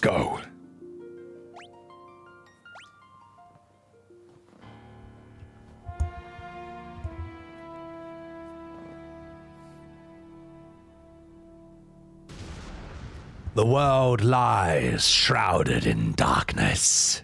Let's go. The world lies shrouded in darkness.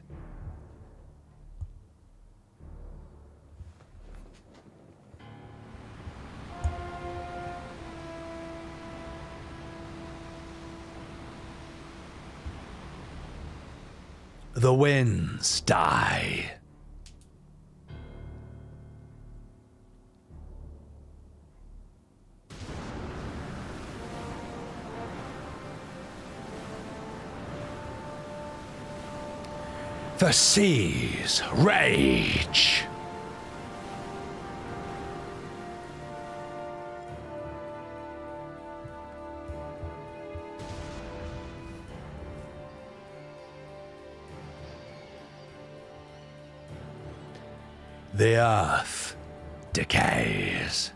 The winds die. The seas rage. The earth decays.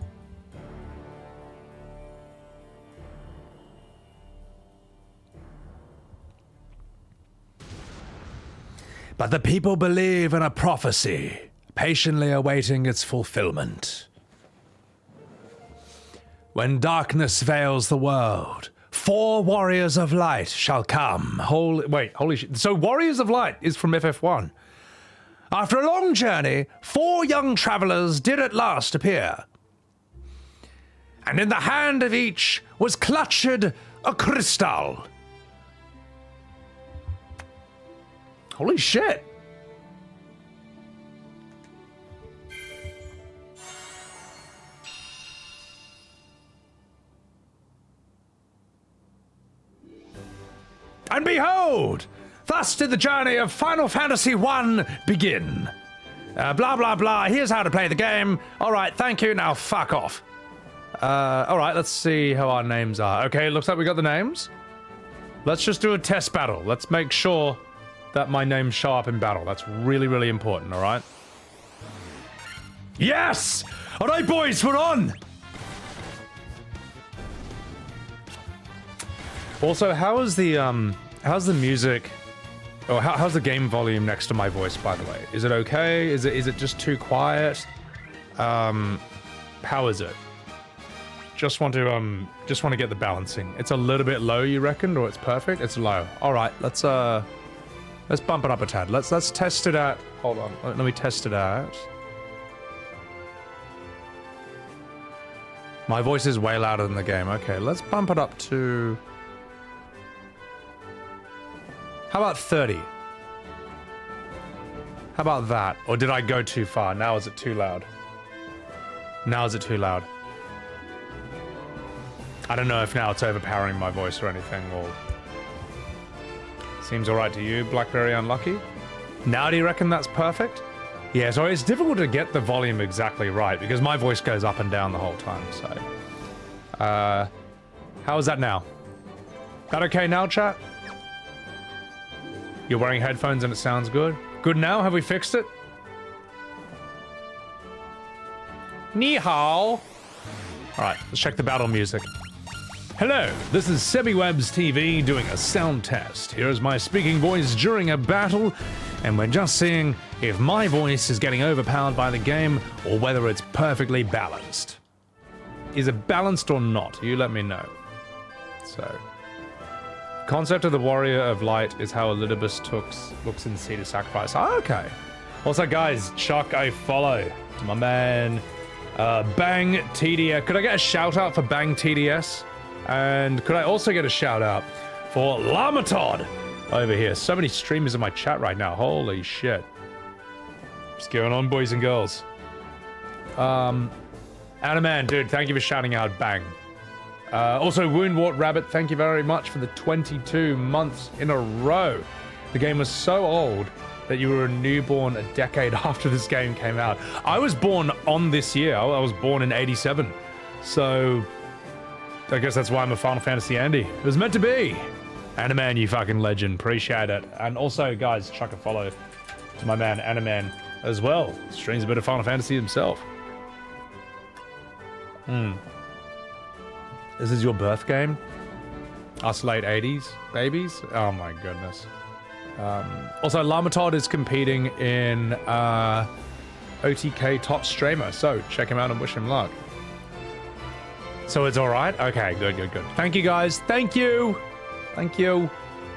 But the people believe in a prophecy, patiently awaiting its fulfillment. When darkness veils the world, 4 warriors of light shall come. Holy shit. So Warriors of Light is from FF1. After a long journey, 4 young travelers did at last appear. And in the hand of each was clutched a crystal. Holy shit. And behold, thus did the journey of Final Fantasy I begin. Blah, blah, blah. Here's how to play the game. All right, thank you. Now fuck off. All right, let's see how our names are. Okay, looks like we got the names. Let's just do a test battle. Let's make sure that my names show up in battle. That's really, really important, all right? Yes! All right, boys, we're on! Also, how's the music, or how's the game volume next to my voice, by the way? Is it okay? Is it just too quiet? How is it? Just want to get the balancing. It's a little bit low, you reckon, or it's perfect? It's low. All right, let's bump it up a tad. Let's test it out. Hold on, let me test it out. My voice is way louder than the game. Okay, let's bump it up to... How about 30? How about that? Or did I go too far? Now is it too loud? Now is it too loud? I don't know if now it's overpowering my voice or anything, or... Seems alright to you, Blackberry Unlucky? Now do you reckon that's perfect? Yeah, so it's difficult to get the volume exactly right, because my voice goes up and down the whole time, so... how is that now? That okay now, chat? You're wearing headphones and it sounds good? Good now? Have we fixed it? Ni hao! Alright, let's check the battle music. Hello, this is Sebbywebz TV doing a sound test. Here is my speaking voice during a battle, and we're just seeing if my voice is getting overpowered by the game or whether it's perfectly balanced. Is it balanced or not? You let me know. So, concept of the Warrior of Light is how Elidibus looks in Sea to Sacrifice. Oh, okay. Also, guys, chuck a follow to my man, Bang TDS. Could I get a shout out for Bang TDS? And could I also get a shout out for Lamatod over here? So many streamers in my chat right now. Holy shit. What's going on, boys and girls? Animan, dude, thank you for shouting out Bang. Also, Woundwort Rabbit, thank you very much for the 22 months in a row. The game was so old that you were a newborn a decade after this game came out. I was born on this year. I was born in 87. So, I guess that's why I'm a Final Fantasy Andy. It was meant to be. Animan, you fucking legend. Appreciate it. And also, guys, chuck a follow to my man Animan as well. Streams a bit of Final Fantasy himself. This is your birth game? Us late 80s babies. Oh my goodness. Also, Lamatod is competing in OTK Top Streamer, so check him out and wish him luck. So it's all right? Okay, good. Thank you, guys. Thank you.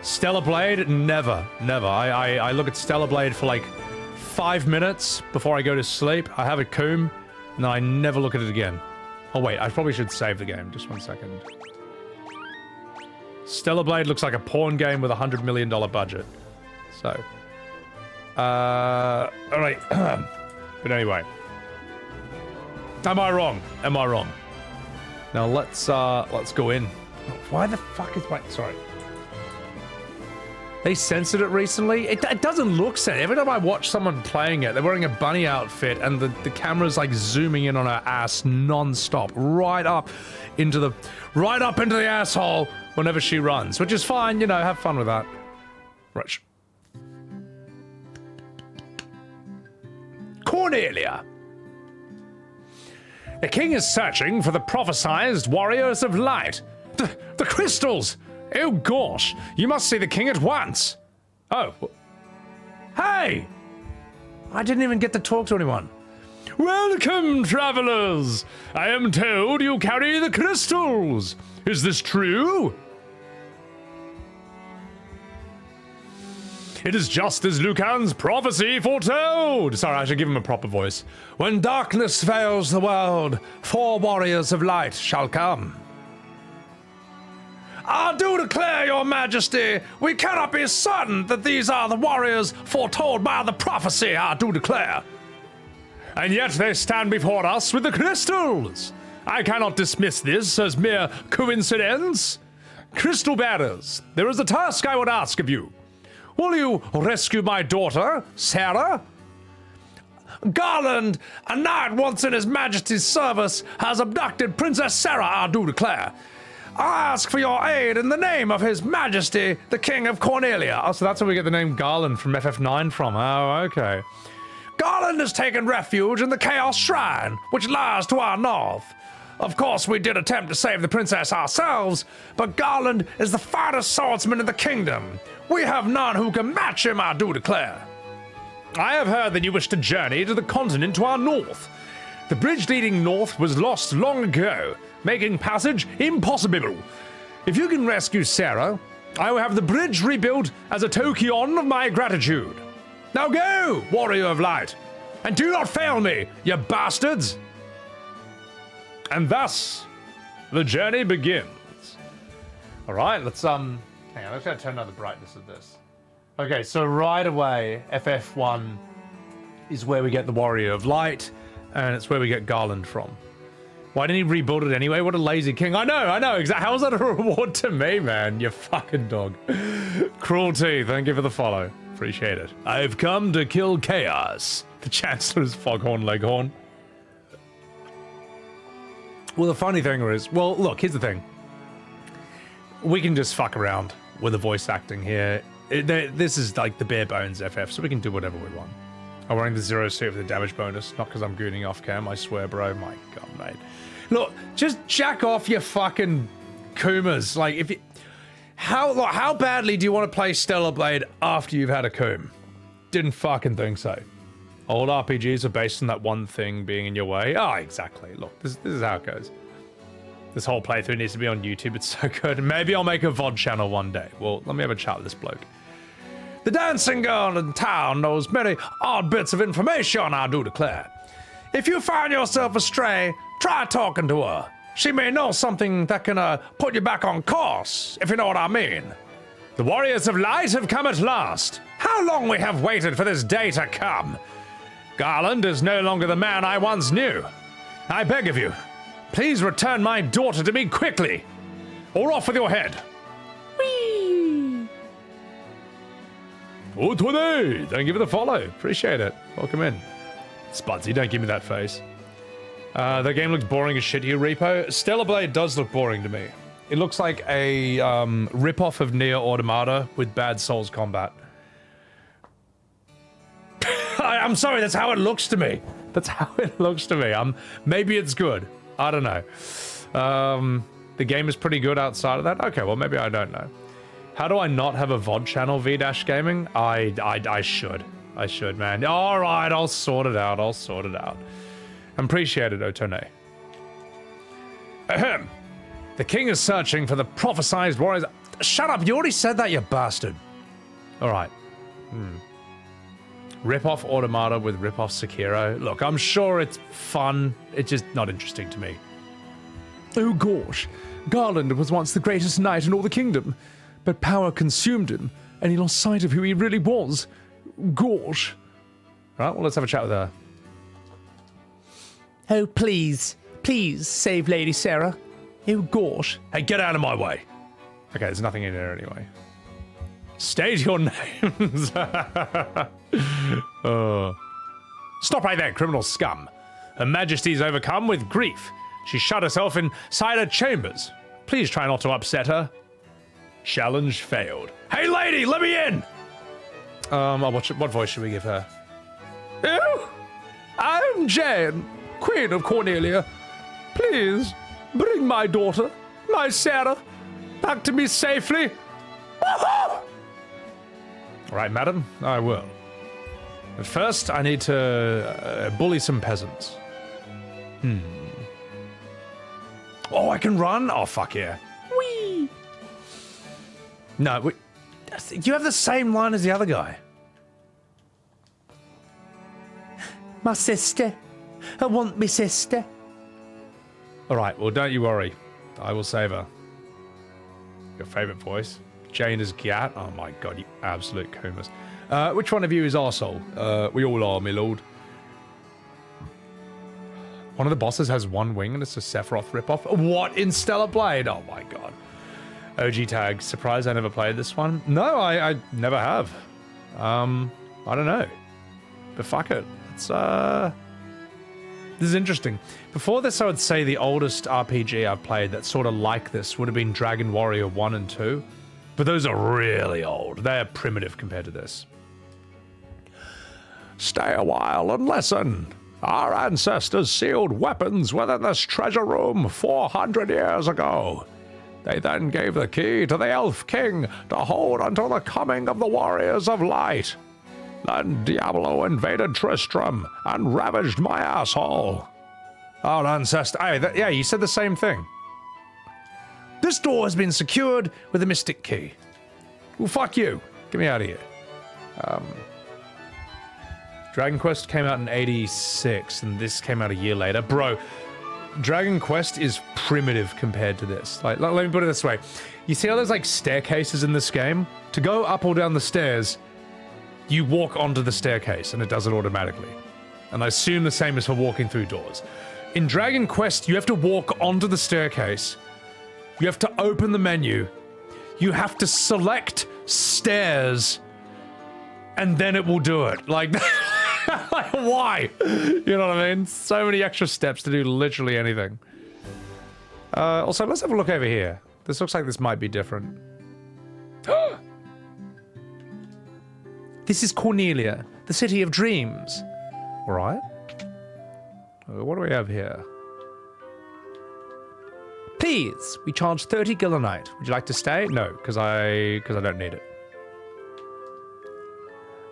Stellar Blade? Never. I look at Stellar Blade for like 5 minutes before I go to sleep. I have a coom, and then I never look at it again. Oh wait, I probably should save the game. Just 1 second. Stellar Blade looks like a porn game with $100 million budget. So, all right. But anyway, am I wrong? Now let's go in. Why the fuck is my... Sorry. They censored it recently? It doesn't look censored. Every time I watch someone playing it, they're wearing a bunny outfit and the camera's like zooming in on her ass non-stop. Right up into the asshole whenever she runs. Which is fine, you know, have fun with that. Right. Cornelia. The king is searching for the prophesized warriors of light. The crystals! Oh gosh, you must see the king at once. Oh. Hey! I didn't even get to talk to anyone. Welcome, travelers! I am told you carry the crystals. Is this true? It is just as Lucan's prophecy foretold. Sorry, I should give him a proper voice. When darkness veils the world, 4 warriors of light shall come. I do declare, your majesty, we cannot be certain that these are the warriors foretold by the prophecy, I do declare. And yet they stand before us with the crystals. I cannot dismiss this as mere coincidence. Crystal bearers, there is a task I would ask of you. Will you rescue my daughter, Sarah? Garland, a knight once in his majesty's service, has abducted Princess Sarah, I do declare. I ask for your aid in the name of his majesty, the king of Cornelia. Oh, so that's where we get the name Garland from FF9 from. Oh, okay. Garland has taken refuge in the Chaos Shrine, which lies to our north. Of course, we did attempt to save the princess ourselves, but Garland is the finest swordsman in the kingdom. We have none who can match him, I do declare. I have heard that you wish to journey to the continent to our north. The bridge leading north was lost long ago, making passage impossible. If you can rescue Sarah, I will have the bridge rebuilt as a token of my gratitude. Now go, warrior of light, and do not fail me, you bastards! And thus, the journey begins. All right, let's hang on, let's turn down the brightness of this. Okay, so right away, FF1 is where we get the Warrior of Light, and it's where we get Garland from. Why didn't he rebuild it anyway? What a lazy king. I know, exactly. How is that a reward to me, man? You fucking dog. Cruelty, thank you for the follow. Appreciate it. I've come to kill chaos. The Chancellor's Foghorn Leghorn. Well, the funny thing is, well, look, here's the thing. We can just fuck around with the voice acting here. This is like the bare bones FF, so we can do whatever we want. I'm wearing the 0 suit with the damage bonus, not because I'm gooning off cam, I swear, bro. My god, mate. Look, just jack off your fucking Kumas. Like, if you... How badly do you want to play Stellar Blade after you've had a coom? Didn't fucking think so. Old RPGs are based on that one thing being in your way. Oh, exactly. Look, this is how it goes. This whole playthrough needs to be on YouTube. It's so good. Maybe I'll make a VOD channel one day. Well, let me have a chat with this bloke. The dancing girl in town knows many odd bits of information, I do declare. If you find yourself astray, try talking to her. She may know something that can put you back on course, if you know what I mean. The Warriors of Light have come at last. How long we have waited for this day to come. Garland is no longer the man I once knew. I beg of you, please return my daughter to me quickly, or off with your head. Whee! Oh, thank you for the follow. Appreciate it. Welcome in. Spudsy, don't give me that face. The game looks boring as shit here, Repo. Stellar Blade does look boring to me. It looks like a rip-off of Nier Automata with bad Souls combat. I'm sorry, that's how it looks to me. That's how it looks to me. Maybe it's good. I don't know. The game is pretty good outside of that? Okay, well, maybe I don't know. How do I not have a VOD channel, V-Gaming? I should. I should, man. All right, I'll sort it out. I'll sort it out. Appreciate it, Otone. Ahem. The king is searching for the prophesized warriors. Shut up, you already said that, you bastard. All right. Rip-off Automata with rip-off Sekiro. Look, I'm sure it's fun. It's just not interesting to me. Oh gosh, Garland was once the greatest knight in all the kingdom, but power consumed him, and he lost sight of who he really was. Gosh. All right, well, let's have a chat with her. Oh, please, please save Lady Sarah. Oh gosh. Hey, get out of my way. Okay, there's nothing in there anyway. State your names. Stop right there, criminal scum. Her Majesty's overcome with grief. She shut herself inside her chambers. Please try not to upset her. Challenge failed. Hey, lady, let me in! What voice should we give her? Oh, I'm Jane, Queen of Cornelia. Please, bring my daughter, my Sarah, back to me safely. All right, madam, I will. But first, I need to bully some peasants. Oh, I can run? Oh, fuck yeah. Whee! No, you have the same line as the other guy. My sister. I want me sister. All right, well, don't you worry. I will save her. Your favorite voice? Jane is Gat? Oh my god, you absolute coomers. Which one of you is arsehole? We all are, my lord. One of the bosses has one wing and it's a Sephiroth ripoff. What? In Stellar Blade? Oh my god. OG tag. Surprised I never played this one. No, I never have. I don't know. But fuck it. It's this is interesting. Before this, I would say the oldest RPG I've played that's sort of like this would have been Dragon Warrior 1 and 2. But those are really old. They're primitive compared to this. Stay a while and listen. Our ancestors sealed weapons within this treasure room 400 years ago. They then gave the key to the Elf King to hold until the coming of the Warriors of Light. Then Diablo invaded Tristram and ravaged my asshole. Our ancestor... yeah, you said the same thing. This door has been secured with a mystic key. Well, fuck you. Get me out of here. Dragon Quest came out in 86, and this came out a year later. Bro, Dragon Quest is primitive compared to this. Like, let me put it this way. You see how there's, like, staircases in this game? To go up or down the stairs, you walk onto the staircase, and it does it automatically. And I assume the same is for walking through doors. In Dragon Quest, you have to walk onto the staircase. You have to open the menu. You have to select stairs, and then it will do it. Like, like, why? You know what I mean? So many extra steps to do literally anything. Also, let's have a look over here. This looks like this might be different. This is Cornelia, the city of dreams. All right. What do we have here? Please, we charge 30 gil a night. Would you like to stay? No, because I don't need it.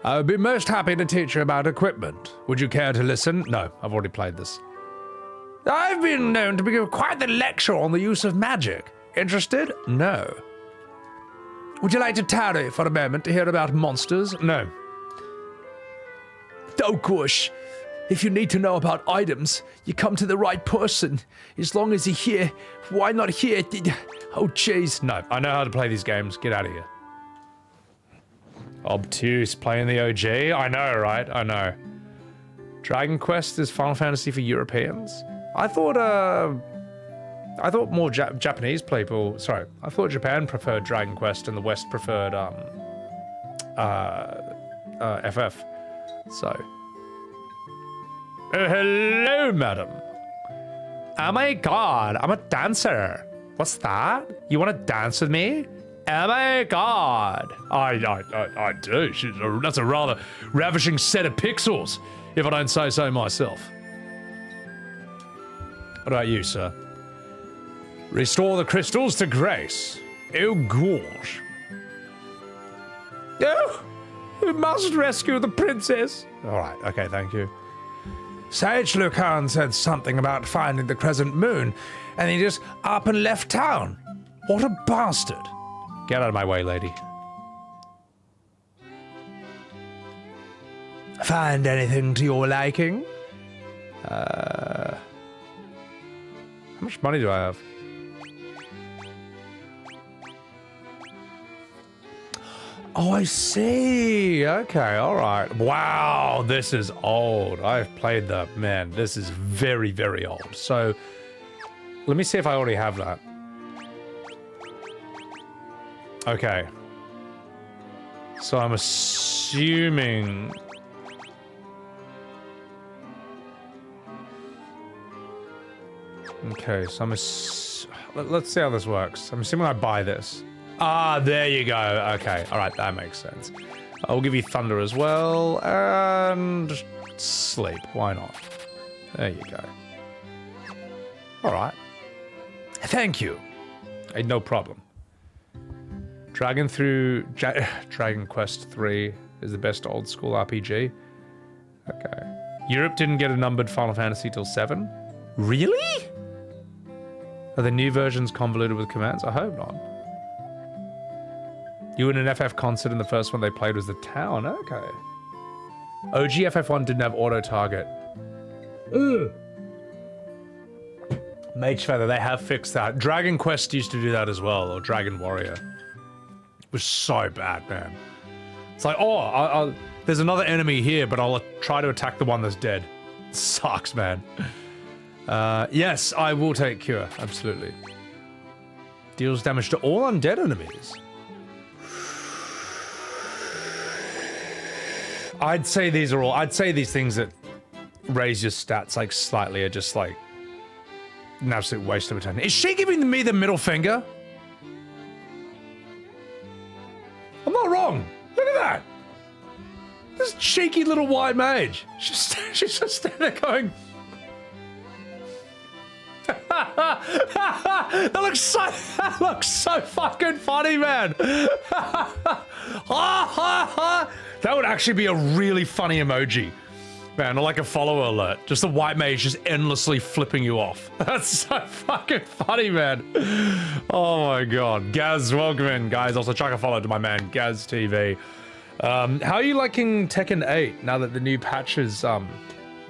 I would be most happy to teach you about equipment. Would you care to listen? No, I've already played this. I've been known to give quite the lecture on the use of magic. Interested? No. Would you like to tarry for a moment to hear about monsters? No. Oh gosh, if you need to know about items, you come to the right person. As long as you're here, why not here? Oh jeez. No, I know how to play these games. Get out of here. Obtuse, playing the OG? I know, right? I know. Dragon Quest is Final Fantasy for Europeans? I thought more Japanese people... Sorry, I thought Japan preferred Dragon Quest and the West preferred, FF. So... Oh, hello, madam. Oh my god, I'm a dancer. What's that? You want to dance with me? Oh my god. I do. That's a rather ravishing set of pixels, if I don't say so myself. What about you, sir? Restore the crystals to Grace. Oh gosh. No! We must rescue the princess. Alright, okay, thank you. Sage Lucan said something about finding the Crescent Moon, and he just up and left town. What a bastard. Get out of my way, lady. Find anything to your liking? How much money do I have? Oh, I see. Okay, all right. Wow, this is old. I've played that. Man, this is very, very old. So, let me see if I already have that. Okay. So I'm assuming... Okay, so let's see how this works. I'm assuming I buy this. Ah, there you go. Okay, all right, that makes sense. I'll give you thunder as well, and sleep. Why not? There you go. All right. Thank you. Hey, no problem. Dragon Quest 3 is the best old school RPG. Okay. Europe didn't get a numbered Final Fantasy till 7. Really? Are the new versions convoluted with commands? I hope not. You were in an FF concert and the first one they played was The Town. Okay. OG FF1 didn't have auto-target. Ugh. Mage Feather, they have fixed that. Dragon Quest used to do that as well, or Dragon Warrior. It was so bad, man. It's like, oh, there's another enemy here, but I'll try to attack the one that's dead. It sucks, man. Yes, I will take Cure, absolutely. Deals damage to all undead enemies. I'd say these things that raise your stats like slightly are just like an absolute waste of a time. Is she giving me the middle finger? I'm not wrong. Look at that. This cheeky little white mage. She's just standing there going. That looks so fucking funny, man. That would actually be a really funny emoji, man, or like a follower alert. Just the white mage just endlessly flipping you off. That's so fucking funny, man. Oh my god. Gaz, welcome in, guys. Also, chuck a follow to my man, Gaz TV. How are you liking Tekken 8 now that the new patch is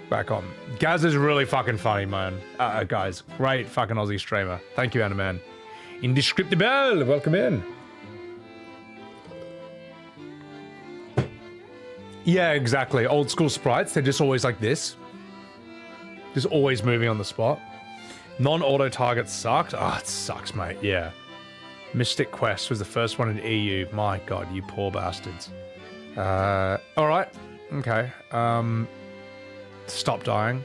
back on? Gaz is really fucking funny, man. Guys, great fucking Aussie streamer. Thank you, Animan. Indescriptible, welcome in. Yeah, exactly. Old school sprites, they're just always like this. Just always moving on the spot. Non-auto target sucks. Ah, it sucks, mate. Yeah. Mystic Quest was the first one in EU. My god, you poor bastards. Alright. Okay. Stop dying.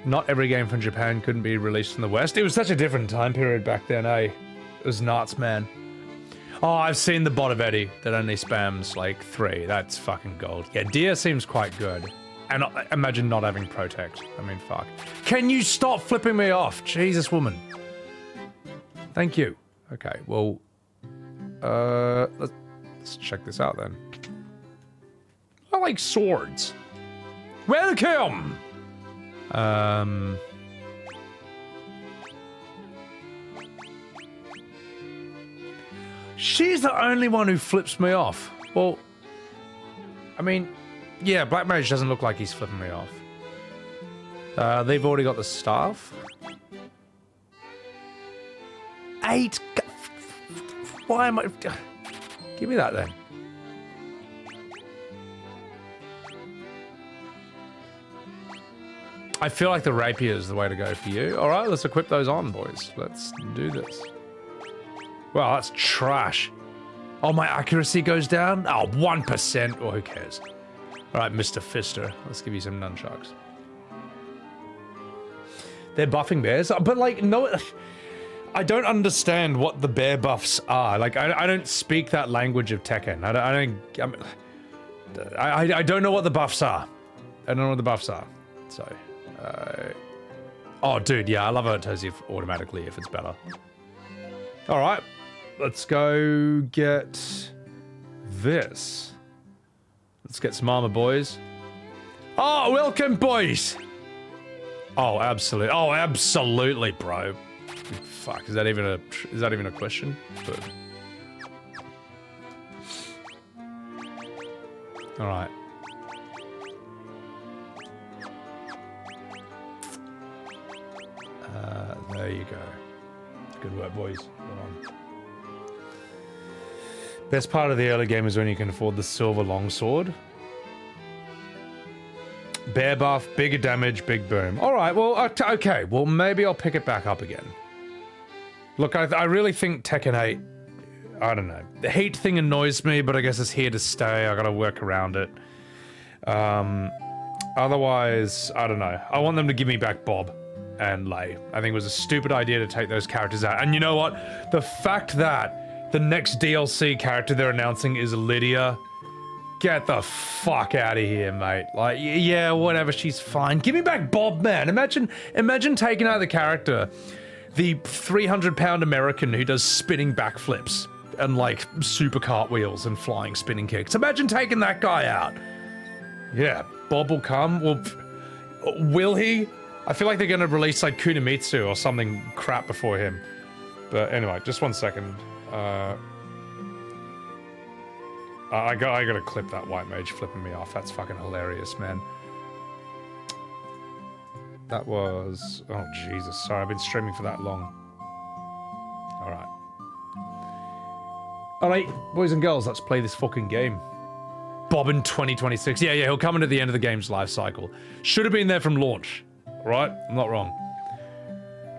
Not every game from Japan couldn't be released in the West. It was such a different time period back then, eh? It was nuts, man. Oh, I've seen the bot of Eddie that only spams like 3. That's fucking gold. Yeah, Dia seems quite good. And imagine not having Protect. I mean, fuck. Can you stop flipping me off? Jesus, woman. Thank you. Okay, well, let's check this out then. I like swords. Welcome! She's the only one who flips me off. Well, I mean, yeah, Black Mage doesn't look like he's flipping me off. They've already got the staff. 8? Why am I... Give me that then. I feel like the rapier is the way to go for you. All right, let's equip those on, boys. Let's do this. Wow, that's trash. Oh, my accuracy goes down? Oh, 1%. Oh, who cares? All right, Mr. Fister. Let's give you some nunchucks. They're buffing bears, but like, no... I don't understand what the bear buffs are. Like, I don't speak that language of Tekken. I don't know what the buffs are. I don't know what the buffs are. So, Oh, dude, yeah, I love how it tells you automatically if it's better. All right, let's go get this. Let's get some armor, boys. Oh, welcome, boys. Oh, absolutely. Oh, absolutely, bro. Fuck, is that even a question? But... all right. There you go. Good work, boys. Go on. Best part of the early game is when you can afford the silver longsword. Bear buff, bigger damage, big boom. All right, well, okay. Well, maybe I'll pick it back up again. Look, I really think Tekken 8, I don't know. The heat thing annoys me, but I guess it's here to stay. I gotta work around it. Otherwise, I don't know. I want them to give me back Bob and Lei. I think it was a stupid idea to take those characters out. And you know what? The fact that the next DLC character they're announcing is Lydia. Get the fuck out of here, mate. Like, yeah, whatever, she's fine. Give me back Bob, man. Imagine taking out the character. The 300-pound American who does spinning backflips and, like, super cartwheels and flying spinning kicks. Imagine taking that guy out. Yeah, Bob will come. Well, will he? I feel like they're gonna release, like, Kunimitsu or something crap before him. But anyway, just 1 second. I gotta clip that white mage flipping me off. That's fucking hilarious, man. That was... oh, Jesus. Sorry, I've been streaming for that long. Alright. Alright, boys and girls, let's play this fucking game. Bob in 2026. Yeah, he'll come in at the end of the game's life cycle. Should have been there from launch. Right? I'm not wrong.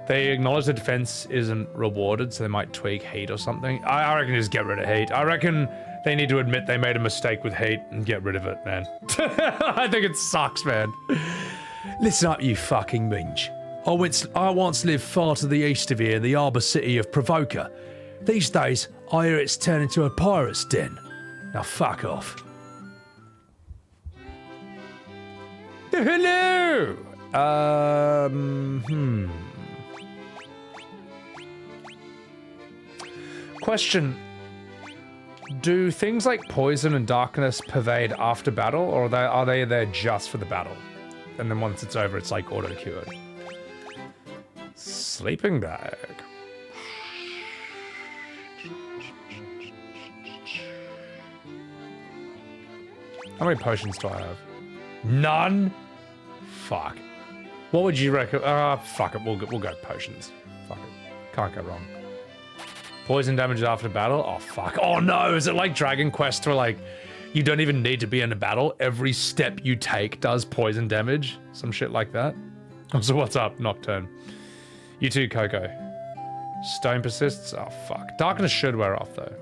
They acknowledge the defense isn't rewarded, so they might tweak heat or something. I reckon just get rid of heat. I reckon they need to admit they made a mistake with heat and get rid of it, man. I think it sucks, man. Listen up, you fucking minge. I once lived far to the east of here in the harbour city of Provoker. These days, I hear it's turned into a pirate's den. Now fuck off. Hello! Question. Do things like poison and darkness pervade after battle, or are they there just for the battle? And then once it's over, it's like auto-cured. Sleeping bag. How many potions do I have? None? Fuck. What would you reckon? Fuck it. We'll go potions. Fuck it. Can't go wrong. Poison damage after battle? Oh, fuck. Oh, no. Is it like Dragon Quest where, like, you don't even need to be in a battle? Every step you take does poison damage? Some shit like that? So what's up, Nocturne? You too, Coco. Stone persists? Oh, fuck. Darkness should wear off, though.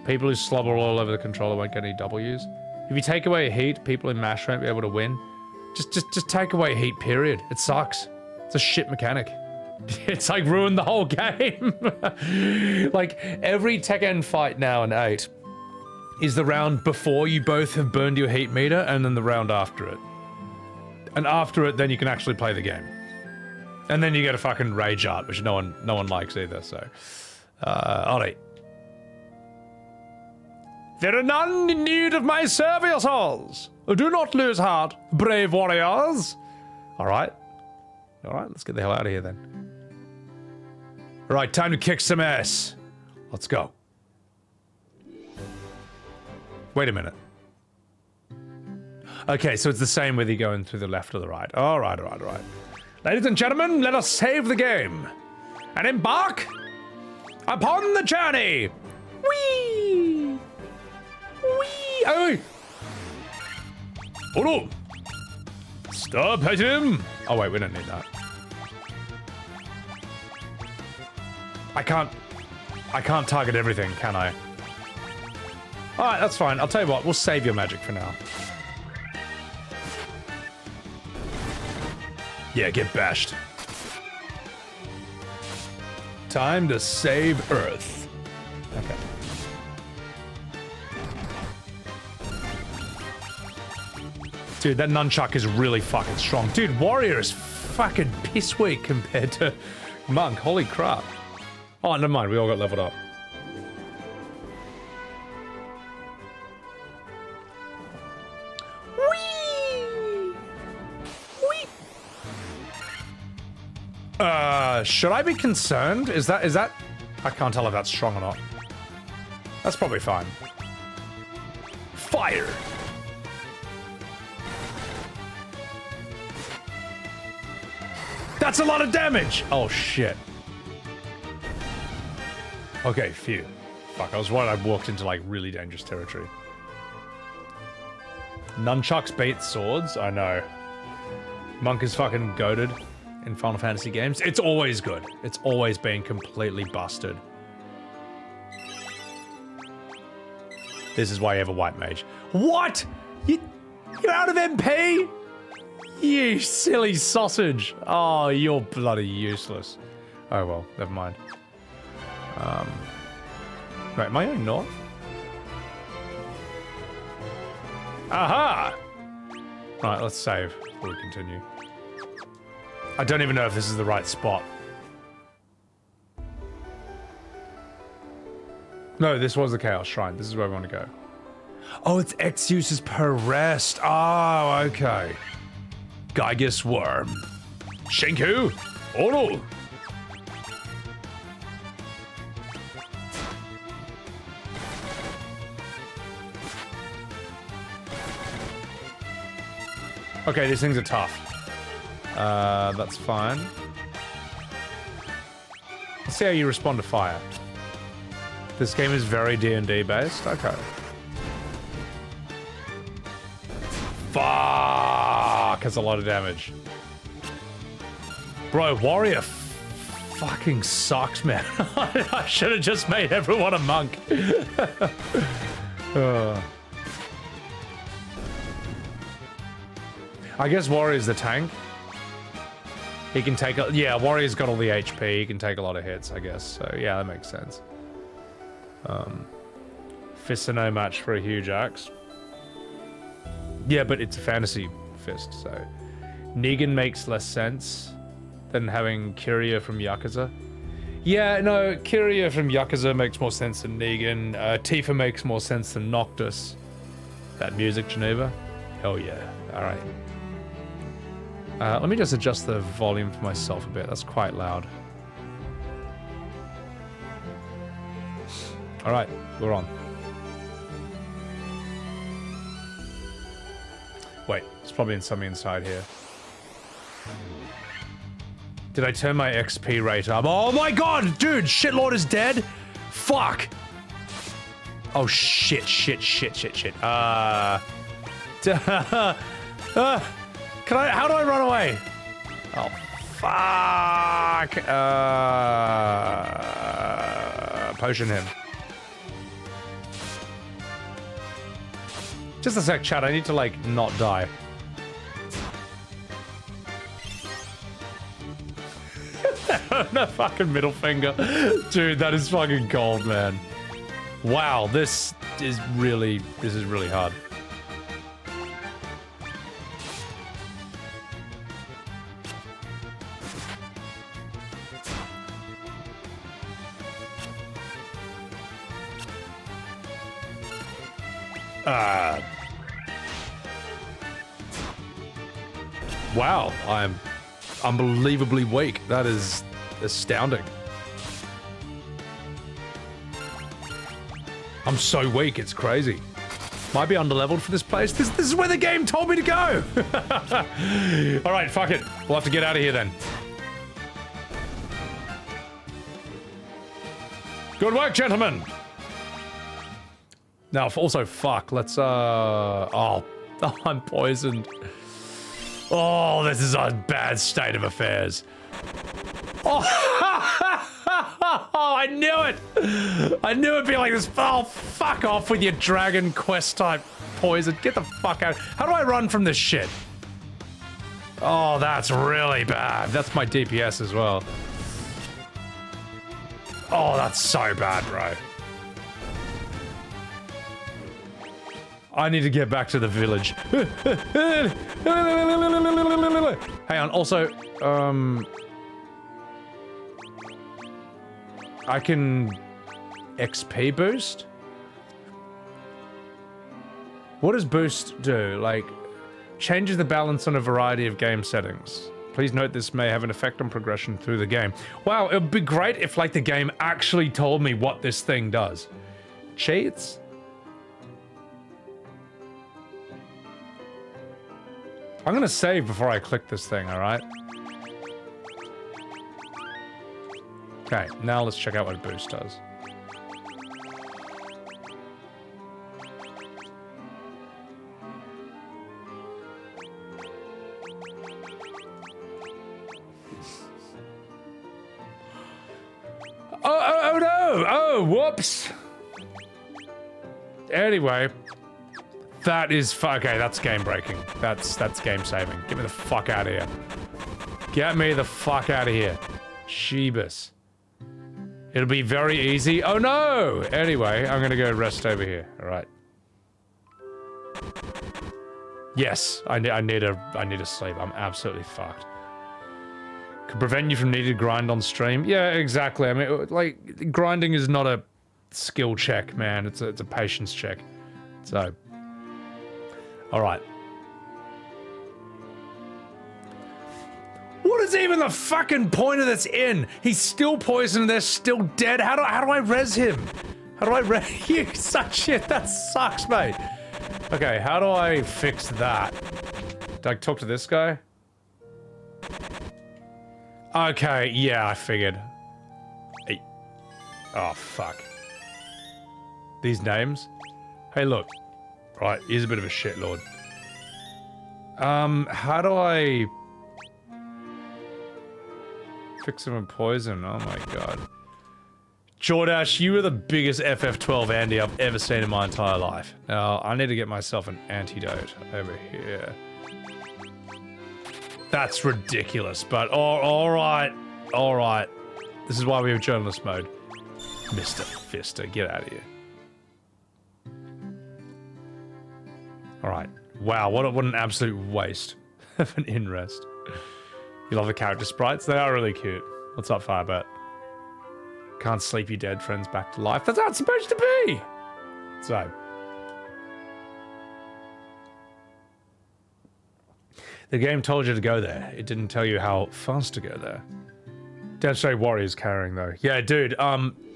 People who slobber all over the controller won't get any W's. If you take away heat, people in MASH won't be able to win. Just take away heat, period. It sucks. It's a shit mechanic. It's like ruined the whole game. Like, every Tekken fight now in 8 is the round before you both have burned your heat meter, and then the round after it. And after it, then you can actually play the game. And then you get a fucking rage art, which no one likes either, so... alright. There are none in need of my services. Do not lose heart, brave warriors. Alright. Alright, let's get the hell out of here then. Alright, time to kick some ass. Let's go. Wait a minute. Okay, so it's the same whether you're going through the left or the right. Alright. Ladies and gentlemen, let us save the game. And embark upon the journey. Whee! Whee! Oh! Oh no! Stop at him! Oh wait, we don't need that. I can't target everything, can I? Alright, that's fine. I'll tell you what, we'll save your magic for now. Yeah, get bashed. Time to save Earth. Okay. Dude, that nunchuck is really fucking strong. Dude, warrior is fucking piss weak compared to monk. Holy crap. Oh, never mind. We all got leveled up. Whee! Whee! Should I be concerned? Is that... I can't tell if that's strong or not. That's probably fine. Fire! That's a lot of damage! Oh, shit. Okay, phew. Fuck, I was worried I walked into, like, really dangerous territory. Nunchucks beat swords? I know. Monk is fucking goated in Final Fantasy games. It's always good. It's always been completely busted. This is why you have a white mage. What? You're out of MP? You silly sausage. Oh, you're bloody useless. Oh well, never mind. Wait, am I going north? Aha! Right, let's save before we continue. I don't even know if this is the right spot. No, this was the Chaos Shrine. This is where we want to go. Oh, it's X uses per rest. Oh, okay. Gygus Worm. Shinku! Oro! Okay, these things are tough. That's fine. Let's see how you respond to fire. This game is very D&D based. Okay. Fuck! That's a lot of damage. Bro, warrior fucking sucks, man. I should have just made everyone a monk. I guess warrior's the tank. He can take a... Yeah, warrior's got all the HP. He can take a lot of hits, I guess. So, yeah, that makes sense. Fists are no match for a huge axe. Yeah, but it's a fantasy fist, so... Negan makes less sense than having Kyria from Yakuza. Yeah, no, Kyria from Yakuza makes more sense than Negan. Tifa makes more sense than Noctis. That music, Geneva? Hell yeah. Alright. Let me just adjust the volume for myself a bit. That's quite loud. Alright, we're on. Wait, there's probably something inside here. Did I turn my XP rate up? Oh my god, dude! Shitlord is dead? Fuck! Oh shit, shit, shit, shit, shit. Can I, how do I run away? Oh, fuck! Potion him. Just a sec, chat, I need to, like, not die. No fucking middle finger. Dude, that is fucking cold, man. Wow, this is really hard. Wow, I'm unbelievably weak. That is astounding. I'm so weak, it's crazy. Might be underleveled for this place. This is where the game told me to go. All right, fuck it. We'll have to get out of here then. Good work, gentlemen. Now, also, fuck, let's, oh, I'm poisoned. Oh, this is a bad state of affairs. Oh, I knew it! I knew it'd be like this. Oh, fuck off with your Dragon Quest type poison. Get the fuck out. How do I run from this shit? Oh, that's really bad. That's my DPS as well. Oh, that's so bad, bro. I need to get back to the village. Hang on, also, I can XP boost? What does boost do? Like, changes the balance on a variety of game settings. Please note this may have an effect on progression through the game. Wow, it would be great if, like, the game actually told me what this thing does. Cheats? I'm gonna save before I click this thing, alright? Okay, now let's check out what boost does. Oh no! Oh, whoops! Anyway, that is okay. That's game breaking. That's game saving. Get me the fuck out of here. Get me the fuck out of here. Sheebus. It'll be very easy. Oh no! Anyway, I'm gonna go rest over here. All right. Yes, I need to sleep. I'm absolutely fucked. Could prevent you from needing to grind on stream. Yeah, exactly. I mean, like, grinding is not a skill check, man. It's a patience check. So, all right. What is even the fucking point of this inn? He's still poisoned. They're still dead. How do I res him? How do I res you? Such shit. That sucks, mate. Okay, how do I fix that? Do I talk to this guy? Okay, yeah, I figured. Hey. Oh, fuck. These names? Hey, look. Right, he's a bit of a shitlord. How do I... fix him with poison? Oh my god. Jordash, you are the biggest FF12 Andy I've ever seen in my entire life. Now, I need to get myself an antidote over here. That's ridiculous, but alright. Alright. This is why we have journalist mode. Mr. Fister, get out of here. Alright. Wow, what an absolute waste of an inn rest. You love the character sprites? They are really cute. What's up, Firebird? Can't sleep your dead friends back to life. That's how it's supposed to be! So. The game told you to go there. It didn't tell you how fast to go there. Death Stray Warriors carrying though. Yeah, dude,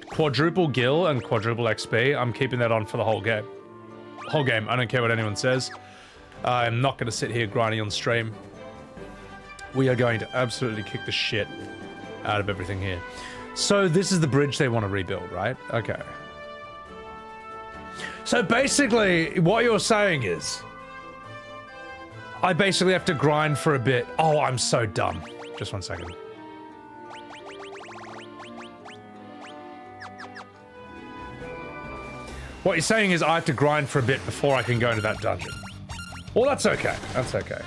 quadruple gil and quadruple XP. I'm keeping that on for the whole game. Whole game. I don't care what anyone says. I'm not going to sit here grinding on stream. We are going to absolutely kick the shit out of everything here. So this is the bridge they want to rebuild, right? Okay. So basically, what you're saying is... I basically have to grind for a bit. Oh, I'm so dumb. Just 1 second. What you're saying is I have to grind for a bit before I can go into that dungeon. Well, that's okay. That's okay.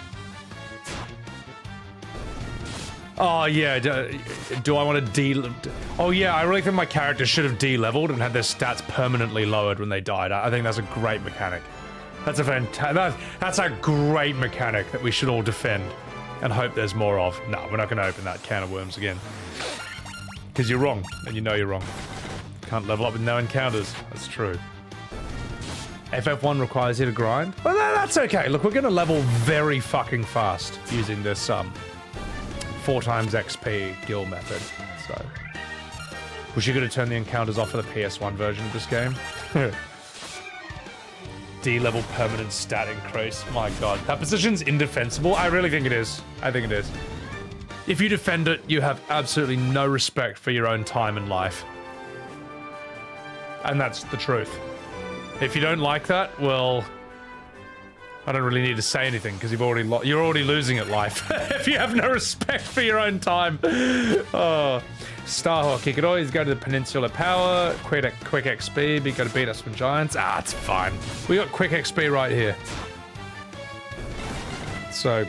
Oh, yeah. Do I want to Oh, yeah. I really think my character should have de-leveled and had their stats permanently lowered when they died. I think that's a great mechanic. That's a great mechanic that we should all defend and hope there's more of. No, we're not going to open that can of worms again. Because you're wrong, and you know you're wrong. Can't level up with no encounters. That's true. FF1 requires you to grind? Well, that's okay. Look, we're going to level very fucking fast using this 4 times XP gil method. So, wish you could have turned the encounters off for the PS1 version of this game. D-level permanent stat increase. My god. That position's indefensible. I really think it is. I think it is. If you defend it, you have absolutely no respect for your own time and life. And that's the truth. If you don't like that, well... I don't really need to say anything, because you're already losing at life. If you have no respect for your own time. Oh... Starhawk, he could always go to the Peninsula Power, quick XP, but you gotta beat us from giants. Ah, it's fine. We got quick XP right here. So...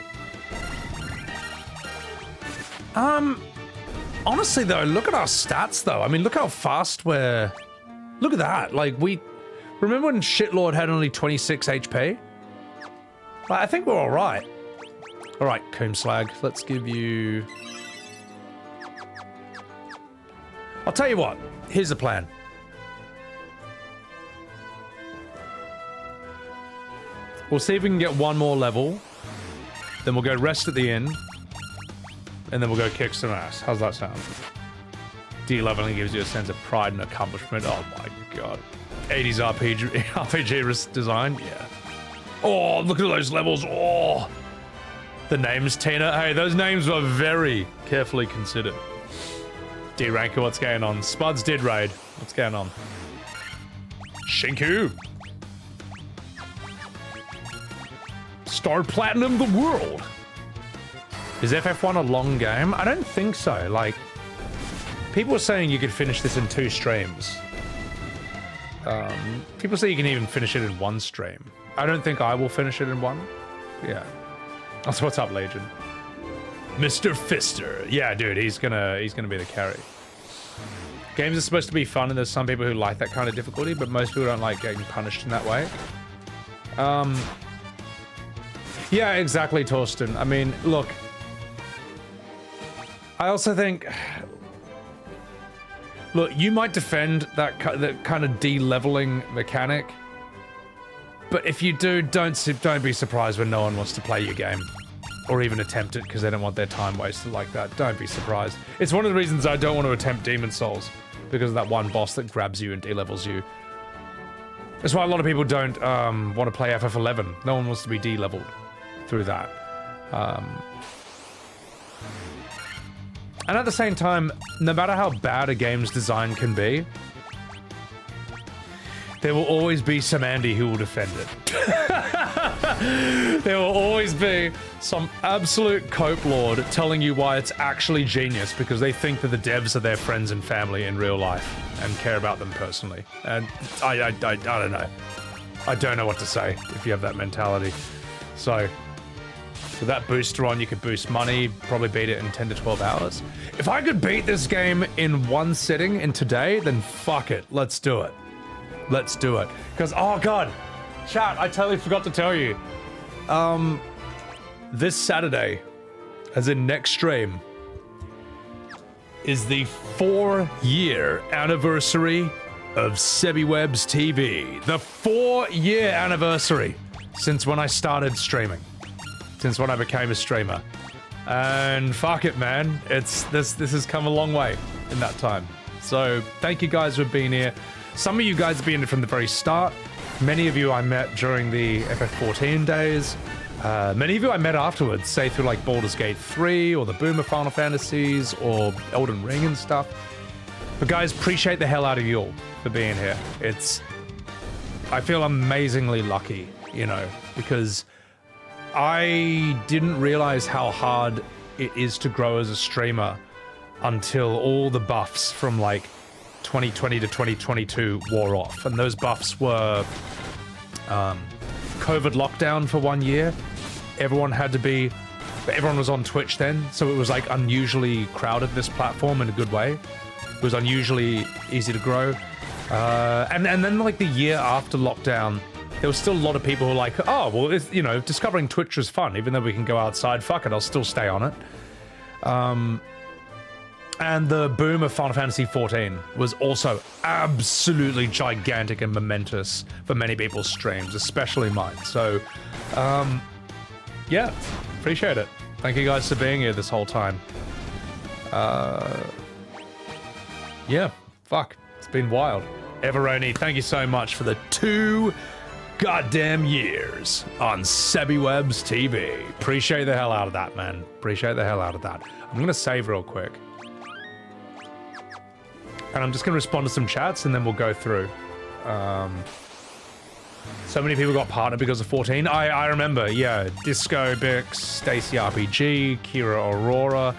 honestly though, look at our stats though. I mean, look how fast we're... Look at that, like, we Remember when Shitlord had only 26 HP? I think we're all right. All right, Coomslag, let's give you... I'll tell you what, here's the plan. We'll see if we can get one more level, then we'll go rest at the inn, and then we'll go kick some ass. How's that sound? De-leveling gives you a sense of pride and accomplishment. Oh my god. 80s RPG design, yeah. Oh, look at those levels, oh! The names, Tina. Hey, those names were very carefully considered. D-Ranker, what's going on? Spuds did raid. What's going on? Shinku! Star Platinum the world! Is FF1 a long game? I don't think so. Like, people are saying you could finish this in 2 streams. People say you can even finish it in 1 stream. I don't think I will finish it in 1. Yeah. That's what's up, Legion. Mr. Fister. Yeah, dude, he's gonna be the carry. Games are supposed to be fun, and there's some people who like that kind of difficulty, but most people don't like getting punished in that way. Yeah, exactly, Torsten. I mean, look. I also think... Look, you might defend that kind of de-leveling mechanic, but if you do, don't be surprised when no one wants to play your game. Or even attempt it because they don't want their time wasted like that. Don't be surprised. It's one of the reasons I don't want to attempt Demon Souls, because of that one boss that grabs you and de-levels you. That's why a lot of people don't want to play FF11. No one wants to be de-leveled through that. And at the same time, no matter how bad a game's design can be, there will always be some Andy who will defend it. There will always be some absolute cope lord telling you why it's actually genius because they think that the devs are their friends and family in real life and care about them personally. And I don't know. I don't know what to say if you have that mentality. So, with that booster on, you could boost money, probably beat it in 10 to 12 hours. If I could beat this game in 1 sitting in today, then fuck it. Let's do it. Let's do it. Because, oh god, chat, I totally forgot to tell you. This Saturday, as in next stream, is the 4-year anniversary of Sebbywebz TV. The 4-year anniversary since when I started streaming. Since when I became a streamer. And fuck it, man. This has come a long way in that time. So, thank you guys for being here. Some of you guys have been here from the very start. Many of you I met during the FF14 days. Many of you I met afterwards, say through like Baldur's Gate 3 or the Boomer Final Fantasies or Elden Ring and stuff. But guys, appreciate the hell out of you all for being here. I feel amazingly lucky, you know, because I didn't realize how hard it is to grow as a streamer until all the buffs from like 2020 to 2022 wore off. And those buffs were COVID lockdown for 1 year. Everyone was on Twitch then, so it was like unusually crowded, this platform, in a good way. It was unusually easy to grow. And then like the year after lockdown, there was still a lot of people who were like, oh, well, it's, you know, discovering Twitch was fun, even though we can go outside, fuck it, I'll still stay on it. And the boom of Final Fantasy XIV was also absolutely gigantic and momentous for many people's streams, especially mine. So, yeah, appreciate it. Thank you guys for being here this whole time. Yeah, fuck, it's been wild. Everoni, thank you so much for the 2 goddamn years on Sebbywebz TV. Appreciate the hell out of that, man. Appreciate the hell out of that. I'm gonna save real quick. And I'm just gonna respond to some chats and then we'll go through. So many people got partnered because of 14. I remember, yeah. Disco Bix, Stacy RPG, Kira Aurora,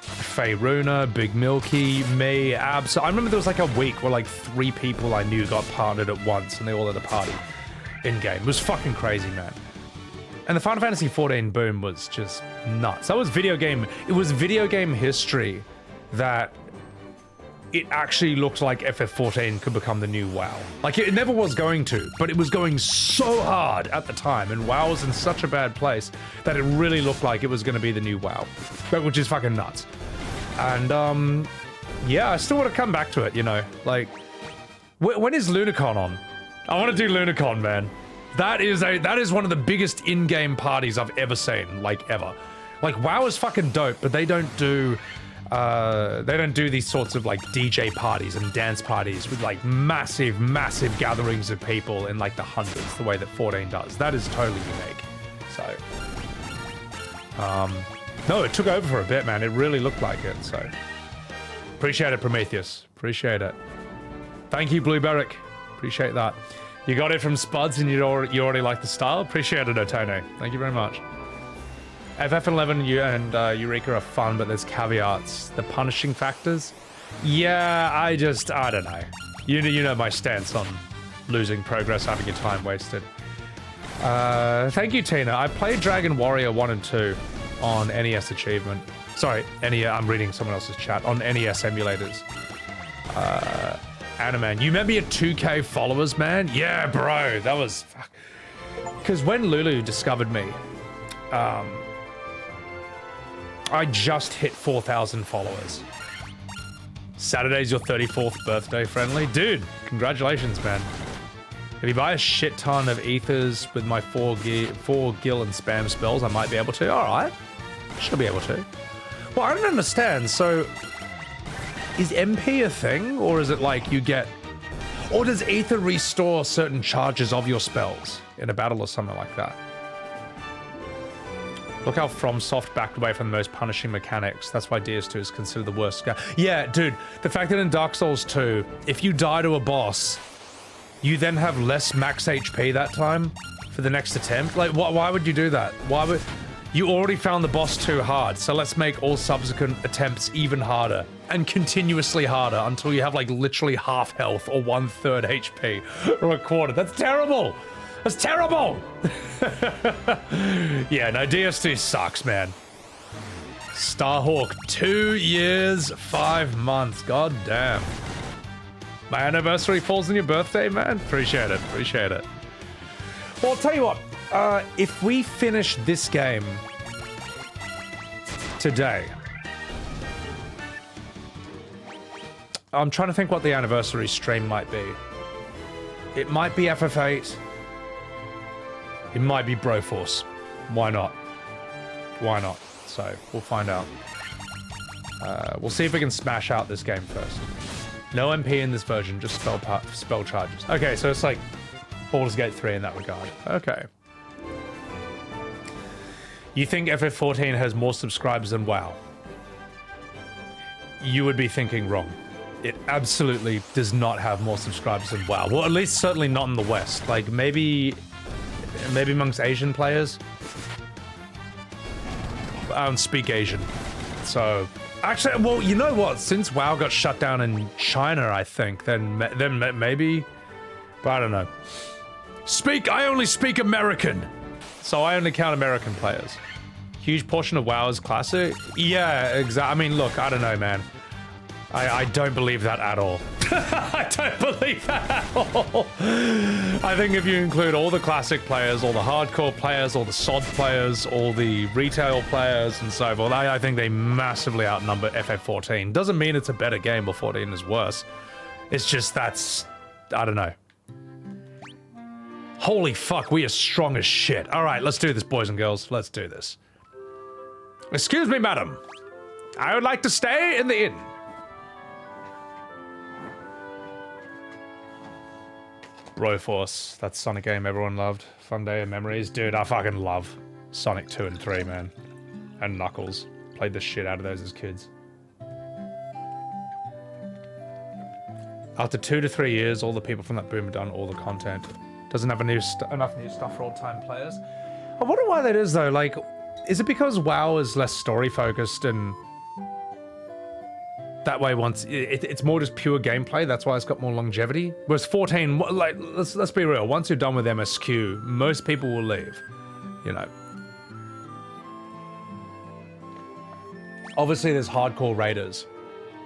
Faye Runa, Big Milky, me, Abs. I remember there was like a week where like 3 people I knew got partnered at once and they all had a party in-game. It was fucking crazy, man. And the Final Fantasy XIV boom was just nuts. It was video game history that it actually looked like FF14 could become the new WoW. Like, it never was going to, but it was going so hard at the time, and WoW was in such a bad place that it really looked like it was going to be the new WoW, which is fucking nuts. And, yeah, I still want to come back to it, you know? Like, when is Lunacon on? I want to do Lunacon, man. That is one of the biggest in-game parties I've ever seen, like, ever. Like, WoW is fucking dope, but they don't do these sorts of, like, DJ parties and dance parties with, like, massive, massive gatherings of people in, like, the hundreds, the way that 14 does. That is totally unique. So, no, it took over for a bit, man. It really looked like it, so. Appreciate it, Prometheus. Appreciate it. Thank you, Blue Beric. Appreciate that. You got it from Spuds and you already like the style? Appreciate it, Otone. Thank you very much. FF11 and Eureka are fun, but there's caveats. The punishing factors? Yeah, I don't know. You know my stance on losing progress, having your time wasted. Thank you, Tina. I played Dragon Warrior 1 and 2 on NES Achievement. Sorry, I'm reading someone else's chat. On NES emulators. Animan, you remember your 2K followers, man? Yeah, bro, that was... Fuck. Because when Lulu discovered me, I just hit 4,000 followers. Saturday's your 34th birthday, friendly. Dude, congratulations, man. If you buy a shit ton of ethers with my 4 gil and spam spells, I might be able to. Alright. Should be able to. Well, I don't understand, so... Is MP a thing, or is it like you get... Or does ether restore certain charges of your spells in a battle or something like that? Look how FromSoft backed away from the most punishing mechanics. That's why DS2 is considered the worst. Yeah, dude, the fact that in Dark Souls 2, if you die to a boss, you then have less max HP that time for the next attempt. Like, why would you do that? Why would... You already found the boss too hard, so let's make all subsequent attempts even harder and continuously harder until you have like literally half health or 1/3 HP or a quarter. That's terrible. That's terrible. Yeah, no, DS2 sucks, man. Starhawk, 2 years, 5 months. God damn. My anniversary falls on your birthday, man. Appreciate it. Appreciate it. Well, I'll tell you what. If we finish this game today, I'm trying to think what the anniversary stream might be. It might be FF8. It might be Broforce. Why not? Why not? So, we'll find out. We'll see if we can smash out this game first. No MP in this version, just spell charges. Okay, so it's like Baldur's Gate 3 in that regard. Okay. You think FF14 has more subscribers than WoW? You would be thinking wrong. It absolutely does not have more subscribers than WoW. Well, at least certainly not in the West. Like, maybe amongst Asian players. I don't speak Asian. So, actually, well, you know what? Since WoW got shut down in China, I think, then maybe... But I don't know. I only speak American! So I only count American players. Huge portion of WoW is classic? Yeah, exactly. I mean, look, I don't know, man. I don't believe that at all. I don't believe that at all. I think if you include all the classic players, all the hardcore players, all the SOD players, all the retail players, and so forth, I think they massively outnumber FF14. Doesn't mean it's a better game or 14 is worse. It's just that's... I don't know. Holy fuck, we are strong as shit. All right, let's do this, boys and girls. Let's do this. Excuse me, madam. I would like to stay in the inn. Broforce, that Sonic game everyone loved. Fun day of memories. Dude, I fucking love Sonic 2 and 3, man. And Knuckles. Played the shit out of those as kids. After 2 to 3 years, all the people from that boom have done all the content. Doesn't have enough new stuff for old-time players. I wonder why that is, though. Like, is it because WoW is less story-focused and... That way, once it's more just pure gameplay, that's why it's got more longevity. Whereas 14, like, let's be real, once you're done with MSQ, most people will leave, you know. Obviously, there's hardcore raiders.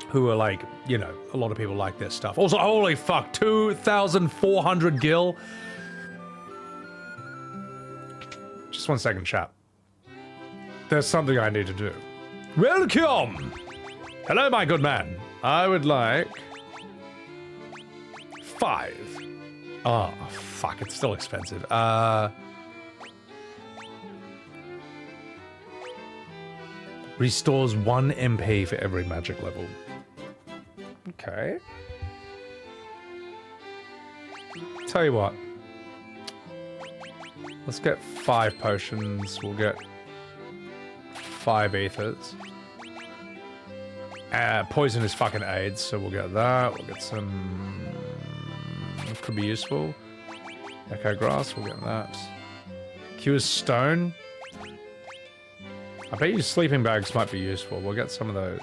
who are like, you know, a lot of people like this stuff. Also, holy fuck, 2,400 gil. Just 1 second, chat. There's something I need to do. Welcome! Hello, my good man. I would like 5. Oh, fuck, it's still expensive. Restores 1 MP for every magic level. Okay. Tell you what. Let's get 5 potions. We'll get 5 ethers. Poison is fucking AIDS, so we'll get that. We'll get some... Could be useful. Echo Grass, we'll get that. Cures Stone. I bet you sleeping bags might be useful. We'll get some of those.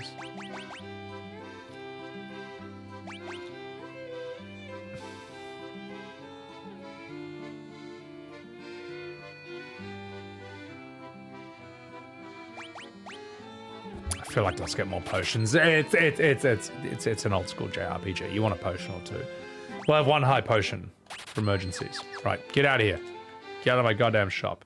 I feel like let's get more potions. It's an old school JRPG. You want a potion or 2. We'll have 1 high potion for emergencies. Right, get out of here. Get out of my goddamn shop.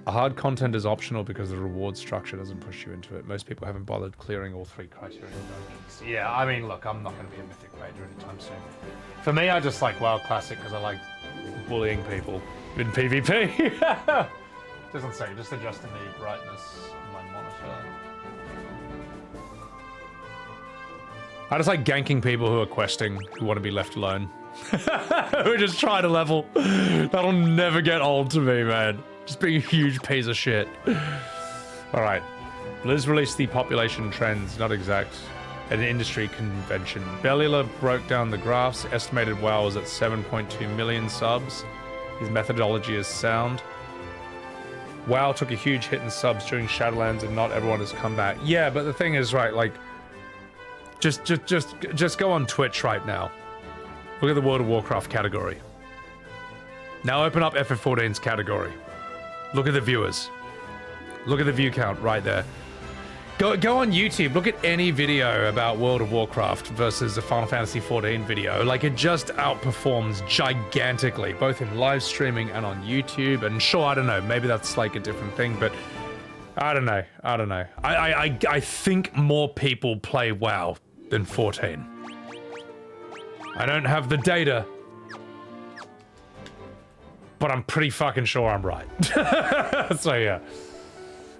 A hard content is optional because the reward structure doesn't push you into it. Most people haven't bothered clearing all 3 criteria dungeons. Yeah, I mean, look, I'm not going to be a Mythic Ranger anytime soon. For me, I just like WoW Classic because I like bullying people in PvP. Doesn't say, just adjusting the brightness of my monitor. I just like ganking people who are questing, who want to be left alone. Who are just trying to level. That'll never get old to me, man. Just being a huge piece of shit. Alright. Liz released the population trends, not exact, at an industry convention. Bellula broke down the graphs. Estimated WoW is at 7.2 million subs. His methodology is sound. WoW took a huge hit in subs during Shadowlands and not everyone has come back. Yeah, but the thing is, right, like... Just go on Twitch right now. Look at the World of Warcraft category. Now open up FF14's category. Look at the viewers. Look at the view count right there. Go on YouTube. Look at any video about World of Warcraft versus a Final Fantasy XIV video. Like, it just outperforms gigantically, both in live streaming and on YouTube. And sure, I don't know, maybe that's like a different thing, but I don't know. I think more people play WoW than 14. I don't have the data, but I'm pretty fucking sure I'm right. So yeah.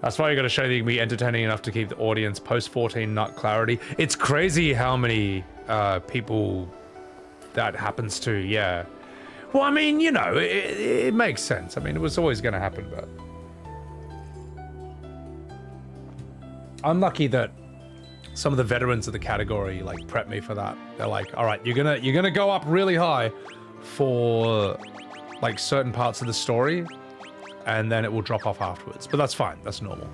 That's why you gotta show that you can be entertaining enough to keep the audience post-14 nut clarity. It's crazy how many people that happens to, yeah. Well, I mean, you know, it makes sense. I mean, it was always gonna happen, but... I'm lucky that some of the veterans of the category, like, prep me for that. They're like, alright, you're gonna go up really high for, like, certain parts of the story, and then it will drop off afterwards. But that's fine, that's normal.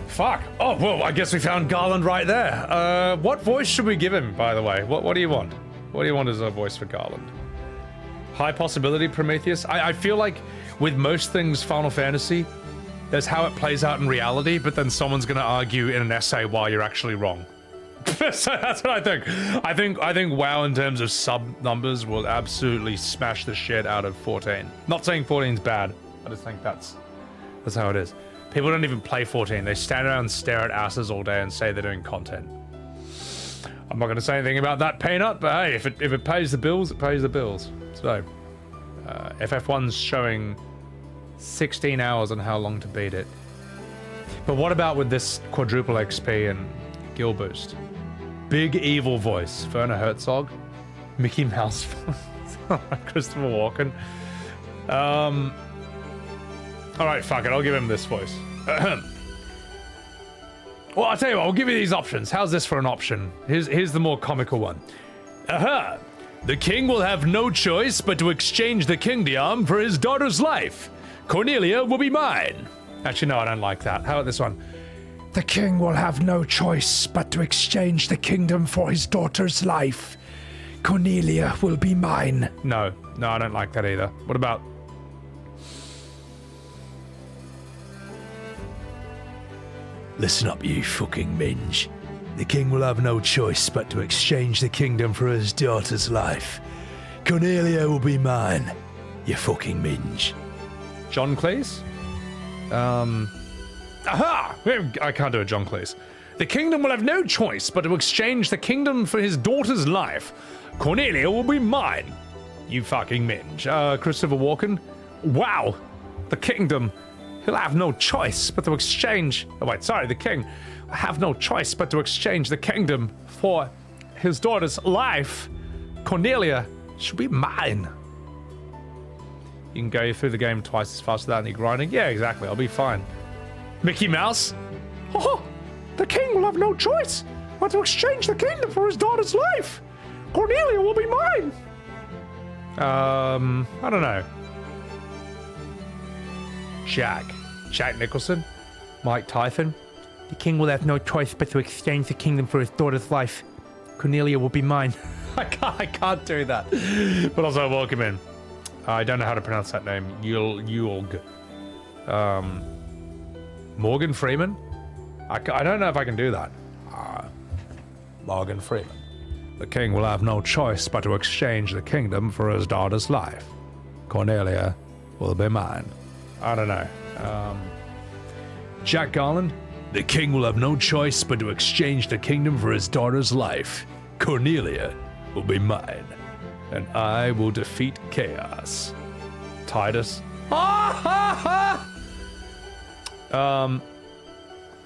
Fuck! Oh, well, I guess we found Garland right there. What voice should we give him, by the way? What do you want? What do you want as a voice for Garland? High possibility Prometheus? I feel like with most things Final Fantasy, there's how it plays out in reality, but then someone's gonna argue in an essay why you're actually wrong. So that's what I think. I think WoW in terms of sub numbers will absolutely smash the shit out of 14. Not saying 14's bad. I just think that's how it is. People don't even play 14. They stand around and stare at asses all day and say they're doing content. I'm not gonna say anything about that, Peanut, but hey, if it pays the bills, it pays the bills. So, FF1's showing 16 hours on how long to beat it. But what about with this quadruple XP and Gil boost? Big evil voice. Werner Herzog. Mickey Mouse voice. Christopher Walken. Alright, fuck it. I'll give him this voice. Well, I'll tell you what. I'll give you these options. How's this for an option? Here's the more comical one. Aha! The king will have no choice but to exchange the kingdom for his daughter's life. Cornelia will be mine. Actually, no, I don't like that. How about this one? The king will have no choice but to exchange the kingdom for his daughter's life. Cornelia will be mine. No, I don't like that either. What about... Listen up, you fucking minge. The king will have no choice but to exchange the kingdom for his daughter's life. Cornelia will be mine, you fucking minge. John Cleese? Aha! I can't do a John Cleese. The kingdom will have no choice but to exchange the kingdom for his daughter's life. Cornelia will be mine. You fucking minge. Christopher Walken? Wow! The kingdom. He'll have no choice but to exchange... Oh wait, sorry, the king. Have no choice but to exchange the kingdom for his daughter's life. Cornelia should be mine. You can go through the game twice as fast without any grinding. Yeah, exactly. I'll be fine. Mickey Mouse? Oh, the king will have no choice but to exchange the kingdom for his daughter's life. Cornelia will be mine. I don't know. Jack Nicholson? Mike Tyson? The king will have no choice but to exchange the kingdom for his daughter's life. Cornelia will be mine. I can't do that. But also, welcome in. I don't know how to pronounce that name. Yulg. Morgan Freeman? I don't know if I can do that. Morgan Freeman. The king will have no choice but to exchange the kingdom for his daughter's life. Cornelia will be mine. I don't know. Jack Garland? The king will have no choice but to exchange the kingdom for his daughter's life. Cornelia will be mine, and I will defeat chaos. Titus?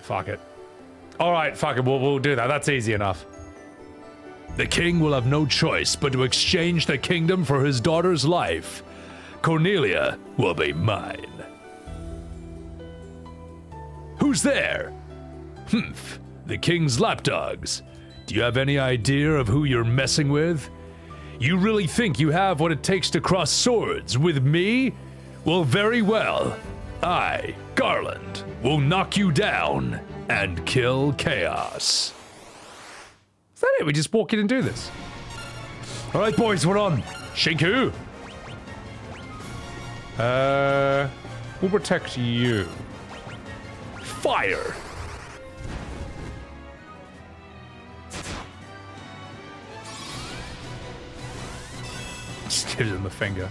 Fuck it. Alright, fuck it, we'll do that. That's easy enough. The king will have no choice but to exchange the kingdom for his daughter's life. Cornelia will be mine. Who's there? Humph, the king's lapdogs. Do you have any idea of who you're messing with? You really think you have what it takes to cross swords with me? Well, very well. I, Garland, will knock you down and kill chaos. Is that it? We just walk in and do this. Alright, boys, we're on. Shinku. We'll protect you. Fire. Just gives him the finger.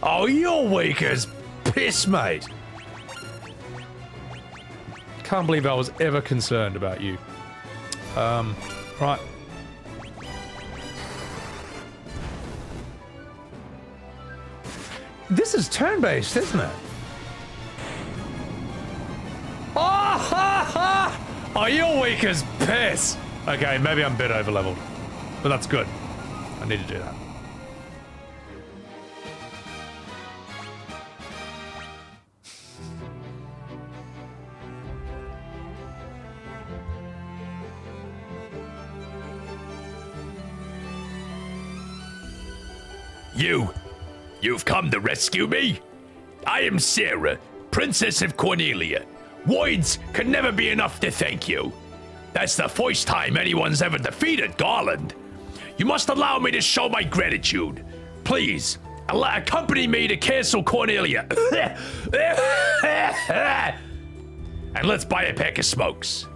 Oh, you're weak as piss, mate. Can't believe I was ever concerned about you. Right. This is turn-based, isn't it? Oh, you're weak as piss. Okay, maybe I'm a bit over-leveled. But that's good. I need to do that. You've come to rescue me? I am Sarah, Princess of Cornelia. VODS can never be enough to thank you. That's the first time anyone's ever defeated Garland. You must allow me to show my gratitude. Please, accompany me to Castle Cornelia. And let's buy a pack of smokes.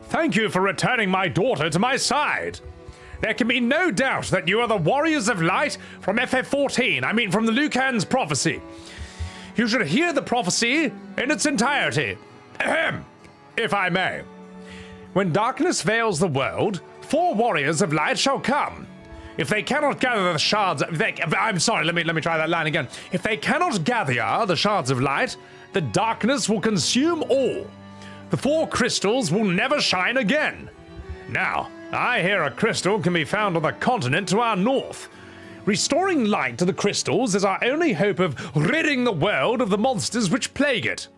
Thank you for returning my daughter to my side. There can be no doubt that you are the Warriors of Light from FF14, I mean from the Lucan's prophecy. You should hear the prophecy in its entirety. Ahem, if I may. When darkness veils the world, 4 Warriors of Light shall come. If they cannot gather the shards... I'm sorry, let me try that line again. If they cannot gather the shards of light, the darkness will consume all. The 4 crystals will never shine again. Now, I hear a crystal can be found on the continent to our north. Restoring light to the crystals is our only hope of ridding the world of the monsters which plague it.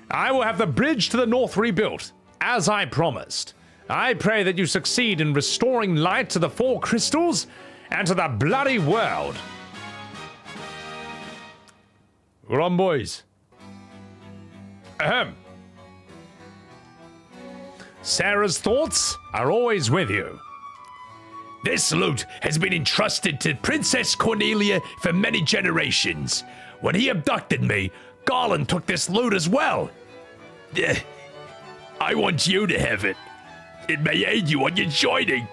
I will have the bridge to the north rebuilt, as I promised. I pray that you succeed in restoring light to the 4 crystals and to the bloody world. We're on, boys. Ahem. Sarah's thoughts are always with you. This loot has been entrusted to Princess Cornelia for many generations. When he abducted me, Garland took this loot as well. I want you to have it. It may aid you on your joining.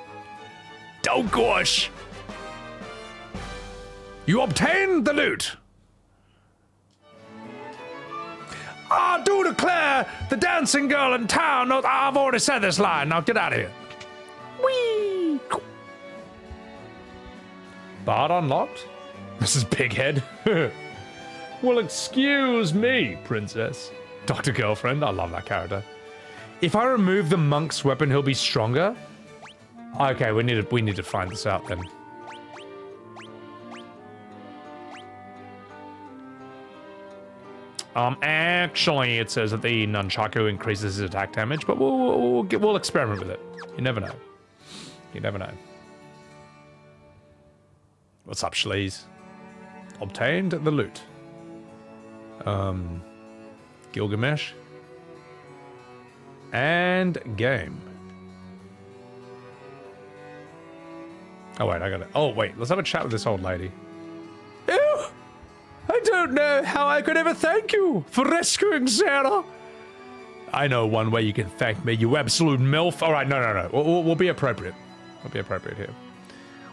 Oh gosh. You obtained the loot. I do declare the dancing girl in town knows I've already said this line. Now get out of here. Whee! Bard unlocked? This is Big Head. Well, excuse me, princess. Dr. Girlfriend, I love that character. If I remove the monk's weapon, he'll be stronger? Okay, we need to find this out then. Actually, it says that the nunchaku increases his attack damage, but we'll experiment with it. You never know. You never know. What's up, Schlees? Obtained the loot. Gilgamesh. And game. Oh, wait, I got it. Oh, wait, let's have a chat with this old lady. Ew! I don't know how I could ever thank you for rescuing Sarah. I know one way you can thank me, you absolute MILF. All right, no. We'll be appropriate. We'll be appropriate here.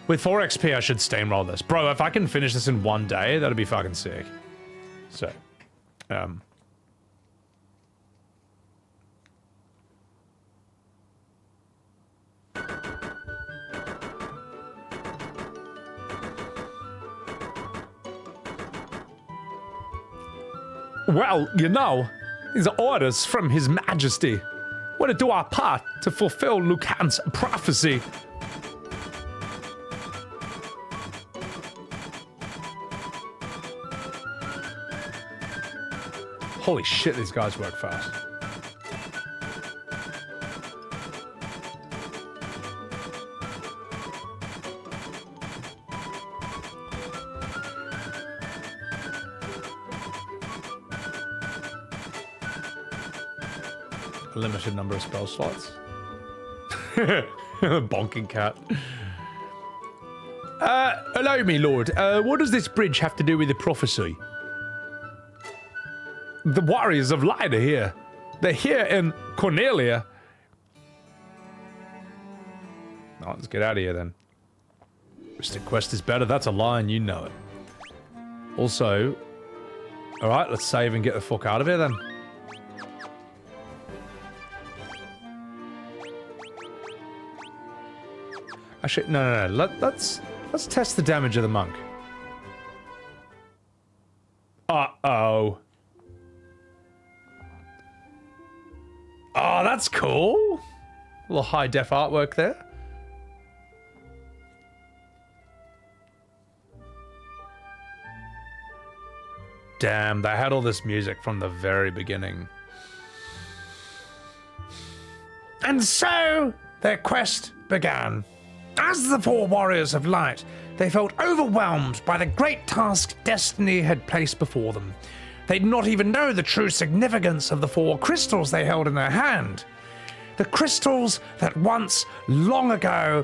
With 4 XP, I should steamroll this. Bro, if I can finish this in one day, that'd be fucking sick. So, well, you know, these are orders from His Majesty. We're to do our part to fulfill Lucan's prophecy. Holy shit, these guys work fast. A limited number of spell slots. Bonking cat. Allow me, Lord. What does this bridge have to do with the prophecy? The warriors of light are here. They're here in Cornelia. Oh, let's get out of here then. Mystic Quest is better. That's a line, you know it. Also, alright, let's save and get the fuck out of here then. Actually, no. Let's test the damage of the monk. Uh-oh. Oh, that's cool. A little high-def artwork there. Damn, they had all this music from the very beginning. And so, their quest began. As the 4 warriors of light, they felt overwhelmed by the great task destiny had placed before them. They did not even know the true significance of the 4 crystals they held in their hand. The crystals that once, long ago,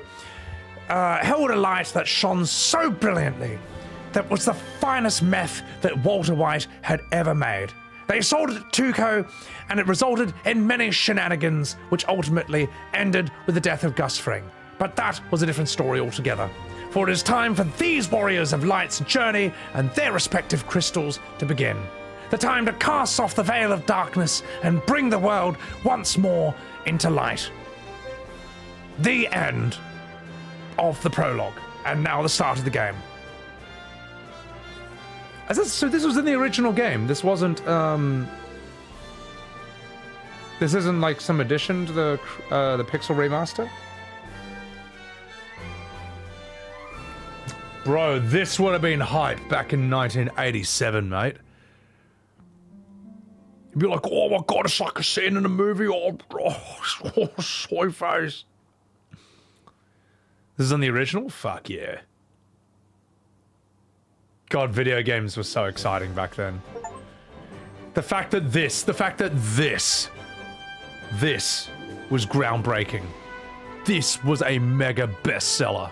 held a light that shone so brilliantly, that was the finest meth that Walter White had ever made. They sold it to Tuco, and it resulted in many shenanigans, which ultimately ended with the death of Gus Fring. But that was a different story altogether. For it is time for these warriors of light's journey and their respective crystals to begin. The time to cast off the veil of darkness and bring the world once more into light. The end of the prologue, and now the start of the game. So this was in the original game. This wasn't, this isn't like some addition to the Pixel Remaster? Bro, this would have been hype back in 1987, mate. You'd be like, oh my god, it's like a scene in a movie. Oh, soy face. This is on the original? Fuck yeah. God, video games were so exciting back then. The fact that this was groundbreaking. This was a mega bestseller.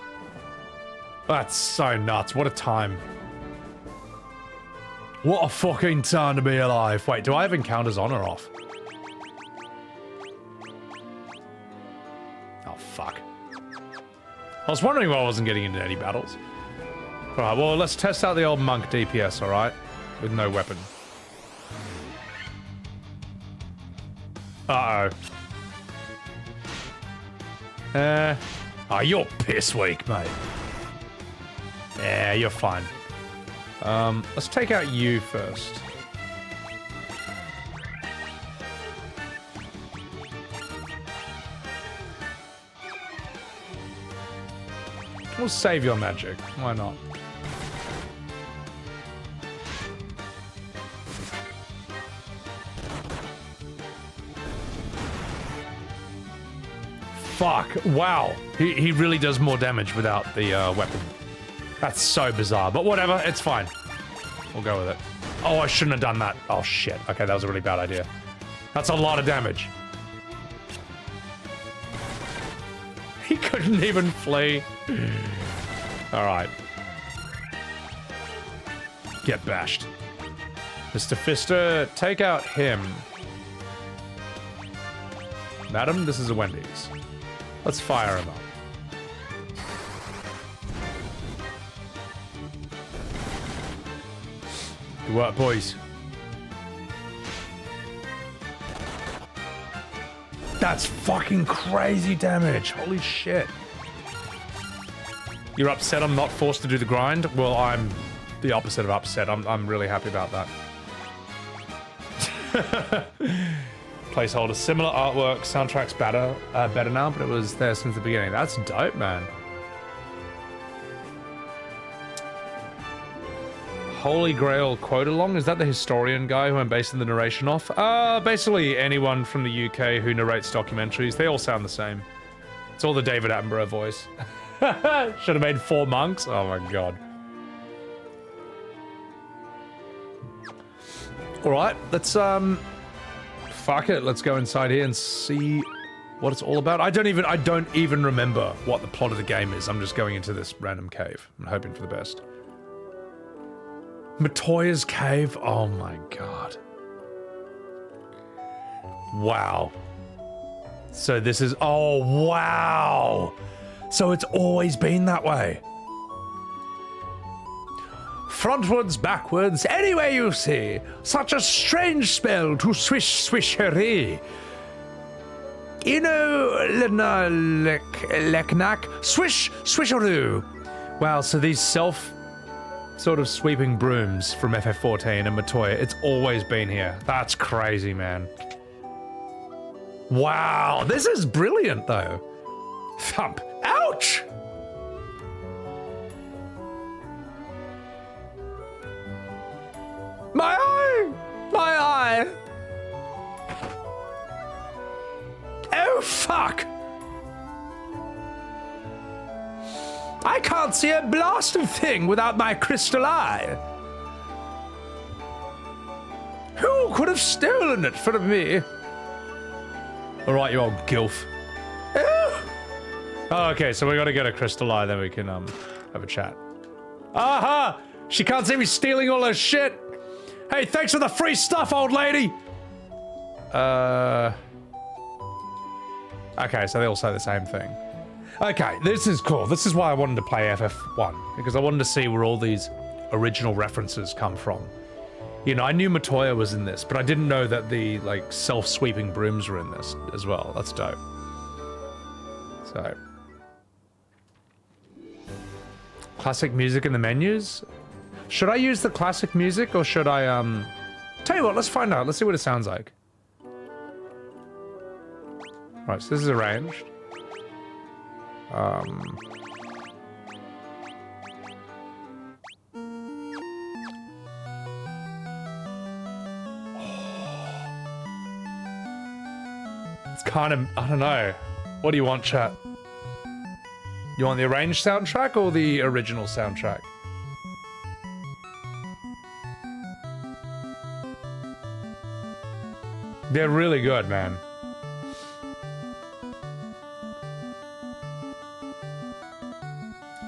That's so nuts. What a time. What a fucking time to be alive. Wait, do I have encounters on or off? Oh, fuck. I was wondering why I wasn't getting into any battles. Alright, well, let's test out the old monk DPS, alright? With no weapon. Uh-oh. Oh, you're piss weak, mate. Yeah, you're fine. Let's take out you first. We'll save your magic. Why not? Fuck. Wow. He really does more damage without the weapon. That's so bizarre. But whatever. It's fine. We'll go with it. Oh, I shouldn't have done that. Oh, shit. Okay, that was a really bad idea. That's a lot of damage. He couldn't even flee. Alright. Get bashed. Mr. Fister, take out him. Madam, this is a Wendy's. Let's fire him up. Good work, boys. That's fucking crazy damage. Holy shit. You're upset I'm not forced to do the grind? Well, I'm the opposite of upset. I'm really happy about that. Placeholder, similar artwork, soundtrack's better now, but it was there since the beginning. That's dope, man. Holy Grail quote along, is that the historian guy who I'm basing the narration off? Basically anyone from the UK who narrates documentaries, they all sound the same. It's all the David Attenborough voice. Should have made 4 monks? Oh my god. Alright, let's fuck it, let's go inside here and see what it's all about. I don't even remember what the plot of the game is. I'm just going into this random cave. I'm hoping for the best. Matoya's cave? Oh my god. Wow. So this is... Oh, wow! So it's always been that way. Frontwards, backwards, anywhere you see. Such a strange spell to swish swishery. Leknak, swish swisheroo. Wow, so these sort of sweeping brooms from FF14 and Matoya, it's always been here. That's crazy, man. Wow, this is brilliant, though. Thump. Ouch! My eye! My eye! Oh, fuck! I can't see a blasted thing without my crystal eye. Who could have stolen it from me? All right, you old gilf. Oh, okay, so we gotta get a crystal eye, then we can have a chat. Aha! She can't see me stealing all her shit. Hey, thanks for the free stuff, old lady. Okay, so they all say the same thing. Okay, this is cool. This is why I wanted to play FF1, because I wanted to see where all these original references come from. You know, I knew Matoya was in this, but I didn't know that the, like, self-sweeping brooms were in this as well. That's dope. So. Classic music in the menus? Should I use the classic music, or should I, Tell you what, let's find out. Let's see what it sounds like. Alright, so this is arranged. It's kind of, I don't know. What do you want, chat? You want the arranged soundtrack or the original soundtrack? They're really good, man.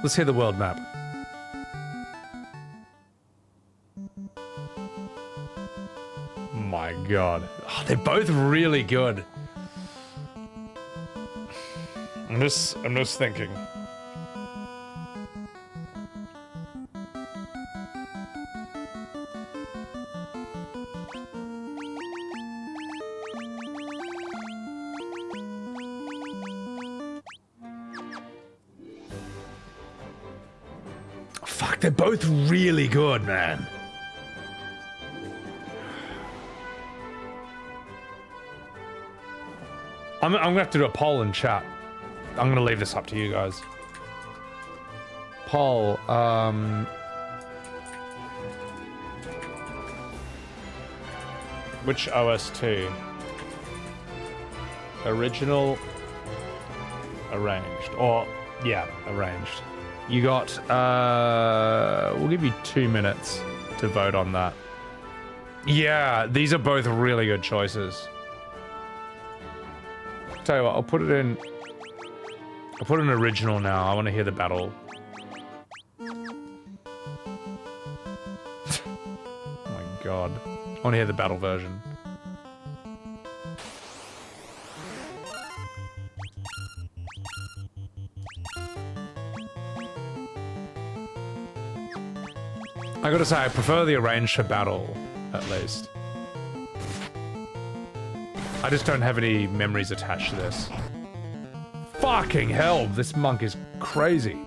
Let's hear the world map. My god. Oh, they're both really good. I'm just thinking. Fuck, they're both really good, man. I'm gonna have to do a poll in chat. I'm gonna leave this up to you guys. Poll, which OST? Original, arranged, or, yeah, arranged. You got, we'll give you 2 minutes to vote on that. Yeah, these are both really good choices. Tell you what, I'll put it in original now. I want to hear the battle. Oh my god. I want to hear the battle version. I gotta say, I prefer the arranged to battle, at least. I just don't have any memories attached to this. Fucking hell, this monk is crazy.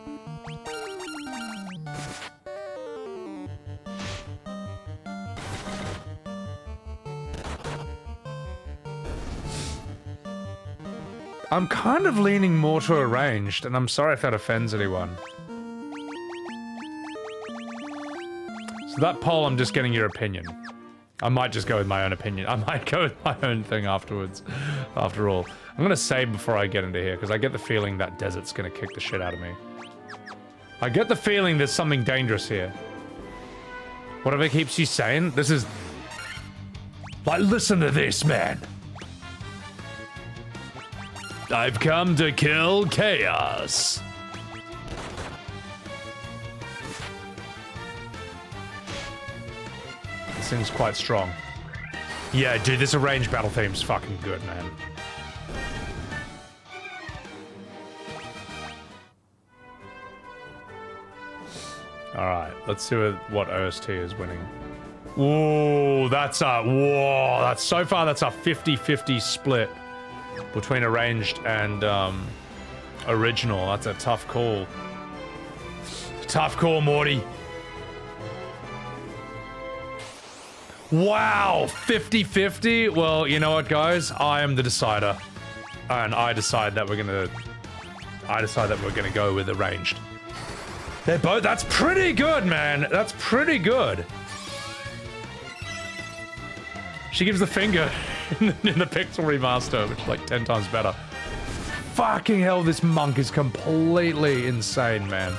I'm kind of leaning more to arranged, and I'm sorry if that offends anyone. So that poll, I'm just getting your opinion. I might just go with my own opinion. I might go with my own thing afterwards, after all. I'm gonna save before I get into here, because I get the feeling that desert's gonna kick the shit out of me. I get the feeling there's something dangerous here. Whatever keeps you sane, this is... Like, listen to this, man. I've come to kill chaos. Seems quite strong. Yeah, dude, this arranged battle theme's fucking good, man. Alright, let's see what OST is winning. Whoa, that's so far that's a 50-50 split between arranged and original. That's a tough call. Tough call, Morty. Wow, 50-50? Well, you know what, guys? I am the decider. And I decide that we're gonna go with arranged. They're both, that's pretty good, man. That's pretty good. She gives the finger in the Pixel Remaster, which is like 10 times better. Fucking hell, this monk is completely insane, man.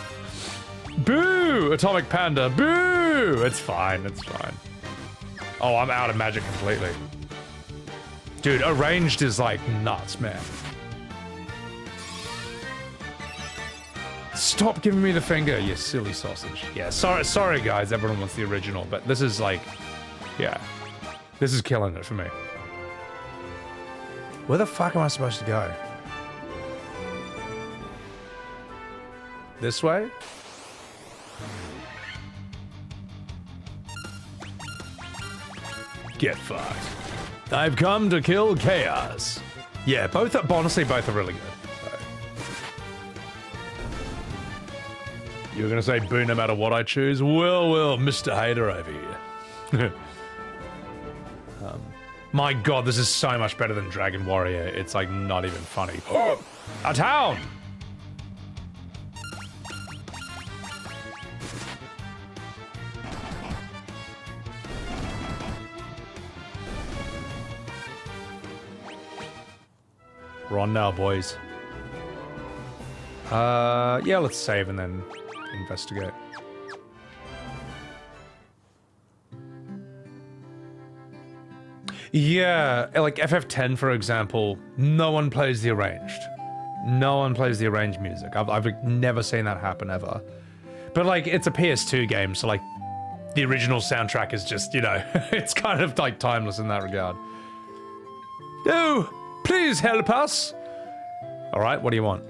Boo! Atomic Panda, boo! It's fine, it's fine. Oh, I'm out of magic completely. Dude, arranged is like nuts, man. Stop giving me the finger, you silly sausage. Yeah, sorry guys, everyone wants the original, but this is like, yeah. This is killing it for me. Where the fuck am I supposed to go? This way? Get fucked. I've come to kill chaos. Yeah, honestly, both are really good. So. You were gonna say boo no matter what I choose? Well, Mr. Hater over here. My god, this is so much better than Dragon Warrior. It's like not even funny. A town! We're on now, boys. Yeah, let's save and then investigate. Yeah, like FF10, for example, no one plays the arranged. No one plays the arranged music. I've never seen that happen ever. But like, it's a PS2 game, so like, the original soundtrack is just, you know, it's kind of like timeless in that regard. Oh, please help us. All right, what do you want?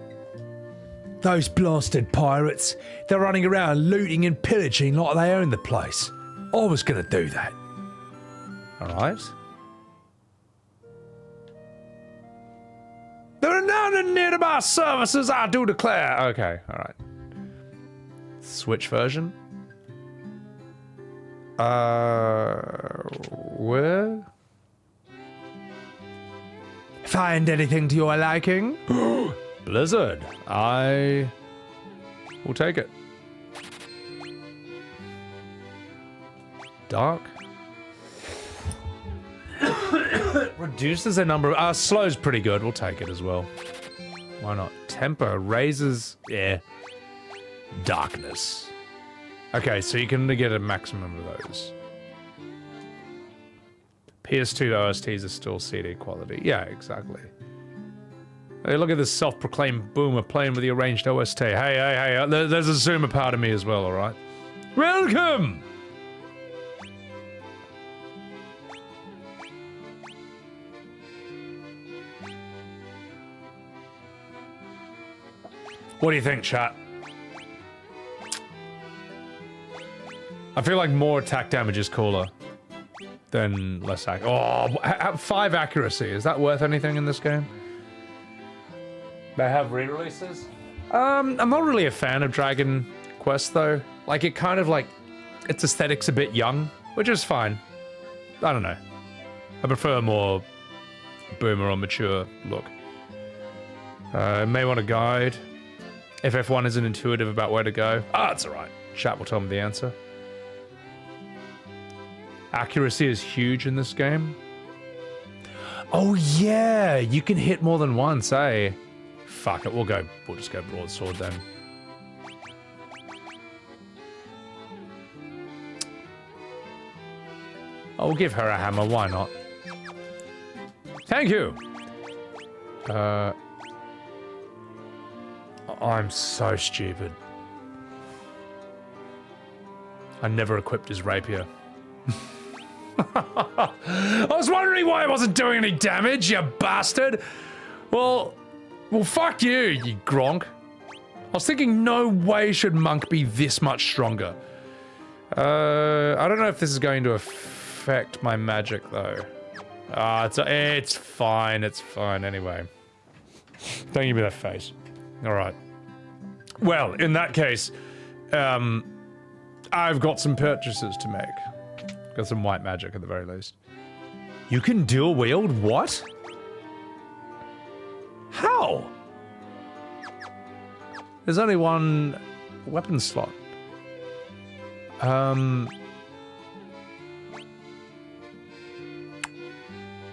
Those blasted pirates. They're running around looting and pillaging like they own the place. I was gonna do that. All right. There are none near my services, I do declare. Okay, all right. Switch version. Where? Find anything to your liking? Blizzard. I will take it. Dark. Reduces the number of... slow's pretty good. We'll take it as well. Why not? Tempo raises... Yeah. Darkness. Okay, so you can get a maximum of those. PS2 OSTs are still CD quality. Yeah, exactly. Hey, look at this self-proclaimed boomer playing with the arranged OST. Hey, there's a zoomer part of me as well, alright? Welcome! What do you think, chat? I feel like more attack damage is cooler than less Oh, 5 accuracy. Is that worth anything in this game? They have re-releases? I'm not really a fan of Dragon Quest, though. Like, it kind of like... Its aesthetic's a bit young, which is fine. I don't know. I prefer a more boomer or mature look. May want a guide. FF1 isn't intuitive about where to go. It's alright. Chat will tell me the answer. Accuracy is huge in this game. Oh yeah, you can hit more than once, eh? Fuck it, we'll just go broadsword then. I'll give her a hammer, why not? Thank you! I'm so stupid. I never equipped his rapier. I was wondering why I wasn't doing any damage, you bastard! Well, fuck you, you Gronk. I was thinking no way should Monk be this much stronger. I don't know if this is going to affect my magic, though. It's fine anyway. Don't give me that face. Alright. Well, in that case, I've got some purchases to make. Got some white magic at the very least. You can dual wield? What? How? There's only one weapon slot.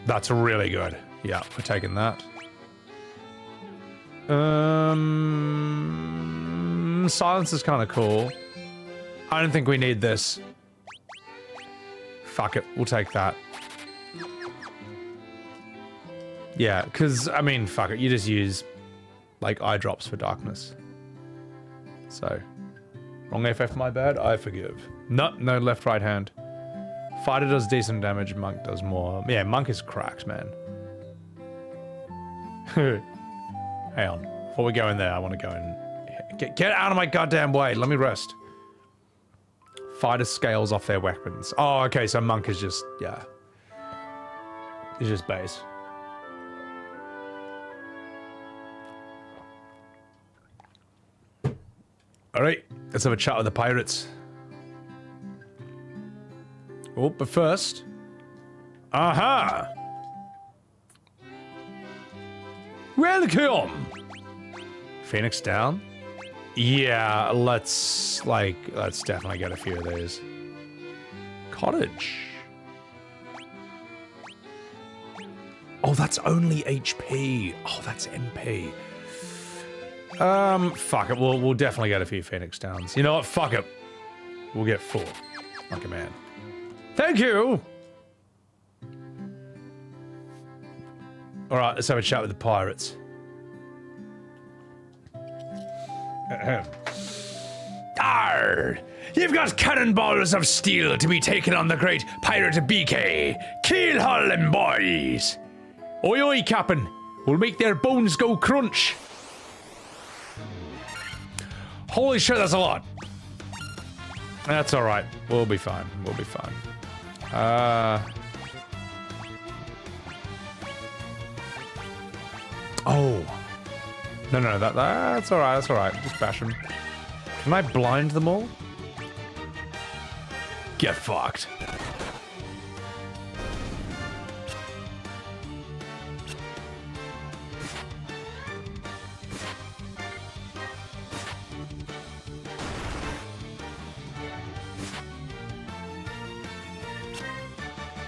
That's really good. Yeah, we're taking that. Silence is kind of cool. I don't think we need this. Fuck it, we'll take that. Yeah, because, I mean, fuck it, you just use, like, eye drops for darkness. So, wrong FF, my bad, I forgive. No left, right hand. Fighter does decent damage, Monk does more. Yeah, Monk is cracked, man. Hang on, before we go in there, I want to go in. Get out of my goddamn way, let me rest. Fighter scales off their weapons. Oh, okay, so Monk is just, yeah. He's just base. Alright, let's have a chat with the pirates. Oh, but first... Aha! Welcome! Phoenix down? Yeah, let's definitely get a few of these. Cottage. Oh, that's only HP. Oh, that's MP. Fuck it. We'll definitely get a few Phoenix Downs. You know what? Fuck it. We'll get 4. Like a man. Thank you! Alright, let's have a chat with the pirates. Arr! You've got cannonballs of steel to be taken on the great pirate BK. Keel haul them, boys! Oi, oi, Captain. We'll make their bones go crunch. Holy shit, that's a lot. That's alright. We'll be fine. We'll be fine. Oh. No, that's alright, that's alright. Just bash them. Can I blind them all? Get fucked.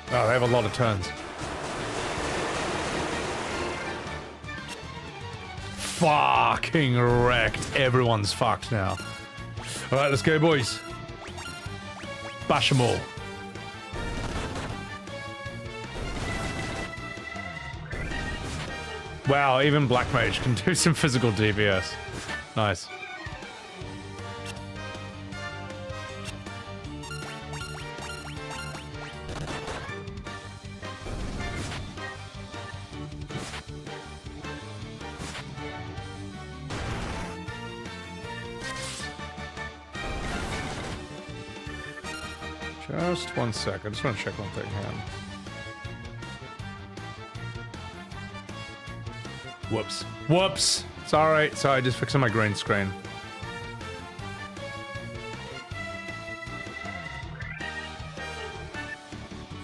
Oh, they have a lot of turns. Fucking wrecked. Everyone's fucked now. Alright, let's go, boys. Bash them all. Wow, even Black Mage can do some physical DPS. Nice. Just 1 sec. I just want to check one thing here. Whoops. Whoops! Sorry, just fixing my green screen.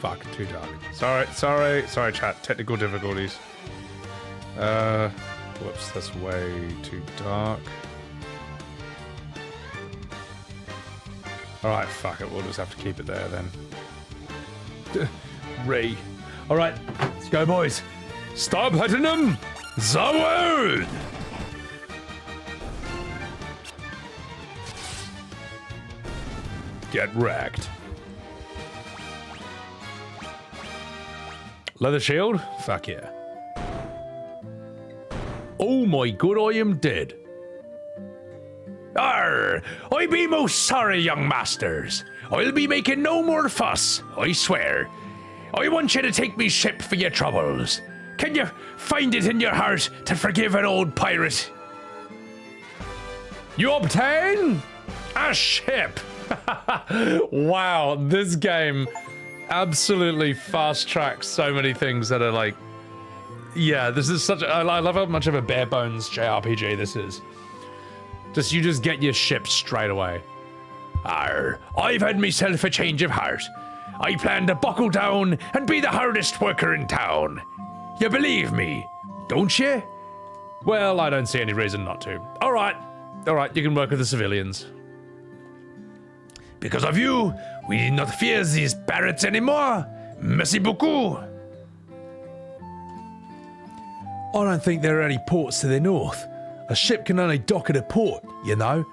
Fuck, too dark. Sorry, chat. Technical difficulties. Whoops, that's way too dark. Alright, fuck it, we'll just have to keep it there then. Ray. Alright, let's go, boys. Stop hitting them! The world! Get wrecked. Leather shield? Fuck yeah. Oh my god, I am dead. Arr! I be most sorry, young masters. I'll be making no more fuss, I swear. I want you to take me ship for your troubles. Can you find it in your heart to forgive an old pirate? You obtain a ship. Wow, this game absolutely fast tracks so many things that are like, yeah, this is such a, I love how much of a bare bones JRPG this is. You just get your ship straight away. Arr, I've had myself a change of heart. I plan to buckle down and be the hardest worker in town. You believe me, don't you? Well, I don't see any reason not to. Alright, you can work with the civilians. Because of you, we need not fear these pirates anymore. Merci beaucoup. I don't think there are any ports to the north. A ship can only dock at a port, you know.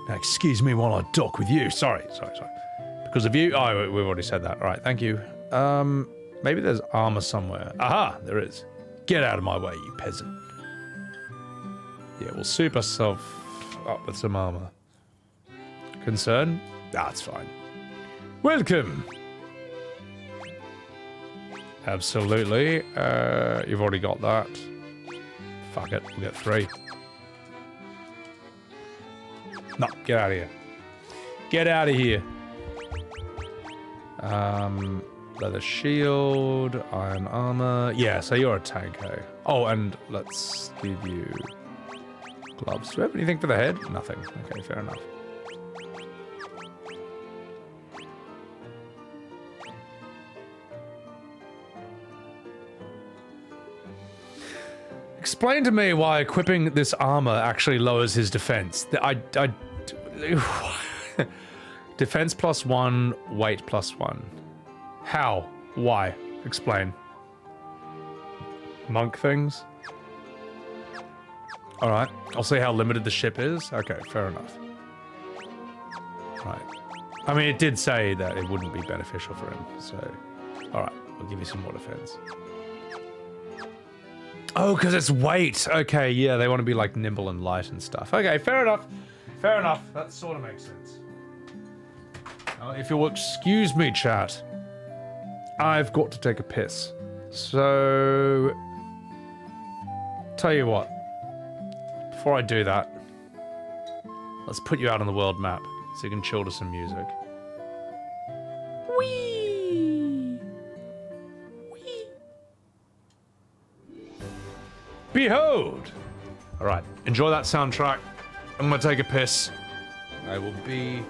Now, excuse me while I dock with you. Sorry. Because of you? Oh, we've already said that. All right, thank you. Maybe there's armor somewhere. Aha, there is. Get out of my way, you peasant. Yeah, we'll soup ourselves up with some armor. Concern? That's fine. Welcome. Absolutely. You've already got that. Fuck it, we'll get 3. No, get out of here. Get out of here. Leather shield, iron armor. Yeah, so you're a tank, eh? Oh, and let's give you gloves. Do we have anything for the head? Nothing. Okay, fair enough. Explain to me why equipping this armor actually lowers his defense. Defense +1, weight +1. How? Why? Explain. Monk things? Alright, I'll see how limited the ship is. Okay, fair enough. Right. I mean, it did say that it wouldn't be beneficial for him, so... Alright, we'll give you some more defense. Oh, because it's weight. Okay, yeah, they want to be like nimble and light and stuff. Okay, fair enough. Fair enough. That sort of makes sense. If you'll excuse me, chat, I've got to take a piss. So, tell you what. Before I do that, let's put you out on the world map so you can chill to some music. Whee! Whee! Behold! Alright, enjoy that soundtrack. I'm gonna take a piss. I will BRB.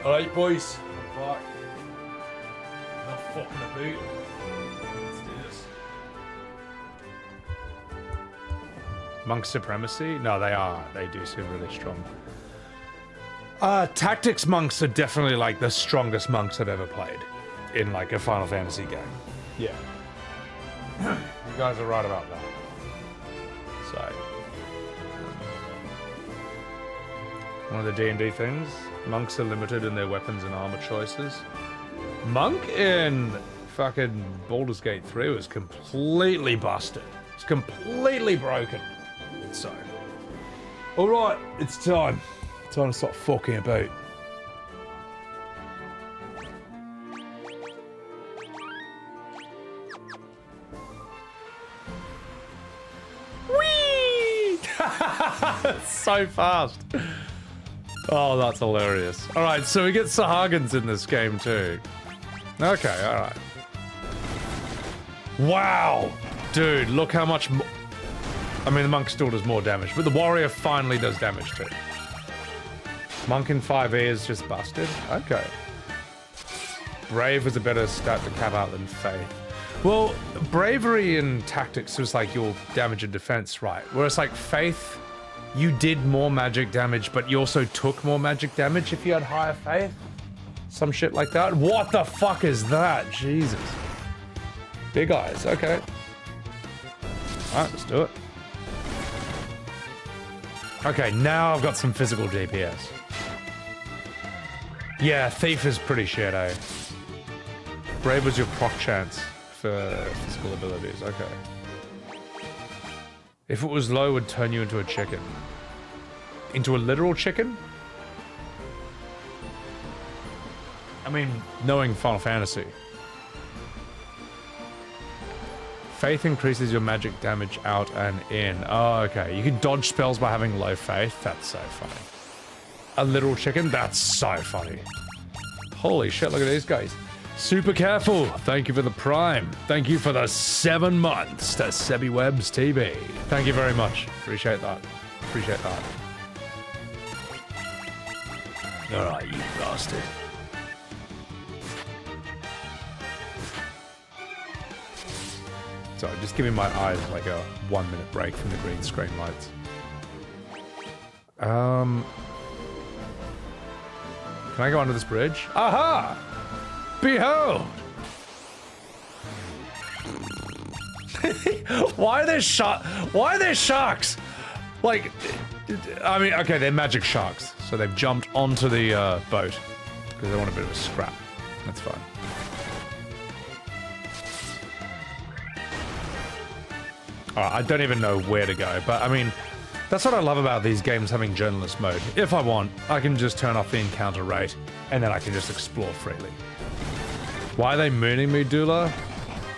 Alright, boys. I'm back. Not fucking about. Let's do this. Monk supremacy? No, they are. They do seem really strong. Tactics monks are definitely like the strongest monks I've ever played in like a Final Fantasy game. Yeah. You guys are right about that. So. One of the D&D things. Monks are limited in their weapons and armor choices. Monk in fucking Baldur's Gate 3 was completely busted. It's completely broken. So. Alright, it's time. Time to stop fucking about. Whee! It's so fast. Oh, that's hilarious. Alright, so we get Sahagins in this game too. Okay, alright. Wow! Dude, look how much more... I mean, the monk still does more damage, but the warrior finally does damage too. Monk in 5e is just busted? Okay. Brave was a better stat to cap out than Faith. Well, bravery and tactics was like your damage and defense, right? Whereas like Faith, you did more magic damage, but you also took more magic damage if you had higher Faith. Some shit like that. What the fuck is that? Jesus. Big eyes, okay. Alright, let's do it. Okay, now I've got some physical DPS. Yeah, Thief is pretty shit, eh? Brave was your proc chance for physical abilities, okay. If it was low, it would turn you into a chicken. Into a literal chicken? I mean, knowing Final Fantasy. Faith increases your magic damage out and in. Oh, okay. You can dodge spells by having low faith. That's so funny. A literal chicken? That's so funny. Holy shit, look at these guys. Super careful. Thank you for the prime. Thank you for the 7 months to Sebbywebz TV. Thank you very much. Appreciate that. Appreciate that. Alright, you bastard. Sorry, just giving my eyes like a 1 minute break from the green screen lights. Can I go under this bridge? Aha! Behold! Why are there sharks? Like, I mean, okay, they're magic sharks, so they've jumped onto the boat because they want a bit of a scrap. That's fine. Alright, I don't even know where to go, but I mean, that's what I love about these games having journalist mode. If I want, I can just turn off the encounter rate, and then I can just explore freely. Why are they mooning me, Dula?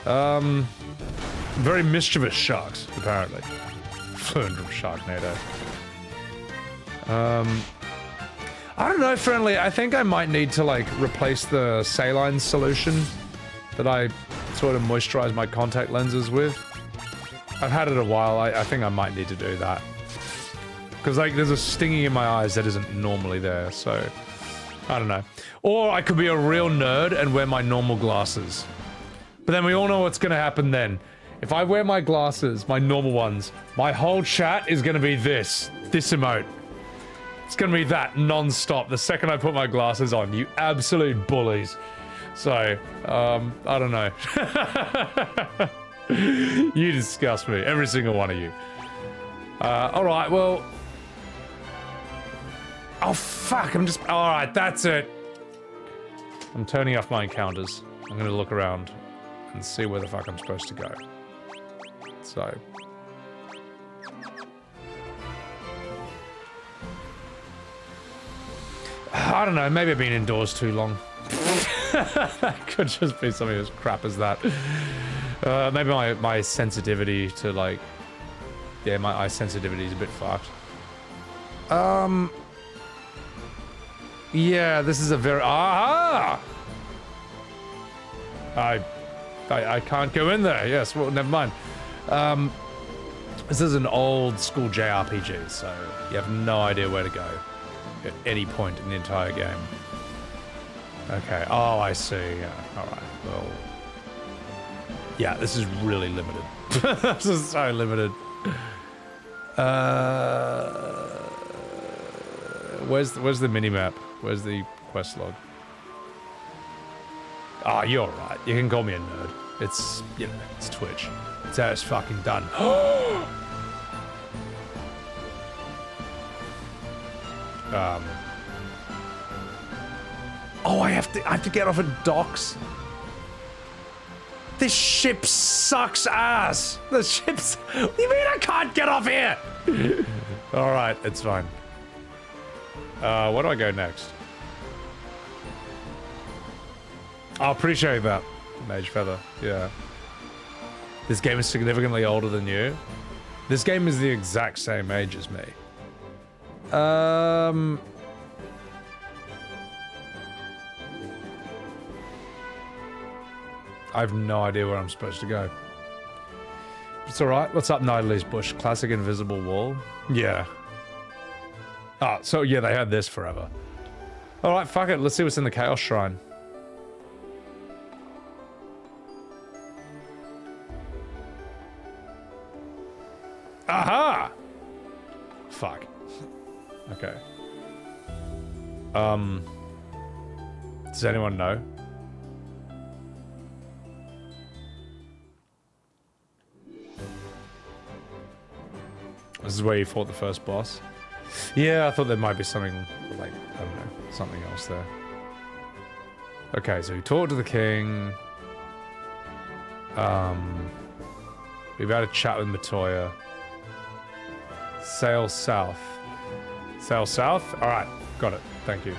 Very mischievous sharks, apparently. Fluent from Sharknado. I don't know, Friendly, I think I might need to, like, replace the saline solution that I sort of moisturize my contact lenses with. I've had it a while, I think I might need to do that. Because, like, there's a stinging in my eyes that isn't normally there, so... I don't know. Or I could be a real nerd and wear my normal glasses. But then we all know what's gonna happen then. If I wear my glasses, my normal ones, my whole chat is gonna be this emote. It's gonna be that non-stop the second I put my glasses on, you absolute bullies. So, I don't know. You disgust me, every single one of you. Alright, well... Oh fuck, I'm just... Alright, that's it. I'm turning off my encounters. I'm gonna look around and see where the fuck I'm supposed to go. So... I don't know, maybe I've been indoors too long. That could just be something as crap as that. Maybe my sensitivity to, like... Yeah, my eye sensitivity is a bit fucked. Yeah, this is a very... Aha! I can't go in there. Yes, well, never mind. This is an old school JRPG, so you have no idea where to go at any point in the entire game. Okay, oh, I see. Yeah, alright, well... Yeah, this is really limited. This is so limited. Where's the minimap? Where's the quest log? Ah, you're right. You can call me a nerd. It's, you know, it's Twitch. It's how it's fucking done. Oh, I have to get off at docks. This ship sucks ass. The ship's... What do you mean I can't get off here? Alright, it's fine. Where do I go next? I appreciate that, Mage Feather. Yeah. This game is significantly older than you. This game is the exact same age as me. I have no idea where I'm supposed to go. It's alright. What's up, Nidalee's Bush? Classic invisible wall? Yeah. Ah, so yeah, they had this forever. Alright, fuck it. Let's see what's in the Chaos Shrine. Aha! Fuck. Okay. Does anyone know? This is where you fought the first boss? Yeah, I thought there might be something, like, I don't know, something else there. Okay, so we talked to the king. We've had a chat with Matoya. Sail south. Sail south? Alright, got it. Thank you.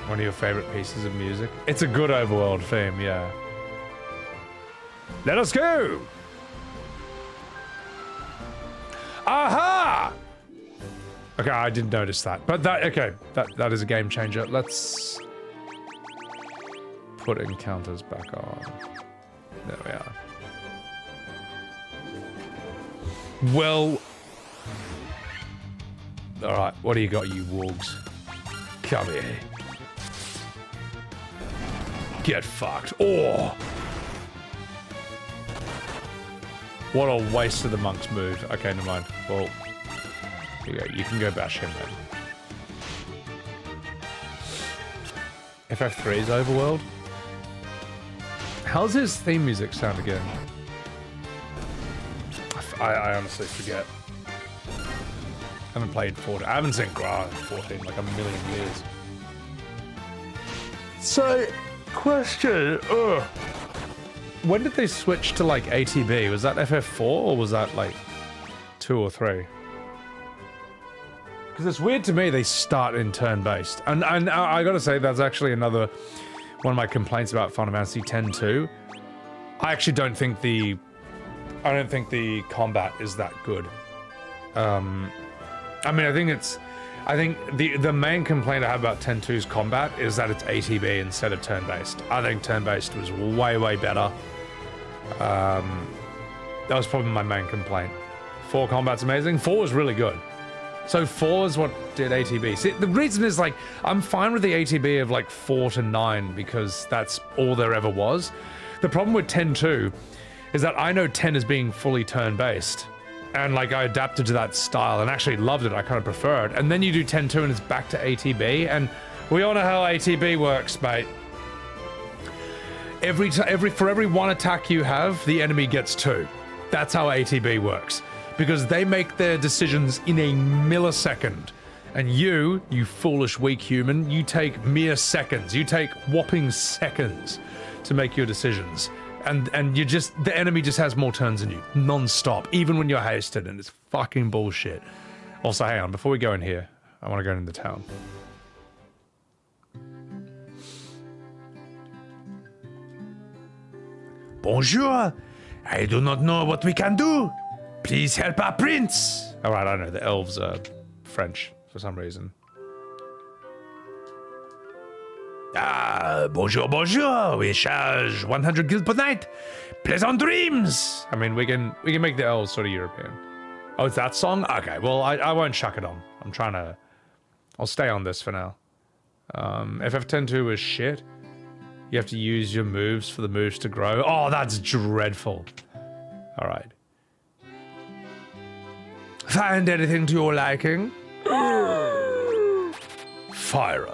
One of your favorite pieces of music? It's a good overworld theme, yeah. Let us go! Aha! Okay, I didn't notice that. But that, okay, that is a game changer. Let's put encounters back on. There we are. Well... Alright, what do you got, you wargs? Come here. Get fucked. Oh! What a waste of the monk's move. Okay, never mind. Well, here you go. You can go bash him then. FF3's overworld? How's his theme music sound again? I honestly forget. I haven't played 14. I haven't seen Garland 14 like a million years. So, question. Ugh. When did they switch to like ATB? Was that FF4 or was that like 2 or 3? Because it's weird to me they start in turn-based. And I gotta say, that's actually another one of my complaints about Final Fantasy X too. I actually don't think the combat is that good. I mean, I think the main complaint I have about 10-2's combat is that it's ATB instead of turn-based. I think turn-based was way, way better. That was probably my main complaint. 4 combat's amazing. 4 was really good. So 4 is what did ATB. See, the reason is, like, I'm fine with the ATB of, like, 4 to 9 because that's all there ever was. The problem with 10-2 is that I know 10 as being fully turn-based. And, like, I adapted to that style and actually loved it. I kind of prefer it. And then you do 10-2 and it's back to ATB. And we all know how ATB works, mate. For every 1 attack you have, the enemy gets 2. That's how ATB works. Because they make their decisions in a millisecond. And you foolish weak human, you take mere seconds. You take whopping seconds to make your decisions. And you just, the enemy just has more turns than you, non-stop, even when you're hasted, and it's fucking bullshit. Also, hang on, before we go in here, I want to go into the town. Bonjour, I do not know what we can do. Please help our prince. Alright, I know, the elves are French for some reason. Bonjour, bonjour. We charge 100 gil per night. Pleasant dreams. I mean, we can make the elves sort of European. Oh, it's that song? Okay, well, I won't chuck it on. I'll stay on this for now. FF102 is shit. You have to use your moves for the moves to grow. Oh, that's dreadful. Alright. Find anything to your liking? Fire.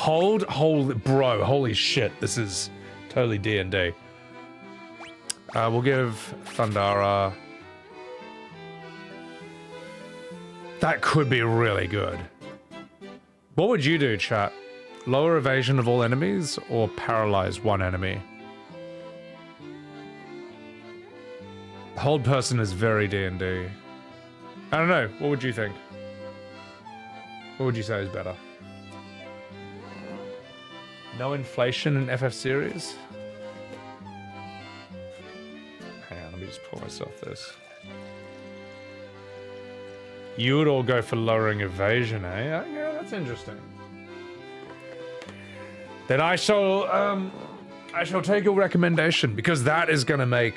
Bro, holy shit, this is totally D&D. We'll give Thundara... That could be really good. What would you do, chat? Lower evasion of all enemies or paralyze one enemy? Hold person is very D&D. I don't know, what would you think? What would you say is better? No inflation in FF series? Hang on, let me just pour myself this. You would all go for lowering evasion, eh? Yeah, that's interesting. Then I shall take your recommendation, because that is gonna make,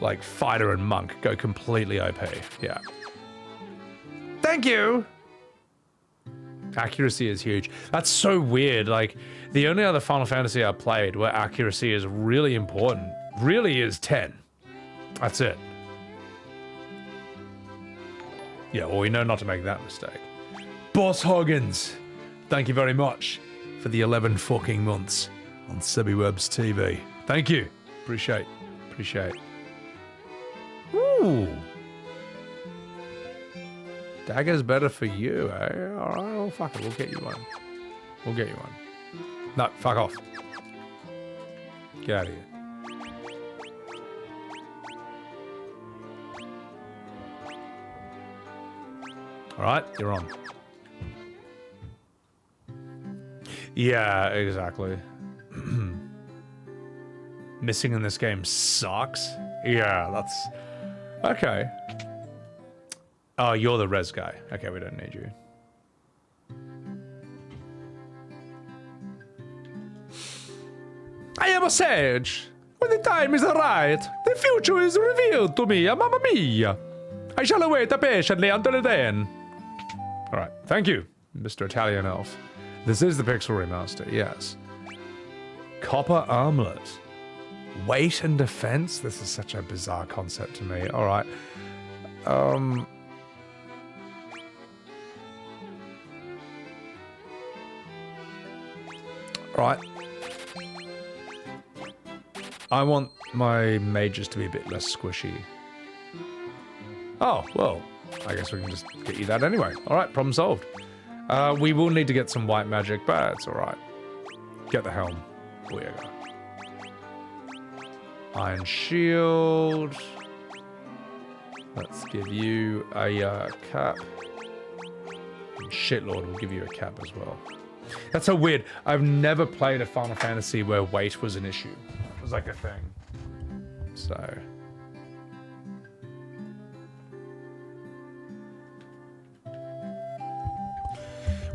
like, Fighter and Monk go completely OP. Yeah. Thank you. Accuracy is huge. That's so weird. Like, the only other Final Fantasy I played where accuracy is really important really is 10. That's it. Yeah, well, we know not to make that mistake. Boss Hoggins, thank you very much for the 11 fucking months on Sebbywebz TV. Thank you. Appreciate. Ooh. Dagger's better for you, eh? Alright, well, fuck it. We'll get you one. No, fuck off. Get out of here. Alright, you're on. Yeah, exactly. Missing in this game sucks. Yeah, that's... Okay. Oh, you're the res guy. Okay, we don't need you. I am a sage. When the time is right, the future is revealed to me, mamma mia. I shall await patiently until then. Alright, thank you, Mr. Italian Elf. This is the Pixel Remaster, yes. Copper armlet. Weight and defense? This is such a bizarre concept to me. Alright. Right. I want my mages to be a bit less squishy. Oh, well, I guess we can just get you that anyway. Alright, problem solved. We will need to get some white magic, but it's alright. Get the helm. There you go. Iron shield. Let's give you a cap. And Shitlord will give you a cap as well. That's so weird. I've never played a Final Fantasy where weight was an issue. It was like a thing. So...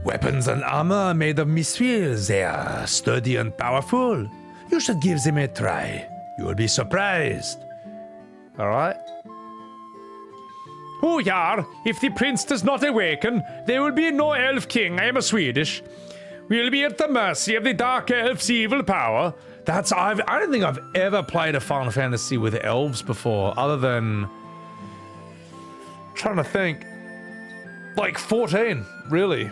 Weapons and armor made of mithril. They are sturdy and powerful. You should give them a try. You will be surprised. Alright. Oh, yeah. If the prince does not awaken, there will be no elf king. I am a Swedish. We'll be at the mercy of the dark elf's evil power. I don't think I've ever played a Final Fantasy with elves before, other than... trying to think. Like 14, really.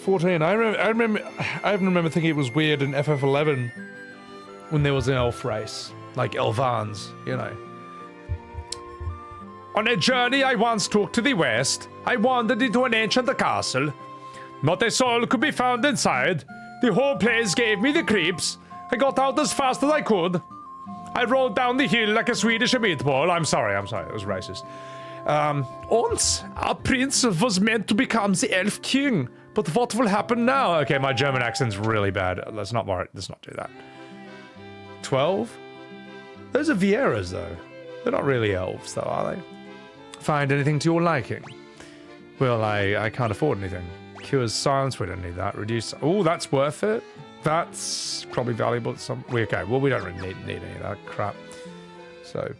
14. I remember thinking it was weird in FF11 when there was an elf race, like Elvans, you know. On a journey I once took to the west, I wandered into an ancient castle. Not a soul could be found inside. The whole place gave me the creeps. I got out as fast as I could. I rolled down the hill like a Swedish meatball. I'm sorry, it was racist. Once, our prince was meant to become the elf king. But what will happen now? Okay, my German accent's really bad. Let's not do that. 12? Those are Vieras, though. They're not really elves, though, are they? Find anything to your liking? Well, I can't afford anything. Cures silence, we don't need that. Reduce... Oh, that's worth it. That's probably valuable at some... Okay, well, we don't really need any of that crap. So...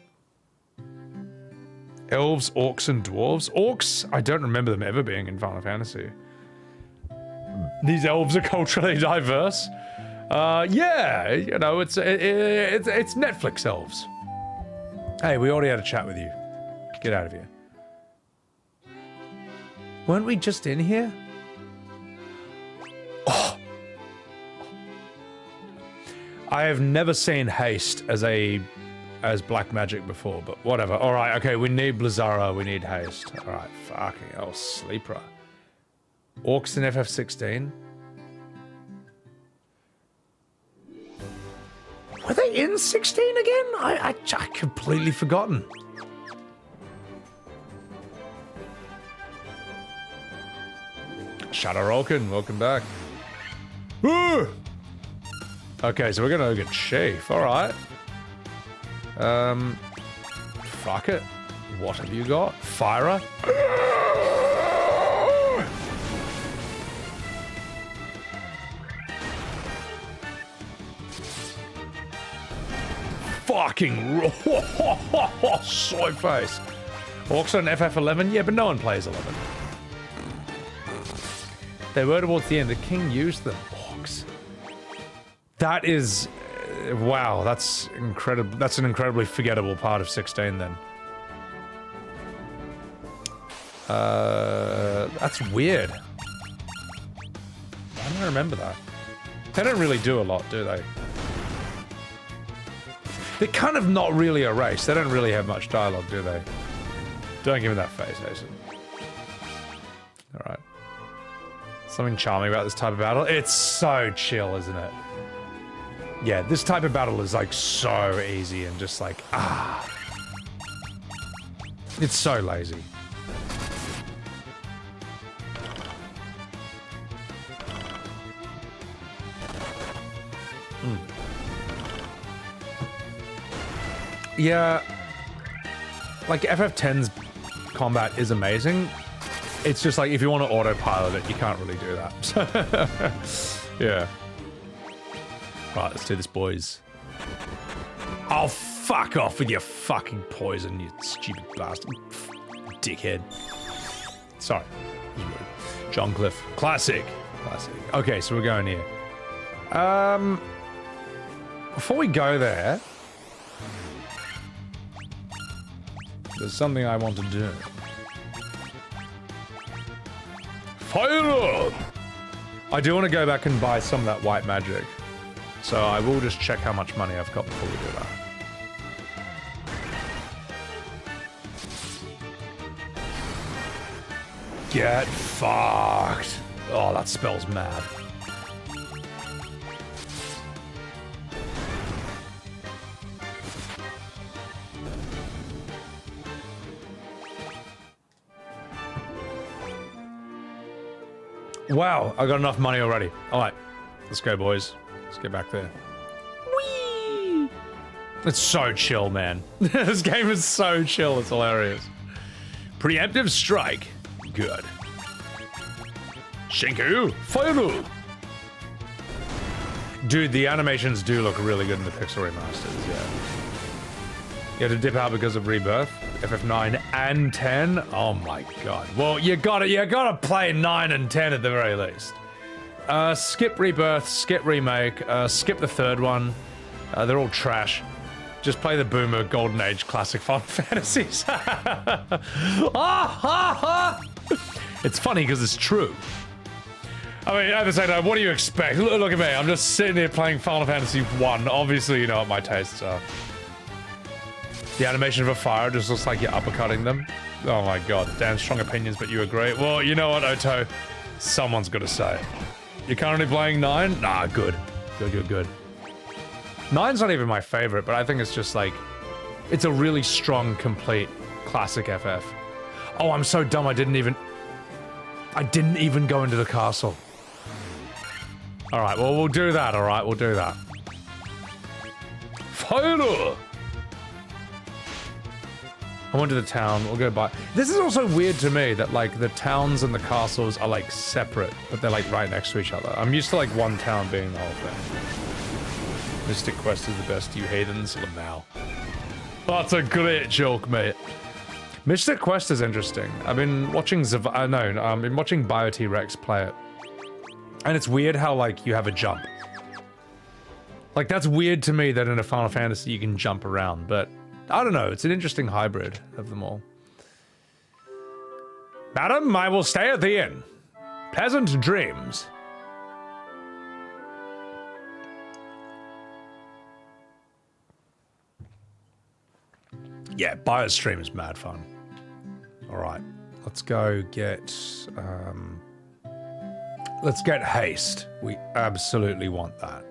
Elves, orcs, and dwarves. Orcs, I don't remember them ever being in Final Fantasy. These elves are culturally diverse. Yeah, you know, it's Netflix elves. Hey, we already had a chat with you. Get out of here. Weren't we just in here? Oh. I have never seen haste as black magic before, but whatever. All right, okay, we need Blizzara, we need haste. All right, fucking hell, sleeper. Orcs in FF16. Were they in 16 again? I completely forgotten. Shadowroken, welcome back. Woo! Okay, so we're gonna get Chief. All right. Fuck it. What have you got? Fire? Fucking soy face. Orcs on FF11? Yeah, but no one plays 11. They were towards the end. The king used them. Orcs. That is... wow, that's incredible. That's an incredibly forgettable part of 16 then. That's weird. I don't remember that. They don't really do a lot, do they? They're kind of not really a race. They don't really have much dialogue, do they? Don't give me that face, Jason. Alright. Something charming about this type of battle. It's so chill, isn't it? Yeah, this type of battle is like so easy and just like, ah. It's so lazy. Yeah, like FF10's combat is amazing. It's just like if you want to autopilot it, you can't really do that. Yeah. Right, let's do this, boys. Oh, fuck off with your fucking poison, you stupid bastard. Dickhead. Sorry. John Cliff. Classic. Classic. Okay, so we're going here. Before we go there, there's something I want to do. Fire! I do want to go back and buy some of that white magic. So I will just check how much money I've got before we do that. Get fucked. Oh, that spell's mad. Wow, I got enough money already. All right, let's go, boys. Let's get back there. Whee! It's so chill, man. This game is so chill. It's hilarious. Preemptive strike. Good. Shinku. Fire! Dude, the animations do look really good in the Pixel Remasters, yeah. You had to dip out because of Rebirth, FF9 and 10. Oh my god. Well, you gotta play 9 and 10 at the very least. Skip Rebirth, skip Remake, skip the third one. They're all trash. Just play the Boomer Golden Age classic Final Fantasies. It's funny because it's true. I mean, at the same time, what do you expect? Look at me, I'm just sitting here playing Final Fantasy 1. Obviously, you know what my tastes are. The animation of a fire just looks like you're uppercutting them. Oh my god, damn strong opinions, but you agree. Well, you know what, Oto? Someone's got to say it. You're currently playing 9? Nah, good. Good. 9's not even my favorite, but I think it's just like... It's a really strong, complete, classic FF. Oh, I'm so dumb, I didn't even go into the castle. Alright, well, we'll do that, alright? We'll do that. Fire! I went to the town, we'll go by. This is also weird to me that like the towns and the castles are like separate, but they're like right next to each other. I'm used to like one town being the whole thing. Mystic Quest is the best, you heathens. Now. That's a great joke, mate. Mystic Quest is interesting. I've been watching I've been watching BioT-Rex play it. And it's weird how like you have a jump. Like that's weird to me that in a Final Fantasy you can jump around, but I don't know, it's an interesting hybrid of them all. Madam, I will stay at the inn. Pleasant dreams. Yeah, Biostream is mad fun. Alright, let's go get, let's get haste. We absolutely want that.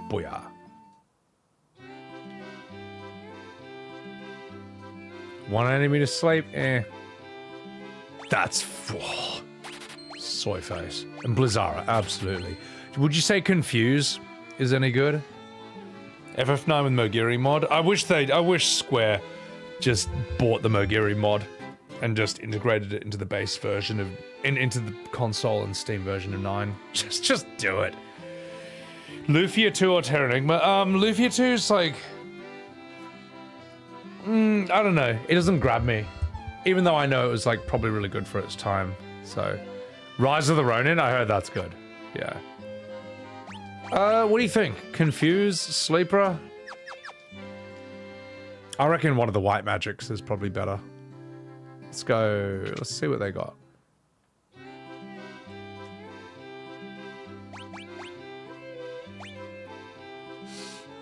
Booyah. One enemy to sleep? Eh. That's... Oh, soy face. And Blizzara, absolutely. Would you say Confuse is any good? FF9 with Mogiri mod? I wish Square just bought the Mogiri mod and just integrated it into the base version of... into the console and Steam version of 9. Just do it. Lufia 2 or Terranigma? Lufia 2 is like... I don't know. It doesn't grab me. Even though I know it was like probably really good for its time. So, Rise of the Ronin, I heard that's good. Yeah. What do you think? Confuse? Sleeper? I reckon one of the white magics is probably better. Let's go. Let's see what they got.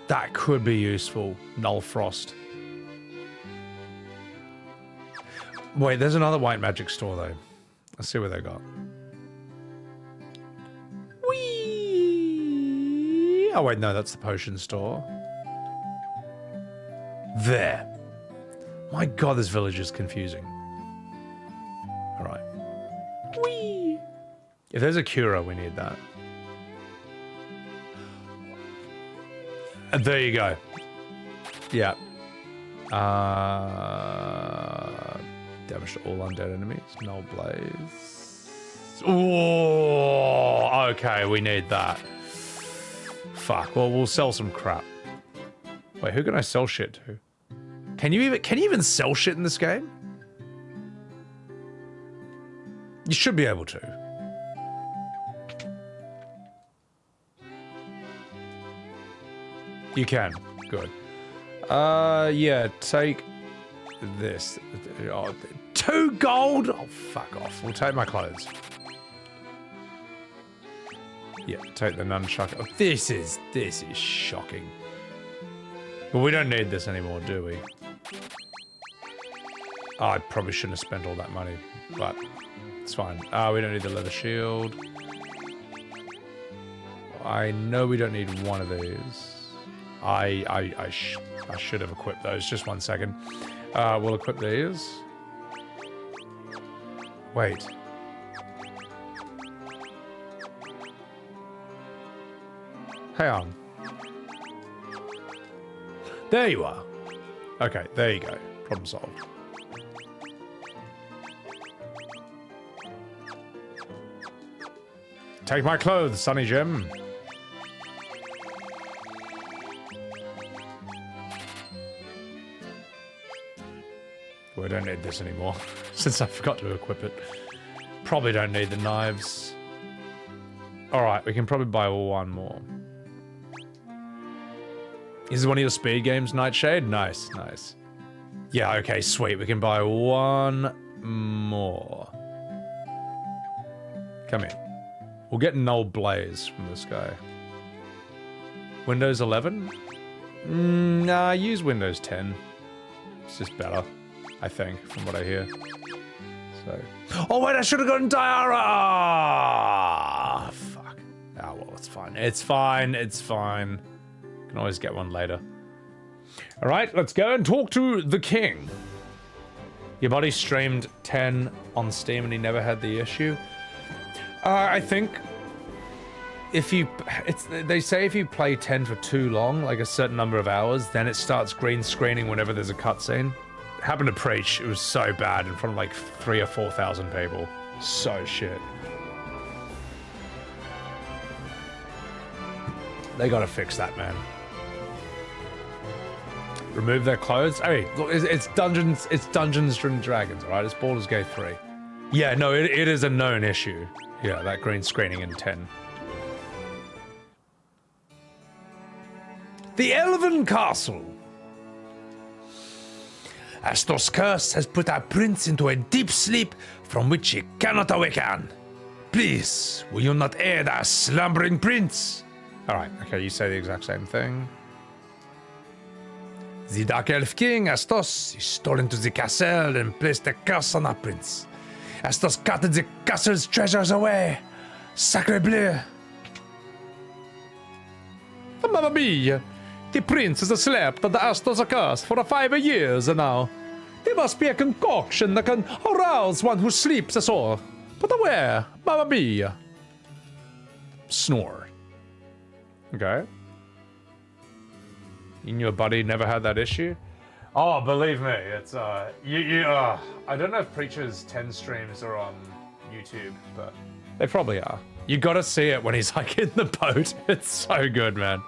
That could be useful. Null Frost. Wait, there's another white magic store though. Let's see what they got. Whee! Oh wait, no, that's the potion store. There. My god, this village is confusing. Alright. Whee! If there's a Cura, we need that. And there you go. Yeah. Damage to all undead enemies. Null Blaze. Oh, okay, we need that. Fuck. Well, we'll sell some crap. Wait, who can I sell shit to? Can you even sell shit in this game? You should be able to. You can. Good. Yeah, take this. Oh, 2 gold? Oh, fuck off. We'll take my clothes. Yeah, take the nunchuck. Oh, this is shocking. Well, we don't need this anymore, do we? Oh, I probably shouldn't have spent all that money, but it's fine. We don't need the leather shield. I know we don't need one of these. I should have equipped those. Just 1 second. We'll equip these. Wait. Hang on. There you are. Okay, there you go. Problem solved. Take my clothes, Sonny Jim. We don't need this anymore, since I forgot to equip it. Probably don't need the knives. Alright, we can probably buy 1 more. This is one of your speed games, Nightshade? Nice, nice. Yeah, okay, sweet. We can buy 1 more. Come here. We'll get Null Blaze from this guy. Windows 11? Nah, use Windows 10. It's just better, I think, from what I hear. So. Oh, wait, I should have gotten Diara! Ah, fuck. Ah, well, it's fine. It's fine, it's fine. Can always get one later. All right, let's go and talk to the king. Your buddy streamed 10 on Steam and he never had the issue. I think if you, they say if you play 10 for too long, like a certain number of hours, then it starts green screening whenever there's a cutscene. It happened to Preach. It was so bad in front of like 3,000 or 4,000 people. So shit. They gotta fix that, man. Remove their clothes. Hey, look, it's Dungeons and Dragons, alright? It's Baldur's Gate 3. Yeah, no, it is a known issue. Yeah, that green screening in 10. The Elven Castle. Astos' curse has put our prince into a deep sleep from which he cannot awaken. Please, will you not aid our slumbering prince? Alright, okay, you say the exact same thing. The Dark Elf King, Astos, is stolen to the castle and placed a curse on our prince. Astos carted the castle's treasures away. Sacre bleu. Mamma mia! The prince has slept under Astos' curse for 5 years now. There must be a concoction that can arouse one who sleeps us all. But where? Mamma mia! Snore. Okay. You and your buddy never had that issue? Oh, believe me, it's, I don't know if Preacher's 10 streams are on YouTube, but they probably are. You gotta see it when he's, like, in the boat. It's so good, man.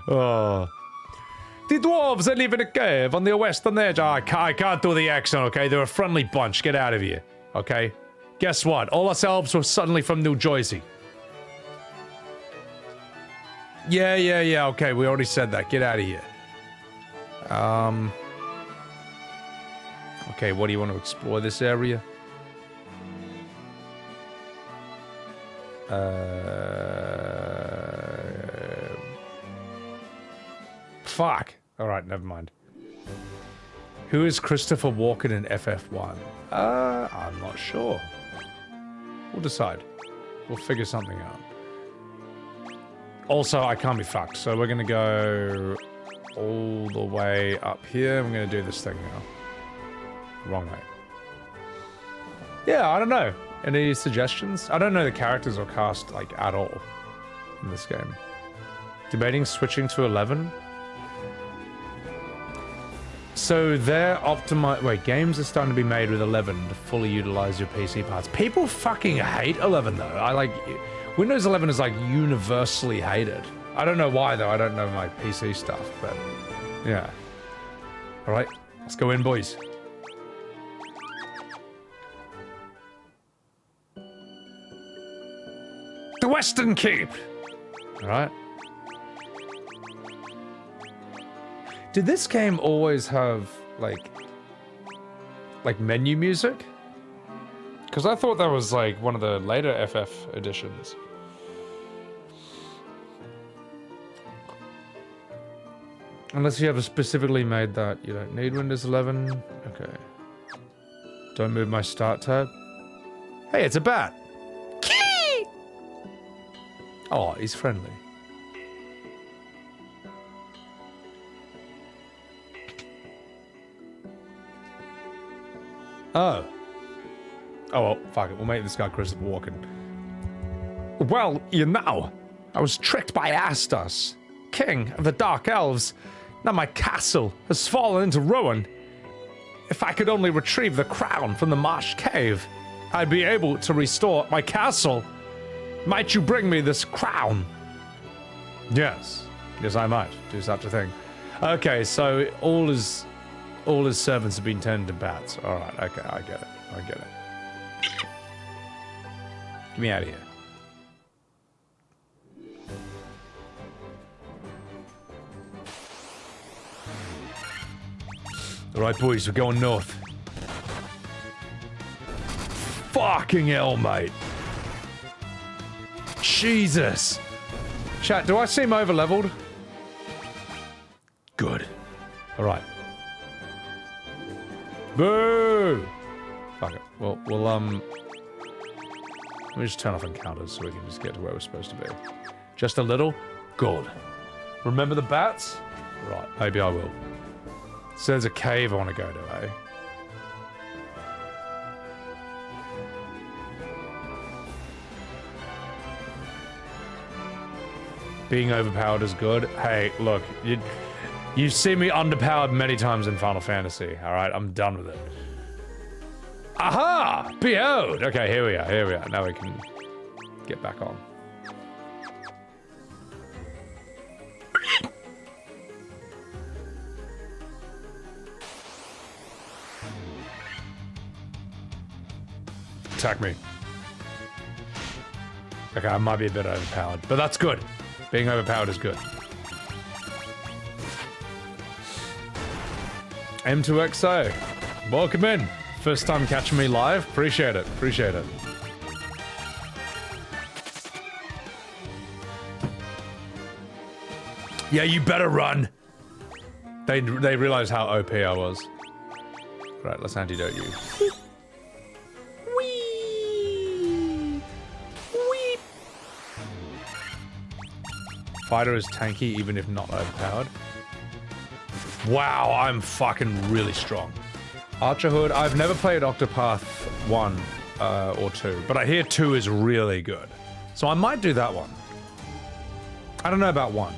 Oh. The dwarves, they live in a cave on the western edge. Oh, I can't do the accent, okay? They're a friendly bunch. Get out of here, okay? Guess what? All us elves were suddenly from New Jersey. Yeah, okay, we already said that. Get out of here. Okay, what do you want to explore this area? Fuck. Alright, never mind. Who is Christopher Walken in FF1? I'm not sure. We'll decide. We'll figure something out. Also, I can't be fucked, so we're gonna go all the way up here. I'm gonna do this thing now. Wrong way. Yeah, I don't know. Any suggestions? I don't know the characters or cast, like, at all in this game. Debating switching to 11. So they're optimized. Wait, games are starting to be made with 11 to fully utilize your PC parts. People fucking hate 11 though. I like Windows 11 is like universally hated. I don't know why though. I don't know my PC stuff, but yeah. All right, let's go in, boys. The Western Keep. All right. Did this game always have like menu music? Because I thought that was like one of the later FF editions. Unless you have specifically made that. You don't need Windows 11. Okay. Don't move my start tab. Hey, it's a bat. Key! Oh, he's friendly. Oh. Oh, well, fuck it. We'll make this guy Christopher Walken. Well, you know, I was tricked by Astos, king of the Dark Elves. Now my castle has fallen into ruin. If I could only retrieve the crown from the marsh cave, I'd be able to restore my castle. Might you bring me this crown? Yes. Yes, I might do such a thing. Okay, so all his servants have been turned into bats. All right, okay, I get it. I get it. Get me out of here. All right, boys, we're going north. Fucking hell, mate. Jesus. Chat, do I seem over-leveled? Good. All right. Boo! Fuck it. Well, let me just turn off encounters so we can just get to where we're supposed to be. Just a little? Good. Remember the bats? Right, maybe I will. So there's a cave I want to go to, eh? Being overpowered is good. Hey, look, you've seen me underpowered many times in Final Fantasy, alright? I'm done with it. Aha! Behold! Okay, here we are. Now we can get back on. Attack me. Okay, I might be a bit overpowered, but that's good. Being overpowered is good. M2XO, welcome in. First time catching me live. Appreciate it. Appreciate it. Yeah, you better run. They realized how OP I was. Right, let's antidote you. Fighter is tanky even if not overpowered. Wow, I'm fucking really strong. Archer Hood, I've never played Octopath 1 or 2, but I hear 2 is really good. So I might do that one. I don't know about 1.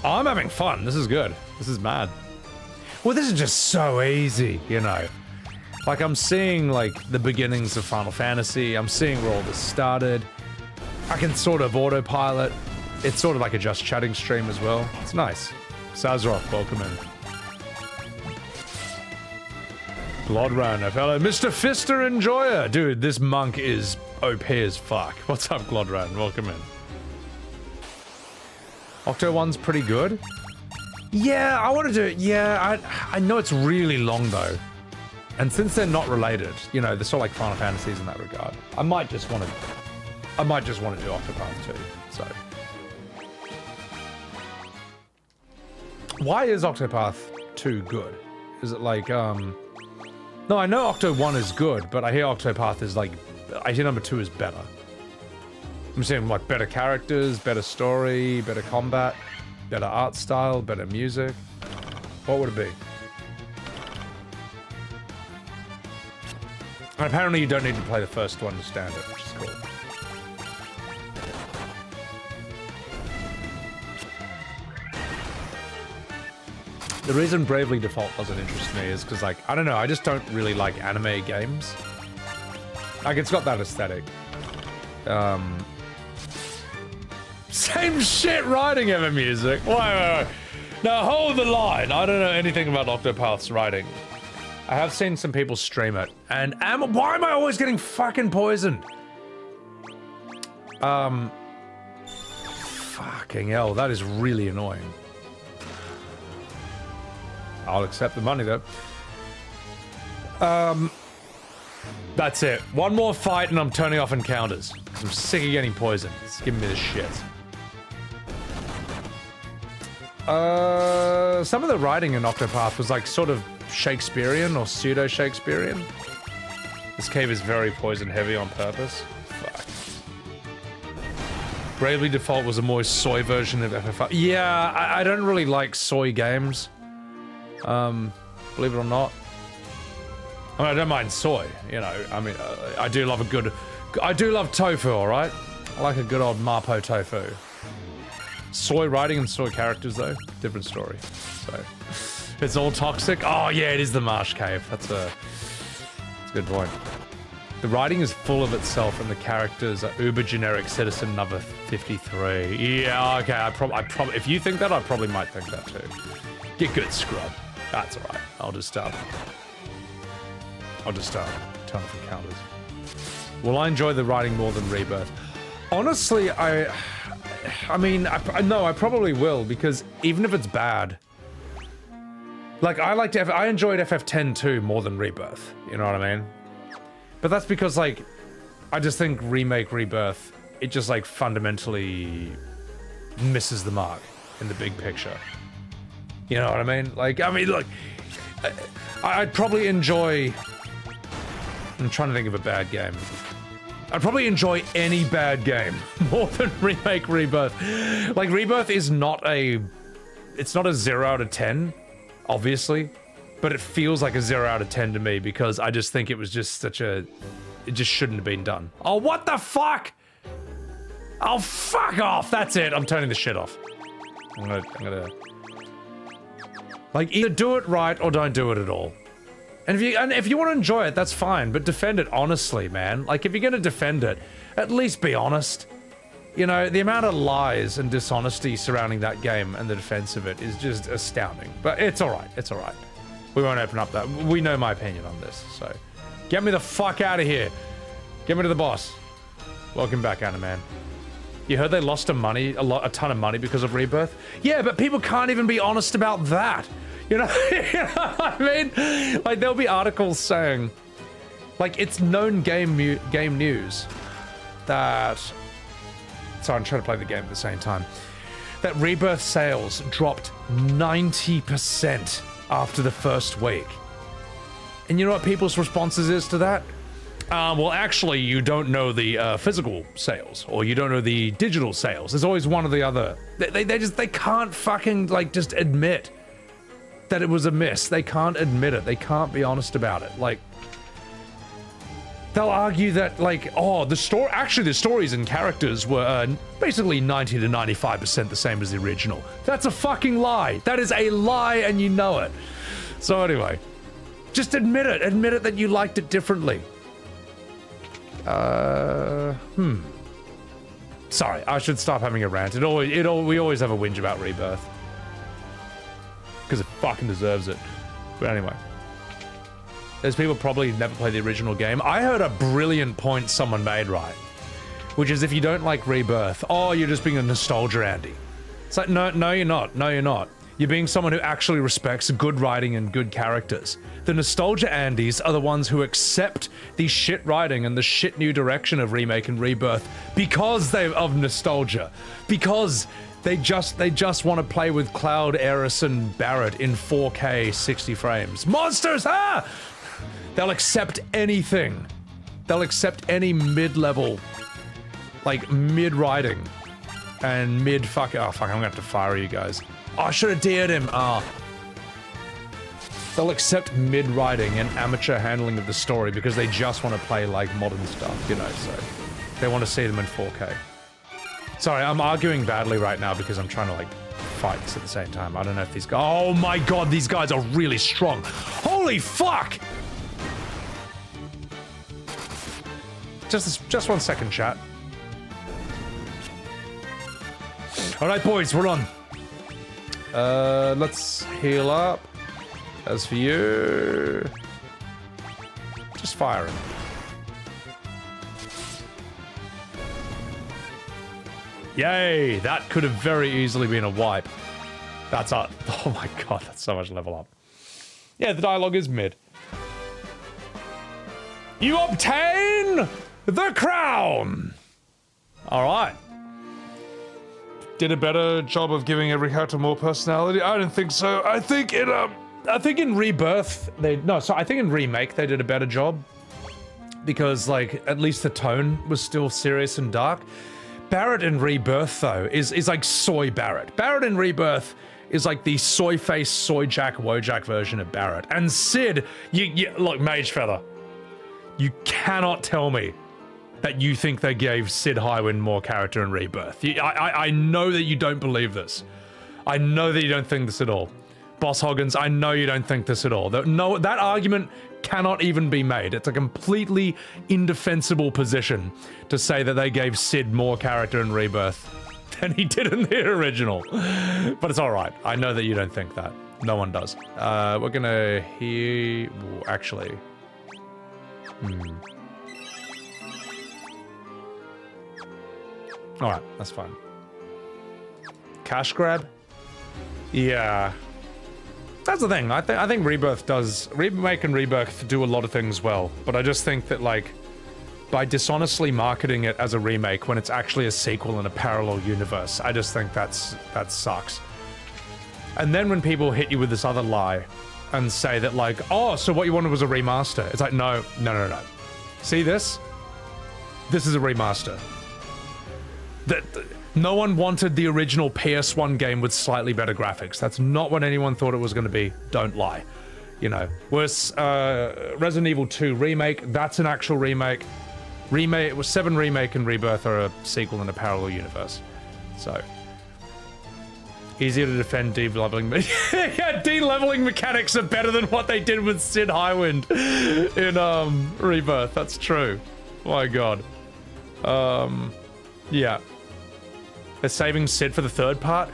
Oh, I'm having fun. This is good. This is mad. Well, this is just so easy, you know. Like, I'm seeing, like, the beginnings of Final Fantasy. I'm seeing where all this started. I can sort of autopilot. It's sort of like a just chatting stream as well. It's nice. Sazroth, welcome in. Glodran, fellow Mr. Fister Enjoyer. Dude, this monk is OP as fuck. What's up, Glodran? Welcome in. Octo 1's pretty good. Yeah, I want to do it. Yeah, I know it's really long though. And since they're not related, you know, they're sort of like Final Fantasies in that regard. I might just want to do Octopath 2, so. Why is Octopath 2 good? Is it like, No, I know Octo 1 is good, but I hear Octopath is like, I hear number 2 is better. I'm saying like better characters, better story, better combat, better art style, better music. What would it be? And apparently you don't need to play the first one to stand it, which is cool. The reason Bravely Default doesn't interest me is because, like, I don't know, I just don't really like anime games. Like, it's got that aesthetic. Same shit writing ever music. Wait. Now hold the line. I don't know anything about Octopath's writing. I have seen some people stream it, and why am I always getting fucking poisoned? Fucking hell, that is really annoying. I'll accept the money though. That's it. One more fight and I'm turning off encounters. Because I'm sick of getting poisoned. It's giving me this shit. Some of the writing in Octopath was like sort of Shakespearean or pseudo-Shakespearean. This cave is very poison heavy on purpose. Fuck. Bravely Default was a more soy version of FF1. Yeah, I don't really like soy games. Believe it or not. I mean, I don't mind soy, you know. I mean, I do love I do love tofu, alright? I like a good old Mapo tofu. Soy writing and soy characters, though, different story. So, it's all toxic. Oh, yeah, it is the Marsh Cave. That's a good point. The writing is full of itself, and the characters are uber generic citizen number 53. Yeah, okay, if you think that, I probably might think that too. Get good, scrub. That's alright. I'll just turn off encounters. Will I enjoy the writing more than Rebirth? Honestly, I mean, I probably will, because even if it's bad, like, I enjoyed FF10 too more than Rebirth, you know what I mean? But that's because, like, I just think Rebirth, it just, like, fundamentally misses the mark in the big picture. You know what I mean? Like, look, I'd probably enjoy... I'm trying to think of a bad game. I'd probably enjoy any bad game more than Rebirth. Like, Rebirth is not it's not a 0 out of 10, obviously, but it feels like a 0 out of 10 to me because I just think it was just it just shouldn't have been done. Oh, what the fuck? Oh, fuck off. That's it. I'm turning the shit off. I'm gonna... Like, either do it right or don't do it at all. And if you want to enjoy it, that's fine, but defend it honestly, man. Like, if you're gonna defend it, at least be honest. You know, the amount of lies and dishonesty surrounding that game and the defense of it is just astounding. But it's alright, it's alright. We won't open up that. We know my opinion on this, so... Get me the fuck out of here! Get me to the boss. Welcome back, Animan. You heard they lost a ton of money because of Rebirth? Yeah, but people can't even be honest about that! You know, what I mean? Like, there'll be articles saying, like, it's known game news that... Sorry, I'm trying to play the game at the same time. That Rebirth sales dropped 90% after the first week. And you know what people's responses is to that? Well, actually, you don't know the physical sales, or you don't know the digital sales. There's always one or the other. They can't fucking, like, just admit that it was a miss. They can't admit it. They can't be honest about it. Like, they'll argue that, like, oh, the stories and characters were basically 90 to 95% the same as the original. That's a fucking lie. That is a lie, and you know it. So anyway, just admit it. Admit it that you liked it differently. Sorry, I should stop having a rant. We always have a whinge about Rebirth. Because it fucking deserves it. But anyway. There's people probably never played the original game. I heard a brilliant point someone made, right? Which is, if you don't like Rebirth, oh, you're just being a nostalgia Andy. It's like, no, you're not. No, you're not. You're being someone who actually respects good writing and good characters. The nostalgia Andes are the ones who accept the shit writing and the shit new direction of Remake and Rebirth because of nostalgia. Because they just want to play with Cloud, Eris, and Barrett in 4K 60 frames. Monsters, ah! They'll accept anything. They'll accept any mid-level, like, mid-writing and mid-fuck... Oh, fuck, I'm gonna have to fire you guys. Oh, I should have dared him. Ah. They'll accept mid-writing and amateur handling of the story because they just want to play, like, modern stuff, you know, so... They want to see them in 4K. Sorry, I'm arguing badly right now because I'm trying to, like, fight this at the same time. I don't know if these guys... Oh my god, these guys are really strong. Holy fuck! Just 1 second, chat. Alright, boys, we're on. Let's heal up. As for you... Just fire him. Yay! That could have very easily been a wipe. That's a... Oh my god, that's so much level up. Yeah, the dialogue is mid. You obtain the crown! Alright. Did a better job of giving every character more personality? I don't think so. I think in Rebirth, I think in Remake they did a better job. Because, like, at least the tone was still serious and dark. Barret in Rebirth, though, is like soy Barret. Barret in Rebirth is like the soy face, soy Jack, Wojak version of Barret. And Sid, look, Mage Feather, you cannot tell me that you think they gave Sid Highwind more character in Rebirth. I know that you don't believe this. I know that you don't think this at all. Boss Hoggins, I know you don't think this at all. No, that argument cannot even be made. It's a completely indefensible position to say that they gave Sid more character in Rebirth than he did in the original. But it's alright. I know that you don't think that. No one does. We're gonna hear... Actually... Alright, that's fine. Cash grab? Yeah. That's the thing. I think Remake and Rebirth do a lot of things well, but I just think that, like, by dishonestly marketing it as a remake when it's actually a sequel in a parallel universe, I just think that sucks. And then when people hit you with this other lie and say that, like, oh, so what you wanted was a remaster. It's like, no. See this? This is a remaster. No one wanted the original PS1 game with slightly better graphics. That's not what anyone thought it was going to be. Don't lie. You know, whereas Resident Evil 2 Remake, that's an actual remake. It was 7 Remake and Rebirth are a sequel in a parallel universe. So, easier to defend de-leveling. Yeah, de-leveling mechanics are better than what they did with Sid Highwind in Rebirth. That's true. My god. Yeah. They're saving Sid for the third part?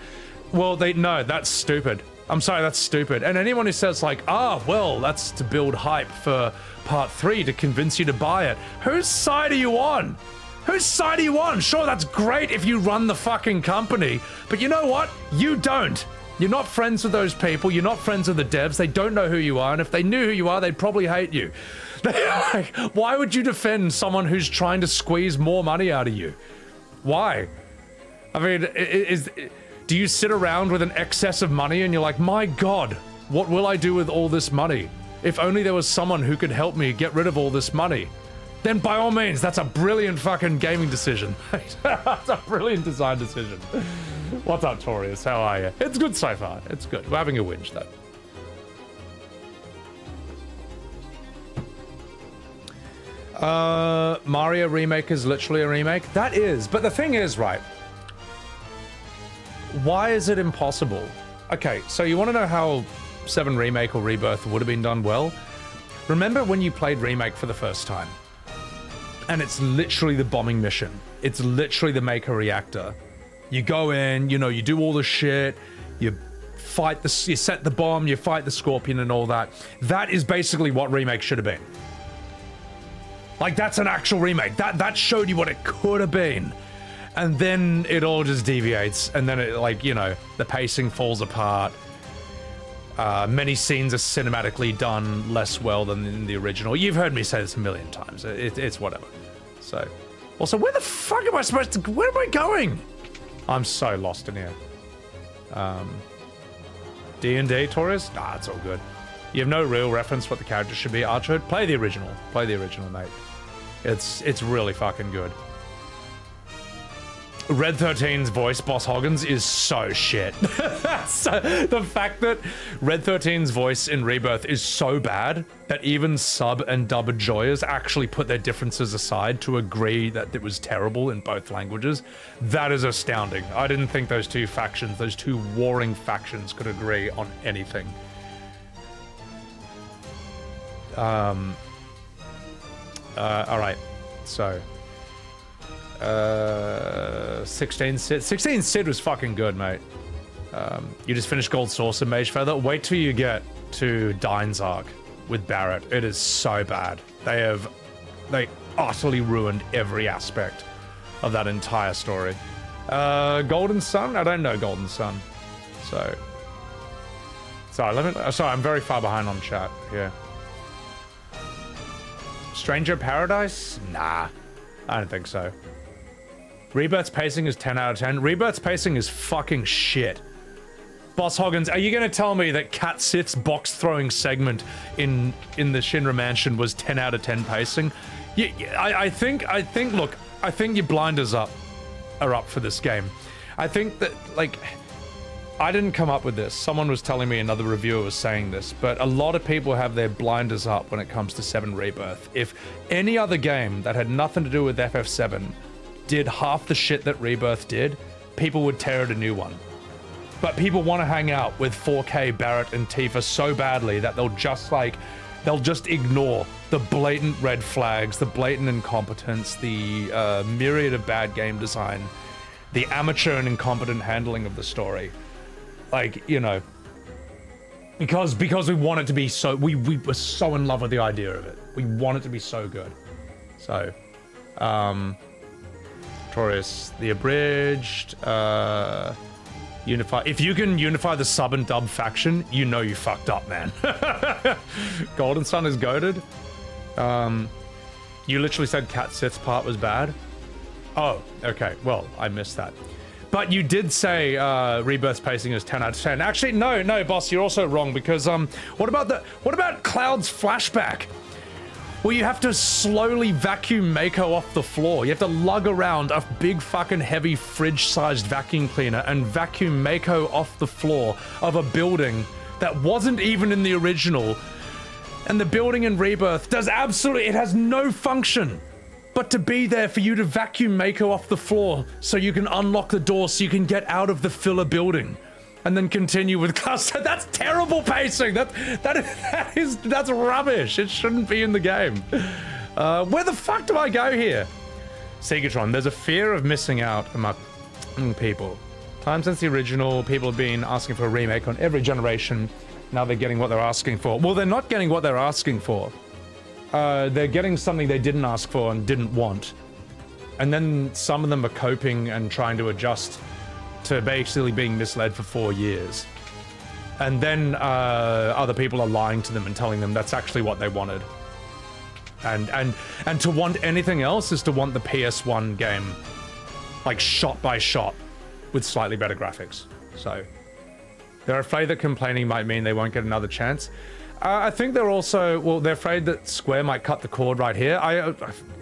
Well, no, that's stupid. I'm sorry, that's stupid. And anyone who says, like, well, that's to build hype for part 3 to convince you to buy it. Whose side are you on? Whose side are you on? Sure, that's great if you run the fucking company, but you know what? You don't. You're not friends with those people. You're not friends with the devs. They don't know who you are, and if they knew who you are, they'd probably hate you. Like, why would you defend someone who's trying to squeeze more money out of you? Why? I mean, do you sit around with an excess of money and you're like, my god, what will I do with all this money? If only there was someone who could help me get rid of all this money. Then by all means, that's a brilliant fucking gaming decision. That's a brilliant design decision. What's up, Torius? How are you? It's good so far. It's good. We're having a whinge, though. Mario Remake is literally a remake? That is, but the thing is, right, why is it impossible? Okay, so you want to know how 7 Remake or Rebirth would have been done well? Remember when you played Remake for the first time? And it's literally the bombing mission. It's literally the Maker Reactor. You go in, you know, you do all the shit, you set the bomb, you fight the Scorpion and all that. That is basically what Remake should have been. Like, that's an actual remake. That showed you what it could have been. And then it all just deviates, and then it, like, you know, the pacing falls apart. Many scenes are cinematically done less well than in the original. You've heard me say this a million times. It's whatever. So, also, where the fuck am I supposed to... Where am I going? I'm so lost in here. D&D, Taurus? Nah, it's all good. You have no real reference what the character should be. Archerd, play the original. Play the original, mate. It's really fucking good. Red 13's voice, Boss Hoggins, is so shit. So, the fact that Red 13's voice in Rebirth is so bad that even sub and dub enjoyers actually put their differences aside to agree that it was terrible in both languages, that is astounding. I didn't think those two factions, those two warring factions, could agree on anything. Alright, so 16 Sid was fucking good, mate. You just finished Gold Saucer Mage Feather. Wait till you get to Dine's arc with Barrett. It is so bad. They utterly ruined every aspect of that entire story. Golden Sun? I don't know Golden Sun. So sorry, I'm very far behind on chat here. Stranger Paradise? Nah, I don't think so. Rebirth's pacing is 10 out of 10. Rebirth's pacing is fucking shit. Boss Hoggins, are you gonna tell me that Cat Sith's box throwing segment in the Shinra Mansion was 10 out of 10 pacing? I think your blinders are up for this game. I think that, like, I didn't come up with this. Someone was telling me, another reviewer was saying this, but a lot of people have their blinders up when it comes to 7 Rebirth. If any other game that had nothing to do with FF7 did half the shit that Rebirth did, people would tear it a new one. But people want to hang out with 4K Barrett and Tifa so badly that they'll just ignore the blatant red flags, the blatant incompetence, the myriad of bad game design, the amateur and incompetent handling of the story. Like, you know, because we want it to be so, we were so in love with the idea of it. We want it to be so good. So, Taurus, the abridged, unify. If you can unify the sub and dub faction, you know you fucked up, man. Golden Sun is goated. You literally said Cat Sith's part was bad. Oh, okay. Well, I missed that. But you did say Rebirth's pacing is 10 out of 10. Actually, no, boss, you're also wrong, because what about Cloud's flashback? Well, you have to slowly vacuum Mako off the floor. You have to lug around a big fucking heavy fridge-sized vacuum cleaner and vacuum Mako off the floor of a building that wasn't even in the original. And the building in Rebirth it has no function but to be there for you to vacuum Mako off the floor so you can unlock the door so you can get out of the filler building and then continue with cluster. That's terrible pacing. That's rubbish. It shouldn't be in the game. Where the fuck do I go here? Segatron, there's a fear of missing out among people. Time since the original, people have been asking for a remake on every generation. Now they're getting what they're asking for. Well, they're not getting what they're asking for. They're getting something they didn't ask for and didn't want. And then some of them are coping and trying to adjust to basically being misled for 4 years. And then other people are lying to them and telling them that's actually what they wanted. And to want anything else is to want the PS1 game, like shot by shot, with slightly better graphics. So they're afraid that complaining might mean they won't get another chance. I think they're also, well, they're afraid that Square might cut the cord right here.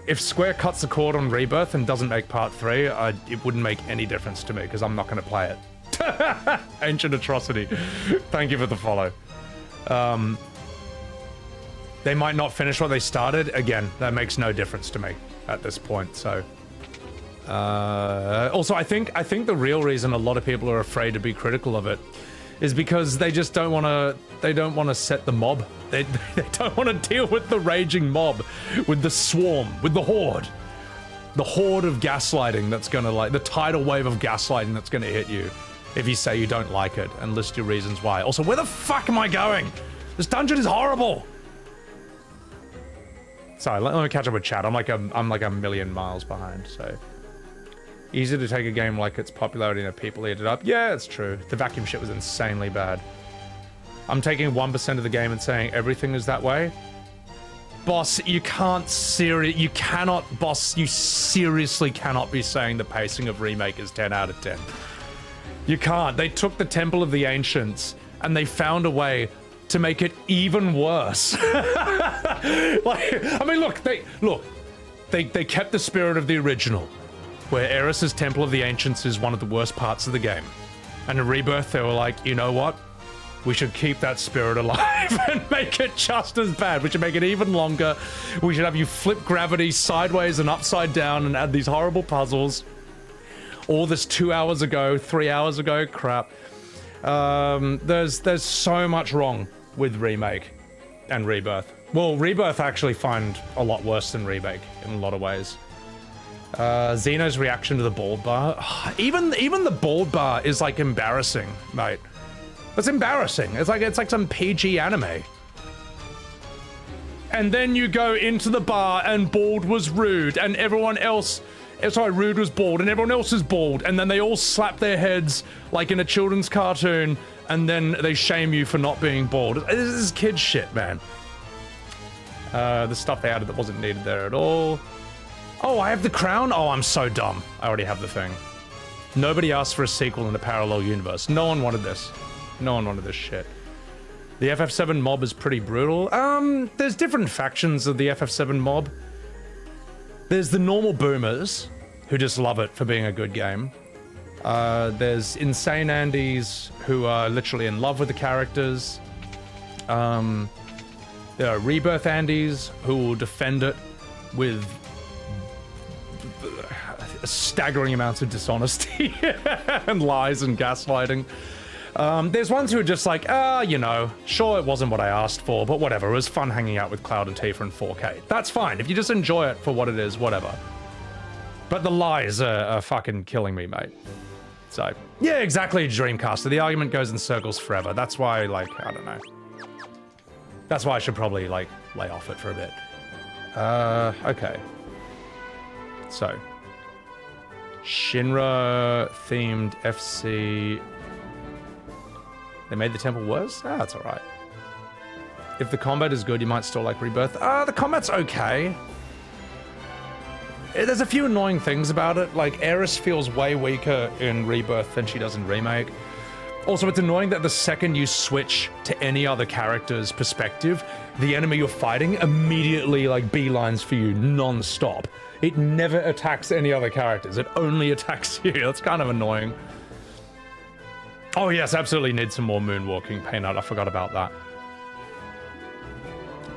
If Square cuts the cord on Rebirth and doesn't make part 3, it wouldn't make any difference to me because I'm not going to play it. Ancient Atrocity. Thank you for the follow. They might not finish what they started. Again, that makes no difference to me at this point, so. Also, I think the real reason a lot of people are afraid to be critical of it is because they just don't want to set the mob. They don't want to deal with the raging mob, with the swarm, with the horde. The horde of gaslighting that's gonna, like, the tidal wave of gaslighting that's gonna hit you if you say you don't like it and list your reasons why. Also, where the fuck am I going? This dungeon is horrible. Sorry, let me catch up with chat. I'm like a million miles behind, so. Easy to take a game like its popularity and people eat it up. Yeah, it's true. The vacuum shit was insanely bad. I'm taking 1% of the game and saying everything is that way. Boss, you seriously cannot be saying the pacing of Remake is 10 out of 10. You can't. They took the Temple of the Ancients and they found a way to make it even worse. Like, I mean, look, they kept the spirit of the original. where Eris's Temple of the Ancients is one of the worst parts of the game. And in Rebirth, they were like, you know what? We should keep that spirit alive and make it just as bad. We should make it even longer. We should have you flip gravity sideways and upside down and add these horrible puzzles. All this 2 hours ago, 3 hours ago, crap. There's so much wrong with Remake and Rebirth. Well, Rebirth I actually find a lot worse than Remake in a lot of ways. Xeno's reaction to the bald bar. Even the bald bar is like embarrassing, mate. It's embarrassing. It's like some PG anime. And then you go into the bar and bald was rude and everyone else, sorry, rude was bald and everyone else is bald, and then they all slap their heads like in a children's cartoon, and then they shame you for not being bald. This is kid shit, man. The stuff they added that wasn't needed there at all. Oh, I have the crown? Oh, I'm so dumb. I already have the thing. Nobody asked for a sequel in a parallel universe. No one wanted this. No one wanted this shit. The FF7 mob is pretty brutal. There's different factions of the FF7 mob. There's the normal boomers, who just love it for being a good game. There's insane Andes, who are literally in love with the characters. There are Rebirth Andes, who will defend it with staggering amounts of dishonesty and lies and gaslighting. There's ones who are just like, you know, sure it wasn't what I asked for, but whatever, it was fun hanging out with Cloud and Tifa in 4K. That's fine, if you just enjoy it for what it is, whatever. But the lies are fucking killing me, mate. So, yeah, exactly, Dreamcaster. The argument goes in circles forever. That's why, like, I don't know. That's why I should probably, like, lay off it for a bit. Okay. So. Shinra-themed FC... They made the temple worse? Ah, that's alright. If the combat is good, you might still like Rebirth. The combat's okay. There's a few annoying things about it. Like, Eris feels way weaker in Rebirth than she does in Remake. Also, it's annoying that the second you switch to any other character's perspective, the enemy you're fighting immediately, like, beelines for you non-stop. It never attacks any other characters. It only attacks you. That's kind of annoying. Oh yes, absolutely need some more moonwalking, Peanut. I forgot about that.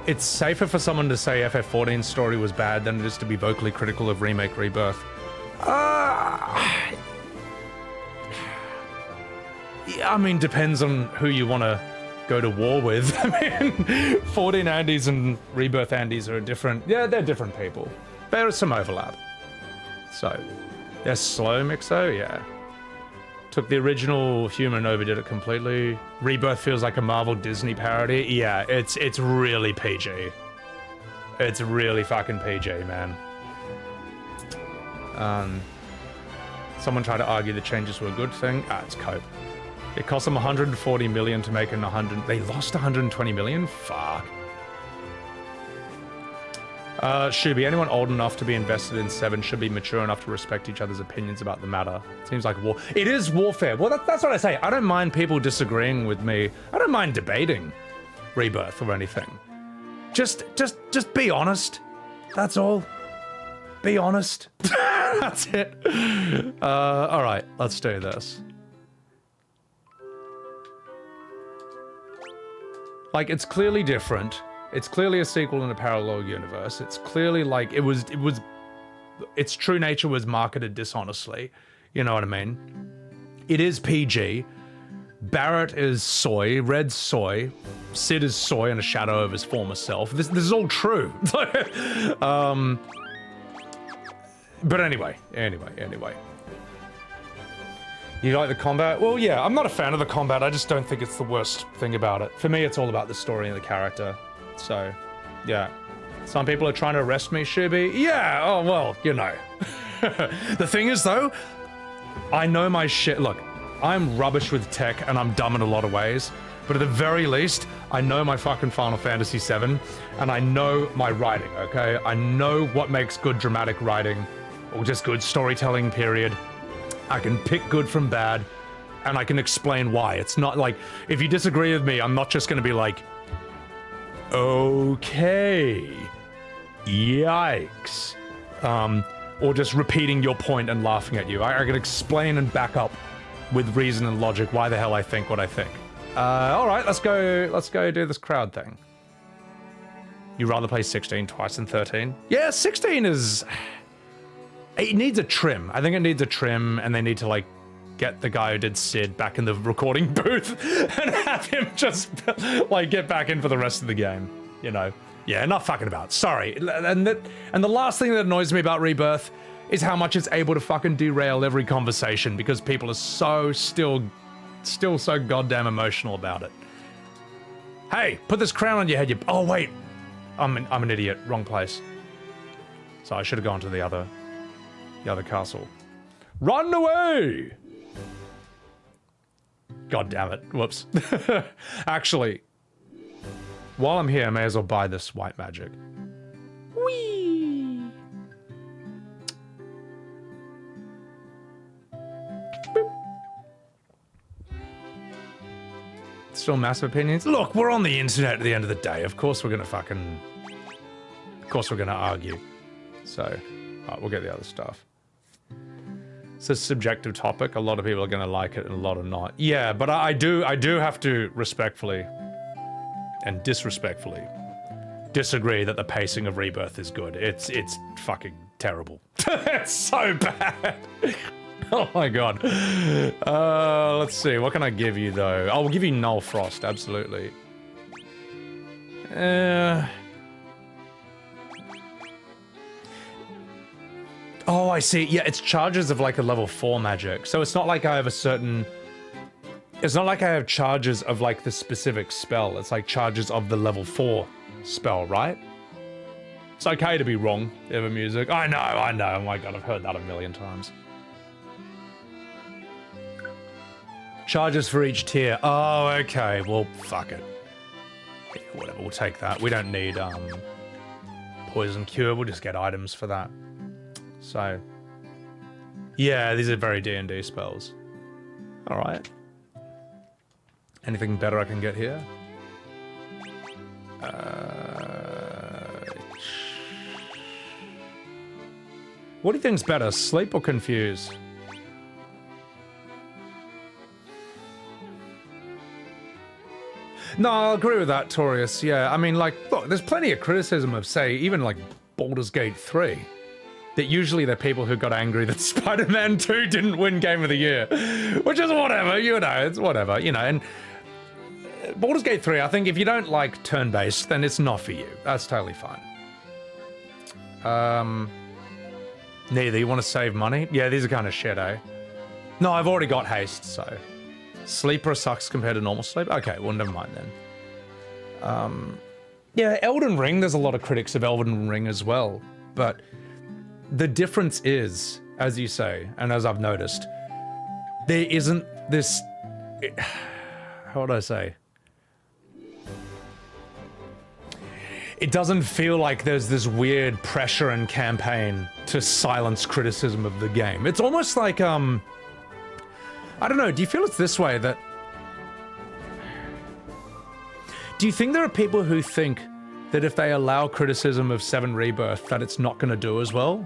It's safer for someone to say FF14's story was bad than it is to be vocally critical of Remake Rebirth. Yeah, I mean, depends on who you want to go to war with. I mean, 14 Andes and Rebirth Andes are different. Yeah, they're different people. There is some overlap. So, they're slow, Mixo? Yeah. Took the original human and overdid it completely. Rebirth feels like a Marvel Disney parody. Yeah, it's really PG. It's really fucking PG, man. Someone tried to argue the changes were a good thing. It's cope. It cost them 140 million to make an 100. They lost 120 million? Fuck. Shubi, anyone old enough to be invested in 7 should be mature enough to respect each other's opinions about the matter. Seems like war. It is warfare. Well, that's what I say. I don't mind people disagreeing with me. I don't mind debating Rebirth or anything. Just be honest. That's all. Be honest. That's it. All right, let's do this. Like, it's clearly different. It's clearly a sequel in a parallel universe. It's clearly like its true nature was marketed dishonestly. You know what I mean? It is PG. Barrett is soy. Red's soy. Sid is soy and a shadow of his former self. This is all true. But anyway. You like the combat? Well, yeah, I'm not a fan of the combat. I just don't think it's the worst thing about it. For me, it's all about the story and the character. So, yeah. Some people are trying to arrest me, Shubi. Yeah, oh, well, you know. The thing is, though, I know my shit. Look, I'm rubbish with tech, and I'm dumb in a lot of ways. But at the very least, I know my fucking Final Fantasy VII, and I know my writing, okay? I know what makes good dramatic writing, or just good storytelling, period. I can pick good from bad, and I can explain why. It's not like, if you disagree with me, I'm not just gonna be like, okay, yikes. or just repeating your point and laughing at you. I can explain and back up with reason and logic why the hell I think what I think. All right, let's go do this crowd thing. You rather play 16 twice than 13? Yeah, 16 is... It needs a trim. I think it needs a trim, and they need to, like, get the guy who did Sid back in the recording booth and have him just, like, get back in for the rest of the game, you know? Yeah, not fucking about. Sorry. And the last thing that annoys me about Rebirth is how much it's able to fucking derail every conversation because people are so still so goddamn emotional about it. Hey, put this crown on your head, you... Oh, wait. I'm an idiot. Wrong place. So I should have gone to the other castle. Run away! God damn it. Whoops. Actually, while I'm here, I may as well buy this white magic. Whee! Boop. Still massive opinions? Look, we're on the internet at the end of the day. Of course we're gonna fucking... Of course we're gonna argue. So, we'll get the other stuff. It's a subjective topic. A lot of people are going to like it and a lot are not. Yeah, but I do have to respectfully and disrespectfully disagree that the pacing of Rebirth is good. It's fucking terrible. It's so bad. Oh my god. Let's see. What can I give you though? I will give you Null Frost. Absolutely. Oh, I see. Yeah, it's charges of like a level 4 magic. So it's not like I have a certain... It's not like I have charges of like the specific spell. It's like charges of the level 4 spell, right? It's okay to be wrong, Ever Music. I know. Oh my god, I've heard that a million times. Charges for each tier. Oh, okay. Well, fuck it. Yeah, whatever, we'll take that. We don't need Poison Cure. We'll just get items for that. So, yeah, these are very D&D spells. All right. Anything better I can get here? What do you think's better, sleep or confuse? No, I'll agree with that, Torius. Yeah, I mean, like, look, there's plenty of criticism of, say, even like Baldur's Gate 3. That usually they're people who got angry that Spider-Man 2 didn't win Game of the Year. Which is whatever, you know, it's whatever, you know. And Baldur's Gate 3, I think if you don't like turn-based, then it's not for you. That's totally fine. Neither, you want to save money? Yeah, these are kind of shit, eh? No, I've already got haste, so... Sleeper sucks compared to normal sleep? Okay, well, never mind then. Yeah, Elden Ring, there's a lot of critics of Elden Ring as well, but... The difference is, as you say, and as I've noticed, there isn't this... How would I say? It doesn't feel like there's this weird pressure and campaign to silence criticism of the game. It's almost like, I don't know, do you feel it's this way that... Do you think there are people who think that if they allow criticism of 7 Rebirth that it's not going to do as well?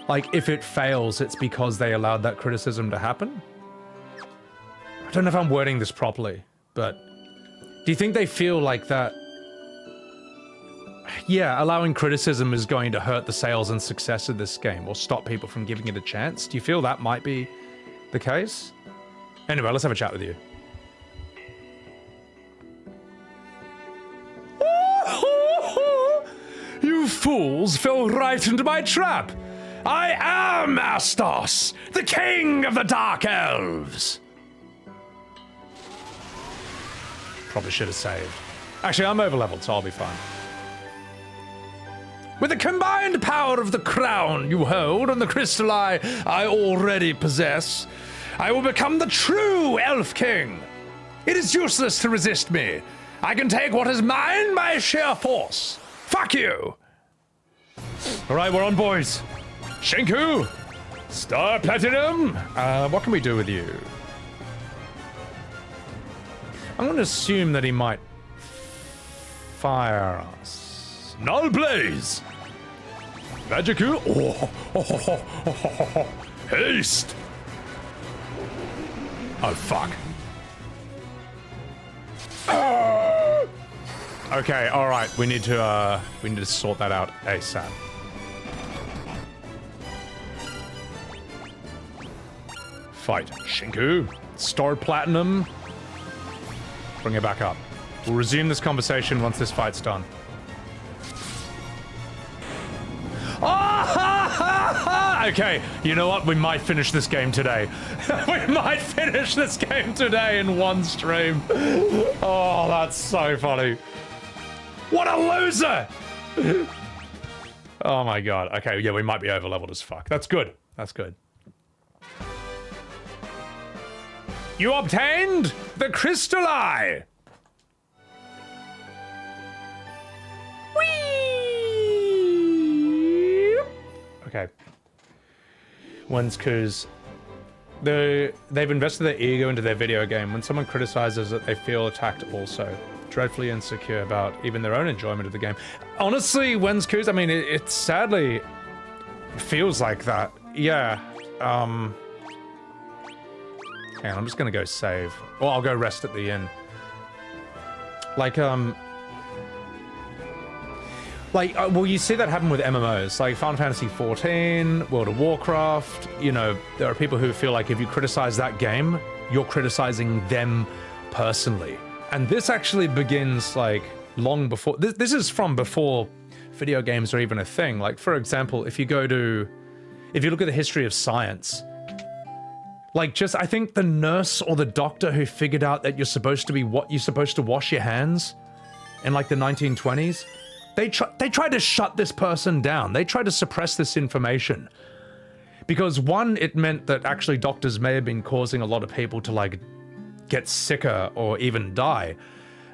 Like, if it fails, it's because they allowed that criticism to happen? I don't know if I'm wording this properly, but... Do you think they feel like that... Yeah, allowing criticism is going to hurt the sales and success of this game, or stop people from giving it a chance? Do you feel that might be the case? Anyway, let's have a chat with you. You fools fell right into my trap! I am Astos, the king of the Dark Elves! Probably should have saved. Actually, I'm over-leveled, so I'll be fine. With the combined power of the crown you hold and the crystal eye I already possess, I will become the true Elf King. It is useless to resist me. I can take what is mine by sheer force. Fuck you! Alright, we're on, boys. Shinku! Star Platinum! What can we do with you? I'm gonna assume that he might fire us. Null Blaze! Magical. Haste. Oh, fuck. Okay, all right. We need to sort that out ASAP. Fight Shinku. Star Platinum. Bring it back up. We'll resume this conversation once this fight's done. Okay, you know what? We might finish this game today. We might finish this game today in one stream. Oh, that's so funny. What a loser! Oh my god. Okay, yeah, we might be over-leveled as fuck. That's good. That's good. You obtained the Crystal Eye! Whee! Okay. One's cause they've invested their ego into their video game. When someone criticizes it, they feel attacked also. Dreadfully insecure about even their own enjoyment of the game. Honestly, Wen's Coos, I mean, it sadly feels like that. Yeah. Hang on, I'm just gonna go save. Or I'll go rest at the inn. Well, you see that happen with MMOs, like Final Fantasy XIV, World of Warcraft. You know, there are people who feel like if you criticize that game, you're criticizing them personally. And this actually begins, like, long before... This is from before video games are even a thing. Like, for example, if you look at the history of science, like, I think the nurse or the doctor who figured out that you're supposed to wash your hands in, like, the 1920s, they tried to shut this person down. They tried to suppress this information. Because, one, it meant that actually doctors may have been causing a lot of people to, like, get sicker or even die.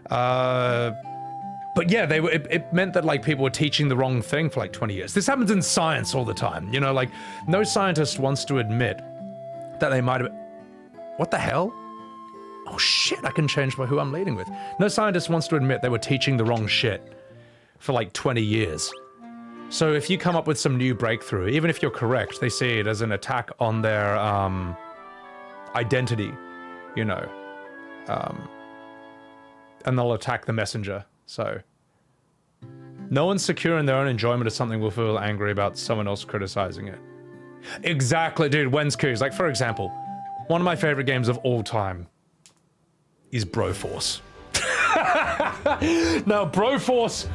But yeah, it meant that, like, people were teaching the wrong thing for, like, 20 years. This happens in science all the time. You know, like, no scientist wants to admit that they might have... What the hell? Oh, shit, I can change who I'm leading with. No scientist wants to admit they were teaching the wrong shit for like 20 years. So if you come up with some new breakthrough, even if you're correct, they see it as an attack on their identity, you know. And they'll attack the messenger, so. No one's secure in their own enjoyment of something will feel angry about someone else criticizing it. Exactly, dude, Wen's Coos. Like, for example, one of my favorite games of all time is Broforce. Now, Broforce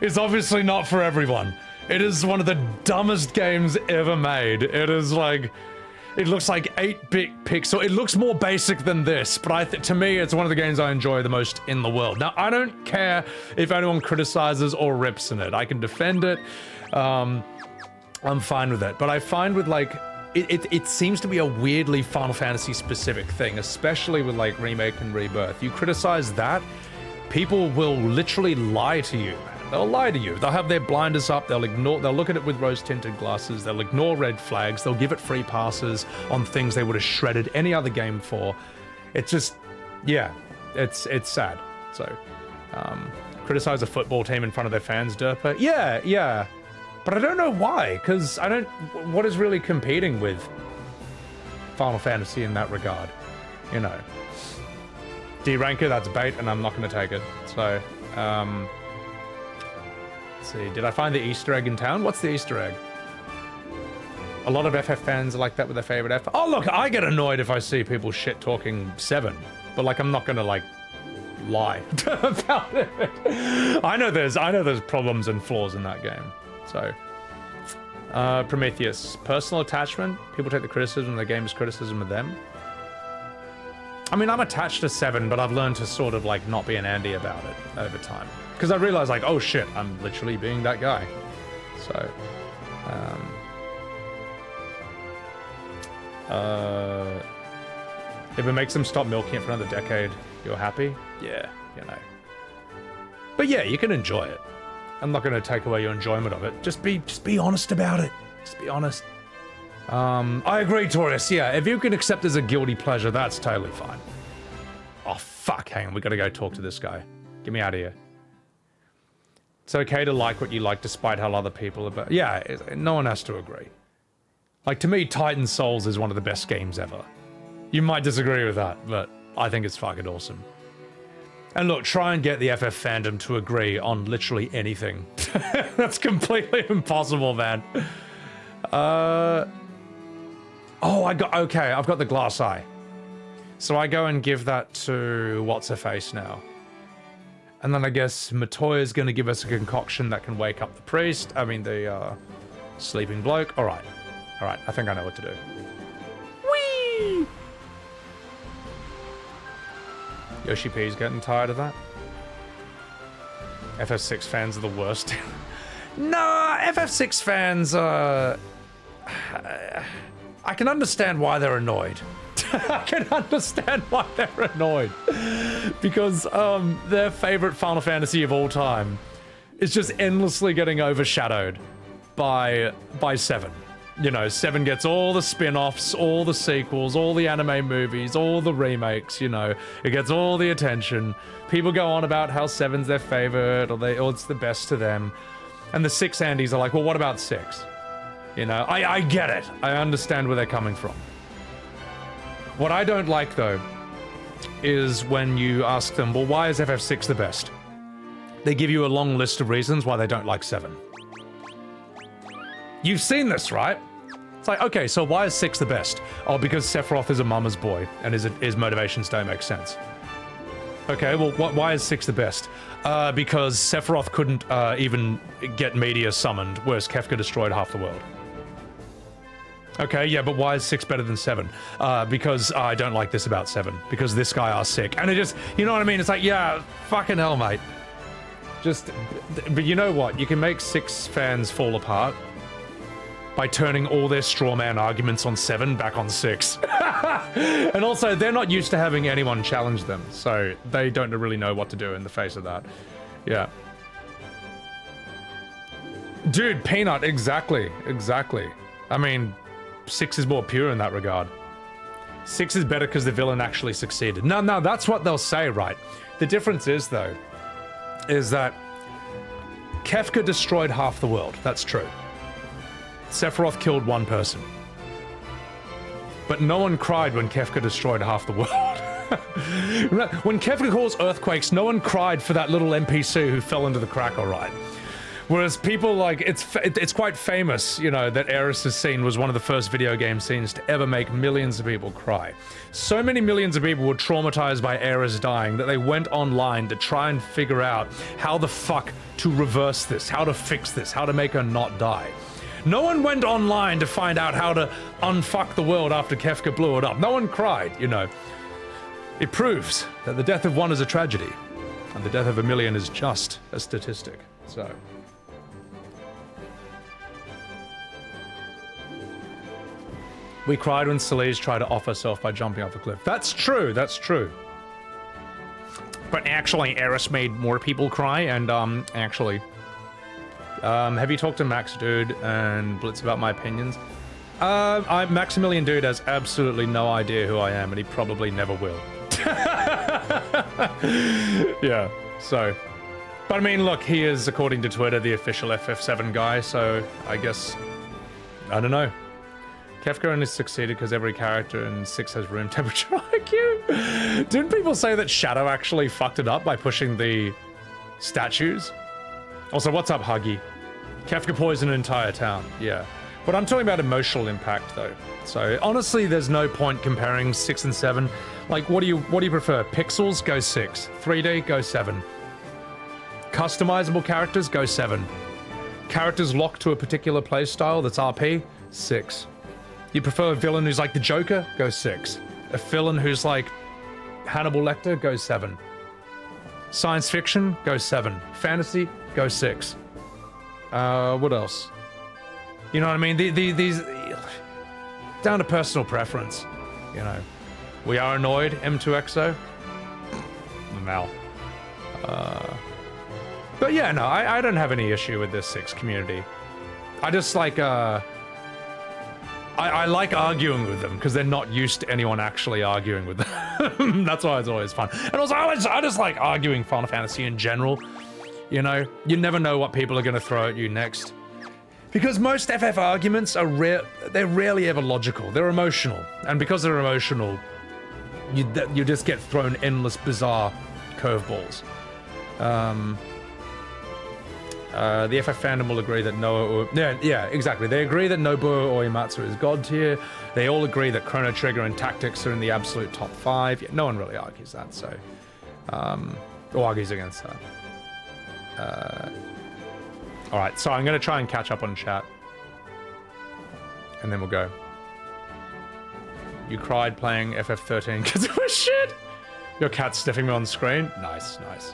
is obviously not for everyone. It is one of the dumbest games ever made. It is like... It looks like 8-bit pixel. It looks more basic than this, but to me, it's one of the games I enjoy the most in the world. Now, I don't care if anyone criticizes or rips in it. I can defend it. I'm fine with it. But I find with, like, it seems to be a weirdly Final Fantasy specific thing, especially with, like, Remake and Rebirth. You criticize that, people will literally lie to you. They'll lie to you. They'll have their blinders up. They'll look at it with rose-tinted glasses. They'll ignore red flags. They'll give it free passes on things they would have shredded any other game for. It's just, yeah, it's sad. So, criticize a football team in front of their fans, Derpa. Yeah. But I don't know why, because what is really competing with Final Fantasy in that regard? You know. D-Ranker, that's bait, and I'm not going to take it. So, let's see, did I find the Easter egg in town? What's the Easter egg? A lot of FF fans are like that with their favorite FF. Oh, look, I get annoyed if I see people shit-talking 7. But, like, I'm not gonna, like, lie about it. I know there's problems and flaws in that game. So, Prometheus. Personal attachment? People take the criticism of the game as criticism of them? I mean, I'm attached to 7, but I've learned to sort of, like, not be an Andy about it over time. Because I realized, like, oh shit, I'm literally being that guy. So, if it makes them stop milking it for another decade, you're happy? Yeah, you know. But yeah, you can enjoy it. I'm not going to take away your enjoyment of it. Just be honest about it. Just be honest. I agree, Taurus. Yeah, if you can accept as a guilty pleasure, that's totally fine. Oh, fuck. Hang on. We got to go talk to this guy. Get me out of here. It's okay to like what you like despite how other people are, but yeah, no one has to agree. Like, to me, Titan Souls is one of the best games ever. You might disagree with that, but I think it's fucking awesome. And look, try and get the FF fandom to agree on literally anything. That's completely impossible, man. Oh, I've got the glass eye. So I go and give that to what's-her-face now. And then I guess Matoya's gonna give us a concoction that can wake up the priest. I mean, the sleeping bloke. All right, I think I know what to do. Whee! Yoshi P's getting tired of that. FF6 fans are the worst. Nah, FF6 fans are... I can understand why they're annoyed. I can understand why they're annoyed. Because their favorite Final Fantasy of all time is just endlessly getting overshadowed by 7. You know, 7 gets all the spin-offs, all the sequels, all the anime movies, all the remakes, you know. It gets all the attention. People go on about how 7's their favorite, or it's the best to them. And the 6 Andys are like, well, what about 6? You know, I get it. I understand where they're coming from. What I don't like, though, is when you ask them, well, why is FF6 the best? They give you a long list of reasons why they don't like 7. You've seen this, right? It's like, okay, so why is 6 the best? Oh, because Sephiroth is a mama's boy, and his motivations don't make sense. Okay, well, why is 6 the best? Because Sephiroth couldn't even get Meteor summoned, whereas Kefka destroyed half the world. Okay, yeah, but why is 6 better than 7? Because I don't like this about 7. Because this guy are sick. And it just, you know what I mean? It's like, yeah, fucking hell, mate. But you know what? You can make 6 fans fall apart by turning all their straw man arguments on 7 back on 6. And also, they're not used to having anyone challenge them, so they don't really know what to do in the face of that. Yeah. Dude, Peanut, exactly. I mean, 6 is more pure in that regard. 6 is better because the villain actually succeeded. No, that's what they'll say, right? The difference is, though, is that Kefka destroyed half the world. That's true. Sephiroth killed 1 person. But no one cried when Kefka destroyed half the world. When Kefka caused earthquakes, no one cried for that little NPC who fell into the crack, alright? Whereas people, like, it's quite famous, you know, that Aeris' scene was one of the first video game scenes to ever make millions of people cry. So many millions of people were traumatized by Aeris dying that they went online to try and figure out how the fuck to reverse this, how to fix this, how to make her not die. No one went online to find out how to unfuck the world after Kefka blew it up. No one cried, you know. It proves that the death of 1 is a tragedy, and the death of 1,000,000 is just a statistic. So... we cried when Celeste tried to off herself by jumping off a cliff. That's true, that's true. But actually, Aeris made more people cry, and actually... have you talked to Max Dude and Blitz about my opinions? Maximilian Dude has absolutely no idea who I am, and he probably never will. Yeah, so... but I mean, look, he is, according to Twitter, the official FF7 guy, so I guess... I don't know. Kefka only succeeded because every character in 6 has room temperature IQ. Didn't people say that Shadow actually fucked it up by pushing the statues? Also, what's up, Huggy? Kefka poisoned an entire town, yeah. But I'm talking about emotional impact, though. So, honestly, there's no point comparing 6 and 7. Like, what do you prefer? Pixels? Go 6. 3D? Go 7. Customizable characters? Go 7. Characters locked to a particular playstyle that's RP? 6. You prefer a villain who's like the Joker? Go 6. A villain who's like Hannibal Lecter? Go 7. Science fiction? Go 7. Fantasy? Go 6. What else? You know what I mean? These down to personal preference. You know, we are annoyed. M2XO. Mal. But yeah, no, I don't have any issue with this 6 community. I just like I like arguing with them because they're not used to anyone actually arguing with them. That's why it's always fun. And also, I just like arguing Final Fantasy in general. You know, you never know what people are going to throw at you next. Because most FF arguments are they're rarely ever logical. They're emotional. And because they're emotional, you just get thrown endless bizarre curveballs. The FF fandom will agree that Noah... Yeah, exactly. They agree that Nobuo Uematsu is god tier. They all agree that Chrono Trigger and Tactics are in the absolute top 5. Yeah, no one really argues that, so... or argues against that. Alright, so I'm going to try and catch up on chat. And then we'll go. You cried playing FF13 because it was shit! Your cat's sniffing me on screen? Nice, nice.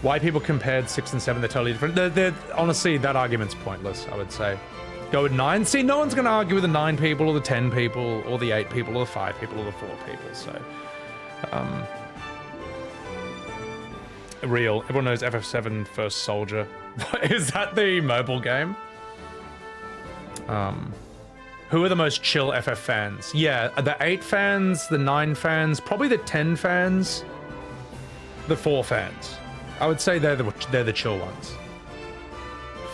Why people compared 6 and 7, they're totally different. They're honestly, that argument's pointless, I would say. Go with 9. See, no one's going to argue with the 9 people, or the 10 people, or the 8 people, or the 5 people, or the 4 people, so... Real. Everyone knows FF7 First Soldier. Is that the mobile game? Who are the most chill FF fans? Yeah, the 8 fans, the 9 fans, probably the 10 fans, the 4 fans. I would say they're the chill ones.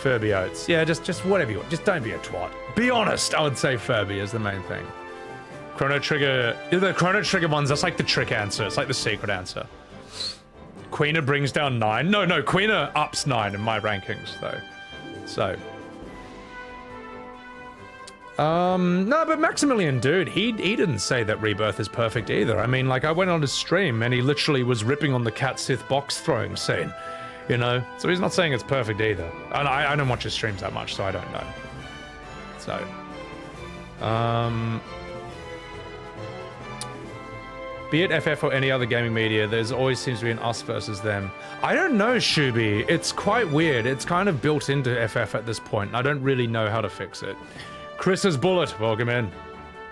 Furby Oats. Yeah, just whatever you want. Just don't be a twat. Be honest, I would say Furby is the main thing. Chrono Trigger... The Chrono Trigger ones, that's like the trick answer. It's like the secret answer. Queener brings down 9. No, Queener ups 9 in my rankings, though. So... no, but Maximilian, dude, he didn't say that Rebirth is perfect either. I mean, like, I went on his stream and he literally was ripping on the Cat Sith box throwing scene, you know? So he's not saying it's perfect either. And I don't watch his streams that much, so I don't know. So, be it FF or any other gaming media, there's always seems to be an us versus them. I don't know, Shubi. It's quite weird. It's kind of built into FF at this point. I don't really know how to fix it. Chris's Bullet, welcome in.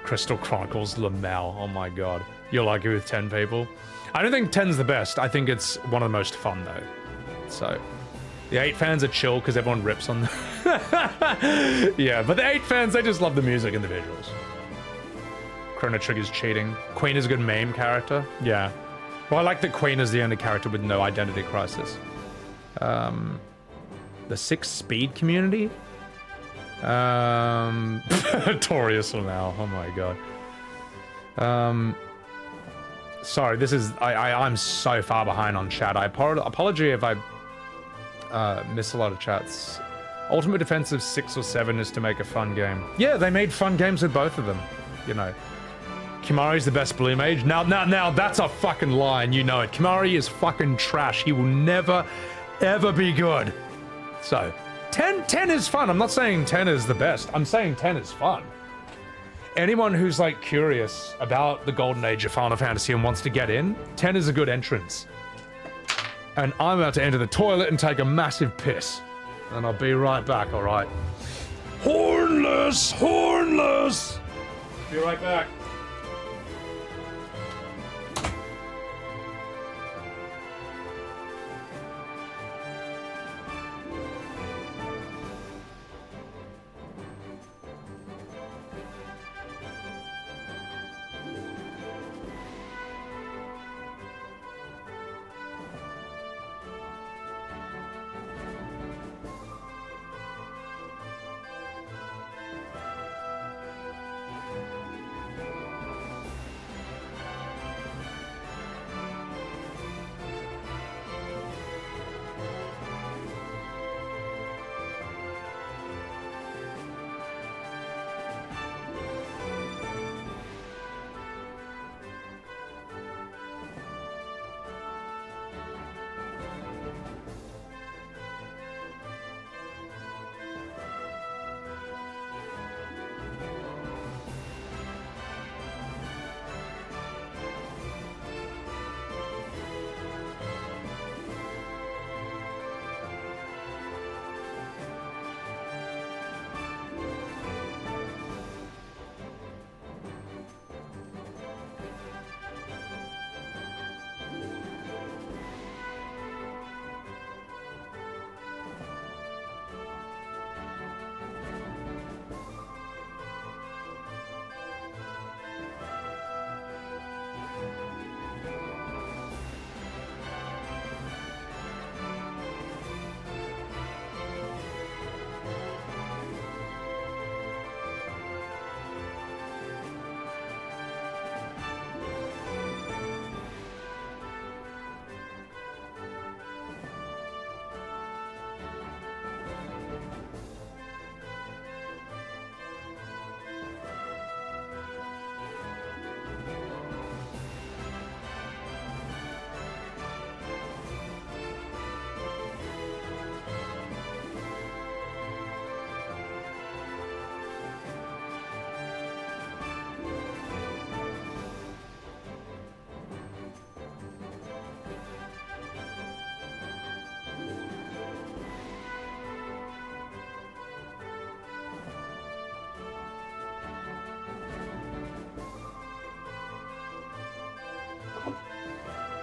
Crystal Chronicles Lamau, oh my god. You'll argue with 10 people? I don't think 10's the best. I think it's one of the most fun, though. So, the 8 fans are chill because everyone rips on them. Yeah, but the 8 fans, they just love the music and the visuals. Chrono Trigger's cheating. Queen is a good meme character. Yeah. Well, I like that Queen is the only character with no identity crisis. The 6 speed community? Torius now. Oh my god. Sorry, this is... I'm so far behind on chat. Apology if I miss a lot of chats. Ultimate Defensive 6 or 7 is to make a fun game. Yeah, they made fun games with both of them. You know. Kimari's the best blue mage. Now, that's a fucking lie, and you know it. Kimari is fucking trash. He will never, ever be good. So... 10 is fun. I'm not saying 10 is the best. I'm saying 10 is fun. Anyone who's like curious about the golden age of Final Fantasy and wants to get in, 10 is a good entrance. And I'm about to enter the toilet and take a massive piss. And I'll be right back, alright? Hornless! Hornless! Be right back.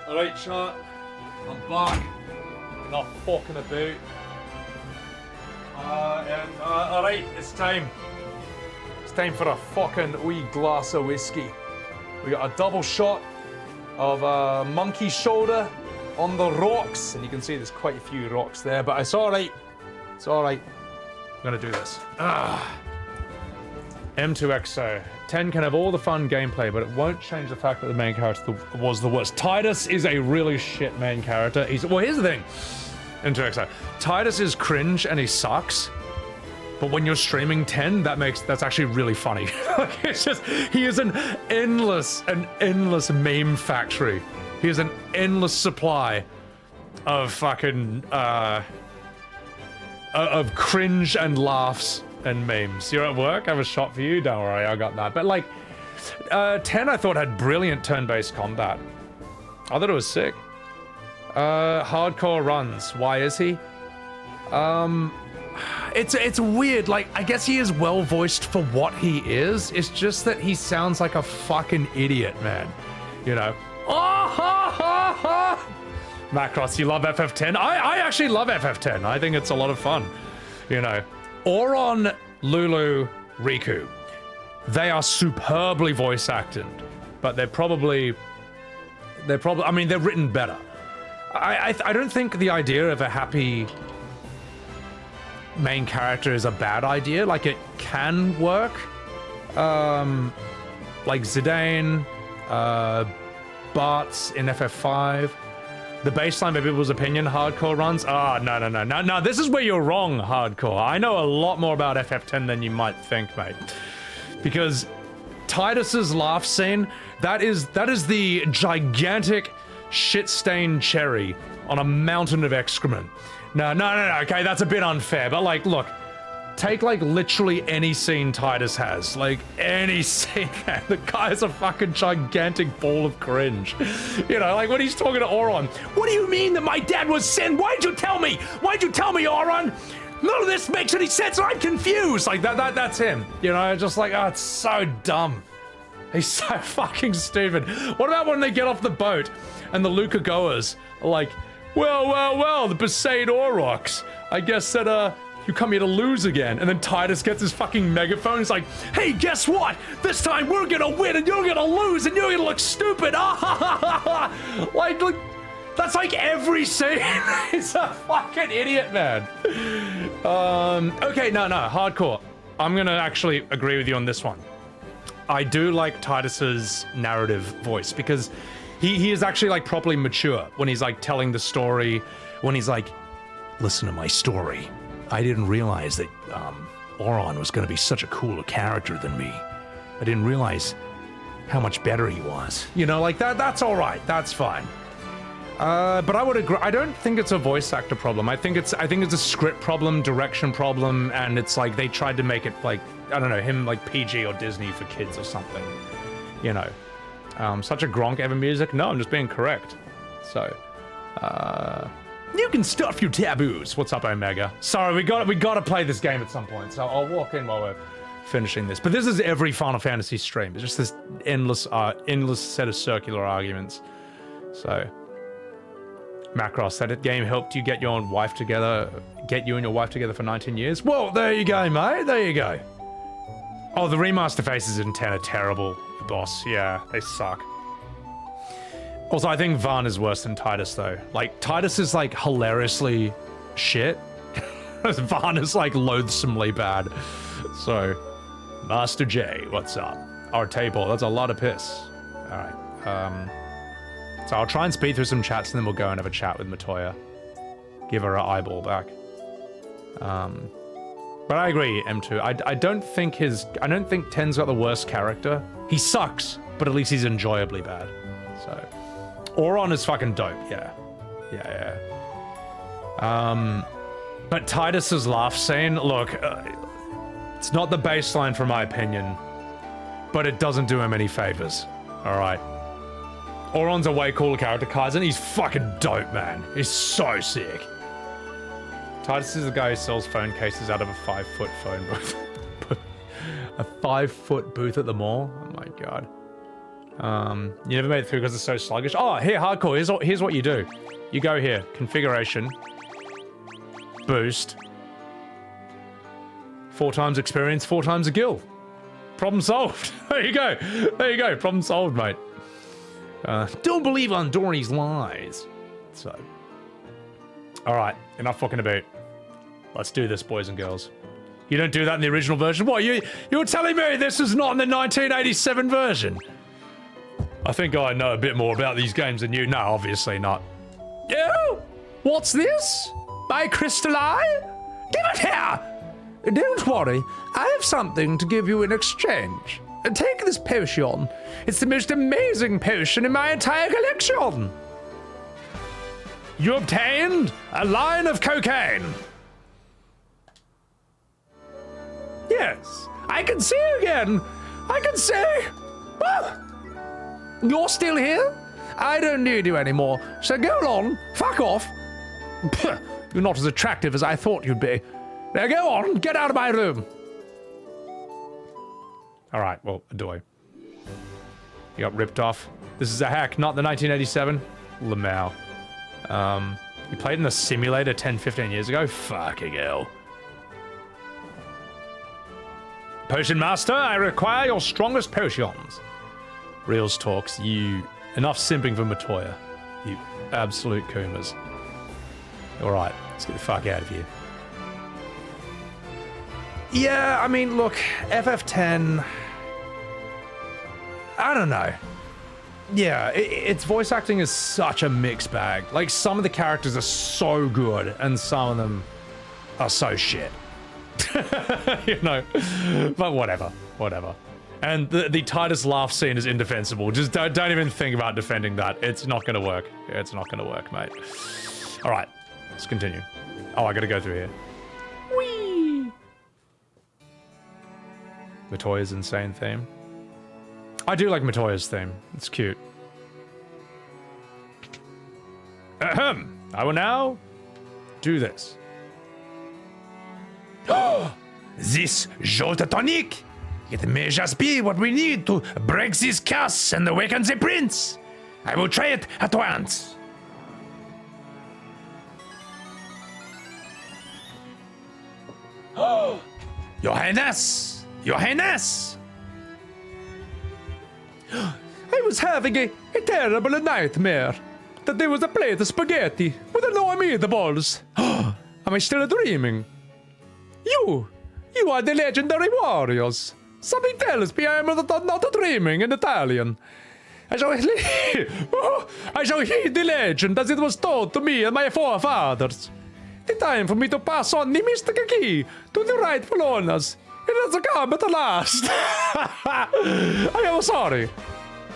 Alright, chat. I'm back. Not fucking about. Alright, it's time. It's time for a fucking wee glass of whiskey. We got a double shot of monkey shoulder on the rocks, and you can see there's quite a few rocks there, but it's alright. It's alright. I'm gonna do this. M2XO. 10 can have all the fun gameplay, but it won't change the fact that the main character was the worst. Titus is a really shit main character. Well, here's the thing. M2XO. Titus is cringe and he sucks. But when you're streaming 10, that's actually really funny. Like, it's just, he is an endless meme factory. He has an endless supply of fucking, of cringe and laughs and memes. You're at work? I have a shot for you? Don't worry, I got that. But like, 10 I thought had brilliant turn-based combat. I thought it was sick. Hardcore runs. Why is he? It's weird. Like, I guess he is well voiced for what he is. It's just that he sounds like a fucking idiot, man. You know? Macross, you love FF10? I actually love FF10. I think it's a lot of fun. You know? Auron, Lulu, Riku. They are superbly voice acted, but they're probably, I mean, they're written better. I don't think the idea of a happy main character is a bad idea. Like, it can work. Like Zidane, Bart's in FF5. The baseline, by people's opinion, hardcore runs. No, this is where you're wrong, hardcore. I know a lot more about FF10 than you might think, mate. Because Titus's laugh scene, that is the gigantic shit-stained cherry on a mountain of excrement. No, okay, that's a bit unfair, but like, look, take like literally any scene Titus has, like any scene, man. The guy's a fucking gigantic ball of cringe. You know, like when he's talking to Auron, what do you mean that my dad was sin? Why'd you tell me? Why'd you tell me, Auron? None of this makes any sense, I'm confused. Like that's him. You know, just like, oh, it's so dumb. He's so fucking stupid. What about when they get off the boat and the Luca goers are like, well, the Besaid Aurochs. I guess that, you come here to lose again. And then Titus gets his fucking megaphone. He's like, hey, guess what? This time we're gonna win and you're gonna lose and you're gonna look stupid. Like, look, that's like every scene. He's a fucking idiot, man. Okay, no, hardcore. I'm gonna actually agree with you on this one. I do like Titus's narrative voice because he is actually like properly mature when he's like telling the story, when he's like, listen to my story. I didn't realize that Auron was going to be such a cooler character than me. I didn't realize how much better he was. You know, like that's all right. That's fine. But I would agree. I don't think it's a voice actor problem. I think it's a script problem, direction problem, and it's like they tried to make it like, I don't know, him like PG or Disney for kids or something. You know, such a Gronk ever music? No, I'm just being correct. So, you can stuff your taboos. What's up, Omega? Sorry, we gotta play this game at some point. So I'll walk in while we're finishing this. But this is every Final Fantasy stream. It's just this endless set of circular arguments. So, Macross, that game helped you get you and your wife together for 19 years. Well, there you go, mate. There you go. Oh, the remaster faces in 10 are terrible, boss. Yeah, they suck. Also, I think Vaan is worse than Titus, though. Like, Titus is, like, hilariously shit. Vaan is, like, loathsomely bad. So, Master J, what's up? Our table, that's a lot of piss. Alright, so I'll try and speed through some chats and then we'll go and have a chat with Matoya. Give her an eyeball back. But I agree, M2. I don't think 10's got the worst character. He sucks, but at least he's enjoyably bad. So, Auron is fucking dope, yeah. But Titus's laugh scene, look, it's not the baseline for my opinion, but it doesn't do him any favors. All right. Auron's a way cooler character, Kaizen. He's fucking dope, man. He's so sick. Titus is the guy who sells phone cases out of a 5-foot phone booth. A 5-foot booth at the mall? Oh my god. You never made it through because it's so sluggish. Oh, here, hardcore. Here's what you do. You go here. Configuration. Boost. 4 times experience, 4 times a gil. Problem solved. There you go. There you go. Problem solved, mate. Don't believe on Dorney's lies. So. Alright, enough fucking about. Let's do this, boys and girls. You don't do that in the original version? What, you're telling me this is not in the 1987 version? I think I know a bit more about these games than you. No, obviously not. Oh, what's this? My crystal eye? Give it here! Don't worry, I have something to give you in exchange. Take this potion. It's the most amazing potion in my entire collection. You obtained a line of cocaine. Yes, I can see again. I can see. Ah! You're still here? I don't need you anymore, so go on, fuck off. You're not as attractive as I thought you'd be. Now go on, get out of my room. Alright, well, do I? You got ripped off. This is a hack, not the 1987. Lamau. You played in the simulator 10, 15 years ago? Fucking hell. Potion Master, I require your strongest potions. Reels talks, you... Enough simping for Matoya. You absolute Kumas. Alright, let's get the fuck out of here. Yeah, I mean, look, FF10... I don't know. Yeah, its voice acting is such a mixed bag. Like, some of the characters are so good, and some of them are so shit. You know, but whatever. And the Titus laugh scene is indefensible. Just don't even think about defending that. It's not gonna work. It's not gonna work, mate. All right, let's continue. Oh, I gotta go through here. Whee! Matoya's insane theme. I do like Matoya's theme. It's cute. Ahem. I will now do this. This Jolt tonic! It may just be what we need to break this curse and awaken the prince. I will try it at once. Your Highness! Your Highness! I was having a terrible nightmare. That there was a plate of spaghetti with no meatballs. Am I still dreaming? You are the legendary warriors. Something tells me I am not dreaming in Italian. I shall heed the legend as it was told to me and my forefathers. The time for me to pass on the mystic key to the rightful owners. It has come at last. I am sorry.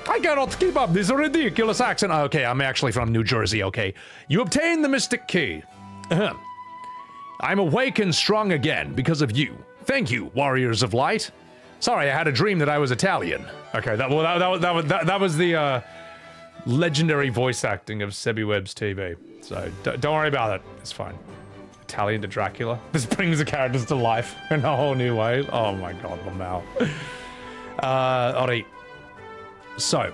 I cannot keep up this ridiculous accent. Okay, I'm actually from New Jersey, okay. You obtain the mystic key. I'm awake and strong again because of you. Thank you, warriors of light. Sorry, I had a dream that I was Italian. Okay, that was the legendary voice acting of Sebbywebz TV. So don't worry about it. It's fine. Italian to Dracula. This brings the characters to life in a whole new way. Oh my god, Lamau. Alright. So.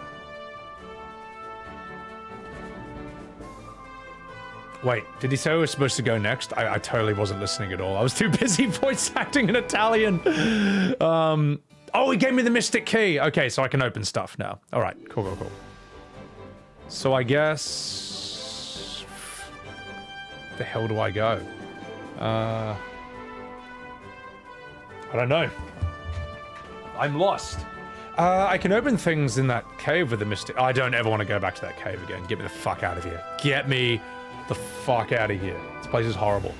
Wait, did he say we were supposed to go next? I totally wasn't listening at all. I was too busy voice acting in Italian. Oh, he gave me the mystic key. Okay, so I can open stuff now. All right, cool. So I guess... the hell do I go? I don't know. I'm lost. I can open things in that cave with the mystic... I don't ever want to go back to that cave again. Get me the fuck out of here. Get me the fuck out of here. This place is horrible.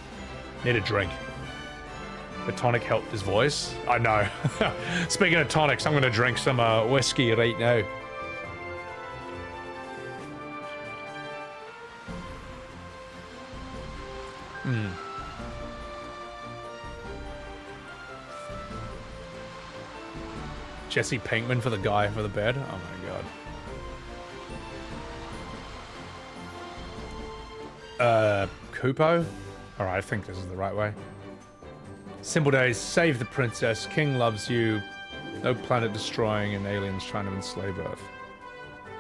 Need a drink. The tonic helped his voice. I know. Speaking of tonics, I'm gonna drink some whiskey right now. Jesse Pinkman for the guy for the bed. Oh my god. Kupo? Alright, I think this is the right way. Simple days, save the princess, king loves you, no planet destroying and aliens trying to enslave Earth.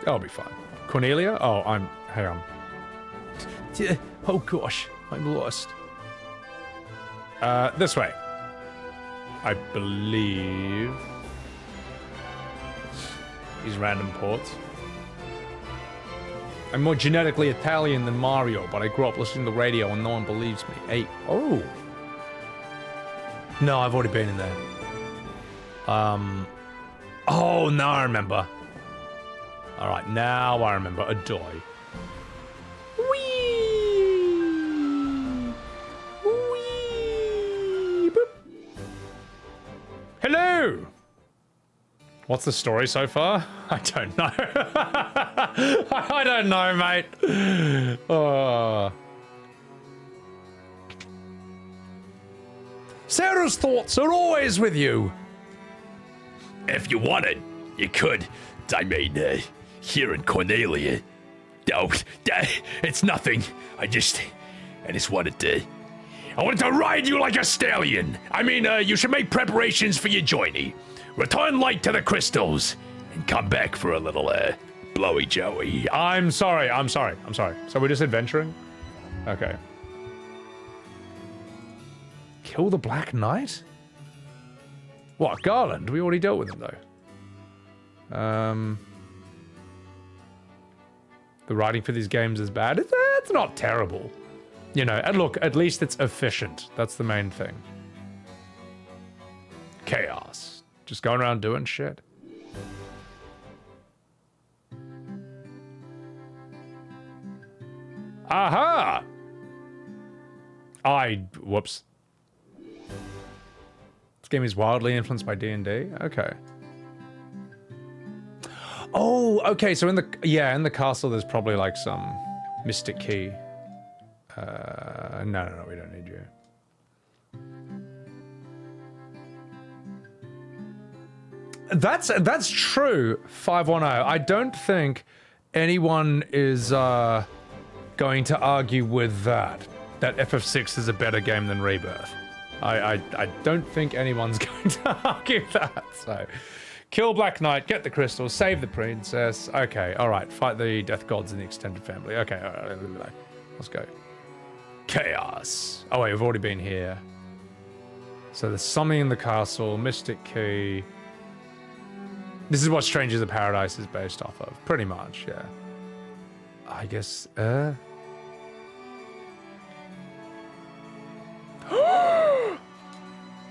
I'll be fine. Cornelia? Oh, hang on. Oh gosh, I'm lost. This way. I believe. These random ports. I'm more genetically Italian than Mario, but I grew up listening to the radio and no one believes me. Hey, oh. No, I've already been in there. Oh, now I remember. Alright, now I remember. Adoy. Whee! Whee! Boop. Hello! What's the story so far? I don't know. I don't know, mate. Oh. Sarah's thoughts are always with you. If you wanted, you could. I mean, here in Cornelia. Oh, it's nothing. I just wanted to ride you like a stallion. I mean, you should make preparations for your journey. Return light to the crystals and come back for a little, blowy joey. I'm sorry. So we're just adventuring? Okay. Kill the Black Knight? What, Garland? We already dealt with him, though. The writing for these games is bad. It's not terrible. You know, and look, at least it's efficient. That's the main thing. Chaos. Just going around doing shit. Aha! Whoops. This game is wildly influenced by D&D? Okay. Oh, okay, so in the castle there's probably like some mystic key. No, we don't need you. That's true, 510. I don't think anyone is going to argue with that FF6 is a better game than Rebirth. I don't think anyone's going to argue that, so... Kill Black Knight, get the crystals, save the princess. Okay, alright, fight the death gods in the extended family. Okay, alright, let's go. Chaos. Oh wait, we've already been here. So there's something in the castle, mystic key... This is what Strangers of Paradise is based off of. Pretty much, yeah. I guess,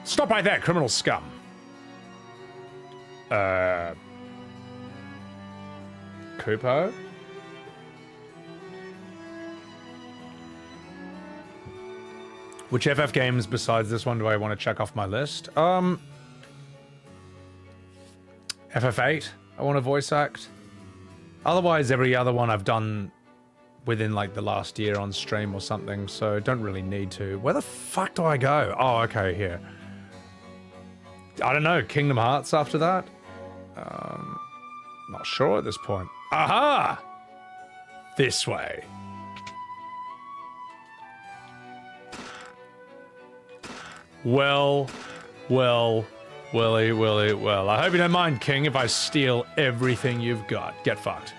Stop right there, criminal scum. Kupo? Which FF games besides this one do I want to check off my list? FF8, I want to voice act. Otherwise, every other one I've done within like the last year on stream or something, so don't really need to. Where the fuck do I go? Oh, okay, here. I don't know, Kingdom Hearts after that? Not sure at this point. Aha! This way. Well. I hope you don't mind, King, if I steal everything you've got. Get fucked.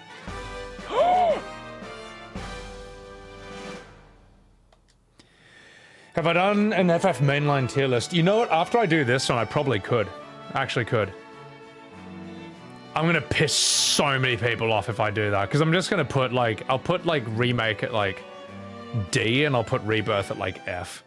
Have I done an FF mainline tier list? You know what? After I do this one, I probably could. Actually could. I'm gonna piss so many people off if I do that, because I'm just gonna put, like, I'll put, like, remake at, like, D, and I'll put rebirth at, like, F.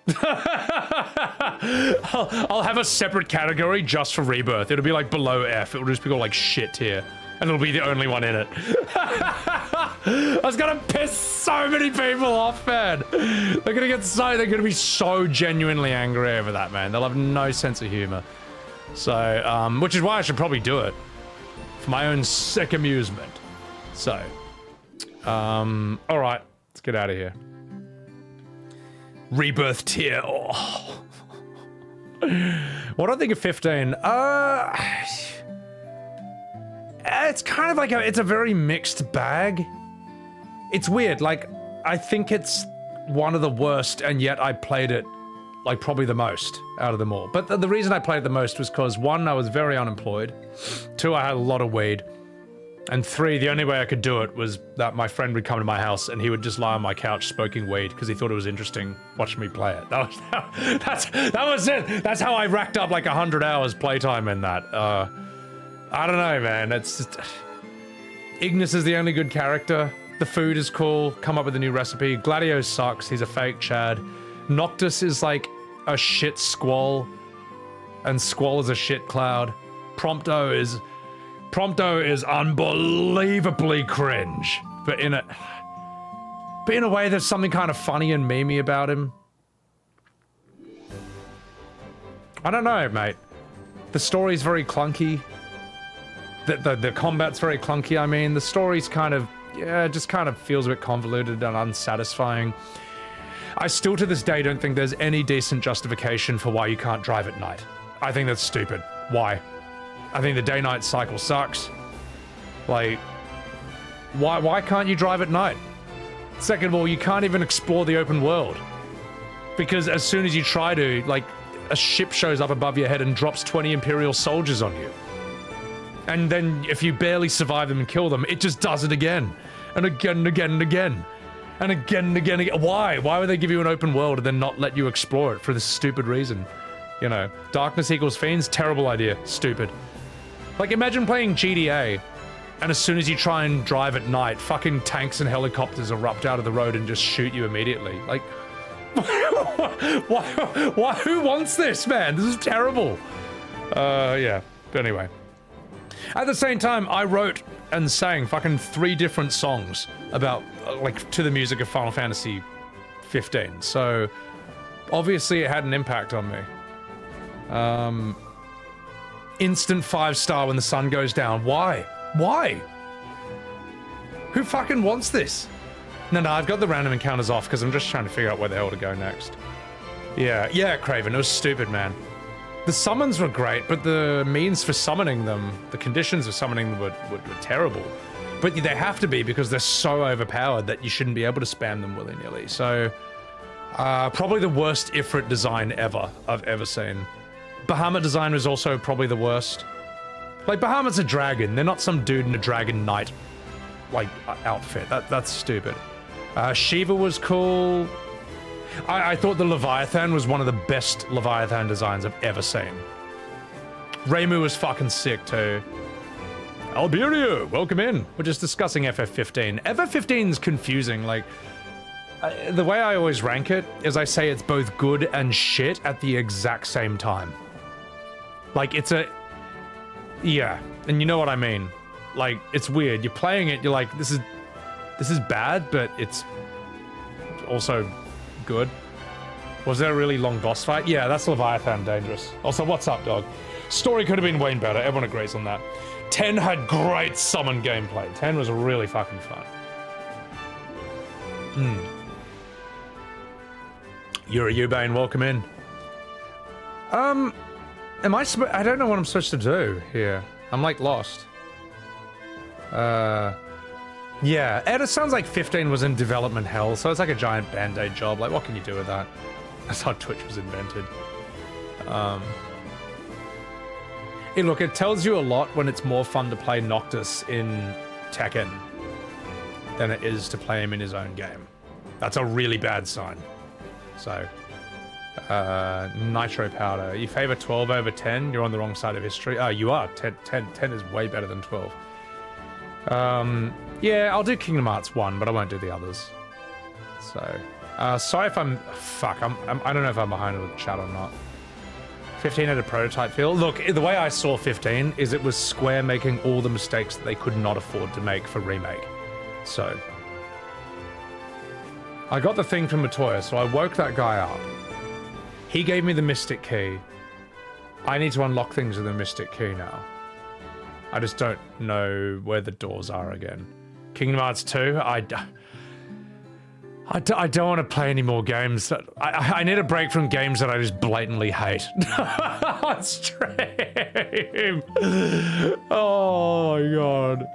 I'll have a separate category just for rebirth. It'll be, like, below F. It'll just be called, like, shit tier. And it'll be the only one in it. I was gonna piss so many people off, man. They're gonna be so genuinely angry over that, man. They'll have no sense of humor. So, which is why I should probably do it. For my own sick amusement. So, alright. Let's get out of here. Rebirth tier. Oh. What do I think of 15? It's kind of like it's a very mixed bag. It's weird, like, I think it's one of the worst, and yet I played it, like, probably the most out of them all. But the reason I played it the most was because, one, I was very unemployed. Two, I had a lot of weed. And 3, the only way I could do it was that my friend would come to my house and he would just lie on my couch smoking weed because he thought it was interesting watching me play it. That was it. That's how I racked up like 100 hours playtime in that. I don't know, man. It's just... Ignis is the only good character. The food is cool. Come up with a new recipe. Gladio sucks. He's a fake Chad. Noctis is like a shit Squall. And Squall is a shit Cloud. Prompto is unbelievably cringe, but in a way there's something kind of funny and memey about him. I don't know, mate. The story's very clunky. The combat's very clunky. I mean, the story's kind of, yeah, just kind of feels a bit convoluted and unsatisfying. I still to this day don't think there's any decent justification for why you can't drive at night. I think that's stupid. Why? I think the day-night cycle sucks. Like, why can't you drive at night? Second of all, you can't even explore the open world. Because as soon as you try to, like, a ship shows up above your head and drops 20 Imperial soldiers on you. And then if you barely survive them and kill them, it just does it again. And again and again and again. And again and again and again. Why? Why would they give you an open world and then not let you explore it for this stupid reason? You know, darkness equals fiends, terrible idea, stupid. Like, imagine playing GTA, and as soon as you try and drive at night, fucking tanks and helicopters erupt out of the road and just shoot you immediately. Like, why, who wants this, man? This is terrible. Yeah, but anyway. At the same time, I wrote and sang fucking 3 different songs about, like, to the music of Final Fantasy 15, so obviously it had an impact on me. Instant 5-star when the sun goes down. Why? Why? Who fucking wants this? No, I've got the random encounters off because I'm just trying to figure out where the hell to go next. Yeah, Craven, it was stupid, man. The summons were great, but the means for summoning them, the conditions of summoning them were terrible. But they have to be because they're so overpowered that you shouldn't be able to spam them willy-nilly. So, probably the worst Ifrit design ever I've ever seen. Bahamut design was also probably the worst. Like, Bahamut's a dragon. They're not some dude in a dragon knight, like, outfit. That's stupid. Shiva was cool. I thought the Leviathan was one of the best Leviathan designs I've ever seen. Reimu was fucking sick, too. Alberio, welcome in. We're just discussing FF15. FF15's confusing, like... the way I always rank it is I say it's both good and shit at the exact same time. Like, it's a... Yeah, and you know what I mean. Like, it's weird. You're playing it, you're like, this is bad, but it's also good. Was there a really long boss fight? Yeah, that's Leviathan dangerous. Also, what's up, dog? Story could have been way better. Everyone agrees on that. 10 had great summon gameplay. 10 was really fucking fun. You're a Ubane, welcome in. I don't know what I'm supposed to do here. I'm like lost. Yeah, it sounds like 15 was in development hell, so it's like a giant band-aid job. Like, what can you do with that? That's how Twitch was invented. Look, it tells you a lot when it's more fun to play Noctis in Tekken than it is to play him in his own game. That's a really bad sign. So, Nitro Powder. You favor 12 over 10, you're on the wrong side of history. Oh, you are. 10 is way better than 12. Yeah, I'll do Kingdom Hearts 1, but I won't do the others. So, sorry if I'm... Fuck, I don't know if I'm behind with the chat or not. 15 had a prototype feel. Look, the way I saw 15 is it was Square making all the mistakes that they could not afford to make for remake. So... I got the thing from Matoya, so I woke that guy up. He gave me the Mystic Key. I need to unlock things with the Mystic Key now. I just don't know where the doors are again. Kingdom Hearts 2? I don't want to play any more games. I need a break from games that I just blatantly hate. Stream! Oh my god.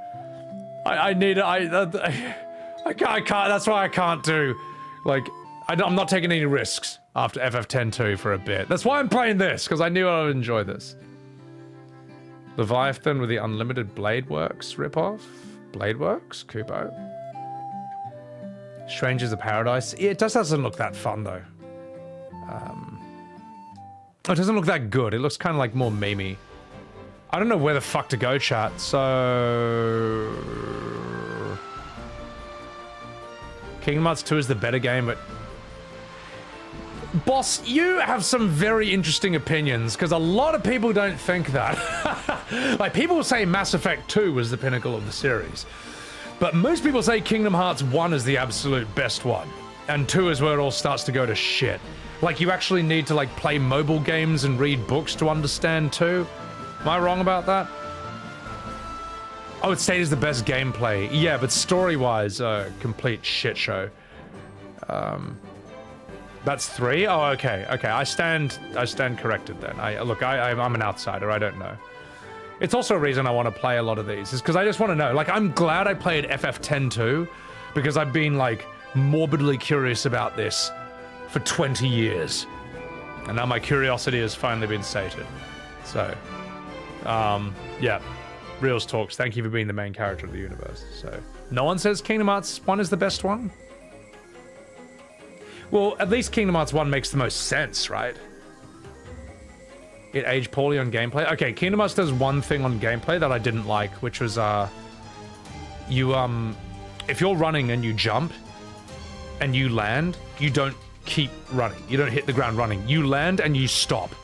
I can't, that's why I can't do, like, I'm not taking any risks after FF10-2 for a bit. That's why I'm playing this, because I knew I would enjoy this. Leviathan with the Unlimited Blade Works ripoff. Blade Works? Kubo. Strangers of Paradise. Yeah, it just doesn't look that fun though. It doesn't look that good. It looks kind of like more memey. I don't know where the fuck to go, chat, so... Kingdom Hearts 2 is the better game, but... Boss, you have some very interesting opinions, because a lot of people don't think that. Like, people say Mass Effect 2 was the pinnacle of the series. But most people say Kingdom Hearts 1 is the absolute best one. And 2 is where it all starts to go to shit. Like, you actually need to, like, play mobile games and read books to understand 2. Am I wrong about that? I would say it is the best gameplay. Yeah, but story-wise, complete shit show. That's 3? Oh, okay, okay. I stand corrected then. I'm an outsider. I don't know. It's also a reason I want to play a lot of these, is because I just want to know. Like, I'm glad I played FF10 too, because I've been, like, morbidly curious about this for 20 years. And now my curiosity has finally been sated. So, yeah. Reals Talks, thank you for being the main character of the universe. So, no one says Kingdom Hearts 1 is the best one? Well, at least Kingdom Hearts 1 makes the most sense, right? It aged poorly on gameplay. Okay, Kingdom Hearts does one thing on gameplay that I didn't like, which was, if you're running and you jump and you land, you don't keep running. You don't hit the ground running. You land and you stop,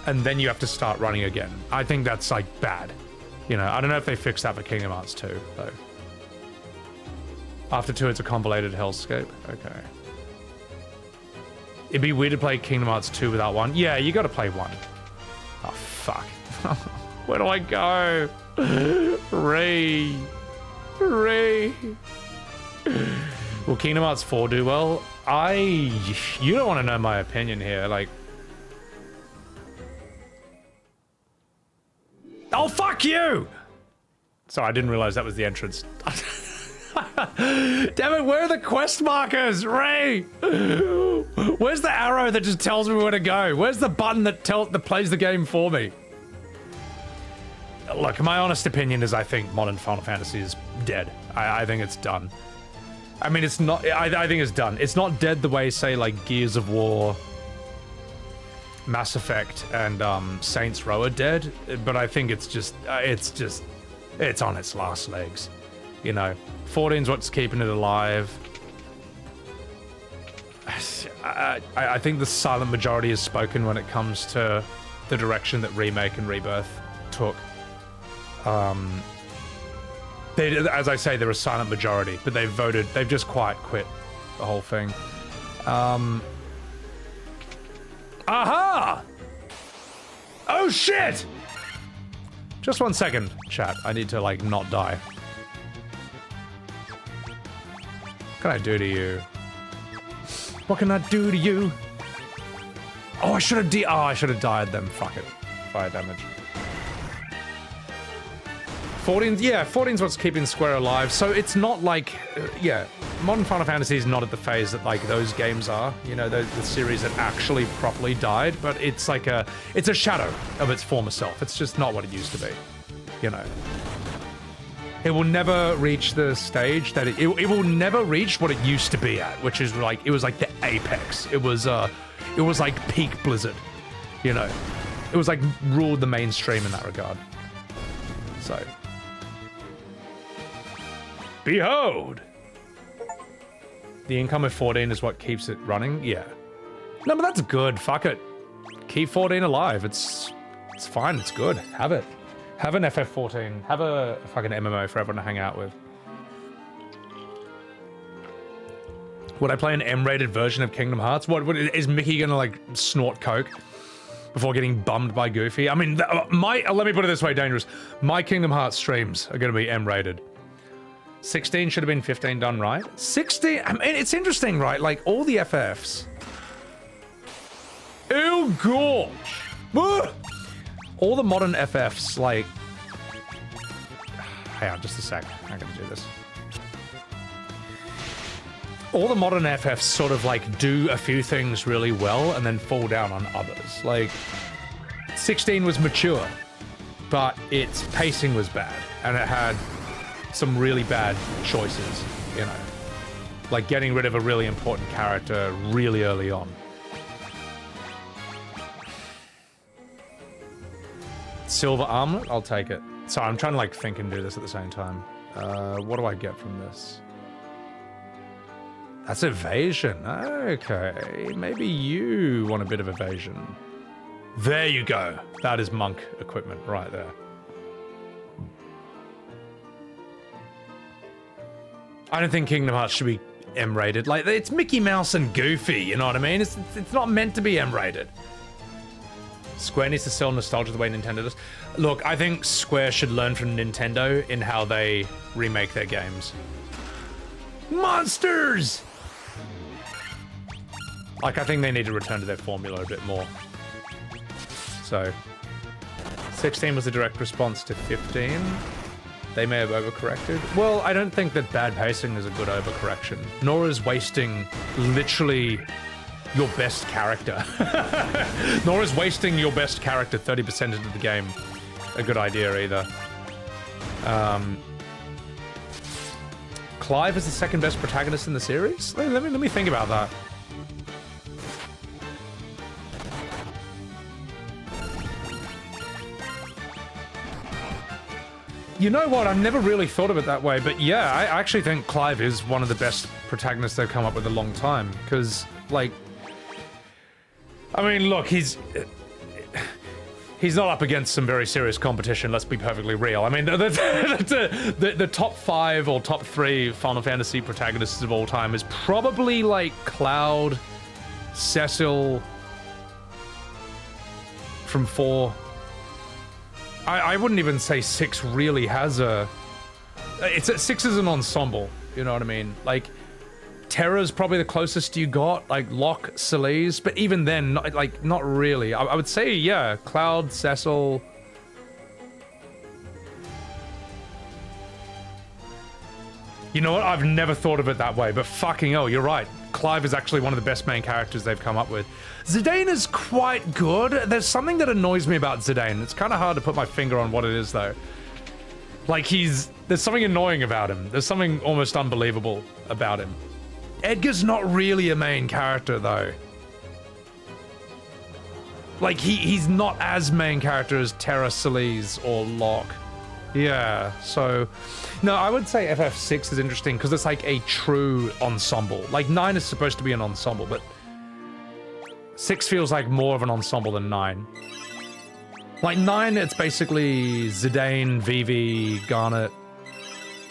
and then you have to start running again. I think that's, like, bad. You know, I don't know if they fixed that for Kingdom Hearts 2, though. After 2, it's a convoluted hellscape. Okay. It'd be weird to play Kingdom Hearts 2 without 1. Yeah, you gotta play 1. Oh, fuck. Where do I go? Ray. Will Kingdom Hearts 4 do well? You don't want to know my opinion here, like... Oh, fuck you! Sorry, I didn't realize that was the entrance. Damn it, where are the quest markers, Ray? Where's the arrow that just tells me where to go? Where's the button that plays the game for me? Look, my honest opinion is I think modern Final Fantasy is dead. I think it's done. I mean, it's not... I think it's done. It's not dead the way, say, like, Gears of War, Mass Effect, and Saints Row are dead, but I think it's just... it's on its last legs. You know, 14's what's keeping it alive. I think the silent majority is spoken when it comes to the direction that Remake and Rebirth took. As I say, they're a silent majority, but they've just quiet quit the whole thing. Aha! Oh shit! Just 1 second, chat. I need to, like, not die. What can I do to you? What can I do to you? Oh, I should have died then. Fuck it. Fire damage. 14's what's keeping Square alive. So it's not like, yeah, modern Final Fantasy is not at the phase that, like, those games are. You know, the series that actually properly died, but it's like it's a shadow of its former self. It's just not what it used to be. You know. It will never reach the stage that it will never reach what it used to be at, which is like, it was like the apex. It was like peak Blizzard, you know. It was like ruled the mainstream in that regard. So, behold, the income of 14 is what keeps it running. Yeah, no, but that's good. Fuck it, keep 14 alive. It's fine. It's good. Have it. Have an FF14. Have a fucking MMO for everyone to hang out with. Would I play an M-rated version of Kingdom Hearts? What is Mickey gonna, like, snort coke before getting bummed by Goofy? I mean, let me put it this way, Dangerous. My Kingdom Hearts streams are gonna be M-rated. 16 should have been 15 done right. 16. I mean, it's interesting, right? Like, all the FFs. Ew, gorge. Woo! All the modern FFs, like... Hang on, just a sec. I'm gonna do this. All the modern FFs sort of, like, do a few things really well and then fall down on others. Like, 16 was mature. but its pacing was bad, and it had some really bad choices, you know. Like getting rid of a really important character really early on. Silver armlet? I'll take it. Sorry, I'm trying to like think and do this at the same time. What do I get from this? That's evasion. Okay, maybe you want a bit of evasion. There you go. That is monk equipment right there. I don't think Kingdom Hearts should be M-rated. Like, it's Mickey Mouse and Goofy, you know what I mean? It's not meant to be M-rated. Square needs to sell nostalgia the way Nintendo does. Look, I think Square should learn from Nintendo in how they remake their games. Monsters! Like, I think they need to return to their formula a bit more. So, 16 was a direct response to 15. They may have overcorrected. Well, I don't think that bad pacing is a good overcorrection. Nor is wasting literally your best character. Nor is wasting your best character 30% into the game a good idea either. Clive is the second best protagonist in the series? Let me think about that. You know what? I've never really thought of it that way, but yeah, I actually think Clive is one of the best protagonists they've come up with in a long time, because, like, I mean, look, he's not up against some very serious competition, let's be perfectly real. I mean, the top 5 or top 3 Final Fantasy protagonists of all time is probably, like, Cloud, Cecil from 4. I wouldn't even say 6 really has a... 6 is an ensemble, you know what I mean? Like, Terra's probably the closest you got, like Locke, Celeste, but even then, not really. I would say, yeah, Cloud, Cecil... You know what? I've never thought of it that way, but fucking hell, you're right. Clive is actually one of the best main characters they've come up with. Zidane is quite good. There's something that annoys me about Zidane. It's kind of hard to put my finger on what it is, though. Like, there's something annoying about him. There's something almost unbelievable about him. Edgar's not really a main character, though. Like, he's not as main character as Terra, Celeste, or Locke. Yeah, so... No, I would say FF6 is interesting because it's like a true ensemble. Like, 9 is supposed to be an ensemble, but 6 feels like more of an ensemble than 9. Like, 9, it's basically Zidane, Vivi, Garnet.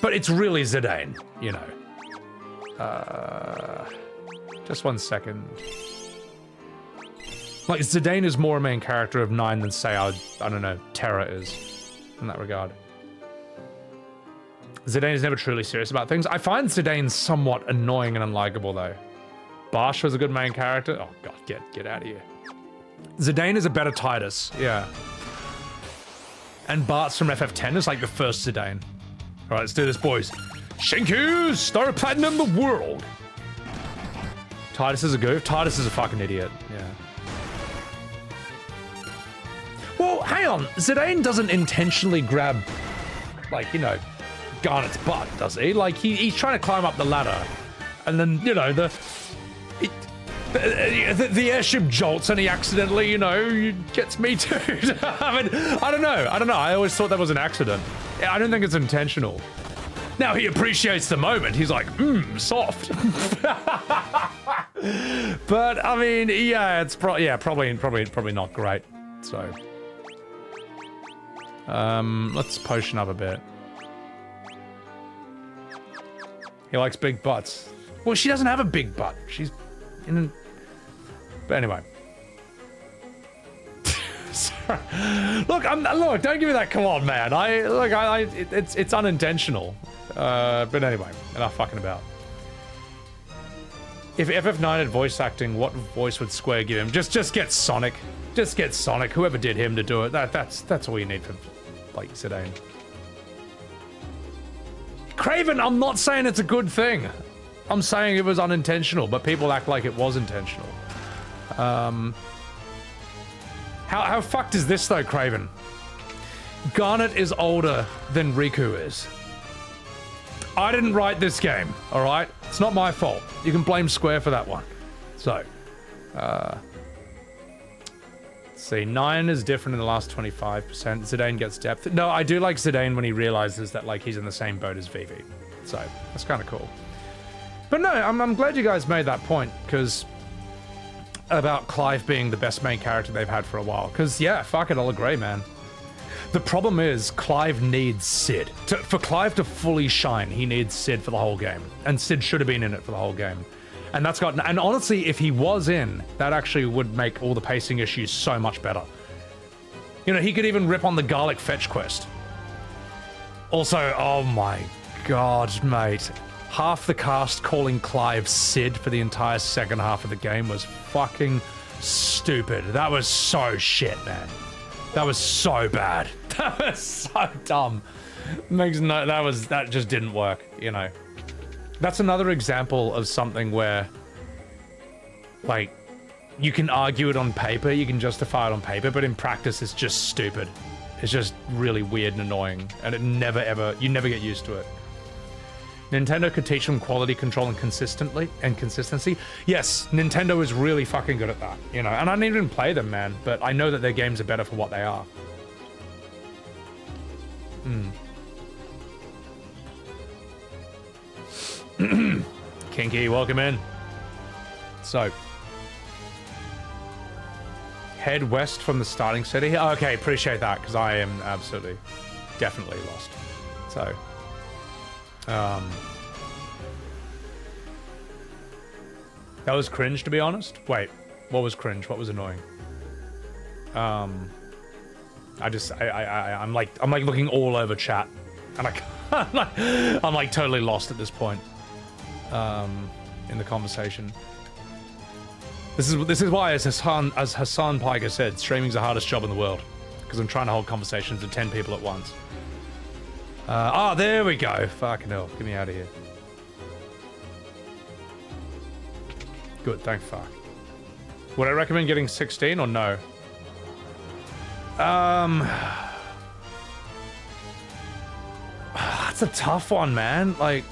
But it's really Zidane, you know. Just 1 second. Like, Zidane is more a main character of 9 than, say, I don't know, Terra is, in that regard. Zidane is never truly serious about things. I find Zidane somewhat annoying and unlikable, though. Barsh was a good main character. Oh, God, get out of here. Zidane is a better Titus, yeah. And Bart's from FF10 is like the first Zidane. All right, let's do this, boys. Shinku, Star Platinum the world. Titus is a goof. Titus is a fucking idiot, yeah. Well, hang on. Zidane doesn't intentionally grab, like, you know, Garnet's butt, does he? Like, he's trying to climb up the ladder. And then, you know, the airship jolts and he accidentally, you know, gets me too. I mean, I don't know. I always thought that was an accident. I don't think it's intentional. Now he appreciates the moment. He's like, soft. But, I mean, yeah, it's probably not great. So, let's potion up a bit. He likes big butts. Well, she doesn't have a big butt. She's in an... But anyway. Sorry. Look, look, don't give me that. Come on, man. It's unintentional. But anyway, enough fucking about. If FF9 had voice acting, what voice would Square give him? Just get Sonic. Just get Sonic. Whoever did him to do it. That's all you need for, like, Zidane. Craven, I'm not saying it's a good thing. I'm saying it was unintentional, but people act like it was intentional. How fucked is this though, Craven? Garnet is older than Riku is. I didn't write this game, all right? It's not my fault. You can blame Square for that one. So, let's see. 9 is different in the last 25%. Zidane gets depth. No, I do like Zidane when he realizes that like he's in the same boat as Vivi. So, that's kind of cool. But no, I'm glad you guys made that point, because about Clive being the best main character they've had for a while. Because, yeah, fuck it, I'll agree, man. The problem is, Clive needs Sid. For Clive to fully shine, he needs Sid for the whole game. And Sid should have been in it for the whole game. And that's got... And honestly, if he was in, that actually would make all the pacing issues so much better. You know, he could even rip on the garlic fetch quest. Also, oh my god, mate. Half the cast calling Clive Sid for the entire second half of the game was fucking stupid. That was so shit, man. That was so bad. That was so dumb. That just didn't work, you know. That's another example of something where, like, you can argue it on paper, you can justify it on paper, but in practice it's just stupid. It's just really weird and annoying, and it you never get used to it. Nintendo could teach them quality control and consistency. Yes, Nintendo is really fucking good at that, you know. And I didn't even play them, man, but I know that their games are better for what they are. Kinky, welcome in. So, head west from the starting city. Okay, appreciate that, because I am absolutely, definitely lost. So, that was cringe, to be honest. Wait, what was cringe? What was annoying? I'm like looking all over chat, and I'm like totally lost at this point. In the conversation. This is why, as Hassan Piker said, streaming's the hardest job in the world, because I'm trying to hold conversations with 10 people at once. There we go. Fucking hell. Get me out of here. Good, thank fuck. Would I recommend getting 16 or no? That's a tough one, man. Like,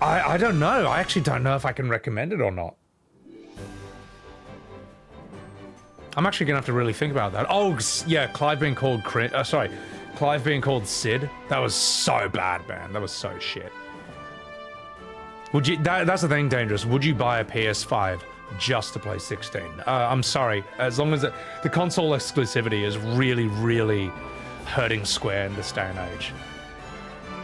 I don't know. I actually don't know if I can recommend it or not. I'm actually gonna have to really think about that. Oh, yeah, Clive being called Clive being called Sid. That was so bad, man. That was so shit. Would you? That's the thing, Dangerous. Would you buy a PS5 just to play 16? I'm sorry. As long as the console exclusivity is really, really hurting Square in this day and age.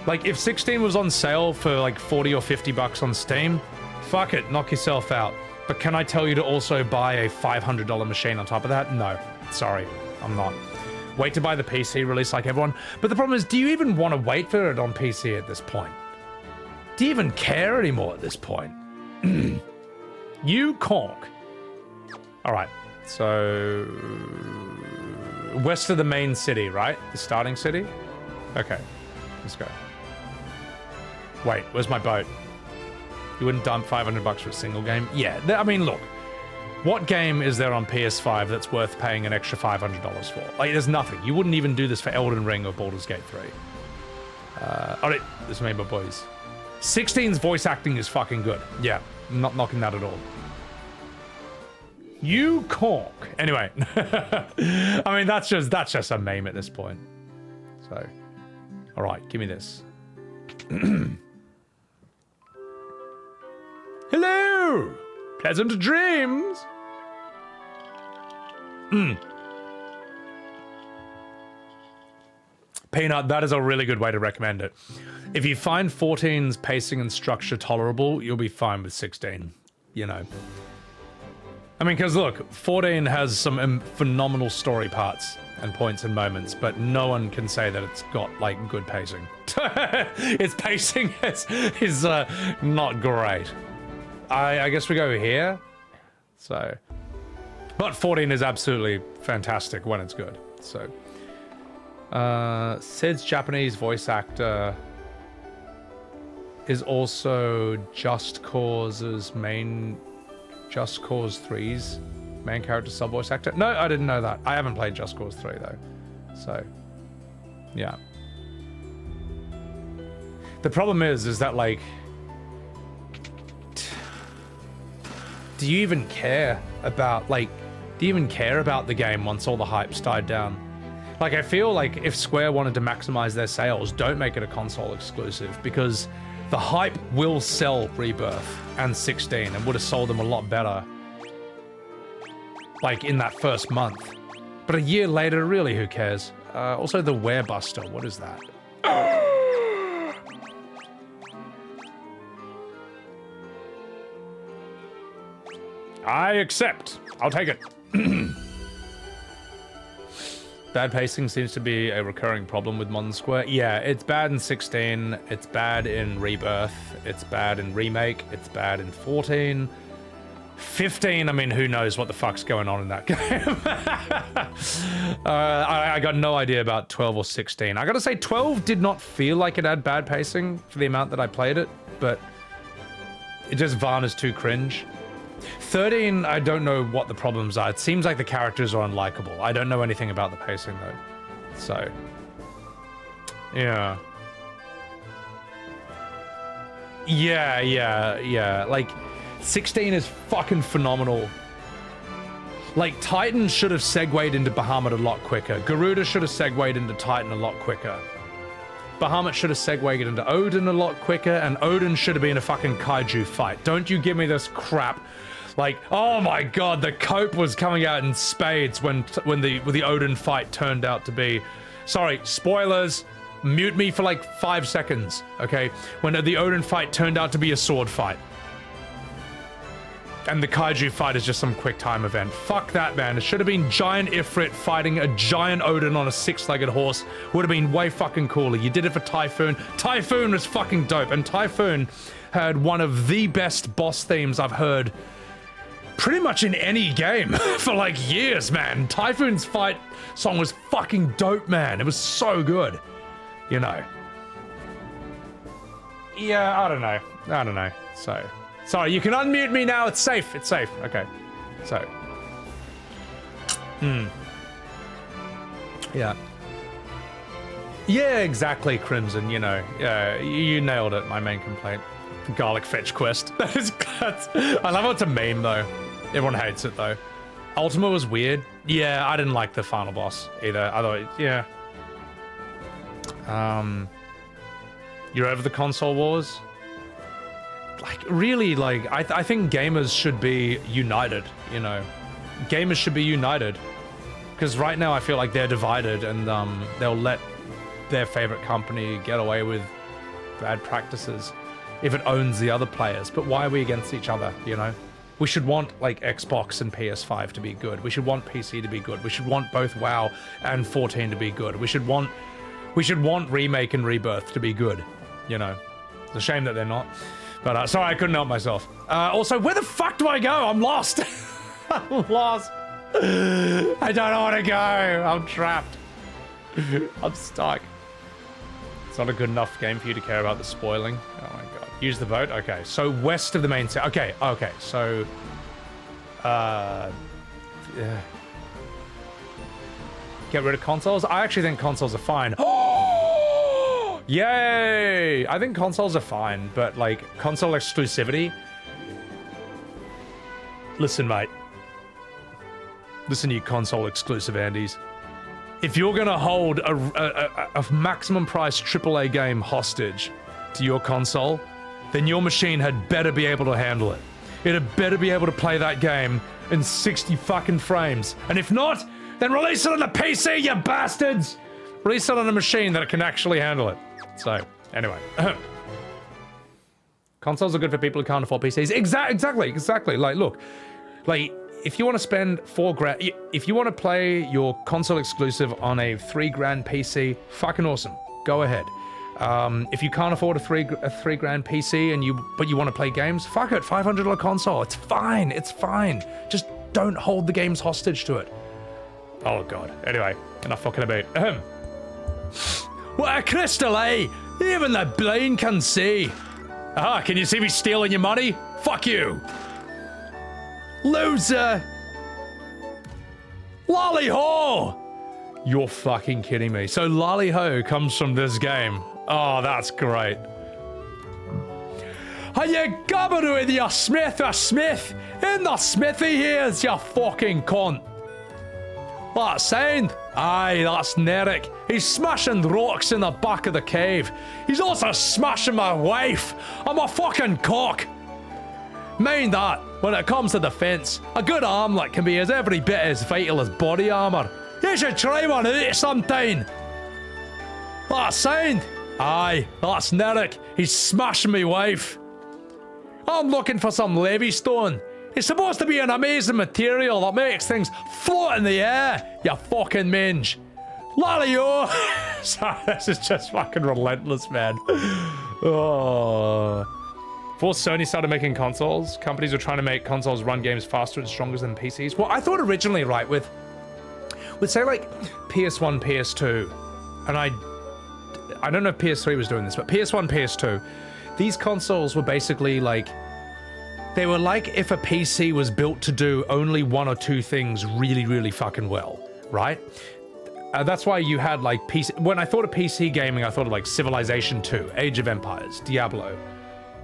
Like, if 16 was on sale for like 40 or 50 bucks on Steam, fuck it, knock yourself out. But can I tell you to also buy a $500 machine on top of that? No. Sorry, I'm not. Wait to buy the PC release like everyone. But the problem is, do you even want to wait for it on PC at this point? Do you even care anymore at this point? You conk. Alright, so... west of the main city, right? The starting city? Okay, let's go. Wait, where's my boat? You wouldn't dump 500 bucks for a single game? Yeah, I mean, look. What game is there on PS5 that's worth paying an extra $500 for? Like, there's nothing. You wouldn't even do this for Elden Ring or Baldur's Gate 3. Alright, this is made by boys. 16's voice acting is fucking good. Yeah, I'm not knocking that at all. You conk. Anyway. I mean, that's just a meme at this point. So, alright, give me this. Hello! Pleasant dreams! Peanut, that is a really good way to recommend it. If you find 14's pacing and structure tolerable, you'll be fine with 16, you know. I mean, because look, 14 has some phenomenal story parts and points and moments, but no one can say that it's got, like, good pacing. Its pacing is not great. I guess we go here. So, but 14 is absolutely fantastic when it's good. So, Sid's Japanese voice actor is also Just Cause 3's main character sub voice actor. No, I didn't know that. I haven't played Just Cause 3 though. So, yeah. The problem is that like, do you even care about the game once all the hype's died down? Like, I feel like if Square wanted to maximize their sales, don't make it a console exclusive, because the hype will sell Rebirth and 16 and would have sold them a lot better, like in that first month. But a year later, really, who cares? Also, the Werebuster, what is that? I accept. I'll take it. Bad pacing seems to be a recurring problem with Modern Square. Yeah, it's bad in 16, it's bad in Rebirth, it's bad in Remake, it's bad in 14. 15, I mean, who knows what the fuck's going on in that game. I got no idea about 12 or 16. I gotta say, 12 did not feel like it had bad pacing for the amount that I played it, but it just Varna's too cringe. 13, I don't know what the problems are. It seems like the characters are unlikable. I don't know anything about the pacing though. So, yeah. Yeah. Like, 16 is fucking phenomenal. Like, Titan should have segued into Bahamut a lot quicker. Garuda should have segued into Titan a lot quicker. Bahamut should have segued into Odin a lot quicker, and Odin should have been a fucking kaiju fight. Don't you give me this crap. Like, oh my god, the cope was coming out in spades when the Odin fight turned out to be... Sorry, spoilers. Mute me for like 5 seconds, okay? When the Odin fight turned out to be a sword fight. And the kaiju fight is just some quick time event. Fuck that, man. It should have been giant Ifrit fighting a giant Odin on a 6-legged horse. Would have been way fucking cooler. You did it for Typhoon. Typhoon was fucking dope. And Typhoon had one of the best boss themes I've heard pretty much in any game for like years, man. Typhoon's fight song was fucking dope, man. It was so good. You know. Yeah, I don't know. So... Sorry, you can unmute me now. It's safe. It's safe. Okay. So. Yeah. Yeah, exactly, Crimson. You know. Yeah, you nailed it. My main complaint. Garlic fetch quest. I love how it's a meme, though. Everyone hates it, though. Ultima was weird. Yeah, I didn't like the final boss either. I thought, yeah. You're over the console wars? Like, really, like, I think gamers should be united, you know. Gamers should be united. Because right now I feel like they're divided, and they'll let their favorite company get away with bad practices if it owns the other players. But why are we against each other, you know? We should want, like, Xbox and PS5 to be good. We should want PC to be good. We should want both WoW and 14 to be good. We should want Remake and Rebirth to be good, you know. It's a shame that they're not. But, sorry, I couldn't help myself. Also, where the fuck do I go? I'm lost. I'm lost. I don't know where to go. I'm trapped. I'm stuck. It's not a good enough game for you to care about the spoiling. Oh my god. Use the boat? Okay, so west of the main city. Okay, so... yeah. Get rid of consoles? I actually think consoles are fine. Yay! I think consoles are fine, but like console exclusivity. Listen, mate. Listen, you console exclusive Andes. If you're gonna hold a maximum price AAA game hostage to your console, then your machine had better be able to handle it. It had better be able to play that game in 60 fucking frames. And if not, then release it on the PC, you bastards! Release it on a machine that it can actually handle it. So, anyway. Consoles are good for people who can't afford PCs. Exactly. Like, look. Like, if you want to spend $4,000... If you want to play your console exclusive on a $3,000 PC, fucking awesome. Go ahead. If you can't afford a $3,000 PC but you want to play games, fuck it. $500 console. It's fine. It's fine. Just don't hold the games hostage to it. Oh, God. Anyway, enough fucking about. What a crystal, eh? Even the blind can see. Ah, can you see me stealing your money? Fuck you. Loser. Lolly-ho! You're fucking kidding me. So Lolly-ho comes from this game. Oh, that's great. Are you gabbing with your Smith or Smith? In the smithy here's your fucking cunt. That sound? Aye, that's Nerek. He's smashing rocks in the back of the cave. He's also smashing my wife. I'm a fucking cock. Mind that, when it comes to defense, a good armlet can be as every bit as vital as body armor. You should try one out sometime. That sound? Aye, that's Nerek. He's smashing my wife. I'm looking for some levy stone. It's supposed to be an amazing material that makes things float in the air, you fucking minge. Lolly-o! Sorry, this is just fucking relentless, man. Oh. Before Sony started making consoles, companies were trying to make consoles run games faster and stronger than PCs. Well, I thought originally, right, with say like PS1, PS2, and I don't know if PS3 was doing this, but PS1, PS2, these consoles were basically like, they were like if a PC was built to do only one or two things really, really fucking well, right? That's why you had like PC, when I thought of PC gaming, I thought of like Civilization 2, Age of Empires, Diablo,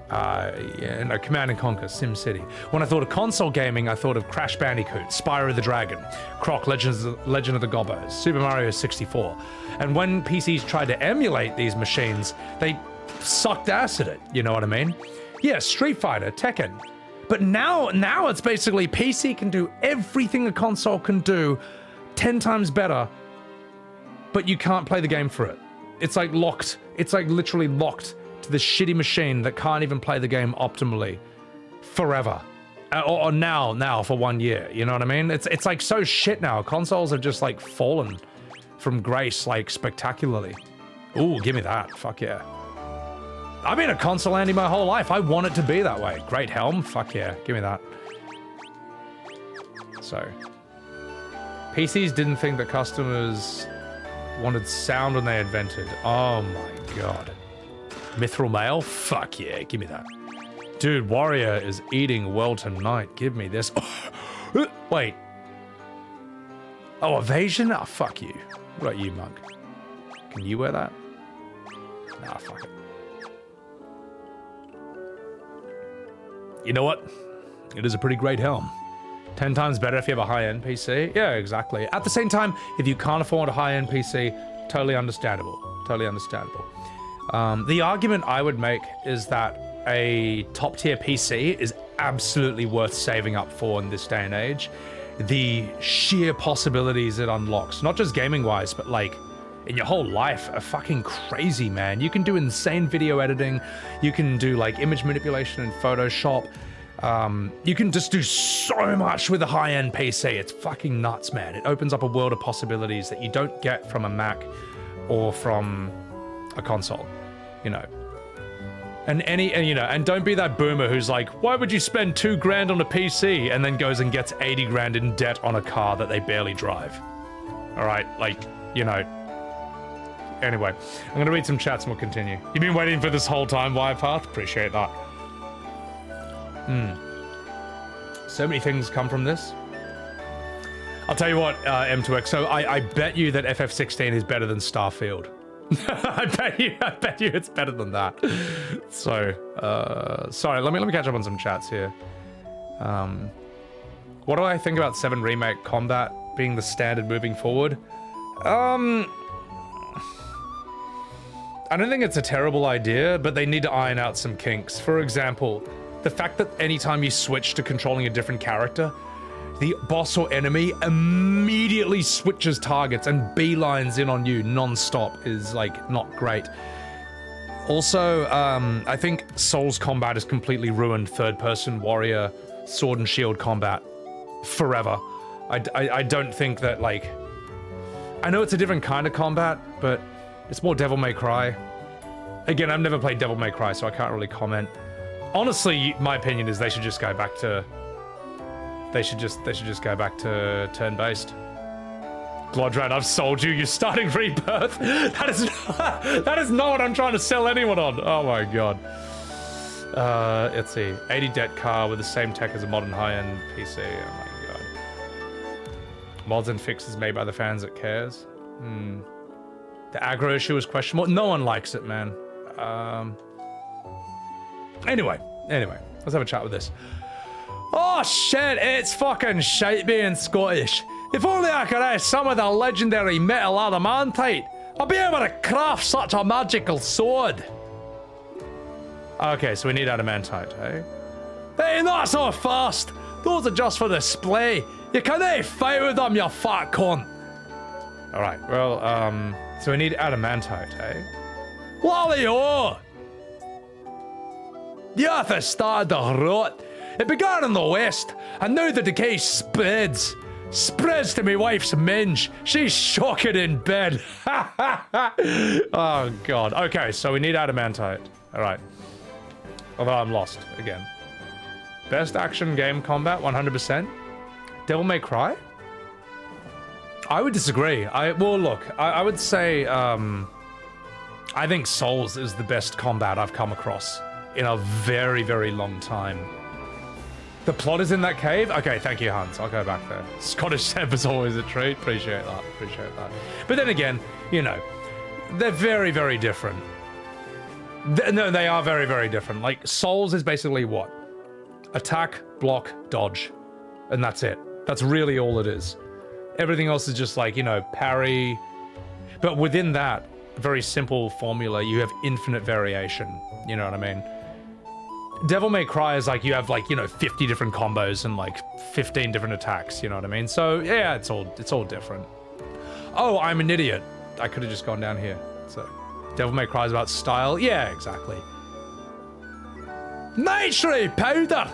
Command & Conquer, SimCity. When I thought of console gaming, I thought of Crash Bandicoot, Spyro the Dragon, Croc, Legend of the Gobbos, Super Mario 64. And when PCs tried to emulate these machines, they sucked ass at it, you know what I mean? Yeah, Street Fighter, Tekken. But now it's basically PC can do everything a console can do 10 times better, but you can't play the game for it. It's like locked. It's like literally locked to this shitty machine that can't even play the game optimally forever. Or now for 1 year, you know what I mean? It's like so shit now. Consoles have just like fallen from grace like spectacularly. Ooh, give me that. Fuck yeah. I've been a console Andy my whole life. I want it to be that way. Great helm. Fuck yeah. Give me that. So, PCs didn't think that customers wanted sound when they invented. Oh my god. Mithril Mail? Fuck yeah. Give me that. Dude, Warrior is eating well tonight. Give me this. Wait. Oh, evasion? Oh, fuck you. What about you, monk? Can you wear that? Nah, fuck it. You know what? It is a pretty great helm. 10 times better if you have a high-end PC. Yeah, exactly. At the same time, if you can't afford a high-end PC, totally understandable. Totally understandable. The argument I would make is that a top-tier PC is absolutely worth saving up for in this day and age. The sheer possibilities it unlocks, not just gaming-wise, but like in your whole life, are fucking crazy, man. You can do insane video editing. You can do like image manipulation in Photoshop. You can just do so much with a high-end PC. It's fucking nuts, man. It opens up a world of possibilities that you don't get from a Mac or from a console, you know. And don't be that boomer who's like, why would you spend $2 grand on a PC and then goes and gets 80 grand in debt on a car that they barely drive? All right, like, you know. Anyway, I'm gonna read some chats and we'll continue. You've been waiting for this whole time, Wirepath? Appreciate that. So many things come from this. I'll tell you what, M2X, so I bet you that FF16 is better than Starfield. I bet you it's better than that. So, sorry, let me catch up on some chats here. What do I think about 7 Remake combat being the standard moving forward? I don't think it's a terrible idea, but they need to iron out some kinks. For example, the fact that anytime you switch to controlling a different character, the boss or enemy immediately switches targets and beelines in on you non-stop is, like, not great. Also, I think Souls combat has completely ruined third-person warrior sword and shield combat forever. I don't think that, like... I know it's a different kind of combat, but it's more Devil May Cry. Again, I've never played Devil May Cry, so I can't really comment. Honestly, my opinion is they should just go back to... They should just go back to turn-based. Glodran, I've sold you. You're starting Rebirth. That is not what I'm trying to sell anyone on. Oh my god. Let's see. 80 debt car with the same tech as a modern high-end PC. Oh my god. Mods and fixes made by the fans that cares. The aggro issue is questionable. No one likes it, man. Anyway, let's have a chat with this. Oh shit, it's fucking shite being Scottish. If only I could have some of the legendary metal adamantite, I'd be able to craft such a magical sword. Okay, so we need adamantite, eh? Hey, not so fast. Those are just for display. You can't fight with them, you fat cunt. Alright, well, so we need adamantite, eh? Wally-o! The earth has started to rot. It began in the west, and now the decay spreads. Spreads to my wife's minge. She's shocking in bed. Oh, God. Okay, so we need adamantite. Alright. Although I'm lost again. Best action game combat, 100%. Devil May Cry? I would disagree. Well, look, I would say, I think Souls is the best combat I've come across in a very, very long time. The plot is in that cave? Okay, thank you, Hans. I'll go back there. Scottish Seb is always a treat. Appreciate that. Appreciate that. But then again, you know, they're very, very different. No, they are very, very different. Like, Souls is basically what? Attack, block, dodge. And that's it. That's really all it is. Everything else is just like, you know, parry. But within that very simple formula, you have infinite variation. You know what I mean? Devil May Cry is like, you have like, you know, 50 different combos and like 15 different attacks, you know what I mean? So yeah, it's all different. Oh, I'm an idiot. I could have just gone down here. So Devil May Cry is about style. Yeah, exactly. Nitrate powder!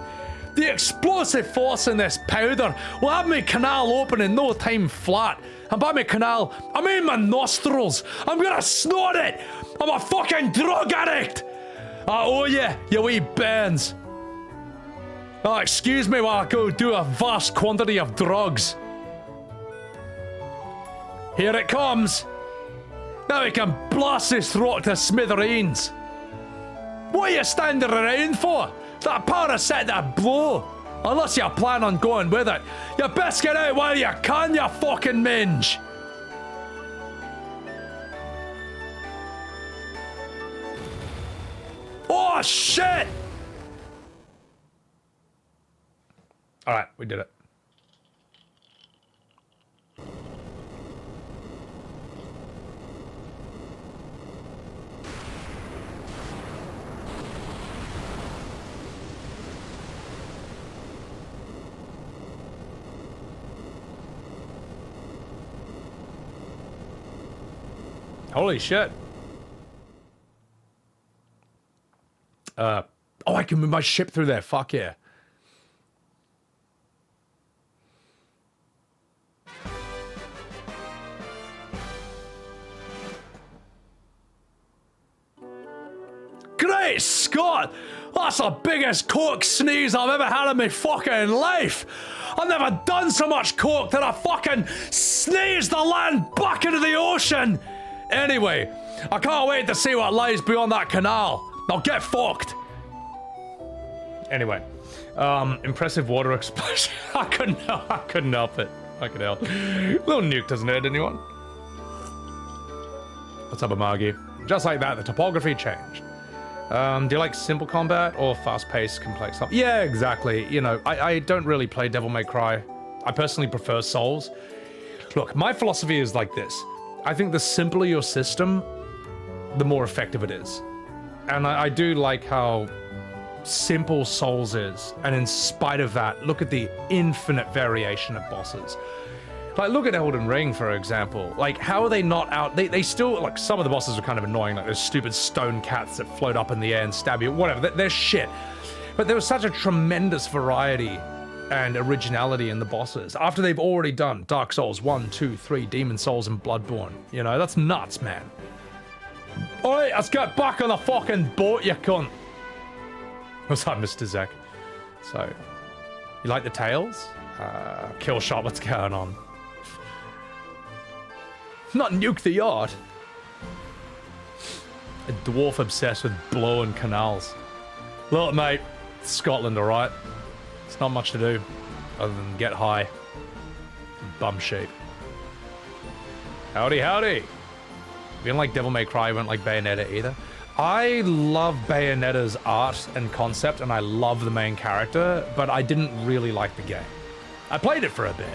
The explosive force in this powder will have my canal open in no time flat. And by my canal, I mean my nostrils. I'm gonna snort it! I'm a fucking drug addict! I owe you, you wee bairns. Oh, excuse me while I go do a vast quantity of drugs. Here it comes. Now we can blast this rock to smithereens. What are you standing around for? That parasite that blow. Unless you plan on going with it. You best get out while you can, you fucking minge. Oh, shit! Alright, we did it. Holy shit. Oh, I can move my ship through there. Fuck yeah. Great Scott! That's the biggest coke sneeze I've ever had in my fucking life! I've never done so much coke that I fucking sneezed the land back into the ocean! Anyway, I can't wait to see what lies beyond that canal. Now get fucked! Anyway, impressive water explosion. I couldn't help it. I could help. Little nuke doesn't hurt anyone. What's up, Amagi? Just like that, the topography changed. Do you like simple combat or fast-paced, complex stuff? Yeah, exactly. You know, I don't really play Devil May Cry. I personally prefer Souls. Look, my philosophy is like this. I think the simpler your system, the more effective it is. And I do like how simple Souls is, and in spite of that, look at the infinite variation of bosses. Like, look at Elden Ring, for example. Like, how are they not out? They still, like, some of the bosses are kind of annoying, like those stupid stone cats that float up in the air and stab you, whatever, they're shit. But there was such a tremendous variety and originality in the bosses, after they've already done Dark Souls 1, 2, 3, Demon Souls, and Bloodborne. You know, that's nuts, man. Alright, let's get back on the fucking boat, you cunt. What's up, Mr. Zek? So, you like the tails? Kill shot, what's going on? Not nuke the yard. A dwarf obsessed with blowing canals. Look, mate, it's Scotland, alright? It's not much to do, other than get high. bum sheep. Howdy, howdy. We didn't like Devil May Cry, we didn't like Bayonetta either. I love Bayonetta's art and concept, and I love the main character, but I didn't really like the game. I played it for a bit.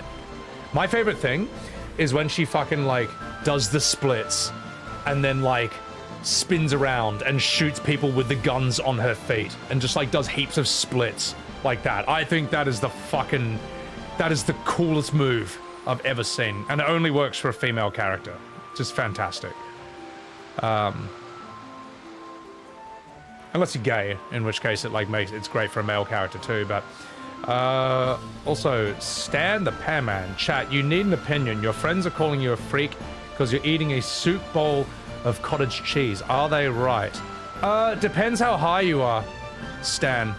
My favorite thing is when she fucking, like, does the splits, and then, like, spins around and shoots people with the guns on her feet, and just, like, does heaps of splits like that. I think that is the fucking... that is the coolest move I've ever seen, and it only works for a female character. Just fantastic. Unless you're gay, in which case it like it's great for a male character too, but also Stan the Pearman, chat, you need an opinion. Your friends are calling you a freak because you're eating a soup bowl of cottage cheese. Are they right? Depends how high you are, Stan.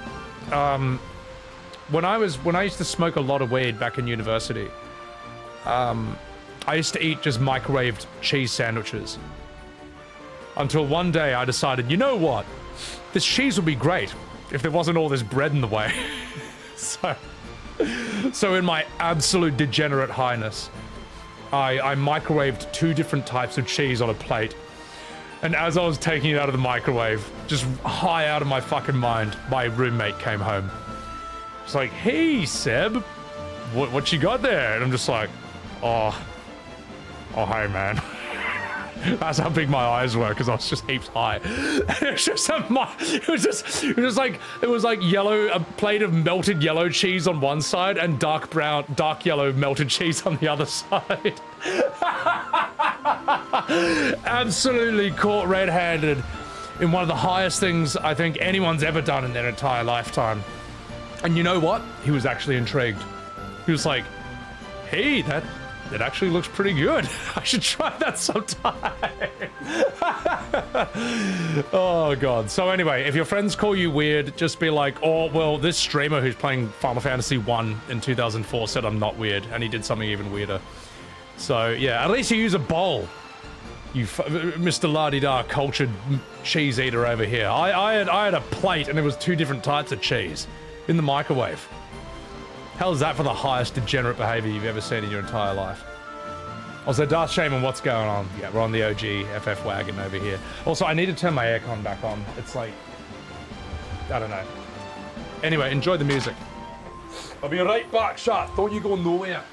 When I used to smoke a lot of weed back in university, I used to eat just microwaved cheese sandwiches. Until one day I decided, you know what? This cheese would be great if there wasn't all this bread in the way. So in my absolute degenerate highness, I microwaved 2 different types of cheese on a plate. And as I was taking it out of the microwave, just high out of my fucking mind, my roommate came home. It's like, hey, Seb, what you got there? And I'm just like, oh, hey, man. That's how big my eyes were, because I was just heaps high. It was like yellow, a plate of melted yellow cheese on one side and dark yellow melted cheese on the other side. Absolutely caught red-handed in one of the highest things I think anyone's ever done in their entire lifetime. And you know what? He was actually intrigued. He was like, hey, that actually looks pretty good. I should try that sometime. Oh, God. So anyway, if your friends call you weird, just be like, oh, well, this streamer who's playing Final Fantasy 1 in 2004 said I'm not weird, and he did something even weirder. So, yeah, at least you use a bowl. You Mr. La-di-da cultured cheese eater over here. I had a plate, and it was 2 different types of cheese in the microwave. Hell is that for the highest degenerate behavior you've ever seen in your entire life? Also, Darth Shaman, what's going on? Yeah, we're on the OG FF wagon over here. Also, I need to turn my aircon back on. It's like, I don't know. Anyway, enjoy the music. I'll be right back, chat. Don't you go nowhere.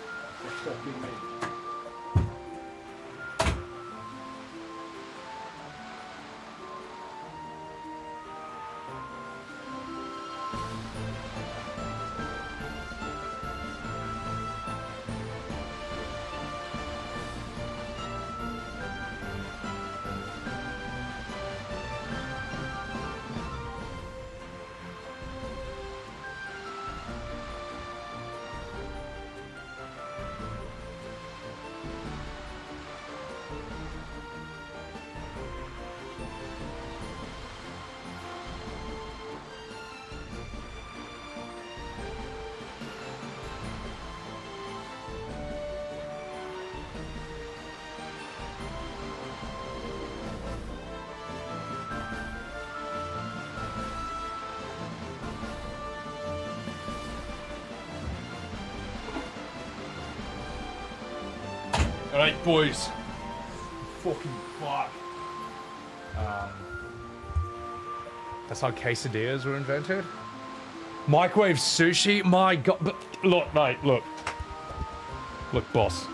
Alright, boys. Fucking fuck. That's how quesadillas were invented? Microwave sushi? My god. But look, mate, look. Look, boss.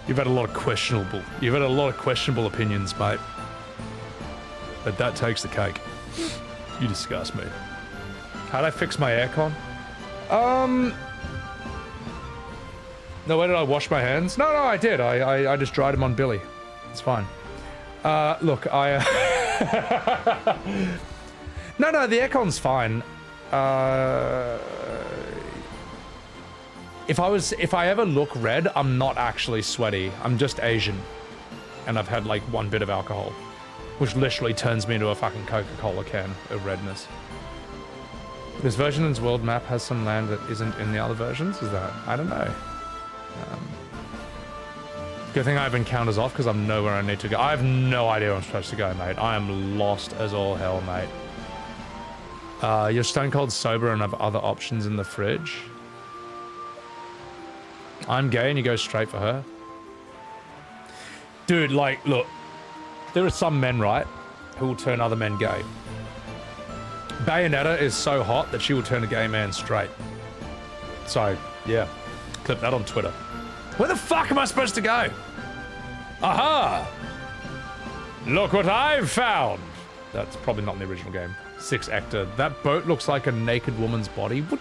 You've had a lot of questionable opinions, mate. But that takes the cake. You disgust me. How'd I fix my aircon? No, where did I wash my hands? No, I did. I just dried them on Billy. It's fine. Look, No, the aircon's fine. If I ever look red, I'm not actually sweaty. I'm just Asian. And I've had like 1 bit of alcohol. Which literally turns me into a fucking Coca-Cola can of redness. This version's world map has some land that isn't in the other versions? Is that? I don't know. Good thing I have encounters off because I'm nowhere I need to go. I have no idea where I'm supposed to go, mate. I am lost as all hell, mate. You're stone cold sober and have other options in the fridge. I'm gay and you go straight for her. Dude, like, look. There are some men, right, who will turn other men gay. Bayonetta is so hot that she will turn a gay man straight. So, yeah. Clip that on Twitter. Where the fuck am I supposed to go? Aha! Look what I've found! That's probably not in the original game. 6 Hector. That boat looks like a naked woman's body. What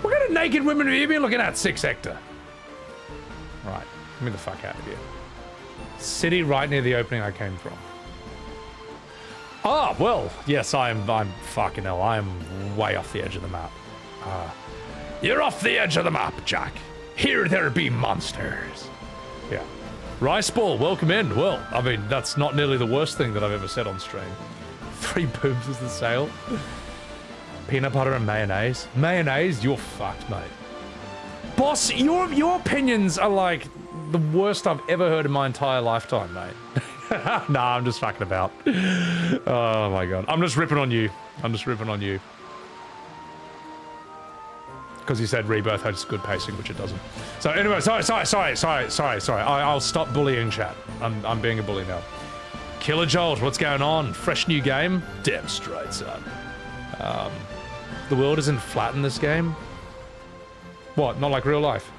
kind of naked women have you been looking at, 6 Hector? Right, get me the fuck out of here. City right near the opening I came from. Ah, well, yes, I'm fucking hell. I'm way off the edge of the map. You're off the edge of the map, Jack. Here there be monsters. Yeah. Rice Ball, welcome in. Well, I mean, that's not nearly the worst thing that I've ever said on stream. 3 boobs is the sale. Peanut butter and mayonnaise. Mayonnaise, you're fucked, mate. Boss, your opinions are like the worst I've ever heard in my entire lifetime, mate. Nah, I'm just fucking about. Oh my god. I'm just ripping on you. I'm just ripping on you. Because you said Rebirth has good pacing, which it doesn't. So anyway, sorry. I'll stop bullying chat. I'm being a bully now. Killer Jolt, what's going on? Fresh new game? Damn straight, son. The world isn't flat in this game? What, not like real life?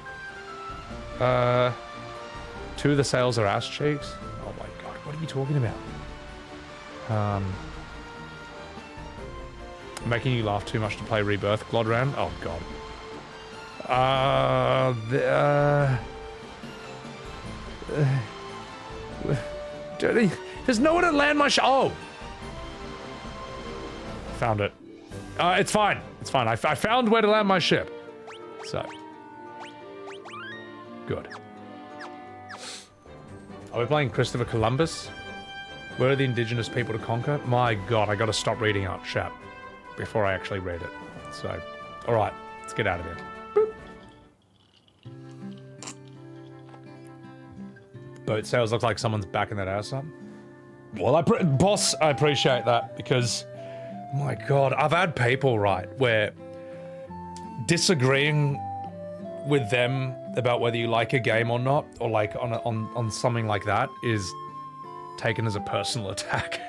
2 of the sales are ass cheeks? Oh my god, what are you talking about? Making you laugh too much to play Rebirth, Glodran? Oh god. There's nowhere to land my oh! Found it. It's fine. It's fine. I found where to land my ship. So. Good. Are we playing Christopher Columbus? Where are the indigenous people to conquer? My god, I gotta stop reading out chat before I actually read it. So, alright, let's get out of here. Boop. Boat sails look like someone's backing that ass up. Well, boss, I appreciate that because, my god, I've had people, right, where disagreeing with them about whether you like a game or not, or like on something like that, is taken as a personal attack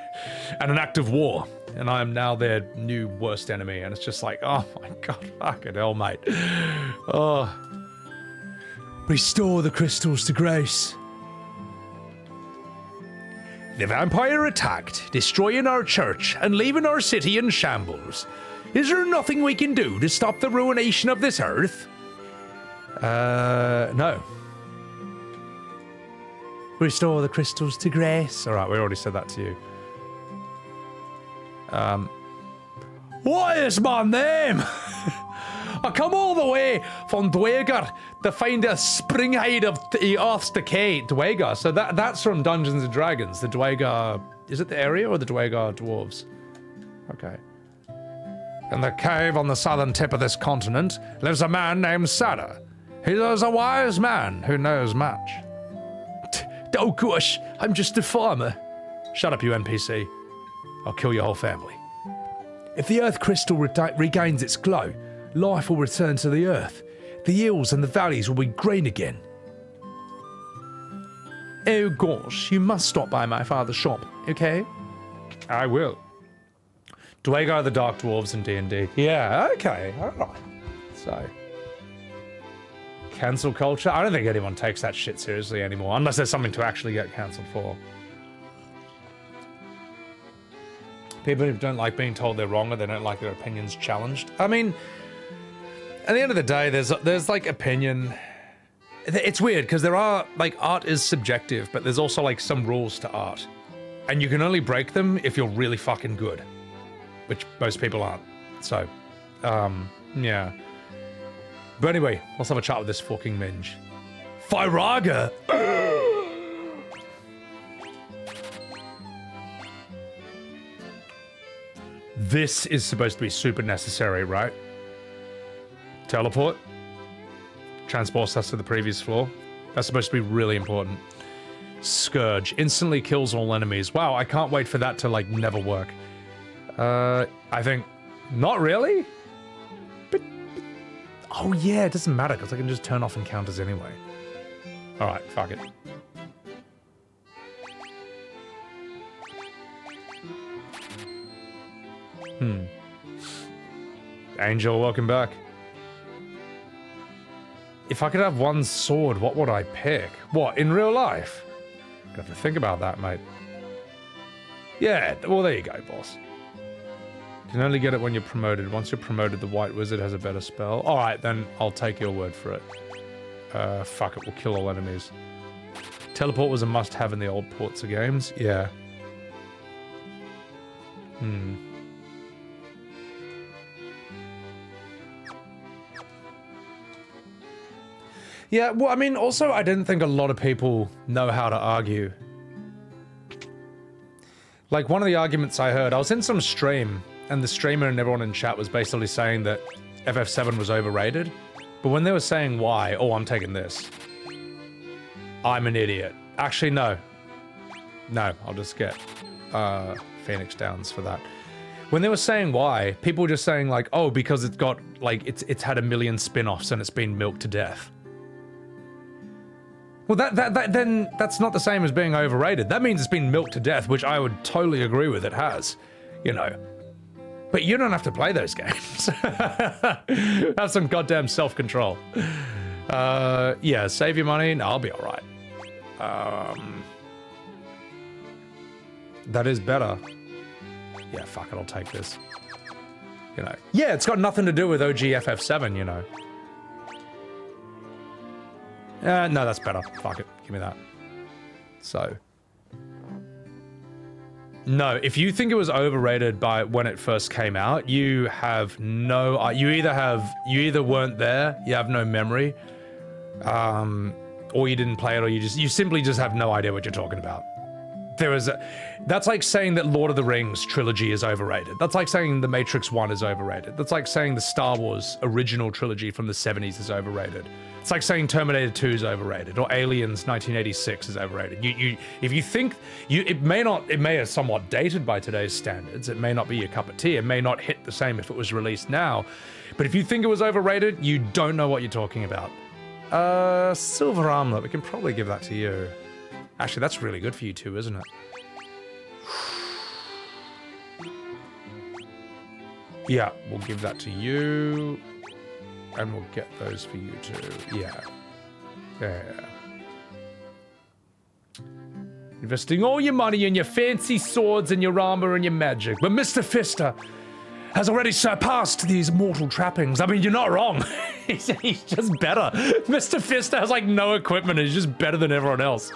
and an act of war. And I am now their new worst enemy, and it's just like, oh my god, fucking hell, mate. Oh. Restore the crystals to grace. The vampire attacked, destroying our church and leaving our city in shambles. Is there nothing we can do to stop the ruination of this earth? No. Restore the crystals to grace. Alright, we already said that to you. What is my name? I come all the way from Dweger to find a springhead of the Earth's decay, Dweger. So that's from Dungeons and Dragons. The Dweger, is it the area or the Dweger dwarves? Okay. In the cave on the southern tip of this continent lives a man named Sada. He is a wise man who knows much. Oh gosh, I'm just a farmer. Shut up, you NPC. I'll kill your whole family. If the Earth crystal regains its glow, life will return to the Earth. The hills and the valleys will be green again. Oh gosh, you must stop by my father's shop, okay? I will. Dwegar the Dark Dwarves in D&D. Yeah, okay, alright. So. Cancel culture? I don't think anyone takes that shit seriously anymore, unless there's something to actually get cancelled for. People who don't like being told they're wrong or they don't like their opinions challenged. I mean, at the end of the day, there's like opinion. It's weird because there are, like, art is subjective, but there's also like some rules to art. And you can only break them if you're really fucking good. Which most people aren't. So, yeah. But anyway, let's have a chat with this fucking minge. Firaga! This is supposed to be super necessary, right? Teleport. Transports us to the previous floor. That's supposed to be really important. Scourge. Instantly kills all enemies. Wow, I can't wait for that to, like, never work. I think... Not really? But Oh yeah, it doesn't matter because I can just turn off encounters anyway. All right, fuck it. Angel, welcome back. If I could have one sword, what would I pick? What, in real life? I'd have to think about that, mate. Yeah, well, there you go, boss. You can only get it when you're promoted. Once you're promoted, the White Wizard has a better spell. All right, then I'll take your word for it. Fuck it, we'll kill all enemies. Teleport was a must-have in the old ports of games. Yeah. Yeah, well, I mean, also, I didn't think a lot of people know how to argue. Like, one of the arguments I heard, I was in some stream, and the streamer and everyone in chat was basically saying that FF7 was overrated. But when they were saying why, oh, I'm taking this. I'm an idiot. Actually, no. No, I'll just get Phoenix Downs for that. When they were saying why, people were just saying like, oh, because it's got, like, it's had a million spin-offs and it's been milked to death. Well, then that's not the same as being overrated. That means it's been milked to death, which I would totally agree with. It has, you know. But you don't have to play those games. Have some goddamn self-control. Yeah, save your money. No, I'll be all right. That is better. Yeah, fuck it. I'll take this. You know. Yeah, it's got nothing to do with OG FF7, you know. No, that's better. Fuck it. Give me that. So. No, if you think it was overrated by when it first came out, you have no... you either weren't there, you have no memory, or you didn't play it, or you simply just have no idea what you're talking about. That's like saying that Lord of the Rings trilogy is overrated. That's like saying The Matrix 1 is overrated. That's like saying the Star Wars original trilogy from the 70s is overrated. It's like saying Terminator 2 is overrated, or Aliens 1986 is overrated. If you think, it may have somewhat dated by today's standards. It may not be your cup of tea. It may not hit the same if it was released now. But if you think it was overrated, you don't know what you're talking about. Silver Armlet, we can probably give that to you. Actually, that's really good for you too, isn't it? Yeah, we'll give that to you. And we'll get those for you too. Yeah. Yeah. Investing all your money in your fancy swords and your armor and your magic. But Mr. Fister has already surpassed these mortal trappings. I mean, you're not wrong. He's just better. Mr. Fister has like no equipment and he's just better than everyone else.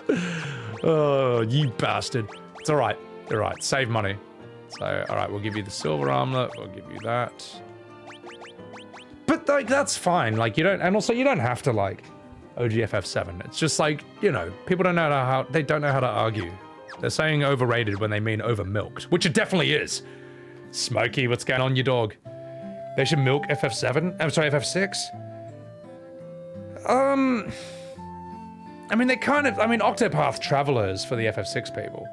Oh, you bastard. It's all right. All right. Save money. So, all right, we'll give you the silver armlet. We'll give you that. But like that's fine. Like you don't, and also you don't have to like OGFF7. It's just like, you know, people don't know how they don't know how to argue. They're saying overrated when they mean over milked, which it definitely is. Smokey, what's going on, you dog? They should milk FF7. I'm sorry, FF6. I mean, they kind of. I mean, Octopath Travelers for the FF6 people.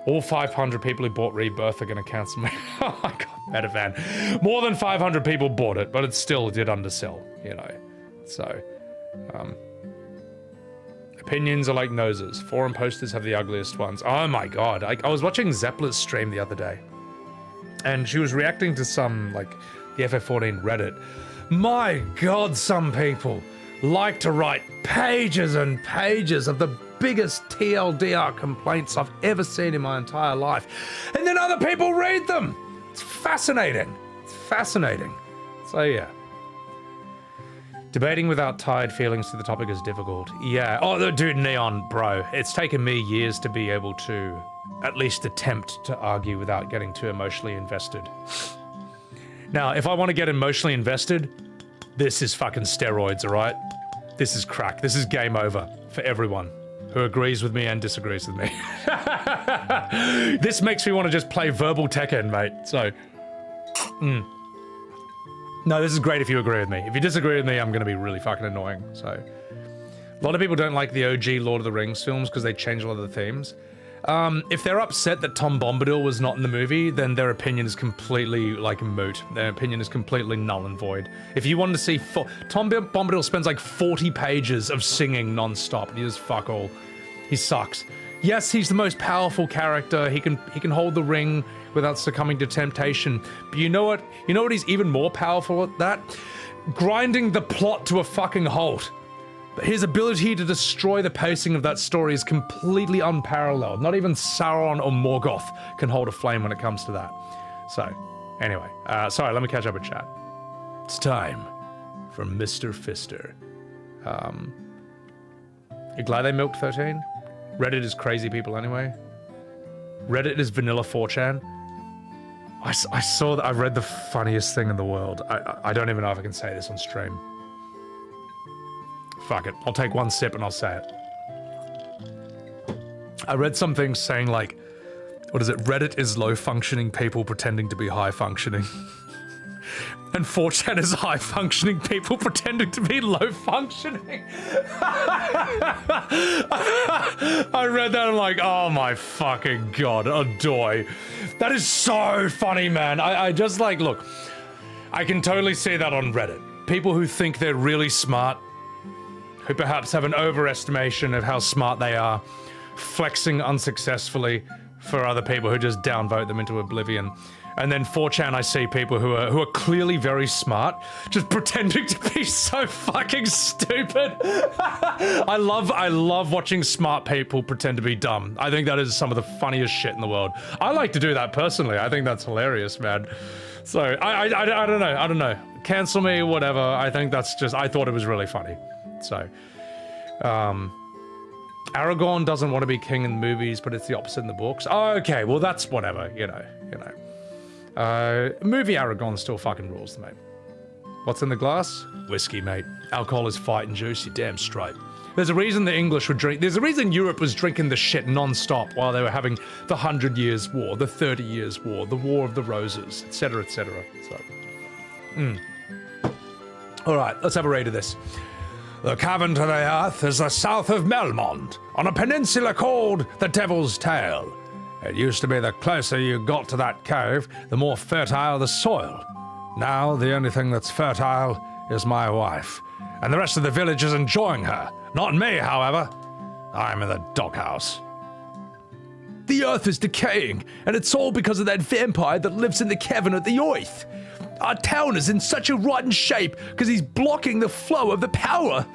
All 500 people who bought Rebirth are going to cancel me. Oh my god, Metavan. More than 500 people bought it, but it still did undersell, you know. So, opinions are like noses. Forum posters have the ugliest ones. Oh my god. I was watching Zeppler's stream the other day, and she was reacting to some, like, the FF14 Reddit. My god, some people like to write pages and pages of the biggest TLDR complaints I've ever seen in my entire life. And then other people read them. It's fascinating. It's fascinating. So yeah. Debating without tired feelings to the topic is difficult. Yeah. Oh, dude, Neon, bro. It's taken me years to be able to at least attempt to argue without getting too emotionally invested. Now, if I want to get emotionally invested, this is fucking steroids, all right? This is crack. This is game over for everyone who agrees with me and disagrees with me. This makes me want to just play verbal Tekken, mate. So, no, this is great if you agree with me. If you disagree with me, I'm going to be really fucking annoying. So, a lot of people don't like the OG Lord of the Rings films because they change a lot of the themes. If they're upset that Tom Bombadil was not in the movie, then their opinion is completely, like, moot. Their opinion is completely null and void. If you wanted to see... Tom Bombadil spends, like, 40 pages of singing non-stop, and he does fuck all. He sucks. Yes, he's the most powerful character. He can hold the ring without succumbing to temptation. But you know what? You know what he's even more powerful at that? Grinding the plot to a fucking halt. His ability to destroy the pacing of that story is completely unparalleled. Not even Sauron or Morgoth can hold a flame when it comes to that. So, anyway, sorry, let me catch up with chat. It's time for Mr. Fister. You glad they milked 13? Reddit is crazy people anyway. Reddit is vanilla 4chan. I saw that. I read the funniest thing in the world. I don't even know if I can say this on stream. Fuck it. I'll take one sip and I'll say it. I read something saying like, what is it? Reddit is low functioning people pretending to be high functioning. And 4chan is high functioning people pretending to be low functioning. I read that and I'm like, oh my fucking god, adoy. That is so funny, man. I just like, look, I can totally see that on Reddit. People who think they're really smart, who perhaps have an overestimation of how smart they are, flexing unsuccessfully for other people who just downvote them into oblivion. And then 4chan, I see people who are clearly very smart, just pretending to be so fucking stupid. I love watching smart people pretend to be dumb. I think that is some of the funniest shit in the world. I like to do that personally. I think that's hilarious, man. So I don't know. Cancel me, whatever. I think that's just, I thought it was really funny. So, Aragorn doesn't want to be king in the movies, but it's the opposite in the books. Oh, okay, well that's whatever, you know. Movie Aragorn still fucking rules, mate. What's in the glass? Whiskey, mate. Alcohol is fight and juice, you're damn straight. There's a reason the English would drink, there's a reason Europe was drinking the shit non-stop while they were having the 100 Years' War, the 30 Years' War, the War of the Roses, etc., etc. So, Alright, let's have a read of this. The cavern to the earth is the south of Melmond, on a peninsula called the Devil's Tail. It used to be the closer you got to that cave, the more fertile the soil. Now, the only thing that's fertile is my wife, and the rest of the village is enjoying her. Not me, however. I'm in the doghouse. The earth is decaying, and it's all because of that vampire that lives in the cavern at the Oath. Our town is in such a rotten shape because he's blocking the flow of the power.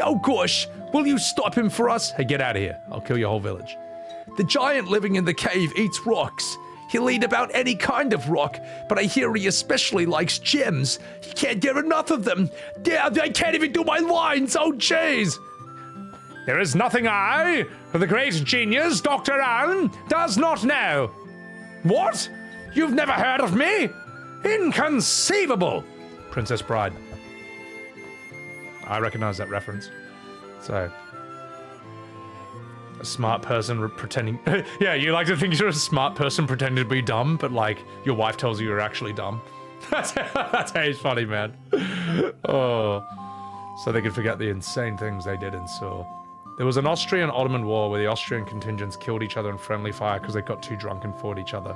Oh gosh, will you stop him for us? Hey, get out of here. I'll kill your whole village. The giant living in the cave eats rocks. He'll eat about any kind of rock, but I hear he especially likes gems. He can't get enough of them. Damn, I can't even do my lines. Oh, jeez. There is nothing I, the great genius, Dr. Allen, does not know. What? You've never heard of me? Inconceivable! Princess Bride. I recognize that reference. So, a smart person pretending... yeah, you like to think you're a smart person pretending to be dumb, but like, your wife tells you you're actually dumb. That's how he's funny, man. Oh. So they could forget the insane things they did and saw. There was an Austrian-Ottoman war where the Austrian contingents killed each other in friendly fire because they got too drunk and fought each other.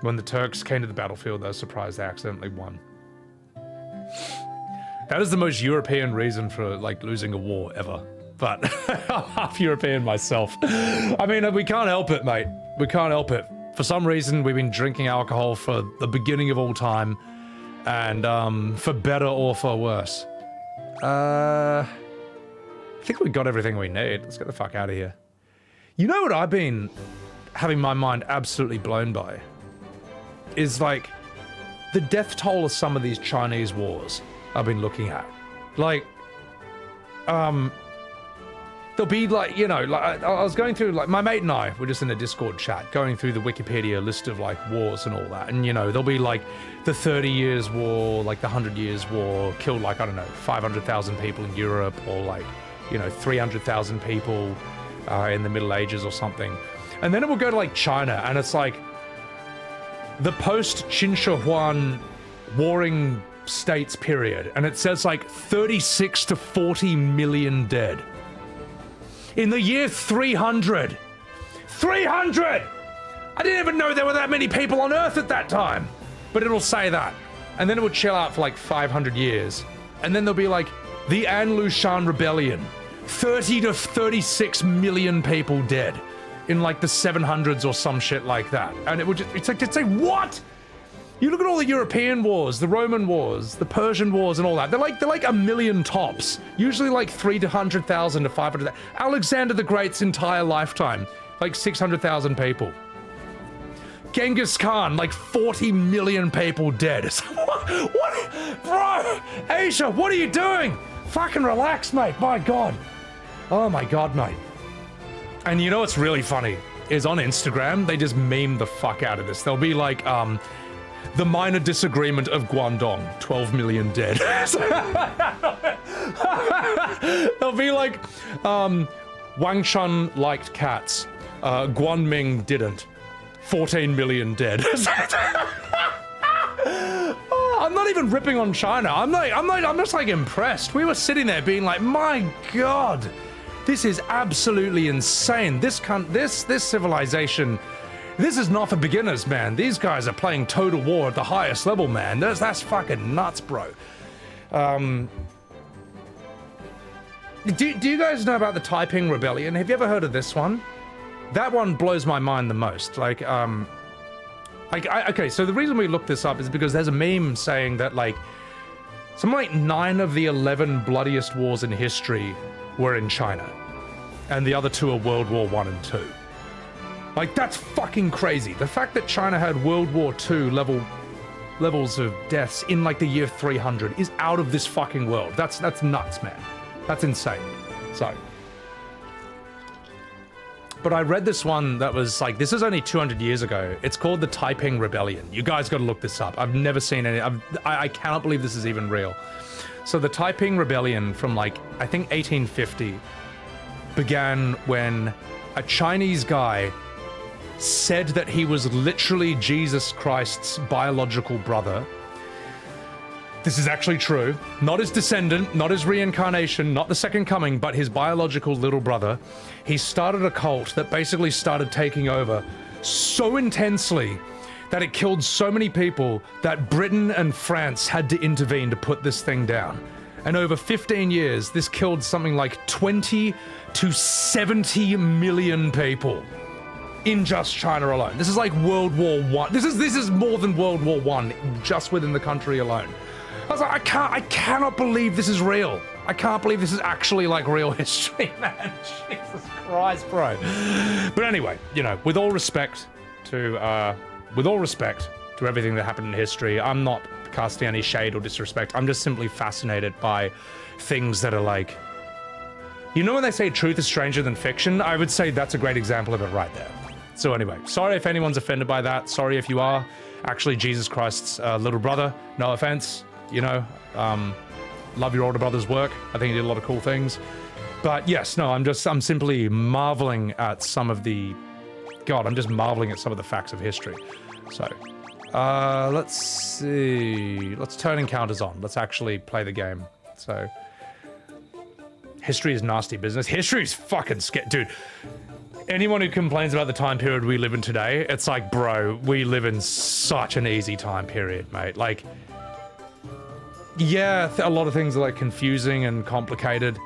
When the Turks came to the battlefield, they were surprised they accidentally won. That is the most European reason for, like, losing a war ever. But I'm half European myself. I mean, we can't help it, mate. We can't help it. For some reason, we've been drinking alcohol for the beginning of all time. And, for better or for worse. I think we got everything we need. Let's get the fuck out of here. You know what I've been having my mind absolutely blown by? Is like the death toll of some of these Chinese wars I've been looking at. Like, there'll be like, you know, like I was going through, like my mate and I were just in a Discord chat going through the Wikipedia list of like wars and all that. And you know, there'll be like the 30 Years' War, like the 100 Years' War, killed like, I don't know, 500,000 people in Europe, or like, you know, 300,000 people in the Middle Ages or something. And then it will go to like China and it's like, the post-Qin Shi Huang warring states period, and it says like 36 to 40 million dead. In the year 300, 300! I didn't even know there were that many people on Earth at that time. But it'll say that. And then it would chill out for like 500 years. And then there'll be like, the An Lushan Rebellion. 30 to 36 million people dead. In like the 700s or some shit like that. And it would just, it's like, what? You look at all the European wars, the Roman wars, the Persian wars and all that. They're like a million tops. Usually like 300,000 to 500,000. Alexander the Great's entire lifetime, like 600,000 people. Genghis Khan, like 40 million people dead. What? Bro, Asia, what are you doing? Fucking relax, mate. My God. Oh my God, mate. And you know what's really funny is on Instagram, they just meme the fuck out of this. They'll be like, the minor disagreement of Guangdong, 12 million dead. They'll be like, Wang Chun liked cats, Guanming didn't, 14 million dead. I'm not even ripping on China. I'm just like impressed. We were sitting there being like, my God, this is absolutely insane. This civilization, this is not for beginners, man. These guys are playing Total War at the highest level, man. That's fucking nuts, bro. Do you guys know about the Taiping Rebellion? Have you ever heard of this one? That one blows my mind the most. Okay, so the reason we looked this up is because there's a meme saying that, like, something like 9 of the 11 bloodiest wars in history were in China. And the other 2 are World War I and II. Like, that's fucking crazy. The fact that China had World War II levels of deaths in, like, the year 300 is out of this fucking world. That's nuts, man. That's insane. So... But I read this one that was like, this is only 200 years ago. It's called the Taiping Rebellion. You guys got to look this up. I've never seen any. I cannot believe this is even real. So the Taiping Rebellion from like, I think 1850 began when a Chinese guy said that he was literally Jesus Christ's biological brother. This is actually true. Not his descendant, not his reincarnation, not the second coming, but his biological little brother. He started a cult that basically started taking over so intensely that it killed so many people that Britain and France had to intervene to put this thing down. And over 15 years, this killed something like 20 to 70 million people in just China alone. This is like World War I. This is more than World War I just within the country alone. I was like, I cannot believe this is real. I can't believe this is actually like real history, man. Jesus Christ, bro. But anyway, you know, with all respect to everything that happened in history, I'm not casting any shade or disrespect. I'm just simply fascinated by things that are like, you know when they say truth is stranger than fiction? I would say that's a great example of it right there. So anyway, sorry if anyone's offended by that. Sorry if you are actually Jesus Christ's little brother. No offense. You know, love your older brother's work. I think he did a lot of cool things. But yes, no, I'm simply marveling at some of the... God, I'm just marveling at some of the facts of history. So, let's see. Let's turn encounters on. Let's actually play the game. So, history is nasty business. History is fucking scary. Dude, anyone who complains about the time period we live in today, it's like, bro, we live in such an easy time period, mate. Like... Yeah, a lot of things are like confusing and complicated,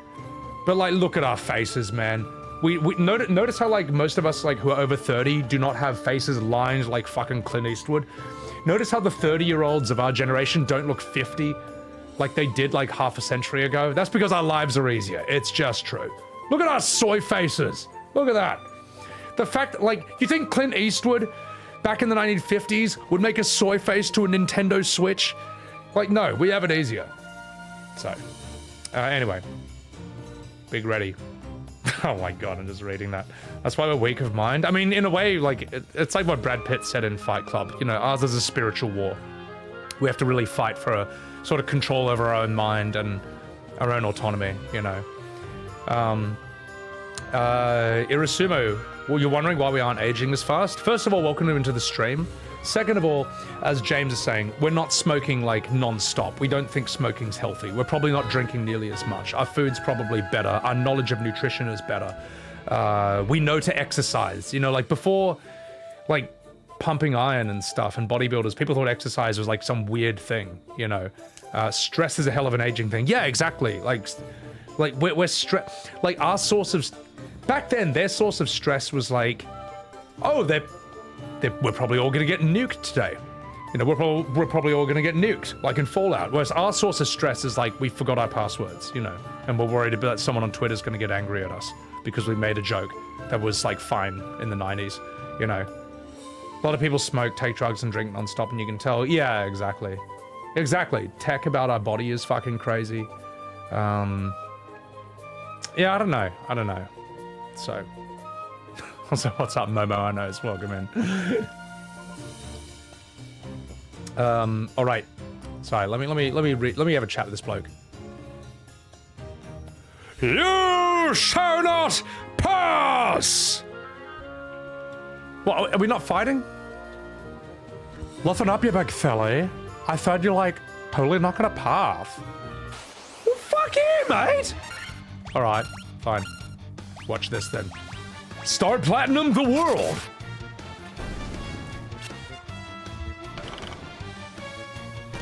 but like look at our faces, man. We notice how like most of us like who are over 30 do not have faces lined like fucking Clint Eastwood. Notice how the 30-year-olds of our generation don't look 50 like they did like half a century ago. That's because our lives are easier. It's just true. Look at our soy faces. Look at that. The fact that, like, you think Clint Eastwood back in the 1950s would make a soy face to a Nintendo Switch? Like, no, we have it easier. So, anyway. Big ready. Oh my God, I'm just reading that. That's why we're weak of mind. I mean, in a way, like, it's like what Brad Pitt said in Fight Club. You know, ours is a spiritual war. We have to really fight for a sort of control over our own mind and our own autonomy, you know. Irasumo, well, you're wondering why we aren't aging as fast? First of all, welcome into the stream. Second of all, as James is saying, we're not smoking like non-stop. We don't think smoking's healthy. We're probably not drinking nearly as much. Our food's probably better. Our knowledge of nutrition is better. We know to exercise. You know, like before, like pumping iron and stuff and bodybuilders, people thought exercise was like some weird thing, you know. Stress is a hell of an aging thing. Yeah, exactly. Like we're stressed. Like our source of, back then, their source of stress was like, oh, we're probably all gonna get nuked today. You know, we're probably all gonna get nuked, like in Fallout. Whereas our source of stress is like, we forgot our passwords, you know, and we're worried about someone on Twitter's gonna get angry at us because we made a joke that was like fine in the 90s, you know. A lot of people smoke, take drugs, and drink nonstop, and you can tell. Yeah, exactly. Exactly. Tech about our body is fucking crazy. Yeah, I don't know. So, also, what's up, Momo? I know it's welcome in. All right. Sorry. Let me have a chat with this bloke. You shall not pass. What? Are we not fighting? Nothing up, you big filly. I thought you're like totally not gonna pass. Well, fuck you, mate. All right, fine. Watch this then. Start platinum the world.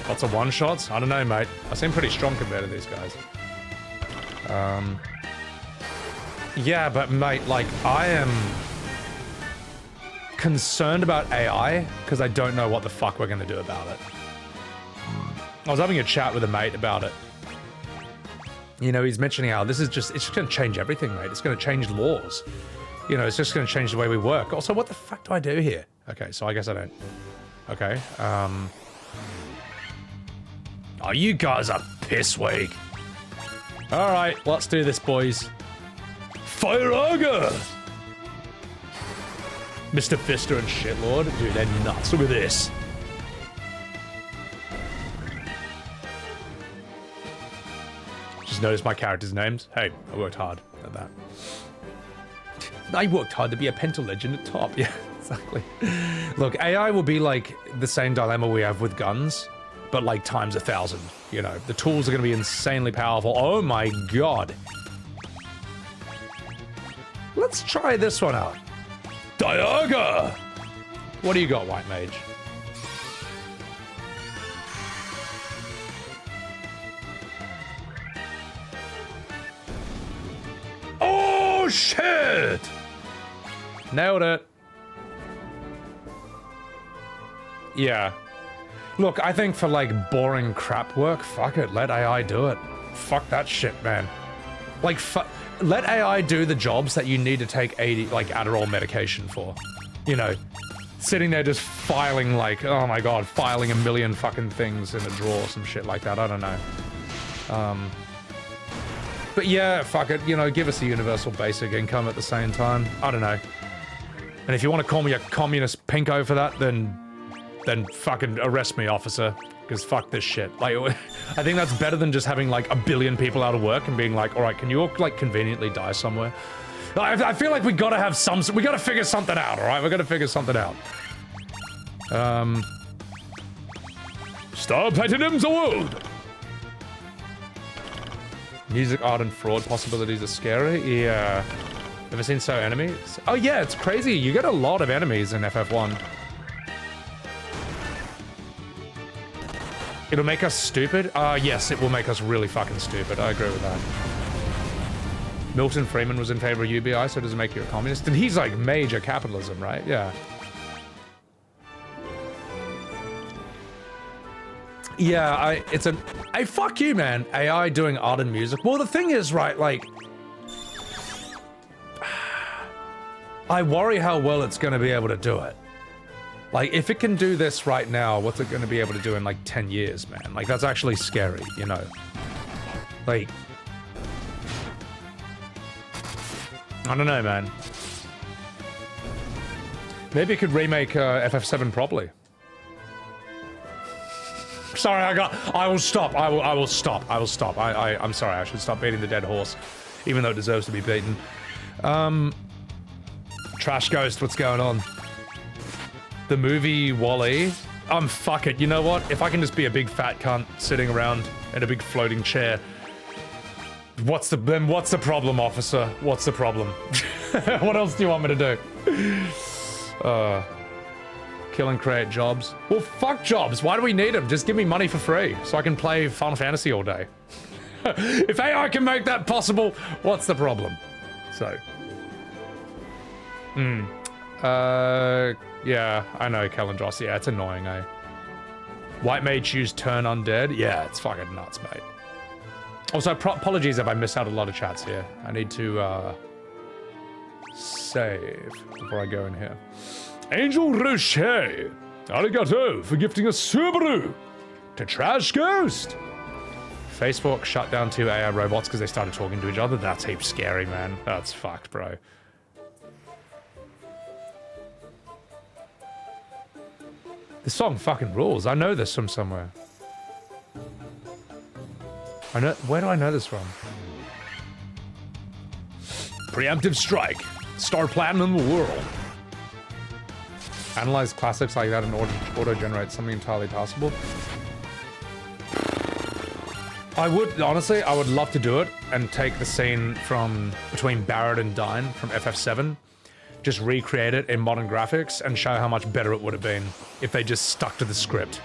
Lots of one-shots? I don't know, mate. I seem pretty strong compared to these guys. Yeah, but mate, like, I am concerned about AI because I don't know what the fuck we're gonna do about it. I was having a chat with a mate about it. You know, he's mentioning how this is it's just gonna change everything, mate. It's gonna change laws. You know, it's just gonna change the way we work. Also, what the fuck do I do here? Okay, so I guess I don't. Okay, oh, you guys are piss weak. All right, let's do this, boys. Fire Auger! Mr. Fister and Shitlord. Dude, they're nuts. Look at this. Just notice my characters' names. Hey, I worked hard at that. I worked hard to be a Penta legend at top. Yeah, exactly. Look, AI will be like the same dilemma we have with guns, but like times 1,000. You know, the tools are going to be insanely powerful. Oh my god. Let's try this one out. Diaga! What do you got, White Mage? Oh shit! Nailed it. Yeah. Look, I think for like boring crap work, fuck it, let AI do it. Fuck that shit, man. Like, let AI do the jobs that you need to take 80, like, Adderall medication for. You know, sitting there just filing, like, oh my god, filing a million fucking things in a drawer, some shit like that, I don't know. But yeah, fuck it, you know, give us a universal basic income at the same time. I don't know. And if you want to call me a communist pinko for that, then fucking arrest me, officer. Because fuck this shit. Like, I think that's better than just having like 1 billion people out of work and being like, all right, can you all like conveniently die somewhere? I feel like we gotta have we gotta figure something out, all right? We gotta figure something out. Star Platinum's the world. Music, art, and fraud possibilities are scary. Yeah. Ever seen so enemies? Oh yeah, it's crazy. You get a lot of enemies in FF1. It'll make us stupid? Yes, it will make us really fucking stupid. I agree with that. Milton Freeman was in favor of UBI, so does it make you a communist? And he's like major capitalism, right? Yeah. Yeah, fuck you, man. AI doing art and music. Well, the thing is, right, like, I worry how well it's gonna be able to do it. Like, if it can do this right now, what's it going to be able to do in, like, 10 years, man? Like, that's actually scary, you know? Like... I don't know, man. Maybe it could remake FF7 properly. Sorry, I will stop. I will stop. I'm sorry, I should stop beating the dead horse. Even though it deserves to be beaten. Trash Ghost, what's going on? The movie Wall-E. Fuck it. You know what? If I can just be a big fat cunt sitting around in a big floating chair, What's the problem, officer? What's the problem? What else do you want me to do? Kill and create jobs. Well, fuck jobs. Why do we need them? Just give me money for free so I can play Final Fantasy all day. If AI can make that possible, what's the problem? So. Yeah, I know, Kalandros. Yeah, it's annoying, eh? White mage use turn undead? Yeah, it's fucking nuts, mate. Also, apologies if I miss out a lot of chats here. I need to, save before I go in here. Angel Rocher! Arigato for gifting a Subaru to Trash Ghost! Facebook shut down 2 AI robots because they started talking to each other. That's heaps scary, man. That's fucked, bro. This song fucking rules. I know this from somewhere. I know. Where do I know this from? Preemptive strike. Star platinum in the world. Analyze classics like that and auto-generate something entirely passable. I would, honestly, I would love to do it and take the scene from between Barrett and Dine from FF7, just recreate it in modern graphics and show how much better it would have been if they just stuck to the script.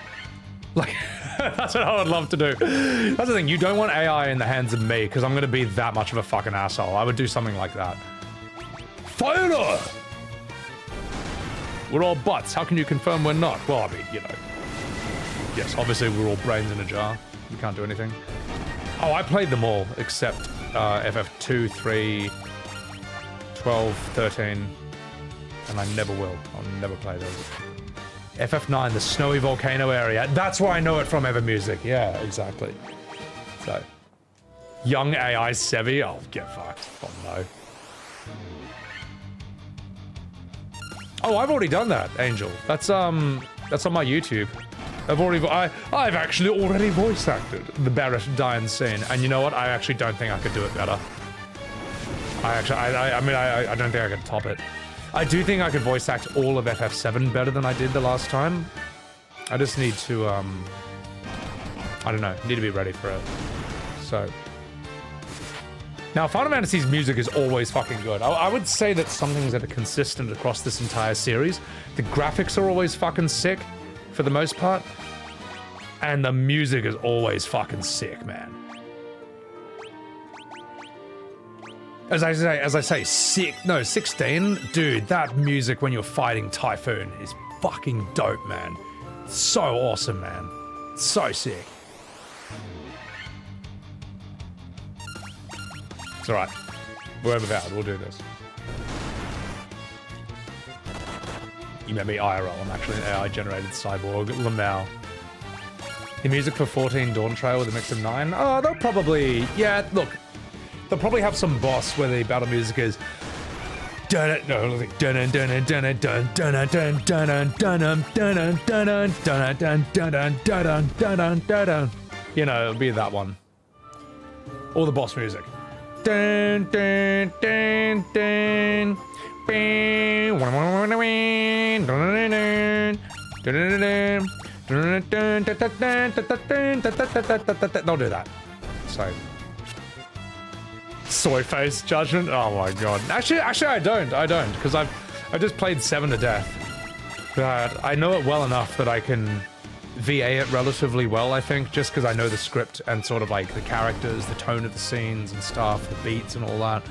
Like, that's what I would love to do. That's the thing, you don't want AI in the hands of me because I'm going to be that much of a fucking asshole. I would do something like that. Fire! We're all butts. How can you confirm we're not? Well, I mean, you know. Yes, obviously we're all brains in a jar. We can't do anything. Oh, I played them all except FF2, 3, 12, 13, and I never will. I'll never play those. FF9, the snowy volcano area. That's where I know it from, Ever Music. Yeah, exactly. So, young AI Sebby. Oh, get fucked. Oh no. Oh, I've already done that, Angel. That's on my YouTube. I've actually already voice acted the Barrett Dine scene, and you know what? I actually don't think I could do it better. I mean, I don't think I could top it. I do think I could voice act all of FF7 better than I did the last time. I just need to, I don't know, need to be ready for it. So. Now, Final Fantasy's music is always fucking good. I would say that some things that are consistent across this entire series. The graphics are always fucking sick, for the most part. And the music is always fucking sick, man. As I say, 16? Dude, that music when you're fighting Typhoon is fucking dope, man. So awesome, man. So sick. It's alright. We're overpowered. We'll do this. You met me IRL. I'm actually an AI-generated cyborg. Lamau. The music for 14 Dawn Trail with a mix of 9? Oh, they'll probably... Yeah, look. They'll probably have some boss where the battle music is... No, like... You know, it'll be that one. Or the boss music. Dun, dun, dun, dun. They'll do that. So. Soy face judgment? Oh my god. Actually I don't, because I just played 7 to death. But I know it well enough that I can VA it relatively well, I think, just because I know the script and sort of like the characters, the tone of the scenes and stuff, the beats and all that.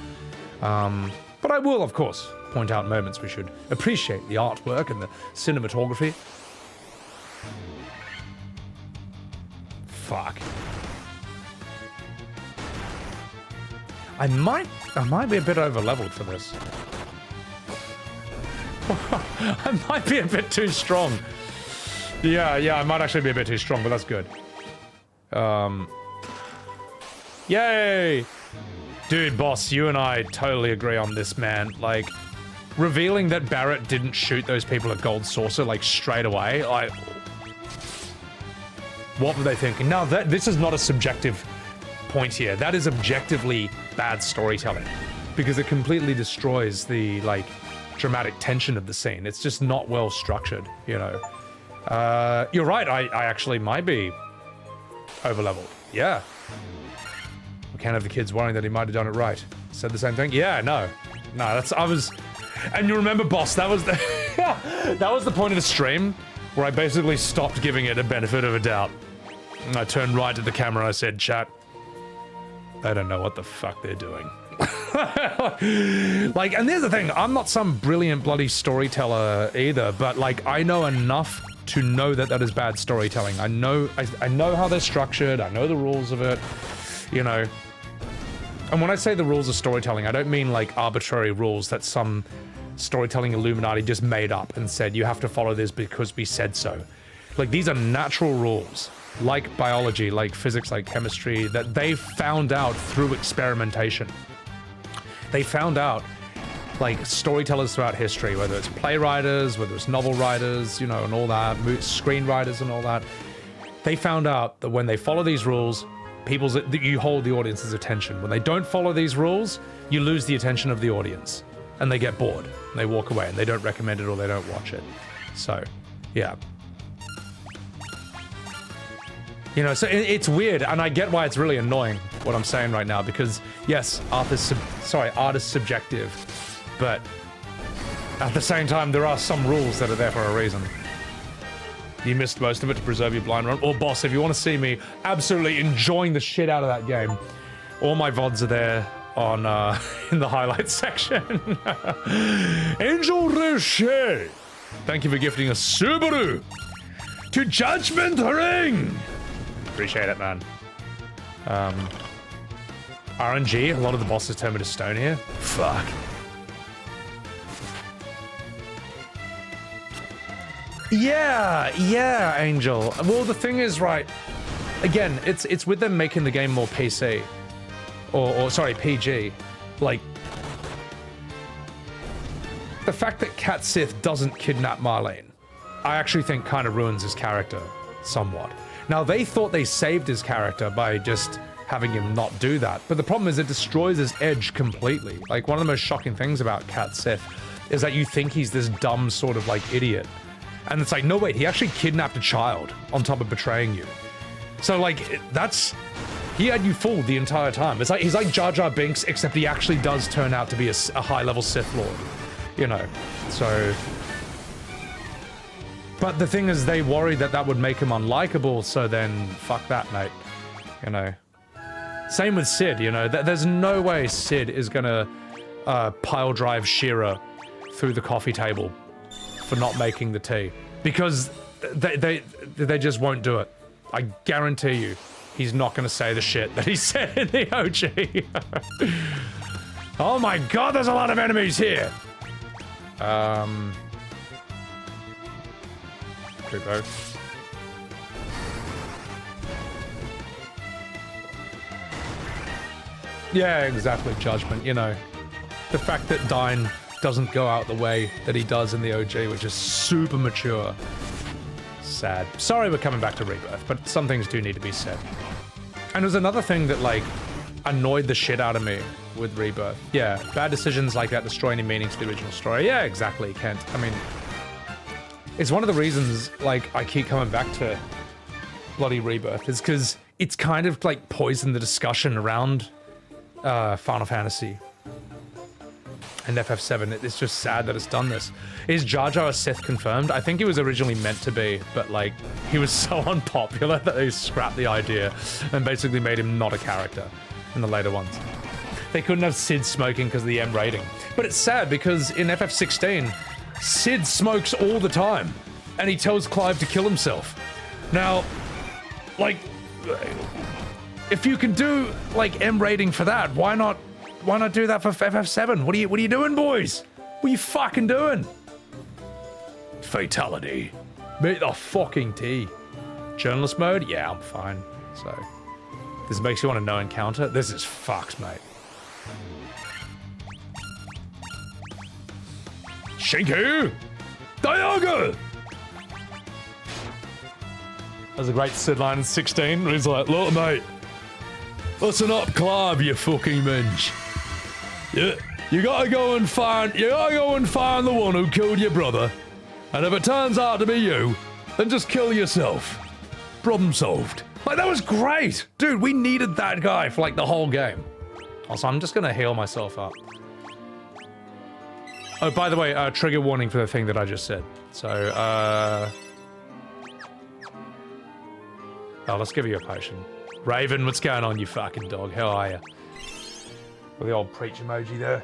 But I will, of course, point out moments we should appreciate the artwork and the cinematography. Fuck. I might be a bit over-leveled for this. I might be a bit too strong. Yeah, I might actually be a bit too strong, but that's good. Yay! Dude, boss, you and I totally agree on this, man. Like, revealing that Barrett didn't shoot those people at Gold Saucer, like, straight away, like... What were they thinking? Now, this is not a subjective point here. That is objectively bad storytelling. Because it completely destroys the, like, dramatic tension of the scene. It's just not well structured, you know? You're right, I actually might be over-leveled. Yeah. Can't have the kids worrying that he might have done it right. Said the same thing? Yeah, no. No, and you remember, boss, that was the, that was the point of the stream where I basically stopped giving it a benefit of a doubt. And I turned right to the camera and I said, chat, I don't know what the fuck they're doing. Like, and here's the thing, I'm not some brilliant bloody storyteller either, but like, I know enough to know that that is bad storytelling. I know how they're structured, I know the rules of it, you know. And when I say the rules of storytelling, I don't mean like arbitrary rules that some storytelling Illuminati just made up and said, you have to follow this because we said so. Like, these are natural rules, like biology, like physics, like chemistry, that they found out through experimentation. They found out, like, storytellers throughout history, whether it's playwriters, whether it's novel writers, you know, and all that, screenwriters and all that, they found out that when they follow these rules, you hold the audience's attention. When they don't follow these rules, you lose the attention of the audience, and they get bored, and they walk away, and they don't recommend it or they don't watch it. So, yeah. You know, so it's weird, and I get why it's really annoying what I'm saying right now, because yes, art is subjective, but at the same time, there are some rules that are there for a reason. You missed most of it to preserve your blind run. Or boss, if you want to see me absolutely enjoying the shit out of that game, all my VODs are there on in the highlights section. Angel Rocher, thank you for gifting a Subaru to Judgment Ring. Appreciate it, man. RNG, a lot of the bosses turn me to stone here. Fuck. Yeah, Angel. Well, the thing is, right, again, it's with them making the game more PC. Or sorry, PG. Like, the fact that Cat Sith doesn't kidnap Marlene, I actually think kind of ruins his character somewhat. Now, they thought they saved his character by just having him not do that, but the problem is it destroys his edge completely. Like, one of the most shocking things about Cat Sith is that you think he's this dumb sort of, like, idiot. And it's like, no, wait, he actually kidnapped a child on top of betraying you. So, like, he had you fooled the entire time. It's like, he's like Jar Jar Binks, except he actually does turn out to be a high-level Sith Lord. You know, so... But the thing is, they worried that that would make him unlikable, so then, fuck that, mate. You know. Same with Sid, you know. There's no way Sid is gonna pile drive She-Ra through the coffee table for not making the tea. Because they just won't do it. I guarantee you, he's not gonna say the shit that he said in the OG. Oh my god, there's a lot of enemies here! Both. Yeah, exactly, Judgment, you know. The fact that Dine doesn't go out the way that he does in the OG, which is super mature. Sad. Sorry we're coming back to Rebirth, but some things do need to be said. And there's another thing that, like, annoyed the shit out of me with Rebirth. Yeah, bad decisions like that destroy any meaning to the original story. Yeah, exactly, Kent. I mean... It's one of the reasons, like, I keep coming back to bloody Rebirth, is because it's kind of, like, poisoned the discussion around Final Fantasy and FF7. It's just sad that it's done this. Is Jar Jar a Sith confirmed? I think he was originally meant to be, but, like, he was so unpopular that they scrapped the idea and basically made him not a character in the later ones. They couldn't have Sid smoking because of the M rating. But it's sad because in FF16, Sid smokes all the time, and he tells Clive to kill himself. Now, like, if you can do, like, M rating for that, why not do that for FF7? What are you doing, boys? What are you fucking doing? Fatality. Make the fucking tea. Journalist mode? Yeah, I'm fine. So, this makes you want to no encounter? This is fucked, mate. Shinku! Dialga! That's a great Sid line in 16. He's like, look, mate. Listen up, Clive, you fucking mensch. Yeah, you gotta go and find the one who killed your brother. And if it turns out to be you, then just kill yourself. Problem solved. Like, that was great! Dude, we needed that guy for, like, the whole game. Also, I'm just gonna heal myself up. Oh, by the way, trigger warning for the thing that I just said. So, oh, let's give you a potion. Raven, what's going on, you fucking dog? How are you? With the old preach emoji there.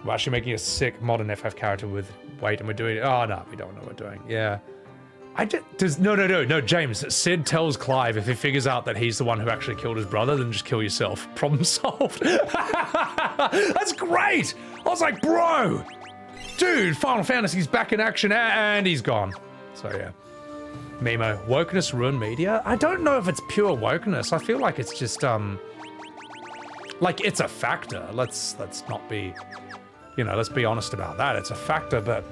We're actually making a sick modern FF character with weight, and we're doing it. Oh, no, we don't know what we're doing. Yeah. No, James. Sid tells Clive if he figures out that he's the one who actually killed his brother, then just kill yourself. Problem solved. That's great! I was like, bro! Dude, Final Fantasy's back in action, and he's gone. So, yeah. Mimo, wokeness ruin media? I don't know if it's pure wokeness. I feel like it's just, like, it's a factor. Let's not be, you know, let's be honest about that. It's a factor, but...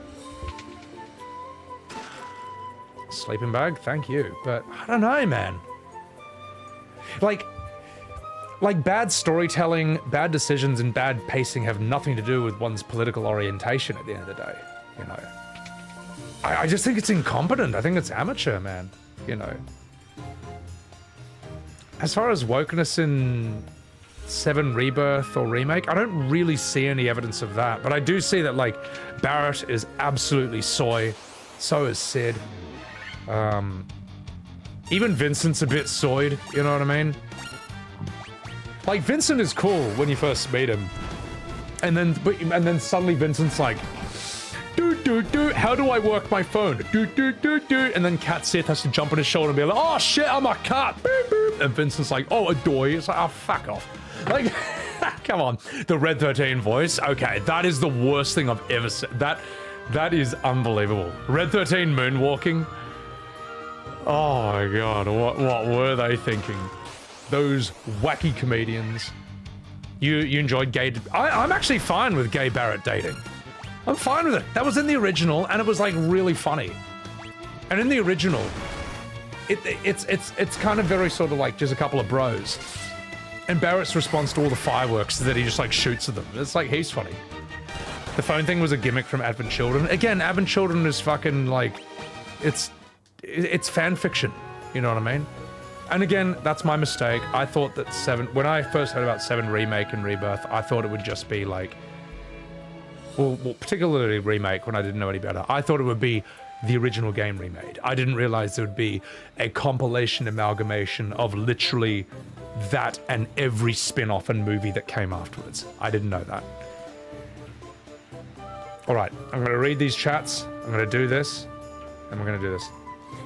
Sleeping bag? Thank you. But, I don't know, man. Like, bad storytelling, bad decisions, and bad pacing have nothing to do with one's political orientation at the end of the day, you know? I just think it's incompetent. I think it's amateur, man, you know? As far as wokeness in 7 Rebirth or Remake, I don't really see any evidence of that, but I do see that, like, Barrett is absolutely soy, so is Sid. Even Vincent's a bit soyed, you know what I mean? Like, Vincent is cool when you first meet him. And then suddenly Vincent's like, how do I work my phone? And then Cat Sith has to jump on his shoulder and be like, oh shit, I'm a cat. Boop, boop. And Vincent's like, oh, adoy. It's like, oh, fuck off. Like, come on. The Red 13 voice. Okay, that is the worst thing I've ever said. That is unbelievable. Red 13 moonwalking. Oh my god, what were they thinking? Those wacky comedians. You enjoyed gay... I'm actually fine with gay Barrett dating. I'm fine with it. That was in the original, and it was, like, really funny. And in the original, it's kind of very sort of like just a couple of bros. And Barrett's response to all the fireworks is that he just, like, shoots at them. It's like, he's funny. The phone thing was a gimmick from Advent Children. Again, Advent Children is fucking, like... It's fan fiction, you know what I mean? And again, that's my mistake. I thought that 7... When I first heard about 7 Remake and Rebirth, I thought it would just be like... Well, particularly Remake, when I didn't know any better. I thought it would be the original game remade. I didn't realize there would be a compilation amalgamation of literally that and every spin-off and movie that came afterwards. I didn't know that. Alright, I'm going to read these chats. I'm going to do this. And we're going to do this.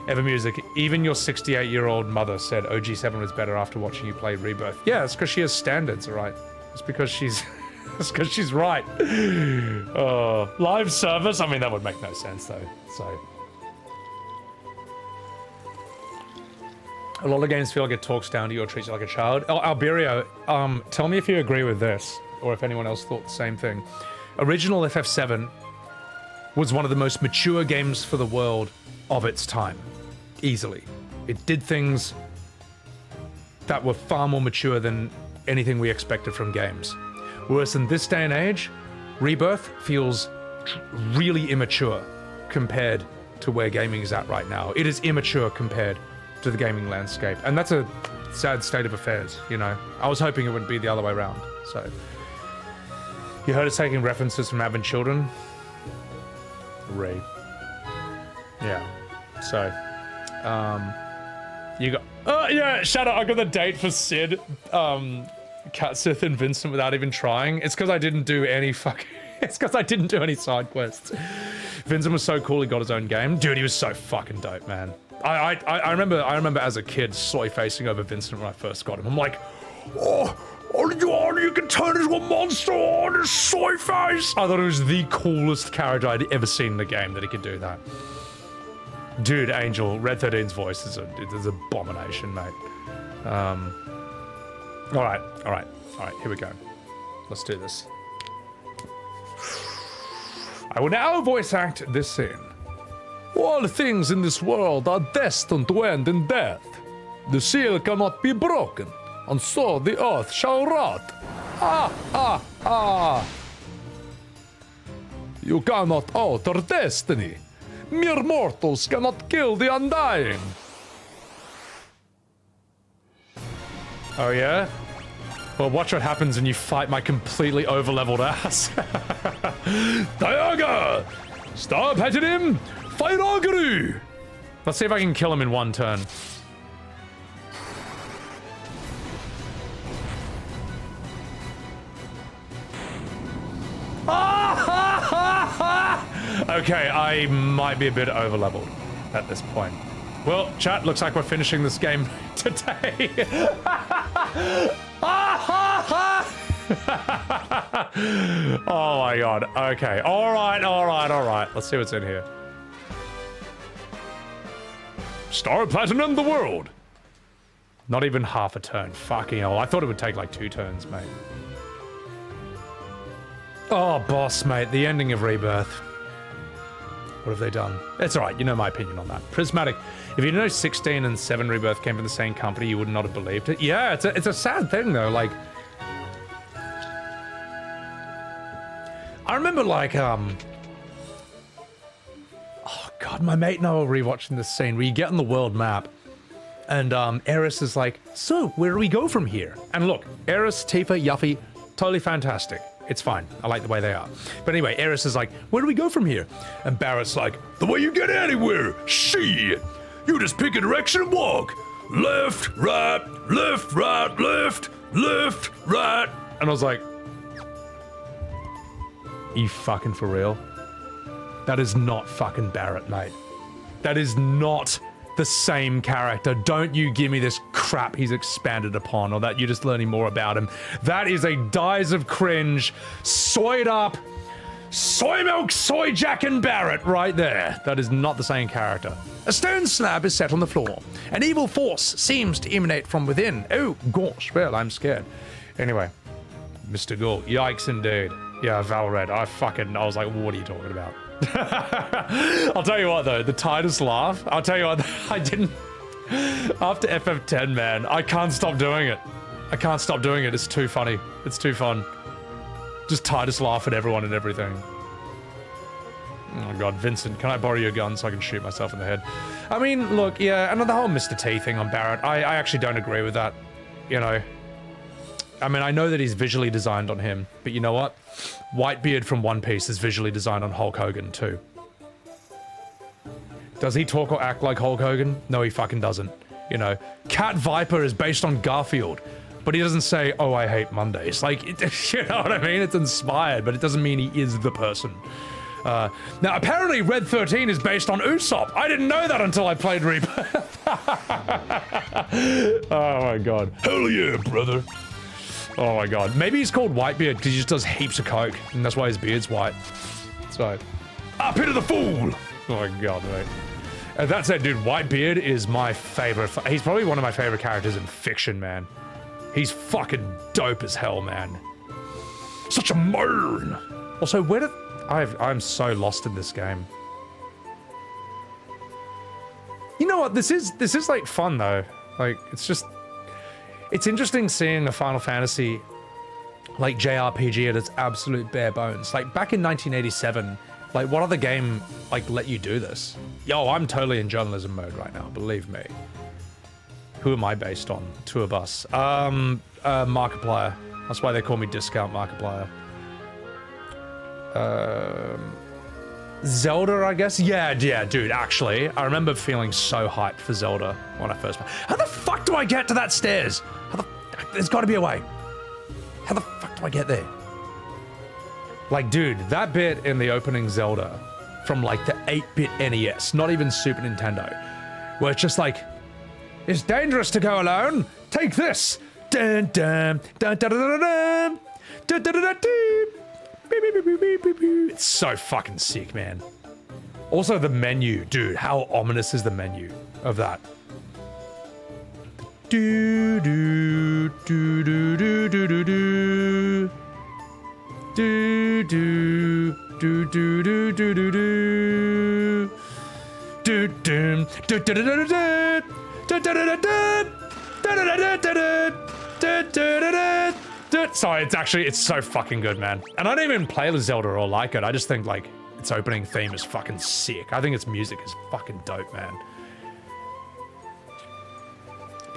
Ever Music, even your 68-year-old mother said OG7 was better after watching you play Rebirth. Yeah, it's because she has standards, alright? It's because she's... it's because she's right. Live service? I mean, that would make no sense, though. So... A lot of games feel like it talks down to you or treats you like a child. Oh, Alberio, tell me if you agree with this, or if anyone else thought the same thing. Original FF7 was one of the most mature games for the world of its time. Easily. It did things that were far more mature than anything we expected from games. Whereas in this day and age, Rebirth feels really immature compared to where gaming is at right now. It is immature compared to the gaming landscape. And that's a sad state of affairs, you know. I was hoping it would be the other way around, so. You heard us taking references from Advent Children? Ray. Yeah. So, you got... Oh, yeah, shut up. I got the date for Sid, Cat Sith and Vincent without even trying. It's because I didn't do any fucking... It's because I didn't do any side quests. Vincent was so cool he got his own game. Dude, he was so fucking dope, man. I remember as a kid soy facing over Vincent when I first got him. I'm like, oh, you can turn into a monster on his soy face. I thought it was the coolest character I'd ever seen in the game that he could do that. Dude, Angel, Red 13's voice is an abomination, mate. All right, here we go. Let's do this. I will now voice act this scene. All things in this world are destined to end in death. The seal cannot be broken, and so the earth shall rot. You cannot alter destiny. Mere mortals cannot kill the undying. Oh yeah? Well, watch what happens when you fight my completely over-leveled ass. Diaga! Star Platinum! Firagaru! Let's see if I can kill him in one turn. Okay, I might be a bit over-leveled at this point. Well, chat, looks like we're finishing this game today. Oh my god. Okay. Alright. Let's see what's in here. Star Platinum the world. Not even half a turn. Fucking hell. I thought it would take like 2 turns, mate. Oh, boss, mate. The ending of Rebirth. What have they done? It's alright. You know my opinion on that. Prismatic. If you know 16 and 7 Rebirth came from the same company, you would not have believed it. Yeah, it's a sad thing, though. Like, I remember, like, oh god, my mate and I were rewatching this scene where you get on the world map, and Eris is like, so, where do we go from here? And look, Eris, Tifa, Yuffie, totally fantastic. It's fine. I like the way they are. But anyway, Eris is like, where do we go from here? And Barrett's like, the way you get anywhere. Shit. You just pick a direction and walk. Left, right, left, right, left, left, right. And I was like, you fucking for real? That is not fucking Barrett, mate. That is not the same character. Don't you give me this crap he's expanded upon, or that you're just learning more about him. That is a Dies of Cringe, soyed up, soy milk, soy Jack and Barrett right there. That is not the same character. A stone slab is set on the floor. An evil force seems to emanate from within. Oh, gosh, well, I'm scared. Anyway, Mr. Ghoul, yikes indeed. Yeah, Valred, I was like, what are you talking about? I'll tell you what though, the Titus laugh, I'll tell you what, I didn't, after FF10, man, I can't stop doing it. I can't stop doing it, it's too funny. It's too fun. Just Titus laugh at everyone and everything. Oh god, Vincent, can I borrow your gun so I can shoot myself in the head? I mean, look, yeah, and the whole Mr. T thing on Barrett, I actually don't agree with that, you know. I mean, I know that he's visually designed on him, but you know what? Whitebeard from One Piece is visually designed on Hulk Hogan, too. Does he talk or act like Hulk Hogan? No, he fucking doesn't. You know, Cat Viper is based on Garfield, but he doesn't say, oh, I hate Mondays. Like, you know what I mean? It's inspired, but it doesn't mean he is the person. Now, apparently Red 13 is based on Usopp. I didn't know that until I played Rebirth. Oh my god. Hell yeah, brother. Oh my god. Maybe he's called Whitebeard because he just does heaps of coke, and that's why his beard's white. So, up into the fool! Oh my god, mate. And that said, dude, Whitebeard is my favorite. He's probably one of my favorite characters in fiction, man. He's fucking dope as hell, man. Such a man! Also, where did... I'm so lost in this game. You know what? This is like fun though. Like, it's just... It's interesting seeing a Final Fantasy like JRPG at its absolute bare bones. Like back in 1987, like what other game like let you do this? Yo, I'm totally in journalism mode right now, believe me. Who am I based on? Two of us. Markiplier. That's why they call me Discount Markiplier. Zelda, I guess? Yeah, dude, actually, I remember feeling so hyped for Zelda when I first... How the fuck do I get to that stairs? There's gotta be a way. How the fuck do I get there? Like, dude, that bit in the opening Zelda from, like, the 8-bit NES, not even Super Nintendo, where it's just like, it's dangerous to go alone. Take this. Dun dun dun dun dun dun dun dun dun dun dun. It's so fucking sick, man. Also, the menu, dude. How ominous is the menu of that? Do do do do do do do do do do do do do do do do do do do. Sorry, it's so fucking good, man. And I don't even play Zelda or like it. I just think like its opening theme is fucking sick. I think its music is fucking dope, man.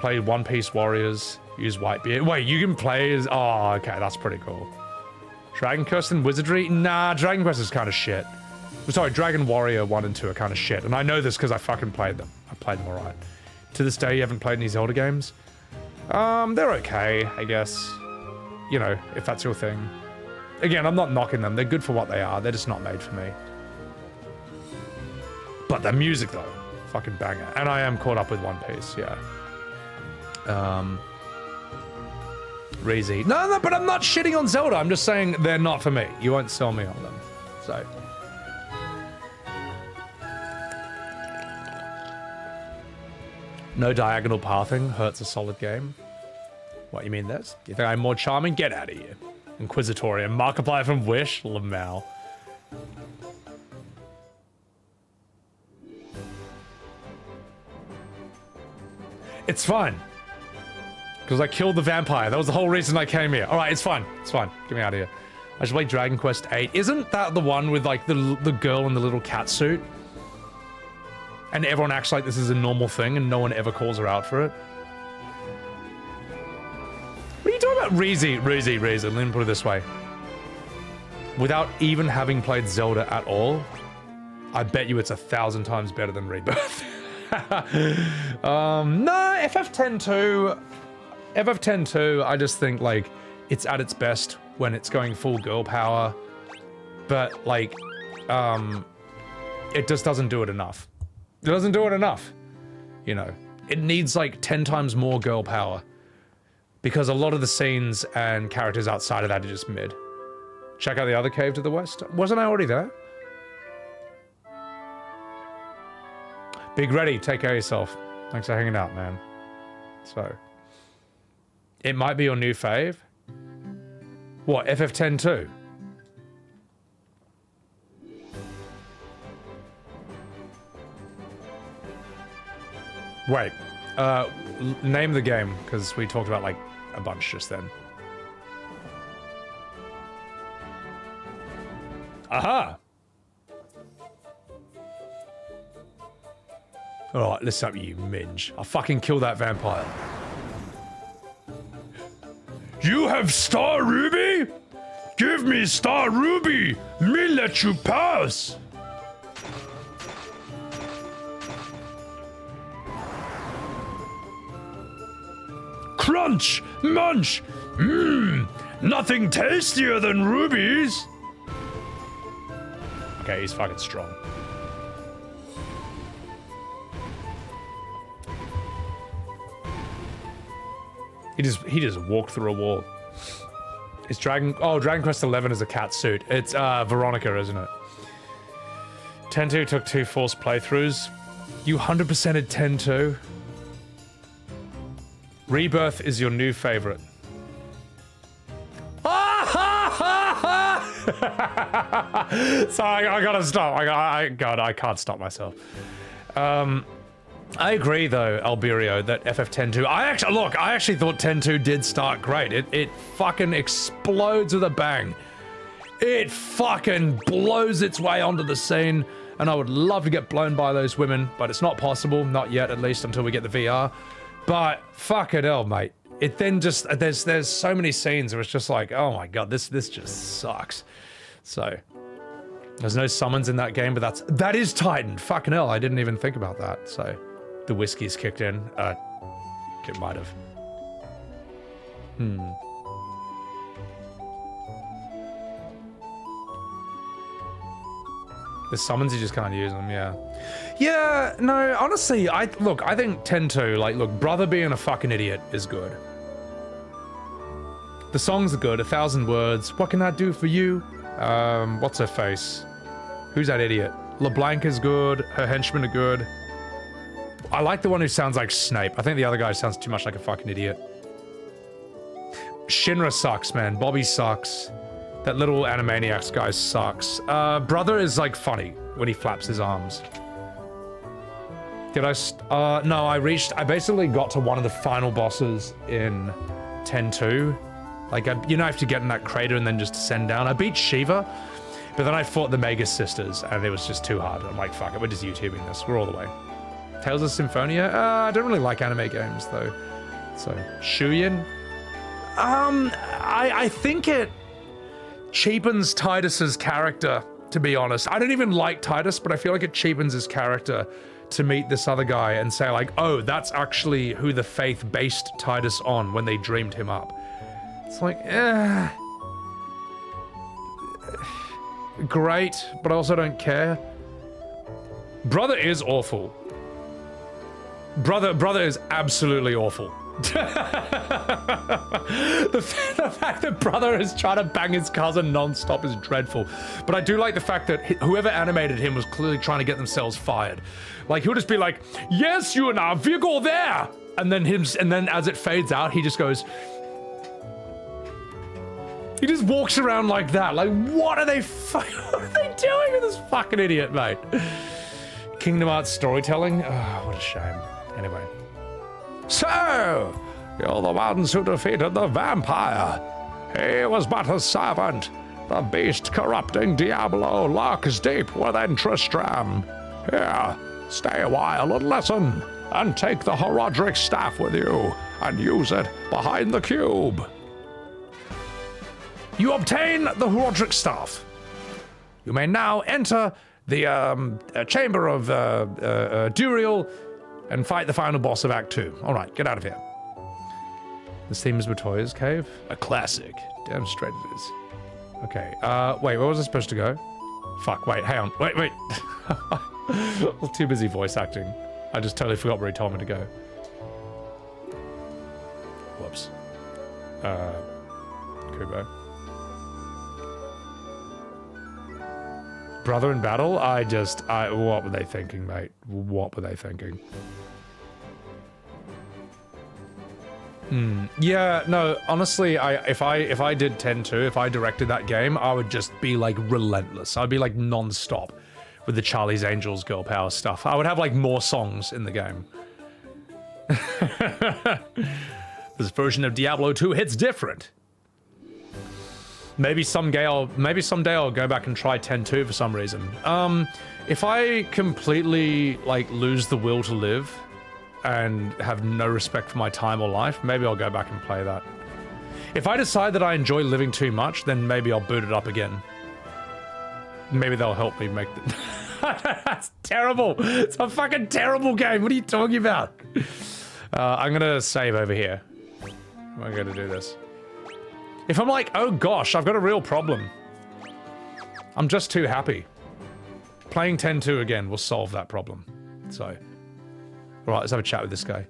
Play One Piece Warriors. Use Whitebeard. Wait, you can play as... Oh, okay, that's pretty cool. Dragon Quest and Wizardry? Nah, Dragon Quest is kind of shit. Sorry, Dragon Warrior 1 and 2 are kind of shit. And I know this because I fucking played them. I played them alright. To this day, you haven't played any Zelda games? They're okay, I guess. You know, if that's your thing. Again, I'm not knocking them. They're good for what they are. They're just not made for me. But the music, though. Fucking banger. And I am caught up with One Piece, yeah. Reezy. No, but I'm not shitting on Zelda. I'm just saying they're not for me. You won't sell me on them. So... No diagonal pathing hurts a solid game. What, you mean this? You think I'm more charming? Get out of here. Inquisitorium. Markiplier from Wish? Lamau. It's fine. Because I killed the vampire. That was the whole reason I came here. Alright, it's fine. It's fine. Get me out of here. I should play Dragon Quest 8. Isn't that the one with, like, the girl in the little cat suit? And everyone acts like this is a normal thing and no one ever calls her out for it? What are you talking about? Reezy. Let me put it this way. Without even having played Zelda at all, I bet you it's 1,000 times better than Rebirth. No, FF102, I just think, like, it's at its best when it's going full girl power. But, like, it just doesn't do it enough. It doesn't do it enough, you know. It needs like 10 times more girl power because a lot of the scenes and characters outside of that are just mid. Check out the other cave to the west. Wasn't I already there? Big Ready, take care of yourself. Thanks for hanging out, man. So, it might be your new fave. What, FF102? Wait, name the game, because we talked about, like, a bunch just then. Aha! Alright, listen up, you minge. I'll fucking kill that vampire. You have Star Ruby? Give me Star Ruby! Me let you pass! Crunch! Munch! Mmm! Nothing tastier than rubies! Okay, he's fucking strong. He just walked through a wall. It's Dragon Quest 11 is a cat suit. It's Veronica, isn't it? 10-2 took 2 forced playthroughs. You 100%ed 10-2. Rebirth is your new favorite. Sorry, I gotta stop. I can't stop myself. I agree though, Alberio, that FF102. I actually thought 10-2 did start great. It fucking explodes with a bang. It fucking blows its way onto the scene, and I would love to get blown by those women, but it's not possible, not yet, at least until we get the VR. But fucking hell, mate. It then just there's so many scenes where it's just like, oh my god, this just sucks. So there's no summons in that game, but that is Titan. Fucking hell, I didn't even think about that. So the whiskey's kicked in. It might have. The summons, you just can't use them, yeah. Yeah, no, honestly, I think 10-2, like, look, Brother being a fucking idiot is good. The songs are good, 1,000 words. What can I do for you? What's her face? Who's that idiot? LeBlanc is good, her henchmen are good. I like the one who sounds like Snape. I think the other guy sounds too much like a fucking idiot. Shinra sucks, man. Bobby sucks. That little Animaniacs guy sucks. Brother is, like, funny when he flaps his arms. Did I no, I basically got to one of the final bosses in 10-2. Like, you know, I have to get in that crater and then just descend down. I beat Shiva, but then I fought the Mega Sisters, and it was just too hard. I'm like, fuck it, we're just YouTubing this. We're all the way. Tales of Symphonia? I don't really like anime games, though. So, Shuyin? I think it cheapens Titus's character, to be honest. I don't even like Titus, but I feel like it cheapens his character to meet this other guy and say like, oh, that's actually who the Faith based Titus on when they dreamed him up. It's like, great, but I also don't care. Brother is awful. Brother is absolutely awful. the fact that Brother is trying to bang his cousin non-stop is dreadful. But I do like the fact that whoever animated him was clearly trying to get themselves fired. Like, he'll just be like, yes, you and I, we go there! And then as it fades out, he just goes... He just walks around like that. Like, what are they doing with this fucking idiot, mate? Kingdom Hearts storytelling? Oh, what a shame. Anyway. So, you're the ones who defeated the vampire. He was but a servant. The beast corrupting Diablo lurks deep within Tristram. Here, stay a while and listen, and take the Horodric staff with you, and use it behind the cube. You obtain the Horodric staff. You may now enter the chamber of Duriel and fight the final boss of Act 2. All right, get out of here. This theme is Matoya's cave? A classic. Damn straight it is. Okay, wait, where was I supposed to go? Fuck, wait, hang on. Wait. I was too busy voice acting. I just totally forgot where he told me to go. Whoops. Kubo. Brother in battle? What were they thinking, mate? What were they thinking? Yeah, no, honestly, if I did 10-2, if I directed that game, I would just be like relentless. I'd be like non-stop with the Charlie's Angels girl power stuff. I would have like more songs in the game. This version of Diablo 2 hits different. Maybe someday I'll go back and try 10-2 for some reason. If I completely like lose the will to live and have no respect for my time or life, maybe I'll go back and play that. If I decide that I enjoy living too much, then maybe I'll boot it up again. Maybe they'll help me make the... That's terrible. It's a fucking terrible game. What are you talking about? I'm gonna save over here. I'm gonna do this. If I'm like, oh gosh, I've got a real problem, I'm just too happy. Playing 10-2 again will solve that problem. So, all right, let's have a chat with this guy.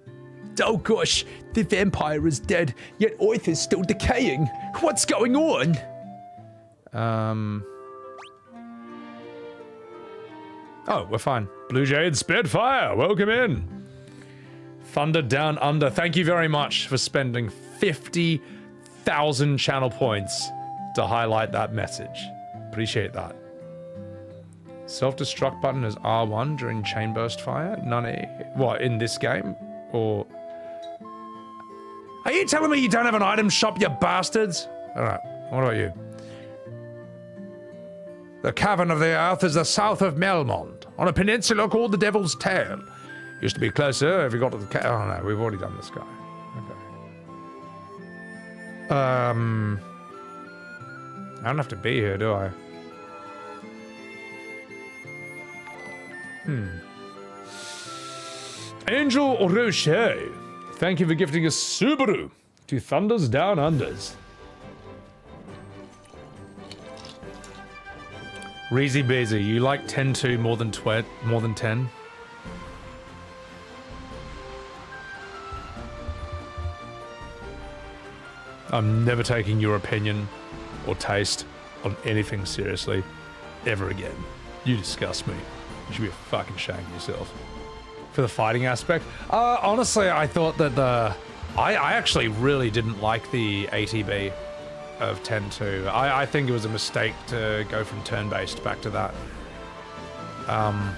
Oh gosh, the vampire is dead, yet Oath is still decaying. What's going on? Oh, we're fine. Blue Jade Spitfire, welcome in. Thunder Down Under, thank you very much for spending 50,000 channel points to highlight that message. Appreciate that. Self-destruct button is R1 during chain burst fire? None. What, in this game? Or... Are you telling me you don't have an item shop, you bastards? Alright, what about you? The Cavern of the Earth is the south of Melmond, on a peninsula called the Devil's Tail. Used to be closer if you got to the oh no, we've already done this guy. Okay. I don't have to be here, do I? Angel Roche, thank you for gifting a Subaru to Thunders Down Unders. Reezy Beezy, you like 10-2 more than 10? I'm never taking your opinion or taste on anything seriously ever again. You disgust me. You should be fucking ashamed of yourself. For the fighting aspect, honestly, I thought that I actually really didn't like the ATB of 10-2. I think it was a mistake to go from turn-based back to that. I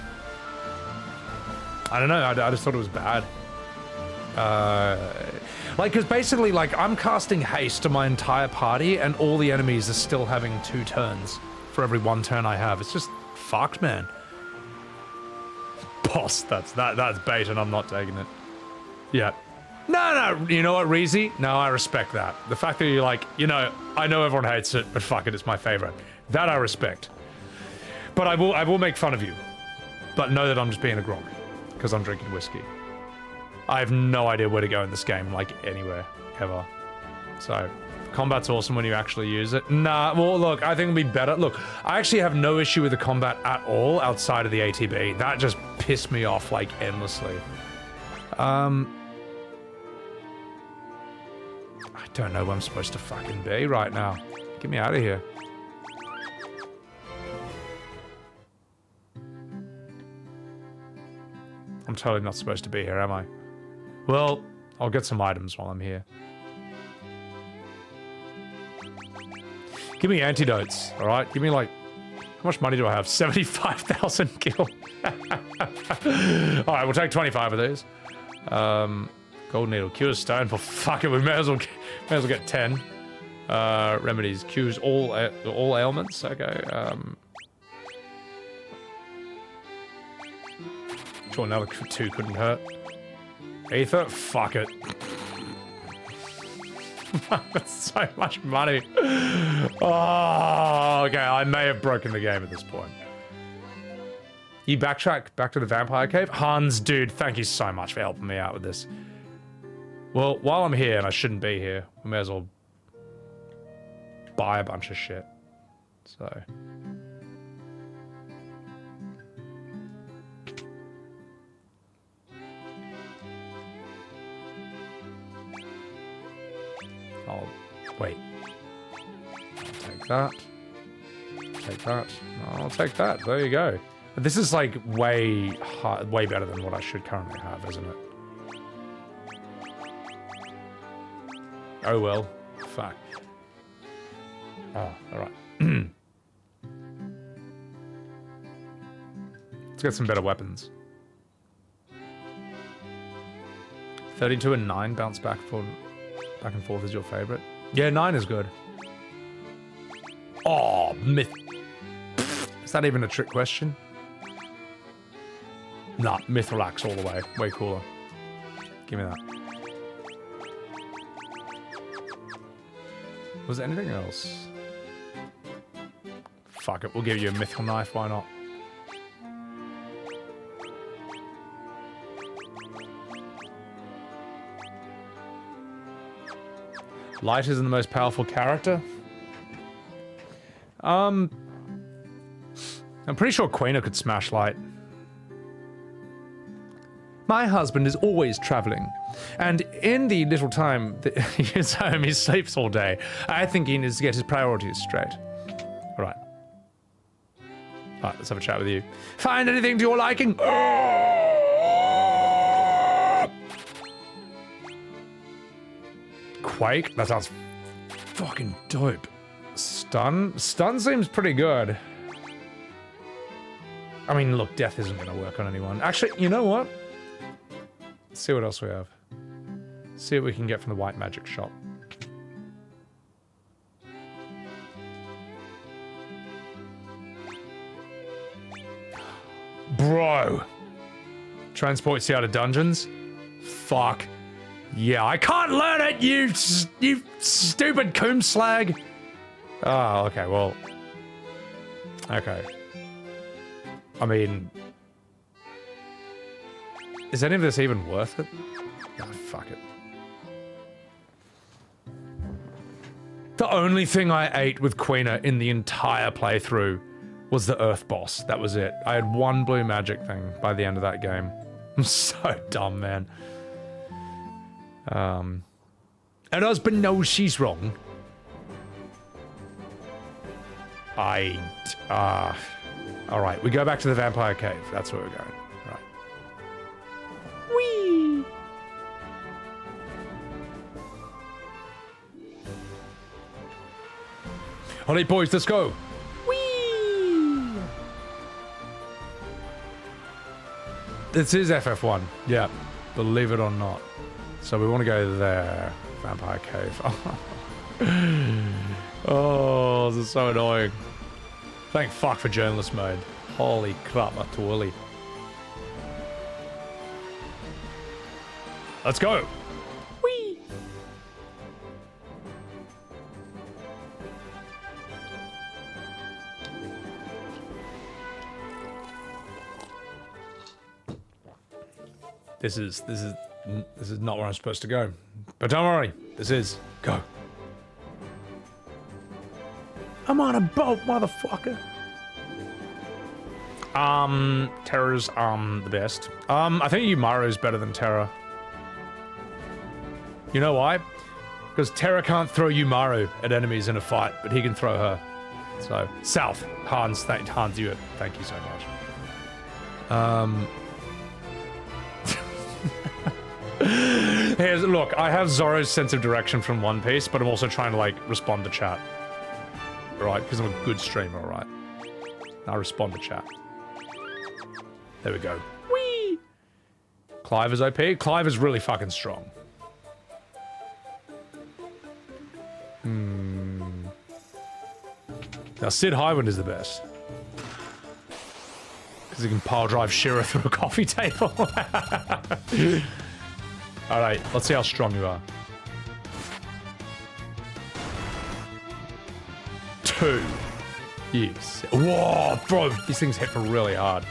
don't know, I just thought it was bad. Like, because basically, like, I'm casting haste to my entire party, and all the enemies are still having 2 turns for every 1 turn I have. It's just fucked, man. boss. That's bait, and I'm not taking it. Yeah. No, you know what, Reezy? No, I respect that. The fact that you're like, you know, I know everyone hates it, but fuck it, it's my favorite. That I respect. But I will make fun of you. But know that I'm just being a Gronk, because I'm drinking whiskey. I have no idea where to go in this game, like anywhere, ever. So, combat's awesome when you actually use it. Nah, well look, I think it'll be better. Look, I actually have no issue with the combat at all outside of the ATB. That just pissed me off, like, endlessly. I don't know where I'm supposed to fucking be right now. Get me out of here. I'm totally not supposed to be here, am I? Well, I'll get some items while I'm here. Give me antidotes, alright? Give me like... How much money do I have? 75,000 gil. Alright, we'll take 25 of these. Gold needle. Cures stone. For fuck it, we may as well get 10. Remedies. Cures all ailments. Okay. Sure, another 2 couldn't hurt. Ether? Fuck it. That's so much money. Oh, okay. I may have broken the game at this point. You backtrack back to the vampire cave? Hans, dude, thank you so much for helping me out with this. Well, while I'm here, and I shouldn't be here, we may as well buy a bunch of shit. So... I'll... wait. I'll take that. Take that. I'll take that. There you go. But this is like way better than what I should currently have, isn't it? Oh well. Fuck. Oh, alright. Let's get some better weapons. 32 and 9 bounce back and forth is your favorite? Yeah, 9 is good. Oh, myth. Is that even a trick question? Nah, Mythrax all the way. Way cooler. Give me that. Was there anything else? Fuck it, we'll give you a Mythril knife, why not? Light isn't the most powerful character? I'm pretty sure Quaina could smash Light. My husband is always traveling, and in the little time that he is home, he sleeps all day. I think he needs to get his priorities straight. Alright. Alright, let's have a chat with you. Find anything to your liking? Quake? That sounds fucking dope. Stun? Stun seems pretty good. I mean, look, death isn't going to work on anyone. Actually, you know what? Let's see what else we have. See what we can get from the white magic shop. Bro! Transports you out of dungeons? Fuck. Yeah, I can't learn it, you stupid coom slag! Oh, okay, well... Okay. I mean... Is any of this even worth it? Oh, fuck it. The only thing I ate with Quaina in the entire playthrough was the Earth boss. That was it. I had one blue magic thing by the end of that game. I'm so dumb, man. And husband knows she's wrong. Alright, we go back to the vampire cave. That's where we're going. Right. Whee! Alright, boys, let's go. Whee! This is FF1. Yeah, believe it or not. So we want to go there. Vampire cave. Oh, this is so annoying. Thank fuck for journalist mode. Holy crap, Matoya. Let's go. Whee! This is not where I'm supposed to go. But don't worry, this is. Go. I'm on a boat, motherfucker. Terra's the best. I think Yumaru's better than Terra. You know why? Because Terra can't throw Yumaru at enemies in a fight, but he can throw her. So, south. Hans, thank you so much. Look, I have Zoro's sense of direction from One Piece, but I'm also trying to, like, respond to chat. Alright, because I'm a good streamer, alright? I'll respond to chat. There we go. Whee! Clive is OP. Clive is really fucking strong. Now, Sid Highwind is the best. Because he can pile drive Shira through a coffee table. Alright, let's see how strong you are. 2. Yes. Whoa, bro, these things hit really hard.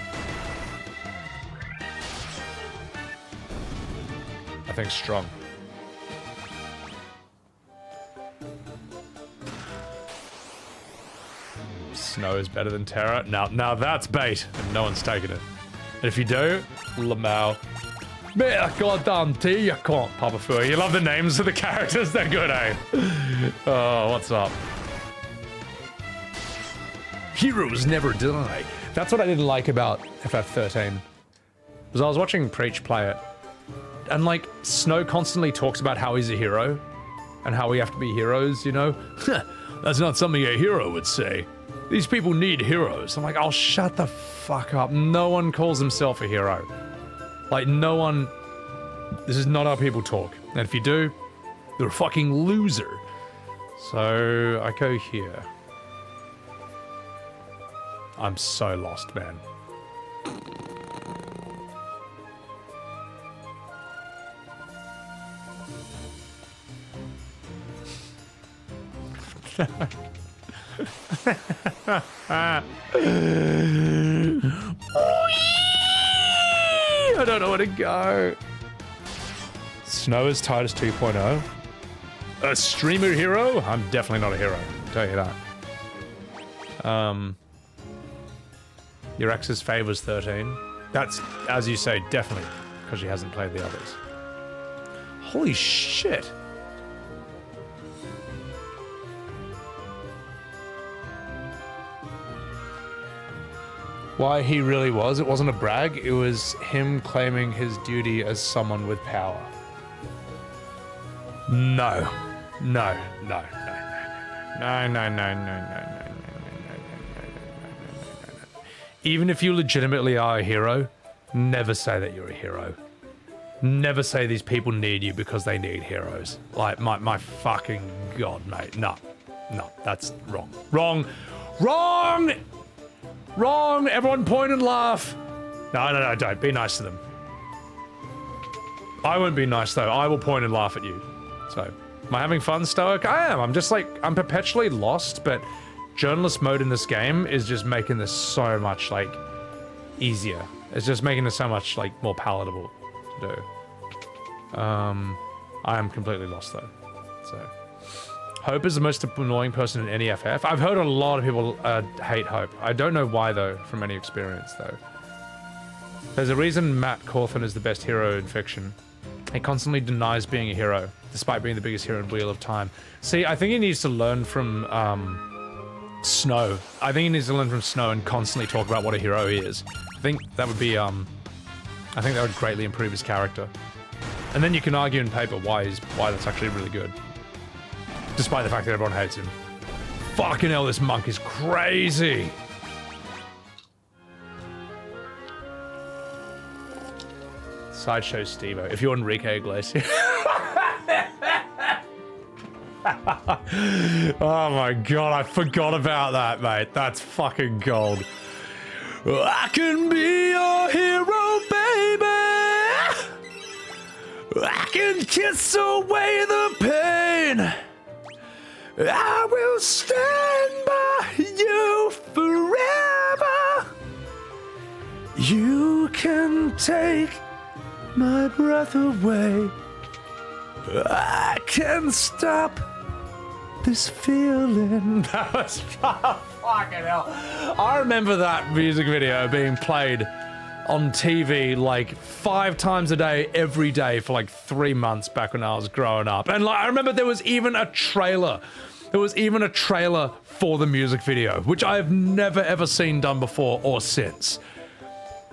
I think strong. Snow is better than Terra. Now that's bait, and no one's taking it. And if you do, Lamau. Man, goddamn tea, you can't, Papa Fui. You love the names of the characters, they're good, eh? Oh, what's up? Heroes never die. That's what I didn't like about FF13. Was I was watching Preach play it, and like, Snow constantly talks about how he's a hero, and how we have to be heroes, you know? That's not something a hero would say. These people need heroes. I'm like, oh, shut the fuck up. No one calls himself a hero. Like, no one... This is not how people talk. And if you do, you're a fucking loser. So, I go here. I'm so lost, man. I don't know where to go. Snow is Titus 2.0. A streamer hero? I'm definitely not a hero. I'll tell you that. Your ex's favor's 13. That's, as you say, definitely because she hasn't played the others. Holy shit. Why he really was, it wasn't a brag, it was him claiming his duty as someone with power. No. No, no, no, no, no, no, no, no, no. Even if you legitimately are a hero, never say that you're a hero. Never say these people need you because they need heroes. Like, my fucking god, mate. No. No, that's wrong. Wrong! Wrong! Wrong! Everyone point and laugh! No, don't. Be nice to them. I won't be nice, though. I will point and laugh at you. So, am I having fun, Stoic? I am. I'm just like, I'm perpetually lost, but journalist mode in this game is just making this so much, like, easier. It's just making this so much, like, more palatable to do. I am completely lost, though. So, Hope is the most annoying person in any FF. I've heard a lot of people hate Hope. I don't know why, though, from any experience, though. There's a reason Matt Cawthon is the best hero in fiction. He constantly denies being a hero, despite being the biggest hero in Wheel of Time. See, I think he needs to learn from Snow. I think he needs to learn from Snow and constantly talk about what a hero is. I think that would be, I think that would greatly improve his character. And then you can argue in paper why that's actually really good. Despite the fact that everyone hates him. Fucking hell, this monk is crazy! Sideshow Steve-O. If you're Enrique Iglesias. Oh my god, I forgot about that, mate. That's fucking gold. I can be your hero, baby! I can kiss away the pain. I will stand by you forever. You can take my breath away. I can stop this feeling. That was fucking hell. I remember that music video being played on TV like 5 times a day, every day for like 3 months back when I was growing up. And like, I remember there was even a trailer. There was even a trailer for the music video, which I have never ever seen done before or since.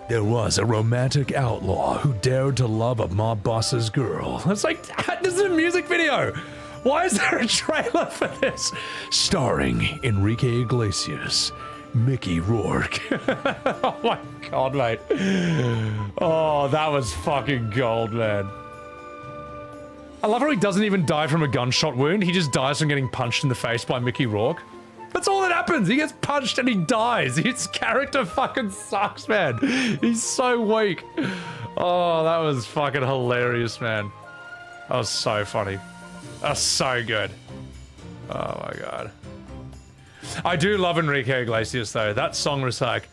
There was a romantic outlaw who dared to love a mob boss's girl. It's like, this is a music video. Why is there a trailer for this? Starring Enrique Iglesias, Mickey Rourke. Oh my god, mate. Oh, that was fucking gold, man. I love how he doesn't even die from a gunshot wound. He just dies from getting punched in the face by Mickey Rourke. That's all that happens. He gets punched and he dies. His character fucking sucks, man. He's so weak. Oh, that was fucking hilarious, man. That was so funny. That's so good. Oh my god. I do love Enrique Iglesias though. That song was like,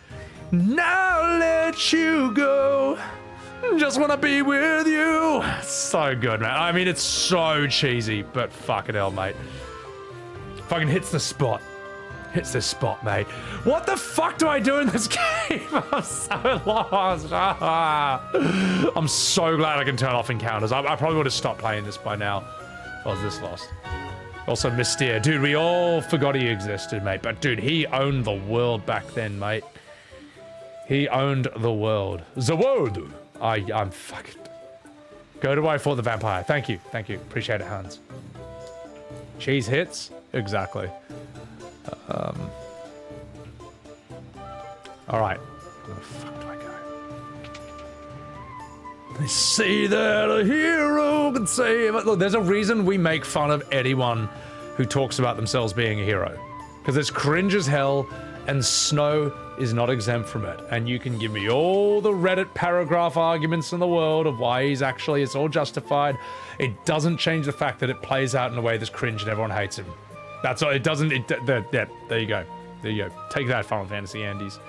now I'll let you go. Just wanna be with you. So good, man. I mean, it's so cheesy, but fucking hell, mate. Fucking hits the spot. Hits the spot, mate. What the fuck do I do in this game? I'm so lost. I'm so glad I can turn off encounters. I probably would have stopped playing this by now if I was this lost. Also, Mystere. Dude, we all forgot he existed, mate. But dude, he owned the world back then, mate. He owned the world. The world! I'm fucking... Go to I Fought the Vampire. Thank you. Thank you. Appreciate it, Hans. Cheese hits? Exactly. Alright. Where the fuck do I go? They say that a hero can save it. Look, there's a reason we make fun of anyone who talks about themselves being a hero. Because it's cringe as hell, and Snow is not exempt from it. And you can give me all the Reddit paragraph arguments in the world of why he's actually, it's all justified. It doesn't change the fact that it plays out in a way that's cringe and everyone hates him. That's all, it doesn't, yeah, there you go. There you go. Take that, Final Fantasy Andes.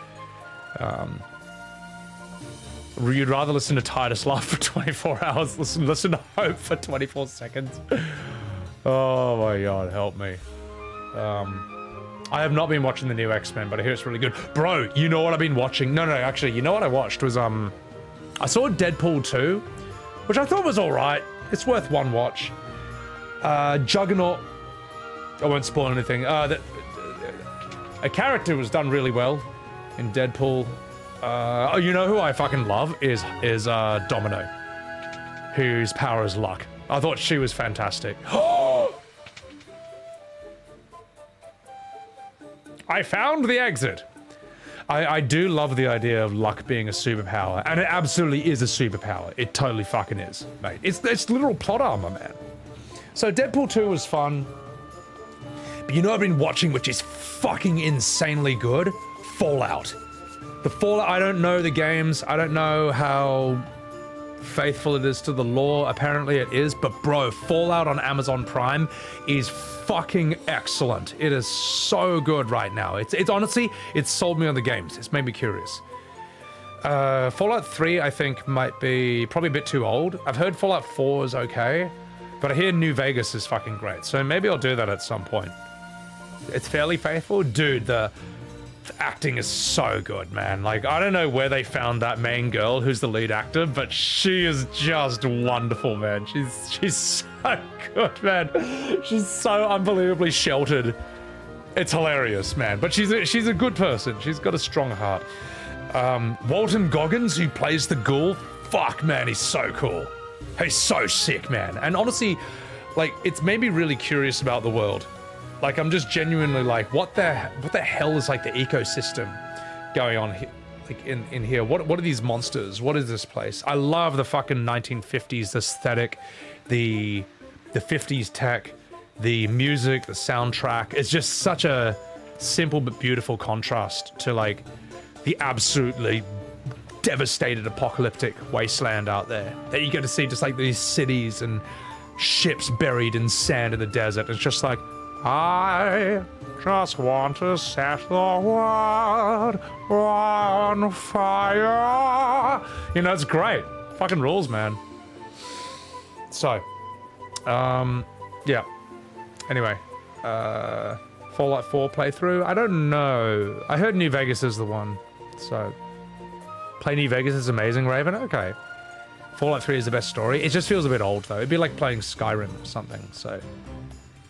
You'd rather listen to Titus laugh for 24 hours, listen to Hope for 24 seconds. Oh my god, help me. I have not been watching the new X-Men, but I hear it's really good. Bro, you know what I've been watching? No, actually, you know what I watched was, I saw Deadpool 2, which I thought was alright. It's worth one watch. Juggernaut, I won't spoil anything. A character was done really well in Deadpool. Oh, you know who I fucking love is Domino, whose power is luck. I thought she was fantastic. I found the exit. I do love the idea of luck being a superpower, and it absolutely is a superpower. It totally fucking is, mate. It's literal plot armor, man. So Deadpool 2 was fun. But you know what I've been watching, which is fucking insanely good? Fallout. The Fallout, I don't know the games. I don't know how faithful it is to the lore. Apparently it is, but bro, Fallout on Amazon Prime is fucking excellent. It is so good right now. It's honestly, it's sold me on the games. It's made me curious. Fallout 3, I think, might be probably a bit too old. I've heard Fallout 4 is okay, but I hear New Vegas is fucking great. So maybe I'll do that at some point. It's fairly faithful. Dude, the acting is so good, man. Like, I don't know where they found that main girl who's the lead actor, but she is just wonderful, man. She's so good, man. She's so unbelievably sheltered. It's hilarious, man. But she's a good person. She's got a strong heart. Walton Goggins, who plays the ghoul, fuck, man, he's so cool. He's so sick, man. And honestly, like, it's made me really curious about the world. Like, I'm just genuinely like, what the hell is like the ecosystem going on here? Like in here, what are these monsters? What is this place? I love the fucking 1950s aesthetic, the 50s tech, the music, the soundtrack. It's just such a simple but beautiful contrast to like the absolutely devastated apocalyptic wasteland out there. That you get to see just like these cities and ships buried in sand in the desert. It's just like, I just want to set the world on fire. You know, it's great. Fucking rules, man. So, yeah. Anyway, Fallout 4 playthrough? I don't know. I heard New Vegas is the one, so... Play New Vegas is amazing, Raven? Okay. Fallout 3 is the best story. It just feels a bit old, though. It'd be like playing Skyrim or something, so...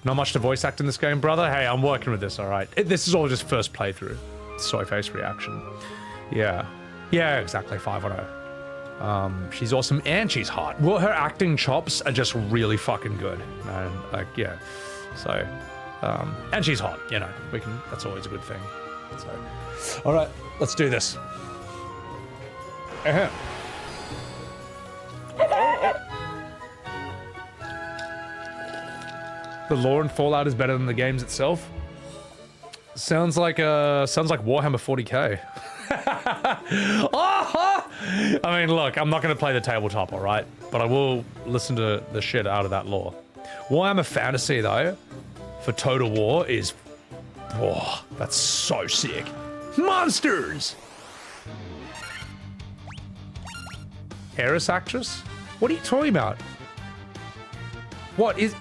Not much to voice act in this game, brother. Hey, I'm working with this, alright? This is all just first playthrough. Soy face reaction. Yeah. Yeah, exactly. 5 on her. She's awesome and she's hot. Well, her acting chops are just really fucking good, man. Like, yeah. So, and she's hot, you know. That's always a good thing. So, alright, let's do this. The lore in Fallout is better than the games itself. Sounds like Warhammer 40k. I mean, look, I'm not going to play the tabletop, all right? But I will listen to the shit out of that lore. Warhammer Fantasy, though, for Total War is... Whoa, that's so sick. Monsters! Heiress actress? What are you talking about? What is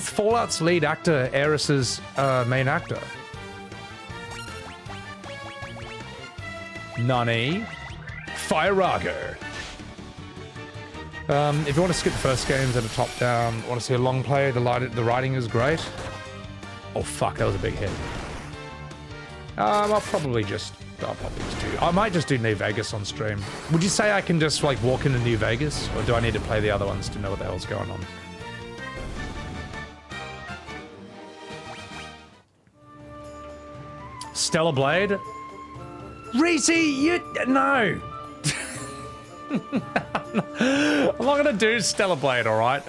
Fallout's lead actor Heiress's main actor? Nani? Firago. If you want to skip the first games and a top down, want to see a long play, the writing is great. Oh fuck, that was a big hit. I'll probably just do. I might just do New Vegas on stream. Would you say I can just like walk into New Vegas, or do I need to play the other ones to know what the hell's going on? Stellar Blade? Reese, no! I'm not gonna do Stellar Blade, alright?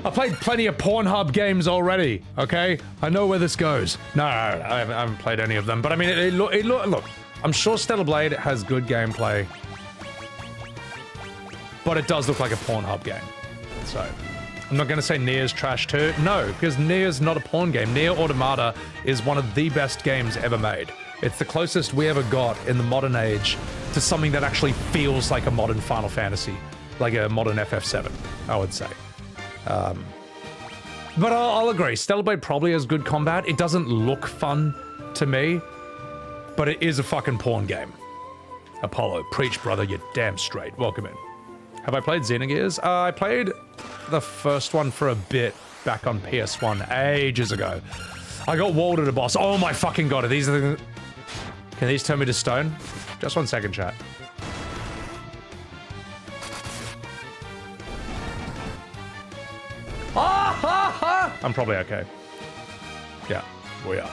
I played plenty of Pornhub games already, okay? I know where this goes. No, I haven't played any of them, but I mean, look, I'm sure Stellar Blade has good gameplay, but it does look like a Pornhub game, so... I'm not gonna say Nier's trash too. No, because Nier's not a porn game. Nier Automata is one of the best games ever made. It's the closest we ever got in the modern age to something that actually feels like a modern Final Fantasy. Like a modern FF7, I would say. But I'll agree, Stellar Blade probably has good combat. It doesn't look fun to me, but it is a fucking porn game. Apollo, preach brother, you're damn straight. Welcome in. Have I played Xenogears? I played the first one for a bit back on PS1 ages ago. I got walled at a boss. Oh my fucking god, are these the... Can these turn me to stone? Just 1 second, chat. I'm probably okay. Yeah, we are.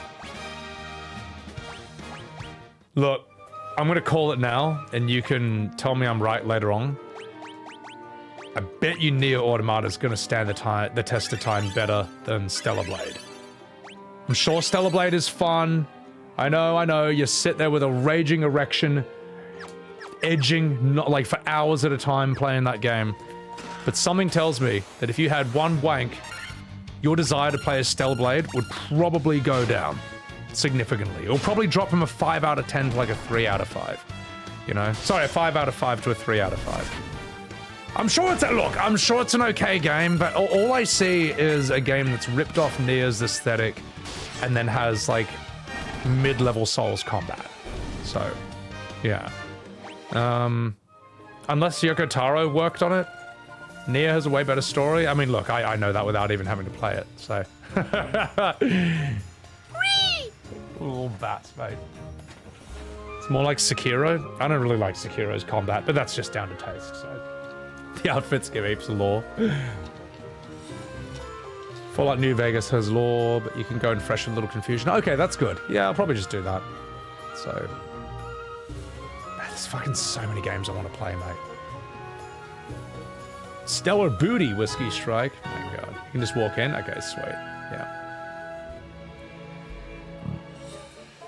Look, I'm gonna call it now, and you can tell me I'm right later on. I bet you Nier Automata is going to stand the test of time better than Stellar Blade. I'm sure Stellar Blade is fun. I know, you sit there with a raging erection, edging, not like for hours at a time playing that game. But something tells me that if you had one wank, your desire to play as Stellar Blade would probably go down significantly. It'll probably drop from a 5 out of 10 to like a 3 out of 5. You know? Sorry, a 5 out of 5 to a 3 out of 5. I'm sure it's I'm sure it's an okay game, but all I see is a game that's ripped off Nier's aesthetic and then has like mid-level Souls combat. So, yeah. Unless Yoko Taro worked on it, Nier has a way better story. I mean, look, I know that without even having to play it, so. Little bats, mate. It's more like Sekiro. I don't really like Sekiro's combat, but that's just down to taste, so. The outfits give heaps of lore. Fallout New Vegas has lore, but you can go in fresh with a little confusion. Okay, that's good. Yeah, I'll probably just do that. So... Man, there's fucking so many games I want to play, mate. Stellar Booty Whiskey Strike. Oh my god. You can just walk in? Okay, sweet. Yeah.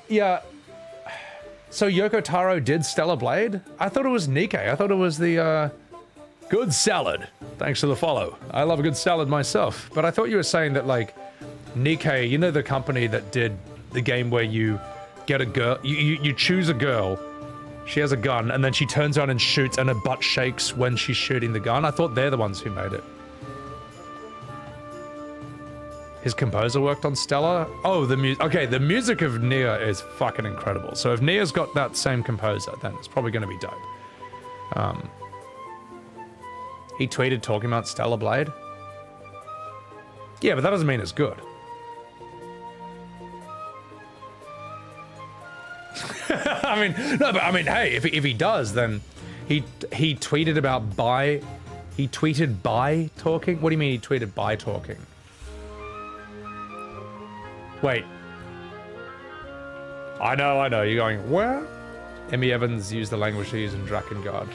Yeah. So Yoko Taro did Stellar Blade? I thought it was Nikkei. I thought it was the, Good salad. Thanks for the follow. I love a good salad myself. But I thought you were saying that, like, Nikkei, you know the company that did the game where you get a girl, you choose a girl, she has a gun, and then she turns on and shoots and her butt shakes when she's shooting the gun? I thought they're the ones who made it. His composer worked on Stellar? Oh, the music. Okay, the music of Nier is fucking incredible. So if Nier's got that same composer, then it's probably going to be dope. He tweeted talking about Stellar Blade. Yeah, but that doesn't mean it's good. I mean, no, but I mean, hey, if he does, then he tweeted about he tweeted by talking? What do you mean he tweeted by talking? Wait. I know, you're going, where? Emmy Evans used the language he used in Drakengard.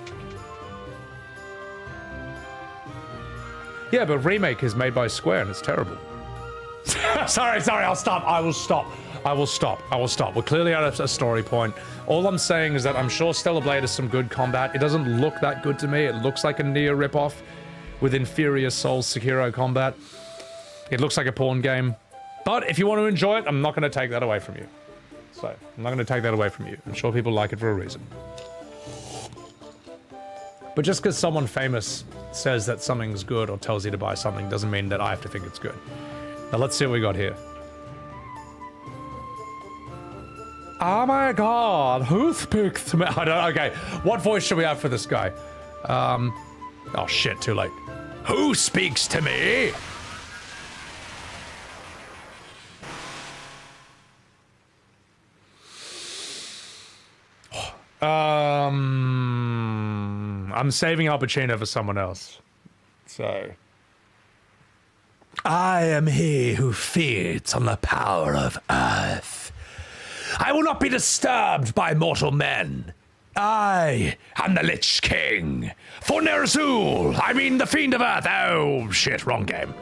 Yeah, but Remake is made by Square and it's terrible. sorry, I'll stop. I will stop. We're clearly out of a story point. All I'm saying is that I'm sure Stellar Blade has some good combat. It doesn't look that good to me. It looks like a Nier ripoff with inferior Souls Sekiro combat. It looks like a porn game. But if you want to enjoy it, I'm not going to take that away from you. So, I'm not going to take that away from you. I'm sure people like it for a reason. But just because someone famous says that something's good or tells you to buy something doesn't mean that I have to think it's good. Now let's see what we got here. Oh my god, who's picked me? I don't, okay, what voice should we have for this guy? Oh shit, too late. Who speaks to me? I'm saving Al Pacino for someone else. So. I am he who feeds on the power of Earth. I will not be disturbed by mortal men. I am the Lich King. For Ner'zhul, I mean the Fiend of Earth. Oh, shit, wrong game.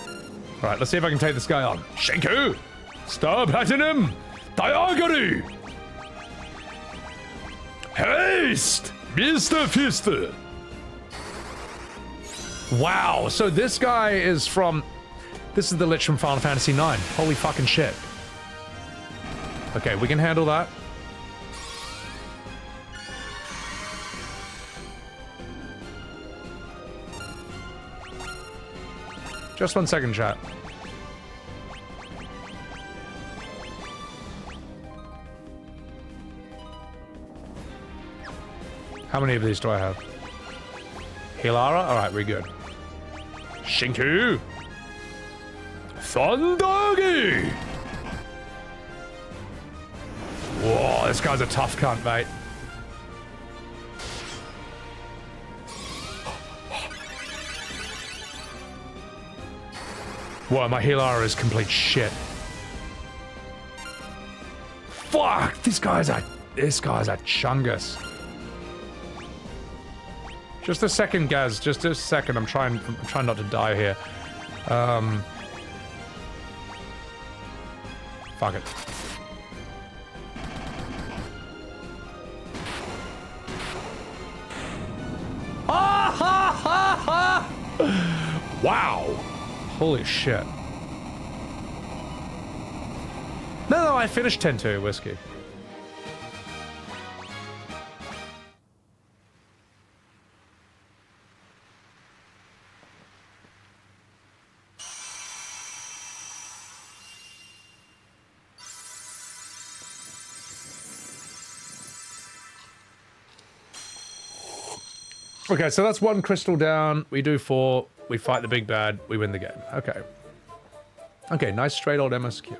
All right, let's see if I can take this guy on. Shinku, Star Platinum, Diagori. Haste, Mr. Fister. Wow, so this guy is from... This is the Lich from Final Fantasy IX. Holy fucking shit. Okay, we can handle that. Just 1 second, chat. How many of these do I have? Hilara? Alright, we're good. Shinku! Thundagi! Whoa, this guy's a tough cunt, mate. Whoa, my Hilara is complete shit. Fuck! This guy's a chungus. Just a second, Gaz. Just a second. I'm trying not to die here. Fuck it. Wow. Holy shit. No, I finished 10-2 whiskey. Okay, so that's 1 crystal down. We do 4. We fight the big bad. We win the game. Okay. Okay, nice straight old MSQ.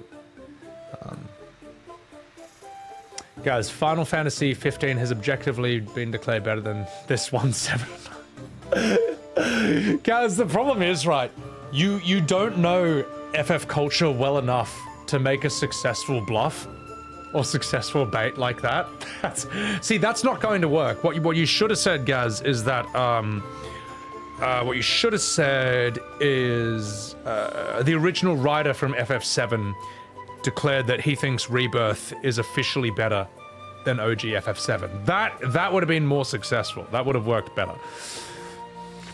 Guys, Final Fantasy 15 has objectively been declared better than this 1.7. Guys, the problem is, right, you don't know FF culture well enough to make a successful bluff or successful bait like that. See, that's not going to work. What you should have said, Gaz, is that what you should have said is the original writer from FF7 declared that he thinks Rebirth is officially better than OG FF7. That would have been more successful. That would have worked better.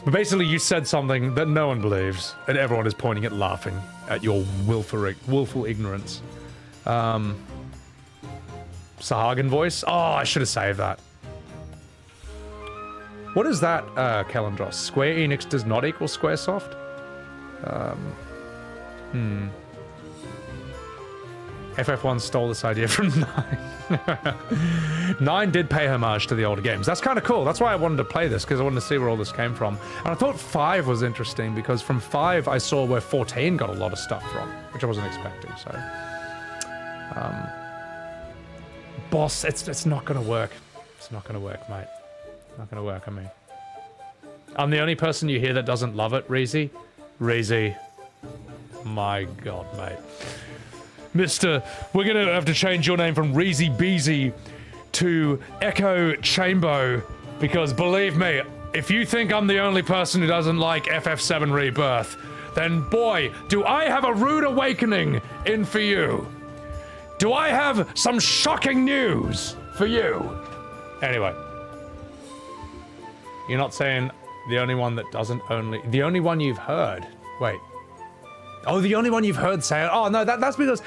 But basically, you said something that no one believes, and everyone is pointing at laughing at your willful ignorance. Sahagin voice? Oh, I should have saved that. What is that, Kalandros? Square Enix does not equal Squaresoft? FF1 stole this idea from 9. 9 did pay homage to the older games. That's kind of cool. That's why I wanted to play this, because I wanted to see where all this came from. And I thought 5 was interesting, because from 5 I saw where 14 got a lot of stuff from, which I wasn't expecting, so... boss, it's not gonna work. It's not gonna work, mate. Not gonna work on me. I'm the only person you hear that doesn't love it, Reezy. Reezy. My god, mate. Mister, we're gonna have to change your name from Reezy Beezy to Echo Chambo, because believe me, if you think I'm the only person who doesn't like FF7 Rebirth, then boy, do I have a rude awakening in for you. Do I have some shocking news for you? Anyway. You're not saying the only one that doesn't only... The only one you've heard. Wait. Oh, the only one you've heard say it. Oh, no, that's because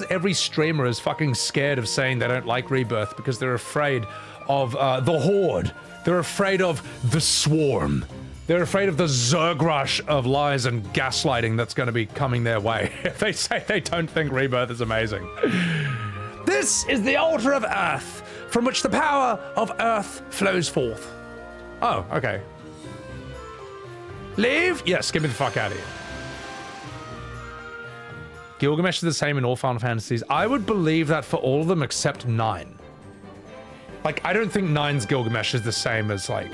every streamer is fucking scared of saying they don't like Rebirth because they're afraid of the Horde. They're afraid of the Swarm. They're afraid of the Zerg rush of lies and gaslighting that's going to be coming their way if they say they don't think Rebirth is amazing. This is the altar of Earth, from which the power of Earth flows forth. Oh, okay. Leave? Yes, get me the fuck out of here. Gilgamesh is the same in all Final Fantasies. I would believe that for all of them except 9. Like, I don't think 9's Gilgamesh is the same as, like,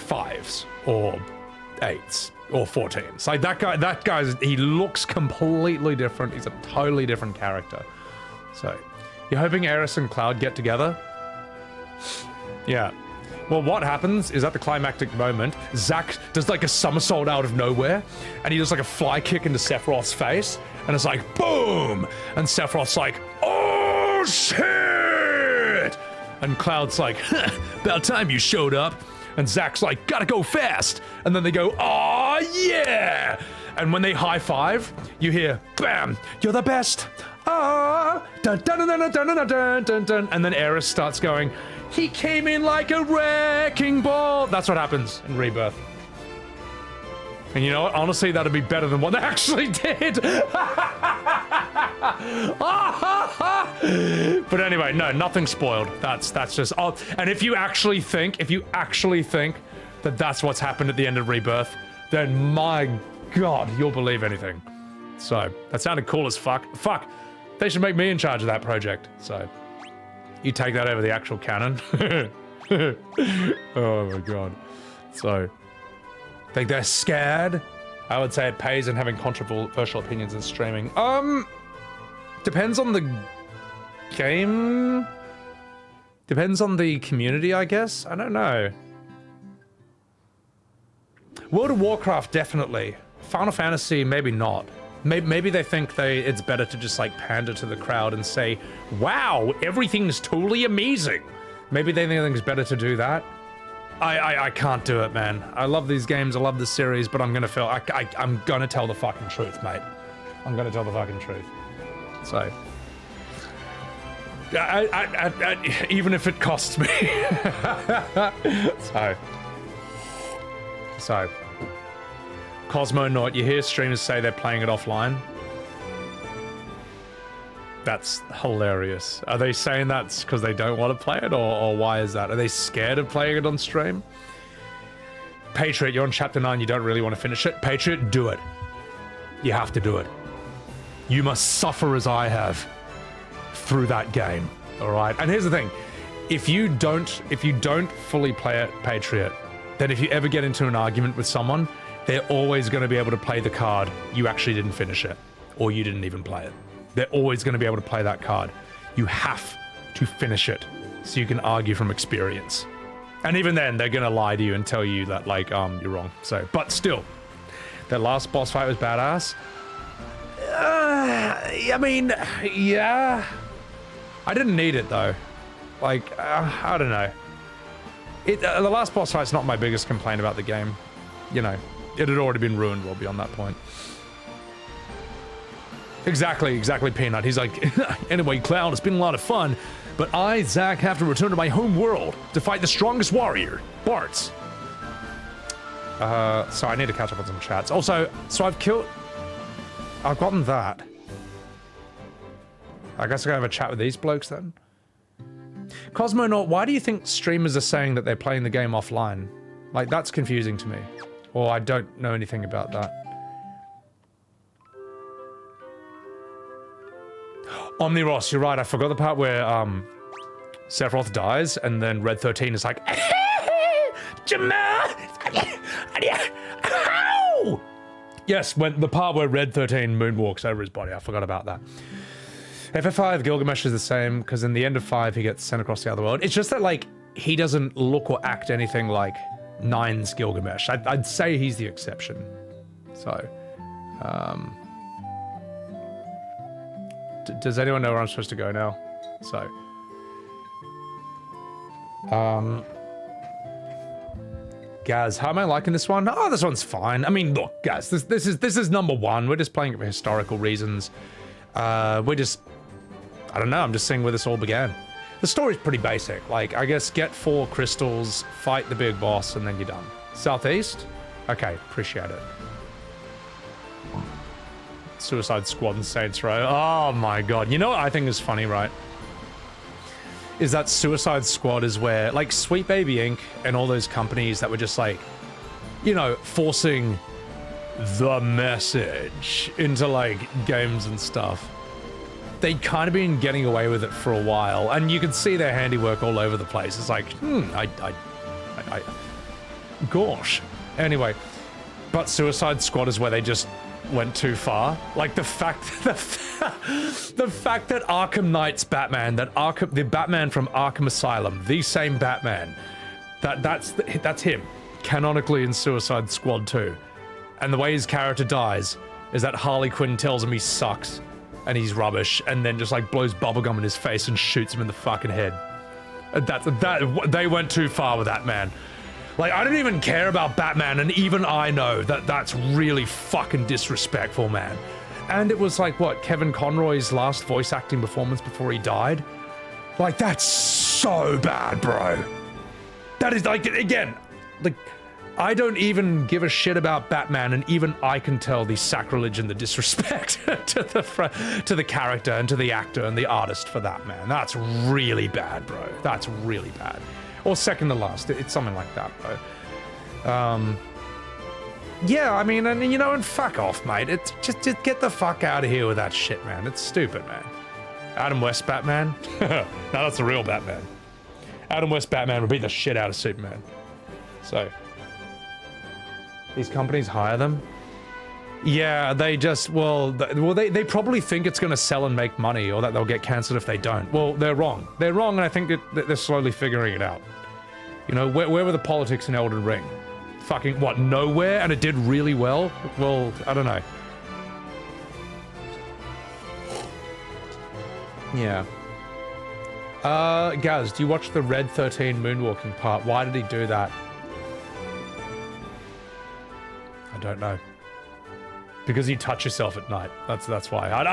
5's. Or 8s, or 14s. Like, that guy's, he looks completely different. He's a totally different character. So, you're hoping Eris and Cloud get together? Yeah. Well, what happens is at the climactic moment, Zack does like a somersault out of nowhere, and he does like a fly kick into Sephiroth's face, and it's like, boom! And Sephiroth's like, oh shit! And Cloud's like, about time you showed up. And Zack's like, gotta go fast. And then they go, oh yeah! And when they high five, you hear, bam, you're the best. Ah, dun dun dun dun dun dun dun dun dun. And then Eris starts going, he came in like a wrecking ball. That's what happens in Rebirth. And you know what? Honestly, that'd be better than what they actually did. But anyway, no, nothing spoiled. That's just... Oh, and if you actually think that that's what's happened at the end of Rebirth, then my god, you'll believe anything. So, that sounded cool as fuck. Fuck, they should make me in charge of that project. So, you take that over the actual canon. Oh my god. So... Think they're scared? I would say it pays in having controversial opinions in streaming. Depends on the game? Depends on the community, I guess? I don't know. World of Warcraft, definitely. Final Fantasy, maybe not. Maybe they think it's better to just like pander to the crowd and say, wow, everything's totally amazing. Maybe they think it's better to do that. I can't do it, man. I love these games, I love the series, but I'm gonna I'm gonna tell the fucking truth, mate. I'm gonna tell the fucking truth. So... even if it costs me. So... Cosmonaut, you hear streamers say they're playing it offline? That's hilarious. Are they saying that's because they don't want to play it, or why is that? Are they scared of playing it on stream? Patriot, you're on chapter 9, you don't really want to finish it. Patriot, do it. You have to do it. You must suffer as I have through that game, all right? And here's the thing. If you don't fully play it, Patriot, then if you ever get into an argument with someone, they're always going to be able to play the card, you actually didn't finish it, or you didn't even play it. They're always going to be able to play that card. You have to finish it so you can argue from experience. And even then, they're going to lie to you and tell you that, like, you're wrong. So, but still, that last boss fight was badass. I mean, yeah. I didn't need it, though. Like, I don't know. The last boss fight's not my biggest complaint about the game. You know, it had already been ruined well beyond that point. Exactly, Peanut. He's like, anyway, Cloud, it's been a lot of fun, but I, Zack, have to return to my home world to fight the strongest warrior, Bartz. So I need to catch up on some chats. Also, so I've gotten that. I guess I gotta have a chat with these blokes then. Cosmonaut, why do you think streamers are saying that they're playing the game offline? Like, that's confusing to me. Or I don't know anything about that. Omniros, you're right, I forgot the part where, Sephiroth dies, and then Red 13 is like, Jamal! Yes, when the part where Red 13 moonwalks over his body, I forgot about that. FF5 Gilgamesh is the same, because in the end of 5 he gets sent across the other world. It's just that, like, he doesn't look or act anything like 9's Gilgamesh. I'd say he's the exception. So, does anyone know where I'm supposed to go now? So, Gaz, how am I liking this one? Oh, this one's fine. I mean, look, Gaz, this is number one. We're just playing it for historical reasons. We're just, I don't know, I'm just seeing where this all began. The story's pretty basic. Like, I guess get 4 crystals, fight the big boss, and then you're done. Southeast? Okay, appreciate it. Suicide Squad and Saints Row. Oh my god. You know what I think is funny, right? Is that Suicide Squad is where, like, Sweet Baby Inc. and all those companies that were just like, you know, forcing the message into, like, games and stuff. They'd kind of been getting away with it for a while, and you could see their handiwork all over the place. It's like, gosh. Anyway, but Suicide Squad is where they just went too far. Like, the fact that Arkham Knight's Batman, the Batman from Arkham Asylum, the same Batman, that's him, canonically in Suicide Squad 2. And the way his character dies is that Harley Quinn tells him he sucks and he's rubbish, and then just like blows bubblegum in his face and shoots him in the fucking head. They went too far with that, man. Like, I don't even care about Batman, and even I know that that's really fucking disrespectful, man. And it was like, what, Kevin Conroy's last voice acting performance before he died? Like, that's so bad, bro. That is, like, again, like, I don't even give a shit about Batman, and even I can tell the sacrilege and the disrespect to the character and to the actor and the artist for that, man. That's really bad, bro. That's really bad. Or second to last, it's something like that, bro. Yeah, I mean, and you know, and fuck off, mate. It's just get the fuck out of here with that shit, man. It's stupid, man. Adam West Batman? No, that's the real Batman. Adam West Batman would beat the shit out of Superman. So, these companies hire them? Yeah, they just, they probably think it's gonna sell and make money, or that they'll get cancelled if they don't. Well, they're wrong. They're wrong, and I think that they're slowly figuring it out. You know, where were the politics in Elden Ring? Fucking, what, nowhere? And it did really well? Well, I don't know. Yeah. Gaz, do you watch the Red 13 moonwalking part? Why did he do that? I don't know. Because you touch yourself at night. That's why. I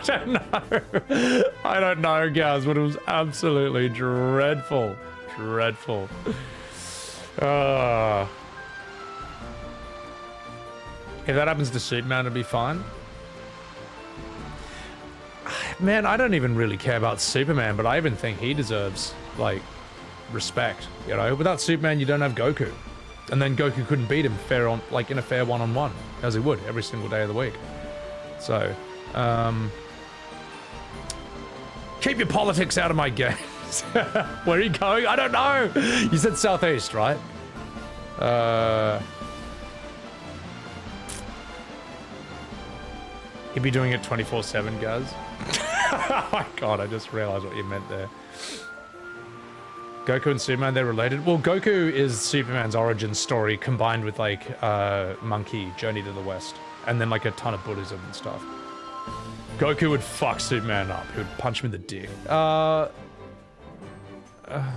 don't know. I don't know, Gaz, but it was absolutely dreadful. Dreadful. If that happens to Superman, it'll be fine. Man, I don't even really care about Superman, but I even think he deserves, like, respect. You know, without Superman, you don't have Goku. And then Goku couldn't beat him in a fair one-on-one, as he would every single day of the week. So, keep your politics out of my games. Where are you going? I don't know. You said Southeast, right? He'd be doing it 24/7, guys. Oh my god, I just realized what you meant there. Goku and Superman, they're related? Well, Goku is Superman's origin story combined with, like, Monkey, Journey to the West. And then, like, a ton of Buddhism and stuff. Goku would fuck Superman up. He would punch him in the dick. I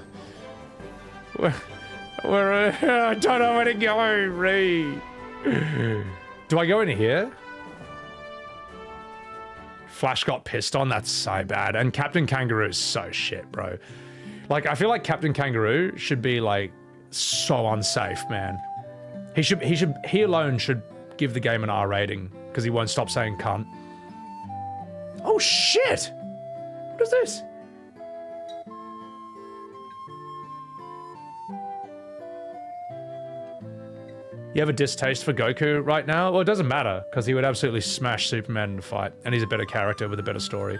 don't know where to go, Ray. Do I go in here? Flash got pissed on, that's so bad. And Captain Kangaroo is so shit, bro. Like, I feel like Captain Kangaroo should be, like, so unsafe, man. He alone should give the game an R rating, because he won't stop saying cunt. Oh, shit! What is this? You have a distaste for Goku right now? Well, it doesn't matter, because he would absolutely smash Superman in a fight, and he's a better character with a better story.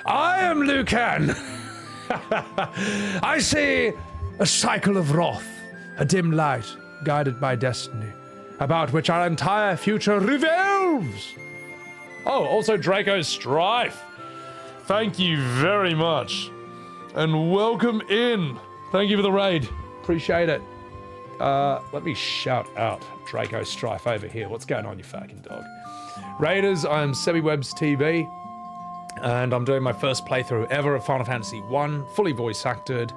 I am Lucan! I see a cycle of wrath, a dim light, guided by destiny, about which our entire future revolves! Oh, also Draco's Strife. Thank you very much. And welcome in. Thank you for the raid. Appreciate it. Let me shout out Draco Strife over here. What's going on, you fucking dog? Raiders, I'm Sebbywebz TV, and I'm doing my first playthrough ever of Final Fantasy 1, fully voice acted.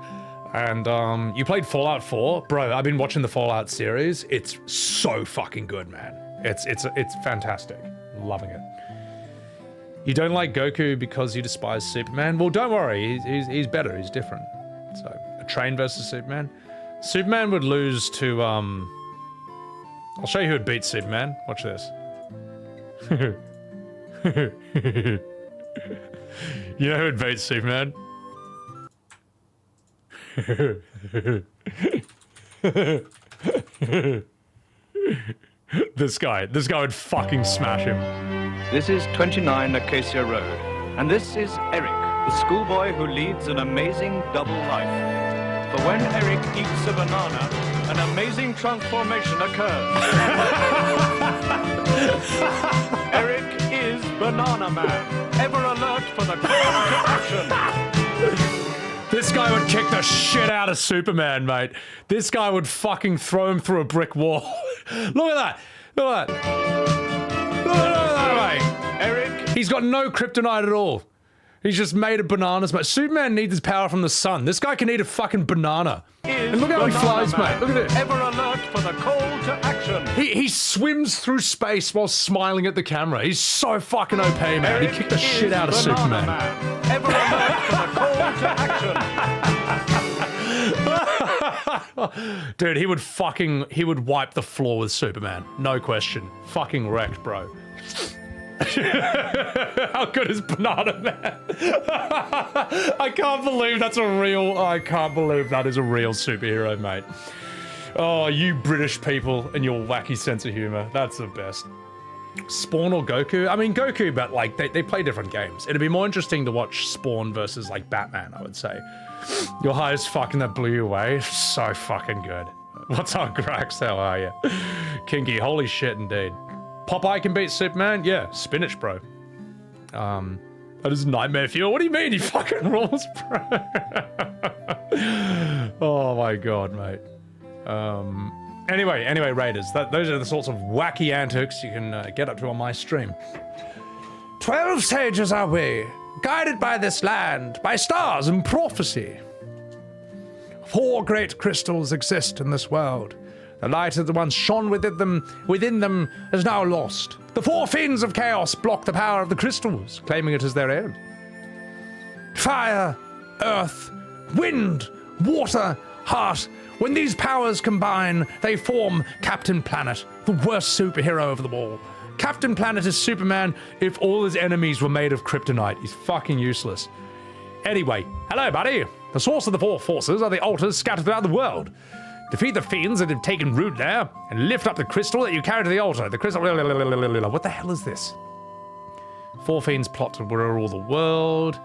And you played Fallout 4? Bro, I've been watching the Fallout series. It's so fucking good, man. It's fantastic. I'm loving it. You don't like Goku because you despise Superman? Well, don't worry, he's better, he's different. So, a train versus Superman? Superman would lose to, I'll show you who would beat Superman. Watch this. You know who would beat Superman? This guy would fucking smash him. This is 29 Acacia Road, and this is Eric, the schoolboy who leads an amazing double life. For when Eric eats a banana, an amazing transformation occurs. Eric is Banana Man, ever alert for the call to action. This guy would kick the shit out of Superman, mate. This guy would fucking throw him through a brick wall. Look at that. Look at that. Look at that, mate. Eric. He's got no kryptonite at all. He's just made of bananas, mate. Superman needs his power from the sun. This guy can eat a fucking banana. And look how he flies, mate. Look at this. Ever alert for the call to action. He swims through space while smiling at the camera. He's so fucking OP, man. Eric He kicked the shit out of Superman. Man. Ever alert for the call to action. Dude, he would wipe the floor with Superman. No question. Fucking wrecked, bro. How good is Banana Man? I can't believe that is a real superhero, mate. Oh, you British people and your wacky sense of humor. That's the best. Spawn or Goku? I mean, Goku, but like, they play different games. It'd be more interesting to watch Spawn versus like Batman, I would say. Your high as fucking that blew you away. So fucking good. What's up, Grax? How are you? Kinky, holy shit indeed. Popeye can beat Superman? Yeah, spinach, bro. That is nightmare fuel. What do you mean? He fucking rules, bro. Oh my god, mate. Anyway, Raiders, those are the sorts of wacky antics you can get up to on my stream. 12 sages are we, guided by this land, by stars and prophecy. 4 great crystals exist in this world. The light that once shone within them is now lost. The 4 fiends of chaos block the power of the crystals, claiming it as their own. Fire, earth, wind, water, heart. When these powers combine, they form Captain Planet, the worst superhero of them all. Captain Planet is Superman if all his enemies were made of kryptonite. He's fucking useless. Anyway, hello, buddy. The source of the 4 forces are the altars scattered throughout the world. Defeat the fiends that have taken root there, and lift up the crystal that you carry to the altar. The crystal... What the hell is this? 4 fiends plot to rule the world.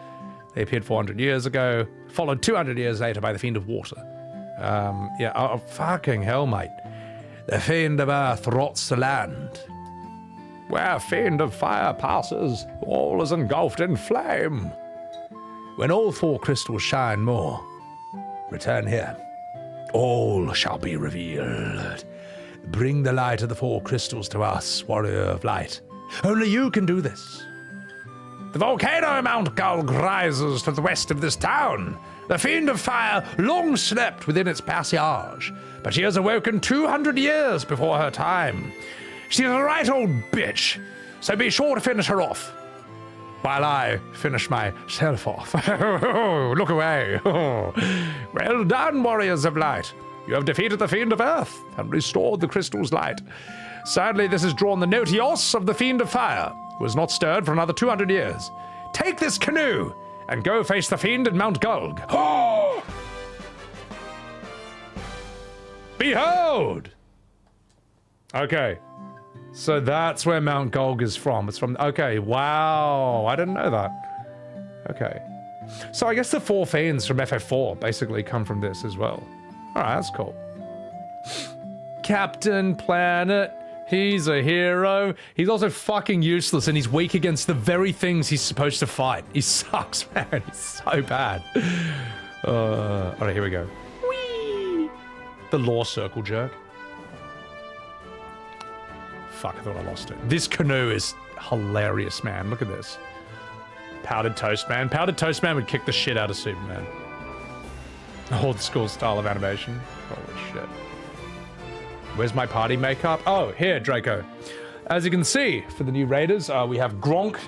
They appeared 400 years ago, followed 200 years later by the Fiend of Water. Fucking hell, mate. The Fiend of Earth rots the land. Where Fiend of Fire passes, all is engulfed in flame. When all 4 crystals shine more, return here. All shall be revealed. Bring the light of the 4 crystals to us, warrior of light. Only you can do this. The volcano Mount Gulg rises to the west of this town. The Fiend of Fire long slept within its passage, but she has awoken 200 years before her time. She's a right old bitch, so be sure to finish her off. While I finish myself off. Look away. Well done, warriors of light. You have defeated the Fiend of Earth and restored the crystal's light. Sadly, this has drawn the notios of the Fiend of Fire, who has not stirred for another 200 years. Take this canoe and go face the Fiend at Mount Gulg. Behold! Okay. So that's where Mount Gulg is from. It's from... Okay, wow. I didn't know that. Okay. So I guess the 4 Fiends from FF4 basically come from this as well. Alright, that's cool. Captain Planet. He's a hero. He's also fucking useless and he's weak against the very things he's supposed to fight. He sucks, man. He's so bad. Alright, here we go. Whee! The law circle jerk. Fuck, I thought I lost it. This canoe is hilarious, man. Look at this. Powdered Toast Man. Powdered Toast Man would kick the shit out of Superman. Old school style of animation. Holy shit. Where's my party makeup? Oh, here, Draco. As you can see, for the new raiders, we have Gronk,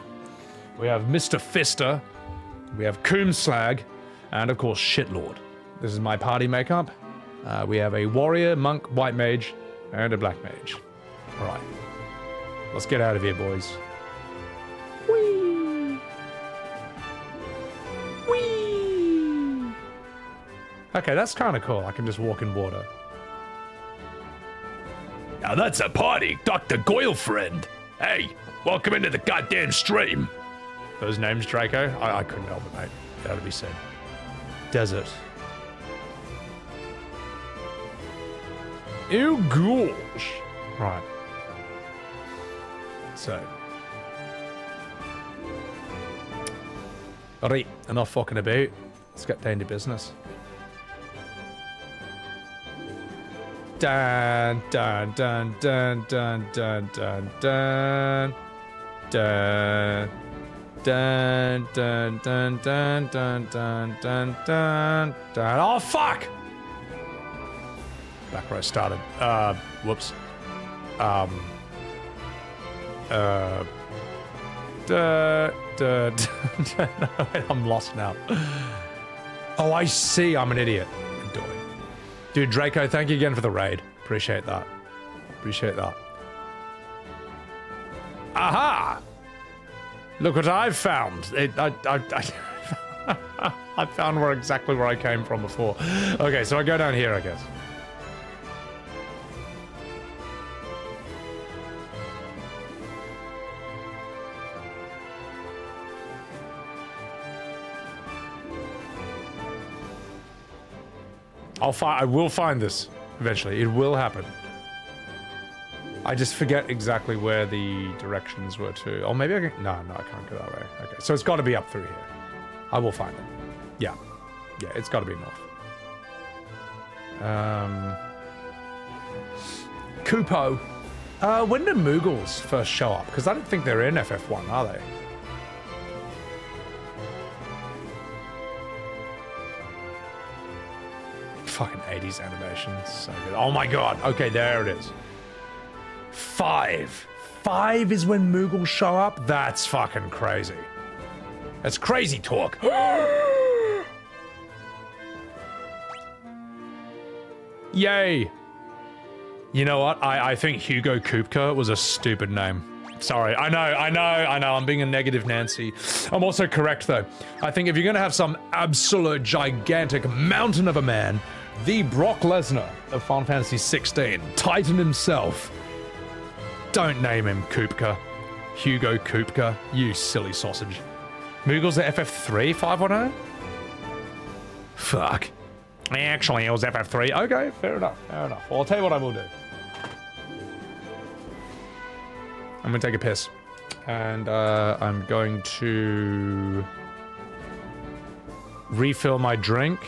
we have Mr. Fister, we have Coomslag, and of course, Shitlord. This is my party makeup. We have a warrior, monk, white mage, and a black mage. All right. Let's get out of here, boys. Whee! Whee! Okay, that's kind of cool. I can just walk in water. Now that's a party, Dr. Goilfriend. Hey, welcome into the goddamn stream. Those names, Draco? I couldn't help it, mate. That would be said. Desert. Ew, gosh. Right. So. Alright, enough fucking about. Let's get down to business. Dun dun dun dun dun dun dun dun dun dun dun dun dun dun dun dun dun dun. Oh fuck! Back where I started. Whoops. I'm lost now. Oh, I see. I'm an idiot. Dude, Draco, thank you again for the raid. Appreciate that. Appreciate that. Aha! Look what I've found. I found exactly where I came from before. Okay, so I go down here, I guess. I will find this eventually. It will happen. I just forget exactly where the directions were to. Oh, maybe I can. No, I can't go that way. Okay, so it's got to be up through here. I will find it. Yeah, it's got to be north. Kupo. When did Moogles first show up? Because I don't think they're in FF1, are they? Fucking 80s animation, so good. Oh my god, okay, there it is. 5 is when Moogles show up? That's fucking crazy. That's crazy talk. Yay. You know what, I think Hugo Kupka was a stupid name. Sorry, I know, I'm being a negative Nancy. I'm also correct though. I think if you're gonna have some absolute gigantic mountain of a man, the Brock Lesnar of Final Fantasy 16, Titan himself. Don't name him Kupka. Hugo Kupka, you silly sausage. Moogles at FF3 510? Fuck. Actually, it was FF3. Okay, fair enough. Well, I'll tell you what I will do. I'm gonna take a piss. And I'm going to refill my drink.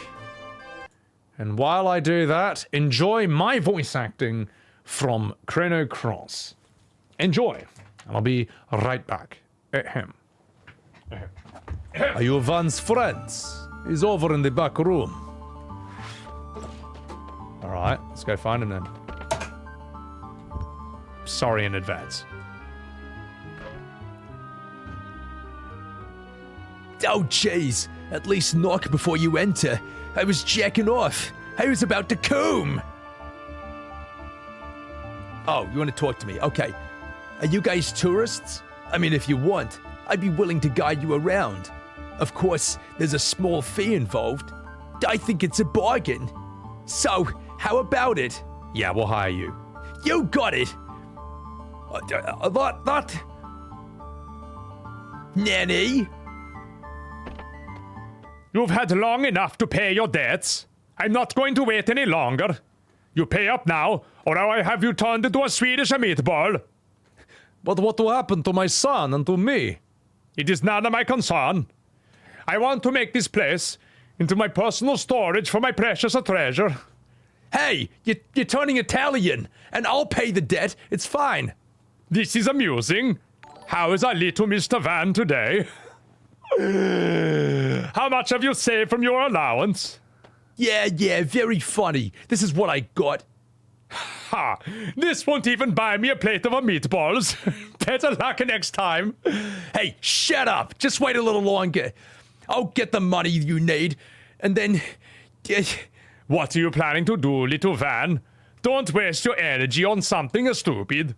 And while I do that, enjoy my voice acting from Chrono Cross. Enjoy. And I'll be right back. Ahem. Are you Van's friends? He's over in the back room. Alright, let's go find him then. Sorry in advance. Oh, jeez. At least knock before you enter. I was jacking off. I was about to comb. Oh, you want to talk to me? Okay. Are you guys tourists? I mean, if you want, I'd be willing to guide you around. Of course, there's a small fee involved. I think it's a bargain. So, how about it? Yeah, we'll hire you. You got it. That. Nanny? You've had long enough to pay your debts. I'm not going to wait any longer. You pay up now, or I have you turned into a Swedish meatball. But what will happen to my son and to me? It is none of my concern. I want to make this place into my personal storage for my precious treasure. Hey, you're turning Italian, and I'll pay the debt. It's fine. This is amusing. How is our little Mr. Van today? How much have you saved from your allowance? Yeah, very funny. This is what I got. Ha! This won't even buy me a plate of meatballs. Better luck next time. Hey, shut up. Just wait a little longer. I'll get the money you need, and then... What are you planning to do, little Van? Don't waste your energy on something stupid.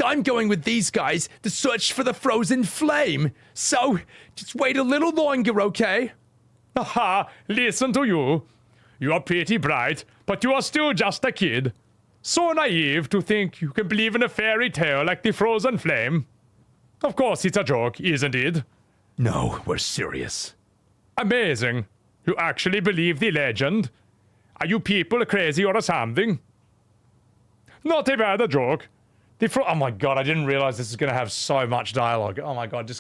I'm going with these guys to search for the frozen flame. So, just wait a little longer, okay? Aha! Listen to you. You are pretty bright, but you are still just a kid. So naive to think you can believe in a fairy tale like the frozen flame. Of course it's a joke, isn't it? No, we're serious. Amazing. You actually believe the legend? Are you people crazy or something? Not a bad joke. Oh my god, I didn't realize this is going to have so much dialogue. Oh my god,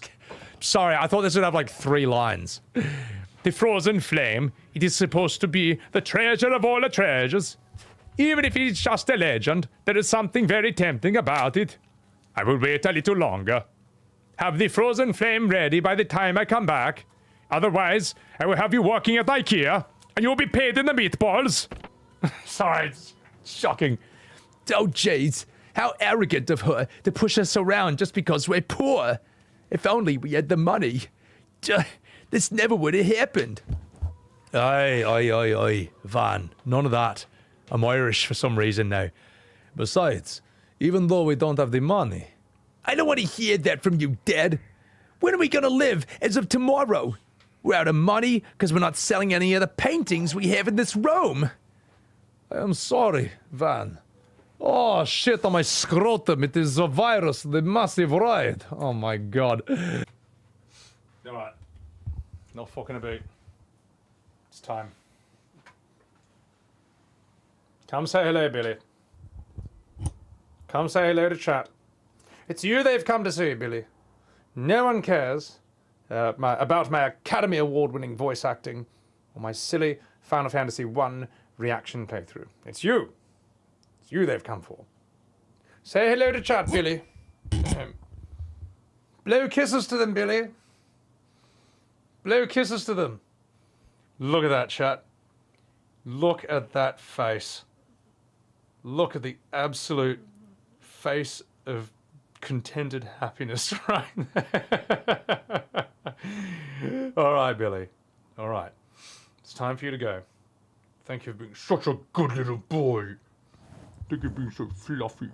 sorry, I thought this would have like 3 lines. The frozen flame, it is supposed to be the treasure of all the treasures. Even if it's just a legend, there is something very tempting about it. I will wait a little longer. Have the frozen flame ready by the time I come back. Otherwise, I will have you working at IKEA, and you'll be paid in the meatballs. Sorry, it's shocking. Oh, jeez. How arrogant of her to push us around just because we're poor. If only we had the money. This never would have happened. Aye, Van. None of that. I'm Irish for some reason now. Besides, even though we don't have the money... I don't want to hear that from you, Dad. When are we gonna live as of tomorrow? We're out of money because we're not selling any of the paintings we have in this room. I am sorry, Van. Oh, shit on my scrotum. It is a virus, the massive riot. Oh my god. Alright. No fucking about. It's time. Come say hello, Billy. Come say hello to chat. It's you they've come to see, Billy. No one cares about my Academy Award-winning voice acting or my silly Final Fantasy 1 reaction playthrough. It's you. It's you they've come for. Say hello to chat, Billy. Blow kisses to them, Billy. Blow kisses to them. Look at that, chat. Look at that face. Look at the absolute face of contented happiness right there. All right, Billy. All right. It's time for you to go. Thank you for being such a good little boy. Thank you for being so fluffy.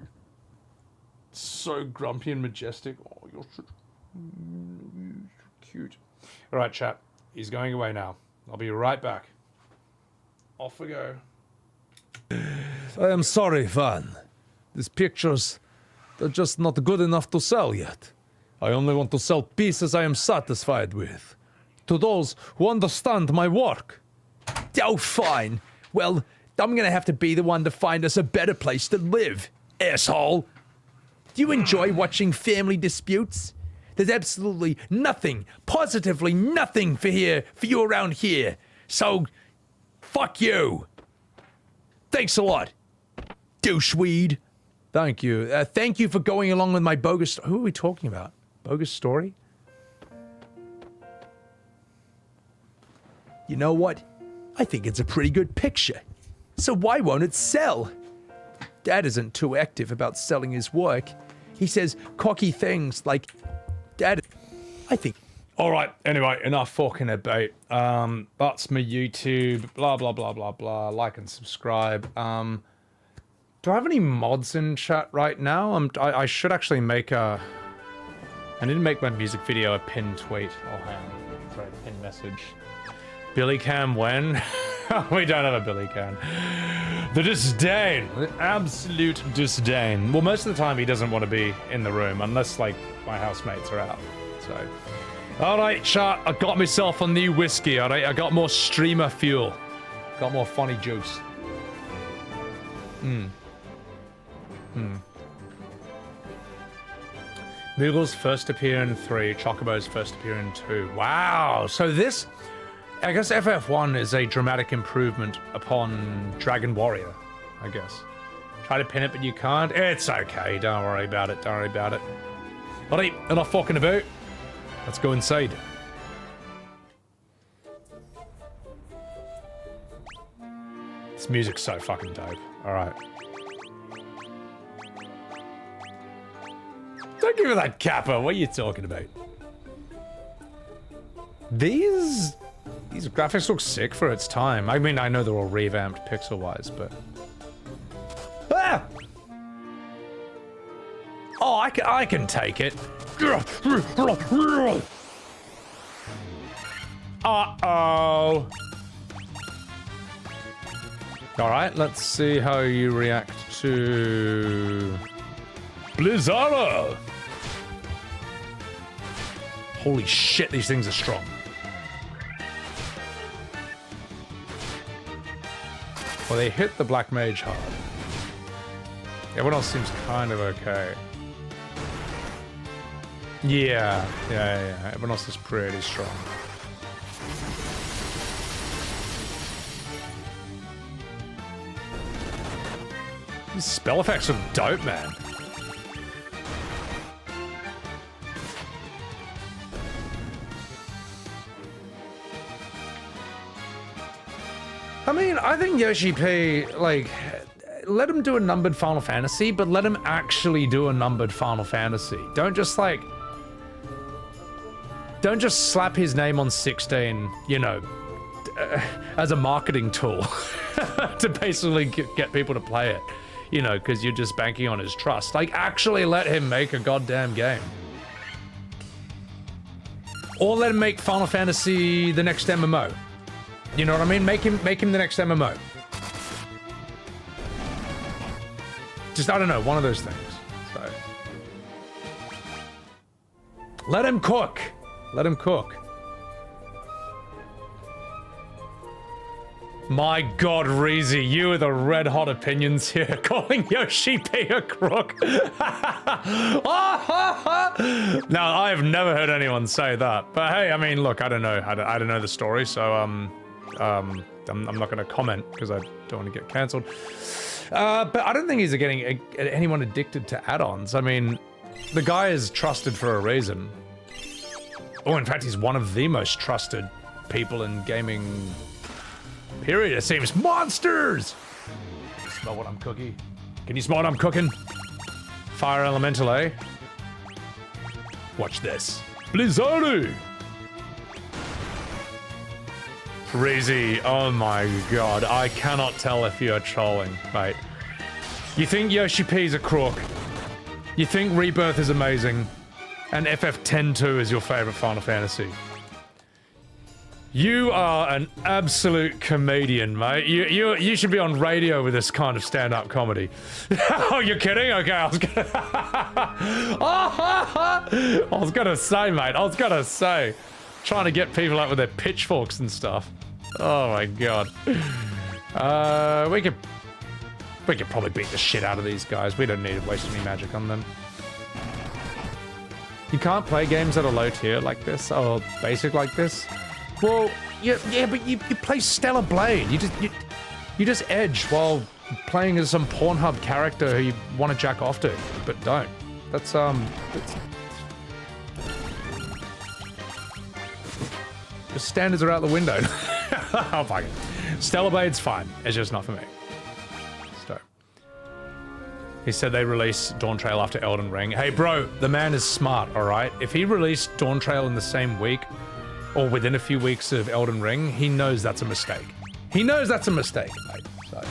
So grumpy and majestic. Oh, you're so cute. All right, chat. He's going away now. I'll be right back. Off we go. I am sorry, Van. These pictures, they're just not good enough to sell yet. I only want to sell pieces I am satisfied with. To those who understand my work. Oh, fine. Well, I'm gonna have to be the one to find us a better place to live, asshole. Do you enjoy watching family disputes? There's absolutely nothing, positively nothing for you around here. So, fuck you. Thanks a lot, doucheweed. Thank you. Thank you for going along with my bogus... Who are we talking about? Bogus story? You know what? I think it's a pretty good picture. So why won't it sell? Dad isn't too active about selling his work. He says cocky things like, Dad, I think... Alright, anyway, enough fucking about. That's my YouTube, blah, blah, blah, blah, blah. Like and subscribe. Do I have any mods in chat right now? I should actually make a... I need to make my music video a pinned tweet. Oh, hang on. Sorry, pinned message. Billy Cam when? We don't have a Billy Cam. The disdain. The absolute disdain. Well, most of the time he doesn't want to be in the room, unless, like, my housemates are out. So... Alright, chat, I got myself a new whiskey, alright? I got more streamer fuel. Got more funny juice. Moogle's first appear in 3, Chocobo's first appear in 2. Wow, so this... I guess FF1 is a dramatic improvement upon Dragon Warrior, I guess. Try to pin it, but you can't. It's okay, don't worry about it, don't worry about it. Alright, enough fucking about. Let's go inside. This music's so fucking dope. Alright. Don't give me that kappa. What are you talking about? These graphics look sick for its time. I mean, I know they're all revamped pixel-wise, but... Ah! Oh, I can take it. Uh-oh. Alright, let's see how you react to... Blizzara! Holy shit, these things are strong. Well, they hit the Black Mage hard. Everyone else seems kind of okay. Yeah. Everyone else is pretty strong. These spell effects are dope, man. I mean, I think Yoshi P, like, let him do a numbered Final Fantasy, but let him actually do a numbered Final Fantasy. Don't just, like... Don't just slap his name on 16, you know, as a marketing tool to basically get people to play it, you know, because you're just banking on his trust. Like, actually let him make a goddamn game. Or let him make Final Fantasy the next MMO. You know what I mean? Make him the next MMO. Just, I don't know, one of those things. So. Let him cook. Let him cook. My god, Reezy, you are the red hot opinions here, calling Yoshi P a crook. Now, I have never heard anyone say that. But hey, I mean, look, I don't know. I don't know the story, so I'm not going to comment because I don't want to get cancelled. But I don't think he's getting anyone addicted to add-ons. I mean, the guy is trusted for a reason. Oh, in fact, he's one of the most trusted people in gaming, period. It seems. Monsters! Smell what I'm cooking? Can you smell what I'm cooking? Fire elemental, eh? Watch this. Blizzard! Reezy, oh my god, I cannot tell if you're trolling, mate. You think Yoshi P's a crook? You think Rebirth is amazing? And FF10-2 is your favorite Final Fantasy? You are an absolute comedian, mate. You should be on radio with this kind of stand-up comedy. Oh, you're kidding? Okay, I was gonna say, mate. I was gonna say, trying to get people out with their pitchforks and stuff. Oh my god. We could probably beat the shit out of these guys. We don't need to waste any magic on them. You can't play games that are low tier like this, or basic like this. Well, yeah, but you play Stellar Blade. You just edge while playing as some Pornhub character who you want to jack off to, but don't. That's the standards are out the window. Oh, fuck it. Stellar Blade's fine. It's just not for me. So. He said they release Dawn Trail after Elden Ring. Hey, bro, the man is smart, alright? If he released Dawn Trail in the same week, or within a few weeks of Elden Ring, he knows that's a mistake. He knows that's a mistake, mate. So.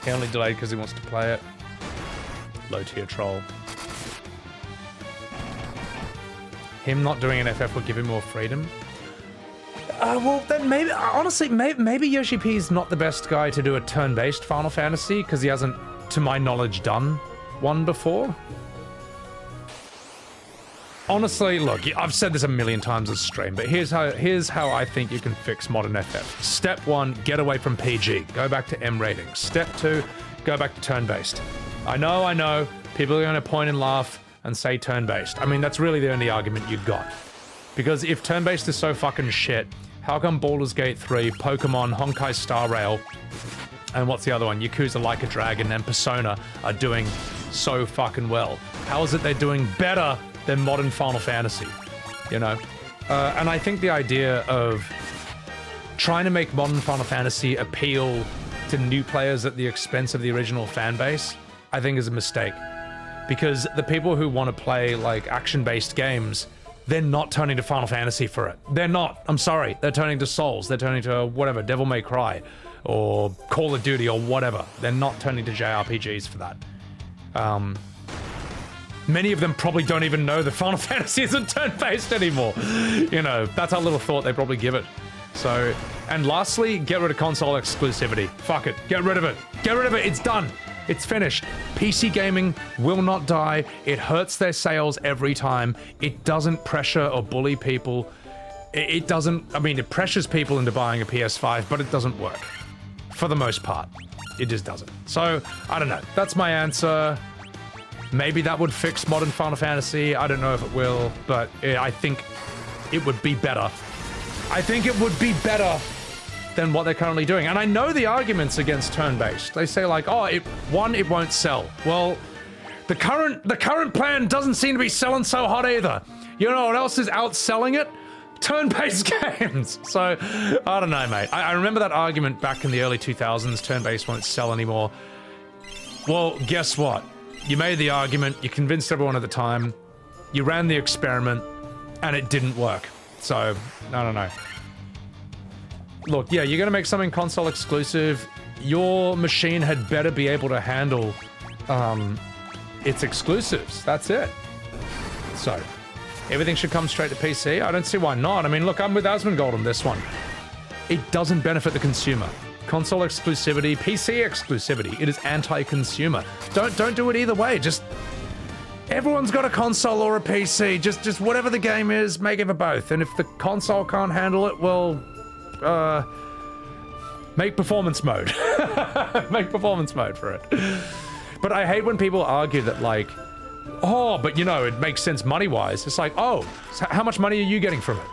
He only delayed because he wants to play it. Low tier troll. Him not doing an FF would give him more freedom. Well, then maybe, honestly, maybe Yoshi P is not the best guy to do a turn-based Final Fantasy, because he hasn't, to my knowledge, done one before. Honestly, look, I've said this a million times on stream, but here's how I think you can fix modern FF. Step 1, get away from PG. Go back to M rating. Step 2, go back to turn-based. I know, people are going to point and laugh and say turn-based. I mean, that's really the only argument you've got. Because if turn-based is so fucking shit, how come Baldur's Gate 3, Pokemon, Honkai Star Rail, and what's the other one? Yakuza Like a Dragon and Persona are doing so fucking well? How is it they're doing better than modern Final Fantasy? You know? And I think the idea of trying to make modern Final Fantasy appeal to new players at the expense of the original fan base, I think is a mistake. Because the people who want to play, like, action-based games, they're not turning to Final Fantasy for it. They're not. I'm sorry. They're turning to Souls. They're turning to whatever, Devil May Cry, or Call of Duty, or whatever. They're not turning to JRPGs for that. Many of them probably don't even know that Final Fantasy isn't turn-based anymore. You know, that's how little thought they probably give it. So, and lastly, get rid of console exclusivity. Fuck it. Get rid of it. Get rid of it. It's done. It's finished. PC gaming will not die. It hurts their sales every time. It doesn't pressure or bully people. It doesn't, I mean, it pressures people into buying a PS5, but it doesn't work. For the most part. It just doesn't. So, I don't know. That's my answer. Maybe that would fix modern Final Fantasy. I don't know if it will, but I think it would be better. I think it would be better than what they're currently doing. And I know the arguments against turn-based. They say like, oh, it won't sell. Well, the current plan doesn't seem to be selling so hot either. You know what else is outselling it? Turn-based games. So, I don't know, mate. I remember that argument back in the early 2000s, turn-based won't sell anymore. Well, guess what? You made the argument, you convinced everyone at the time, you ran the experiment, and it didn't work. So, I don't know. Look, yeah, you're gonna make something console exclusive. Your machine had better be able to handle its exclusives. That's it. So, everything should come straight to PC. I don't see why not. I mean, look, I'm with Asmongold on this one. It doesn't benefit the consumer. Console exclusivity, PC exclusivity. It is anti-consumer. Don't do it either way. Just everyone's got a console or a PC. Just whatever the game is, make it for both. And if the console can't handle it, well, make performance mode. Make performance mode for it. But I hate when people argue that, like, oh, but you know, it makes sense money-wise. It's like, oh, so how much money are you getting from it?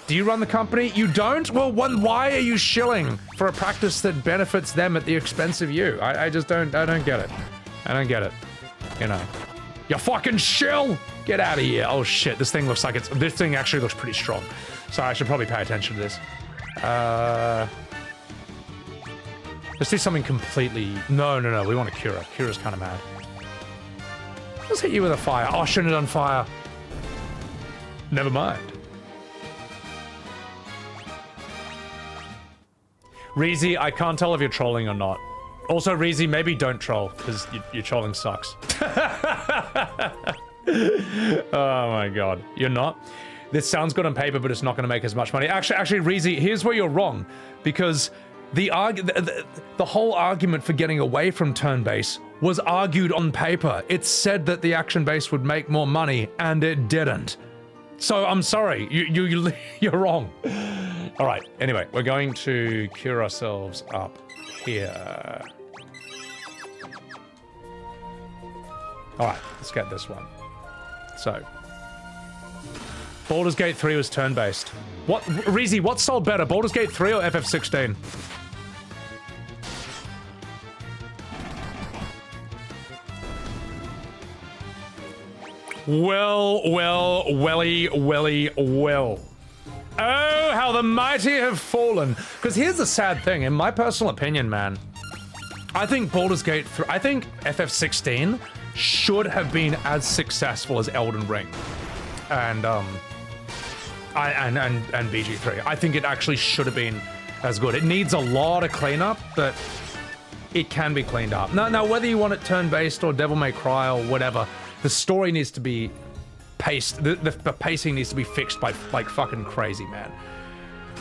Do you run the company? You don't? Well, why are you shilling for a practice that benefits them at the expense of you? I don't get it. I don't get it. You know. You fucking shill! Get out of here. Oh shit, this thing looks like this thing actually looks pretty strong. So I should probably pay attention to this. Let's do something completely... No, we want a Cura. Cura's kind of mad. Let's hit you with a fire. Oh, shouldn't have done fire. Never mind. Reezy, I can't tell if you're trolling or not. Also, Reezy, maybe don't troll, because your trolling sucks. Oh my god. You're not? This sounds good on paper, but it's not going to make as much money. Actually, Reezy, here's where you're wrong. Because the whole argument for getting away from turn-based was argued on paper. It said that the action-based would make more money, and it didn't. So, I'm sorry. You're wrong. Alright, anyway, we're going to cure ourselves up here. Alright, let's get this one. So, Baldur's Gate 3 was turn-based. What, Reezy, what sold better, Baldur's Gate 3 or FF16? Well. Oh Oh, how the mighty have fallen. Because here's the sad thing, in my personal opinion, man. I think Baldur's Gate 3, I think FF16 should have been as successful as Elden Ring. And BG3. I think it actually should have been as good. It needs a lot of cleanup, but it can be cleaned up. Now, whether you want it turn-based or Devil May Cry or whatever, the story needs to be paced. The pacing needs to be fixed by like fucking crazy, man.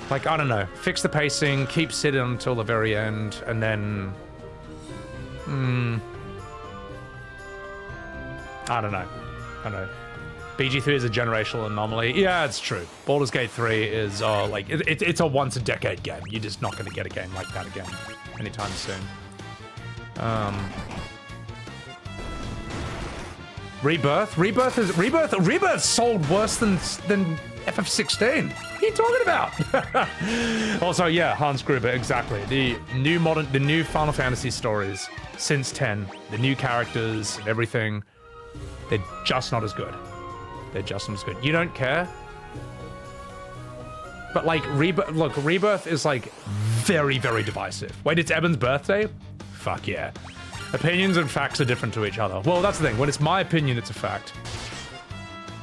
Like, I don't know, fix the pacing, keep sitting until the very end, and then I don't know. BG3 is a generational anomaly. Yeah, it's true. Baldur's Gate 3 is like it's a once-a-decade game. You're just not going to get a game like that again anytime soon. Rebirth sold worse than FF16. What are you talking about? Also, yeah, Hans Gruber, exactly. The new Final Fantasy stories since 10, the new characters and everything, they're just not as good. They're just not as good. You don't care? But like, Rebirth is like very, very divisive. Wait, it's Eben's birthday? Fuck yeah. Opinions and facts are different to each other. Well, that's the thing. When it's my opinion, it's a fact.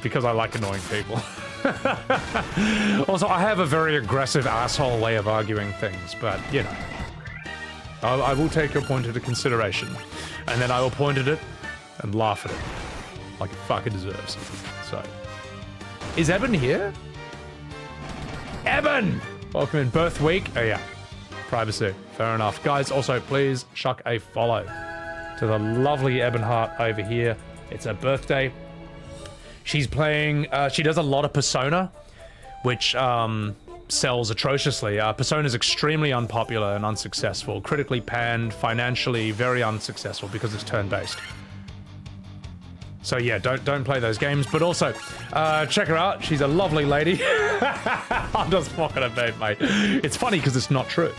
Because I like annoying people. Also, I have a very aggressive asshole way of arguing things, but, you know. I will take your point into consideration. And then I will point at it and laugh at it. Like it fucking deserves. So. Is Eben here? Eben! Welcome in. Birth week? Oh, yeah. Privacy. Fair enough. Guys, also, please chuck a follow to the lovely Eben Hart over here. It's her birthday. She's playing... she does a lot of Persona, which sells atrociously. Persona is extremely unpopular and unsuccessful. Critically panned, financially very unsuccessful because it's turn-based. So yeah, don't play those games. But also, check her out. She's a lovely lady. I'm just fucking a babe, mate. It's funny because it's not true.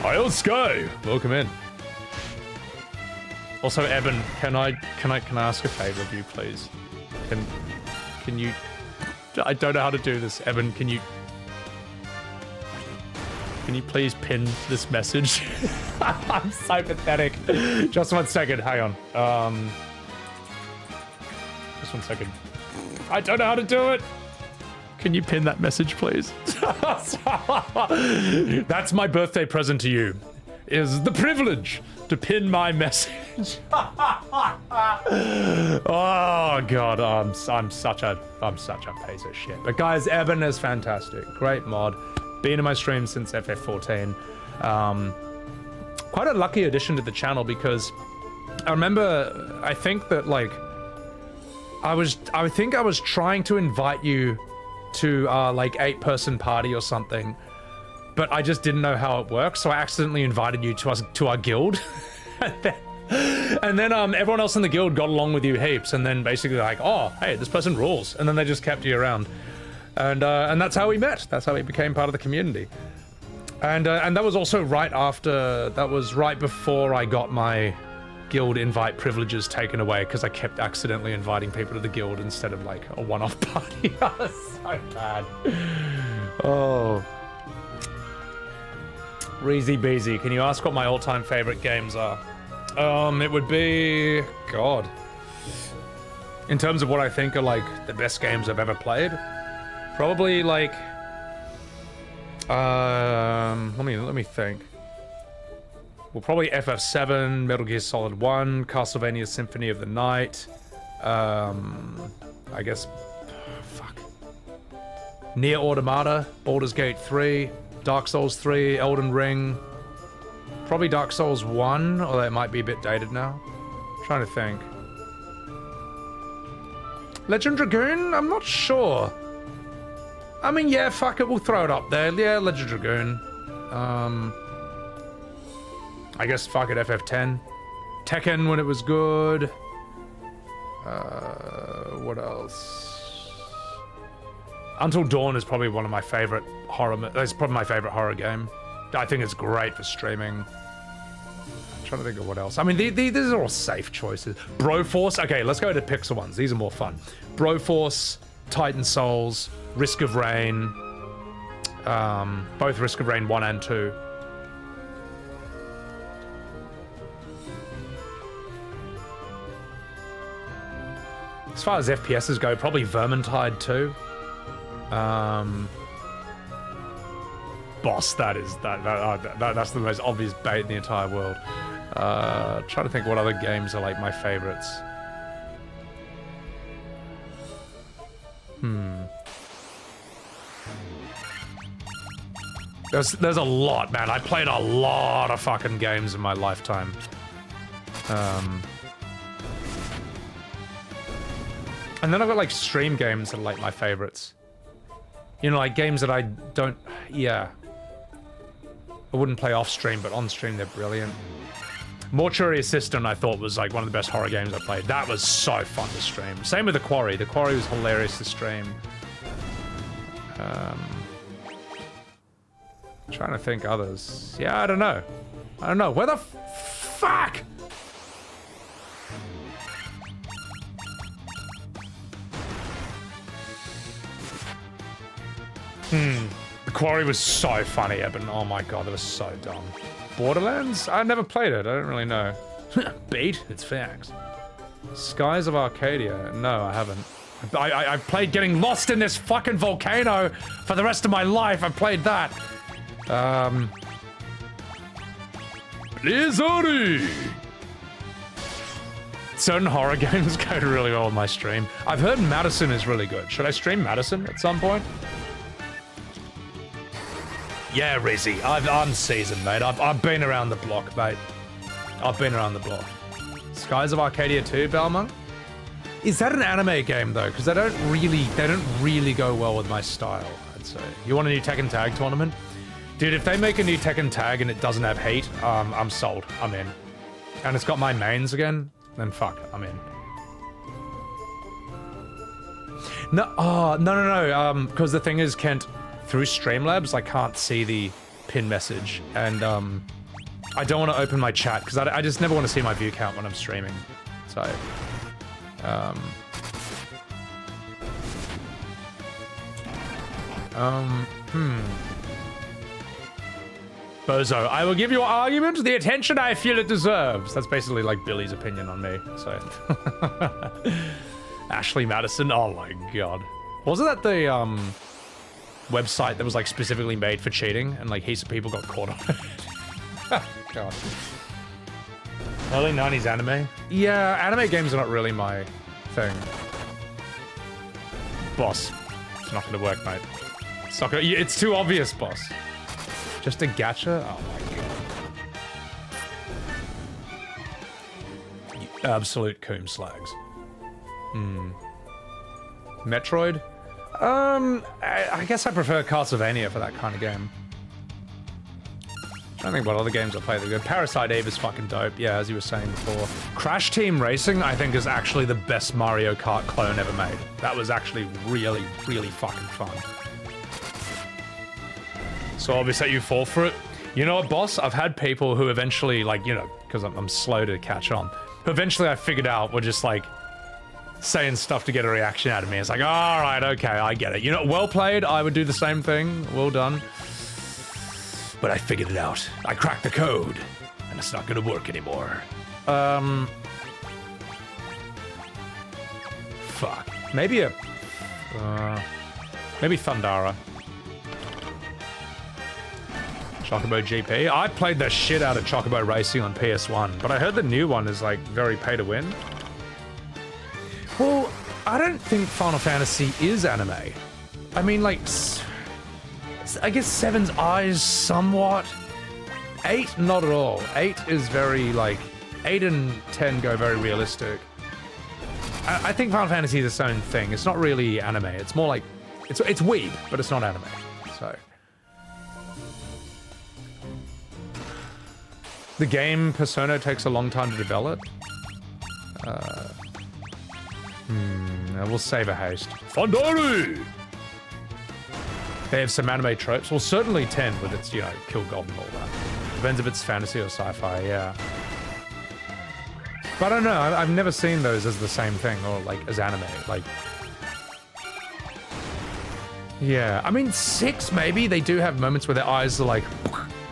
I'll Sky. Welcome in. Also, Eben, can I ask a favor of you, please? Can you? I don't know how to do this, Eben. Can you please pin this message? I'm so pathetic. Just 1 second. Hang on. Just 1 second. I don't know how to do it. Can you pin that message, please? That's my birthday present to you. Is the privilege to pin my message. Oh god, I'm such a piece of shit. But guys, Eben is fantastic. Great mod. Been in my stream since FF14. Quite a lucky addition to the channel because I remember, I think that like I think I was trying to invite you to like 8-person party or something, but I just didn't know how it works, so I accidentally invited you to our guild. and then everyone else in the guild got along with you heaps, and then basically like, oh, hey, this person rules, and then they just kept you around, and that's how we met. That's how we became part of the community. And that was also right before I got my guild invite privileges taken away because I kept accidentally inviting people to the guild instead of like a one-off party. That was so bad. Oh. Reezy Beezy, can you ask what my all-time favorite games are? It would be... God. In terms of what I think are like the best games I've ever played, probably like... let me think. Well, probably FF7, Metal Gear Solid 1, Castlevania Symphony of the Night, I guess, fuck. Nier Automata, Baldur's Gate 3, Dark Souls 3, Elden Ring, probably Dark Souls 1, although it might be a bit dated now. I'm trying to think. Legend Dragoon? I'm not sure. I mean, yeah, fuck it, we'll throw it up there. Yeah, Legend Dragoon. I guess fuck it, FF10. Tekken when it was good. What else? Until Dawn is probably one of my favorite horror. It's probably my favorite horror game. I think it's great for streaming. I'm trying to think of what else. I mean, these are all safe choices. Broforce. Okay, let's go to Pixel ones. These are more fun. Broforce, Titan Souls, Risk of Rain. Both Risk of Rain 1 and 2. As far as FPSs go, probably Vermintide 2. Boss, that's the most obvious bait in the entire world. Trying to think what other games are like my favorites. There's a lot, man. I played a lot of fucking games in my lifetime. And then I've got like stream games that are like my favorites. You know, like games that I don't, yeah. I wouldn't play off stream, but on stream they're brilliant. Mortuary Assistant I thought was like one of the best horror games I played. That was so fun to stream. Same with The Quarry. The Quarry was hilarious to stream. Trying to think others. Yeah, I don't know. Where the fuck? The Quarry was so funny, Eben. Oh my god, that was so dumb. Borderlands? I never played it. I don't really know. Beat? It's facts. Skies of Arcadia? No, I haven't. I played getting lost in this fucking volcano for the rest of my life. I played that. Blizzard! Certain horror games go really well on my stream. I've heard Madison is really good. Should I stream Madison at some point? Yeah, Rizzy. I'm seasoned, mate. I've been around the block, mate. I've been around the block. Skies of Arcadia 2, Belmont? Is that an anime game though? Because they don't really go well with my style, I'd say. You want a new Tekken Tag tournament? Dude, if they make a new Tekken Tag and it doesn't have heat, I'm sold. I'm in. And it's got my mains again, then fuck, I'm in. No, because the thing is, Kent, through Streamlabs, I can't see the pin message, and I don't want to open my chat, because I just never want to see my view count when I'm streaming, so... Bozo, I will give your argument the attention I feel it deserves. That's basically like Billy's opinion on me, so... Ashley Madison, oh my god. Wasn't that the, website that was like specifically made for cheating, and like heaps of people got caught on it? God. Early 90s anime? Yeah, anime games are not really my thing. Boss. It's not gonna work, mate. It's not gonna, it's too obvious, boss. Just a gacha? Oh my god. You absolute coom slags. Metroid? I guess I prefer Castlevania for that kind of game. I don't think what other games I play that are good. Parasite Eve is fucking dope, yeah, as you were saying before. Crash Team Racing, I think, is actually the best Mario Kart clone ever made. That was actually really, really fucking fun. So obviously you fall for it. You know what, boss? I've had people who eventually, like, you know, because I'm slow to catch on, who eventually I figured out were just like, saying stuff to get a reaction out of me. It's like, all right, okay, I get it. You know, well played. I would do the same thing. Well done. But I figured it out. I cracked the code, and it's not going to work anymore. Fuck. Maybe maybe Thundara. Chocobo GP. I played the shit out of Chocobo Racing on PS1, but I heard the new one is like very pay to win. Well, I don't think Final Fantasy is anime. I mean, like, I guess 7's eyes somewhat. 8, not at all. 8 is very, like, 8 and 10 go very realistic. I think Final Fantasy is its own thing. It's not really anime. It's more like, it's weeb, but it's not anime, so. The game Persona takes a long time to develop. We'll save a haste. Thundari! They have some anime tropes. Well, certainly 10 with its, you know, kill god and all that. Depends if it's fantasy or sci-fi, yeah. But I don't know, I've never seen those as the same thing, or like as anime. Like, Yeah, I mean 6 maybe. They do have moments where their eyes are like,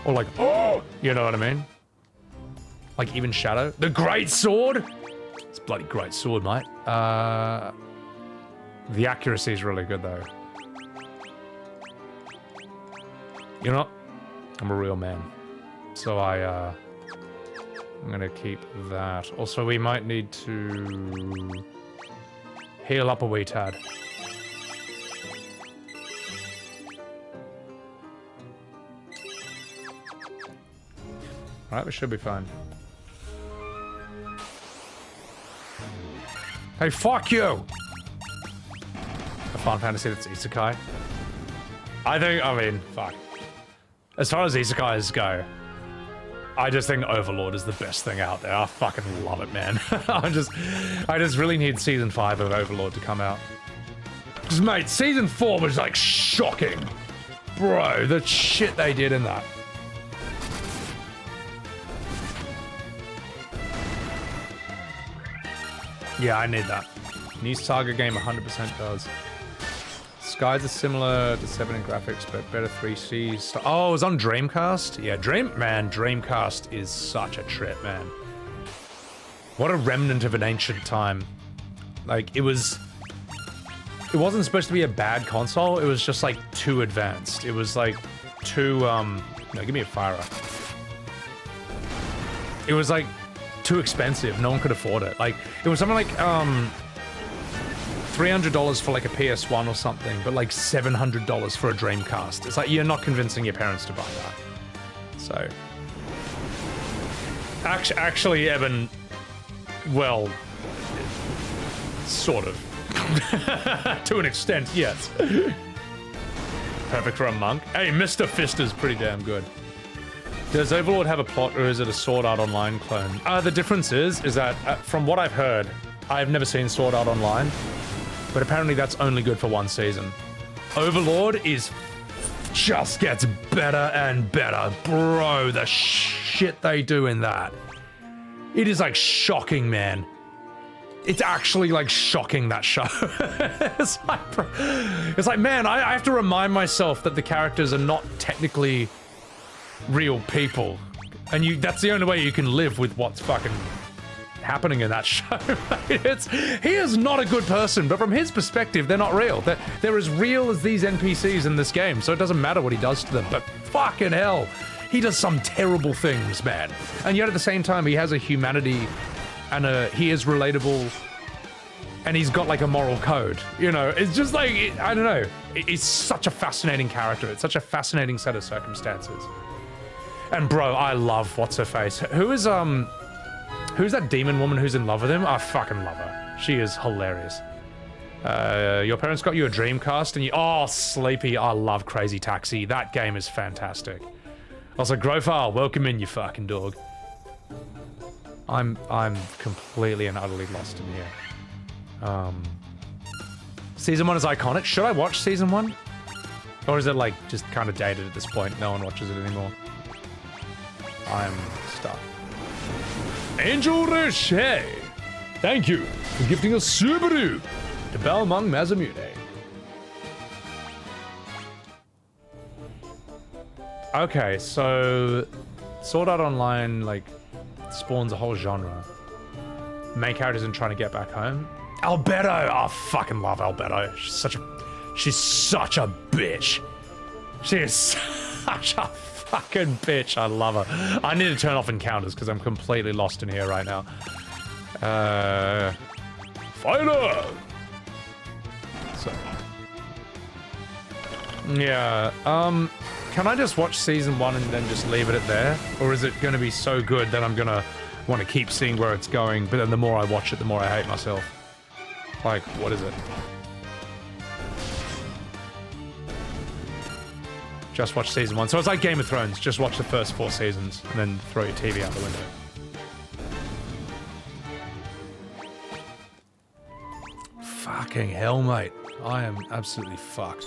or like, oh, you know what I mean? Like even Shadow. The Great Sword. It's a bloody great sword, mate. The accuracy is really good though. You know what? I'm a real man, so I'm gonna keep that. Also, we might need to heal up a wee tad. Alright, we should be fine. Hey, fuck you! A Final Fantasy that's isekai. I mean, fuck. As far as isekais go, I just think Overlord is the best thing out there. I fucking love it, man. I just really need Season 5 of Overlord to come out. Because, mate, Season 4 was, like, shocking. Bro, the shit they did in that. Yeah, I need that. New Saga game 100% does. Skies are similar to 7 in graphics, but better 3C. Oh, it was on Dreamcast? Yeah, Dreamcast is such a trip, man. What a remnant of an ancient time. Like, it wasn't supposed to be a bad console, it was just, like, too advanced. It was, like, too, no, give me a fire up. It was, like, too expensive. No one could afford it. Like, it was something like, $300 for like a PS1 or something, but like $700 for a Dreamcast. It's like, you're not convincing your parents to buy that. So, actually, Evan, well, sort of. To an extent, yes. Perfect for a monk. Hey, Mr. Fist is pretty damn good. Does Overlord have a plot, or is it a Sword Art Online clone? The difference is that, from what I've heard, I've never seen Sword Art Online, but apparently that's only good for 1 season. Overlord just gets better and better. Bro, the shit they do in that. It is, like, shocking, man. It's actually, like, shocking, that show. It's like, man, I have to remind myself that the characters are not technically real people, and that's the only way you can live with what's fucking happening in that show. He is not a good person, but from his perspective, they're not real. They're as real as these NPCs in this game, so it doesn't matter what he does to them, but fucking hell, he does some terrible things, man. And yet at the same time, he has a humanity, and he is relatable, and he's got like a moral code, you know? It's just like, I don't know, it's such a fascinating character. It's such a fascinating set of circumstances. And bro, I love what's-her-face. Who's that demon woman who's in love with him? I fucking love her. She is hilarious. Your parents got you a Dreamcast and oh, Sleepy, I love Crazy Taxi. That game is fantastic. Also, Grofar, welcome in, you fucking dog. I'm completely and utterly lost in here. Season 1 is iconic. Should I watch Season 1? Or is it like just kind of dated at this point? No one watches it anymore. I'm stuck. Angel Roche, thank you for gifting a Subaru to Balmung Mazamune. Okay, so Sword Art Online like spawns a whole genre. Main characters and trying to get back home. Albedo, I fucking love Albedo. She's such a bitch. She is such a fucking bitch. I love her. I need to turn off encounters because I'm completely lost in here right now. Fighter! So. Yeah, can I just watch Season 1 and then just leave it at there? Or is it going to be so good that I'm going to want to keep seeing where it's going, but then the more I watch it, the more I hate myself? Like, what is it? Just watch Season 1. So it's like Game of Thrones. Just watch the first 4 seasons and then throw your TV out the window. Fucking hell, mate. I am absolutely fucked.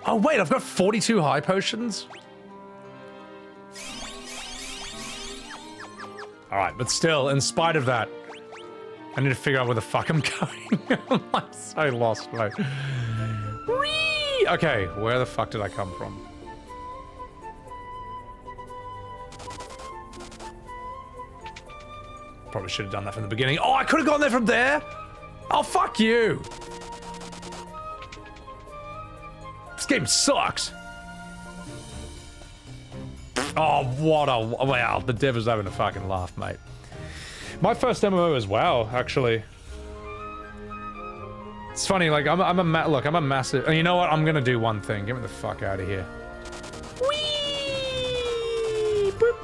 Oh, wait, I've got 42 high potions? Alright, but still, in spite of that, I need to figure out where the fuck I'm going. I'm like so lost, mate. Whee! Okay, where the fuck did I come from? Probably should have done that from the beginning. Oh, I could have gone there from there? Oh, fuck you! This game sucks. Oh, what a... Wow, the dev is having a fucking laugh, mate. My first MMO as WoW, actually. It's funny, like, I'm a massive... You know what? I'm gonna do one thing. Get me the fuck out of here. Whee! Boop.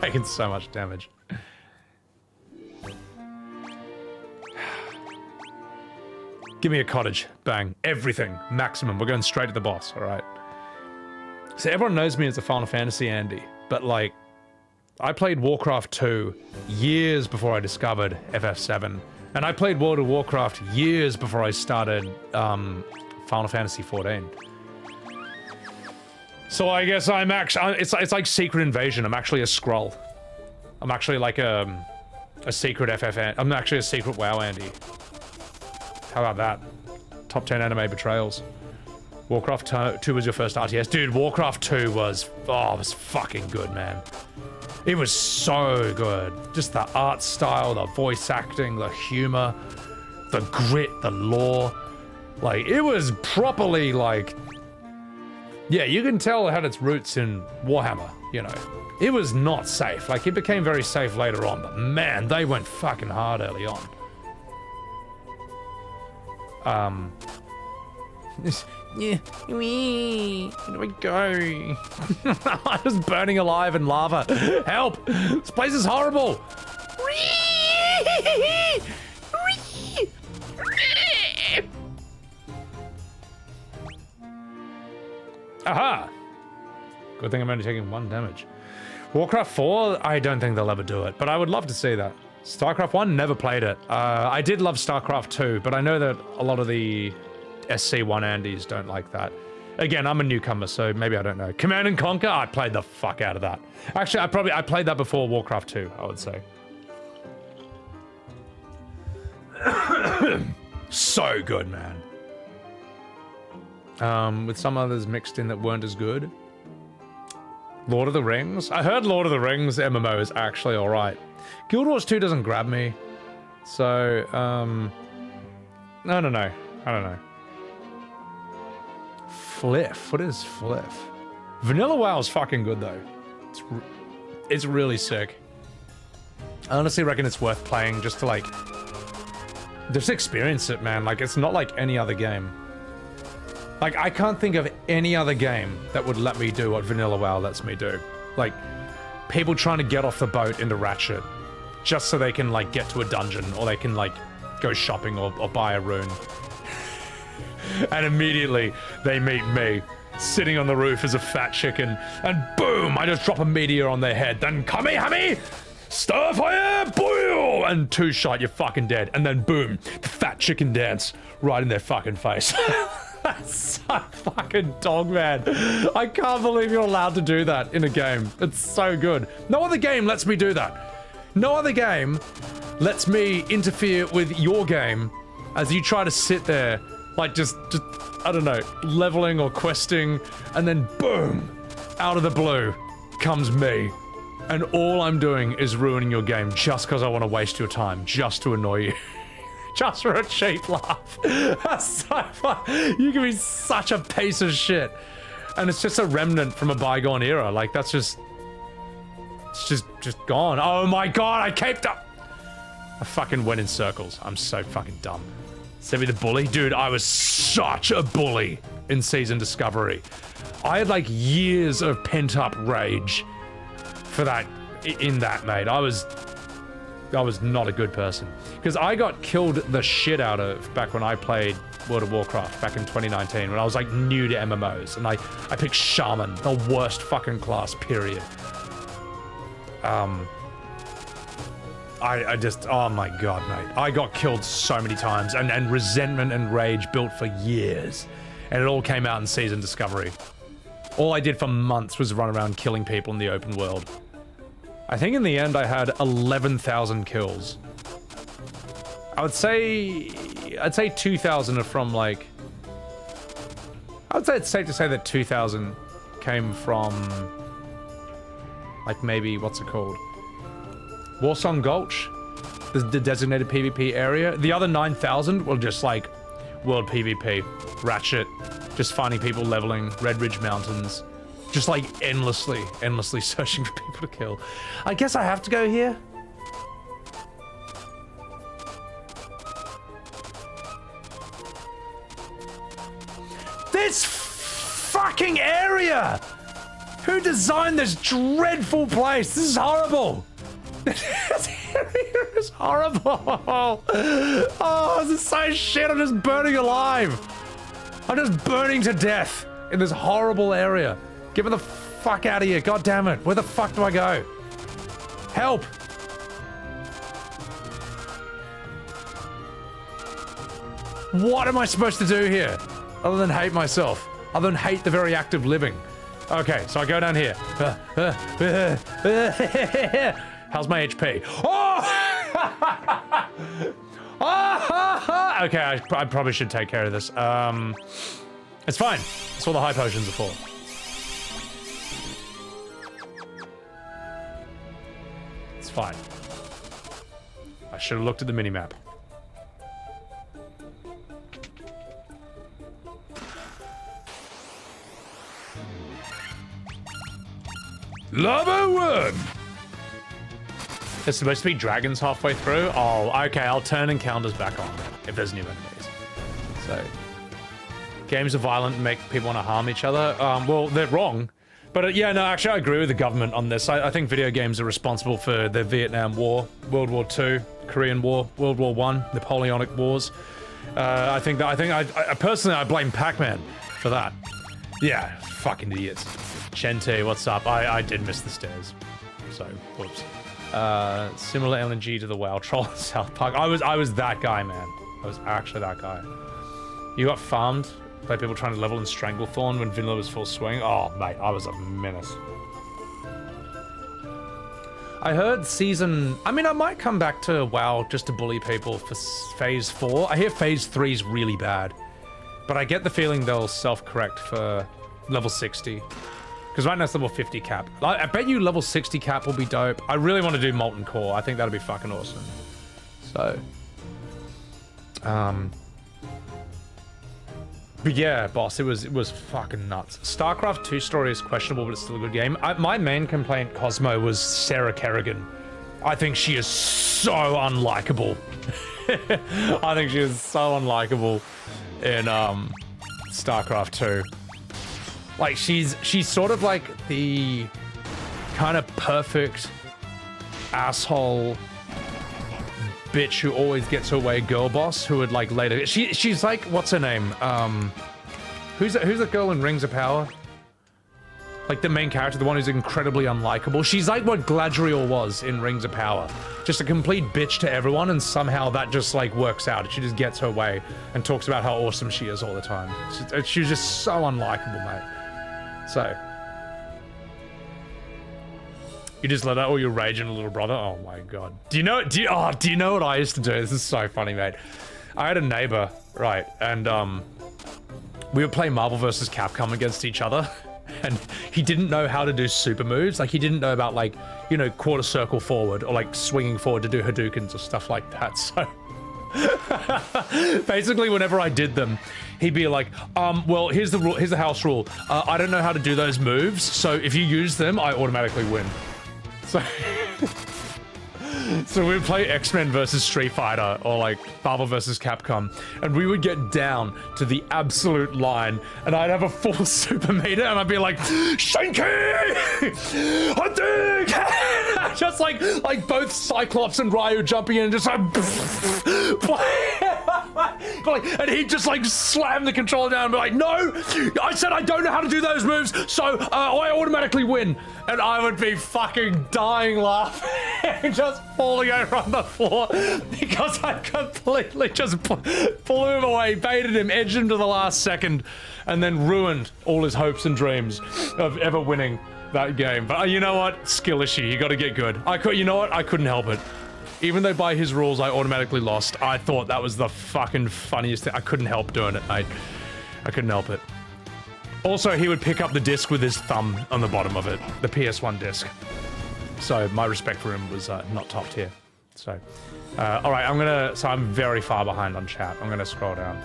Taking so much damage. Give me a cottage. Bang. Everything. Maximum. We're going straight to the boss, alright? So everyone knows me as a Final Fantasy Andy, but like, I played Warcraft 2 years before I discovered FF7, and I played World of Warcraft years before I started Final Fantasy 14. So I guess I'm actually, it's like Secret Invasion. I'm actually a Skrull. I'm actually like a secret I'm actually a secret WoW Andy. How about that? Top 10 anime betrayals. Warcraft 2 was your first RTS. Dude, Warcraft 2 was... Oh, it was fucking good, man. It was so good. Just the art style, the voice acting, the humor, the grit, the lore. Like, it was properly, like... Yeah, you can tell it had its roots in Warhammer, you know. It was not safe. Like, it became very safe later on, but man, they went fucking hard early on. Yeah, where do I go? I'm just burning alive in lava. Help! This place is horrible! Aha! Good thing I'm only taking 1 damage. Warcraft 4, I don't think they'll ever do it, but I would love to see that. StarCraft 1, never played it. I did love StarCraft 2, but I know that a lot of the SC1 Andes don't like that. Again, I'm a newcomer, so maybe I don't know. Command & Conquer, I played the fuck out of that. Actually, I played that before Warcraft 2, I would say. So good, man. With some others mixed in that weren't as good. Lord of the Rings? I heard Lord of the Rings MMO is actually alright. Guild Wars 2 doesn't grab me. So, I don't know. Fliff? What is Fliff? Vanilla WoW is fucking good, though. It's really sick. I honestly reckon it's worth playing just to, like... Just experience it, man. Like, it's not like any other game. Like, I can't think of any other game that would let me do what Vanilla WoW lets me do. Like, people trying to get off the boat into Ratchet just so they can, like, get to a dungeon, or they can, like, go shopping or buy a rune. And immediately, they meet me, sitting on the roof as a fat chicken, and boom, I just drop a meteor on their head, then Kame-Hame! Starfire! Boil! And 2-shot, you're fucking dead. And then boom, the fat chicken dance right in their fucking face. That's so fucking dog, man. I can't believe you're allowed to do that in a game. It's so good. No other game lets me do that. No other game lets me interfere with your game as you try to sit there, like just I don't know, leveling or questing, and then boom, out of the blue comes me. And all I'm doing is ruining your game just because I want to waste your time, just to annoy you. Just for a cheap laugh. That's so fun. You can be such a piece of shit. And it's just a remnant from a bygone era. Like, that's just... It's just gone. Oh my god, I caped up! I fucking went in circles. I'm so fucking dumb. Sebby the bully? Dude, I was such a bully in Season Discovery. I had, like, years of pent-up rage for that, in that, mate. I was not a good person. Because I got killed the shit out of back when I played World of Warcraft back in 2019, when I was like new to MMOs, and I picked Shaman, the worst fucking class, period. I just, oh my god, mate. I got killed so many times, and resentment and rage built for years. And it all came out in Season Discovery. All I did for months was run around killing people in the open world. I think in the end I had 11,000 kills. I'd say 2,000 are from like... I'd say it's safe to say that 2,000 came from... like maybe, what's it called? Warsong Gulch? The designated PvP area. The other 9,000 were just like world PvP. Ratchet. Just finding people leveling Red Ridge Mountains. Just like endlessly searching for people to kill. I guess I have to go here. This fucking area! Who designed this dreadful place? This is horrible! This area is horrible! Oh, this is so shit, I'm just burning alive! I'm just burning to death in this horrible area. Get me the fuck out of here, god damn it. Where the fuck do I go? Help! What am I supposed to do here? Other than hate myself. Other than hate the very act of living. Okay, so I go down here. How's my HP? Oh! Okay, I probably should take care of this. It's fine. That's what the high potions are for. It's fine. I should have looked at the minimap. Lava worm! There's supposed to be dragons halfway through. Oh, okay, I'll turn encounters back on if there's new enemies. So, games are violent and make people want to harm each other. Well, they're wrong. But yeah, no, actually I agree with the government on this. I think video games are responsible for the Vietnam War, World War II, Korean War, World War I, Napoleonic Wars. I personally, I blame Pac-Man for that. Yeah, fucking idiots. Chente, what's up? I did miss the stairs. So, whoops. Similar LNG to the WoW troll in South Park. I was that guy, man. I was actually that guy. You got farmed by people trying to level in Stranglethorn when Vanilla was full swing? Oh, mate, I was a menace. I heard season... I mean, I might come back to WoW just to bully people for Phase 4. I hear Phase 3 is really bad. But I get the feeling they'll self-correct for level 60. Because right now it's level 50 cap. I bet you level 60 cap will be dope. I really want to do Molten Core. I think that'll be fucking awesome. So... But yeah, boss, it was fucking nuts. StarCraft 2 story is questionable, but it's still a good game. My main complaint, Cosmo, was Sarah Kerrigan. I think she is so unlikable. I think she is so unlikable in StarCraft 2. Like she's sort of like the kind of perfect asshole bitch who always gets her way girl boss who would like later she's like, what's her name, who's the girl in Rings of Power, like the main character, the one who's incredibly unlikable. She's like what Galadriel was in Rings of Power, just a complete bitch to everyone, and somehow that just like works out. She just gets her way and talks about how awesome she is all the time. She's just so unlikable, mate. So you just let out all your rage in a little brother. Oh my god. Do you know what I used to do? This is so funny, mate. I had a neighbor, right, and we would play Marvel vs. Capcom against each other, and he didn't know how to do super moves. Like he didn't know about like, you know, quarter circle forward or like swinging forward to do Hadoukens or stuff like that. So basically whenever I did them, he'd be like, well, here's the house rule. I don't know how to do those moves, so if you use them, I automatically win. So we'd play X-Men versus Street Fighter or like Marvel versus Capcom, and we would get down to the absolute line, and I'd have a full super meter, and I'd be like, Shanky! Hadouken! Just like both Cyclops and Ryu jumping in and just like And he'd just like slam the controller down and be like, no, I said I don't know how to do those moves, so I automatically win. And I would be fucking dying laughing, just falling over on the floor because I completely just blew him away, baited him, edged him to the last second, and then ruined all his hopes and dreams of ever winning that game. But you know what? Skill issue. You got to get good. You know what? I couldn't help it. Even though by his rules I automatically lost, I thought that was the fucking funniest thing. I couldn't help doing it. I couldn't help it. Also, he would pick up the disc with his thumb on the bottom of it, the PS1 disc. So my respect for him was not top tier. So, all right, so I'm very far behind on chat. I'm gonna scroll down.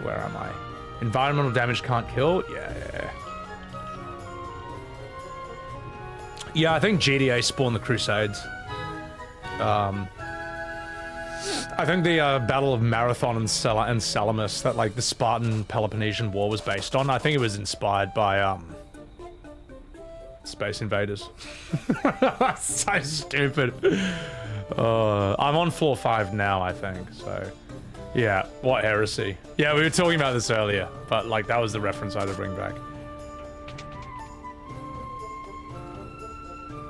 Where am I? Environmental damage can't kill? Yeah. Yeah, I think GDA spawned the Crusades. I think the Battle of Marathon and Salamis that like the Spartan Peloponnesian War was based on, I think it was inspired by Space Invaders. So stupid. I'm on floor 5 now, I think, so yeah, what heresy. Yeah, we were talking about this earlier, but like that was the reference I had to bring back.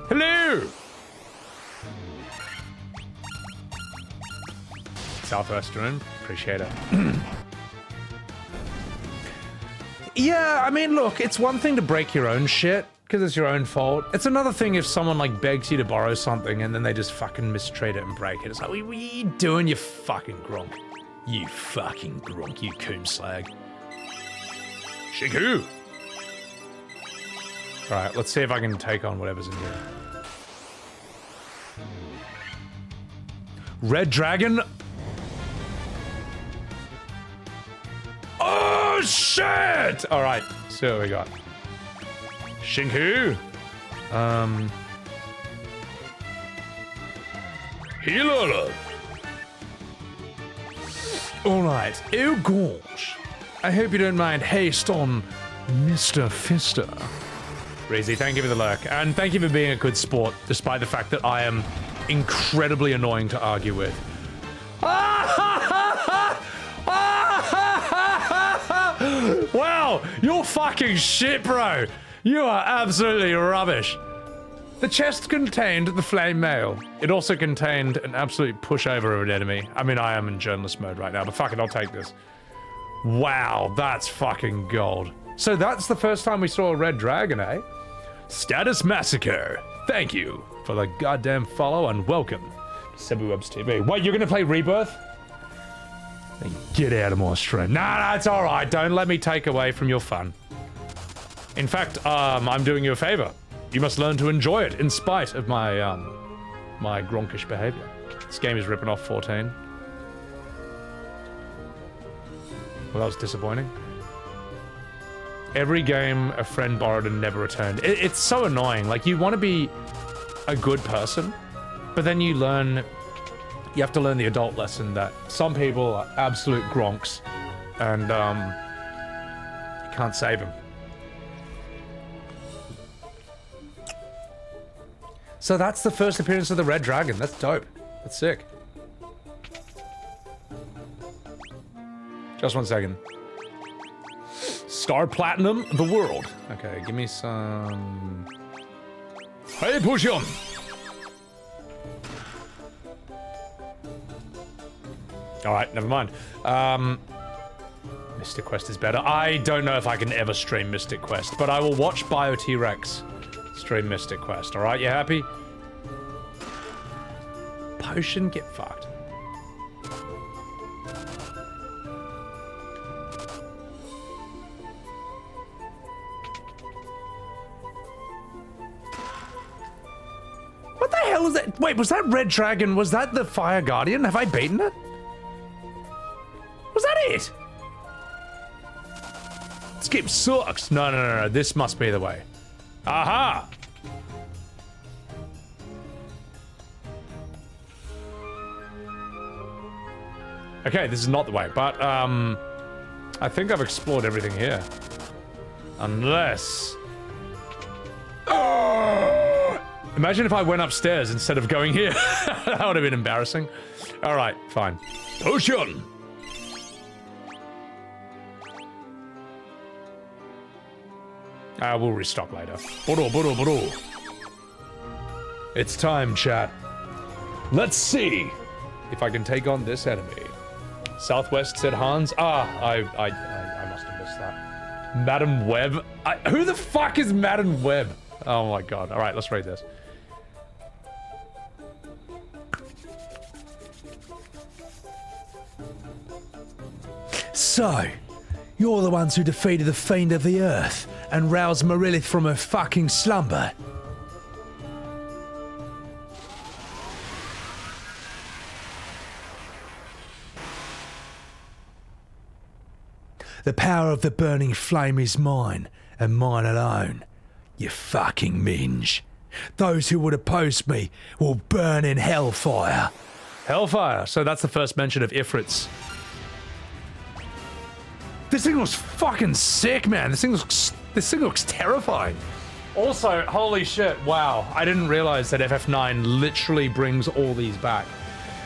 Hello! Southwest room, appreciate it. Yeah, I mean, look, it's one thing to break your own shit, because it's your own fault. It's another thing if someone, like, begs you to borrow something and then they just fucking mistreat it and break it. It's like, what are you doing, you fucking Gronk? You fucking Gronk, you coon slag. Shiku! Alright, let's see if I can take on whatever's in here. Red Dragon? Oh, shit! Alright, so what we got. Shinku. Healer. Alright, oh gosh. I hope you don't mind haste on Mr. Fister. Reezy, thank you for the lurk, and thank you for being a good sport, despite the fact that I am incredibly annoying to argue with. Wow, you're fucking shit, bro. You are absolutely rubbish. The chest contained the flame mail. It also contained an absolute pushover of an enemy. I mean, I am in journalist mode right now, but fuck it, I'll take this. Wow, that's fucking gold. So that's the first time we saw a red dragon, eh? Status Massacre. Thank you for the goddamn follow and welcome to Sebbywebz TV. Wait, you're gonna play Rebirth? Get out of my stream. Nah, it's alright. Don't let me take away from your fun. In fact, I'm doing you a favor. You must learn to enjoy it in spite of my, my Gronkish behavior. This game is ripping off 14. Well, that was disappointing. Every game a friend borrowed and never returned. It's so annoying. Like, you want to be a good person, but then you have to learn the adult lesson that some people are absolute Gronks, and you can't save them. So that's the first appearance of the Red Dragon. That's dope. That's sick. Just 1 second. Star Platinum, the world. Okay, give me some... Hey, push on! Alright, never mind. Mystic Quest is better. I don't know if I can ever stream Mystic Quest, but I will watch Bio T-Rex stream Mystic Quest. Alright, you happy? Potion, get fucked. What the hell is that? Wait, was that Red Dragon? Was that the Fire Guardian? Have I beaten it? Was that it? This game sucks. No. This must be the way. Aha! Okay, this is not the way, but, I think I've explored everything here. Unless... Oh! Imagine if I went upstairs instead of going here. That would have been embarrassing. Alright, fine. Potion! We'll restock later. Boro. It's time, chat. Let's see if I can take on this enemy. Southwest, said Hans. I must have missed that. Madam Web. Who the fuck is Madam Web? Oh my god. Alright, let's read this. So, you're the ones who defeated the Fiend of the Earth and roused Marilith from her fucking slumber. The power of the burning flame is mine, and mine alone. You fucking minge. Those who would oppose me will burn in hellfire. Hellfire. So that's the first mention of Ifrits. This thing looks fucking sick, man. This thing looks terrifying. Also, holy shit, wow. I didn't realize that FF9 literally brings all these back.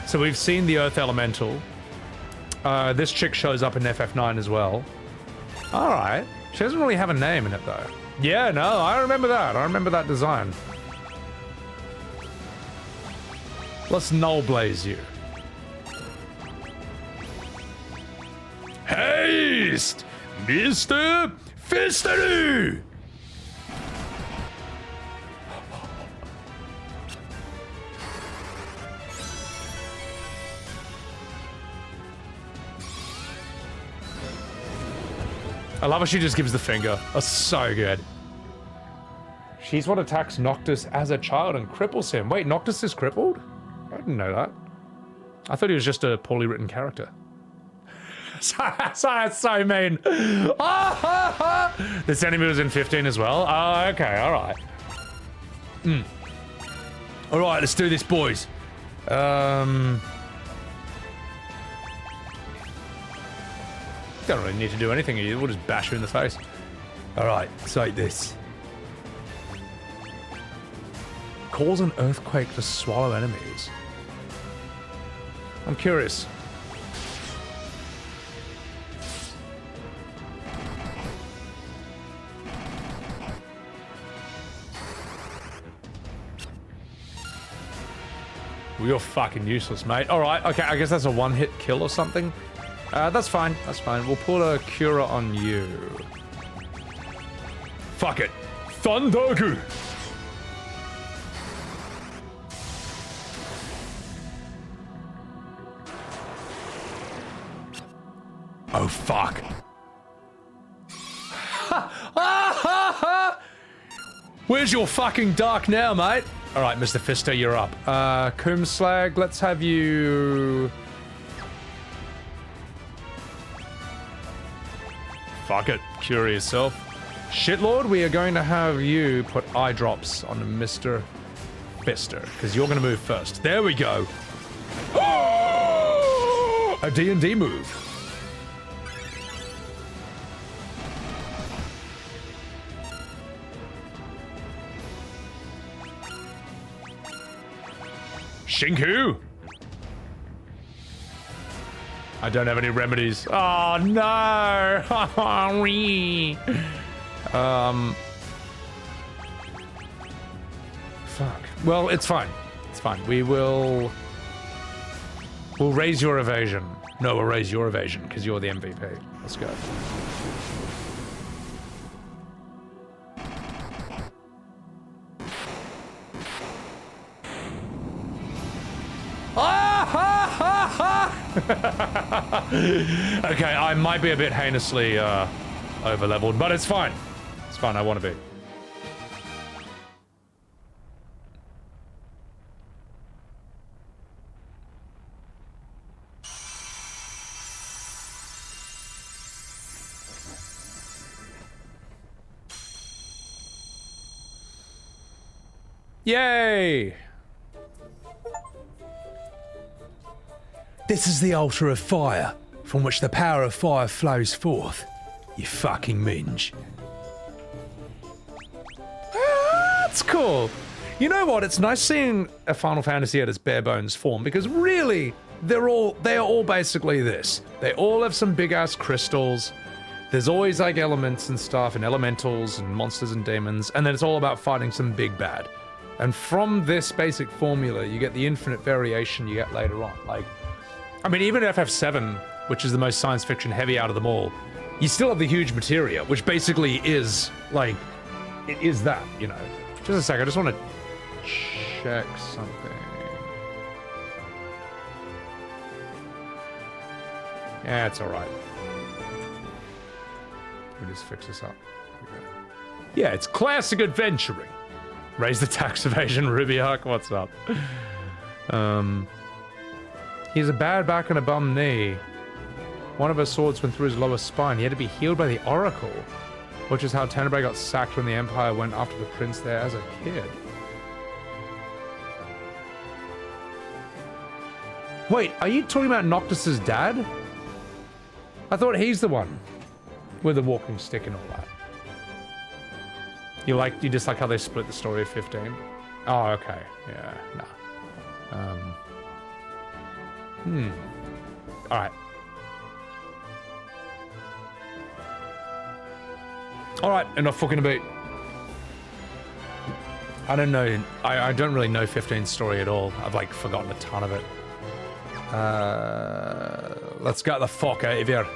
So we've seen the Earth Elemental. This chick shows up in FF9 as well. Alright. She doesn't really have a name in it, though. Yeah, no, I remember that. I remember that design. Let's null blaze you. Haste, Mr. Fistery! I love how she just gives the finger. That's so good. She's what attacks Noctis as a child and cripples him. Wait, Noctis is crippled? I didn't know that. I thought he was just a poorly written character. That's so mean. This enemy was in 15 as well? Oh, okay, alright. Alright, let's do this, boys. Don't really need to do anything either. We'll just bash you in the face. Alright, take this. Cause an earthquake to swallow enemies. I'm curious. Well, you're fucking useless, mate. Alright, okay, I guess that's a one-hit kill or something. That's fine, that's fine. We'll pull a Cura on you. Fuck it. Thundergu! Oh, fuck. Where's your fucking dark now, mate? Alright, Mr. Fister, you're up. Coomslag, let's have you... Fuck it, cure yourself. Shitlord, we are going to have you put eye drops on Mr. Fister, because you're going to move first. There we go. A D&D move. Shinku! I don't have any remedies. Oh no! Fuck. Well, it's fine. It's fine. We'll raise your evasion. No, we'll raise your evasion because you're the MVP. Let's go. Okay, I might be a bit heinously over-leveled, but it's fine. It's fine, I want to be. Yay! This is the altar of fire, from which the power of fire flows forth. You fucking minge. That's cool. You know what? It's nice seeing a Final Fantasy at its bare bones form, because really, they are all basically this. They all have some big ass crystals. There's always like elements and stuff and elementals and monsters and demons, and then it's all about fighting some big bad. And from this basic formula, you get the infinite variation you get later on. Like, I mean, even FF7, which is the most science fiction heavy out of them all, you still have the huge materia, which basically is like, it is that, you know. Just a sec, I just want to check something. Yeah, it's alright. We'll just fix this up. Okay. Yeah, it's classic adventuring. Raise the tax evasion, Rubiark, what's up? He has a bad back and a bum knee. One of her swords went through his lower spine. He had to be healed by the Oracle, which is how Tenebrae got sacked when the Empire went after the prince there as a kid. Wait, are you talking about Noctis's dad? I thought he's the one with the walking stick and all that. You just like how they split the story of 15? Oh, okay. Yeah, nah. Alright. Alright, enough fucking about. I don't know. I don't really know 15's story at all. I've like forgotten a ton of it. Let's get the fuck out of here.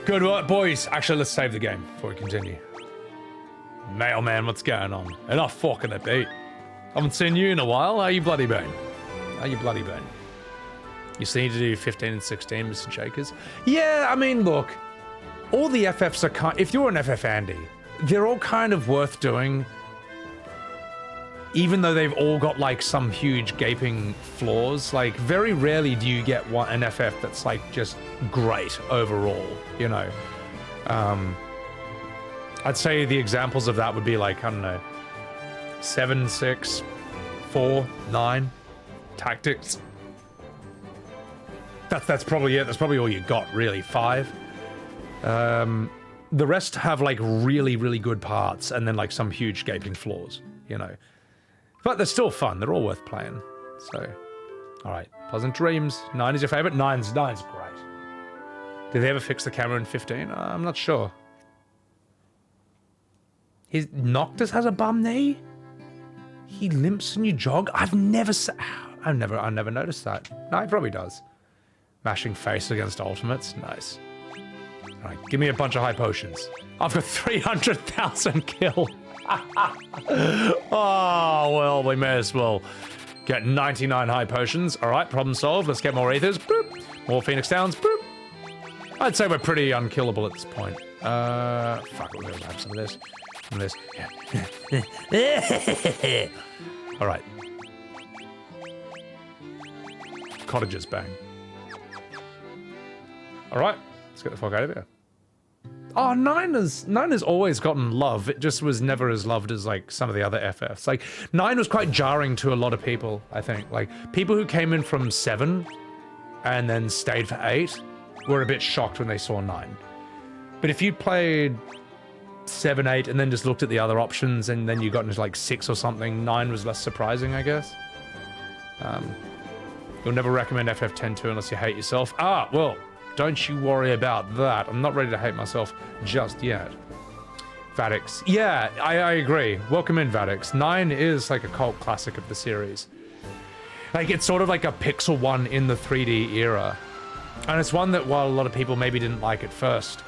Good work, boys. Actually, let's save the game before we continue. Mailman, what's going on? Enough fucking about. Haven't seen you in a while. How you bloody been? How you bloody been? You still need to do 15 and 16, Mr. Shakers? Yeah, I mean, look. All the FFs are kind... If you're an FF Andy, they're all kind of worth doing. Even though they've all got, like, some huge gaping flaws. Like, very rarely do you get an FF that's, like, just great overall, you know? I'd say the examples of that would be, like, I don't know, 7, 6, 4, 9, Tactics. That's probably it. That's probably all you got, really. 5. The rest have, like, really, really good parts and then, like, some huge gaping flaws, you know? But they're still fun. They're all worth playing. So, alright. Pleasant dreams. 9 is your favorite? 9's great. Did they ever fix the camera in 15? I'm not sure. Noctis has a bum knee? He limps and you jog? I've never noticed that. No, he probably does. Mashing face against ultimates. Nice. Alright, give me a bunch of high potions. I've got 300,000 kill. Oh, well, we may as well get 99 high potions. Alright, problem solved. Let's get more ethers. Boop. More Phoenix Downs. Boop. I'd say we're pretty unkillable at this point. Fuck, we're gonna have some of this. Some of this. Alright. Cottages, bang. Alright, let's get the fuck out of here. Oh, 9 has always gotten love. It just was never as loved as, like, some of the other FFs. Like, 9 was quite jarring to a lot of people, I think. Like, people who came in from 7 and then stayed for 8 were a bit shocked when they saw 9. But if you played 7, 8, and then just looked at the other options, and then you got into, like, 6 or something, 9 was less surprising, I guess. You'll never recommend FF10-2 unless you hate yourself. Ah, well... Don't you worry about that. I'm not ready to hate myself just yet. Vadix. Yeah, I agree. Welcome in, Vadix. 9 is like a cult classic of the series. Like, it's sort of like a Pixel 1 in the 3D era. And it's one that, while a lot of people maybe didn't like at first,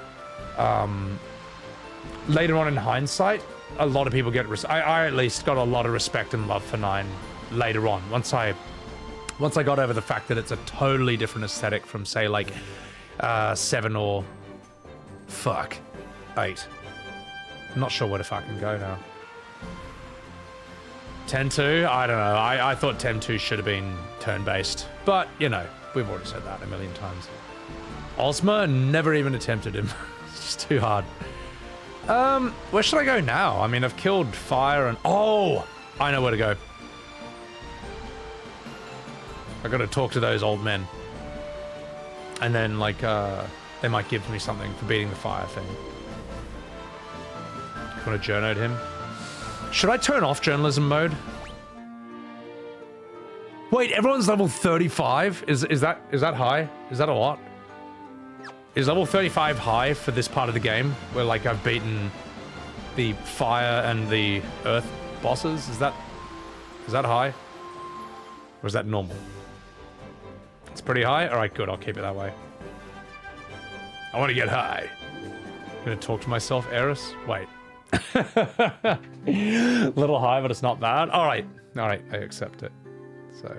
later on in hindsight, a lot of people get... I at least got a lot of respect and love for 9 later on. Once I got over the fact that it's a totally different aesthetic from, say, like... 7 or... Fuck. 8. I'm not sure where to fucking go now. 10-2? I don't know. I thought 10-2 should have been turn-based. But, you know, we've already said that a million times. Ozma never even attempted him. It's just too hard. Where should I go now? I mean, I've killed fire and... Oh! I know where to go. I gotta talk to those old men. And then, like, they might give me something for beating the fire thing. You want to journode him? Should I turn off journalism mode? Wait, everyone's level 35? Is that high? Is that a lot? Is level 35 high for this part of the game? Where like I've beaten the fire and the earth bosses? Is that high? Or is that normal? It's pretty high? Alright, good, I'll keep it that way. I want to get high. I'm gonna talk to myself, Eris? Wait. Little high, but it's not bad. Alright, I accept it. So.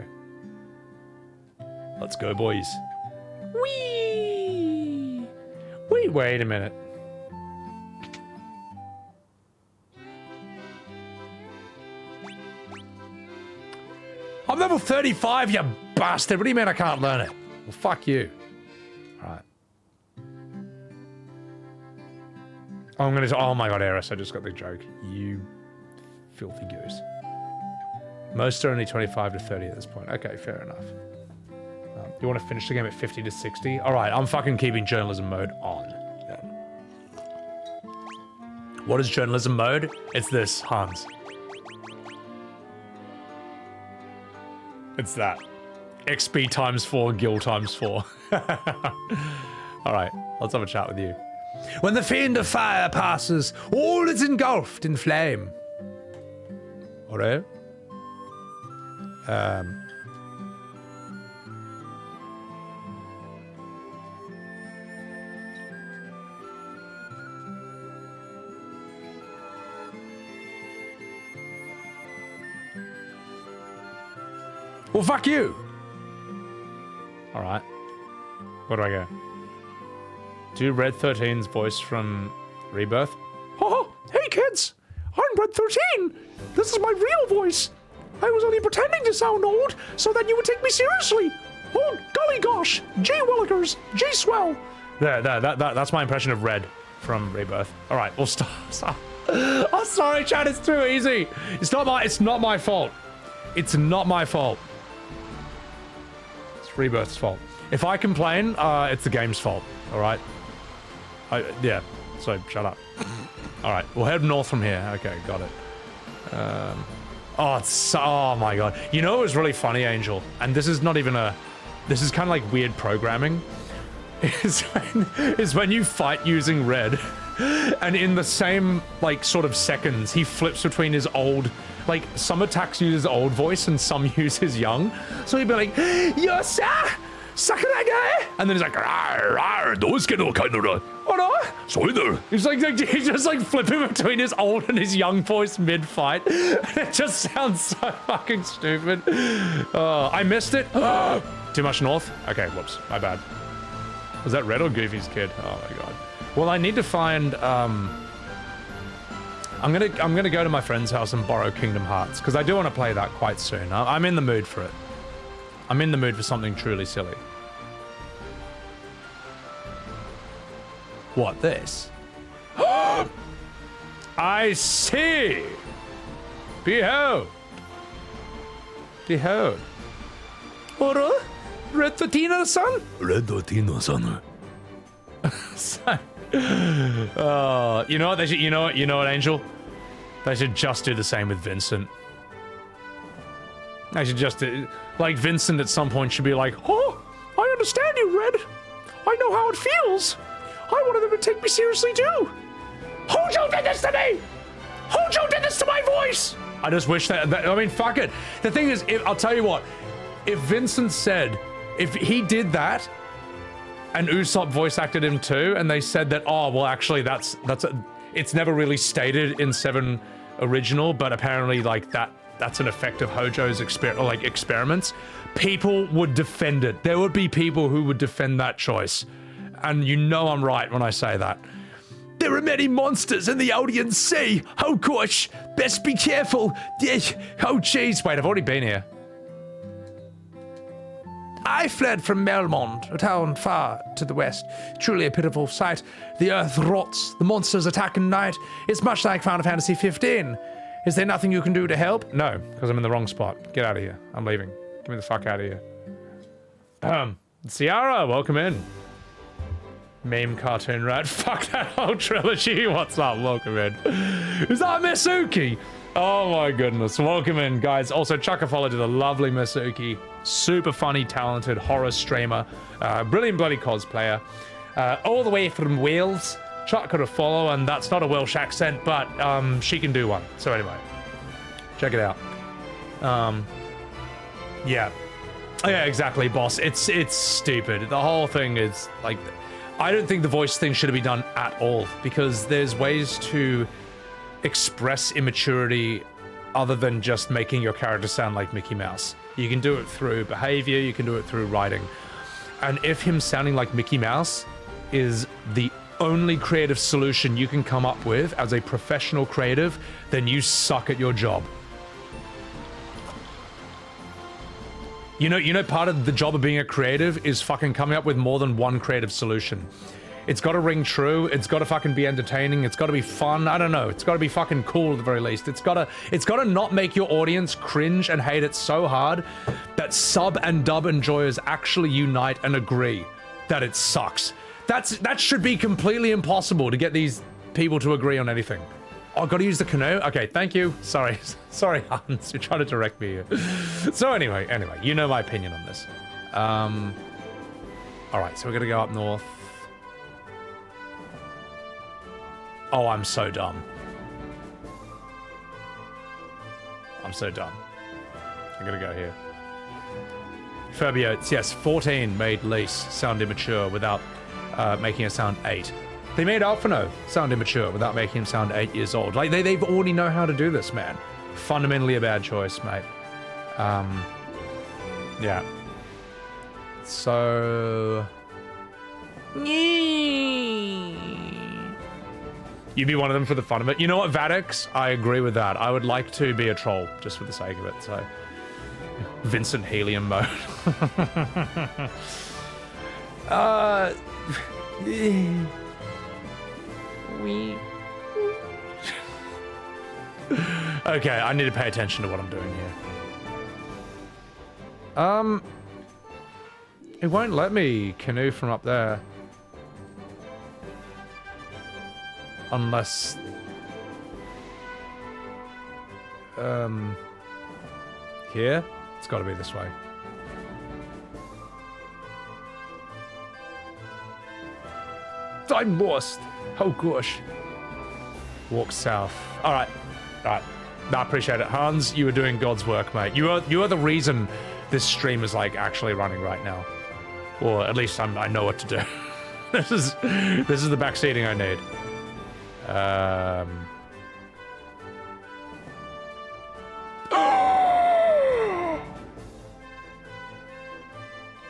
Let's go, boys. Whee! Wait a minute. I'm level 35, you bastard! What do you mean I can't learn it? Well, fuck you. Alright. Oh my god, Eris, I just got the joke. You filthy goose. Most are only 25 to 30 at this point. Okay, fair enough. You want to finish the game at 50 to 60? Alright, I'm fucking keeping journalism mode on. Yeah. What is journalism mode? It's this, Hans. It's that. XP times 4, gil times 4. Alright, let's have a chat with you. When the Fiend of Fire passes, all is engulfed in flame. Alright. Well, fuck you! Alright. Where do I go? Do Red 13's voice from Rebirth? Oh, hey kids! I'm Red 13! This is my real voice! I was only pretending to sound old so that you would take me seriously! Oh, golly gosh! Gee willikers! Gee swell! That's my impression of Red from Rebirth. Alright, we'll stop. I'm sorry, chat, it's too easy! It's not my fault. It's not my fault. It's Rebirth's fault. If I complain, it's the game's fault, alright? Yeah, so shut up. Alright, we'll head north from here. Okay, got it. Oh my god. You know what was really funny, Angel? And this is not even this is kind of like weird programming. Is when you fight using Red, and in the same, like, sort of seconds, he flips between his old, like, some attacks use his old voice and some use his young. So he'd be like, yes, sir! Sakuraga! And then he's like, he's just like flipping between his old and his young voice mid-fight. It just sounds so fucking stupid. I missed it. Too much north? Okay, whoops, my bad. Was that Red or Goofy's kid? Oh my god. Well, I need to find, I'm gonna go to my friend's house and borrow Kingdom Hearts, because I do want to play that quite soon. I'm in the mood for it. I'm in the mood for something truly silly. What, this? I see! Behold! Behold. Ora? Red 13-san? Red 13-san. You know what they should, you know what, Angel? They should just do the same with Vincent. They should just do, like, Vincent at some point should be like, oh, I understand you, Red. I know how it feels. I wanted them to take me seriously too. Hojo did this to me! Hojo did this to my voice! I just wish that I mean, fuck it. The thing is, I'll tell you what, if Vincent said, if he did that, and Usopp voice acted him too, and they said that, oh, well, actually, it's never really stated in 7 original, but apparently, like, that's an effect of Hojo's experiments, people would defend it. There would be people who would defend that choice. And you know I'm right when I say that. There are many monsters in the Aldean Sea. Oh gosh, best be careful. Oh jeez, wait, I've already been here. I fled from Melmond, a town far to the west. Truly a pitiful sight. The earth rots, the monsters attack at night. It's much like Final Fantasy 15. Is there nothing you can do to help? No, because I'm in the wrong spot. Get out of here. I'm leaving. Get me the fuck out of here. Ciara, welcome in. Meme cartoon rat. Fuck that whole trilogy. What's up? Welcome in. Is that Mitsuki? Oh my goodness. Welcome in, guys. Also, chuck a follow to the lovely Masuki. Super funny, talented horror streamer. Brilliant bloody cosplayer. All the way from Wales. Chuck her a follow, and that's not a Welsh accent, but she can do one. So anyway, check it out. Yeah. Yeah, exactly, boss. It's stupid. The whole thing is, like, I don't think the voice thing should be done at all, because there's ways to express immaturity other than just making your character sound like Mickey Mouse. You can do it through behavior, you can do it through writing. And if him sounding like Mickey Mouse is the only creative solution you can come up with as a professional creative, then you suck at your job. You know, part of the job of being a creative is fucking coming up with more than one creative solution. It's got to ring true. It's got to fucking be entertaining. It's got to be fun. I don't know. It's got to be fucking cool at the very least. It's got to not make your audience cringe and hate it so hard that sub and dub enjoyers actually unite and agree that it sucks. That should be completely impossible to get these people to agree on anything. Oh, I've got to use the canoe? Okay, thank you. Sorry, Hans, you're trying to direct me here. So anyway, you know my opinion on this. All right, so we're gonna go up north. Oh, I'm so dumb. I'm so dumb. I'm gonna go here. Furby yes, 14 made Lise sound immature without making it sound 8. They made Alphino sound immature without making him sound 8 years old. Like, they've already know how to do this, man. Fundamentally a bad choice, mate. Yeah. So... You'd be one of them for the fun of it. You know what, Vadix? I agree with that. I would like to be a troll, just for the sake of it, so... Vincent Helium mode. Okay, I need to pay attention to what I'm doing here. It won't let me canoe from up there. Unless... Here? It's gotta be this way. I'm lost. Oh gosh. Walk south. Alright. Alright. I appreciate it. Hans, you are doing God's work, mate. You are the reason this stream is, like, actually running right now. Or at least I know what to do. This is the backseating I need.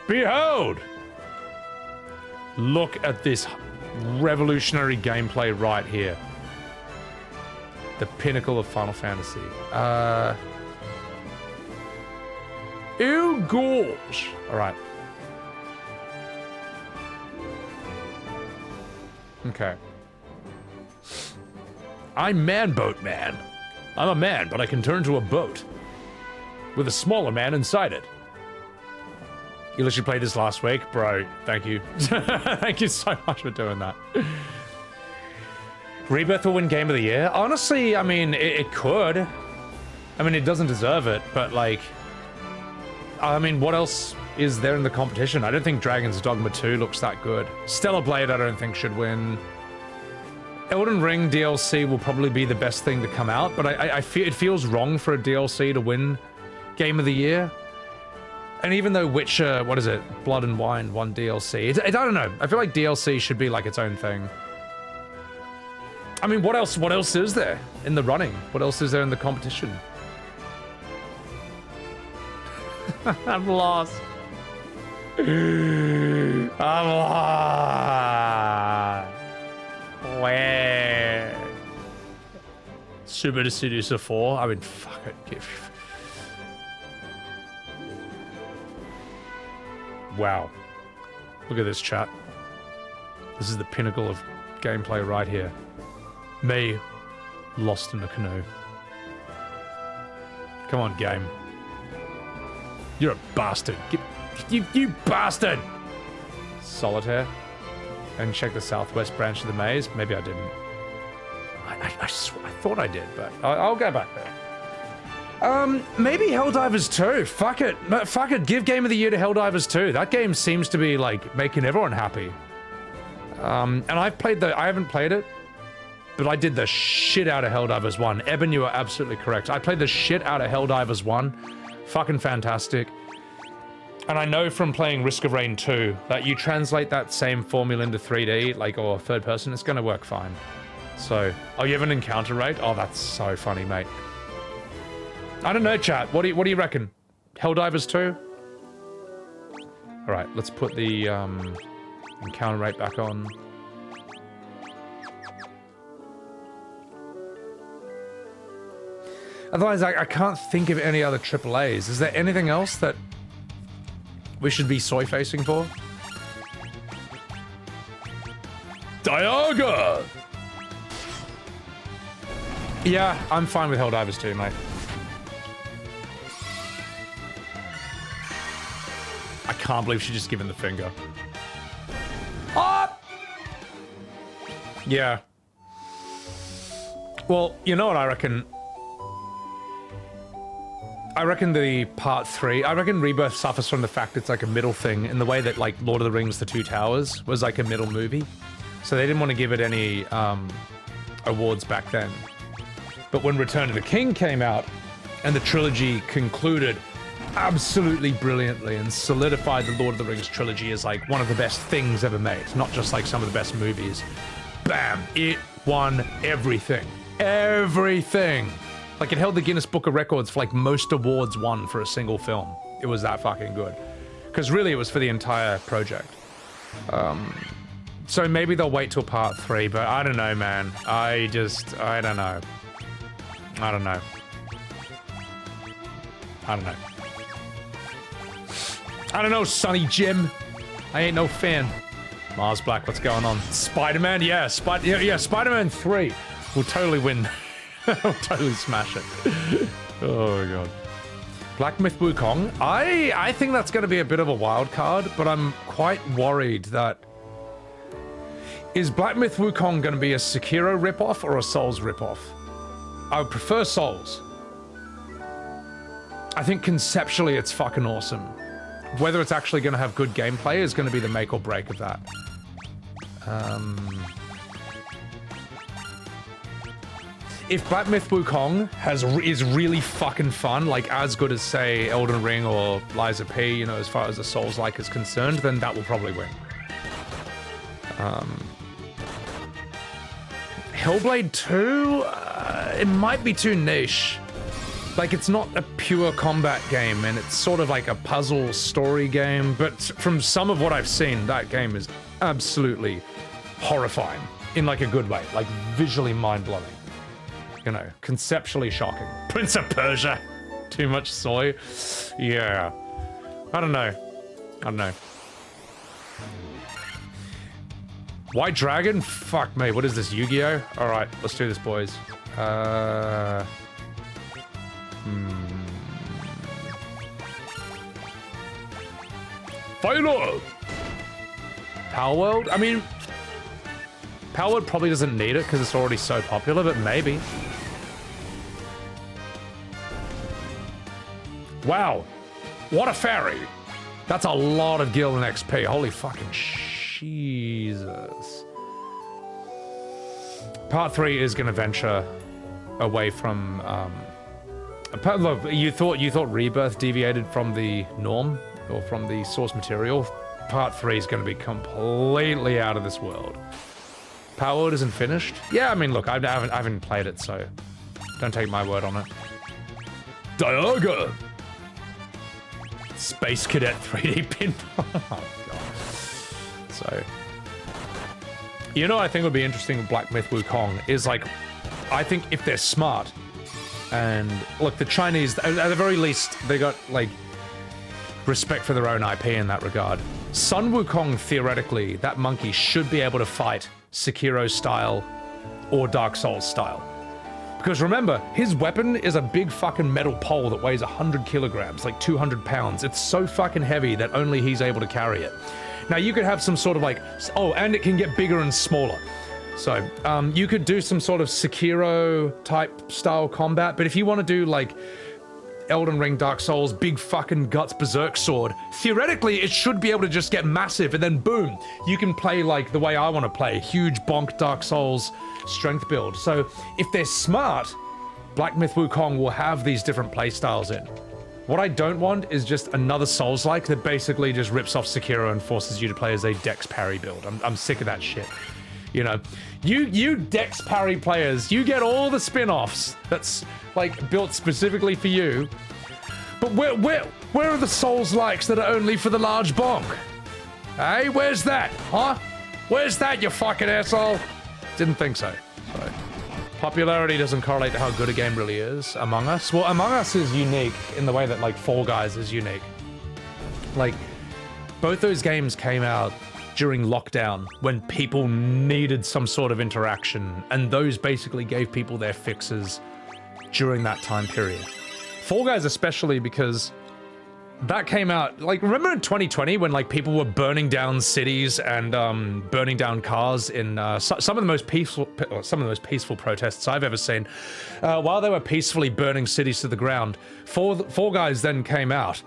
Behold! Look at this revolutionary gameplay right here. The pinnacle of Final Fantasy. Ew, gosh. Alright. Okay. I'm Man-Boat Man. I'm a man, but I can turn to a boat. With a smaller man inside it. You literally played this last week? Bro, thank you. Thank you so much for doing that. Rebirth will win Game of the Year? Honestly, I mean, it could. I mean, it doesn't deserve it, but, like... I mean, what else is there in the competition? I don't think Dragon's Dogma 2 looks that good. Stellar Blade, I don't think should win. Elden Ring DLC will probably be the best thing to come out, but I feel it feels wrong for a DLC to win Game of the Year. And even though Witcher, what is it, Blood and Wine won DLC, I don't know. I feel like DLC should be like its own thing. I mean, what else is there in the running? What else is there in the competition? I'm lost. I'm lost. Where? Super to Seducer 4? I mean, fuck it. Wow. Look at this, chat. This is the pinnacle of gameplay right here. Me, lost in a canoe. Come on, game. You're a bastard. You bastard! Solitaire. And check the southwest branch of the maze. Maybe I didn't. I thought I did, but I'll go back there. Maybe Helldivers 2. Fuck it. Fuck it. Give Game of the Year to Helldivers 2. That game seems to be, like, making everyone happy. And I haven't played it, but I did the shit out of Helldivers 1. Eben, you are absolutely correct. I played the shit out of Helldivers 1. Fucking fantastic. And I know from playing Risk of Rain 2 that you translate that same formula into 3D, like, or third person, it's gonna work fine. So, oh, you have an encounter rate? Oh, that's so funny, mate. I don't know, chat. What do you reckon? Helldivers 2? Alright, let's put the encounter rate back on. Otherwise, I can't think of any other AAAs. Is there anything else that we should be soy-facing for? Dialga! Yeah, I'm fine with Helldivers 2, mate. I can't believe she just given the finger. Oh! Yeah. Well, you know what I reckon? I reckon the part 3, I reckon Rebirth suffers from the fact it's like a middle thing in the way that like Lord of the Rings The Two Towers was like a middle movie. So they didn't want to give it any awards back then. But when Return of the King came out and the trilogy concluded absolutely brilliantly and solidified the Lord of the Rings trilogy as like one of the best things ever made, not just like some of the best movies. Bam! It won everything. Everything! Like, it held the Guinness Book of Records for, like, most awards won for a single film. It was that fucking good. Because really, it was for the entire project. So maybe they'll wait till part 3, but I don't know, man. I don't know. I don't know. I don't know. I don't know, Sonny Jim. I ain't no fan. Mars Black, what's going on? Spider-Man? Yeah, Spider-Man 3 will totally win. I'll totally smash it. Oh my god. Black Myth Wukong? I think that's going to be a bit of a wild card, but I'm quite worried that... Is Black Myth Wukong going to be a Sekiro ripoff or a Souls ripoff? I would prefer Souls. I think conceptually it's fucking awesome. Whether it's actually going to have good gameplay is going to be the make or break of that. If Black Myth Wukong is really fucking fun, like as good as, say, Elden Ring or Lies of P, you know, as far as the Souls-like is concerned, then that will probably win. Hellblade 2? It might be too niche. Like, it's not a pure combat game, and it's sort of like a puzzle story game, but from some of what I've seen, that game is absolutely horrifying. In, like, a good way. Like, visually mind-blowing. You know, conceptually shocking. Prince of Persia. Too much soy. Yeah. I don't know. White Dragon? Fuck me. What is this, Yu-Gi-Oh? Alright, let's do this, boys. Final! Power World? I mean, Power World probably doesn't need it because it's already so popular, but maybe. Wow, what a fairy. That's a lot of Gildan XP. Holy fucking Jesus. Part 3 is going to venture away from... look, you thought Rebirth deviated from the norm, or from the source material. Part 3 is going to be completely out of this world. Power World isn't finished? Yeah, I mean, look, I haven't played it, so don't take my word on it. Dialga! Space Cadet 3D pinball. Oh, God. So, you know what I think would be interesting with Black Myth Wukong is, like, I think if they're smart, and look, the Chinese, at the very least, they got, like, respect for their own IP in that regard. Sun Wukong, theoretically, that monkey should be able to fight Sekiro style or Dark Souls style. Because remember, his weapon is a big fucking metal pole that weighs 100 kilograms, like 200 pounds. It's so fucking heavy that only he's able to carry it. Now, you could have some sort of like... Oh, and it can get bigger and smaller. So, you could do some sort of Sekiro-type style combat, but if you want to do, like, Elden Ring, Dark Souls, big fucking guts berserk sword. Theoretically, it should be able to just get massive and then boom, you can play like the way I want to play. Huge bonk Dark Souls strength build. So if they're smart, Black Myth Wukong will have these different playstyles in. What I don't want is just another Souls-like that basically just rips off Sekiro and forces you to play as a Dex parry build. I'm sick of that shit. You know, you Dex parry players, you get all the spin-offs that's like built specifically for you. But where are the Souls-likes that are only for the large bonk? Hey, where's that? Huh? Where's that, you fucking asshole? Didn't think so. So. Popularity doesn't correlate to how good a game really is. Among Us? Well, Among Us is unique in the way that, like, Fall Guys is unique. Like, both those games came out during lockdown when people needed some sort of interaction, and those basically gave people their fixes during that time period. Fall Guys especially because that came out, like, remember in 2020 when, like, people were burning down cities and burning down cars in some of the most peaceful protests I've ever seen. While they were peacefully burning cities to the ground, Fall Guys then came out,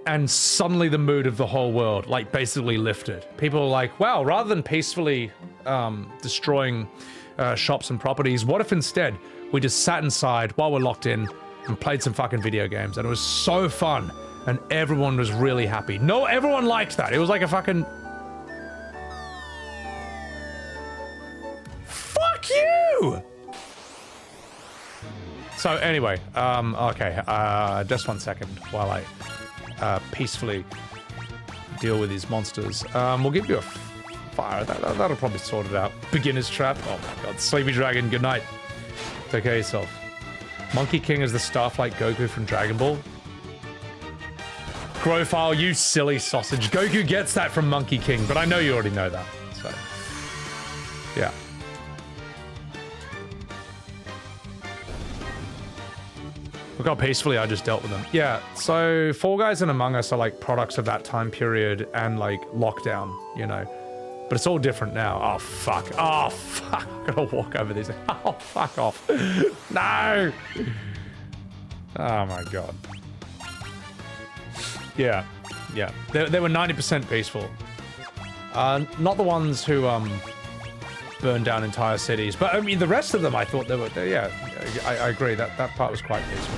and suddenly the mood of the whole world, like, basically lifted. People were like, wow, rather than peacefully destroying shops and properties, what if instead we just sat inside while we're locked in and played some fucking video games? And it was so fun. And everyone was really happy. No, everyone liked that. It was like a fucking... Fuck you! So anyway, okay, just 1 second while I peacefully deal with these monsters. We'll give you a fire. That'll probably sort it out. Beginner's trap. Oh my god. Sleepy Dragon, good night. Take care of yourself. Monkey King is the Starflight Goku from Dragon Ball. Grofile, you silly sausage. Goku gets that from Monkey King, but I know you already know that, so... Yeah. Look how peacefully I just dealt with them. Yeah, so Fall Guys and Among Us are like products of that time period and like lockdown, you know? But it's all different now. Oh, fuck. Oh, fuck. I'm gonna walk over these. Oh, fuck off. No! Oh my god. Yeah, yeah. They were 90% peaceful. Not the ones who burned down entire cities, but I mean the rest of them. I thought yeah, I agree that part was quite peaceful.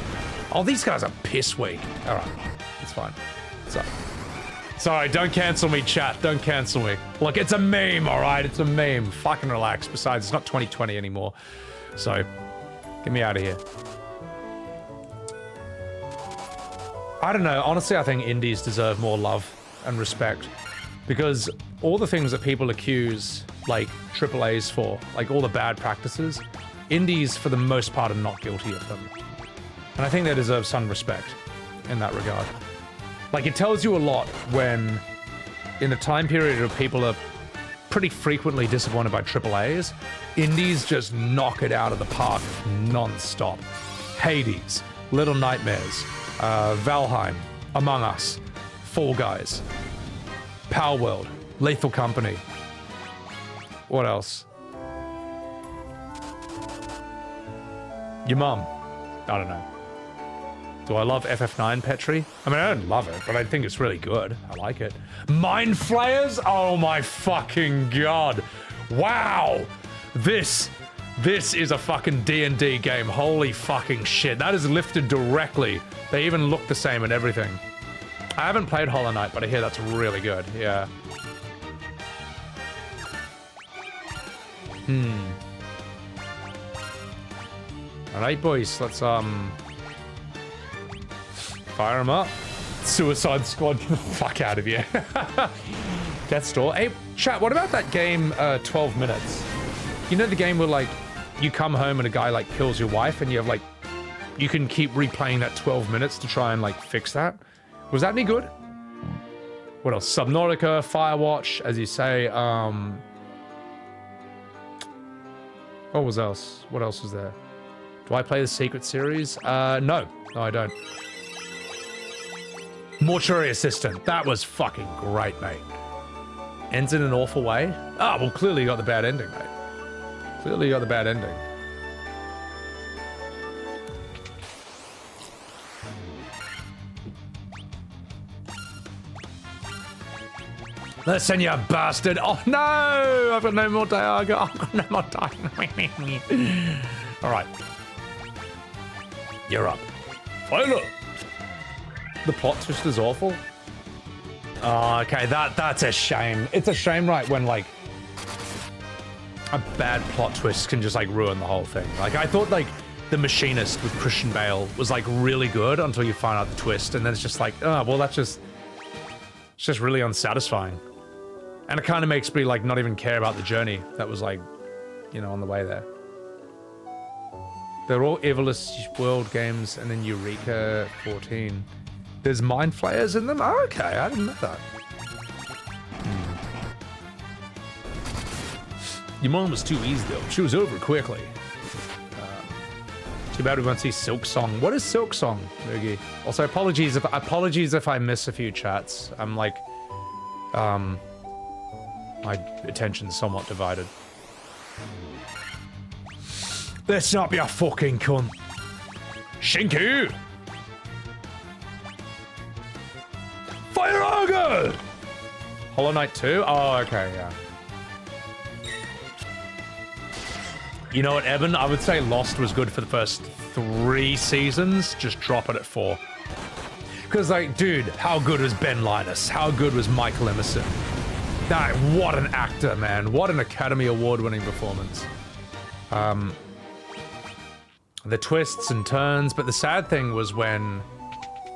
Oh, these guys are piss weak. All right, it's fine. Sorry, don't cancel me, chat. Don't cancel me. Look, it's a meme, all right. It's a meme. Fucking relax. Besides, it's not 2020 anymore, so get me out of here. I don't know, honestly I think indies deserve more love and respect, because all the things that people accuse, like, AAAs for, like all the bad practices, indies for the most part are not guilty of them. And I think they deserve some respect in that regard. Like, it tells you a lot when, in a time period where people are pretty frequently disappointed by AAAs, indies just knock it out of the park non-stop. Hades, Little Nightmares, Valheim, Among Us, Fall Guys, Power World, Lethal Company. What else? Your mum. I don't know. Do I love FF9, Petri? I mean, I don't love it, but I think it's really good. I like it. Mind Flayers? Oh my fucking god. Wow. This is a fucking D&D game. Holy fucking shit. That is lifted directly. They even look the same and everything. I haven't played Hollow Knight, but I hear that's really good. Yeah. Alright, boys. Let's, fire them up. Suicide Squad, get the fuck out of here. Death Store. Hey, chat, what about that game, 12 Minutes? You know the game where, like, you come home and a guy, like, kills your wife and you have, like, you can keep replaying that 12 minutes to try and, like, fix that? Was that any good? What else? Subnautica, Firewatch, as you say, what was else? What else was there? Do I play the Secret Series? No, I don't. Mortuary Assistant. That was fucking great, mate. Ends in an awful way? Ah, well, clearly you got the bad ending, mate. Clearly you got the bad ending. Listen, you bastard. Oh, no. I've got no more Diaga. I've got no more Diaga. All right. You're up. Fire up. The plot twist is awful. Oh, okay, that's a shame. It's a shame, right, when, like, a bad plot twist can just, like, ruin the whole thing. Like, I thought, like, The Machinist with Christian Bale was, like, really good until you find out the twist, and then it's just like, oh, well, that's just... It's just really unsatisfying. And it kind of makes me, like, not even care about the journey that was, like, you know, on the way there. They're all Evilus World games, and then Eureka 14. There's Mind Flayers in them? Oh, okay, I didn't know that. Your mom was too easy, though. She was over quickly. Too bad we won't see Silk Song. What is Silk Song, Moogie? Also, apologies if I miss a few chats. I'm like, my attention's somewhat divided. Let's not be a fucking cunt. Shinku! Fire Ogre! Hollow Knight 2? Oh, okay, yeah. You know what, Eben? I would say Lost was good for the first 3 seasons. Just drop it at 4. Because, like, dude, how good was Ben Linus? How good was Michael Emerson? That, what an actor, man. What an Academy Award-winning performance. The twists and turns, but the sad thing was when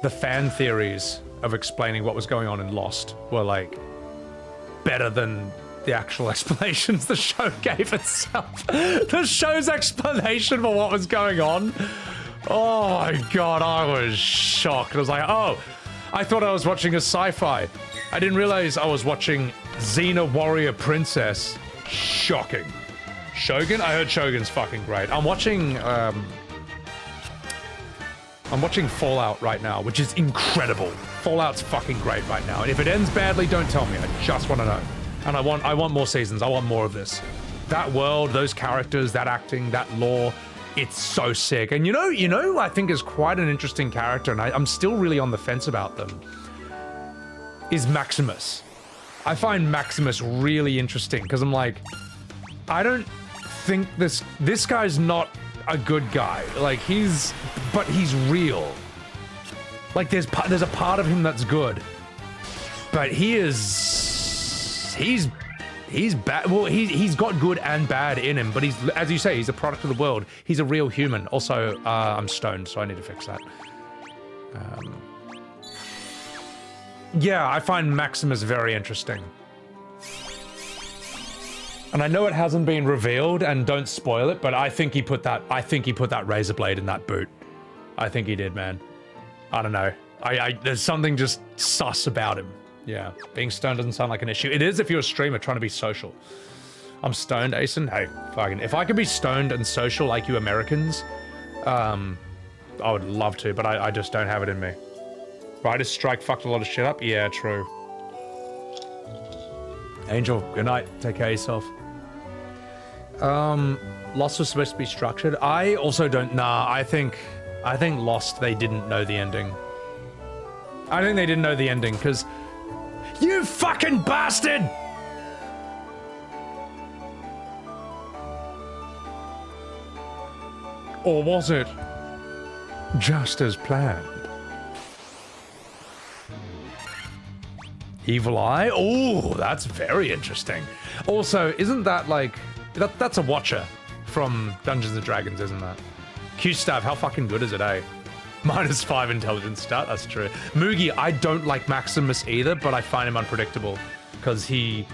the fan theories of explaining what was going on in Lost were, like, better than the actual explanations the show gave itself. The show's explanation for what was going on. Oh my god, I was shocked. I was like, oh, I thought I was watching a sci-fi. I didn't realize I was watching Xena Warrior Princess. Shocking. Shogun? I heard Shogun's fucking great. I'm watching Fallout right now, which is incredible. Fallout's fucking great right now. And if it ends badly, don't tell me. I just want to know. And I want more seasons. I want more of this. That world, those characters, that acting, that lore, it's so sick. And you know, I think is quite an interesting character, and I'm still really on the fence about them, is Maximus. I find Maximus really interesting, because I'm like, I don't think this guy's not a good guy. Like, but he's real. Like, there's a part of him that's good. But he's bad. Well, he's got good and bad in him, but he's, as you say, he's a product of the world. He's a real human. Also, I'm stoned, so I need to fix that. Yeah, I find Maximus very interesting. And I know it hasn't been revealed, and don't spoil it, but I think he put that razor blade in that boot. I think he did, man. I don't know. There's something just sus about him. Yeah, being stoned doesn't sound like an issue. It is if you're a streamer trying to be social. I'm stoned, Asen. Hey, fucking, if I could be stoned and social like you Americans, I would love to, but I just don't have it in me. Riders Strike fucked a lot of shit up? Yeah, true. Angel, good night. Take care of yourself. Lost was supposed to be structured. I also don't, I think Lost, they didn't know the ending. I think they didn't know the ending, because... You fucking bastard! Or was it just as planned? Evil Eye? Oh, that's very interesting. Also, isn't that like... That's a Watcher from Dungeons & Dragons, isn't that? Q-Stav, how fucking good is it, eh? -5 intelligence stat, that's true. Moogie, I don't like Maximus either, but I find him unpredictable. Because he's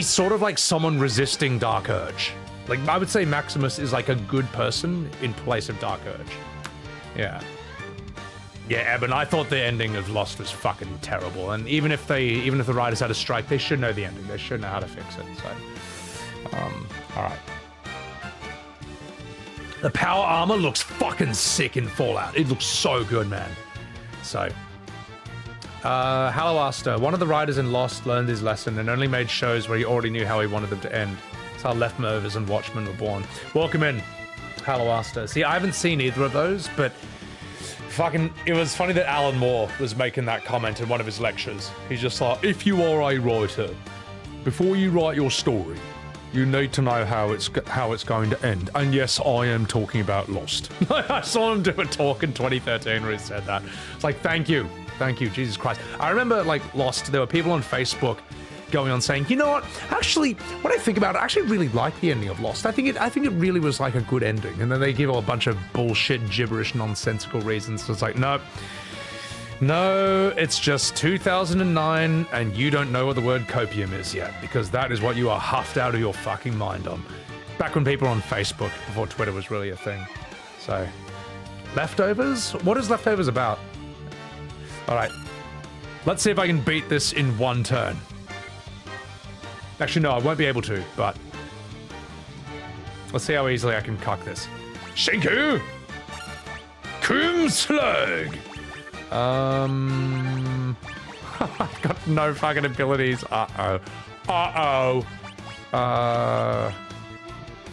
sort of like someone resisting Dark Urge. Like, I would say Maximus is like a good person in place of Dark Urge. Yeah. Yeah, Eben, I thought the ending of Lost was fucking terrible. And even if the writers had a strike, they should know the ending. They should know how to fix it, so... alright. The power armor looks fucking sick in Fallout. It looks so good, man. So, Hello Asta. One of the writers in Lost learned his lesson and only made shows where he already knew how he wanted them to end. That's how Leftovers and Watchmen were born. Welcome in, Hello Asta. See, I haven't seen either of those, but Fucking, it was funny that Alan Moore was making that comment in one of his lectures. He's just like, if you are a writer, before you write your story, you need to know how it's going to end. And yes, I am talking about Lost. I saw him do a talk in 2013 where he said that. It's like, thank you, Jesus Christ. I remember, like, Lost, there were people on Facebook going on saying, you know what, actually, when I think about it, I actually really like the ending of Lost. I think it really was like a good ending. And then they give a bunch of bullshit, gibberish, nonsensical reasons. So it's like, no, it's just 2009 and you don't know what the word copium is yet, because that is what you are huffed out of your fucking mind on. Back when people were on Facebook, before Twitter was really a thing. So, Leftovers? What is Leftovers about? All right, let's see if I can beat this in one turn. Actually, no, I won't be able to, but let's see how easily I can cock this. Shinku! Kumslug! I've got no fucking abilities.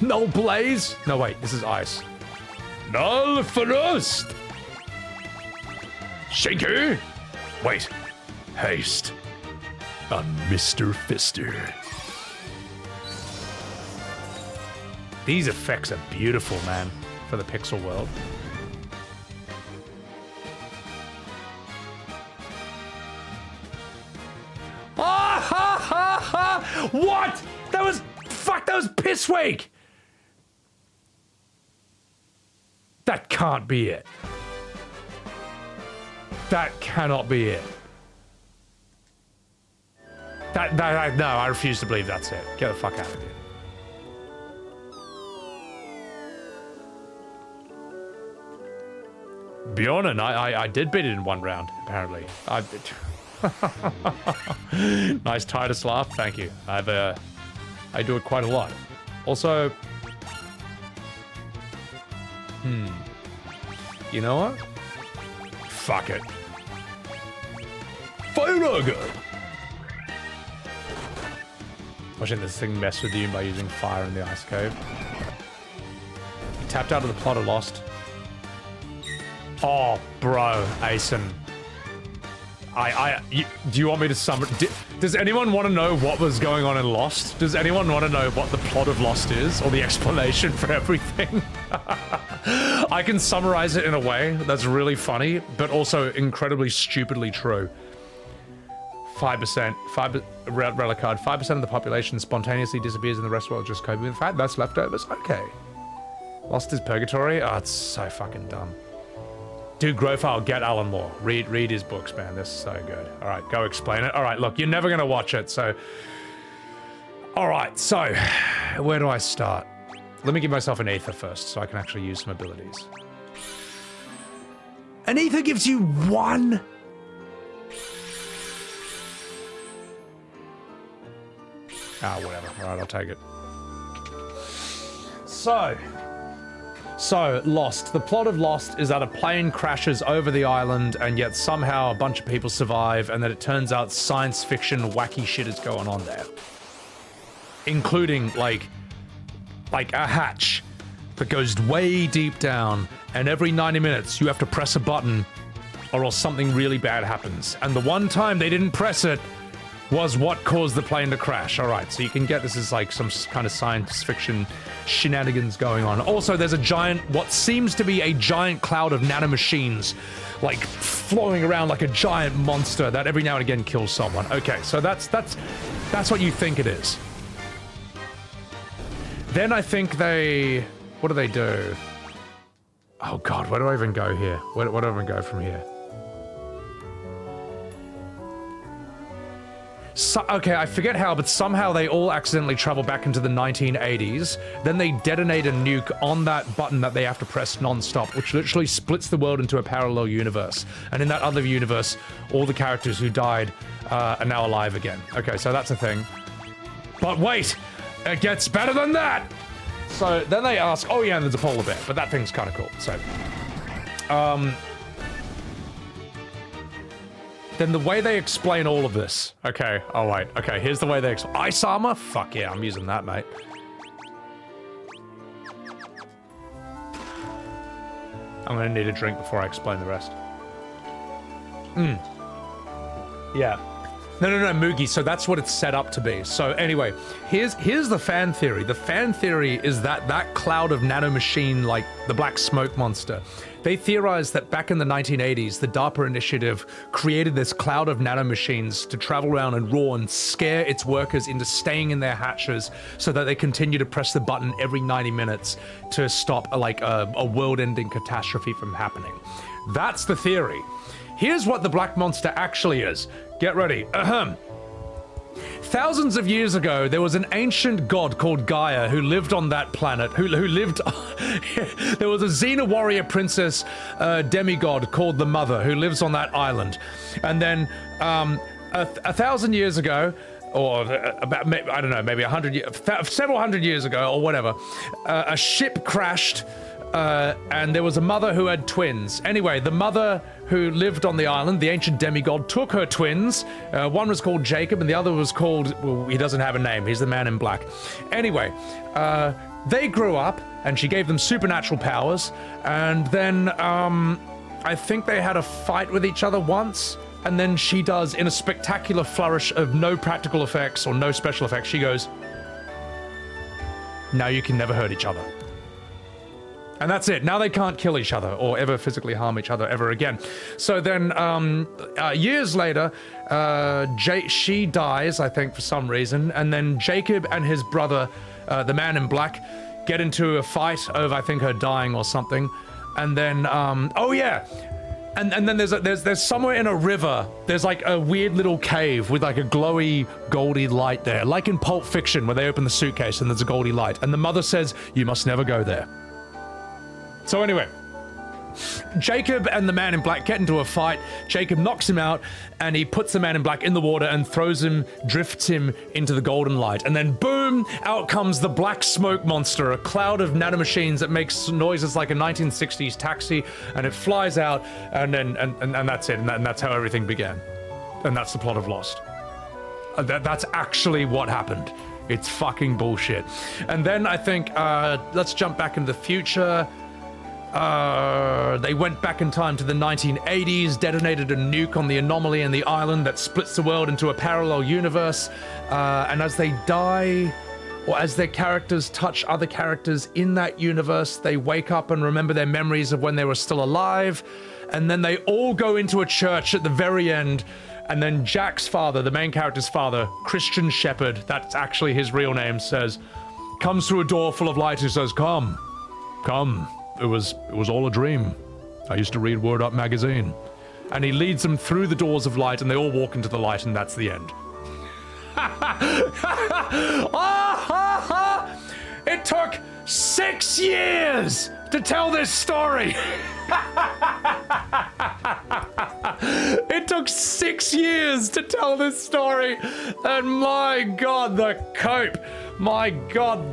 Null Blaze? No, wait, this is ice. Null Frost! Shinku! Wait. Haste. On Mr. Fister. These effects are beautiful, man, for the pixel world. Ah ha ha ha! What? That was Pissweak! That can't be it. That cannot be it. No, I refuse to believe that's it. Get the fuck out of here. Bjornen, I did beat it in one round, apparently. Nice Titus laugh, thank you. I do it quite a lot. Also, you know what? Fuck it. Prologue! Watching this thing mess with you by using fire in the ice cave. You tapped out of the plot of Lost. Oh, bro, Asen. Do you want me to summon? Does anyone want to know what was going on in Lost? Does anyone want to know what the plot of Lost is, or the explanation for everything? I can summarize it in a way that's really funny, but also incredibly stupidly true. 5%, relic card. 5% of the population spontaneously disappears and the rest of the world just coping with the fact that's leftovers. Okay. Lost is purgatory? Oh, it's so fucking dumb. Dude, Grofile, get Alan Moore. Read his books, man. This is so good. All right, go explain it. All right, look, you're never going to watch it, so... All right, so, where do I start? Let me give myself an ether first, so I can actually use some abilities. An ether gives you one? Ah, whatever. All right, I'll take it. So, Lost. The plot of Lost is that a plane crashes over the island and yet somehow a bunch of people survive, and then it turns out science fiction wacky shit is going on there. Including, like a hatch that goes way deep down, and every 90 minutes you have to press a button or else something really bad happens. And the one time they didn't press it was what caused the plane to crash. All right, so you can get this as like some kind of science fiction shenanigans going on. Also, there's a giant, what seems to be a giant cloud of nanomachines, like flowing around like a giant monster that every now and again kills someone. Okay, so that's what you think it is. Then I think what do they do? Oh God, where do I even go here? Where do I even go from here? So, okay, I forget how, but somehow they all accidentally travel back into the 1980s. Then they detonate a nuke on that button that they have to press non-stop, which literally splits the world into a parallel universe. And in that other universe, all the characters who died are now alive again. Okay, so that's a thing. But wait, it gets better than that! So then they ask, oh yeah, and there's a polar bear, but that thing's kind of cool, so. Then the way they explain all of this. Okay, oh wait, okay, here's the way they explain. Ice armor? Fuck yeah, I'm using that, mate. I'm gonna need a drink before I explain the rest. Yeah. No, Moogie, so that's what it's set up to be. So anyway, here's the fan theory. The fan theory is that cloud of nanomachine, like the black smoke monster, they theorized that back in the 1980s, the DARPA initiative created this cloud of nanomachines to travel around and roar and scare its workers into staying in their hatches so that they continue to press the button every 90 minutes to stop a world-ending catastrophe from happening. That's the theory. Here's what the black monster actually is. Get ready. Thousands of years ago, there was an ancient god called Gaia who lived on that planet, who lived... There was a Xena warrior princess demigod called the Mother who lives on that island. And then 1,000 years ago, or about, I don't know, maybe 100 years, several hundred years ago or whatever, a ship crashed and there was a mother who had twins. Anyway, the mother who lived on the island, the ancient demigod, took her twins. One was called Jacob and the other was called, well, he doesn't have a name, he's the man in black. Anyway, they grew up and she gave them supernatural powers, and then I think they had a fight with each other once, and then she does, in a spectacular flourish of no practical effects or no special effects, she goes, "Now you can never hurt each other." And that's it. Now they can't kill each other or ever physically harm each other ever again. So then, years later, she dies, I think, for some reason. And then Jacob and his brother, the man in black, get into a fight over, I think, her dying or something. And then, oh yeah. And then there's somewhere in a river, there's like a weird little cave with like a glowy, goldy light there. Like in Pulp Fiction, where they open the suitcase and there's a goldy light. And the mother says, "You must never go there." So anyway, Jacob and the man in black get into a fight. Jacob knocks him out and he puts the man in black in the water and drifts him into the golden light. And then boom, out comes the black smoke monster, a cloud of nanomachines that makes noises like a 1960s taxi, and it flies out, and then and that's it, and that's how everything began. And that's the plot of Lost. That's actually what happened. It's fucking bullshit. And then I think, let's jump back into the future. They went back in time to the 1980s, detonated a nuke on the anomaly in the island that splits the world into a parallel universe, and as they die, or as their characters touch other characters in that universe, they wake up and remember their memories of when they were still alive, and then they all go into a church at the very end, and then Jack's father, the main character's father, Christian Shepherd, that's actually his real name, comes through a door full of light and says, "Come, come. It was all a dream. I used to read Word Up magazine." And he leads them through the doors of light and they all walk into the light, and that's the end. It took 6 years to tell this story. It took 6 years to tell this story. And my God, the cope. My God.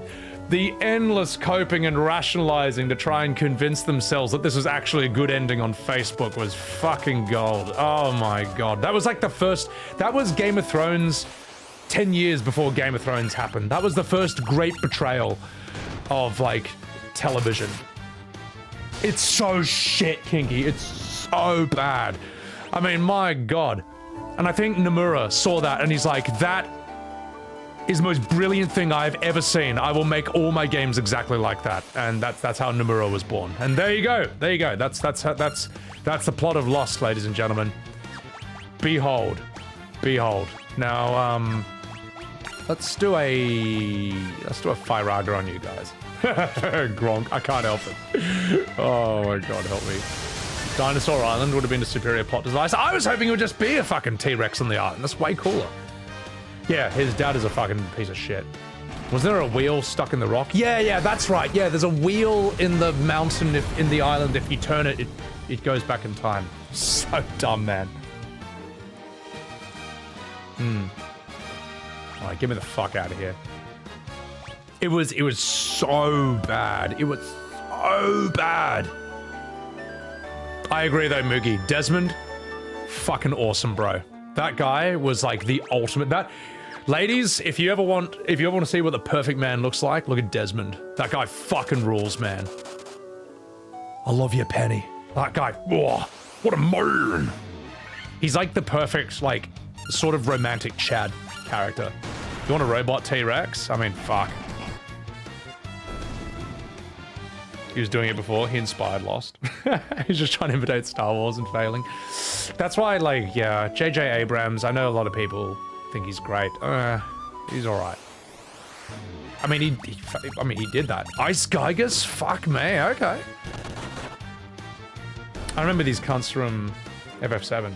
The endless coping and rationalizing to try and convince themselves that this was actually a good ending on Facebook was fucking gold. Oh my God. That was like that was Game of Thrones 10 years before Game of Thrones happened. That was the first great betrayal of like television. It's so shit, Kinky. It's so bad. I mean, my God. And I think Nomura saw that and he's like, that is the most brilliant thing I've ever seen. I will make all my games exactly like that. And that's how Nomura was born. And there you go. There you go. That's the plot of Lost, ladies and gentlemen. Behold. Behold. Now, let's do a Firaga on you guys. Gronk, I can't help it. Oh my God, help me. Dinosaur Island would have been a superior plot device. I was hoping it would just be a fucking T-Rex on the island. That's way cooler. Yeah, his dad is a fucking piece of shit. Was there a wheel stuck in the rock? Yeah, that's right. Yeah, there's a wheel in the mountain, in the island. If you turn it, it goes back in time. So dumb, man. All right, get me the fuck out of here. It was so bad. It was so bad. I agree though, Moogie. Desmond, fucking awesome, bro. That guy was like the ultimate. Ladies, if you ever want to see what the perfect man looks like, look at Desmond. That guy fucking rules, man. I love you, Penny. That guy, oh, what a man. He's like the perfect, like, sort of romantic Chad character. You want a robot T-Rex? I mean, fuck. He was doing it before. He inspired Lost. He's just trying to imitate Star Wars and failing. That's why, like, yeah, J.J. Abrams, I know a lot of people think he's great. He's alright. I mean, he did that. Ice Gigas? Fuck me, okay. I remember these cunts from FF7.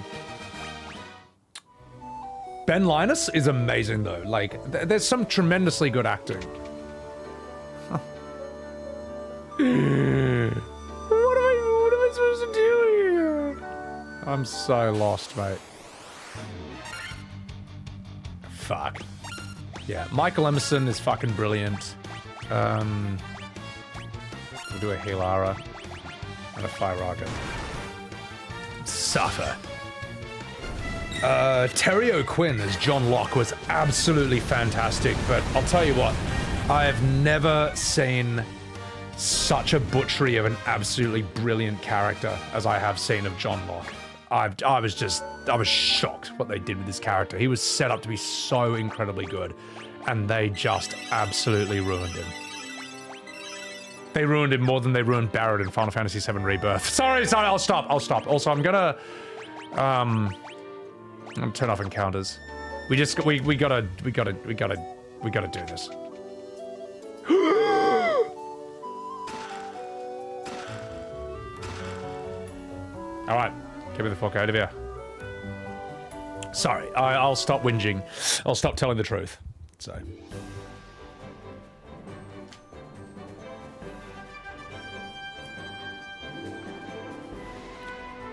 Ben Linus is amazing, though. Like, there's some tremendously good acting. What am I supposed to do here? I'm so lost, mate. Fuck. Yeah, Michael Emerson is fucking brilliant. We'll do a Hilara and a Firaga. Suffer. Terry O'Quinn as John Locke was absolutely fantastic, but I'll tell you what, I have never seen such a butchery of an absolutely brilliant character as I have seen of John Locke. I was shocked what they did with this character. He was set up to be so incredibly good, and they just absolutely ruined him. They ruined him more than they ruined Barrett in Final Fantasy VII Rebirth. Sorry, I'll stop. Also, I'm gonna turn off encounters. We gotta do this. All right, get me the fuck out of here. Sorry, I'll stop whinging. I'll stop telling the truth. So.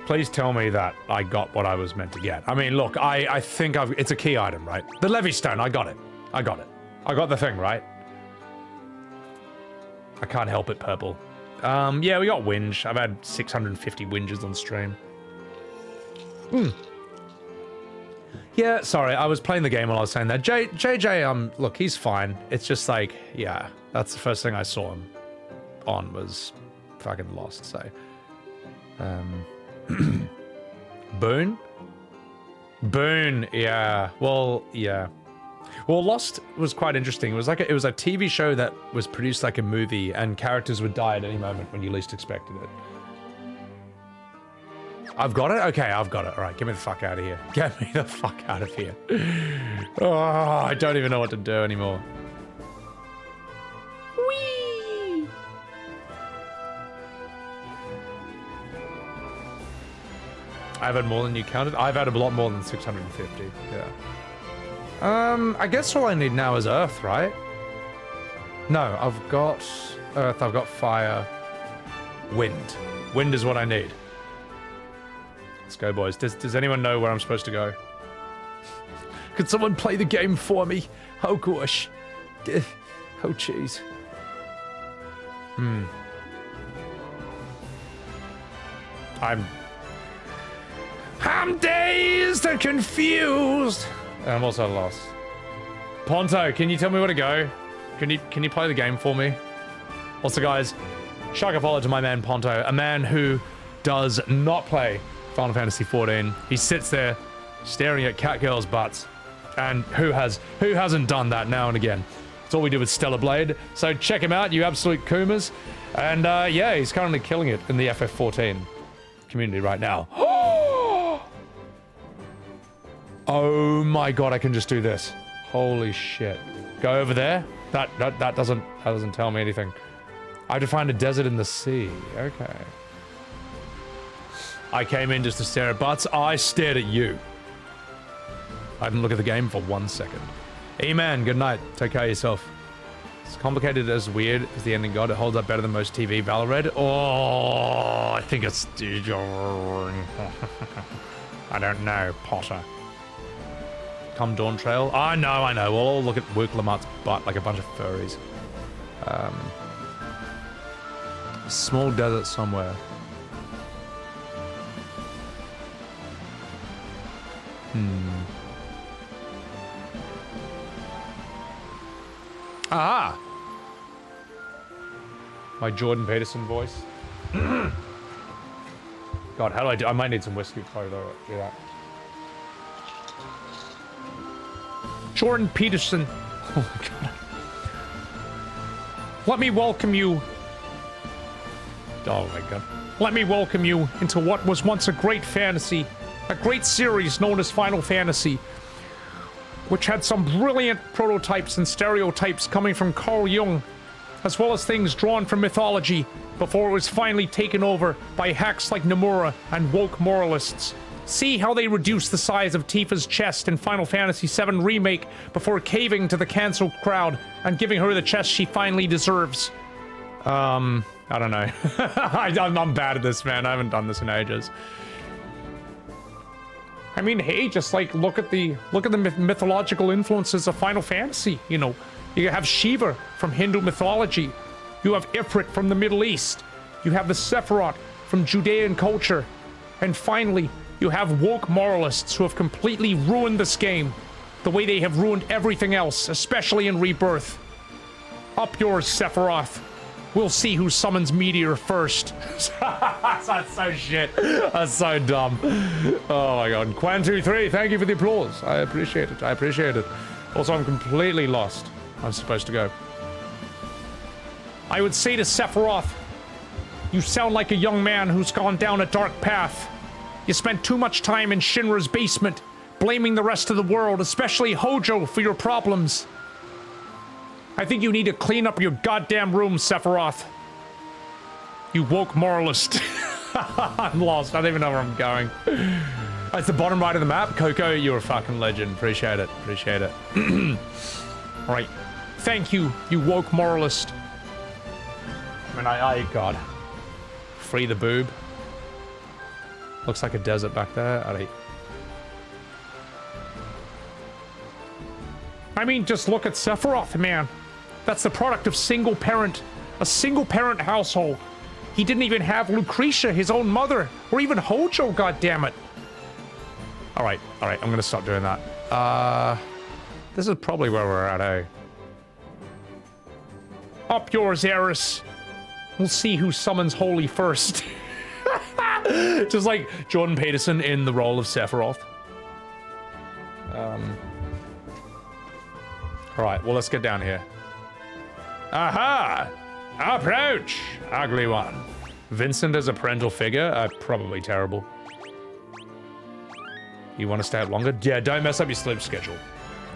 Please tell me that I got what I was meant to get. I mean, look, I think it's a key item, right? The Levy Stone, I got it. I got the thing, right? I can't help it, purple. Yeah, we got Whinge. I've had 650 Whinges on stream. Yeah, sorry, I was playing the game while I was saying that. JJ, look, he's fine. It's just like, yeah, that's the first thing I saw him on was fucking Lost, so. Boone? Boone, yeah. Well, yeah. Well, Lost was quite interesting. It was a TV show that was produced like a movie, and characters would die at any moment when you least expected it. I've got it? Okay, I've got it. All right, get me the fuck out of here. Get me the fuck out of here. Oh, I don't even know what to do anymore. Whee! I've had more than you counted? I've had a lot more than 650, yeah. I guess all I need now is Earth, right? No, I've got Earth, I've got Fire, Wind. Wind is what I need. Let's go, boys. Does anyone know where I'm supposed to go? Could someone play the game for me? Oh, gosh. Oh, jeez. I'm dazed and confused. And I'm also lost. Ponto, can you tell me where to go? Can you play the game for me? Also, guys, shock a follow to my man Ponto, a man who does not play Final Fantasy XIV. He sits there staring at catgirls' butts, and who hasn't done that now and again? It's all we do with Stellar Blade. So check him out, you absolute Kumas. And yeah, he's currently killing it in the FF14 community right now. Oh my god, I can just do this. Holy shit. Go over there? That doesn't tell me anything. I have to find a desert in the sea. Okay. I came in just to stare at butts. I stared at you. I didn't look at the game for 1 second. E-man, good night. Take care of yourself. It's complicated as weird as the ending got. It holds up better than most TV Valorant. Oh, I think it's... I don't know, Potter. Come Dawn Trail? I know. We'll all look at Wook Lamart's butt like a bunch of furries. Small desert somewhere. Ah! My Jordan Peterson voice. God, how do I do? I might need some whiskey before I do that. Jordan Peterson. Oh my god. Let me welcome you. Oh my god. Let me welcome you into what was once a great fantasy. A great series known as Final Fantasy. Which had some brilliant prototypes and stereotypes coming from Carl Jung. As well as things drawn from mythology. Before it was finally taken over by hacks like Nomura and woke moralists. See how they reduced the size of Tifa's chest in Final Fantasy VII Remake before caving to the cancel crowd and giving her the chest she finally deserves. I don't know. I'm bad at this, man. I haven't done this in ages. I mean, hey, just like look at the mythological influences of Final Fantasy. You know, you have Shiva from Hindu mythology. You have Ifrit from the Middle East. You have the Sephiroth from Judean culture. And finally, you have woke moralists who have completely ruined this game, the way they have ruined everything else, especially in Rebirth. Up yours, Sephiroth. We'll see who summons Meteor first. That's so shit. That's so dumb. Oh my god. Quan23, thank you for the applause. I appreciate it. I appreciate it. Also, I'm completely lost. I'm supposed to go. I would say to Sephiroth, you sound like a young man who's gone down a dark path. You spent too much time in Shinra's basement, blaming the rest of the world, especially Hojo, for your problems. I think you need to clean up your goddamn room, Sephiroth. You woke moralist. I'm lost. I don't even know where I'm going. It's the bottom right of the map. Coco, you're a fucking legend. Appreciate it. Appreciate it. Alright. Thank you, you woke moralist. I mean, God. Free the boob. Looks like a desert back there. I mean, just look at Sephiroth, man. That's the product of a single parent household. He didn't even have Lucretia, his own mother, or even Hojo, goddammit. Alright, I'm gonna stop doing that. This is probably where we're at, eh? Up yours, Eris. We'll see who summons Holy first. Just like Jordan Peterson in the role of Sephiroth. Alright, well, let's get down here. Aha! Approach, ugly one. Vincent as a parental figure? Probably terrible. You want to stay up longer? Yeah, don't mess up your sleep schedule.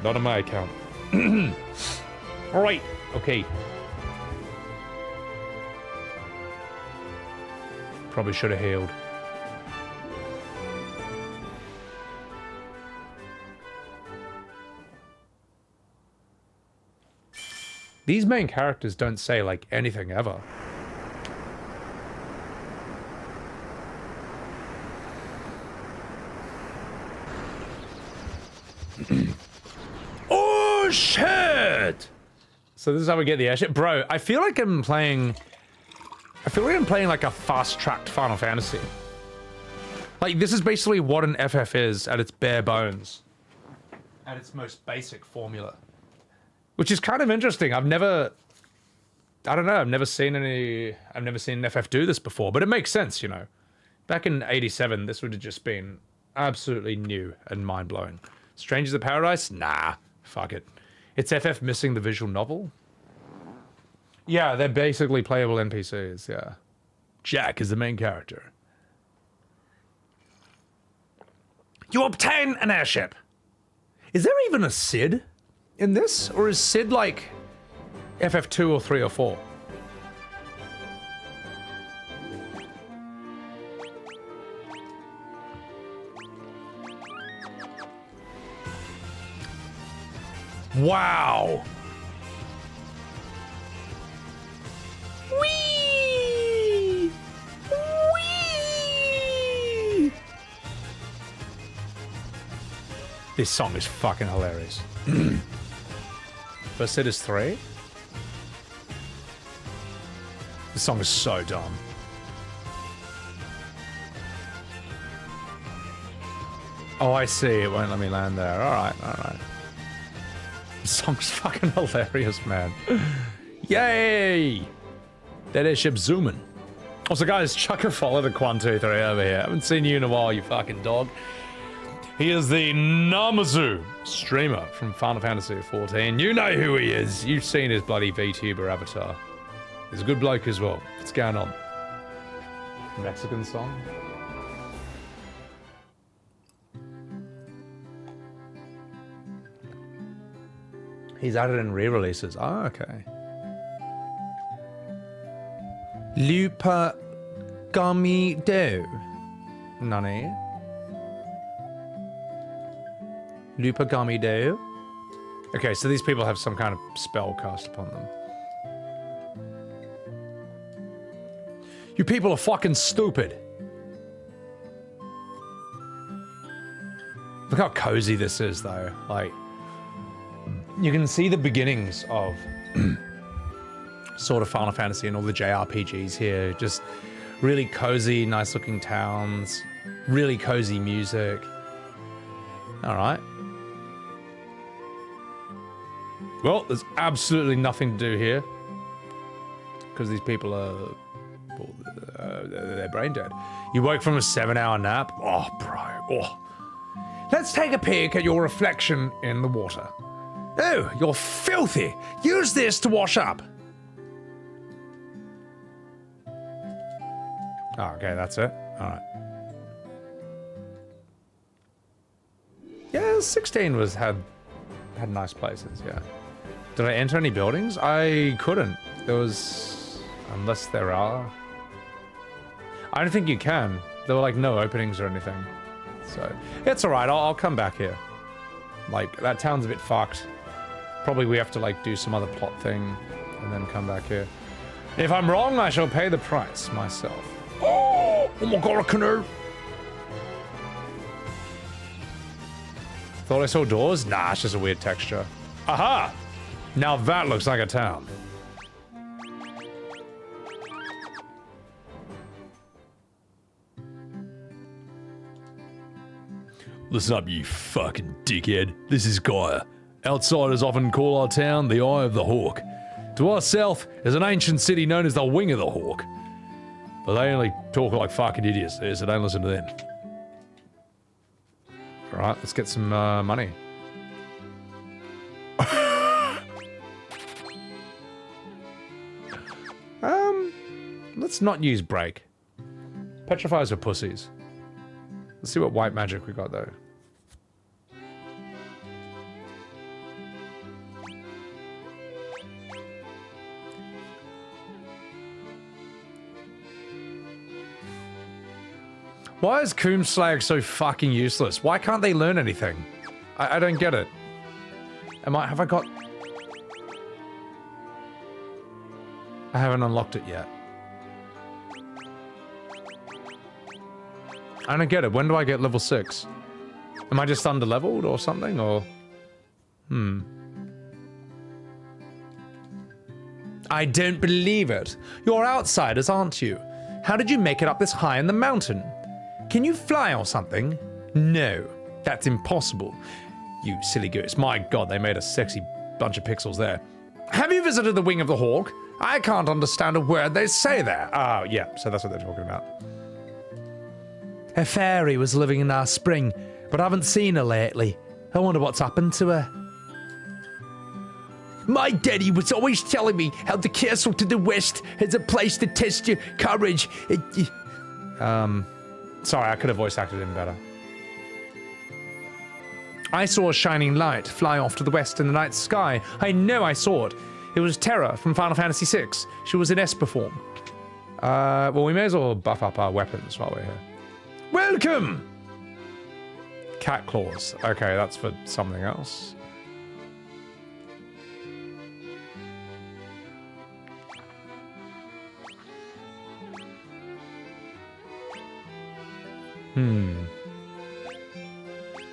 Not on my account. Alright, okay. Probably should have healed. These main characters don't say, like, anything ever. Oh, shit! So this is how we get the airship? Bro, I feel like I'm playing like a fast-tracked Final Fantasy. Like, this is basically what an FF is at its bare bones. At its most basic formula. Which is kind of interesting. I've never seen an FF do this before, but it makes sense, you know. Back in 87, this would have just been absolutely new and mind-blowing. Strangers of Paradise? Nah, fuck it. It's FF missing the visual novel? Yeah, they're basically playable NPCs, yeah. Jack is the main character. You obtain an airship. Is there even a Sid in this? Or is Sid like FF2 or 3 or 4? Wow! Whee! Whee! This song is fucking hilarious. First hit is 3? This song is so dumb. Oh, I see. It won't let me land there. Alright. This song's fucking hilarious, man. Yay! That airship zooming. Also, guys, chuck a follow to Quan23 over here. I haven't seen you in a while, you fucking dog. He is the Namazu streamer from Final Fantasy XIV. You know who he is. You've seen his bloody VTuber avatar. He's a good bloke as well. What's going on? Mexican song? He's added in re-releases. Oh, okay. Lupa Gami Do. Nani? Lupa Gami Do. Okay, so these people have some kind of spell cast upon them. You people are fucking stupid. Look how cozy this is, though. Like, you can see the beginnings of sort of Final Fantasy and all the JRPGs here. Just really cozy, nice looking towns, really cozy music. All right. Well, there's absolutely nothing to do here because these people are, well, they're brain dead. You woke from a 7-hour nap? Oh, bro. Oh. Let's take a peek at your reflection in the water. Oh, you're filthy. Use this to wash up. Oh, okay, that's it. All right. Yeah, 16 had nice places, yeah. Did I enter any buildings? I couldn't. There was... Unless there are. I don't think you can. There were, like, no openings or anything. So, it's alright. I'll come back here. Like, that town's a bit fucked. Probably we have to, like, do some other plot thing and then come back here. If I'm wrong, I shall pay the price myself. Oh my god, a canoe! Thought I saw doors? Nah, it's just a weird texture. Aha! Now that looks like a town. Listen up, you fucking dickhead. This is Gaia. Outsiders often call our town the Eye of the Hawk. To our south is an ancient city known as the Wing of the Hawk. But they only talk like fucking idiots there, so don't listen to them. Alright, let's get some money. Let's not use break. Petrifiers are pussies. Let's see what white magic we got though. Why is Coomslag so fucking useless? Why can't they learn anything? I don't get it. Have I got... I haven't unlocked it yet. I don't get it. When do I get level 6? Am I just under-leveled or something, or... I don't believe it. You're outsiders, aren't you? How did you make it up this high in the mountain? Can you fly or something? No, that's impossible. You silly goose. My god, they made a sexy bunch of pixels there. Have you visited the Wing of the Hawk? I can't understand a word they say there. Oh, yeah, so that's what they're talking about. A fairy was living in our spring, but I haven't seen her lately. I wonder what's happened to her. My daddy was always telling me how the castle to the west is a place to test your courage. Sorry, I could have voice acted him better. I saw a shining light fly off to the west in the night sky. I know I saw it. It was Terra from Final Fantasy VI. She was in Esper form. Well, we may as well buff up our weapons while we're here. Welcome! Cat claws. Okay, that's for something else.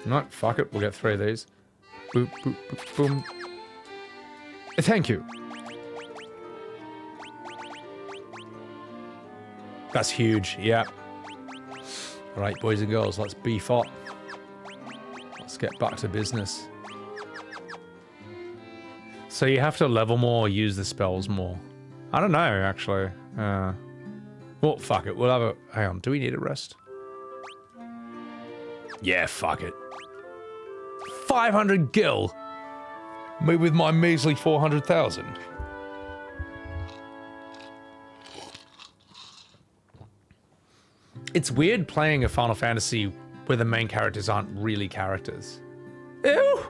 No, fuck it. We'll get 3 of these. Boop, boop, boop, boom. Thank you. That's huge. Yeah. All right, boys and girls, let's beef up. Let's get back to business. So you have to level more, use the spells more. I don't know, actually. Well, fuck it. We'll have a... Hang on. Do we need a rest? Yeah, fuck it. 500 gil. Me with my measly 400,000. It's weird playing a Final Fantasy where the main characters aren't really characters. Ew!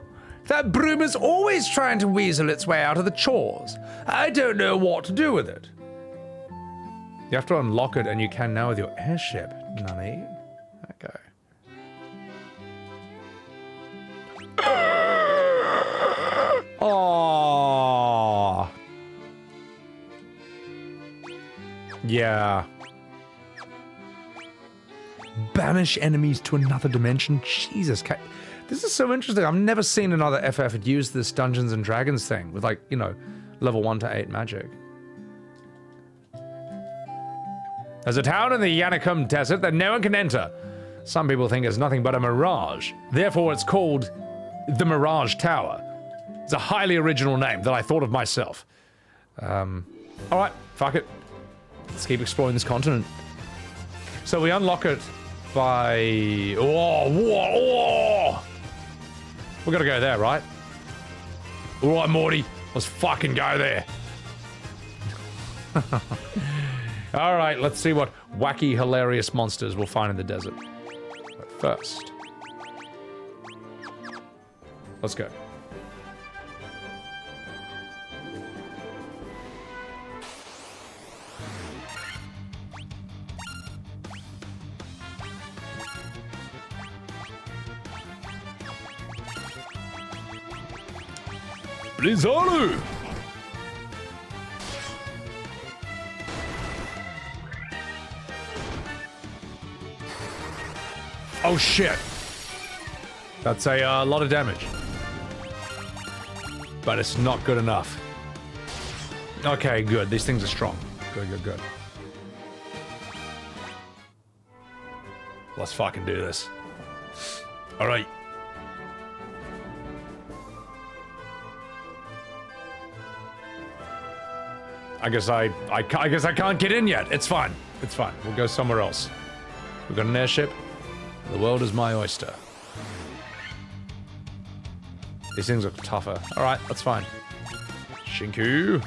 That broom is always trying to weasel its way out of the chores. I don't know what to do with it. You have to unlock it, and you can now with your airship. Nani? Okay. Oh. Yeah. Banish enemies to another dimension? Jesus. This is so interesting. I've never seen another FF use this Dungeons and Dragons thing with, like, you know, level 1 to 8 magic. There's a town in the Yanakum Desert that no one can enter. Some people think it's nothing but a mirage. Therefore, it's called the Mirage Tower. It's a highly original name that I thought of myself. Alright, fuck it. Let's keep exploring this continent. So we unlock it by... Whoa. We gotta go there, right? Alright, Morty. Let's fucking go there. Alright, let's see what wacky, hilarious monsters we'll find in the desert. But first... let's go. Blizzard! Oh shit. That's a lot of damage. But it's not good enough. Okay, good. These things are strong. Good. Let's fucking do this. Alright. I guess I can't get in yet. It's fine. It's fine. We'll go somewhere else. We've got an airship. The world is my oyster. These things look tougher. Alright, that's fine. Shinku.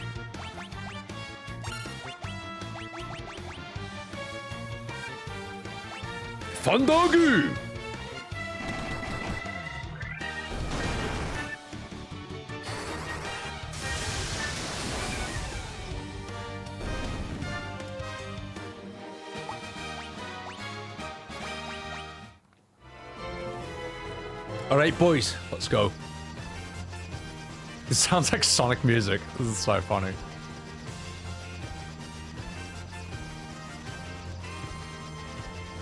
Fandagu! Alright, boys, let's go. This sounds like Sonic music. This is so funny.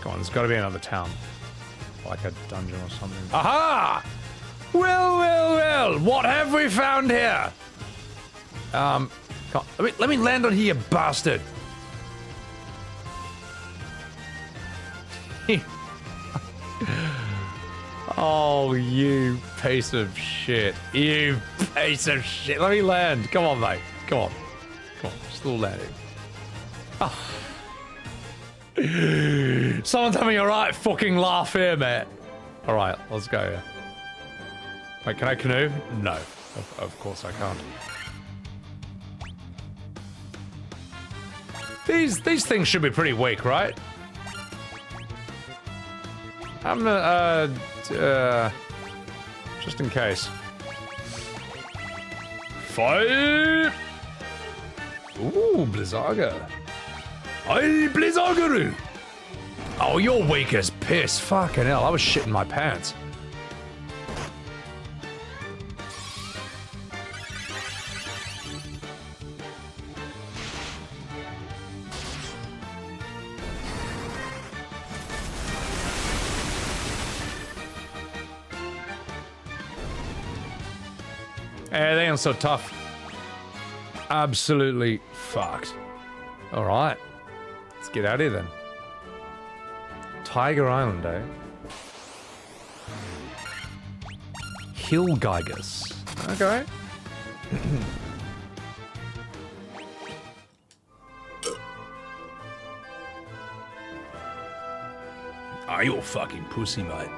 Come on, there's gotta be another town. Like a dungeon or something. Aha! Well, what have we found here? Let me land on here, you bastard. Oh, you piece of shit. You piece of shit. Let me land. Come on, mate. Come on. Just a little landing. Oh. Someone's having a right fucking laugh here, mate. Alright, let's go here. Wait, can I canoe? No. Of course I can't. These things should be pretty weak, right? I'm gonna, just in case. Fight! Ooh, Blizzaga. Hey, Blizzagaru! Oh, you're weak as piss. Fucking hell, I was shitting my pants. Hey, they ain't so tough. Absolutely fucked. Alright. Let's get out of here then. Tiger Island, eh? Hill Gigas. Okay. Ah, you're a fucking pussy, mate.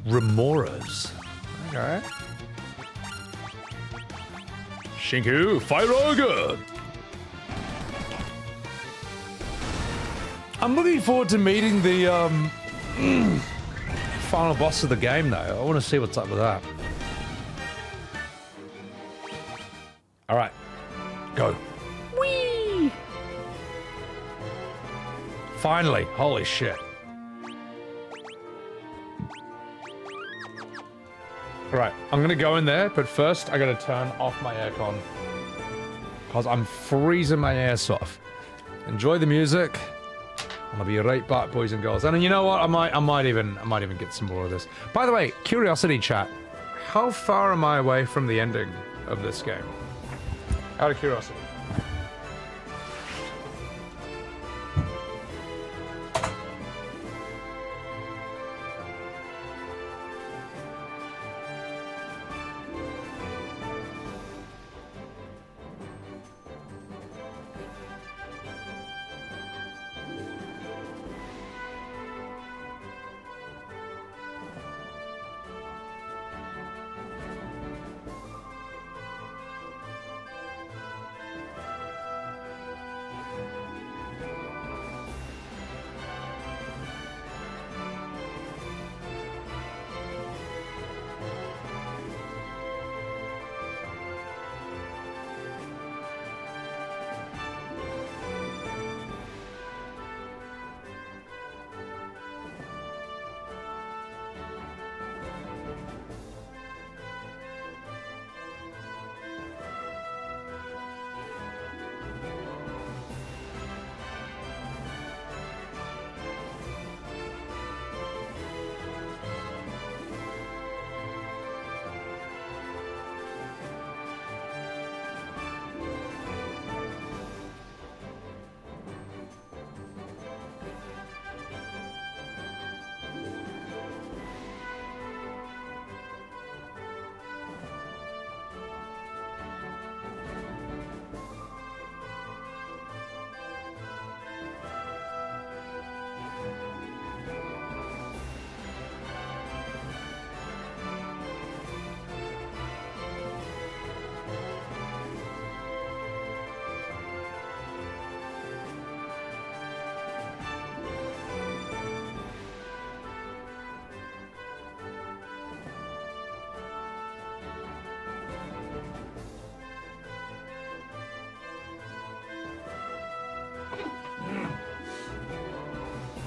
Remoras. Okay. Shinku, Fire. I'm looking forward to meeting the final boss of the game, though. I want to see what's up with that. All right, go. Whee! Finally, holy shit. All right, I'm gonna go in there, but first I gotta turn off my aircon because I'm freezing my ass off. Enjoy the music. I'm gonna be right back, boys and girls. And you know what? I might even get some more of this. By the way, curiosity chat. How far am I away from the ending of this game? Out of curiosity.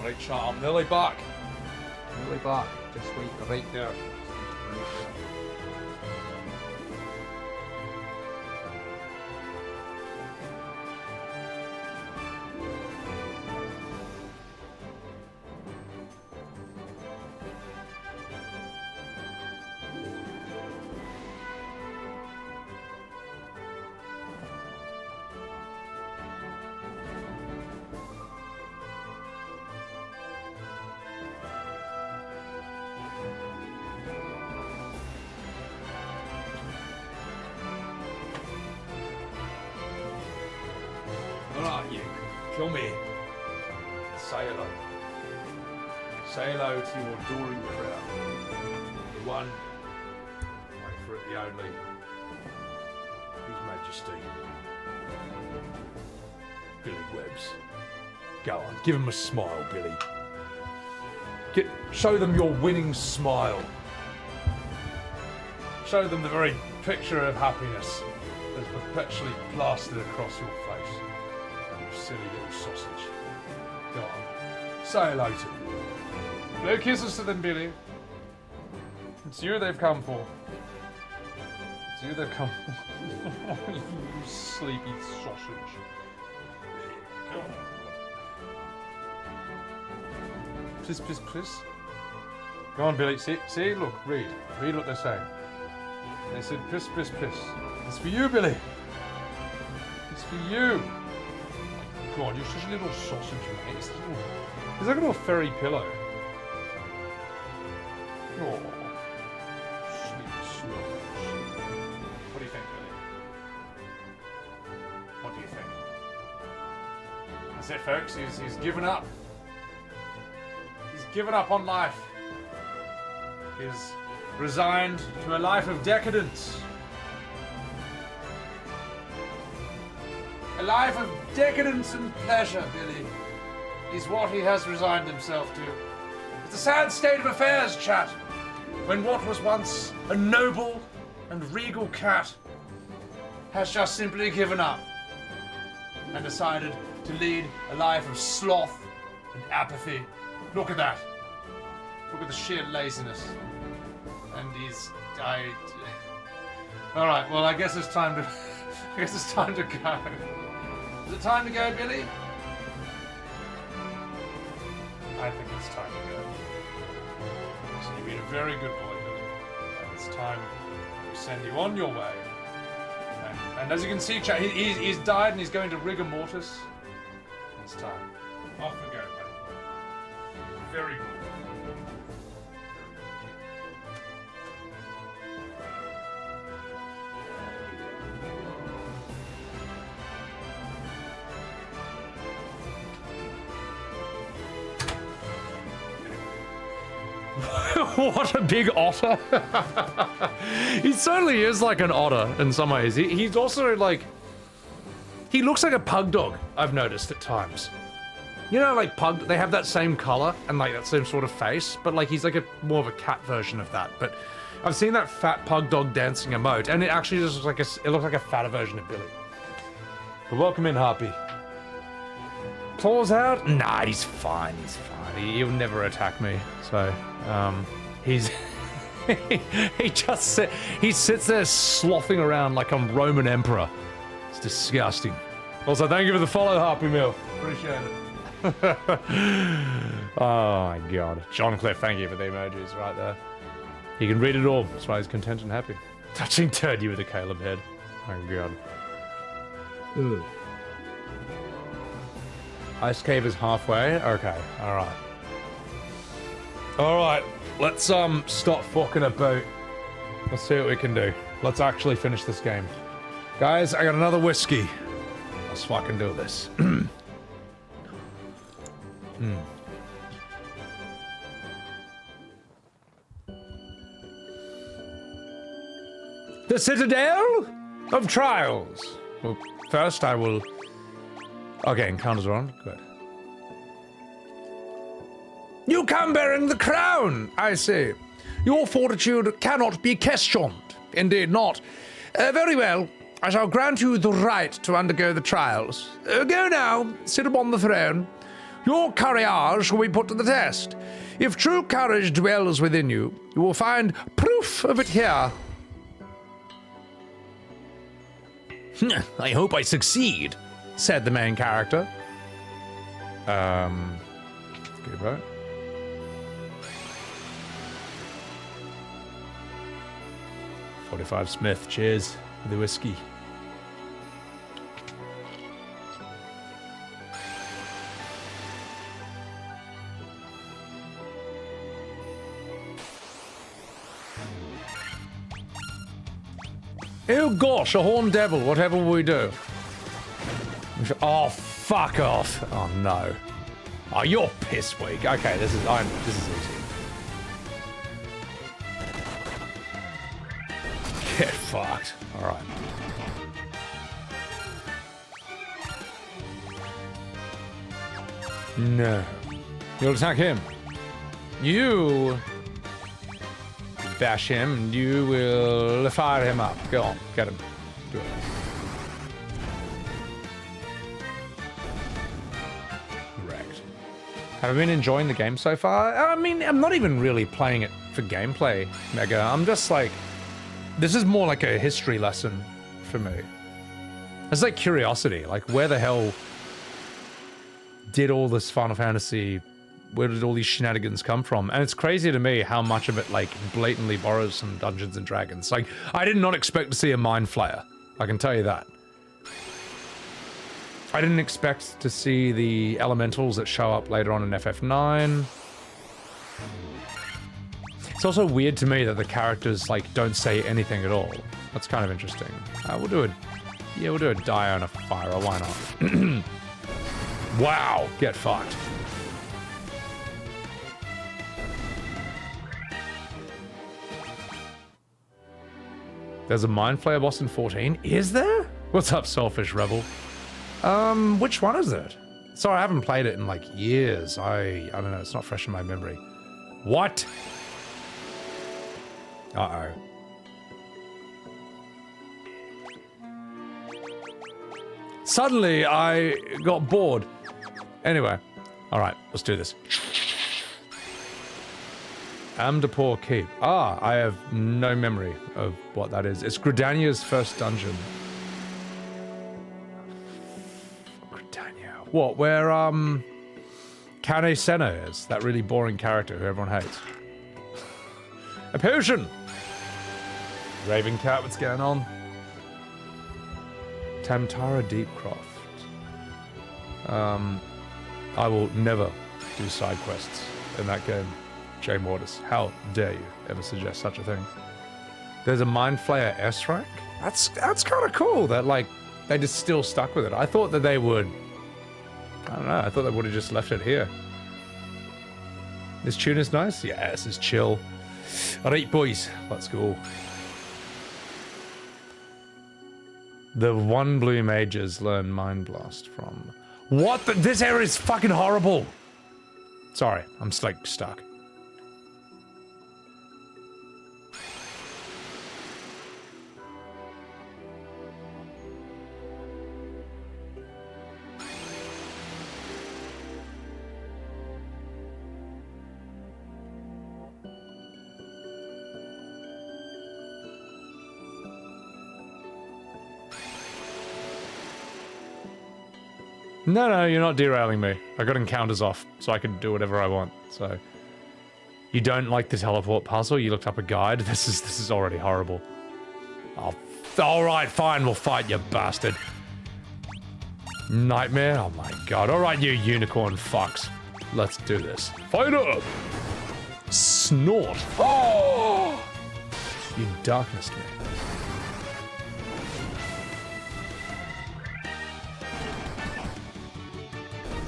Right, chat, I'm nearly back. Nearly back. Just wait right there. Kill me. Say hello. Say hello to your adoring crowd. The one, wait for it, the only, His Majesty, Billy Webbs. Go on, give him a smile, Billy. Show them your winning smile. Show them the very picture of happiness that's perpetually plastered across your face. Silly little sausage. Go on. Say hello to them. Blow kisses to them, Billy. It's you they've come for. It's you they've come for. You sleepy sausage. Go on. Please, please, please. Go on, Billy. See, look, read. Read what they're saying. They said, piss, piss, piss. It's for you, Billy. It's for you. God, you're such a little sausage, mate. It's like a little furry pillow. Oh, sleepy sausage. What do you think, Billy? What do you think? That's it, folks. He's given up. He's given up on life. He's resigned to a life of decadence. A life of decadence and pleasure, Billy, is what he has resigned himself to. It's a sad state of affairs, chat, when what was once a noble and regal cat has just simply given up and decided to lead a life of sloth and apathy. Look at that. Look at the sheer laziness. And he's died. Alright, well I guess it's time to go. Is it time to go, Billy? I think it's time to go. So you've been a very good boy, Billy. And it's time to send you on your way. And as you can see, chat, he's died and he's going to rigor mortis. It's time. Off we go, buddy. Very good. What a big otter. He certainly is like an otter in some ways. He's also like... He looks like a pug dog, I've noticed at times. You know, like pug, they have that same color and like that same sort of face, but like he's like more of a cat version of that. But I've seen that fat pug dog dancing emote, and it actually just looks like a fatter version of Billy. But welcome in, Harpy. Claws out? Nah, he's fine. He's fine. He'll never attack me. So, he's he sits there slothing around like a Roman emperor. It's disgusting. Also, thank you for the follow, Harpy Mill. Appreciate it. Oh my god. John Cliff, thank you for the emojis right there. He can read it all. That's why he's content and happy. Touching turd you with a Caleb head. Oh god. Ooh. Ice cave is halfway? Okay, alright. Alright, let's stop fucking about. Let's see what we can do. Let's actually finish this game. Guys, I got another whiskey. Let's fucking do this. The Citadel of Trials. Well, first I will... Okay, encounters are on. Good. You come bearing the crown, I see. Your fortitude cannot be questioned. Indeed not. Very well. I shall grant you the right to undergo the trials. Go now, sit upon the throne. Your courage will be put to the test. If true courage dwells within you, you will find proof of it here. I hope I succeed, said the main character. Good, right? $45 Smith, cheers for the whiskey. Oh gosh, a horned devil, whatever will we do? Oh, fuck off. Oh no. Oh, you're piss weak. Okay, this is easy. Get fucked. Alright. No. You'll attack him. You bash him, and you will fire him up. Go on, get him. Do it. Correct. Have I been enjoying the game so far? I mean, I'm not even really playing it for gameplay, Mega. I'm just like... This is more like a history lesson for me. It's like curiosity, like where the hell did all this Final Fantasy, where did all these shenanigans come from? And it's crazy to me how much of it like blatantly borrows from Dungeons and Dragons. Like, I did not expect to see a Mind Flayer, I can tell you that. I didn't expect to see the elementals that show up later on in FF9. It's also weird to me that the characters, like, don't say anything at all. That's kind of interesting. We'll do a die on a fire, why not? Wow, get fucked. There's a Mind Flayer boss in 14. Is there? What's up, Selfish Rebel? Which one is it? Sorry, I haven't played it in like years. I don't know, it's not fresh in my memory. What? Uh-oh. Suddenly, I got bored. Anyway, all right, let's do this. Amdapur Keep. Ah, I have no memory of what that is. It's Gridania's first dungeon. Gridania. What, where, Canoe is? That really boring character who everyone hates. A potion! Raving Cat, what's going on? Tamtara Deepcroft. I will never do side quests in that game. JRPG. How dare you ever suggest such a thing? There's a Mind Flayer S rank? That's kind of cool that, like, they just still stuck with it. I thought that they would... I don't know, I thought they would have just left it here. This tune is nice? Yeah, this is chill. Alright, boys, let's go. The one blue mages learn Mind Blast from... What the... This area is fucking horrible! Sorry, I'm like stuck. No, you're not derailing me. I got encounters off, so I can do whatever I want, so... You don't like the teleport puzzle? You looked up a guide? This is already horrible. Oh, alright, fine, we'll fight, you bastard. Nightmare? Oh my god. Alright, you unicorn fucks. Let's do this. Fight up! Snort. Oh! You darkness me.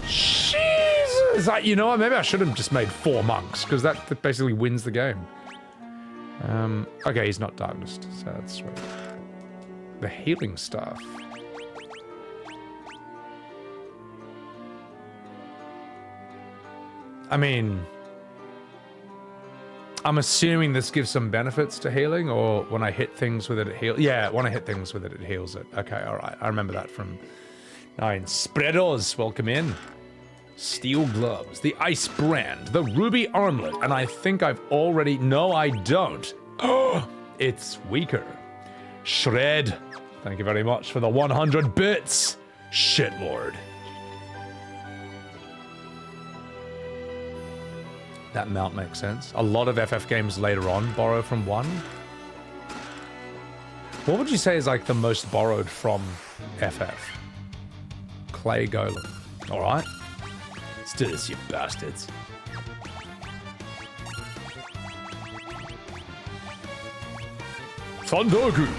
Jesus! You know what? Maybe I should have just made 4 monks, because that basically wins the game. Okay, he's not darkness, so that's sweet. The healing staff. I mean... I'm assuming this gives some benefits to healing, or when I hit things with it, it heals. Yeah, when I hit things with it, it heals it. Okay, alright. I remember that from 9. Spreados, welcome in. Steel gloves, the ice brand, the ruby armlet, and I think I've already... No, I don't. Oh, it's weaker. Shred. Thank you very much for the 100 bits. Shitlord. That mount makes sense. A lot of FF games later on borrow from 1. What would you say is like the most borrowed from FF? Clay Golem. Alright. Let's do this, you bastards. Thundergu.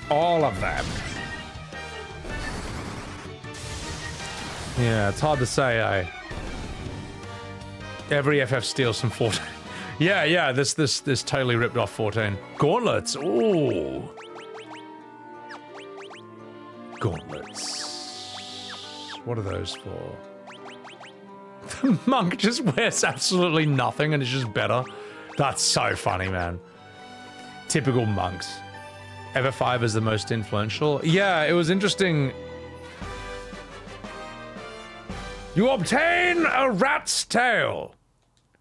All of them. Yeah, it's hard to say, Every FF steals from 14. Yeah, this totally ripped off 14. Gauntlets, ooh. Gauntlets. What are those for? The monk just wears absolutely nothing and is just better. That's so funny, man. Typical monks. FF5 is the most influential. Yeah, it was interesting. You obtain a rat's tail.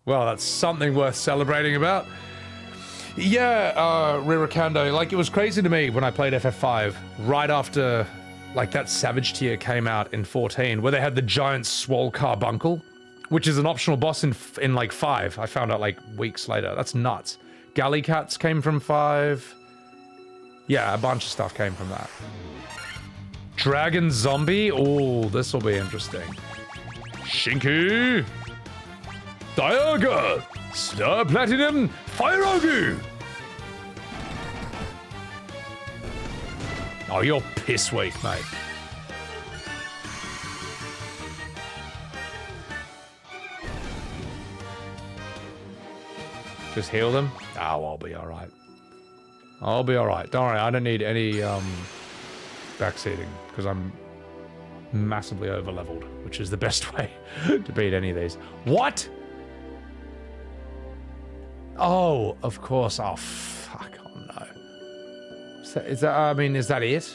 Well, that's something worth celebrating about. Yeah, Ririkando, like, it was crazy to me when I played FF5, right after, like, that Savage tier came out in 14, where they had the giant Swole Carbuncle, which is an optional boss in like, 5. I found out, like, weeks later. That's nuts. Galley Cats came from 5. Yeah, a bunch of stuff came from that. Dragon Zombie? Oh, this will be interesting. Shinky! Dialga! Star Platinum! Fire-Ogu! Oh, you're piss weak, mate. Just heal them? Oh, I'll be alright. I'll be alright. Don't worry, I don't need any backseating, because I'm massively over-leveled, which is the best way to beat any of these. What? Oh, of course. Oh, fuck. Oh, no. Is that I mean, is that it?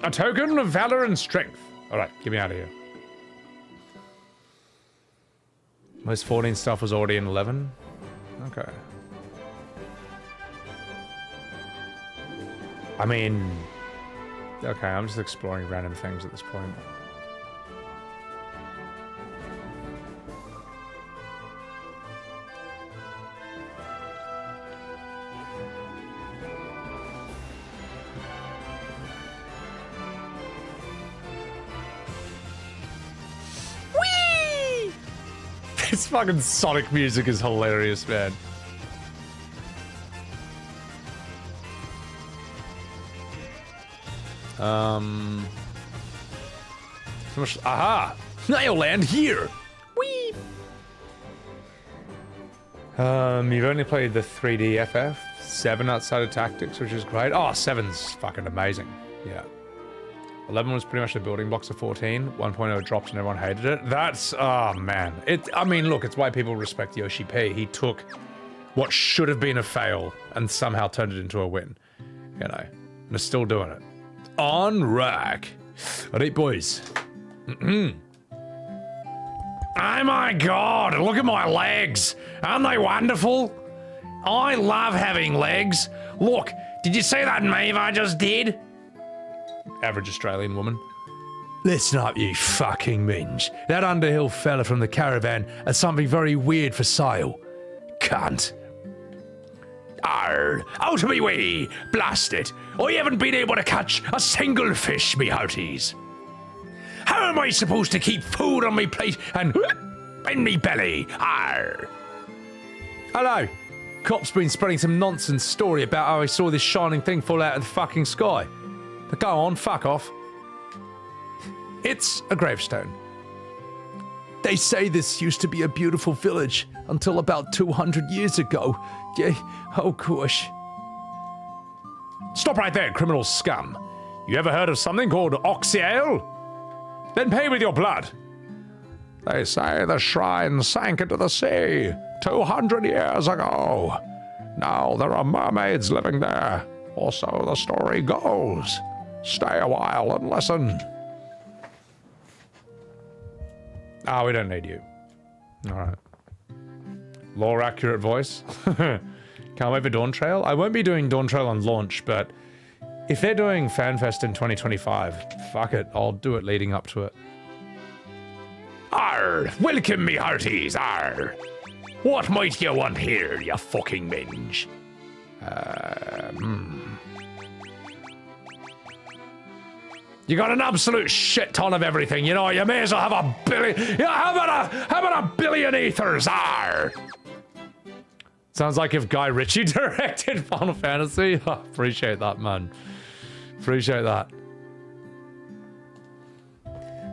A token of valor and strength. Alright, get me out of here. Most 14 stuff was already in 11? Okay. I mean... Okay, I'm just exploring random things at this point. Whee! This fucking Sonic music is hilarious, man. So much, aha! I'll land here! Whee! You've only played the 3D FF, 7 outside of Tactics, which is great. Oh, 7's fucking amazing. Yeah. 11 was pretty much the building blocks of 14. 1.0 dropped and everyone hated it. That's, oh man. I mean, look, it's why people respect Yoshi P. He took what should have been a fail and somehow turned it into a win. You know, and is still doing it. On rack. Alright, boys. Oh my god, look at my legs. Aren't they wonderful? I love having legs. Look, did you see that move I just did? Average Australian woman. Listen up, you fucking minge. That Underhill fella from the caravan has something very weird for sale. Cunt. Arr, out of me way, blast it. I haven't been able to catch a single fish, me hearties. How am I supposed to keep food on me plate and in me belly? Arr. Hello. Cop's been spreading some nonsense story about how he saw this shining thing fall out of the fucking sky. But go on, fuck off. It's a gravestone. They say this used to be a beautiful village until about 200 years ago. Yeah, oh gosh. Stop right there, criminal scum. You ever heard of something called oxy ale? Then pay with your blood. They say the shrine sank into the sea 200 years ago. Now there are mermaids living there, or so the story goes. Stay a while and listen. Ah, we don't need you. Alright. Lore accurate voice. Can't wait for Dawn Trail. I won't be doing Dawn Trail on launch, but if they're doing FanFest in 2025, fuck it, I'll do it leading up to it. Arr, welcome me hearties, arr. What might you want here, you fucking minge? You got an absolute shit ton of everything, you know, you may as well have a billion, how about a billion ethers, arr! Sounds like if Guy Ritchie directed Final Fantasy. Oh, appreciate that, man. Appreciate that.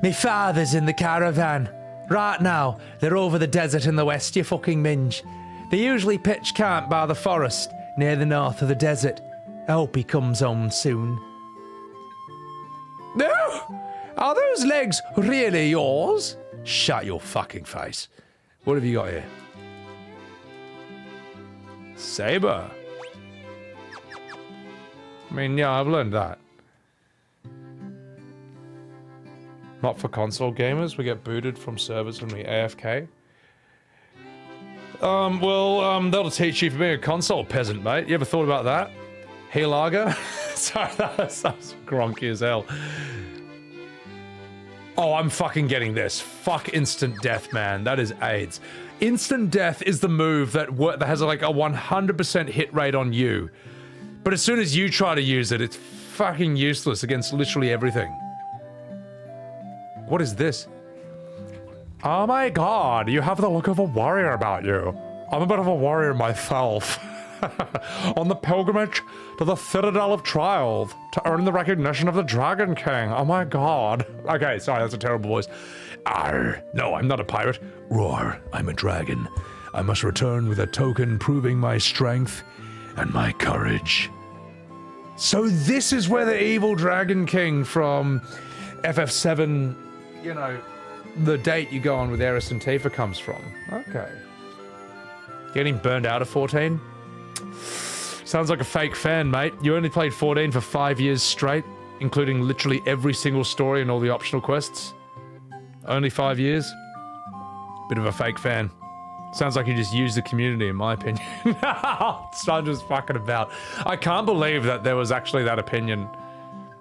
Me father's in the caravan. Right now, they're over the desert in the west, you fucking minge. They usually pitch camp by the forest, near the north of the desert. I hope he comes home soon. No! Are those legs really yours? Shut your fucking face. What have you got here? Saber. I mean, yeah, I've learned that. Not for console gamers, we get booted from servers when we AFK. That'll teach you for being a console peasant, mate. You ever thought about that? Hey, Lager? Sorry, that's Gronky as hell. Oh, I'm fucking getting this. Fuck instant death, man. That is AIDS. Instant death is the move that has like a 100% hit rate on you. But as soon as you try to use it, it's fucking useless against literally everything. What is this? Oh my god, you have the look of a warrior about you. I'm a bit of a warrior myself. On the pilgrimage to the Citadel of Trial to earn the recognition of the Dragon King. Oh my god. Okay, sorry, that's a terrible voice. Arr, no, I'm not a pirate. Roar, I'm a dragon. I must return with a token proving my strength and my courage. So this is where the evil Dragon King from FF7, you know, the date you go on with Eris and Tifa comes from. Okay. Getting burned out of 14? Sounds like a fake fan, mate. You only played 14 for 5 years straight, including literally every single story and all the optional quests. Only 5 years? Bit of a fake fan. Sounds like you just used the community, in my opinion. So I'm just fucking about. I can't believe that there was actually that opinion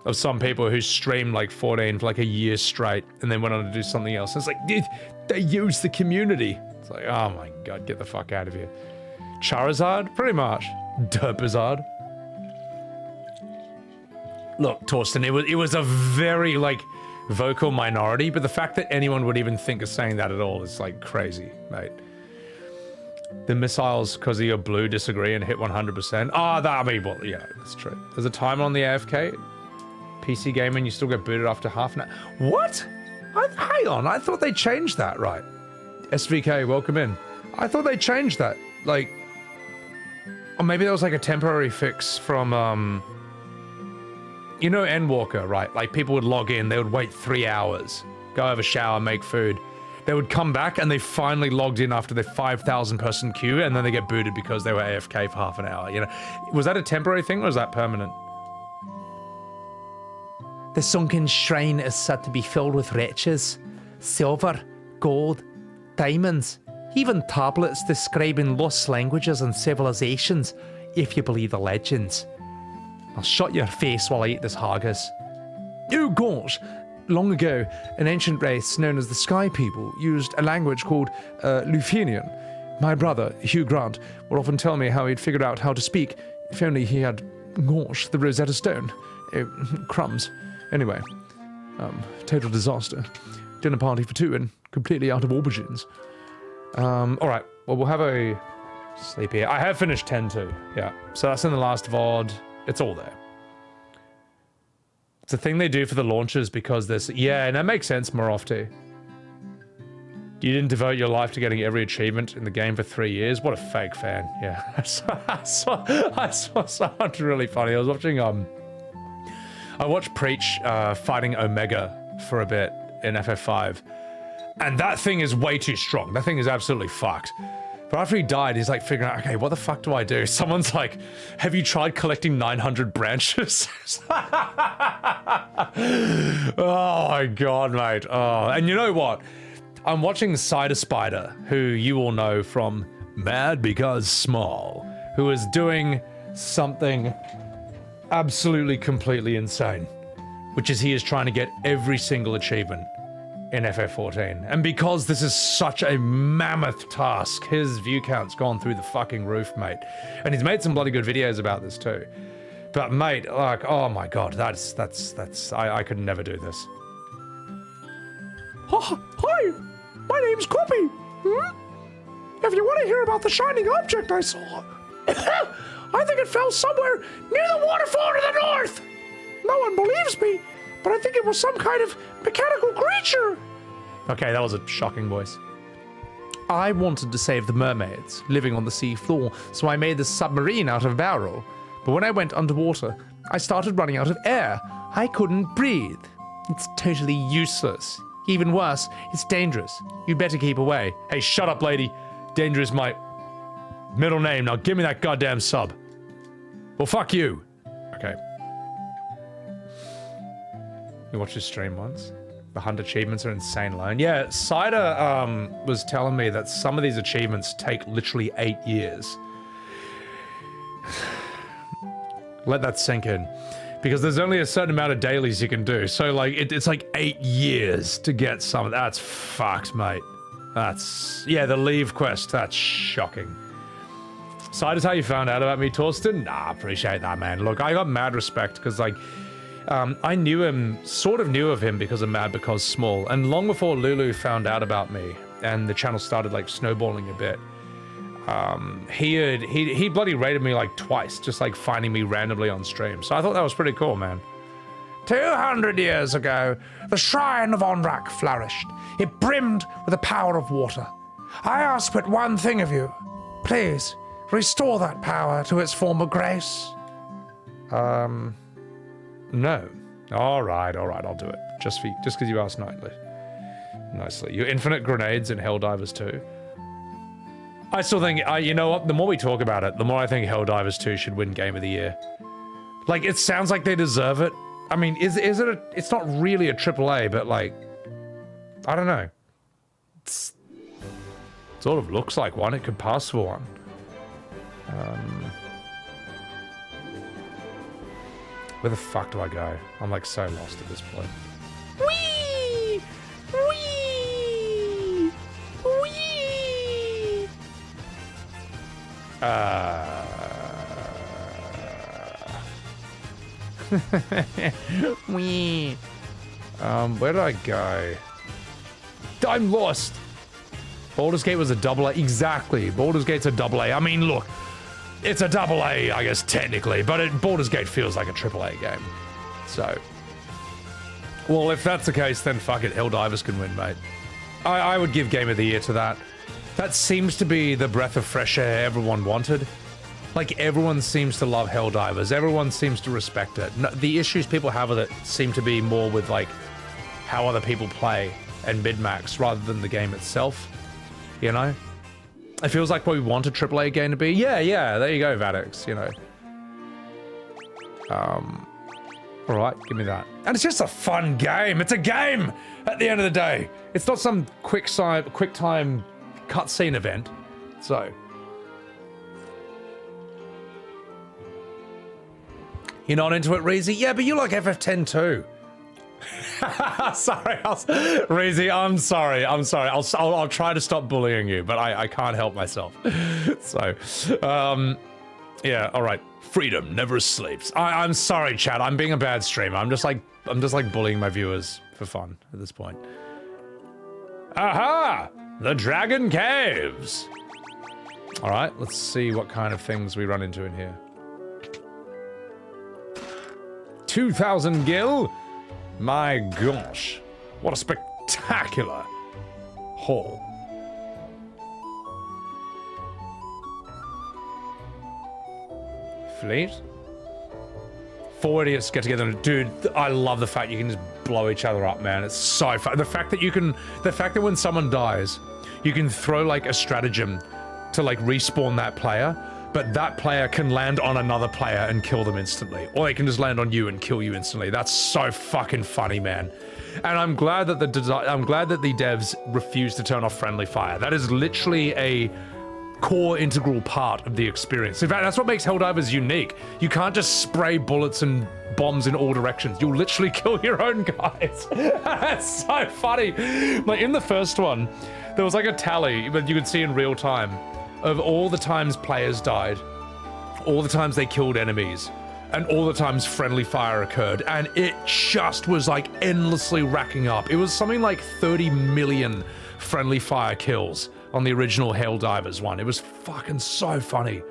of some people who streamed like 14 for like a year straight and then went on to do something else. It's like, dude, they used the community. It's like, oh my god, get the fuck out of here. Charizard? Pretty much. Derpizard. Look, Torsten, it was a very, like, vocal minority, but the fact that anyone would even think of saying that at all is, like, crazy, mate. The missiles, because of your blue, disagree and hit 100%. Oh, that, I mean, well, yeah, that's true. There's a timer on the AFK. PC gaming, you still get booted after half an hour. What? Hang on, I thought they changed that, right? SVK, welcome in. I thought they changed that, like... Or maybe that was like a temporary fix from, you know Endwalker, right? Like, people would log in, they would wait 3 hours, go have a shower, make food. They would come back and they finally logged in after their 5,000 person queue, and then they get booted because they were AFK for half an hour, you know? Was that a temporary thing or was that permanent? The Sunken Shrine is said to be filled with riches, silver, gold, diamonds, even tablets describing lost languages and civilizations, if you believe the legends. I'll shut your face while I eat this haggis. Oh gosh! Long ago, an ancient race known as the Sky People used a language called Lufenian. My brother, Hugh Grant, would often tell me how he'd figured out how to speak, if only he had, gosh, the Rosetta Stone. Crumbs. Anyway, total disaster. Dinner party for two and completely out of aubergines. Alright, well, we'll have a sleep here. I have finished 10 too, yeah. So that's in the last VOD. It's all there. It's a thing they do for the launches because there's... Yeah, and that makes sense, Morofty. You didn't devote your life to getting every achievement in the game for 3 years? What a fake fan. Yeah, I saw someone really funny. I was watching, I watched Preach fighting Omega for a bit in FF5. And that thing is way too strong. That thing is absolutely fucked. But after he died, he's like figuring out, okay, what the fuck do I do? Someone's like, have you tried collecting 900 branches? Oh my god, mate. Oh, and you know what? I'm watching Cider Spider, who you all know from Mad Because Small, who is doing something absolutely completely insane, which is he is trying to get every single achievement in FF14. And because this is such a mammoth task, his view count's gone through the fucking roof, mate. And he's made some bloody good videos about this too. But mate, like, oh my god, I could never do this. Hi, my name's Guppy. If you want to hear about the shining object I saw, I think it fell somewhere near the waterfall to the north. No one believes me, but I think it was some kind of mechanical creature. Okay, that was a shocking voice. I wanted to save the mermaids living on the sea floor, so I made this submarine out of a barrel. But when I went underwater, I started running out of air. I couldn't breathe. It's totally useless. Even worse, it's dangerous. You'd better keep away. Hey, shut up, lady. Danger is my middle name. Now give me that goddamn sub. Well, fuck you. Okay. You watched his stream once? The 100 achievements are insane alone. Yeah, Cider was telling me that some of these achievements take literally 8 years. Let that sink in. Because there's only a certain amount of dailies you can do. So, like, it's like 8 years to get some. That's fucked, mate. That's... Yeah, the leave quest. That's shocking. Cider's how you found out about me, Torsten? Nah, appreciate that, man. Look, I got mad respect because, like... I knew him, sort of knew of him because of Mad Because Small, and long before Lulu found out about me and the channel started like snowballing a bit, he bloody raided me like twice, just like finding me randomly on stream. So I thought that was pretty cool, man. 200 years ago, the shrine of Onrak flourished. It brimmed with the power of water. I ask but one thing of you. Please, restore that power to its former grace. No. All right, I'll do it. Just because you asked nicely. Your infinite grenades in Helldivers 2. I still think, you know what, the more we talk about it, the more I think Helldivers 2 should win Game of the Year. Like, it sounds like they deserve it. I mean, is it it's not really a AAA, but like, I don't know. It sort of looks like one. It could pass for one. Where the fuck do I go? I'm like so lost at this point. Whee! Whee! Whee! Whee! Where did I go? I'm lost. Baldur's Gate was a AA. Exactly. Baldur's Gate's a AA. I mean, look, it's a AA, I guess, technically, but Baldur's Gate feels like a AAA game. So, well, if that's the case, then fuck it. Helldivers can win, mate. I would give Game of the Year to that. That seems to be the breath of fresh air everyone wanted. Like, everyone seems to love Helldivers. Everyone seems to respect it. No, the issues people have with it seem to be more with, like, how other people play and min-max rather than the game itself. You know? It feels like what we want a AAA game to be. Yeah, there you go, Vadix, you know. Alright, give me that. And it's just a fun game. It's a game at the end of the day. It's not some quick time cutscene event. So. You're not into it, Reezy? Yeah, but you like FF10 too. Sorry, Reezy, I'm sorry. I'll try to stop bullying you, but I can't help myself. So, yeah, all right. Freedom never sleeps. I'm sorry, chat. I'm being a bad streamer. I'm just like bullying my viewers for fun at this point. Aha! The Dragon Caves. All right, let's see what kind of things we run into in here. 2,000 gil. My gosh, what a spectacular haul. Fleet? 4 idiots get together and dude, I love the fact you can just blow each other up, man. It's so fun. The fact that when someone dies, you can throw like a stratagem to like respawn that player, but that player can land on another player and kill them instantly. Or they can just land on you and kill you instantly. That's so fucking funny, man. And I'm glad that the devs refused to turn off friendly fire. That is literally a core integral part of the experience. In fact, that's what makes Helldivers unique. You can't just spray bullets and bombs in all directions. You'll literally kill your own guys. That's so funny. Like in the first one, there was like a tally that you could see in real time of all the times players died, all the times they killed enemies, and all the times friendly fire occurred, and it just was like endlessly racking up. It was something like 30 million friendly fire kills on the original Helldivers one. It was fucking so funny.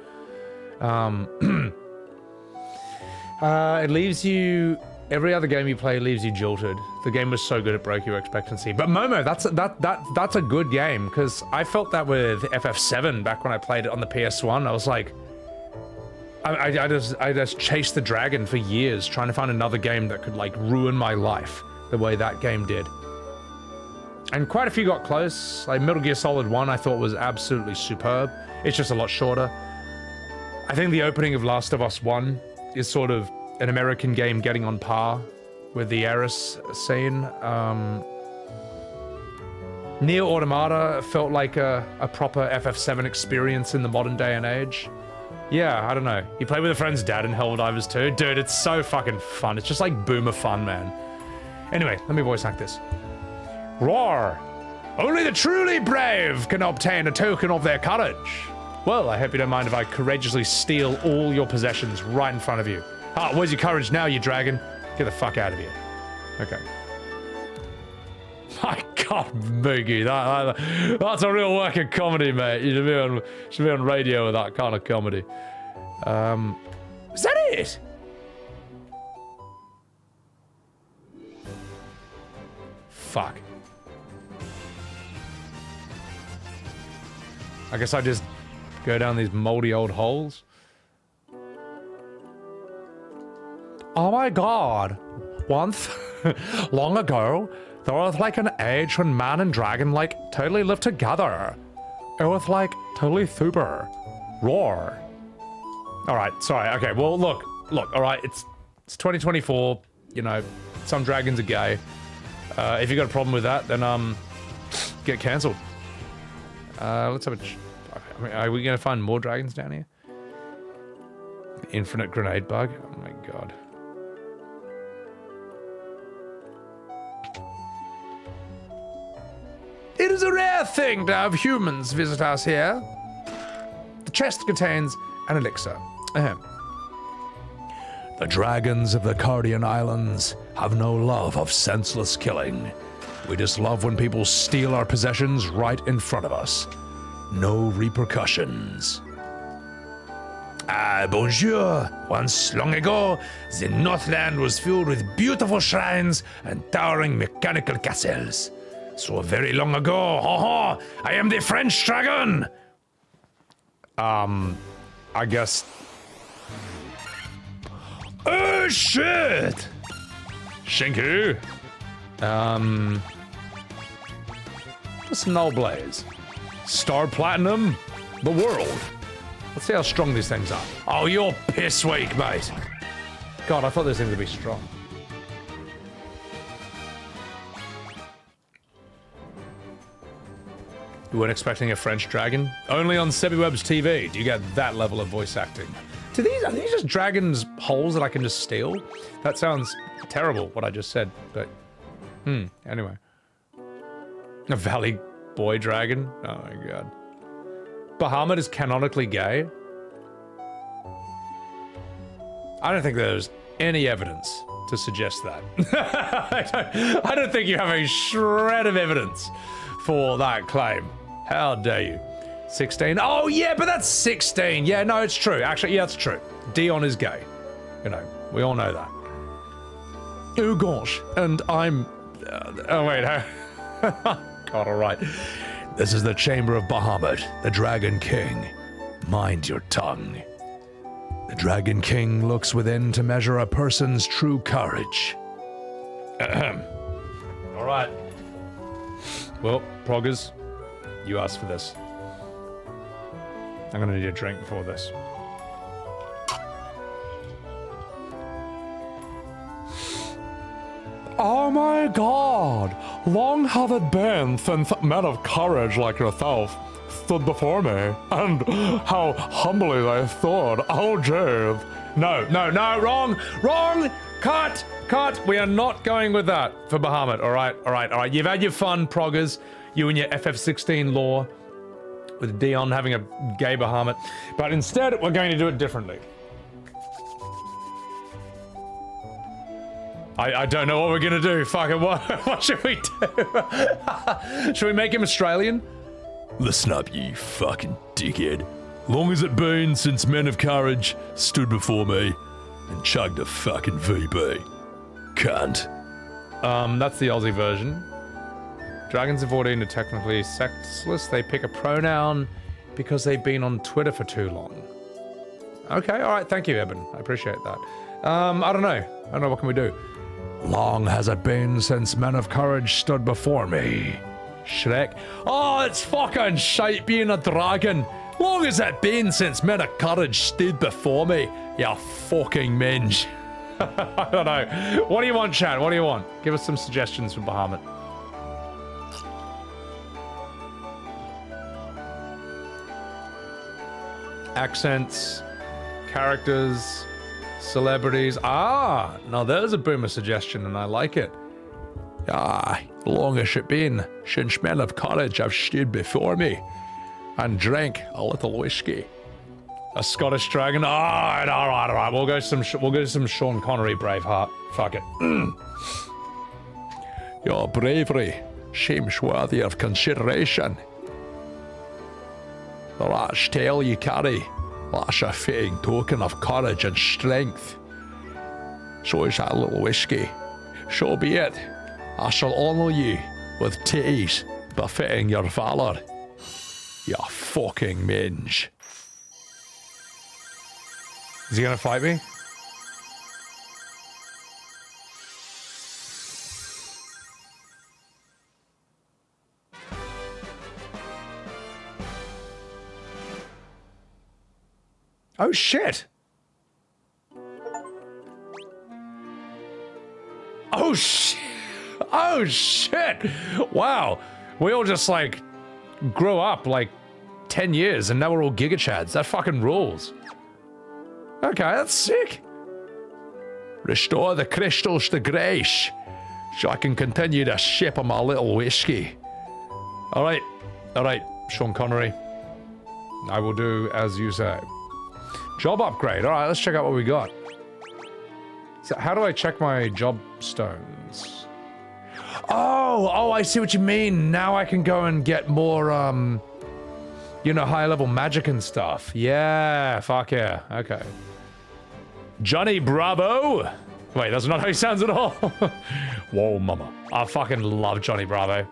It leaves you... Every other game you play leaves you jolted. The game was so good it broke your expectancy. But Momo, that's a good game, because I felt that with FF7 back when I played it on the PS1. I was like, I just chased the dragon for years trying to find another game that could like ruin my life the way that game did. And quite a few got close. Like Metal Gear Solid 1 I thought was absolutely superb. It's just a lot shorter. I think the opening of Last of Us 1 is sort of an American game getting on par with the Eris scene. Nier Automata felt like a proper FF7 experience in the modern day and age. Yeah, I don't know. You play with a friend's dad in Helldivers 2? Dude, it's so fucking fun. It's just like boomer fun, man. Anyway, let me voice act this. Roar! Only the truly brave can obtain a token of their courage. Well, I hope you don't mind if I courageously steal all your possessions right in front of you. Ah, where's your courage now, you dragon? Get the fuck out of here. Okay. My God, Biggie, that's a real working comedy, mate. You should be on radio with that kind of comedy. Is that it? Fuck. I guess I just go down these moldy old holes. Oh my god. Once, long ago, there was like an age when man and dragon like totally lived together. It was like totally super. Roar. Alright, sorry, okay, well look, alright, it's 2024, you know, some dragons are gay. If you got a problem with that, then get cancelled. Let's have a... are we gonna find more dragons down here? Infinite grenade bug? Oh my god. It is a rare thing to have humans visit us here. The chest contains an elixir. Ahem. The dragons of the Cardian Islands have no love of senseless killing. We just love when people steal our possessions right in front of us. No repercussions. Ah, bonjour. Once long ago, the Northland was filled with beautiful shrines and towering mechanical castles. So very long ago, I am the French dragon! I guess... Oh shit! Shinku! Snow Blaze. Star Platinum? The world. Let's see how strong these things are. Oh, you're piss weak, mate. God, I thought those things would be strong. You weren't expecting a French dragon? Only on Sebbywebz TV do you get that level of voice acting. Are these just dragons' holes that I can just steal? That sounds terrible, what I just said, but... anyway. A Valley Boy dragon? Oh my god. Bahamut is canonically gay? I don't think there's any evidence to suggest that. I don't think you have a shred of evidence for that claim. How dare you? 16. Oh yeah, but that's 16. Yeah, no, it's true. Actually, yeah, it's true. Dion is gay. You know, we all know that. Oh gosh, and I'm... oh wait, God, alright. This is the chamber of Bahamut, the Dragon King. Mind your tongue. The Dragon King looks within to measure a person's true courage. Ahem. Alright. Well, Proggers, you asked for this. I'm gonna need a drink before this. Oh my god! Long have it been since men of courage like yourself stood before me, and how humbly they stood. Oh, jeez. No, wrong! Cut! We are not going with that for Bahamut, alright. You've had your fun, Proggers. You and your FF16 lore with Dion having a gay Bahamut. But instead, we're going to do it differently. I don't know what we're gonna do. Fuck it, what should we do? Should we make him Australian? Listen up, you fucking dickhead. Long has it been since men of courage stood before me and chugged a fucking VB. Cunt. That's the Aussie version. Dragons of 14 are technically sexless. They pick a pronoun because they've been on Twitter for too long. Okay, alright, thank you, Eben. I appreciate that. I don't know, what can we do? Long has it been since men of courage stood before me. Shrek. Oh, it's fucking shite being a dragon. Long has it been since men of courage stood before me. You fucking minge. I don't know. What do you want, Chad? What do you want? Give us some suggestions for Bahamut. Accents, characters, celebrities. Ah, now there's a boomer suggestion and I like it. Long has it been since men of courage have stood before me and drank a little whiskey. A Scottish dragon. All right. We'll go some Sean Connery Braveheart. Fuck it. Your bravery Seems worthy of consideration. The large tail you carry, that's a fitting token of courage and strength. So is that little whiskey. So be it. I shall honour you with titties befitting your valour. You fucking minge. Is he gonna fight me? Oh shit! Oh shit! Oh shit! Wow, we all just like grew up like 10 years and now we're all Giga Chads. That fucking rules. Okay, that's sick. Restore the crystals to grace so I can continue to sip on my little whiskey. Alright, Sean Connery. I will do as you say. Job upgrade. Alright, let's check out what we got. So how do I check my job stones? Oh, I see what you mean. Now I can go and get more, you know, higher level magic and stuff. Yeah, fuck yeah. Okay. Johnny Bravo. Wait, that's not how he sounds at all. Whoa, mama. I fucking love Johnny Bravo.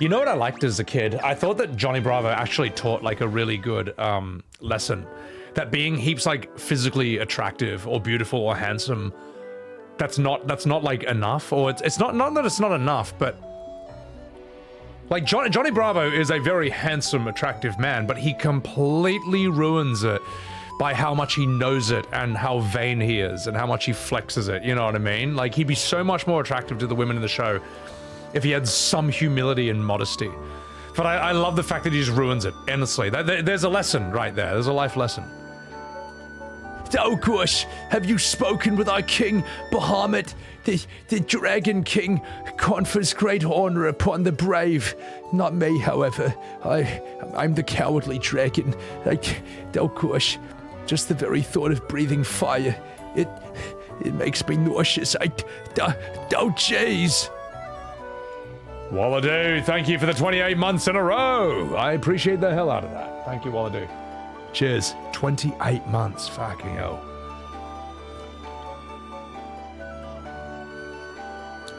You know what I liked as a kid? I thought that Johnny Bravo actually taught like a really good lesson. That being heaps like physically attractive or beautiful or handsome, that's not like enough, or it's not that it's not enough, but like Johnny Bravo is a very handsome, attractive man, but he completely ruins it by how much he knows it and how vain he is and how much he flexes it. You know what I mean? Like he'd be so much more attractive to the women in the show if he had some humility and modesty. But I love the fact that he just ruins it endlessly. There's a lesson right there. There's a life lesson. Oh gosh, have you spoken with our king, Bahamut? The Dragon King confers great honor upon the brave. Not me, however. I'm the cowardly dragon. Oh gosh, just the very thought of breathing fire, it makes me nauseous. Oh jeez. Walladu, thank you for the 28 months in a row. I appreciate the hell out of that. Thank you, Walladu. Cheers. 28 months, fucking hell.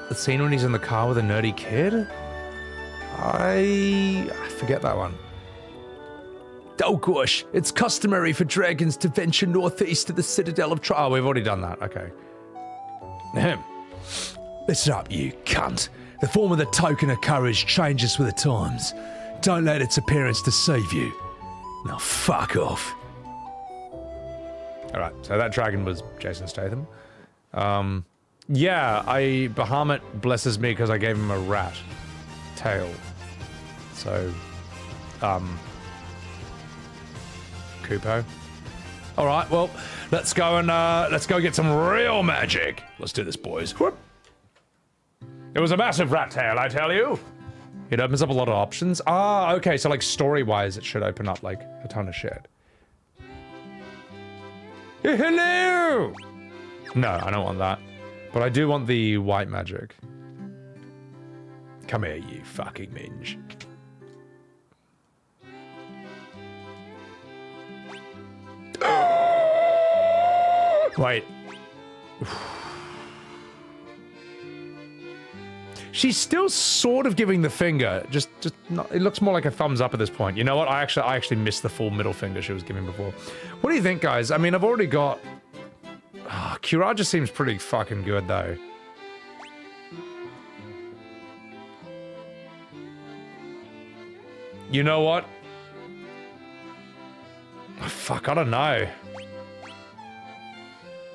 The scene when he's in the car with a nerdy kid? I forget that one. Oh gosh, it's customary for dragons to venture northeast to the Citadel of Oh, we've already done that, okay. Ahem. Listen up, you cunt. The form of the token of courage changes with the times. Don't let its appearance deceive you. Now fuck off. Alright, so that dragon was Jason Statham. Yeah, Bahamut blesses me because I gave him a rat tail. So, Kupo. Alright, well, let's go get some real magic. Let's do this, boys. Whoop. It was a massive rat tail, I tell you. It opens up a lot of options. Ah, okay, so like story-wise, it should open up like a ton of shit. Hello! No, I don't want that. But I do want the white magic. Come here, you fucking minge. Wait. She's still sort of giving the finger, just not, it looks more like a thumbs up at this point. You know what? I actually missed the full middle finger she was giving before. What do you think, guys? I mean, I've already got... Kira just seems pretty fucking good, though. You know what? Oh, fuck, I don't know.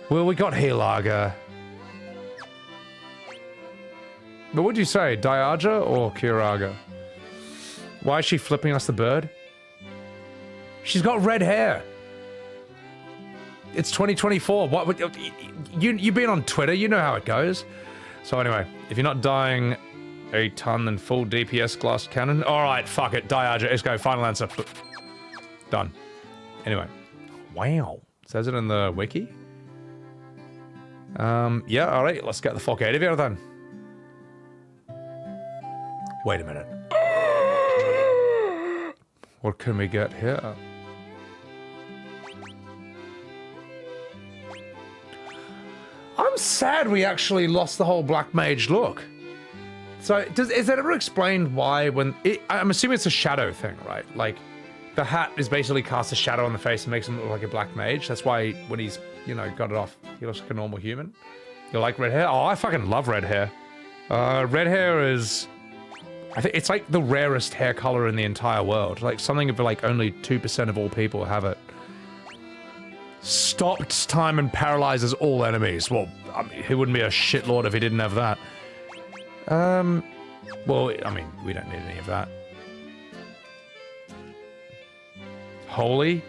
Well, we got Hilaga. But what'd you say, Diaja or Kiraga? Why is she flipping us the bird? She's got red hair. It's 2024. What? You've been on Twitter. You know how it goes. So anyway, if you're not dying a ton and full DPS glass cannon, all right, fuck it, Diaja. Let's go. Final answer. Done. Anyway, wow. Says it in the wiki. Yeah. All right. Let's get the fuck out of here then. Wait a minute. What can we get here? I'm sad we actually lost the whole black mage look. So, is that ever explained why when... I'm assuming it's a shadow thing, right? Like, the hat is basically casts a shadow on the face and makes him look like a black mage. That's why when he's, you know, got it off, he looks like a normal human. You like red hair? Oh, I fucking love red hair. Red hair is... I think it's like the rarest hair color in the entire world. Like, something of like only 2% of all people have it. Stops time and paralyzes all enemies. Well, I mean, he wouldn't be a shitlord if he didn't have that. Well, I mean, we don't need any of that. Holy?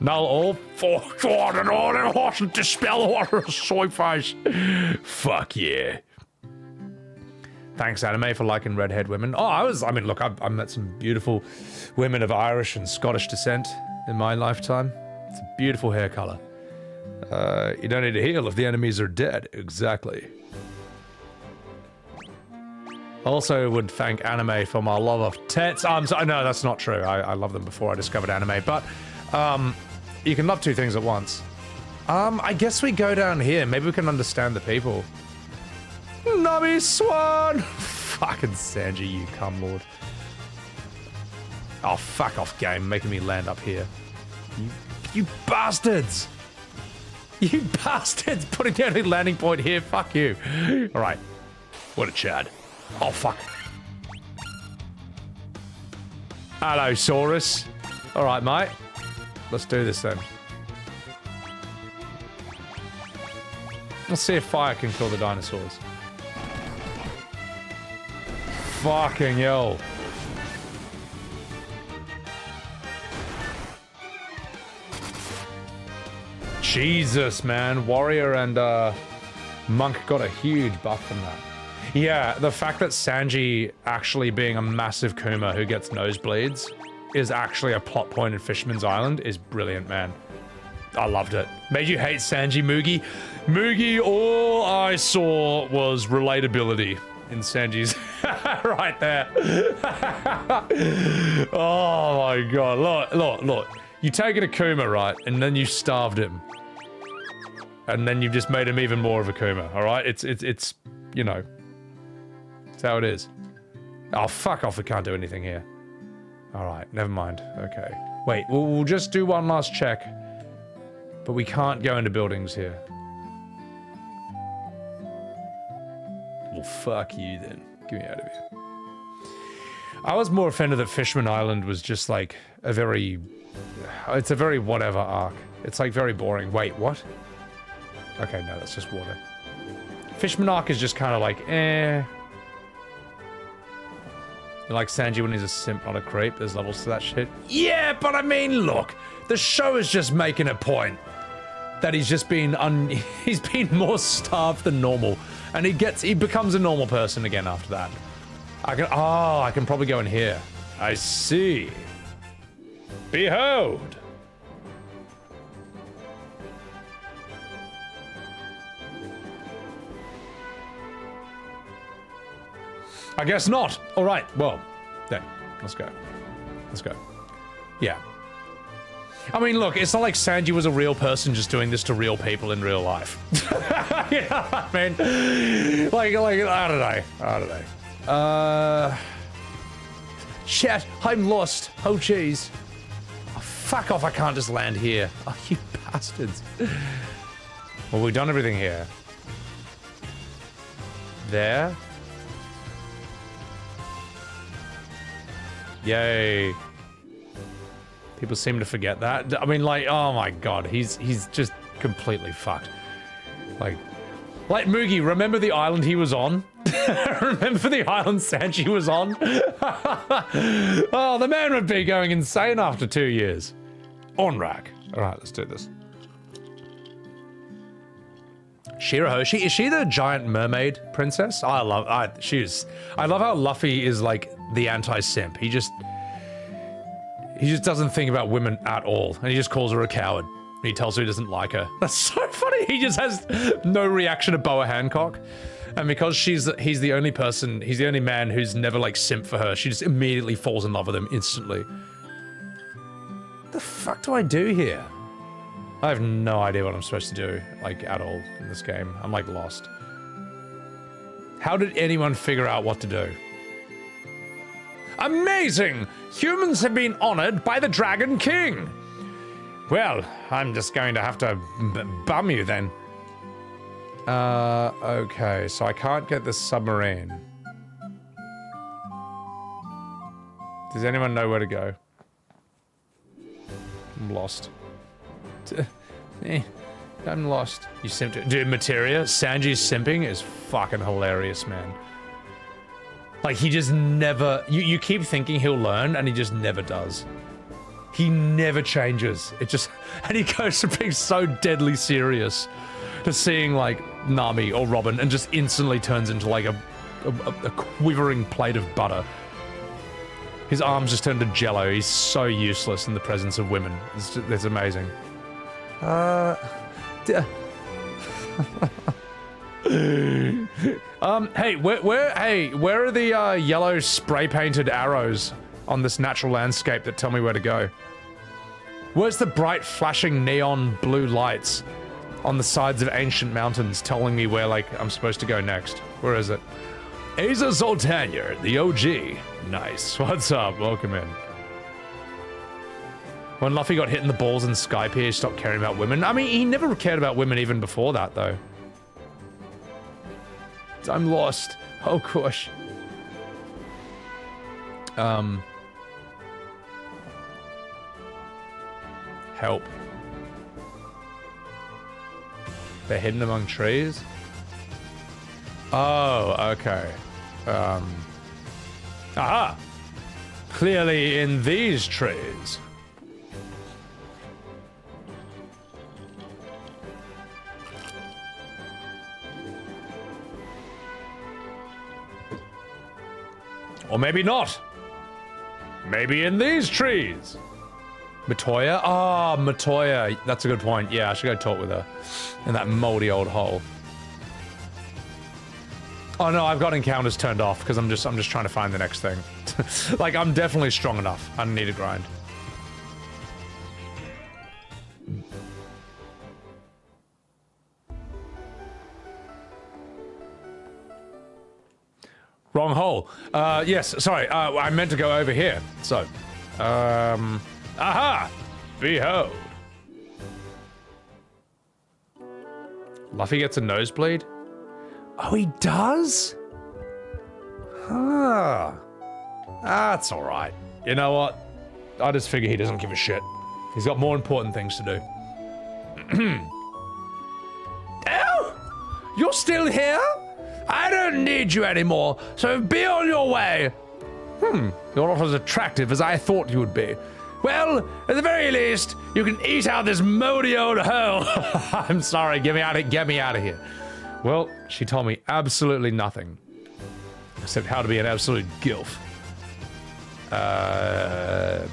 Now all four and all the horse and dispel water soy face. Fuck yeah. Thanks, anime, for liking redhead women. Oh, I mean, look, I've met some beautiful women of Irish and Scottish descent in my lifetime. It's a beautiful hair color. You don't need to heal if the enemies are dead. Exactly. Also would thank anime for my love of tits. No, that's not true. I loved them before I discovered anime, but you can love two things at once. I guess we go down here. Maybe we can understand the people. Nubby Swan! Fucking Sanji, you cum lord. Oh, fuck off, game, making me land up here. You bastards! You bastards! Putting down a landing point here, fuck you. Alright. What a Chad. Oh, fuck. Hello, Saurus. Alright, mate. Let's do this then. Let's see if fire can kill the dinosaurs. Fucking hell. Jesus, man. Warrior and Monk got a huge buff from that. Yeah, the fact that Sanji actually being a massive Kuma who gets nosebleeds is actually a plot point in Fisherman's Island is brilliant, man. I loved it. Made you hate Sanji, Mugi. Mugi, all I saw was relatability in Sanji's... right there. Oh my god. Look. You take it a Kuma, right? And then you starved him. And then you've just made him even more of a Kuma, alright? It's, you know. That's how it is. Oh, fuck off, we can't do anything here. Alright, never mind. Okay. Wait, we'll just do one last check. But we can't go into buildings here. Well, fuck you then. Get me out of here. I was more offended that Fishman Island was just like a very... It's a very whatever arc. It's like very boring. Wait, what? Okay, no, that's just water. Fishman arc is just kind of like, eh. You like Sanji when he's a simp, not a creep. There's levels to that shit. Yeah, but I mean, look. The show is just making a point that he's just been he's been more starved than normal. And he becomes a normal person again after that. I can probably go in here. I see. Behold! I guess not. All right, well, then, let's go. Let's go. Yeah. I mean, look, it's not like Sanji was a real person just doing this to real people in real life. You know what I mean? Like, I don't know. Chat, I'm lost. Oh, jeez. Oh, fuck off, I can't just land here. Oh, you bastards. Well, we've done everything here. There. Yay. People seem to forget that. I mean, like, oh my god, he's just completely fucked. Like Mugi, remember the island he was on? Remember the island Sanji was on? Oh, the man would be going insane after 2 years. On rack. Alright, let's do this. Shirahoshi, is she the giant mermaid princess? I love how Luffy is like the anti-simp. He just doesn't think about women at all, and he just calls her a coward. He tells her he doesn't like her. That's so funny. He just has no reaction to Boa Hancock. And because he's the only person, he's the only man who's never like simped for her, she just immediately falls in love with him instantly. What the fuck do I do here? I have no idea what I'm supposed to do, like, at all in this game. I'm like lost. How did anyone figure out what to do? Amazing! Humans have been honored by the Dragon King! Well, I'm just going to have to bum you then. Okay, so I can't get this submarine. Does anyone know where to go? I'm lost. I'm lost. You simped it. Dude, Materia, Sanji's simping is fucking hilarious, man. Like, he just never... You keep thinking he'll learn, and he just never does. He never changes. It just... And he goes from being so deadly serious to seeing, like, Nami or Robin, and just instantly turns into, like, a quivering plate of butter. His arms just turn to jello. He's so useless in the presence of women. It's amazing. Hey, where are the yellow spray-painted arrows on this natural landscape that tell me where to go? Where's the bright flashing neon blue lights on the sides of ancient mountains telling me where, like, I'm supposed to go next? Where is it? Asa Zoltanya, the OG. Nice. What's up? Welcome in. When Luffy got hit in the balls in Skypiea, he stopped caring about women. I mean, he never cared about women even before that, though. I'm lost. Oh, gosh. Help. They're hidden among trees? Oh, okay. Aha! Clearly in these trees. Or maybe not. Maybe in these trees. Matoya? Ah, oh, Matoya. That's a good point. Yeah, I should go talk with her. In that moldy old hole. Oh no, I've got encounters turned off because I'm just trying to find the next thing. Like, I'm definitely strong enough. I don't need to grind. Wrong hole. Yes, sorry. I meant to go over here. So, aha! Behold. Luffy gets a nosebleed? Oh, he does? Ah. That's alright. You know what? I just figure he doesn't give a shit. He's got more important things to do. Ow! You're still here? I don't need you anymore, so be on your way. You're not as attractive as I thought you would be. Well, at the very least, you can eat out this moldy old hole. I'm sorry, get me out of here. Well, she told me absolutely nothing. Except how to be an absolute gilf. Not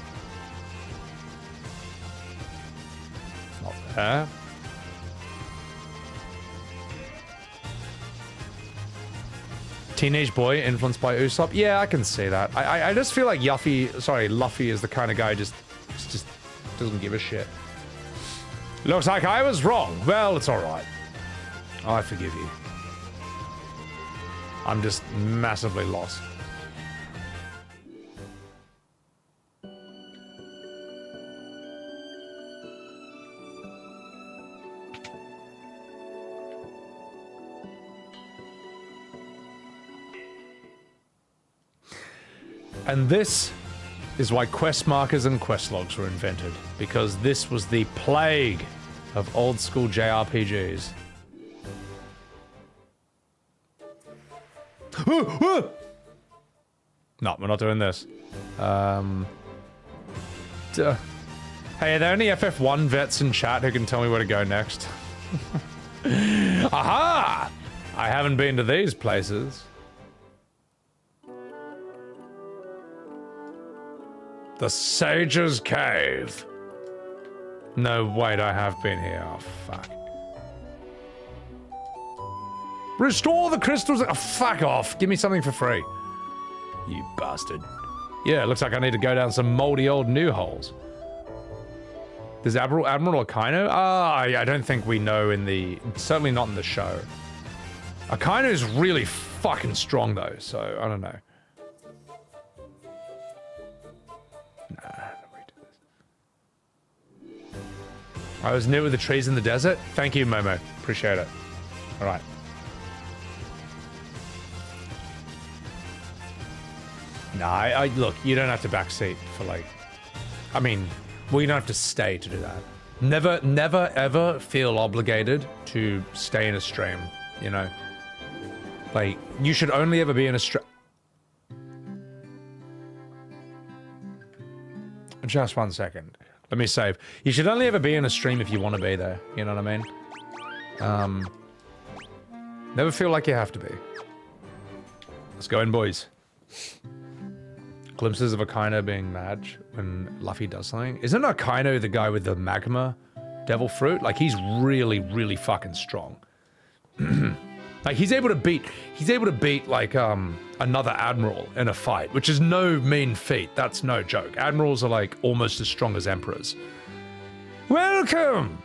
there. Teenage boy influenced by Usopp? Yeah, I can see that. I just feel like Luffy is the kind of guy who just doesn't give a shit. Looks like I was wrong. Well, it's alright. I forgive you. I'm just massively lost. And this is why quest markers and quest logs were invented, because this was the plague of old school JRPGs. No, we're not doing this. Hey, are there any FF1 vets in chat who can tell me where to go next? Aha! I haven't been to these places. The Sage's Cave. No, wait, I have been here. Oh, fuck. Restore the crystals. Oh, fuck off. Give me something for free. You bastard. Yeah, it looks like I need to go down some moldy old new holes. Does Admiral Akaino? I don't think we know in the... Certainly not in the show. Akaino's really fucking strong, though, so I don't know. Nah, we do this. I was near with the trees in the desert. Thank you, Momo. Appreciate it. All right. Nah, look, you don't have to backseat for like... I mean, well, you don't have to stay to do that. Never, ever feel obligated to stay in a stream, you know? Like, you should only ever be in a stream... Just 1 second. Let me save. You should only ever be in a stream if you want to be there, you know what I mean? Never feel like you have to be. Let's go in, boys. Glimpses of Akaino being mad when Luffy does something. Isn't Akaino the guy with the magma devil fruit? Like, he's really, really fucking strong. Like, he's able to beat like another admiral in a fight, which is no mean feat. That's no joke. Admirals are like almost as strong as emperors. Welcome,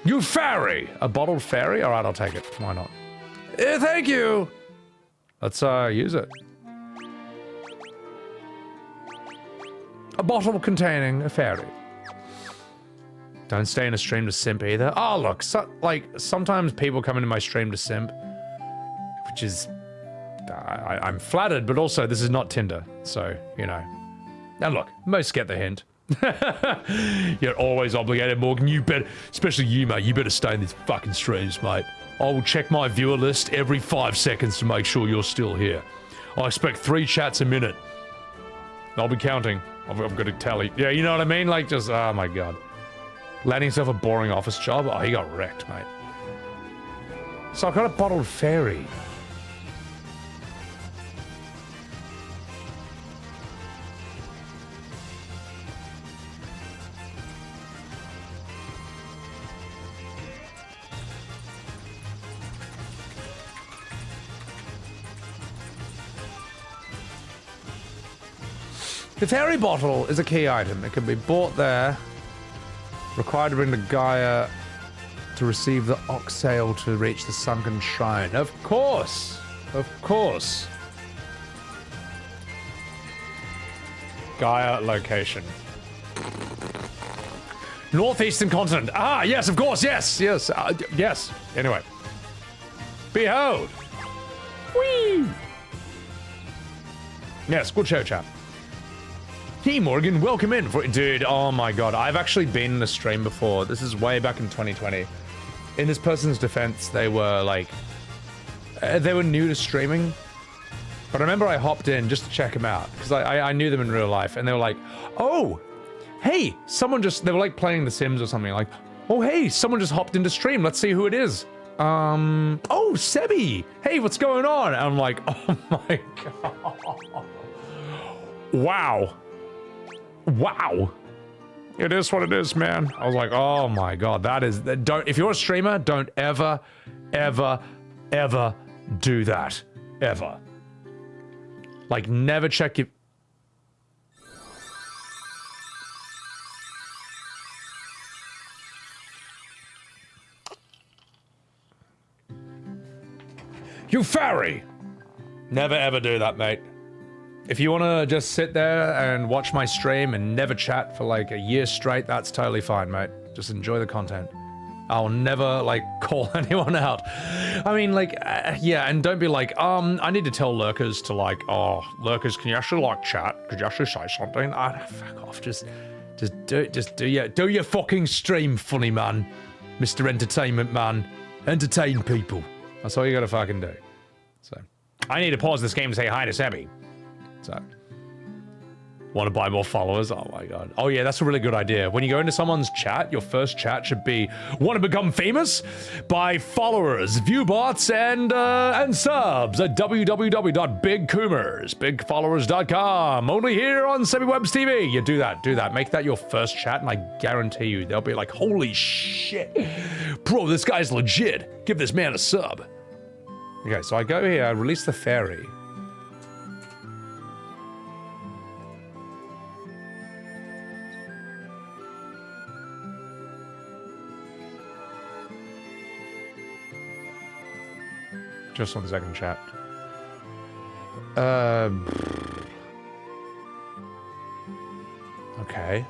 you fairy. A bottled fairy? All right, I'll take it. Why not? Thank you. Let's use it. A bottle containing a fairy. Don't stay in a stream to simp either. Oh, look, sometimes people come into my stream to simp, which is... I'm flattered, but also this is not Tinder, so, you know. And look, most get the hint. You're always obligated, Morgan. You better, especially you, mate, you better stay in these fucking streams, mate. I will check my viewer list every 5 seconds to make sure you're still here. I expect 3 chats a minute. I'll be counting. I've got to tally. Yeah, you know what I mean? Like, just, oh my god. Landing himself a boring office job? Oh, he got wrecked, mate. So I got a bottled fairy. The fairy bottle is a key item. It can be bought there. Required to bring the Gaia to receive the oxale to reach the Sunken Shrine. Of course! Of course. Gaia location. Northeastern continent. Ah, yes, of course, yes, yes, yes. Anyway. Behold! Whee! Yes, good show, chap. Hey Morgan, welcome in. Dude, oh my god, I've actually been in a stream before. This is way back in 2020. In this person's defense, they were like... they were new to streaming. But I remember I hopped in just to check them out. Because I knew them in real life. And they were like, oh, hey, someone just... They were like playing The Sims or something. Like, oh, hey, someone just hopped into stream. Let's see who it is. Oh, Sebby. Hey, what's going on? And I'm like, oh my god. Wow. Wow. It is what it is, man. I was like, oh my god, that is... Don't... If you're a streamer, don't ever, ever, ever do that. Ever. Like, never check your... You fairy! Never ever do that, mate. If you want to just sit there and watch my stream and never chat for like a year straight, that's totally fine, mate. Just enjoy the content. I'll never, like, call anyone out. I mean, like, yeah, and don't be like, I need to tell lurkers to, like, oh, lurkers, can you actually, like, chat? Could you actually say something? Fuck off, just do your fucking stream, funny man. Mr. Entertainment Man. Entertain people. That's all you gotta fucking do. So, I need to pause this game to say hi to Sebby. So, Want to buy more followers? Oh my god. Oh yeah, that's a really good idea. When you go into someone's chat, your first chat should be, want to become famous? Buy followers, view bots, and subs at www.bigfollowers.com. Only here on Sebbywebz TV. You do that. Make that your first chat, and I guarantee you, they'll be like, holy shit. Bro, this guy's legit. Give this man a sub. Okay, so I go here, I release the fairy. Just on the second chat. Okay.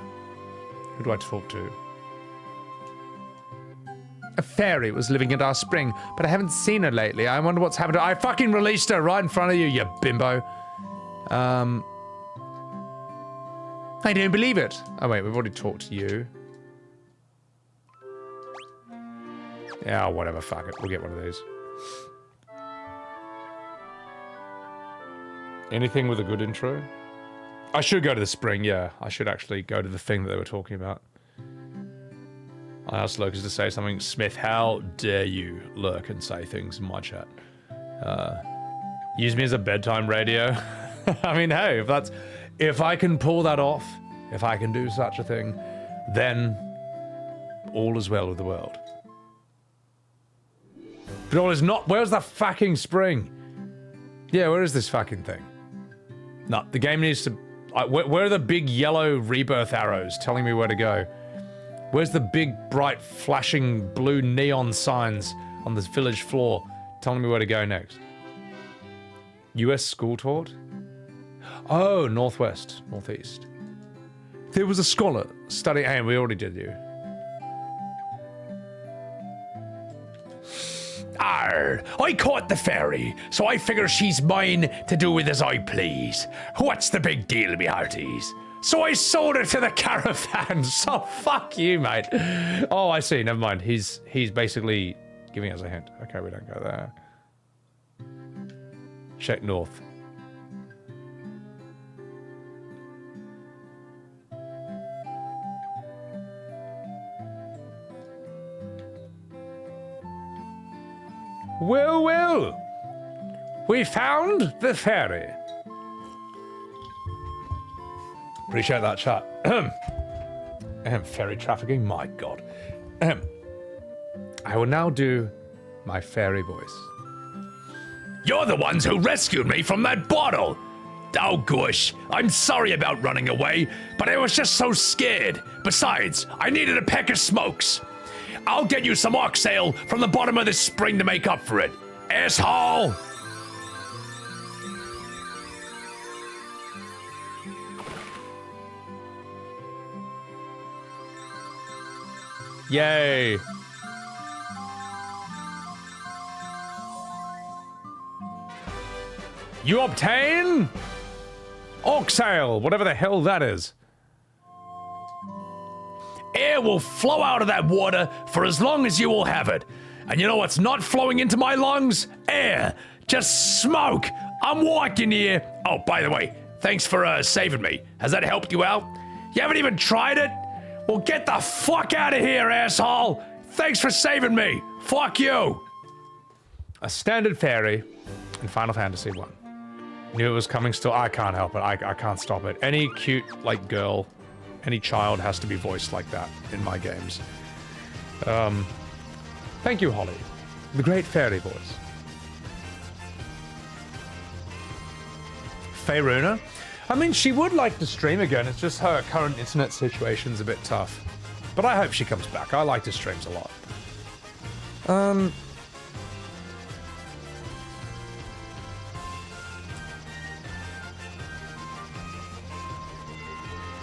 Who do I talk to? A fairy was living at our spring, but I haven't seen her lately. I wonder what's happened to her. I fucking released her right in front of you, you bimbo. I don't believe it. Oh wait, we've already talked to you. Yeah, whatever, fuck it. We'll get one of these. Anything with a good intro? I should go to the spring, yeah. I should actually go to the thing that they were talking about. I asked Lurkers to say something. Smith, how dare you lurk and say things in my chat? Use me as a bedtime radio. I mean, hey, if I can pull that off, if I can do such a thing, then all is well with the world. But all is not. Where's the fucking spring? Yeah, where is this fucking thing? No, the game needs to... where are the big yellow rebirth arrows telling me where to go? Where's the big, bright, flashing blue neon signs on this village floor telling me where to go next? US school taught? Oh, northwest, northeast. There was a scholar studying... Hey, we already did you. Arr, I caught the fairy, so I figure she's mine to do with as I please. What's the big deal, me hearties? So I sold her to the caravan, so fuck you, mate. Oh, I see, never mind. He's basically giving us a hint. Okay, we don't go there. Check north. Well, well, we found the fairy. Appreciate that chat. Fairy trafficking, my god. I will now do my fairy voice. You're the ones who rescued me from that bottle. Oh gosh, I'm sorry about running away, but I was just so scared. Besides, I needed a peck of smokes. I'll get you some ox ale from the bottom of this spring to make up for it. Asshole! Yay! You obtain ox ale, whatever the hell that is. Air will flow out of that water for as long as you will have it. And you know what's not flowing into my lungs? Air. Just smoke. I'm walking here. Oh, by the way, thanks for saving me. Has that helped you out? You haven't even tried it? Well, get the fuck out of here, asshole. Thanks for saving me. Fuck you. A standard fairy in Final Fantasy 1. Knew it was coming still. I can't help it. I can't stop it. Any cute, like, girl... Any child has to be voiced like that in my games. Thank you, Holly. The great fairy voice. Faeruna? I mean, she would like to stream again. It's just her current internet situation's a bit tough. But I hope she comes back. I like her streams a lot.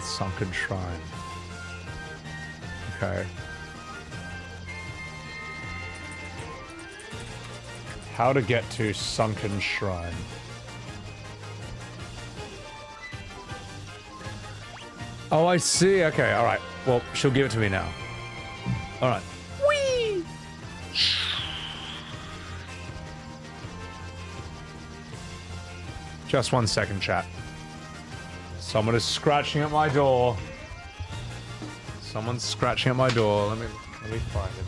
Sunken Shrine. Okay. How to get to Sunken Shrine. Oh, I see. Okay, alright. Well, she'll give it to me now. Alright. Whee! Just 1 second, chat. Someone is scratching at my door. Someone's scratching at my door. Let me find him.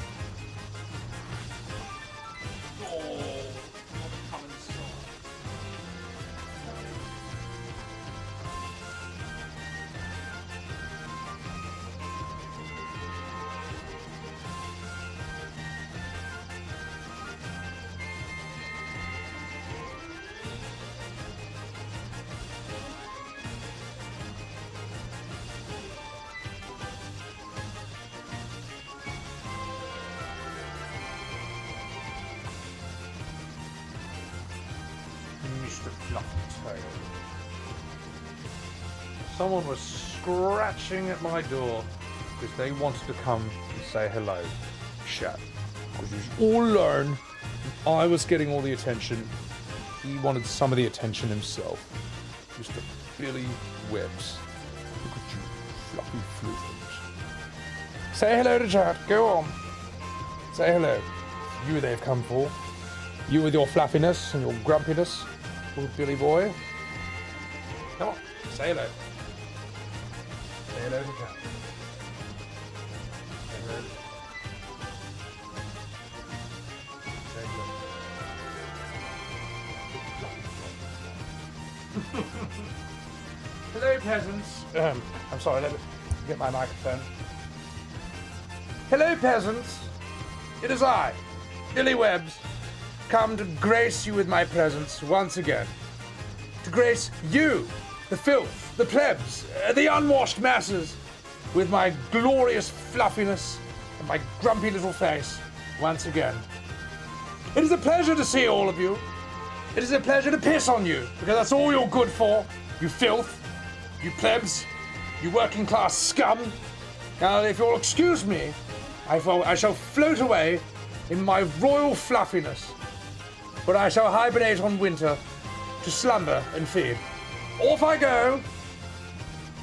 Someone was scratching at my door because they wanted to come and say hello. Chat. Because you all learn I was getting all the attention. He wanted some of the attention himself. Mr. Billy Webbs. Look at you, fluffy fluters. Say hello to chat. Go on. Say hello. It's you they've come for. You with your fluffiness and your grumpiness. Little Billy boy. Come on. Say hello. Say hello to chat. Say hello. Say hello. Hello, peasants. I'm sorry, let me get my microphone. Hello, peasants. It is I, Billy Webbs, come to grace you with my presence once again. To grace you, the filth, the plebs, the unwashed masses, with my glorious fluffiness and my grumpy little face once again. It is a pleasure to see all of you. It is a pleasure to piss on you, because that's all you're good for, you filth, you plebs, you working class scum. Now, if you'll excuse me, I shall float away in my royal fluffiness, but I shall hibernate on winter to slumber and feed. Off I go.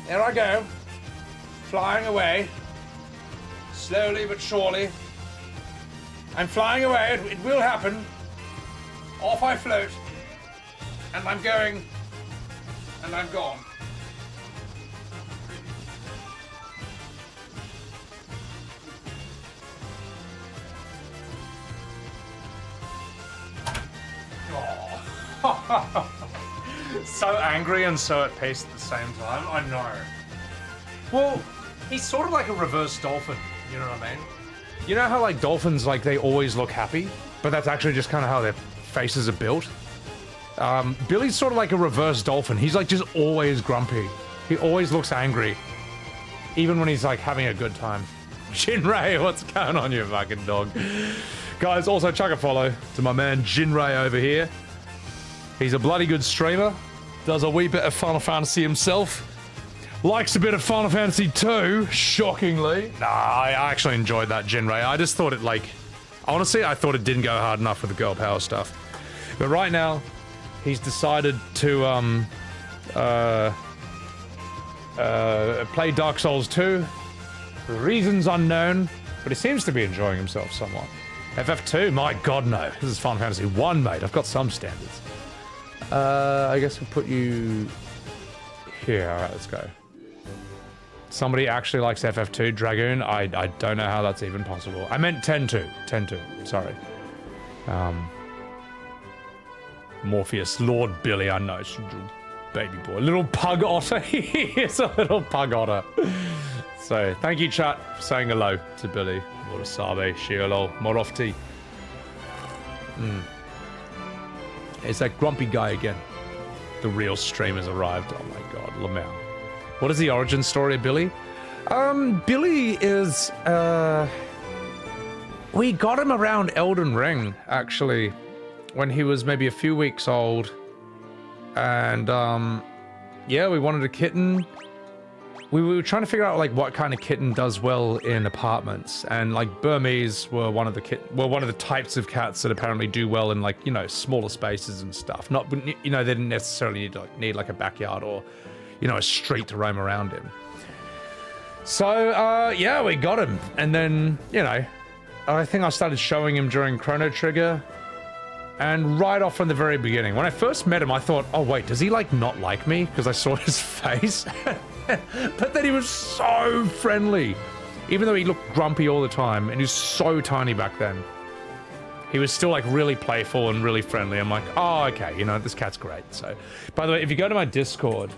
There I go. Flying away. Slowly but surely. I'm flying away. It will happen. Off I float. And I'm going. And I'm gone. So angry and so at peace at the same time. I know. Well, he's sort of like a reverse dolphin. You know what I mean? You know how like dolphins, like they always look happy, but that's actually just kind of how their faces are built. Billy's sort of like a reverse dolphin. He's like just always grumpy. He always looks angry, even when he's like having a good time. Jinray, what's going on, you fucking dog? Guys, also chuck a follow to my man Jinray over here. He's a bloody good streamer. Does a wee bit of Final Fantasy himself. Likes a bit of Final Fantasy 2, shockingly. Nah, I actually enjoyed that Jinray. I just thought it like... Honestly, I thought it didn't go hard enough with the girl power stuff. But right now, he's decided to play Dark Souls 2. For reasons unknown, but he seems to be enjoying himself somewhat. FF2? My god, no. This is Final Fantasy 1, mate. I've got some standards. I guess we'll put you here. Alright, let's go. Somebody actually likes FF2 Dragoon. I don't know how that's even possible. I meant 10-2. 10-2. Sorry. Morpheus, Lord Billy, I know. Baby boy. Little pug otter. He is a little pug otter. So, thank you, chat, for saying hello to Billy. Murasabe, Shiolo, Morofti. It's that grumpy guy again. The real streamer's arrived. Oh my god, Lamau. What is the origin story of Billy? Billy is, we got him around Elden Ring, actually, when he was maybe a few weeks old. And, yeah, we wanted a kitten. We were trying to figure out like what kind of kitten does well in apartments, and like Burmese were one of the types of cats that apparently do well in like, you know, smaller spaces and stuff. Not, you know, they didn't necessarily need like a backyard or, you know, a street to roam around in. So yeah, we got him, and then, you know, I think I started showing him during Chrono Trigger, And right off from the very beginning, when I first met him, I thought, oh wait, does he like not like me? Because I saw his face. But then he was so friendly. Even though he looked grumpy all the time, and he was so tiny back then. He was still like really playful and really friendly. I'm like, oh, okay, you know, this cat's great. So, by the way, if you go to my Discord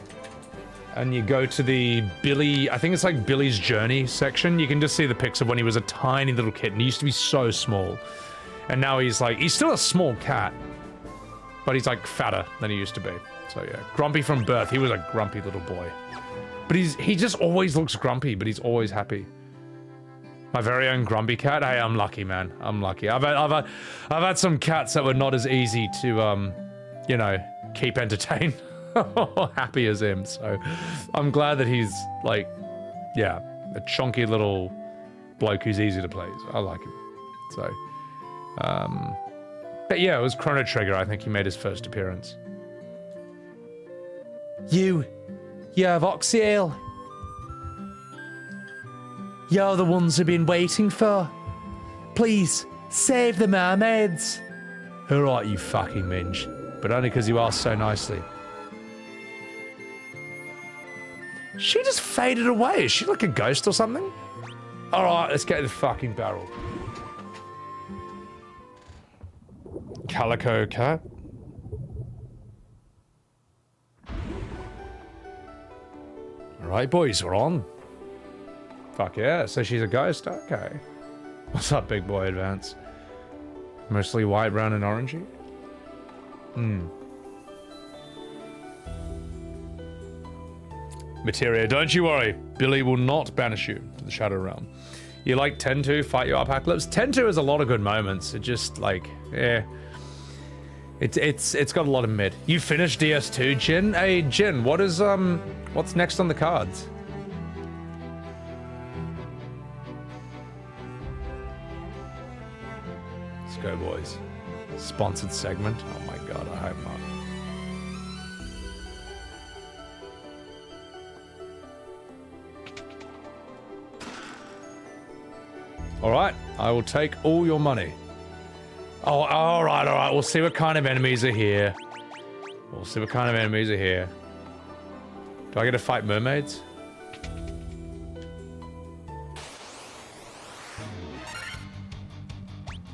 and you go to the Billy, I think it's like Billy's Journey section, you can just see the pics of when he was a tiny little kitten. He used to be so small. And now he's still a small cat, but he's like fatter than he used to be. So yeah, grumpy from birth. He was a grumpy little boy. But he just always looks grumpy, but he's always happy. My very own grumpy cat. Hey, I'm lucky, man. I'm lucky. I've had some cats that were not as easy to, you know, keep entertained or happy as him. So I'm glad that he's like, yeah, a chunky little bloke who's easy to please. I like him. So, but yeah, it was Chrono Trigger. I think he made his first appearance. You have Oxyale. You're the ones we've been waiting for. Please, save the mermaids. Alright, you fucking minge. But only because you asked so nicely. She just faded away. Is she like a ghost or something? Alright, let's get to the fucking barrel. Calico cat. Alright, boys, we're on. Fuck yeah, so she's a ghost? Okay. What's up, big boy advance? Mostly white, brown, and orangey? Materia, don't you worry. Billy will not banish you to the Shadow Realm. You like Tentu, Fight Your Apocalypse? Tentu has a lot of good moments. It just, like, yeah. It's got a lot of mid. You finished DS2, Jin? Hey, Jin, what's next on the cards? Let's go, boys. Sponsored segment? Oh my god, I hope not. Alright, I will take all your money. Oh, alright. We'll see what kind of enemies are here. Do I get to fight mermaids?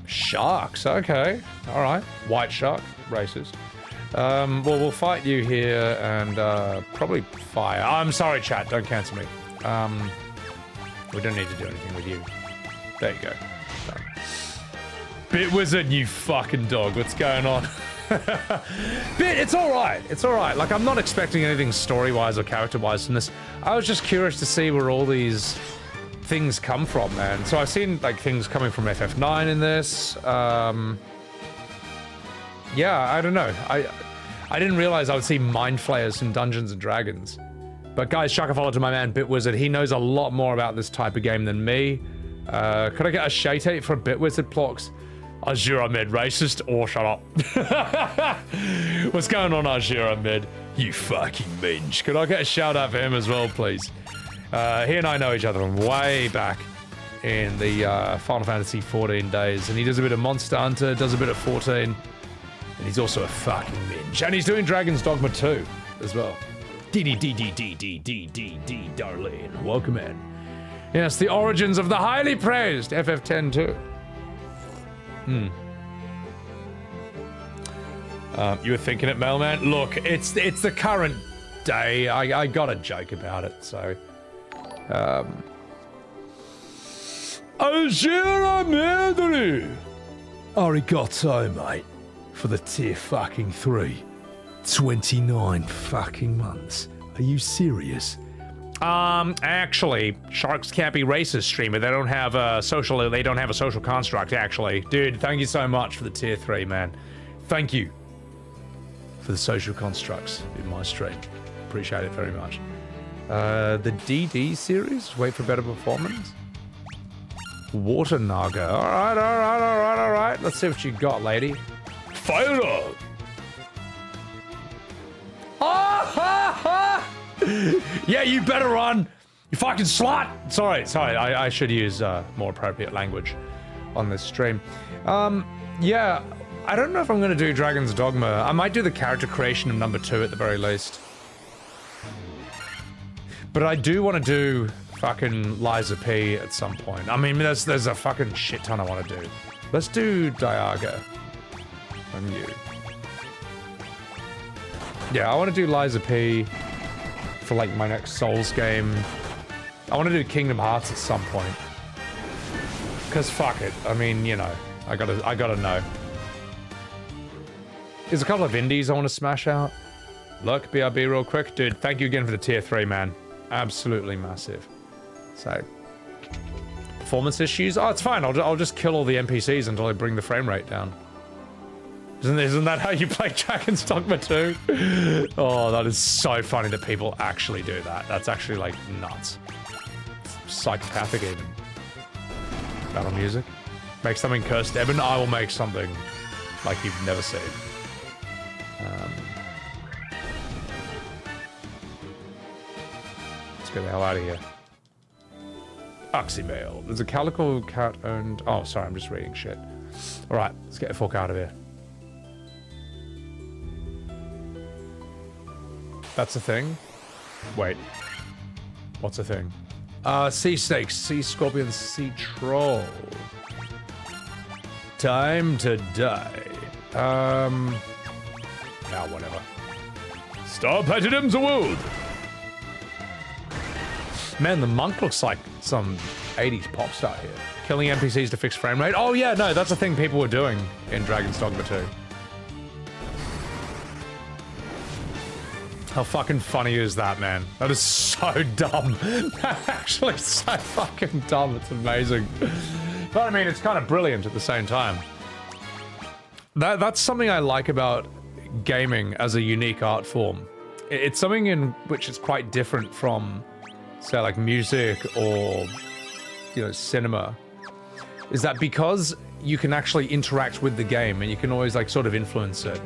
Sharks, okay. Alright. White shark, racist. Well, we'll fight you here and probably fire. I'm sorry, chat, don't cancel me. We don't need to do anything with you. There you go. Done. Bit Wizard, you fucking dog. What's going on? Bit, it's alright. It's alright. Like, I'm not expecting anything story-wise or character-wise from this. I was just curious to see where all these things come from, man. So I've seen, like, things coming from FF9 in this. Yeah, I don't know. I didn't realize I would see Mind Flayers in Dungeons and Dragons. But guys, chuck a follow to my man, Bit Wizard. He knows a lot more about this type of game than me. Could I get a shade for Bit Wizard Plox? Azura Mid, racist or shut up. What's going on, Azura Mid? You fucking minge. Could I get a shout out for him as well, please? He and I know each other from way back in the Final Fantasy 14 days, and he does a bit of Monster Hunter, does a bit of 14, and he's also a fucking minge. And he's doing Dragon's Dogma 2 as well. D, darling. Welcome in. Yes, the origins of the highly praised FF10 too. You were thinking it, Mailman? Look, it's the current day. I got a joke about it, so. Azura Medri! Arigato, mate. For the tier fucking 3. 29 fucking months. Are you serious? Actually, sharks can't be racist, streamer. They don't have a social construct, actually. Dude, thank you so much for the tier 3, man. Thank you for the social constructs in my stream. Appreciate it very much. The DD series, wait for better performance. Water Naga. Alright. Let's see what you got, lady. Fire up! Yeah, you better run! You fucking slut! Sorry, I should use more appropriate language on this stream. Yeah, I don't know if I'm gonna do Dragon's Dogma. I might do the character creation of number 2 at the very least. But I do want to do fucking Liza P at some point. I mean, there's a fucking shit ton I want to do. Let's do Diaga. And you. Yeah, I want to do Liza P for like my next Souls game. I want to do Kingdom Hearts at some point. Cause fuck it. I mean, you know, I gotta know. There's a couple of indies I want to smash out. Look, BRB real quick. Dude, thank you again for the tier 3, man. Absolutely massive. So, performance issues? Oh, it's fine. I'll just kill all the NPCs until I bring the frame rate down. Isn't that how you play Dragon's Dogma 2? Oh, that is so funny that people actually do that. That's actually, like, nuts. It's psychopathic, even. Battle music. Make something cursed. Eben, I will make something like you've never seen. Let's get the hell out of here. Oxybale. There's a calico cat owned... Oh, sorry, I'm just reading shit. Alright, let's get the fuck out of here. That's a thing? Wait. What's a thing? Sea snakes, sea scorpions, sea troll. Time to die. Now, whatever. Star Platinum's a world! Man, the monk looks like some 80s pop star here. Killing NPCs to fix frame rate? Oh yeah, no, that's a thing people were doing in Dragon's Dogma 2. How fucking funny is that, man? That is so dumb. Actually so fucking dumb, it's amazing. But I mean, it's kind of brilliant at the same time. That's something I like about gaming as a unique art form. It's something in which it's quite different from, say, like music or, you know, cinema. Is that because you can actually interact with the game and you can always like sort of influence it.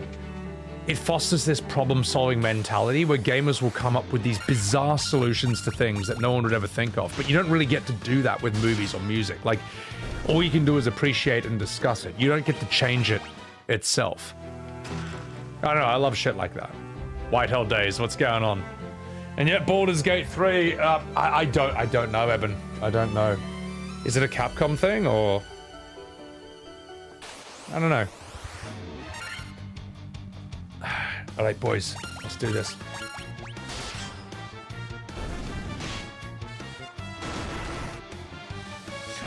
It fosters this problem-solving mentality where gamers will come up with these bizarre solutions to things that no one would ever think of, but you don't really get to do that with movies or music. Like, all you can do is appreciate and discuss it. You don't get to change it itself. I don't know, I love shit like that. Whitehall Days, what's going on? And yet Baldur's Gate 3, I don't know, Eben. I don't know. Is it a Capcom thing, or... I don't know. Alright, boys, let's do this.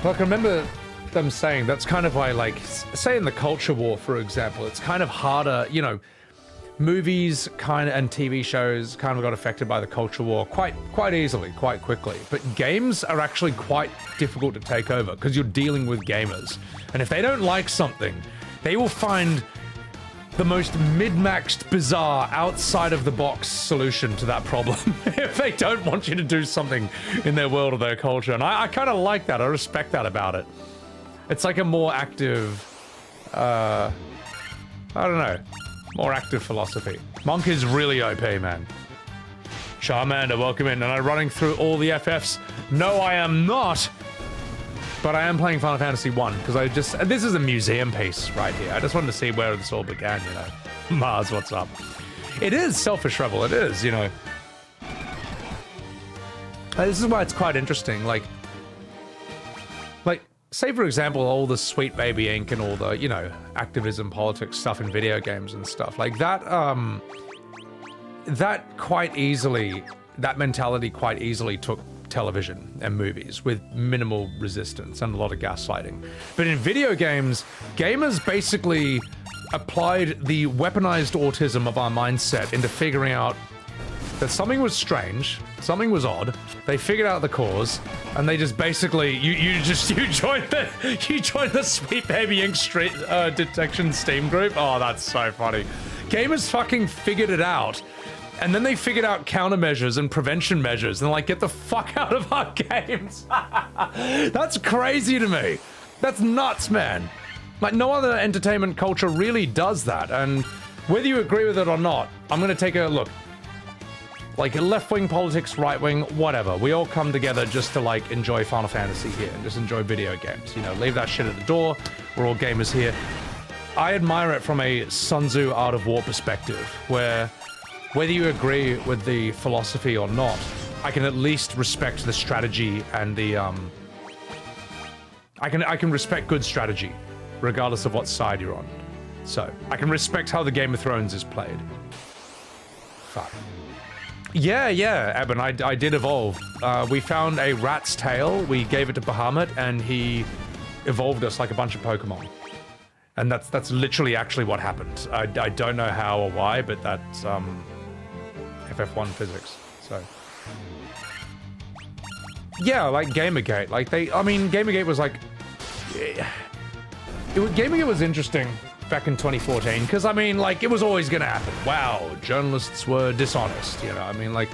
Like, I remember them saying that's kind of why, like, say in the culture war, for example, it's kind of harder, you know, movies kind of and TV shows kind of got affected by the culture war quite easily, quite quickly. But games are actually quite difficult to take over because you're dealing with gamers. And if they don't like something, they will find the most mid-maxed, bizarre, outside-of-the-box solution to that problem if they don't want you to do something in their world or their culture. And I kind of like that. I respect that about it. It's like a more active, I don't know, more active philosophy. Monk is really OP, man. Charmander, welcome in. And I'm running through all the FFs. No, I am not. But I am playing Final Fantasy 1 because this is a museum piece right here. I just wanted to see where this all began, you know. Mars, what's up? It is Selfish Rebel, it is, you know. This is why it's quite interesting, like, say for example, all the Sweet Baby Inc. and all the, you know, activism, politics stuff in video games and stuff, like that, that mentality quite easily took television and movies with minimal resistance and a lot of gaslighting. But in video games, gamers basically applied the weaponized autism of our mindset into figuring out that something was strange, something was odd. They figured out the cause, and they just basically you joined the Sweet Baby Inc. Street Detection Steam group. Oh, that's so funny. Gamers fucking figured it out. And then they figured out countermeasures and prevention measures and like, get the fuck out of our games. That's crazy to me. That's nuts, man. Like, no other entertainment culture really does that. And whether you agree with it or not, I'm gonna take a look. Like, left-wing politics, right-wing, whatever. We all come together just to, like, enjoy Final Fantasy here and just enjoy video games. You know, leave that shit at the door. We're all gamers here. I admire it from a Sun Tzu Art of War perspective, where whether you agree with the philosophy or not, I can at least respect the strategy and the I can respect good strategy, regardless of what side you're on. So I can respect how the Game of Thrones is played. Fuck. Yeah, Eben, I did evolve. We found a rat's tail, we gave it to Bahamut, and he evolved us like a bunch of Pokemon. And that's literally actually what happened. I don't know how or why, but that's FF1 physics. So yeah, like Gamergate. Like Gamergate was like, Gamergate was interesting back in 2014 because like it was always gonna happen. Wow, journalists were dishonest. You know,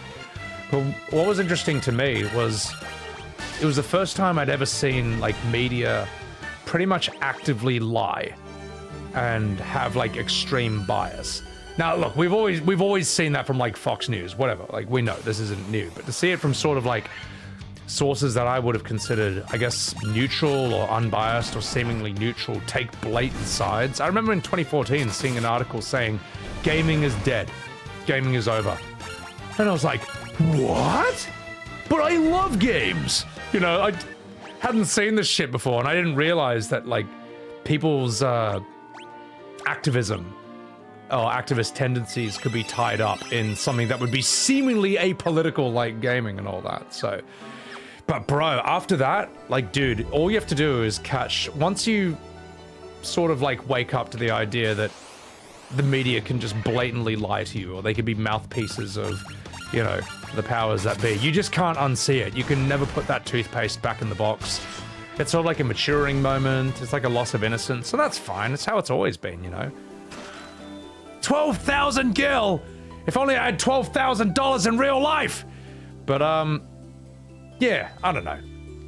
but what was interesting to me was it was the first time I'd ever seen like media pretty much actively lie and have like extreme bias. Now look, we've always seen that from like Fox News, whatever. Like we know this isn't new, but to see it from sort of like sources that I would have considered, I guess, neutral or unbiased or seemingly neutral take blatant sides. I remember in 2014 seeing an article saying gaming is dead, gaming is over, and I was like, what? But I love games. You know, I hadn't seen this shit before, and I didn't realize that like people's activism or activist tendencies could be tied up in something that would be seemingly apolitical like gaming and all that. So, but bro, after that, like dude, all you have to do is once you sort of like wake up to the idea that the media can just blatantly lie to you, or they could be mouthpieces of, you know, the powers that be. You just can't unsee it. You can never put that toothpaste back in the box. It's sort of like a maturing moment. It's like a loss of innocence. So that's fine. It's how it's always been, you know. 12,000 gil! If only I had $12,000 in real life! But, yeah, I don't know.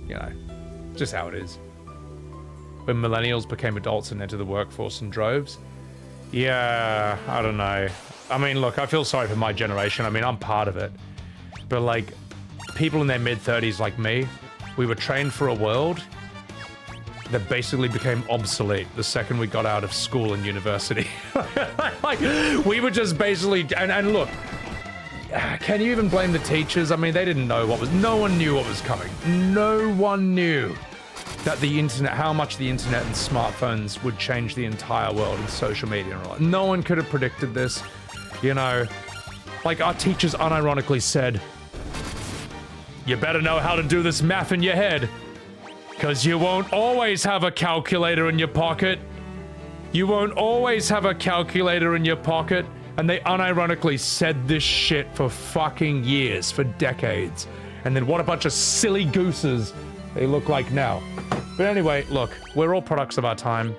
You know, just how it is. When millennials became adults and entered the workforce in droves. Yeah, I don't know. I mean, look, I feel sorry for my generation. I mean, I'm part of it. But, like, people in their mid-30s like me, we were trained for a world that basically became obsolete the second we got out of school and university. Like, we were just basically... And look, can you even blame the teachers? I mean, they didn't know no one knew what was coming. No one knew that the internet, how much the internet and smartphones would change the entire world and social media and all that. No one could have predicted this, you know. Like, our teachers unironically said, you better know how to do this math in your head, because you won't always have a calculator in your pocket. You won't always have a calculator in your pocket. And they unironically said this shit for fucking years, for decades. And then what a bunch of silly gooses they look like now. But anyway, look, we're all products of our time.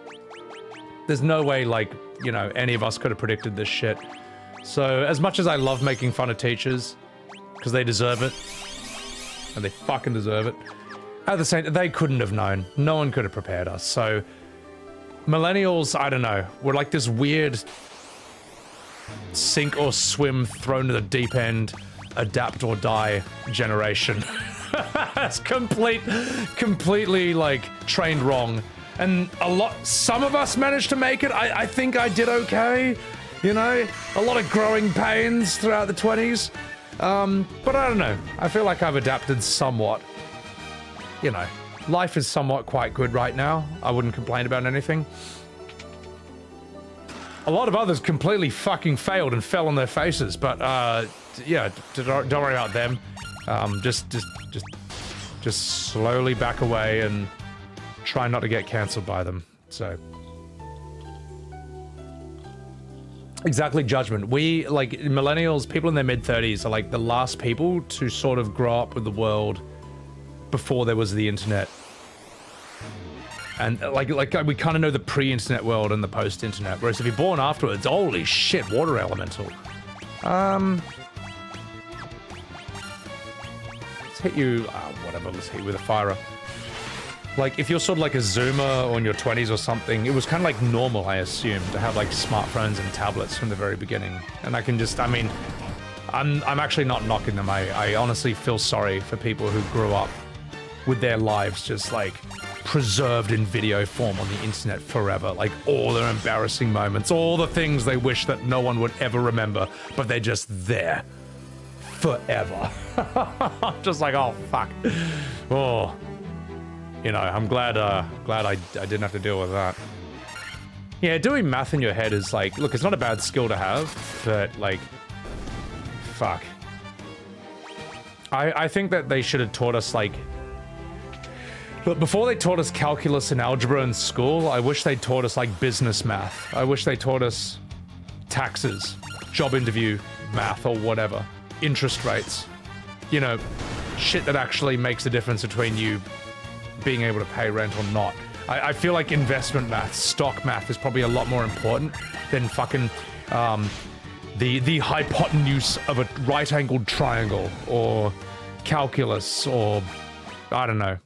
There's no way, like, you know, any of us could have predicted this shit. So, as much as I love making fun of teachers, because they deserve it, and they fucking deserve it, at the same time, they couldn't have known. No one could have prepared us. So, millennials, I don't know, we're like this weird sink or swim, thrown to the deep end, adapt or die generation. It's completely like trained wrong. And some of us managed to make it. I think I did okay. You know, a lot of growing pains throughout the 20s. But I don't know. I feel like I've adapted somewhat. You know, life is somewhat quite good right now. I wouldn't complain about anything. A lot of others completely fucking failed and fell on their faces, but yeah, don't worry about them. Just slowly back away and try not to get cancelled by them. So, exactly, judgment. We, like, millennials, people in their mid-30s are like the last people to sort of grow up with the world before there was the internet. And like we kind of know the pre-internet world and the post-internet. Whereas if you're born afterwards, holy shit, water elemental. Let's hit you, whatever, let's hit you with a fire. Like, if you're sort of like a Zoomer or in your 20s or something, it was kind of like normal, I assume, to have like smartphones and tablets from the very beginning. And I can just, I mean, I'm actually not knocking them. I honestly feel sorry for people who grew up with their lives just like preserved in video form on the internet forever. Like all their embarrassing moments, all the things they wish that no one would ever remember, but they're just there forever. I'm just like, oh fuck. Oh, you know, I'm glad I didn't have to deal with that. Yeah, doing math in your head is like, look, it's not a bad skill to have, but like, fuck. I think that they should have taught us like, look, before they taught us calculus and algebra in school, I wish they taught us like business math. I wish they taught us taxes, job interview math or whatever, interest rates, you know, shit that actually makes a difference between you being able to pay rent or not. I feel like investment math, stock math is probably a lot more important than fucking the hypotenuse of a right-angled triangle or calculus or I don't know.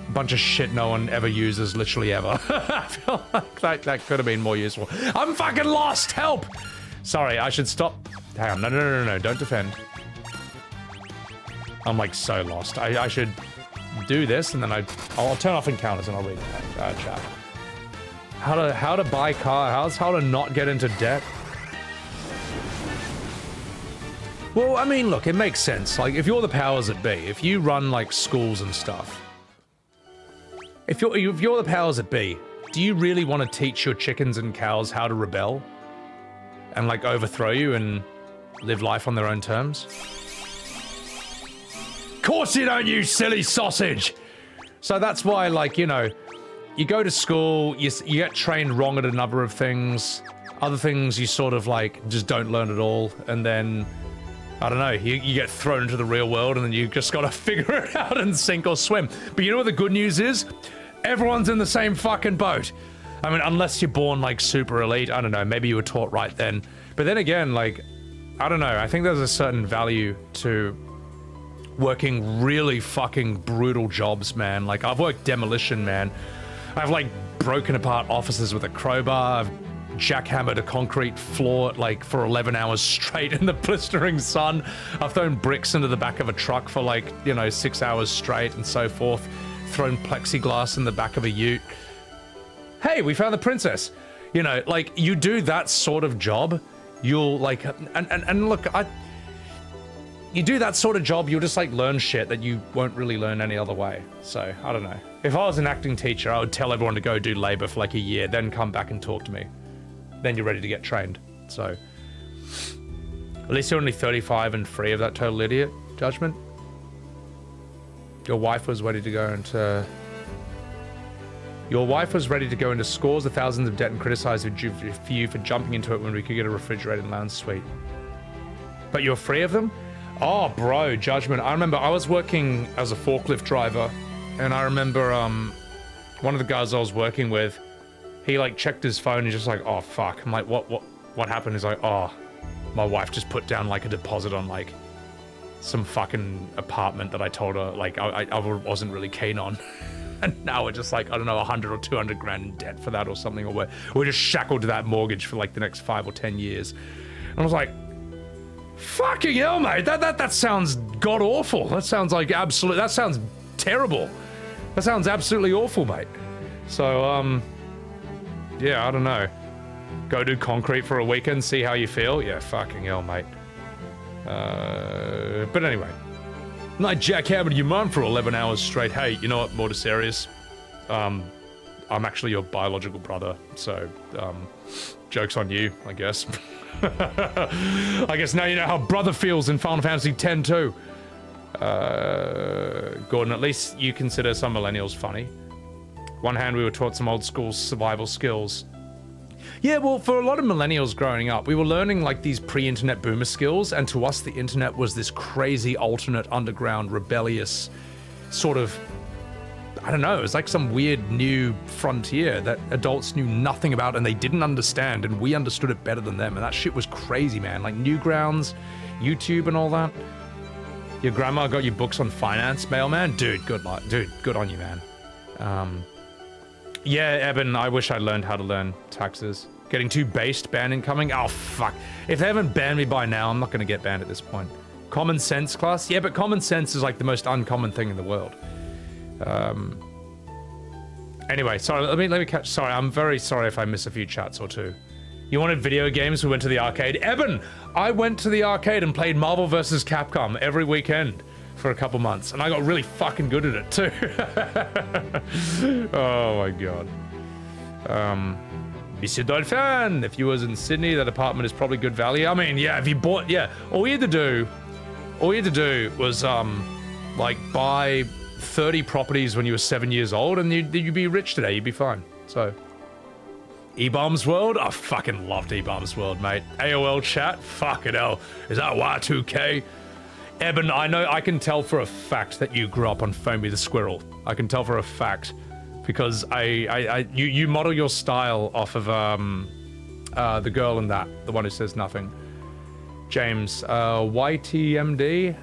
A bunch of shit no one ever uses, literally ever. I feel like that could have been more useful. I'm fucking lost! Help! Sorry, I should stop. Hang on, no, don't defend. I'm like so lost. I should do this and then I'll turn off encounters and I'll read that chat. How to buy car, how to not get into debt. Well, I mean, look, it makes sense. Like, if you're the powers that be, if you run, like, schools and stuff, if you're the powers that be, do you really want to teach your chickens and cows how to rebel? And, like, overthrow you and live life on their own terms? Course you don't, you silly sausage! So that's why, like, you know, you go to school, you get trained wrong at a number of things, other things you sort of, like, just don't learn at all, and then I don't know, you get thrown into the real world and then you just gotta figure it out and sink or swim. But you know what the good news is? Everyone's in the same fucking boat. I mean, unless you're born like super elite, I don't know, maybe you were taught right then. But then again, like, I don't know, I think there's a certain value to working really fucking brutal jobs, man. Like, I've worked demolition, man. I've like broken apart offices with a crowbar, I've jackhammered a concrete floor like for 11 hours straight in the blistering sun. I've thrown bricks into the back of a truck for like, you know, 6 hours straight and so forth. Thrown plexiglass in the back of a ute. Hey, we found the princess. You know, like, you do that sort of job, you'll like, and look, you do that sort of job, you'll just like learn shit that you won't really learn any other way. So, I don't know. If I was an acting teacher, I would tell everyone to go do labor for like a year, then come back and talk to me. Then you're ready to get trained. So, at least you're only 35 and free of that total idiot judgment. Your wife was ready to go into scores of thousands of debt and criticized you for jumping into it when we could get a refrigerated lounge suite. But you're free of them? Oh, bro, judgment. I remember I was working as a forklift driver, and I remember one of the guys I was working with, he like checked his phone and he's just like, oh fuck. I'm like, what happened? He's like, oh, my wife just put down like a deposit on like some fucking apartment that I told her like I wasn't really keen on. And now we're just like, I don't know, 100 or 200 grand in debt for that or something, or we're just shackled to that mortgage for like the next 5 or 10 years. And I was like, fucking hell, mate, that sounds god awful. That sounds like that sounds terrible. That sounds absolutely awful, mate. So, yeah, I don't know. Go do concrete for a weekend, see how you feel? Yeah, fucking hell, mate. But anyway. Not jackhammered your mum for 11 hours straight. Hey, you know what, more to serious? I'm actually your biological brother, so, joke's on you, I guess. I guess now you know how brother feels in Final Fantasy X too. Gordon, at least you consider some millennials funny. One hand, we were taught some old school survival skills. Yeah, well, for a lot of millennials growing up, we were learning like these pre-internet boomer skills, and to us the internet was this crazy alternate underground rebellious sort of, I don't know, it was like some weird new frontier that adults knew nothing about and they didn't understand, and we understood it better than them, and that shit was crazy, man. Like Newgrounds, YouTube and all that. Your grandma got you books on finance, mailman? Dude, good luck. Dude, good on you, man. Yeah, Eben, I wish I learned how to learn taxes. Getting too based, ban incoming? Oh, fuck. If they haven't banned me by now, I'm not gonna get banned at this point. Common sense class? Yeah, but common sense is like the most uncommon thing in the world. Anyway, sorry, let me catch, sorry, I'm very sorry if I miss a few chats or two. You wanted video games, we went to the arcade. Eben, I went to the arcade and played Marvel vs. Capcom every weekend for a couple months, and I got really fucking good at it too. Oh my god. Monsieur Dolphin, if you was in Sydney, that apartment is probably good value. I mean, yeah, if you bought, yeah, all you had to do was, like, buy 30 properties when you were 7 years old, and you'd be rich today, you'd be fine, so. E-Bombs World? I fucking loved E-Bombs World, mate. AOL chat? Fucking hell. Is that Y2K? Eben, I know, I can tell for a fact that you grew up on Foamy the Squirrel. I can tell for a fact. Because you model your style off of the girl in that, the one who says nothing. James, YTMD,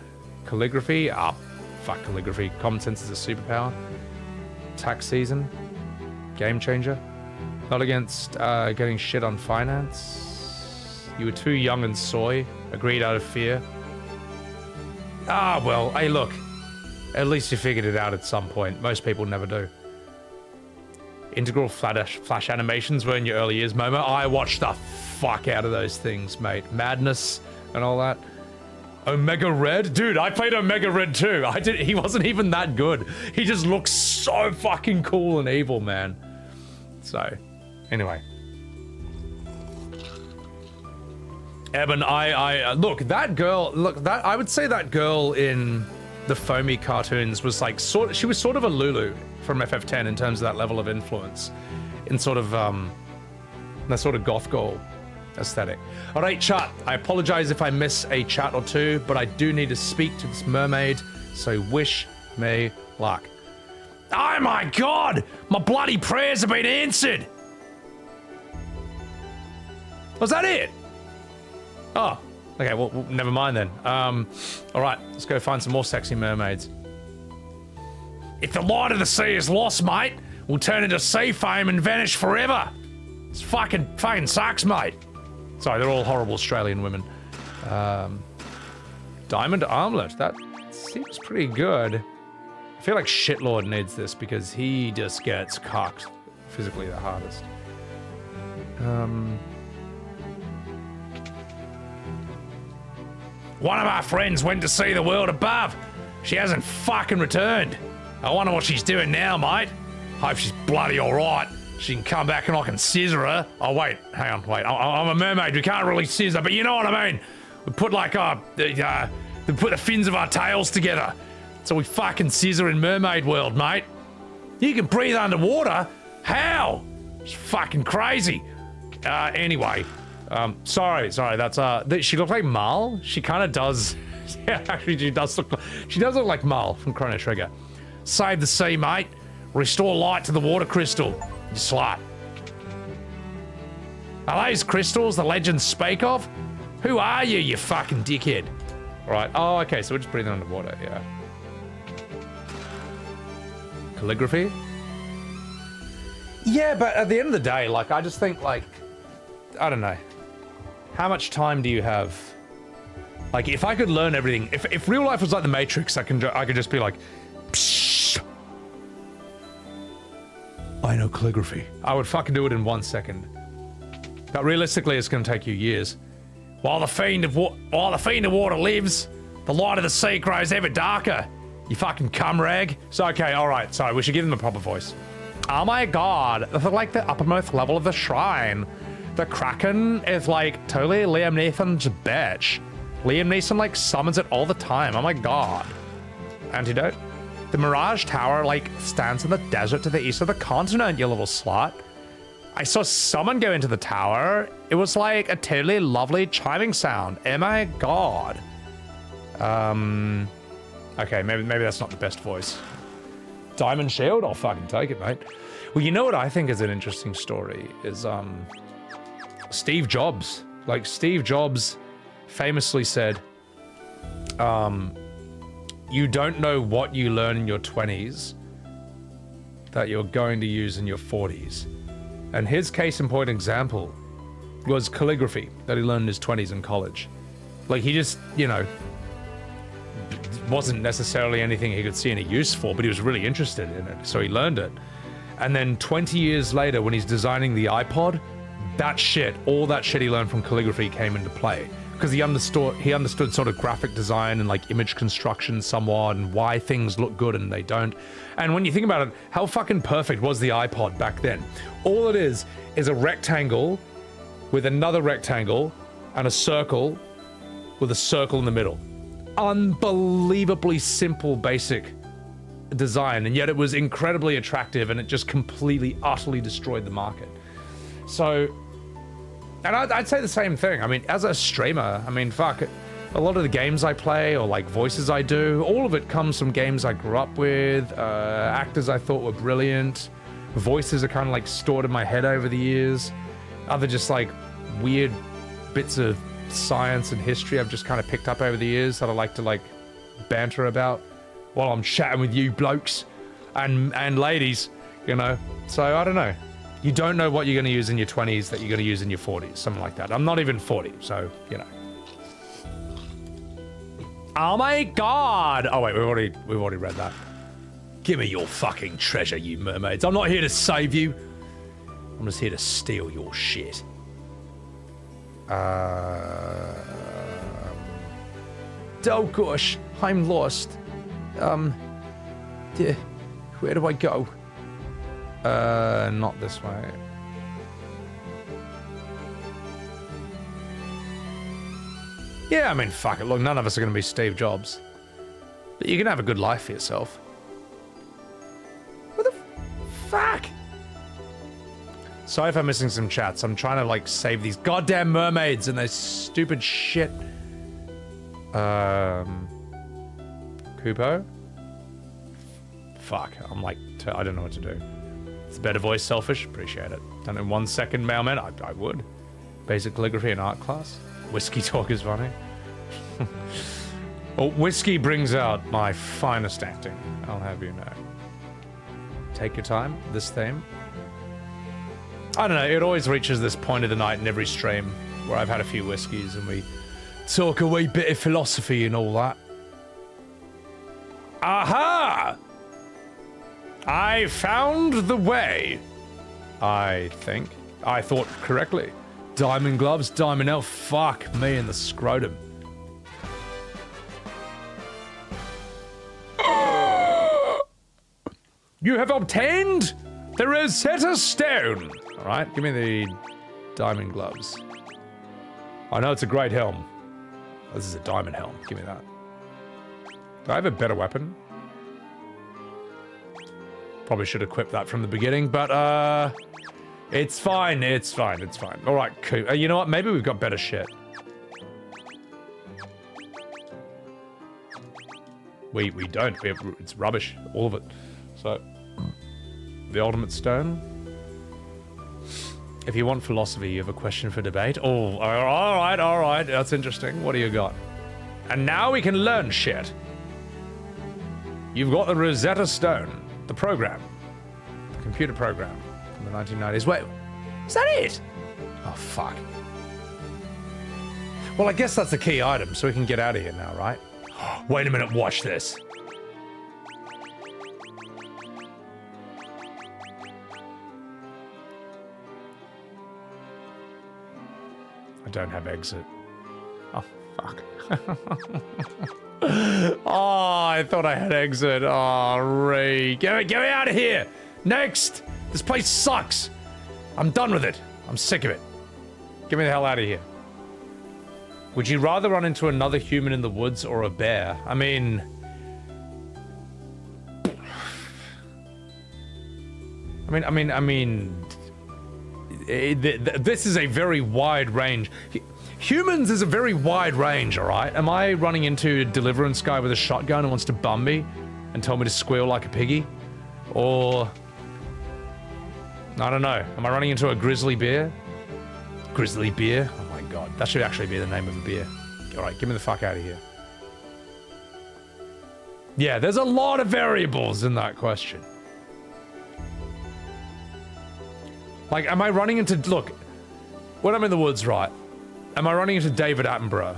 calligraphy. Ah, fuck calligraphy. Common sense is a superpower. Tax season, game changer. Not against getting shit on finance. You were too young and soy. Agreed out of fear. Ah, well, hey, look. At least you figured it out at some point. Most people never do. Integral flash animations were in your early years, Momo. I watched the fuck out of those things, mate. Madness and all that. Omega Red? Dude, I played Omega Red too. He wasn't even that good. He just looks so fucking cool and evil, man. So, anyway. Eben, look, that girl, I would say that girl in the Foamy cartoons was like, she was sort of a Lulu from FF10 in terms of that level of influence in sort of that sort of goth girl aesthetic. All right, chat, I apologize if I miss a chat or two, but I do need to speak to this mermaid, so wish me luck. Oh my god, my bloody prayers have been answered. Was that it? Oh, okay, well, never mind then. All right, let's go find some more sexy mermaids. If the light of the sea is lost, mate, we'll turn into sea foam and vanish forever. It's fucking sucks, mate. Sorry, they're all horrible Australian women. Diamond armlet, that seems pretty good. I feel like Shitlord needs this because he just gets cocked physically the hardest. One of our friends went to see the world above. She hasn't fucking returned. I wonder what she's doing now, mate. Hope she's bloody alright. She can come back and I can scissor her. Oh, wait, hang on, wait. I'm a mermaid, we can't really scissor, but you know what I mean. We put like, we put the fins of our tails together. So we fucking scissor in mermaid world, mate. You can breathe underwater? How? It's fucking crazy. Anyway, sorry, that's, she looks like Mal. She kind of does. Yeah, actually, she does look like Mal from Chrono Trigger. Save the sea, mate. Restore light to the water crystal. You slut. Are those crystals the legends speak of? Who are you, you fucking dickhead? Right. Oh, okay, so we're just breathing underwater, yeah. Calligraphy? Yeah, but at the end of the day, like, I just think, like, I don't know. How much time do you have? Like, if I could learn everything, if real life was like the Matrix, I could just be like, psh. I know calligraphy. I would fucking do it in 1 second. But realistically, it's gonna take you years. While the fiend of water lives, the light of the sea grows ever darker. You fucking cum rag. So, okay, alright, sorry, we should give them a proper voice. Oh my god, this is like the uppermost level of the shrine. The Kraken is like totally Liam Neeson's bitch. Liam Neeson like summons it all the time, oh my god. Antidote? The Mirage Tower like stands in the desert to the east of the continent, you little slut. I saw someone go into the tower. It was like a totally lovely chiming sound. Oh my god. Okay, maybe that's not the best voice. Diamond Shield? I'll fucking take it, mate. Well, you know what I think is an interesting story is, Steve Jobs. Like, Steve Jobs famously said, you don't know what you learn in your 20s that you're going to use in your 40s. And his case in point example was calligraphy that he learned in his 20s in college. Like, he just, you know, wasn't necessarily anything he could see any use for, but he was really interested in it, so he learned it. And then 20 years later, when he's designing the iPod, all that shit he learned from calligraphy came into play. Because he understood sort of graphic design and like image construction somewhat, and why things look good and they don't. And when you think about it, how fucking perfect was the iPod back then? All it is a rectangle with another rectangle and a circle with a circle in the middle. Unbelievably simple, basic design, and yet it was incredibly attractive, and it just completely, utterly destroyed the market. So, and I'd say the same thing. I mean, as a streamer, I mean, fuck, a lot of the games I play, or like voices I do, all of it comes from games I grew up with, actors I thought were brilliant, voices are kind of like stored in my head over the years, other just like weird bits of science and history I've just kind of picked up over the years that I like to like banter about while I'm chatting with you blokes and ladies, you know. So I don't know. You don't know what you're going to use in your 20s that you're going to use in your 40s, something like that. I'm not even 40, so, you know. Oh my god! Oh wait, we've already read that. Give me your fucking treasure, you mermaids. I'm not here to save you. I'm just here to steal your shit. Oh gosh, I'm lost. Where do I go? Not this way. Yeah, I mean, fuck it. Look, none of us are going to be Steve Jobs. But you can have a good life for yourself. What the fuck? Sorry if I'm missing some chats. I'm trying to, like, save these goddamn mermaids and their stupid shit. Kupo? Fuck, I'm like, I don't know what to do. It's a better voice, selfish, appreciate it. Done in 1 second, mailman, I would. Basic calligraphy and art class. Whiskey talk is funny. Well, whiskey brings out my finest acting, I'll have you know. Take your time, this theme. I don't know, it always reaches this point of the night in every stream where I've had a few whiskeys and we talk a wee bit of philosophy and all that. Aha! I found the way. I think. I thought correctly. Diamond gloves, diamond elf, fuck me in the scrotum. You have obtained the Rosetta Stone. All right, give me the diamond gloves. I know it's a great helm. This is a diamond helm. Give me that. Do I have a better weapon? Probably should equip that from the beginning, but it's fine. It's fine. It's fine. All right, cool. You know what? Maybe we've got better shit. We don't. It's rubbish, all of it. So, the ultimate stone. If you want philosophy, you have a question for debate. Oh, all right. That's interesting. What do you got? And now we can learn shit. You've got the Rosetta Stone, the program, the computer program from the 1990s. Wait, is that it? Oh, fuck. Well, I guess that's the key item, so we can get out of here now, right? Wait a minute, watch this. I don't have exit. Oh, fuck. Oh, I thought I had exit. Oh, Ray. Get me out of here. Next. This place sucks. I'm done with it. I'm sick of it. Get me the hell out of here. Would you rather run into another human in the woods or a bear? I mean... this is a very wide range. Humans is a very wide range, alright? Am I running into a Deliverance guy with a shotgun who wants to bum me and tell me to squeal like a piggy? Or... I don't know. Am I running into a grizzly bear? Grizzly beer? Oh my god. That should actually be the name of a beer. Alright, get me the fuck out of here. Yeah, there's a lot of variables in that question. Like, am I running into... Look, when I'm in the woods, right? Am I running into David Attenborough?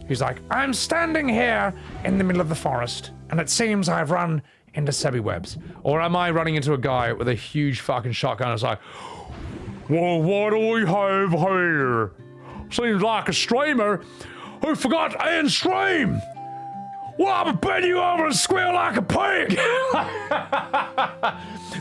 He's like, I'm standing here in the middle of the forest, and it seems I've run into Sebbywebz? Or am I running into a guy with a huge fucking shotgun? It's like, well, what do we have here? Seems like a streamer who forgot to end stream. Well, I'm gonna bend you over and squeal like a pig.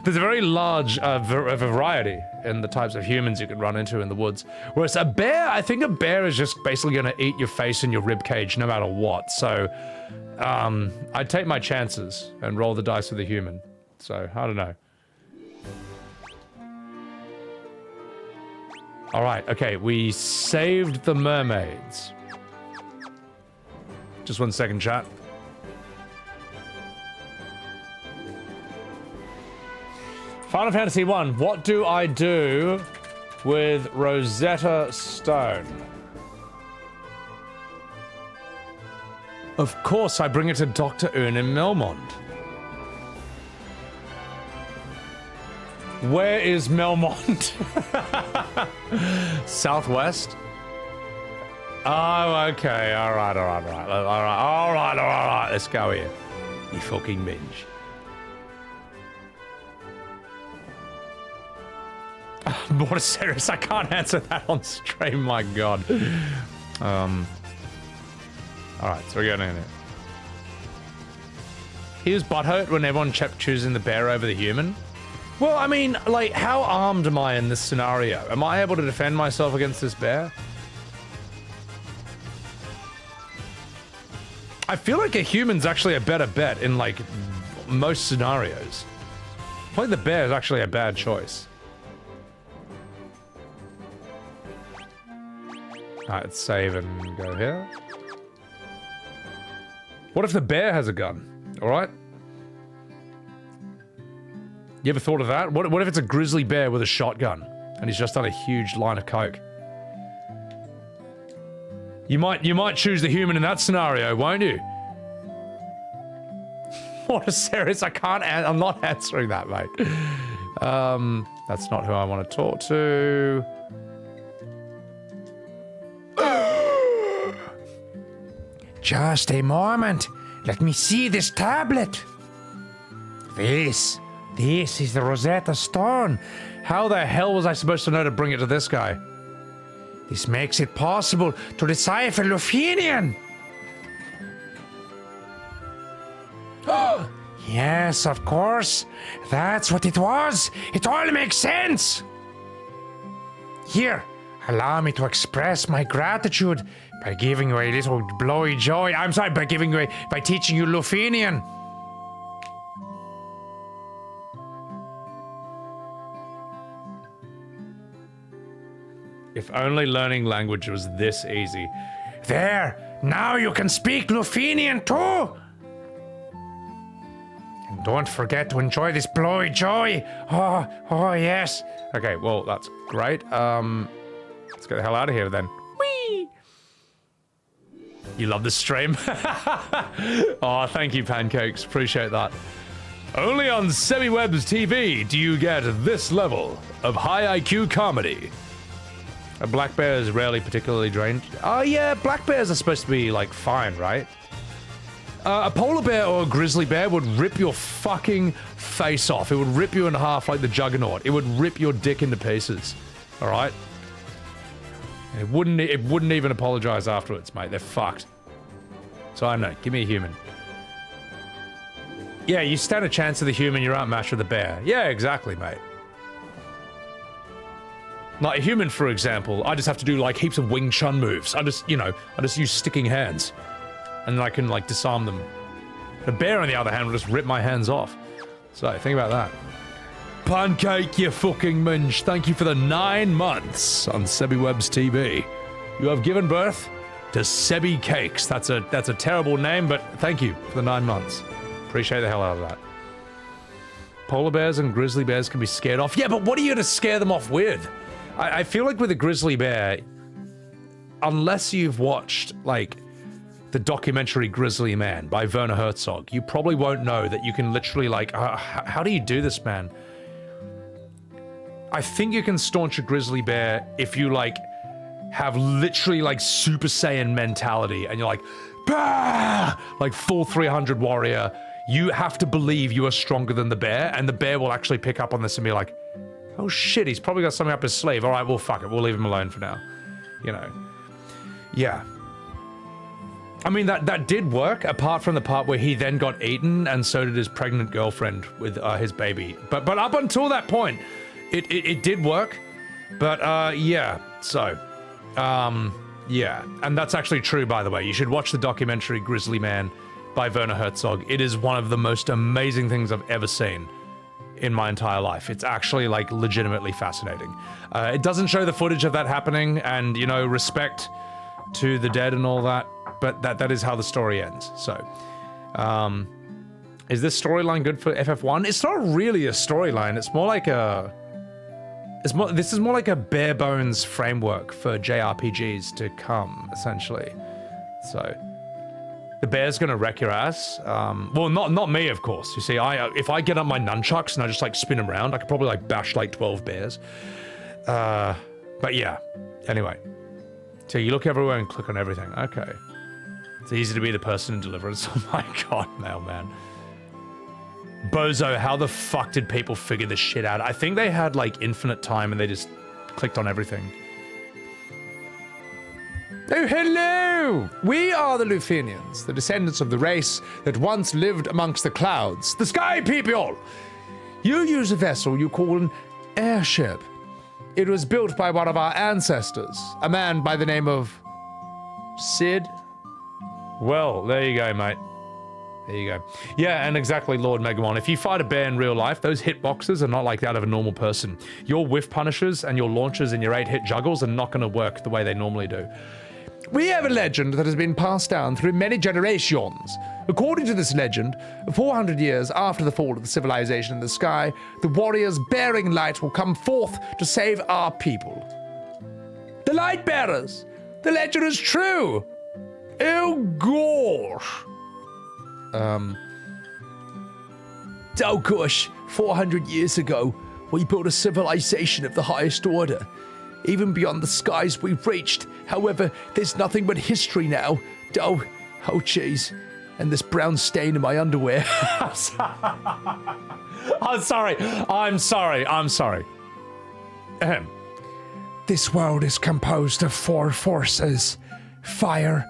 There's a very large variety in the types of humans you can run into in the woods. Whereas a bear, I think a bear is just basically gonna eat your face and your rib cage no matter what. So, I'd take my chances and roll the dice with a human. So, I don't know. Alright, okay, we saved the mermaids. Just 1 second, chat. Final Fantasy 1, what do I do with Rosetta Stone? Of course, I bring it to Dr. Un in Melmond. Where is Melmond? Southwest? Oh, okay. All right. Let's go here. You fucking minge. What a serious. I can't answer that on stream, my god. Alright, so we're going in there. He was butthurt when everyone kept choosing the bear over the human. Well, I mean, like, how armed am I in this scenario? Am I able to defend myself against this bear? I feel like a human's actually a better bet in, like, most scenarios. I feel like the bear is actually a bad choice. Alright, let's save and go here. What if the bear has a gun? Alright? You ever thought of that? What if it's a grizzly bear with a shotgun and he's just done a huge line of coke? You might choose the human in that scenario, won't you? What a serious, I'm not answering that, mate. That's not who I want to talk to. Just a moment. Let me see this tablet. This is the Rosetta Stone. How the hell was I supposed to know to bring it to this guy? This makes it possible to decipher Lufenian. Yes, of course. That's what it was. It all makes sense. Here, allow me to express my gratitude by giving you a little blowy joy. I'm sorry, by teaching you Lufenian. If only learning language was this easy. There, now you can speak Lufenian too. And don't forget to enjoy this blowy joy. Oh yes. Okay, well, that's great. Let's get the hell out of here then. Whee! You love the stream? Oh, thank you, Pancakes. Appreciate that. Only on Sebbywebz TV do you get this level of high IQ comedy. A black bear is rarely particularly drained. Oh yeah, black bears are supposed to be, like, fine, right? A polar bear or a grizzly bear would rip your fucking face off. It would rip you in half like the Juggernaut. It would rip your dick into pieces. Alright? It wouldn't even apologize afterwards, mate. They're fucked. So I don't know. Give me a human. Yeah, you stand a chance of the human, you're outmatched with the bear. Yeah, exactly, mate. Like a human, for example, I just have to do like heaps of Wing Chun moves. I just use sticking hands. And then I can like disarm them. The bear, on the other hand, will just rip my hands off. So, think about that. Pancake, you fucking minge. Thank you for the 9 months on Sebbywebz TV. You have given birth to Sebby Cakes. That's a terrible name, but thank you for the 9 months. Appreciate the hell out of that. Polar bears and grizzly bears can be scared off. Yeah, but what are you to scare them off with? I feel like with a grizzly bear, unless you've watched, like, the documentary Grizzly Man by Werner Herzog, you probably won't know that you can literally, like, how do you do this, man? I think you can staunch a grizzly bear if you, like, have literally, like, Super Saiyan mentality, and you're like, bah! Like, full 300 warrior, you have to believe you are stronger than the bear, and the bear will actually pick up on this and be like, oh shit, he's probably got something up his sleeve. All right, well, fuck it. We'll leave him alone for now. You know. Yeah. I mean, that did work, apart from the part where he then got eaten, and so did his pregnant girlfriend with his baby. But up until that point, it did work. But, yeah. So, yeah. And that's actually true, by the way. You should watch the documentary Grizzly Man by Werner Herzog. It is one of the most amazing things I've ever seen in my entire life. It's actually, like, legitimately fascinating. It doesn't show the footage of that happening, and, you know, respect to the dead and all that, but that is how the story ends. So, is this storyline good for FF1? It's not really a storyline. It's more like a... This is more like a bare bones framework for JRPGs to come, essentially. So... The bear's gonna wreck your ass. Well, not me, of course. You see, if I get up my nunchucks and I just like spin them around, I could probably like bash like 12 bears. But yeah. Anyway, so you look everywhere and click on everything. Okay, it's easy to be the person in Deliverance. Oh my god, mailman. Bozo, how the fuck did people figure this shit out? I think they had like infinite time and they just clicked on everything. Oh, hello! We are the Lufinians, the descendants of the race that once lived amongst the clouds, the sky people! You use a vessel you call an airship. It was built by one of our ancestors, a man by the name of... Sid? Well, there you go, mate. There you go. Yeah, and exactly, Lord Megamon. If you fight a bear in real life, those hitboxes are not like that of a normal person. Your whiff punishes and your launches and your 8-hit juggles are not going to work the way they normally do. We have a legend that has been passed down through many generations. According to this legend, 400 years after the fall of the civilization in the sky, the warriors bearing light will come forth to save our people. The light bearers! The legend is true! Oh gosh! Oh gosh, 400 years ago, we built a civilization of the highest order. Even beyond the skies we've reached. However, there's nothing but history now. Oh jeez. And this brown stain in my underwear. I'm sorry. Ahem. This world is composed of 4 forces: fire,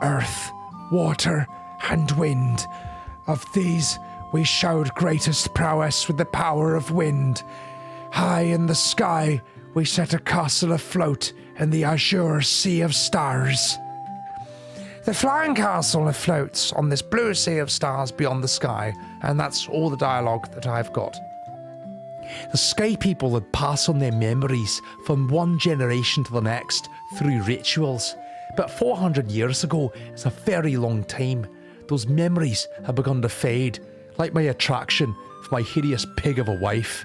earth, water, and wind. Of these, we showed greatest prowess with the power of wind. High in the sky, we set a castle afloat in the azure sea of stars. The flying castle floats on this blue sea of stars beyond the sky, and that's all the dialogue that I've got. The sky people would pass on their memories from one generation to the next through rituals. But 400 years ago is a very long time. Those memories have begun to fade, like my attraction for my hideous pig of a wife.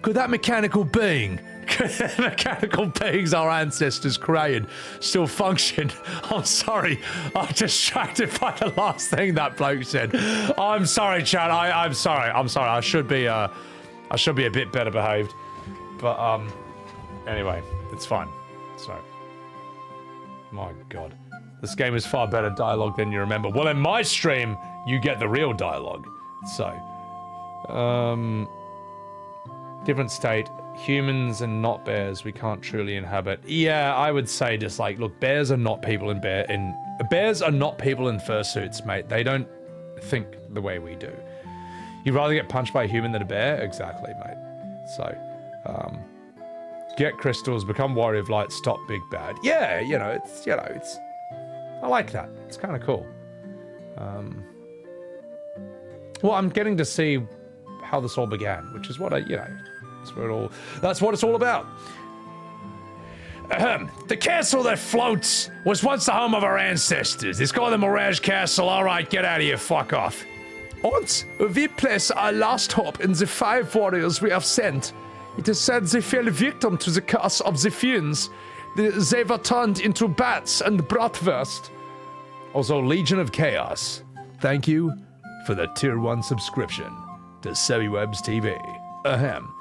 Could that mechanical beings our ancestors created still function? I'm sorry, I'm distracted by the last thing that bloke said. I'm sorry, Chad. I'm sorry. I should be a bit better behaved, but anyway, it's fine. So, my God, this game is far better dialogue than you remember. Well, in my stream, you get the real dialogue. So, different state. Humans and not bears we can't truly inhabit. Yeah, I would say just like, look, bears are not people bears are not people in fursuits, mate. They don't think the way we do. You'd rather get punched by a human than a bear? Exactly, mate. So, get crystals, become warrior of light, stop big bad. Yeah, it's I like that. It's kind of cool. Well, I'm getting to see how this all began, which is what that's what it's all about. The castle that floats was once the home of our ancestors. It's called the Mirage Castle. All right, get out of here. Fuck off. Once we place our last hope in the 5 warriors we have sent. It is said they fell victim to the curse of the Fiends. They were turned into bats and bratwurst. Also, Legion of Chaos, thank you for the Tier 1 subscription to Sebbywebz TV. Ahem.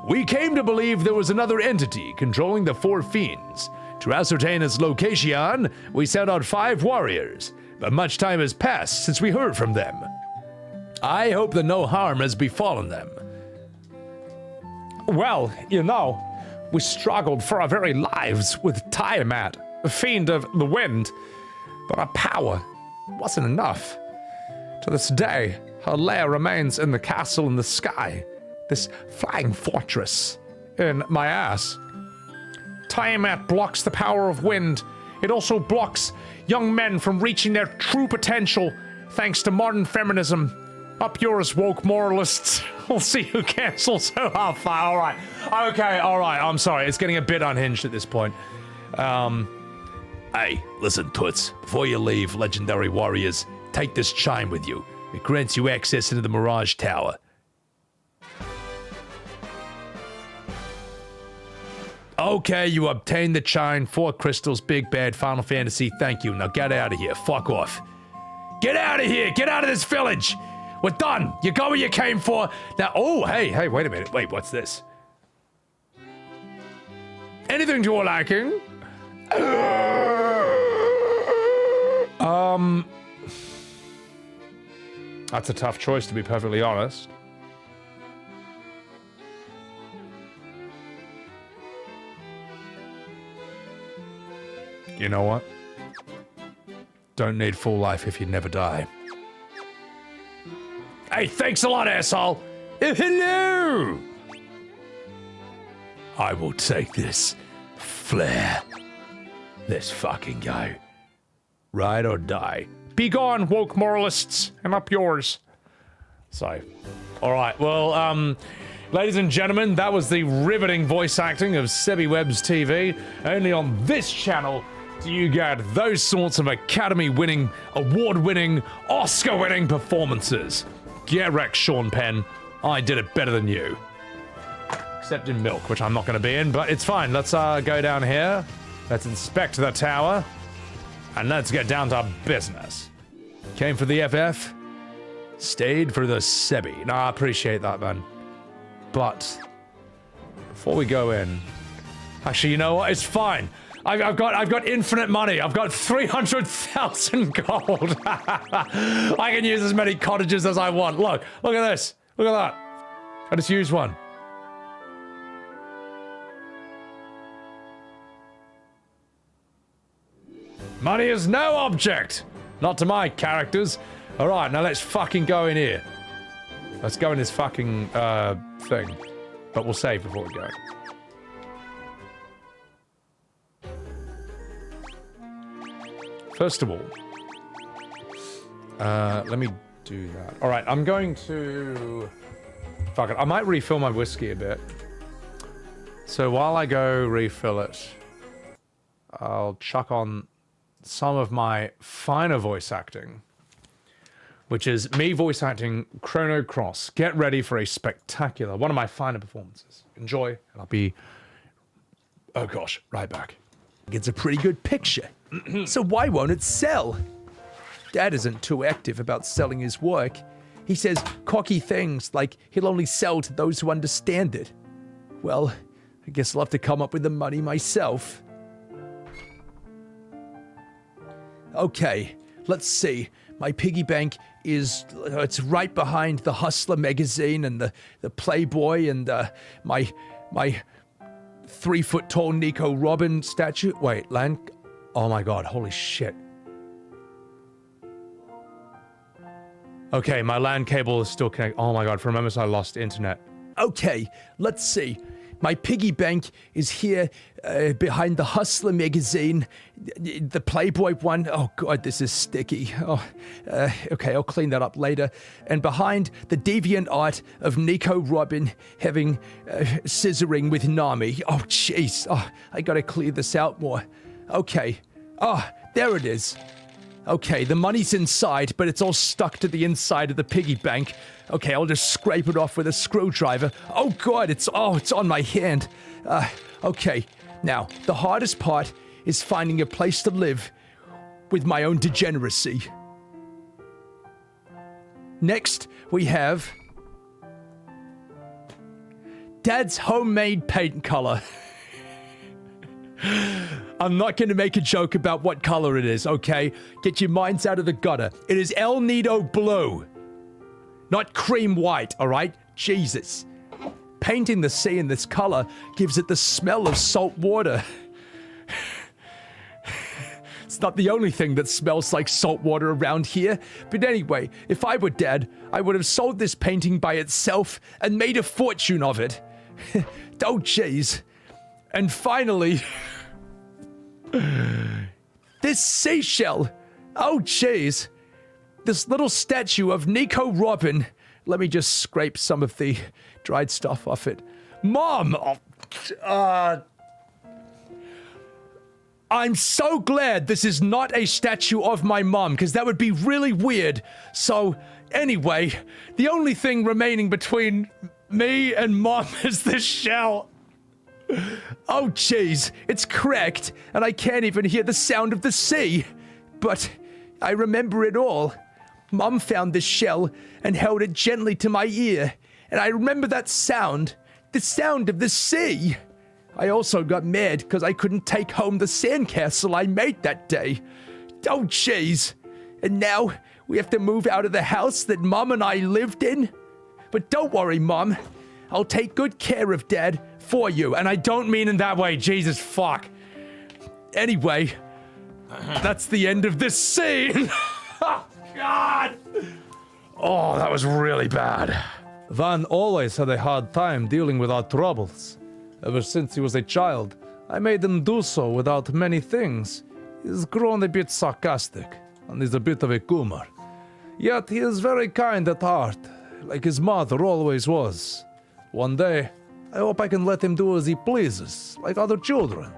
We came to believe there was another entity controlling the 4 Fiends. To ascertain its location, we sent out 5 warriors, but much time has passed since we heard from them. I hope that no harm has befallen them. Well, you know, we struggled for our very lives with Tiamat, the Fiend of the Wind, but our power wasn't enough. To this day, her lair remains in the castle in the sky, this flying fortress in my ass. Tiamat blocks the power of wind. It also blocks young men from reaching their true potential thanks to modern feminism. Up yours, woke moralists. We'll see who cancels who. Oh, fine. All right. Okay, all right. I'm sorry. It's getting a bit unhinged at this point. Hey, listen, Toots. Before you leave, legendary warriors, take this chime with you. It grants you access into the Mirage Tower. Okay, you obtained the chime, 4 crystals, big bad, Final Fantasy, thank you. Now get out of here, fuck off. Get out of here, get out of this village! We're done, you got what you came for. Now, oh, hey, wait a minute, wait, what's this? Anything to your liking? That's a tough choice, to be perfectly honest. You know what? Don't need full life if you never die. Hey, thanks a lot, asshole! Hello! I will take this flare. Let's fucking go. Ride or die. Be gone, woke moralists, and up yours. So, alright, well, ladies and gentlemen, that was the riveting voice acting of Sebbywebz TV. Only on this channel do you get those sorts of Academy-winning, award-winning, Oscar-winning performances. Get wrecked, Sean Penn. I did it better than you. Except in Milk, which I'm not going to be in, but it's fine. Let's go down here. Let's inspect the tower. And let's get down to business. Came for the FF. Stayed for the Sebby. No, I appreciate that, man. But before we go in, actually, you know what? It's fine. I've got infinite money. I've got 300,000 gold. I can use as many cottages as I want. Look at this. Look at that. I just used one. Money is no object. Not to my characters. All right, now let's fucking go in here. Let's go in this fucking thing. But we'll save before we go. First of all, let me do that. All right, I'm going to... Fuck it, I might refill my whiskey a bit. So while I go refill it, I'll chuck on some of my finer voice acting, which is me voice acting Chrono Cross. Get ready for a spectacular, one of my finer performances. Enjoy, and I'll be... Oh gosh, right back. It's a pretty good picture. So why won't it sell? Dad isn't too active about selling his work. He says cocky things like he'll only sell to those who understand it. Well, I guess I'll have to come up with the money myself. Okay, let's see. My piggy bank is, it's right behind the Hustler magazine and the Playboy and my 3-foot-tall Nico Robin statue. Wait, land... Oh my god, holy shit. Okay, my LAN cable is still connected. Oh my god, for a moment I lost internet. Okay, let's see. My piggy bank is here behind the Hustler magazine, the Playboy one. Oh god, this is sticky. Oh, okay, I'll clean that up later. And behind the deviant art of Nico Robin having scissoring with Nami. Oh jeez, oh, I gotta clear this out more. Okay, oh, there it is. Okay, the money's inside, but it's all stuck to the inside of the piggy bank. Okay, I'll just scrape it off with a screwdriver. Oh god, it's on my hand. Okay, now, the hardest part is finding a place to live with my own degeneracy. Next, we have Dad's homemade paint color. I'm not going to make a joke about what color it is, okay? Get your minds out of the gutter. It is El Nido blue. Not cream white, all right? Jesus. Painting the sea in this color gives it the smell of salt water. It's not the only thing that smells like salt water around here. But anyway, if I were dead, I would have sold this painting by itself and made a fortune of it. Oh, jeez. And finally... this seashell. Oh, jeez. This little statue of Nico Robin. Let me just scrape some of the dried stuff off it. Mom! I'm so glad this is not a statue of my mom, because that would be really weird. So, anyway, the only thing remaining between me and mom is this shell. Oh, jeez, it's cracked, and I can't even hear the sound of the sea. But I remember it all. Mom found this shell and held it gently to my ear, and I remember that sound, the sound of the sea. I also got mad because I couldn't take home the sandcastle I made that day. Oh, jeez. And now we have to move out of the house that Mom and I lived in. But don't worry, Mom. I'll take good care of Dad for you. And I don't mean in that way, Jesus fuck. Anyway, that's the end of this scene. God! Oh, that was really bad. Van always had a hard time dealing with our troubles. Ever since he was a child, I made him do so without many things. He's grown a bit sarcastic, and he's a bit of a goomer. Yet he is very kind at heart, like his mother always was. One day, I hope I can let him do as he pleases, like other children.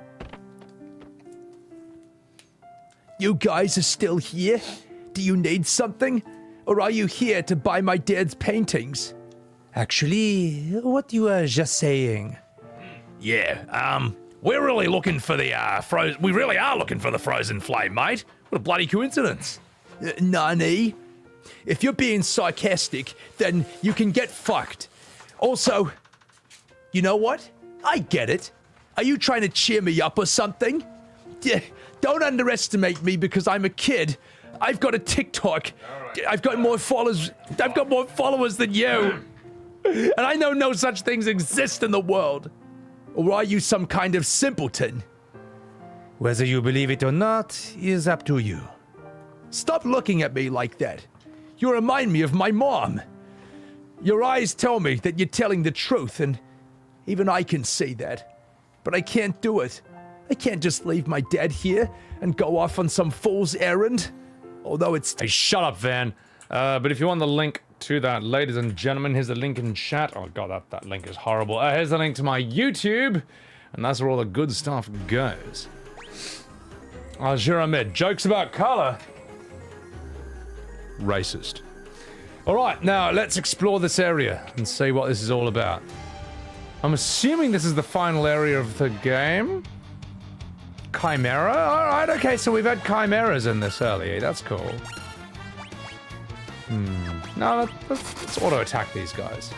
You guys are still here? Do you need something? Or are you here to buy my dad's paintings? Actually, what you were just saying. Yeah, we're really looking for the, we really are looking for the frozen flame, mate. What a bloody coincidence. Nani? If you're being sarcastic, then you can get fucked. Also, you know what? I get it. Are you trying to cheer me up or something? Yeah, don't underestimate me because I'm a kid. I've got a TikTok. I've got more followers. I've got more followers than you. And I know no such things exist in the world. Or are you some kind of simpleton? Whether you believe it or not is up to you. Stop looking at me like that. You remind me of my mom. Your eyes tell me that you're telling the truth, and even I can see that. But I can't do it. I can't just leave my dad here and go off on some fool's errand. Although it's... Hey, shut up, Van. But if you want the link to that, ladies and gentlemen, here's the link in chat. Oh god, that link is horrible. Here's the link to my YouTube, and that's where all the good stuff goes. Jiramid, jokes about color. Racist. Alright, now let's explore this area and see what this is all about. I'm assuming this is the final area of the game. Chimera? Alright, okay, so we've had chimeras in this earlier. That's cool. No, let's auto-attack these guys.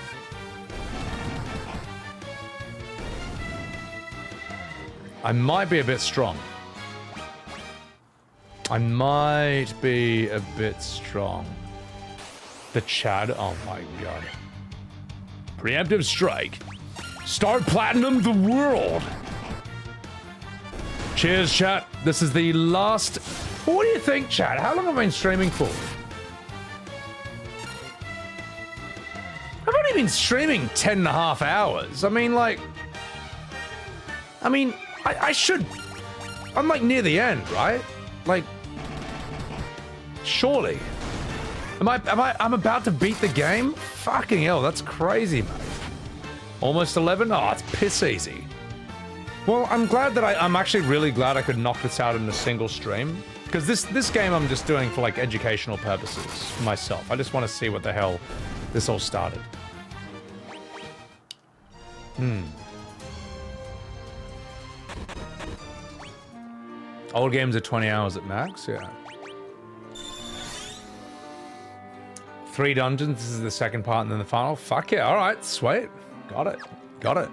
I might be a bit strong. I might be a bit strong. The Chad, oh my god. Preemptive strike. Start platinum the world. Cheers, chat. This is the last... What do you think, chat? How long have I been streaming for? I've only been streaming 10.5 hours. I mean, I should... I'm like near the end, right? Like, surely. I'm about to beat the game? Fucking hell, that's crazy, mate. Almost 11? Oh, it's piss easy. Well, I'm glad that I'm actually really glad I could knock this out in a single stream. Because this game I'm just doing for, like, educational purposes myself. I just want to see what the hell this all started. Old games are 20 hours at max, yeah. 3 dungeons, this is the second part and then the final. Fuck yeah, alright, sweet. Got it.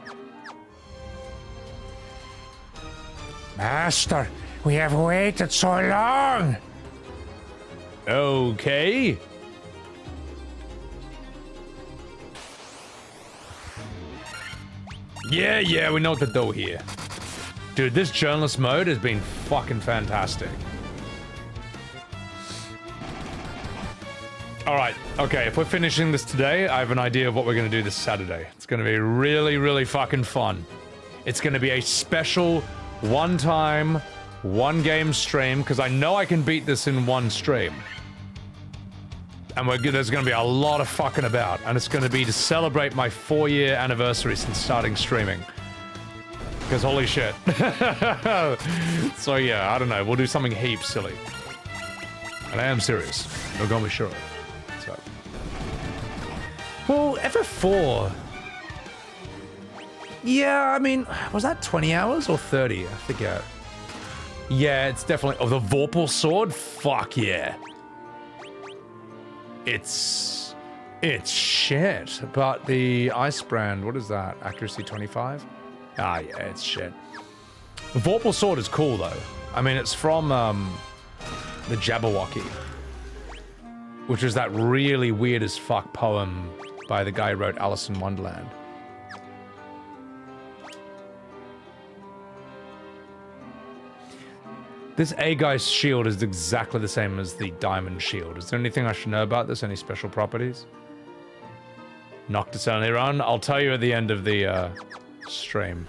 Master, we have waited so long. Okay. Yeah, we know what to do here. Dude, this journalist mode has been fucking fantastic. Alright, okay, if we're finishing this today, I have an idea of what we're gonna do this Saturday. It's gonna be really, really fucking fun. It's gonna be a special, one-time, one-game stream, because I know I can beat this in one stream. And there's gonna be a lot of fucking about, and it's gonna be to celebrate my 4-year anniversary since starting streaming. Because holy shit. So yeah, I don't know, we'll do something heap silly. And I am serious, don't go me sure. So. Well, FF4. Yeah, I mean, was that 20 hours or 30? I forget. Yeah, it's definitely... Oh, the Vorpal sword? Fuck yeah. It's shit. But the Ice Brand, what is that? Accuracy 25? Ah, yeah, it's shit. The Vorpal sword is cool, though. I mean, it's from, the Jabberwocky. Which is that really weird as fuck poem by the guy who wrote Alice in Wonderland. This A-Guy's shield is exactly the same as the Diamond shield. Is there anything I should know about this? Any special properties? Noctis only run? I'll tell you at the end of the, stream.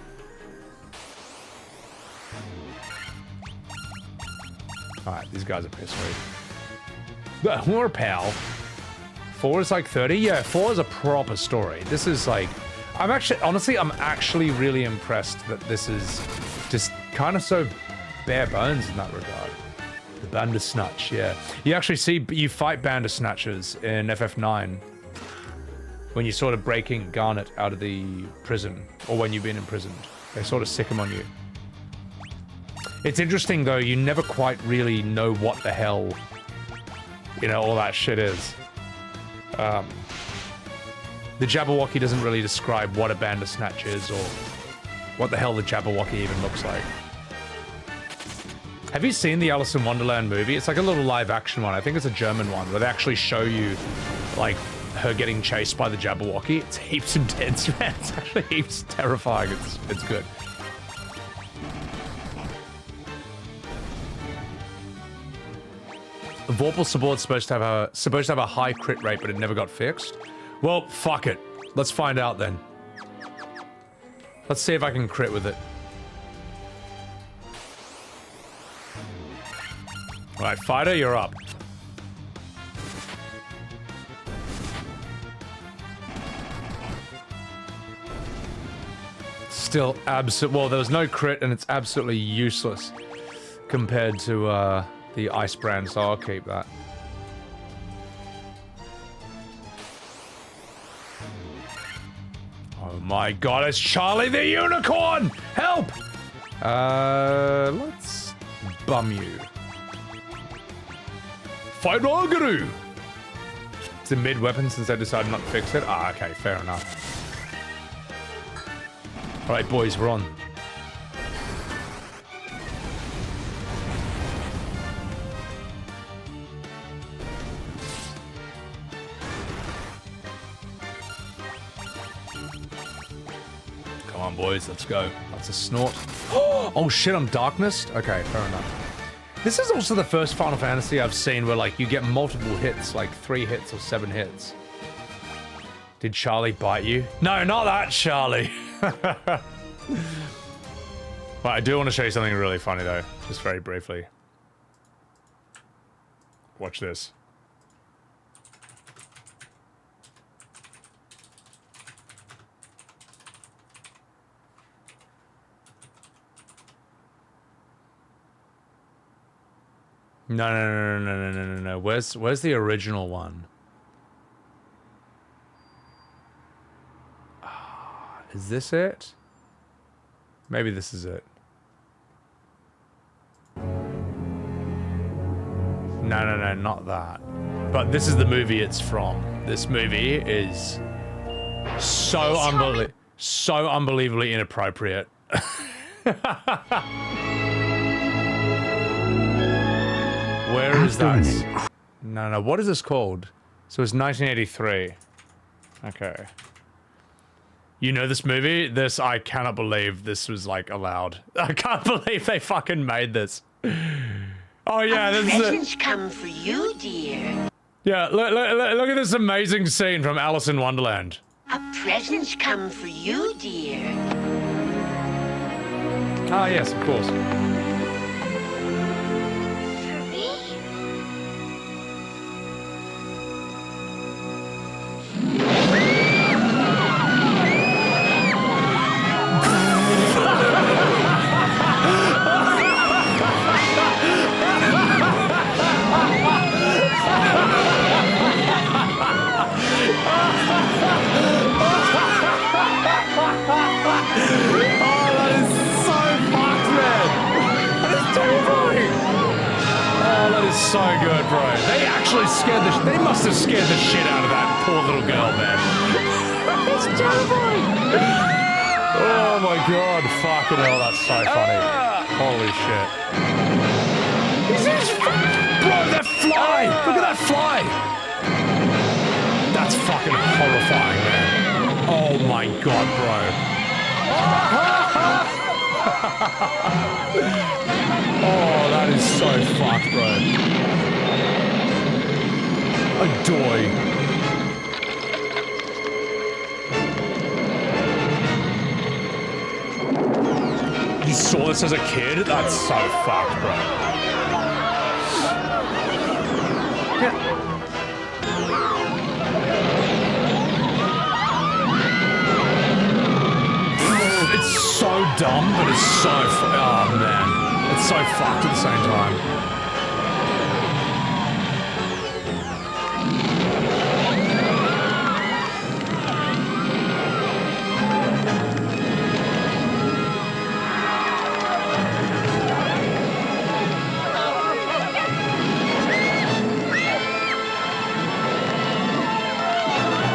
Alright, these guys are pretty sweet. More pal. 4 is like 30? Yeah, 4 is a proper story. This is like... honestly, I'm actually really impressed that this is just kind of so bare bones in that regard. The Bandersnatch, yeah. You fight Bandersnatchers in FF9 when you're sort of breaking Garnet out of the prison, or when you've been imprisoned. They sort of sick him on you. It's interesting though, you never quite really know what the hell, all that shit is. The Jabberwocky doesn't really describe what a Bandersnatch is, or what the hell the Jabberwocky even looks like. Have you seen the Alice in Wonderland movie? It's like a little live action one. I think it's a German one, where they actually show you, like, her getting chased by the Jabberwocky. It's heaps intense, man. It's actually heaps terrifying. It's good. Vorpal support's supposed to have a high crit rate, but it never got fixed. Well, fuck it. Let's find out then. Let's see if I can crit with it. Alright, fighter, you're up. Still well, there was no crit and it's absolutely useless compared to the Ice Brand, so I'll keep that. Oh my god, it's Charlie the Unicorn! Help! Let's bum you. Fight Agaru! It's a mid-weapon since I decided not to fix it. Ah, okay, fair enough. Alright, boys, we're on. Come on, boys, let's go. That's a snort. Oh shit, I'm darkness? Okay, fair enough. This is also the first Final Fantasy I've seen where, like, you get multiple hits, like 3 hits or 7 hits. Did Charlie bite you? No, not that Charlie! Well, I do want to show you something really funny, though. Just very briefly. Watch this. No. Where's the original one? Is this it? Maybe this is it. No, not that. But this is the movie it's from. This movie is so unbelievably inappropriate. Where is that? No, what is this called? So it's 1983. Okay. You know this movie? This, I cannot believe this was, like, allowed. I can't believe they fucking made this. Oh, yeah, this is it. Presents come for you, dear. Yeah, look at this amazing scene from Alice in Wonderland. A present's come for you, dear. Ah, yes, of course. For me? So good, bro. They actually scared the. They must have scared the shit out of that poor little girl, man. It's terrifying. Oh my god, fucking hell, that's so funny. Holy shit. Bro, that fly! Look at that fly! That's fucking horrifying, man. Oh my god, bro. Oh, that is so fucked, bro. Adoy. You saw this as a kid? That's so fucked, bro. Yeah. It's so dumb, but it's so oh man. It's so fucked at the same time.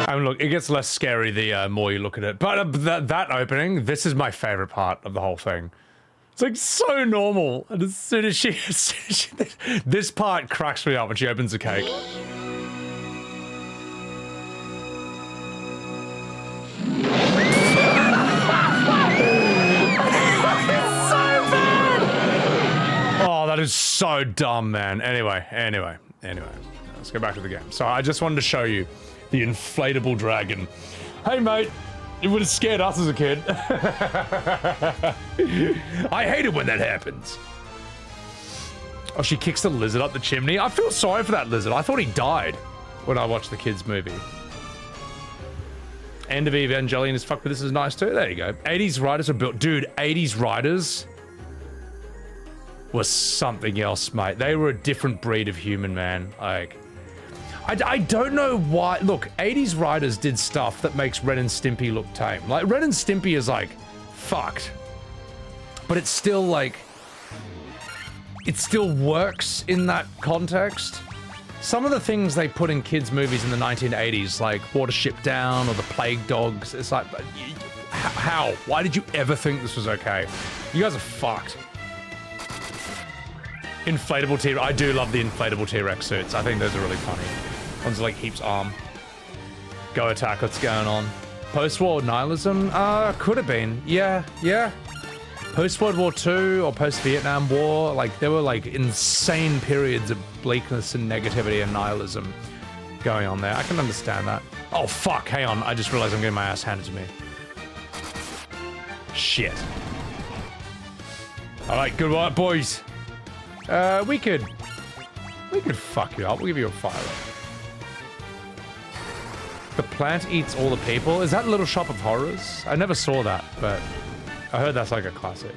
I mean, look, it gets less scary the more you look at it. But that opening, this is my favorite part of the whole thing. It's like so normal, and as soon as she this part cracks me up when she opens the cake. Oh, that is so dumb, man. Anyway, let's go back to the game. So I just wanted to show you the inflatable dragon. Hey, mate. It would have scared us as a kid. I hate it when that happens. Oh, she kicks the lizard up the chimney. I feel sorry for that lizard. I thought he died when I watched the kids' movie. End of Evangelion is fuck, but this is nice too. There you go. 80s riders are built. Dude, 80s riders was something else, mate. They were a different breed of human, man. Like, I don't know why. Look, 80s writers did stuff that makes Ren and Stimpy look tame. Like, Ren and Stimpy is, like, fucked. But it's still, like... It still works in that context. Some of the things they put in kids' movies in the 1980s, like Watership Down or The Plague Dogs, it's like... How? Why did you ever think this was okay? You guys are fucked. Inflatable T-Rex. I do love the inflatable T-Rex suits. I think those are really funny. One's like heaps arm. Go attack, what's going on? Post-war nihilism? Could have been. Yeah. Post-World War II or post-Vietnam War, like, there were, like, insane periods of bleakness and negativity and nihilism going on there. I can understand that. Oh, fuck, hang on. I just realized I'm getting my ass handed to me. Shit. Alright, good work, boys. We could fuck you up. We'll give you a fire up. The plant eats all the people? Is that Little Shop of Horrors? I never saw that, but I heard that's like a classic.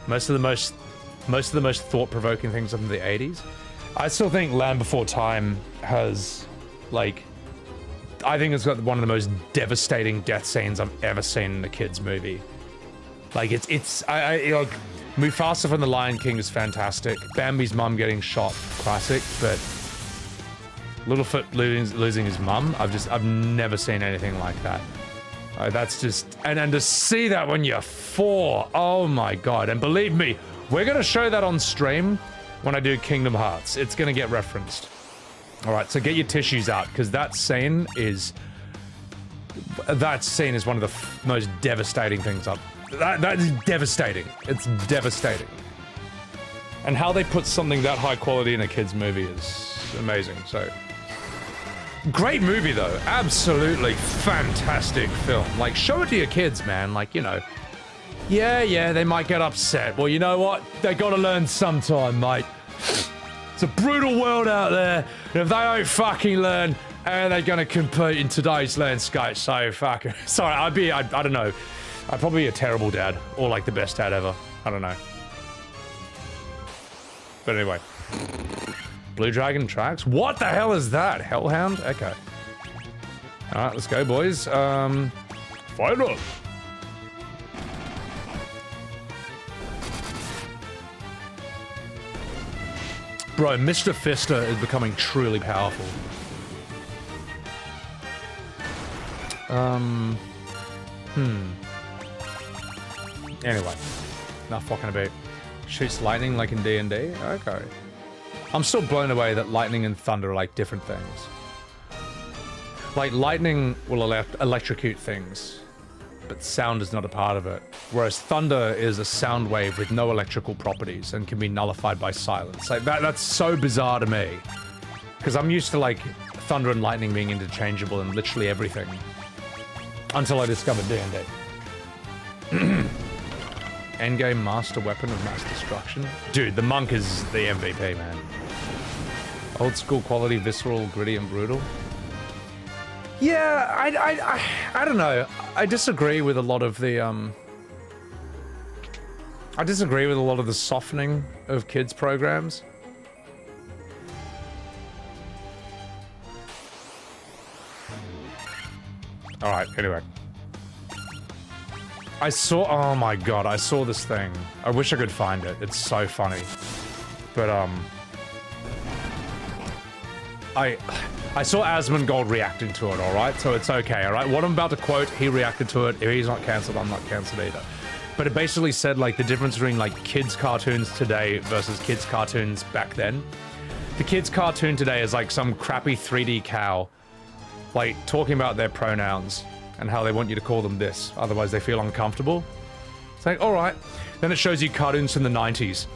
Most of the most thought-provoking things from the 80s. I still think Land Before Time has, like, I think it's got one of the most devastating death scenes I've ever seen in a kid's movie. Like, I like, Mufasa from The Lion King is fantastic. Bambi's mum getting shot, classic, but Littlefoot losing his mum, I've never seen anything like that. Oh, that's just... And to see that when you're 4, oh my god. And believe me, we're going to show that on stream when I do Kingdom Hearts. It's going to get referenced. Alright, so get your tissues out, because that scene is... That scene is one of the most devastating things up. That is devastating. It's devastating. And how they put something that high quality in a kid's movie is amazing, so... Great movie, though. Absolutely fantastic film. Like, show it to your kids, man. Like, you know... Yeah, they might get upset. Well, you know what? They gotta learn sometime, mate. It's a brutal world out there, and if they don't fucking learn, how are they gonna compete in today's landscape? So, fucking... Sorry, I don't know. I'd probably be a terrible dad, or like the best dad ever. I don't know. But anyway. Blue Dragon tracks? What the hell is that? Hellhound? Okay. Alright, let's go, boys. Fire up! Bro, Mr. Fister is becoming truly powerful. Anyway. Enough fucking about. Shoots lightning like in D&D? Okay. I'm still blown away that lightning and thunder are like different things. Like, lightning will electrocute things, but sound is not a part of it. Whereas thunder is a sound wave with no electrical properties and can be nullified by silence. Like, that's so bizarre to me. Because I'm used to, like, thunder and lightning being interchangeable in literally everything. Until I discovered D&D. Endgame master weapon of mass destruction. Dude, the monk is the MVP, man. Old school quality, visceral, gritty, and brutal. Yeah, I don't know. I disagree with a lot of the I disagree with a lot of the softening of kids programs. All right, anyway. I saw, oh my god, I saw this thing. I wish I could find it. It's so funny. But, I saw Asmongold reacting to it, alright? So it's okay, alright? What I'm about to quote, he reacted to it. If he's not cancelled, I'm not cancelled either. But it basically said, like, the difference between, like, kids' cartoons today versus kids' cartoons back then. The kids' cartoon today is, like, some crappy 3D cow, like, talking about their pronouns and how they want you to call them this, otherwise they feel uncomfortable. It's like, alright. Then it shows you cartoons from the 90s.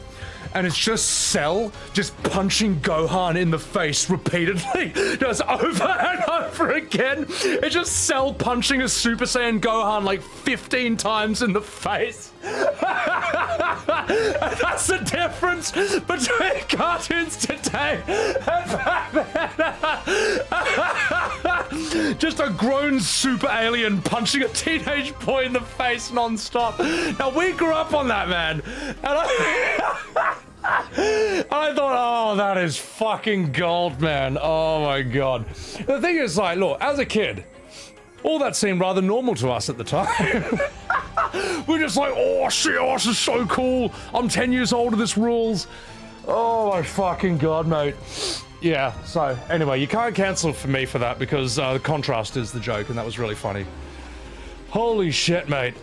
And it's just Cell just punching Gohan in the face repeatedly, just over and over again. It's just Cell punching a Super Saiyan Gohan like 15 times in the face. That's the difference between cartoons today and back then. Just a grown super alien punching a teenage boy in the face non-stop. Now, we grew up on that, man. And I thought, oh, that is fucking gold, man. Oh my god. The thing is, like, look, as a kid, all that seemed rather normal to us at the time. We're just like, oh shit, oh, this is so cool. I'm 10 years old and this rules. Oh my fucking god, mate. Yeah, so anyway, you can't cancel for me for that because the contrast is the joke, and that was really funny. Holy shit, mate.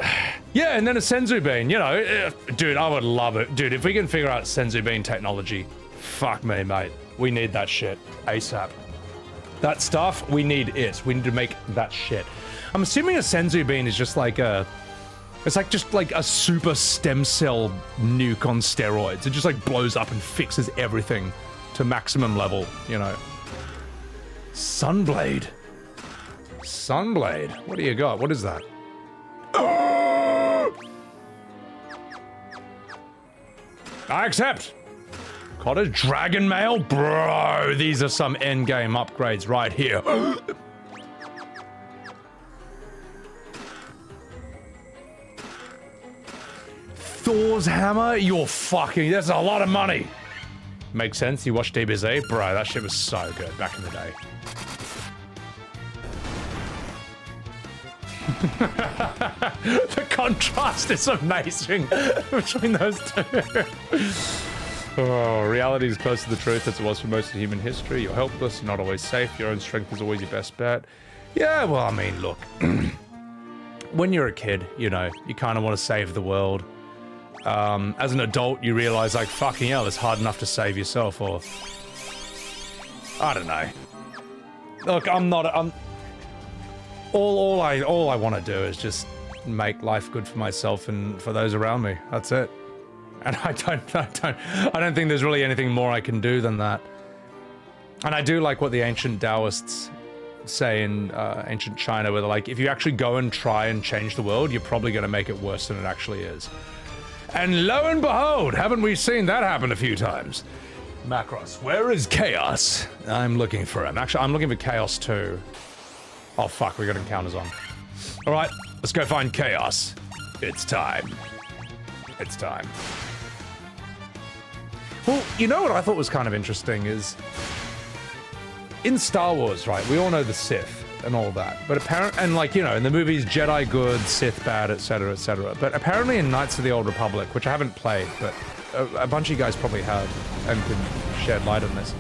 Yeah, and then a Senzu Bean, you know, dude, I would love it. Dude, if we can figure out Senzu Bean technology, fuck me, mate. We need that shit ASAP. That stuff, we need it. We need to make that shit. I'm assuming a Senzu Bean is just like a... It's like just like a super stem cell nuke on steroids. It just like blows up and fixes everything to maximum level, you know. Sunblade. Sunblade. What do you got? What is that? I accept. Cottage Dragon Mail? Bro, these are some endgame upgrades right here. Thor's hammer? You're fucking... That's a lot of money. Makes sense. You watched DBZ? Bro, that shit was so good back in the day. The contrast is amazing between those two. Oh, reality is close to the truth as it was for most of human history. You're helpless, you're not always safe, your own strength is always your best bet. Yeah, well, I mean, look. when you're a kid, you know, you kind of want to save the world. As an adult, you realize, like, fucking hell, it's hard enough to save yourself, or... I don't know. Look, all I want to do is just make life good for myself and for those around me. That's it. And I don't think there's really anything more I can do than that. And I do like what the ancient Taoists say in ancient China, where they're like, if you actually go and try and change the world, you're probably going to make it worse than it actually is. And lo and behold, haven't we seen that happen a few times? Macross, where is Chaos? I'm looking for him. Actually, I'm looking for Chaos too. Oh fuck, we got encounters on. All right, let's go find Chaos. It's time. It's time. Well, you know what I thought was kind of interesting is, in Star Wars, right, we all know the Sith and all that, but apparently, and like, you know, in the movies, Jedi good, Sith bad, etc., etc., but apparently in Knights of the Old Republic, which I haven't played, but a bunch of you guys probably have and can shed light on this.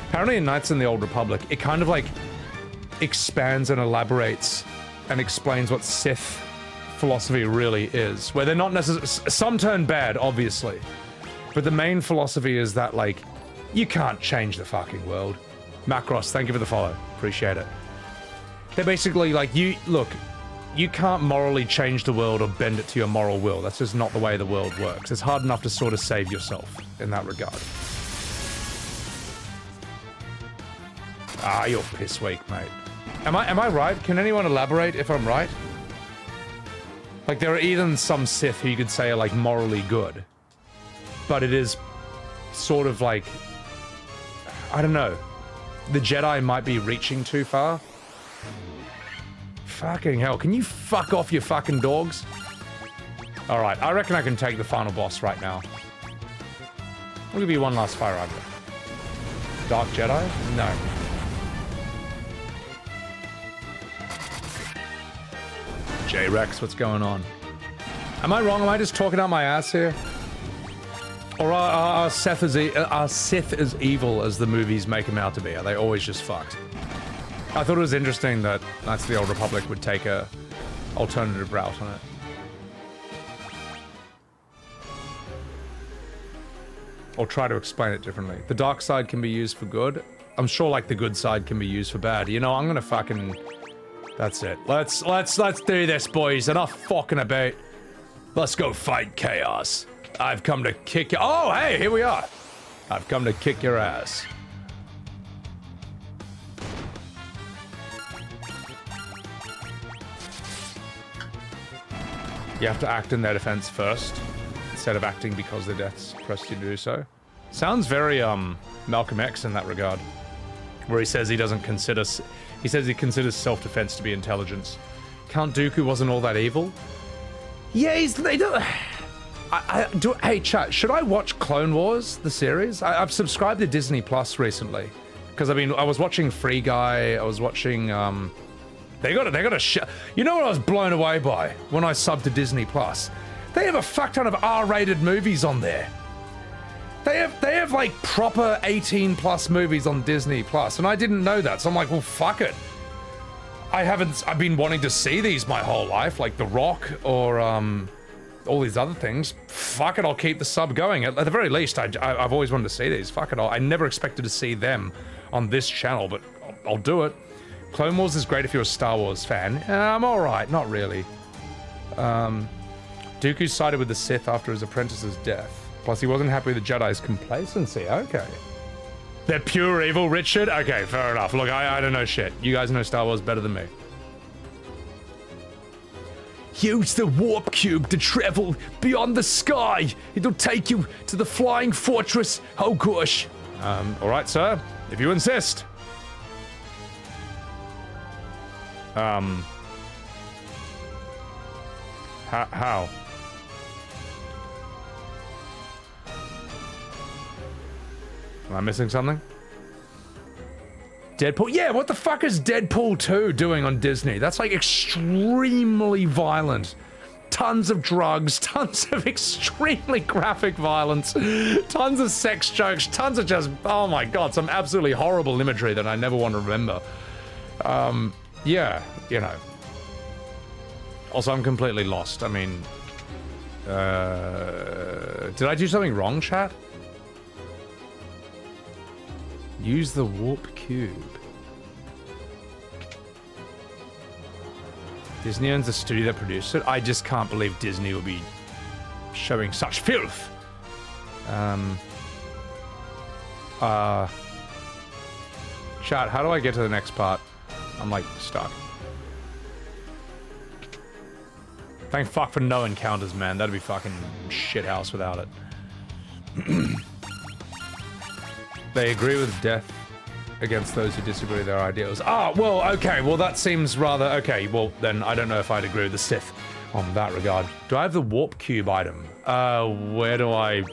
Apparently in Knights in the Old Republic, it kind of like expands and elaborates and explains what Sith philosophy really is, where they're not necessarily, some turn bad, obviously, but the main philosophy is that, like, you can't change the fucking world. Macross, thank you for the follow. Appreciate it. They're basically like, you can't morally change the world or bend it to your moral will. That's just not the way the world works. It's hard enough to sort of save yourself in that regard. Ah, you're piss weak, mate. Am I right? Can anyone elaborate if I'm right? Like, there are even some Sith who you could say are, like, morally good. But it is sort of like, I don't know. The Jedi might be reaching too far. Fucking hell, can you fuck off, you fucking dogs? Alright, I reckon I can take the final boss right now. I'll give you one last fire rifle. Dark Jedi? No. J-Rex, what's going on? Am I wrong? Am I just talking out my ass here? Or are Sith as evil as the movies make them out to be? Are they always just fucked? I thought it was interesting that Knights of the Old Republic would take a alternative route on it. Or try to explain it differently. The dark side can be used for good. I'm sure, like, the good side can be used for bad. You know, I'm gonna fucking... That's it. Let's do this, boys. Enough fucking about. Let's go fight Chaos. I've come to kick your... Oh, hey, here we are. I've come to kick your ass. You have to act in their defense first, instead of acting because their deaths pressed you to do so. Sounds very, Malcolm X in that regard. Where he says he doesn't consider... He says he considers self-defense to be intelligence. Count Dooku wasn't all that evil? Yeah, they don't... Hey, chat, should I watch Clone Wars, the series? I've subscribed to Disney Plus recently. Because, I was watching Free Guy, I was watching, They got a You know what I was blown away by when I subbed to Disney Plus? They have a fuck ton of R-rated movies on there. They have like proper 18+ movies on Disney Plus, and I didn't know that. So I'm like, well, fuck it. I've been wanting to see these my whole life, like The Rock or all these other things. Fuck it, I'll keep the sub going. At the very least, I've always wanted to see these. Fuck it, I never expected to see them on this channel, but I'll do it. Clone Wars is great if you're a Star Wars fan. I'm alright, not really. Dooku sided with the Sith after his apprentice's death. Plus, he wasn't happy with the Jedi's complacency. Okay. They're pure evil, Richard? Okay, fair enough. Look, I don't know shit. You guys know Star Wars better than me. Use the warp cube to travel beyond the sky. It'll take you to the flying fortress. Oh gosh. Alright, sir. If you insist. How? Am I missing something? Deadpool? Yeah, what the fuck is Deadpool 2 doing on Disney? That's like extremely violent. Tons of drugs, tons of extremely graphic violence, tons of sex jokes, tons of just, oh my god, some absolutely horrible imagery that I never want to remember. Yeah, you know. Also, I'm completely lost. I mean, did I do something wrong, chat? Use the warp cube. Disney owns the studio that produced it. I just can't believe Disney will be showing such filth. Chat, how do I get to the next part? I'm like stuck. Thank fuck for no encounters, man. That'd be fucking shithouse without it. They agree with death against those who disagree with their ideals. Ah, well, okay. Well, that seems rather... Okay, well, then I don't know if I'd agree with the Sith on that regard. Do I have the warp cube item? Where do I...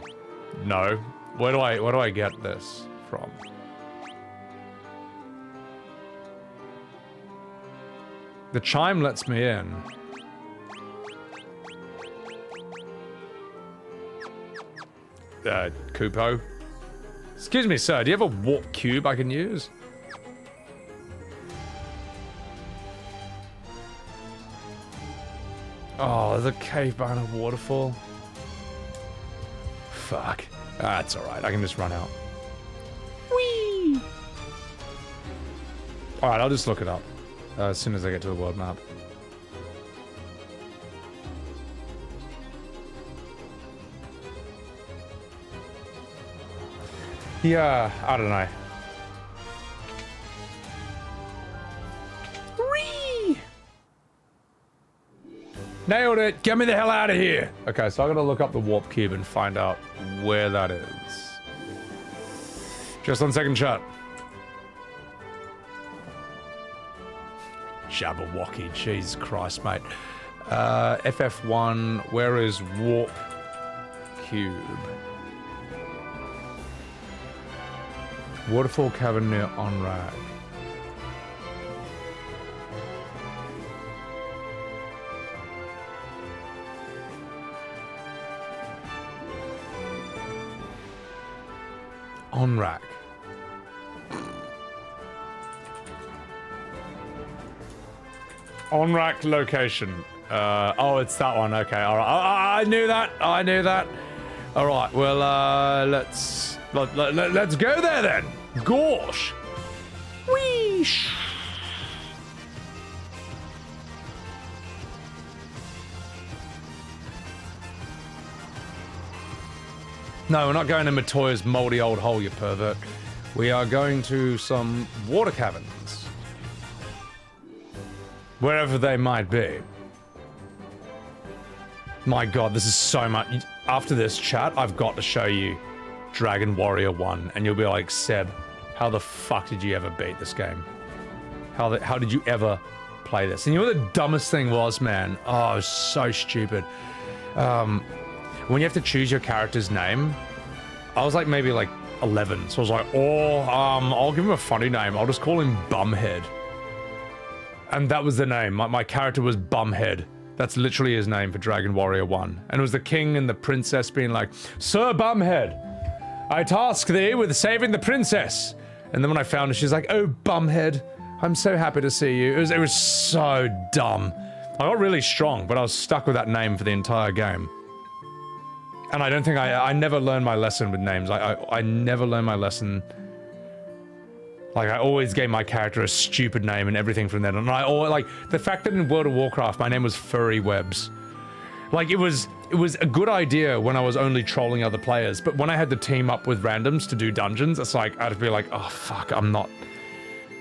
No. Where do I get this from? The chime lets me in. Kupo. Excuse me, sir, do you have a warp cube I can use? Oh, there's a cave behind a waterfall. Fuck. That's alright, I can just run out. Whee! Alright, I'll just look it up as soon as I get to the world map. Yeah, I don't know. Whee! Nailed it! Get me the hell out of here! Okay, so I gotta look up the warp cube and find out where that is. Just on second shot. Jabberwocky, Jesus Christ, mate. FF1, where is warp cube? Waterfall cavern near Onrag. Onrag. Onrag location. Oh, it's that one. Okay, all right. I knew that. I knew that. All right. Well, let's go there then. Gosh. Whee. No, we're not going to Matoya's moldy old hole, you pervert. We are going to some water caverns. Wherever they might be. My god, this is so much. After this chat, I've got to show you Dragon Warrior 1, and you'll be like, Seb, how the fuck did you ever beat this game? How did you ever play this? And you know what the dumbest thing was, man? Oh, it was so stupid. When you have to choose your character's name, I was like maybe like 11, so I was like, oh, I'll give him a funny name. I'll just call him Bumhead. And that was the name. My character was Bumhead. That's literally his name for Dragon Warrior 1. And it was the king and the princess being like, Sir Bumhead, I task thee with saving the princess. And then when I found her, she's like, oh, Bumhead, I'm so happy to see you. It was so dumb. I got really strong, but I was stuck with that name for the entire game. And I don't think I never learned my lesson with names. I never learned my lesson. Like, I always gave my character a stupid name and everything from then on. And I always, like, the fact that in World of Warcraft, my name was Furrywebz. Like, it was a good idea when I was only trolling other players, but when I had to team up with randoms to do dungeons, it's like, I'd be like, oh, fuck, I'm not...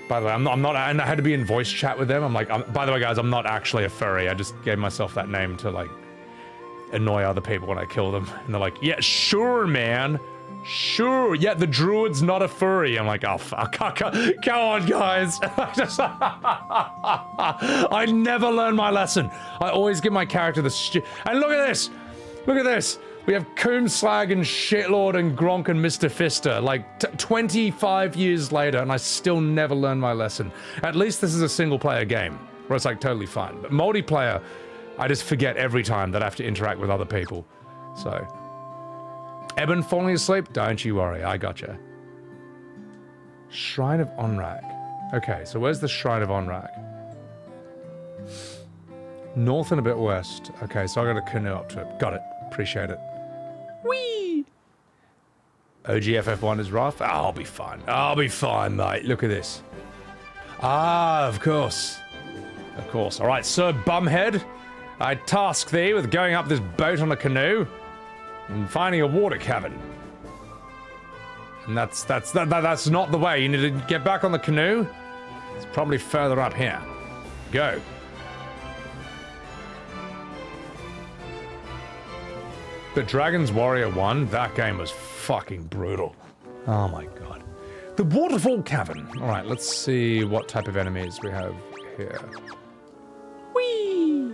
By the way, I'm not, and I had to be in voice chat with them. I'm like, by the way, guys, I'm not actually a furry. I just gave myself that name to, like, annoy other people when I kill them. And they're like, yeah, sure, man. Sure, yeah, the druid's not a furry. I'm like, oh, fuck, come on, guys. I never learned my lesson. I always give my character the and look at this. Look at this. We have Coomslag and Shitlord and Gronk and Mr. Fister, like 25 years later, and I still never learned my lesson. At least this is a single-player game, where it's like totally fine. But multiplayer, I just forget every time that I have to interact with other people. So... Eben falling asleep? Don't you worry, I gotcha. Shrine of Onrag. Okay, so where's the Shrine of Onrag? North and a bit west. Okay, so I got a canoe up to it. Got it. Appreciate it. Whee! OG FF1 is rough. I'll be fine. I'll be fine, mate. Look at this. Ah, of course. Of course. All right, Sir Bumhead. I task thee with going up this boat on a canoe and finding a water cavern. And that's not the way. You need to get back on the canoe. It's probably further up here. Go. The Dragon's Warrior 1, that game was fucking brutal. Oh my god. The Waterfall Cavern. Alright, let's see what type of enemies we have here. Whee!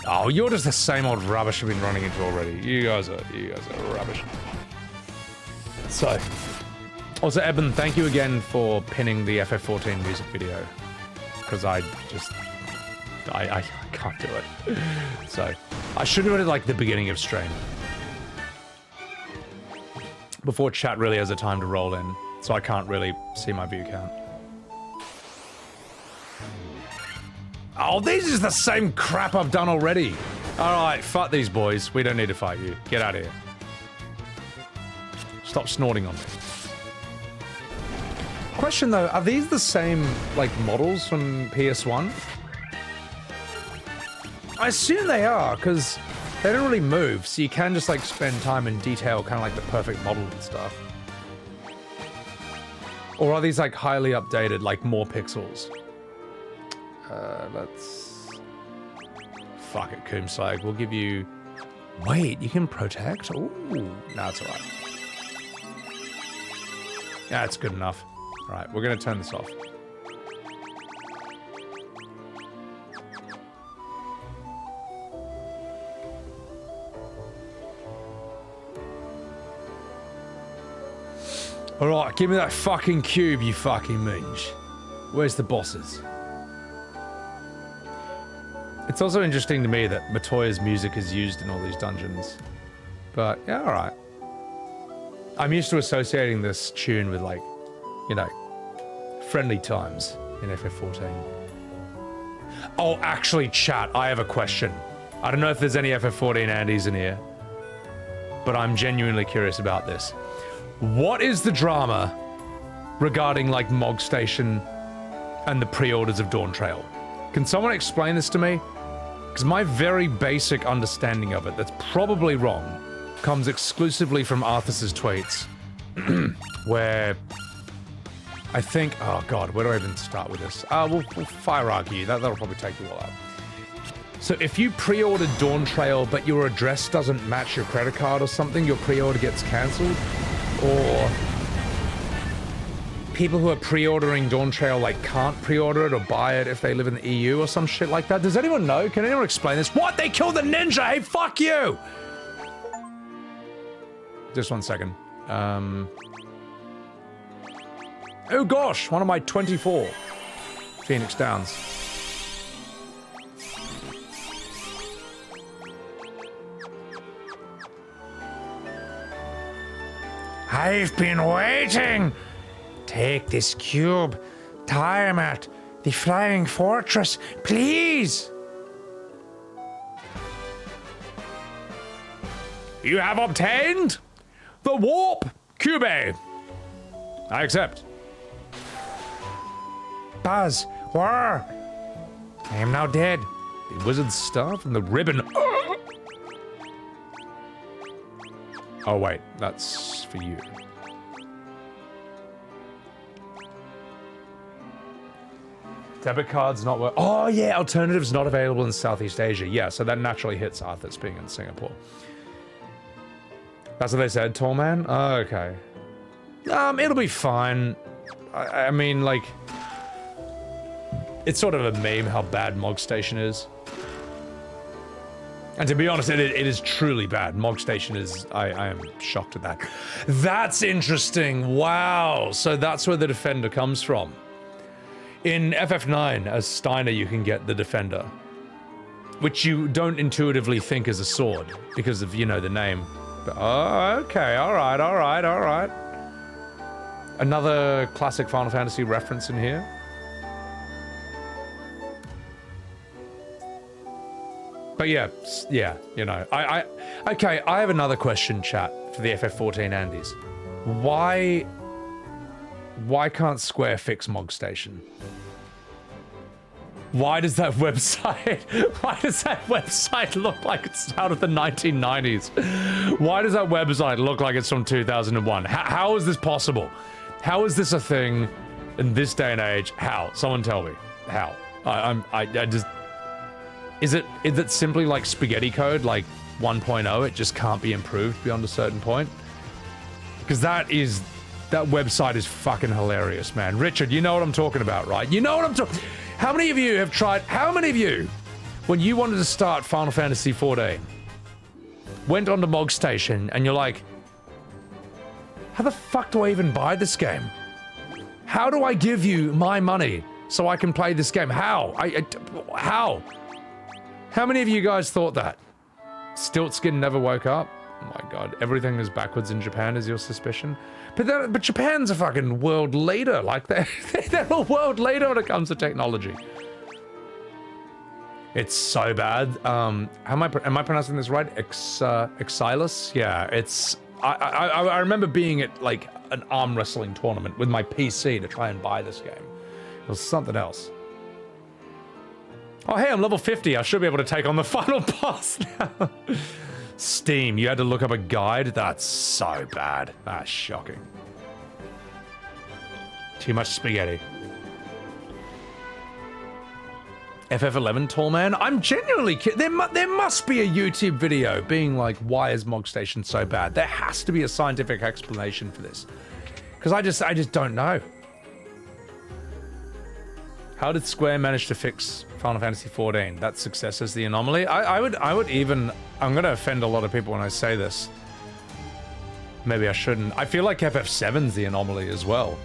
Oh, you're just the same old rubbish I've been running into already. You guys are rubbish. So, also Eben, thank you again for pinning the FF14 music video. Because I can't do it. So, I should have done it like the beginning of stream. Before chat really has a time to roll in. So I can't really see my view count. Oh, this is the same crap I've done already. Alright, fuck these boys. We don't need to fight you. Get out of here. Stop snorting on me. Question though, are these the same, like, models from PS1? I assume they are, because they don't really move, so you can just, like, spend time in detail, kind of like the perfect model and stuff. Or are these, like, highly updated, like, more pixels? Let's... Fuck it, Coomslag. We'll give you... Wait, you can protect? Ooh. No, it's alright. Yeah, it's good enough. Alright, we're gonna turn this off. Alright, give me that fucking cube, you fucking minge. Where's the bosses? It's also interesting to me that Matoya's music is used in all these dungeons. But, yeah, alright. I'm used to associating this tune with, like, you know, friendly times in FF14. Oh, actually, chat, I have a question. I don't know if there's any FF14 Andes in here, but I'm genuinely curious about this. What is the drama regarding, like, Mog Station and the pre-orders of Dawn Trail? Can someone explain this to me? Because my very basic understanding of it, that's probably wrong, comes exclusively from Arthas's tweets, where I think, oh god, where do I even start with this? We'll fire argue, that'll probably take you all out. So if you pre-ordered Dawn Trail, but your address doesn't match your credit card or something, your pre-order gets cancelled? Or people who are pre-ordering Dawn Trail, like, can't pre-order it or buy it if they live in the EU or some shit like that? Does anyone know? Can anyone explain this? What? They killed the ninja! Hey, fuck you! Just 1 second. Oh gosh, one of my 24 Phoenix Downs. I've been waiting! Take this cube. Tie him at the flying fortress, please! You have obtained the warp cube. I accept. Buzz, where? I am now dead. The wizard's staff and the ribbon. Oh wait, that's for you. Debit card's not work. Oh yeah, alternatives not available in Southeast Asia. Yeah, so that naturally hits Arthas being in Singapore. That's what they said, tall man? Oh, okay. It'll be fine. I mean, like, it's sort of a meme how bad Mog Station is. And to be honest, it is truly bad. Mog Station is... I am shocked at that. That's interesting. Wow. So that's where the Defender comes from. In FF9, as Steiner, you can get the Defender, which you don't intuitively think is a sword because of, you know, the name. Oh, okay, alright. Another classic Final Fantasy reference in here. But yeah, you know, okay, I have another question, chat, for the FF14 Andes. Why can't Square fix Mog Station? Why does that website look like it's out of the 1990s? Why does that website look like it's from 2001? How is this possible? How is this a thing in this day and age? How? Someone tell me. How? I just... Is it simply like spaghetti code, like 1.0? It just can't be improved beyond a certain point? Because that website is fucking hilarious, man. Richard, you know what I'm talking about, right? You know what I'm talking... How many of you have tried... How many of you, when you wanted to start Final Fantasy XIV, went onto Mog Station and you're like, how the fuck do I even buy this game? How do I give you my money so I can play this game? How? How? How many of you guys thought that? Stiltskin never woke up? Oh my god, everything is backwards in Japan is your suspicion? But Japan's a fucking world leader, like they're a world leader when it comes to technology. It's so bad. Am I pronouncing this right? Exilus? Yeah, it's... I remember being at like an arm wrestling tournament with my PC to try and buy this game. It was something else. Oh hey, I'm level 50. I should be able to take on the final boss now. Steam, you had to look up a guide? That's so bad. That's shocking. Too much spaghetti. FF11 tall man? I'm genuinely kidding. There must be a YouTube video being like, why is Mog Station so bad? There has to be a scientific explanation for this. Because I just don't know. How did Square manage to fix Final Fantasy XIV? That success is the anomaly. I would even... I'm gonna offend a lot of people when I say this. Maybe I shouldn't. I feel like FF7's the anomaly as well.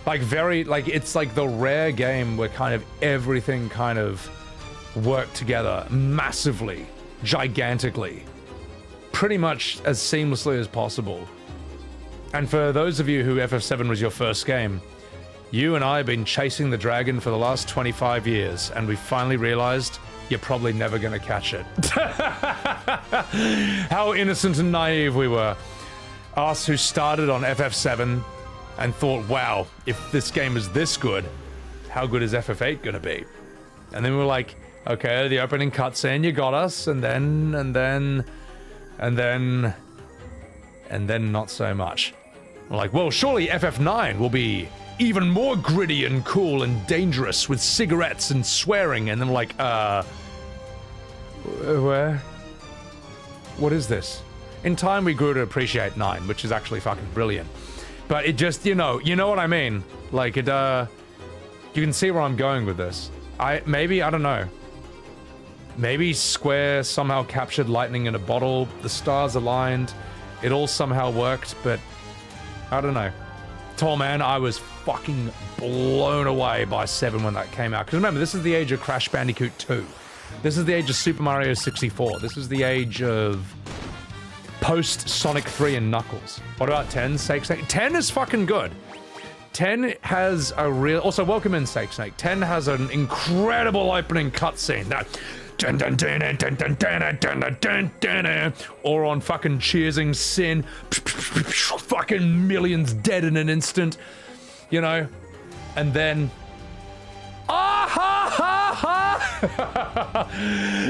Like it's like the rare game where kind of everything kind of worked together massively, gigantically, pretty much as seamlessly as possible. And for those of you who FF7 was your first game, you and I have been chasing the dragon for the last 25 years, and we finally realized you're probably never gonna catch it. How innocent and naive we were. Us who started on FF7 and thought, wow, if this game is this good, how good is FF8 gonna be? And then we were like, okay, the opening cutscene, you got us, and then not so much. We're like, well, surely FF9 will be even more gritty and cool and dangerous with cigarettes and swearing, and then we're like, where? What is this? In time, we grew to appreciate 9, which is actually fucking brilliant. But it just, you know what I mean? Like, it, you can see where I'm going with this. I don't know. Maybe Square somehow captured lightning in a bottle, the stars aligned, it all somehow worked, but I don't know. Tall man, I was fucking blown away by 7 when that came out. Because remember, this is the age of Crash Bandicoot 2. This is the age of Super Mario 64. This is the age of post-Sonic 3 and Knuckles. What about 10? Snake? 10 is fucking good. 10 has a real... Also, welcome in, Snake. 10 has an incredible opening cutscene. That... Or on fucking Cheersing Sin. Fucking millions dead in an instant. You know? And then...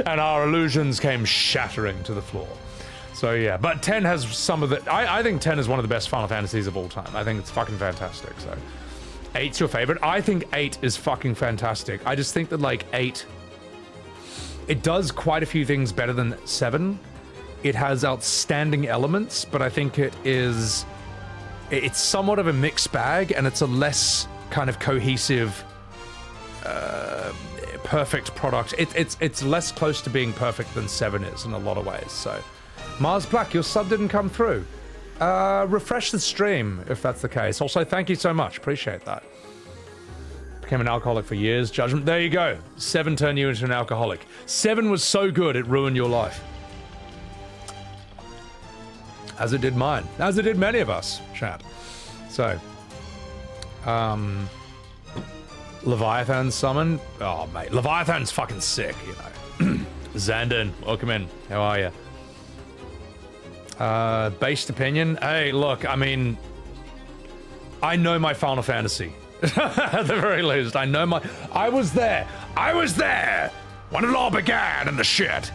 and our illusions came shattering to the floor. So yeah, but 10 has some of the... I think 10 is one of the best Final Fantasies of all time. I think it's fucking fantastic, so... 8's your favorite? I think 8 is fucking fantastic. I just think that, like, 8... It does quite a few things better than 7. It has outstanding elements, but I think it's somewhat of a mixed bag, and it's a less kind of cohesive, perfect product. It's less close to being perfect than 7 is in a lot of ways, so... Mars Black, your sub didn't come through. Refresh the stream, if that's the case. Also, thank you so much. Appreciate that. Became an alcoholic for years. Judgment. There you go. 7 turned you into an alcoholic. 7 was so good, it ruined your life. As it did mine. As it did many of us, chat. So, Leviathan summon. Oh, mate. Leviathan's fucking sick, you know. Xandon, welcome in. How are you? Based opinion. Hey, look, I mean, I know my Final Fantasy. At the very least, I know my... I was there when it all began and the shit.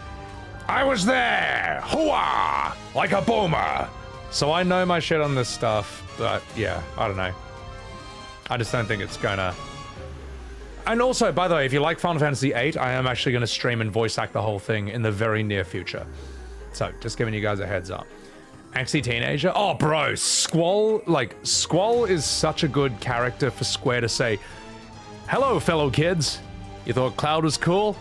I was there, hooah, like a boomer. So I know my shit on this stuff, but yeah, I don't know. I just don't think it's gonna... And also, by the way, if you like Final Fantasy VIII, I am actually gonna stream and voice act the whole thing in the very near future. So, just giving you guys a heads up. Angsty Teenager? Oh, bro, Squall, like, Squall is such a good character for Square to say, hello, fellow kids. You thought Cloud was cool?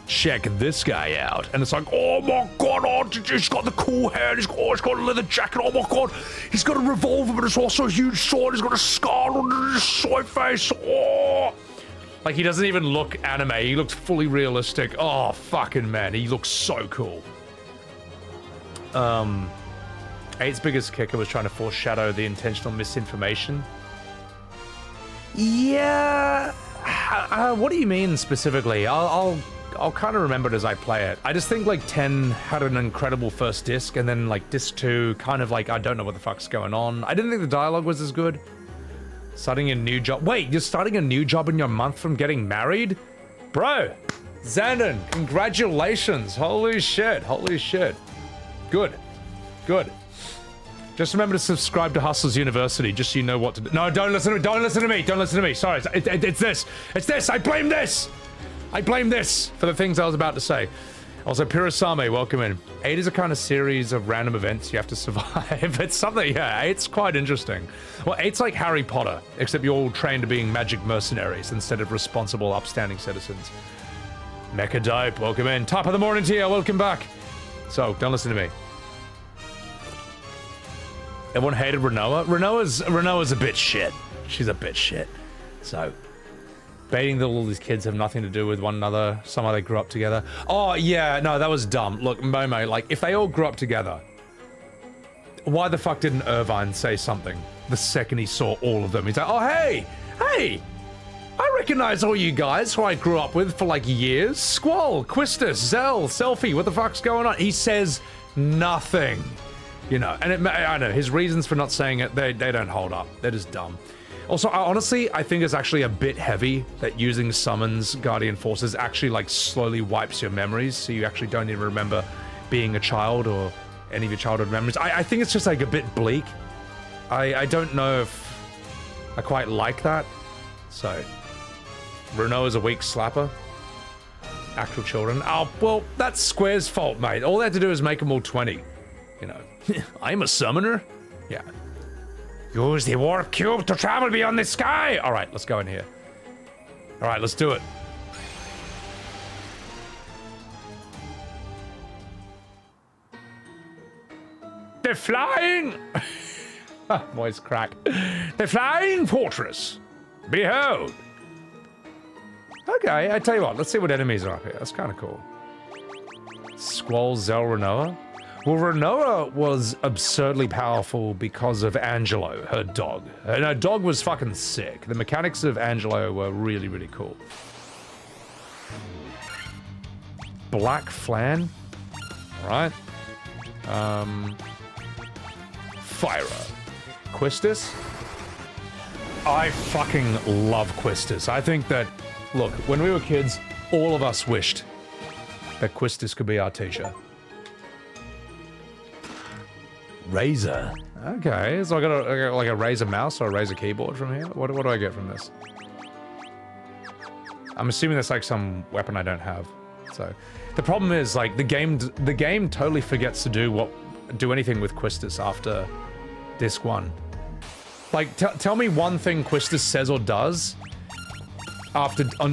Check this guy out. And it's like, oh my god, oh, he's got the cool hair, he's got a leather jacket, oh my god, he's got a revolver, but it's also a huge sword, he's got a scar on his soy face, oh. Like, he doesn't even look anime, he looks fully realistic. Oh, fucking man, he looks so cool. 8's biggest kicker was trying to foreshadow the intentional misinformation. Yeah, what do you mean specifically? I'll kind of remember it as I play it. I just think like 10 had an incredible first disc, and then like disc 2 kind of like, I don't know what the fuck's going on. I didn't think the dialogue was as good. Starting a new job. Wait, you're starting a new job in your month from getting married? Bro, Xandon, congratulations. Holy shit, holy shit. Good, good. Just remember to subscribe to Hustlers University, just so you know what to do. No, don't listen to me, don't listen to me, don't listen to me. Sorry, it's this, I blame this. I blame this for the things I was about to say. Also, Pirasame, welcome in. 8 is a kind of series of random events you have to survive. It's something, yeah, 8's quite interesting. Well, 8's like Harry Potter, except you're all trained to being magic mercenaries instead of responsible, upstanding citizens. Mecha Dope, welcome in. Top of the morning to you, welcome back. So, don't listen to me. Everyone hated Renoa. Renoa's a bit shit. She's a bit shit. So... baiting that all these kids have nothing to do with one another. Somehow they grew up together. Oh, yeah, no, that was dumb. Look, Momo, like, if they all grew up together, why the fuck didn't Irvine say something the second he saw all of them? He's like, oh, hey, I recognize all you guys who I grew up with for, like, years. Squall, Quistis, Zell, Selfie, what the fuck's going on? He says nothing, you know, and I know, his reasons for not saying it, they don't hold up. They're just dumb. Also, honestly, I think it's actually a bit heavy that using summons Guardian Forces actually like slowly wipes your memories, so you actually don't even remember being a child or any of your childhood memories. I think it's just like a bit bleak. I don't know if I quite like that. So, Renault is a weak slapper. Actual children. Oh, well, that's Square's fault, mate. All they had to do is make them all 20. You know, I'm a summoner. Yeah. Use the warp cube to travel beyond the sky! Alright, let's go in here. Alright, let's do it. The flying... voice crack. The flying fortress. Behold. Okay, I tell you what, let's see what enemies are up here. That's kind of cool. Squall, Zell, Renoa. Well, Renoa was absurdly powerful because of Angelo, her dog. And her dog was fucking sick. The mechanics of Angelo were really, really cool. Black Flan. Alright. Fyra. Quistis. I fucking love Quistis. I think that, look, when we were kids, all of us wished that Quistis could be our teacher. Razor. Okay, so I got like a Razor mouse or a Razor keyboard from here. What do I get from this? I'm assuming that's like some weapon I don't have. So the problem is like the game totally forgets to do anything with Quistis after disc 1. Like tell me one thing Quistis says or does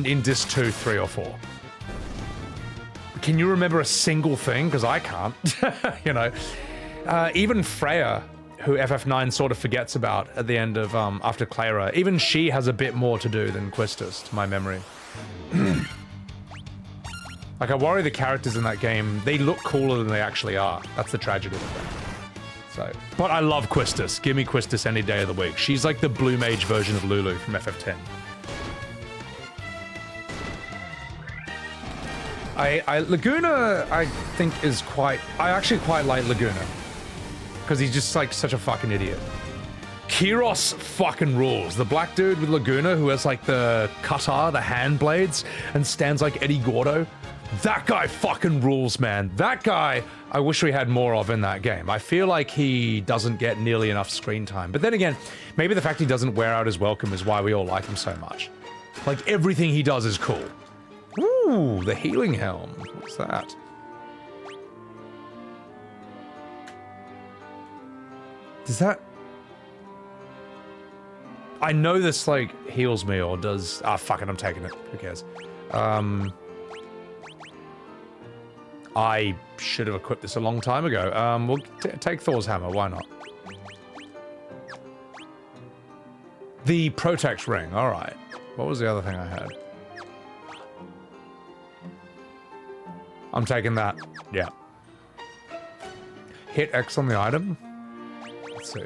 in disc 2, 3, or 4. Can you remember a single thing? Because I can't. You know. Even Freya, who FF9 sort of forgets about at the end of, after Clara, even she has a bit more to do than Quistis, to my memory. Like, I worry the characters in that game, they look cooler than they actually are. That's the tragedy of it. So, but I love Quistis. Give me Quistis any day of the week. She's like the blue mage version of Lulu from FF10. Laguna, I think, is quite... I actually quite like Laguna. Because he's just, like, such a fucking idiot. Kiros fucking rules. The black dude with Laguna who has, like, the kata, the hand blades, and stands like Eddie Gordo. That guy fucking rules, man. That guy, I wish we had more of in that game. I feel like he doesn't get nearly enough screen time. But then again, maybe the fact he doesn't wear out his welcome is why we all like him so much. Like, everything he does is cool. Ooh, the healing helm. What's that? Does that... I know this, like, heals me or does... Ah, fuck it, I'm taking it. Who cares? I should have equipped this a long time ago. We'll take Thor's hammer, why not? The Protect ring, alright. What was the other thing I had? I'm taking that. Yeah. Hit X on the item? Let's see.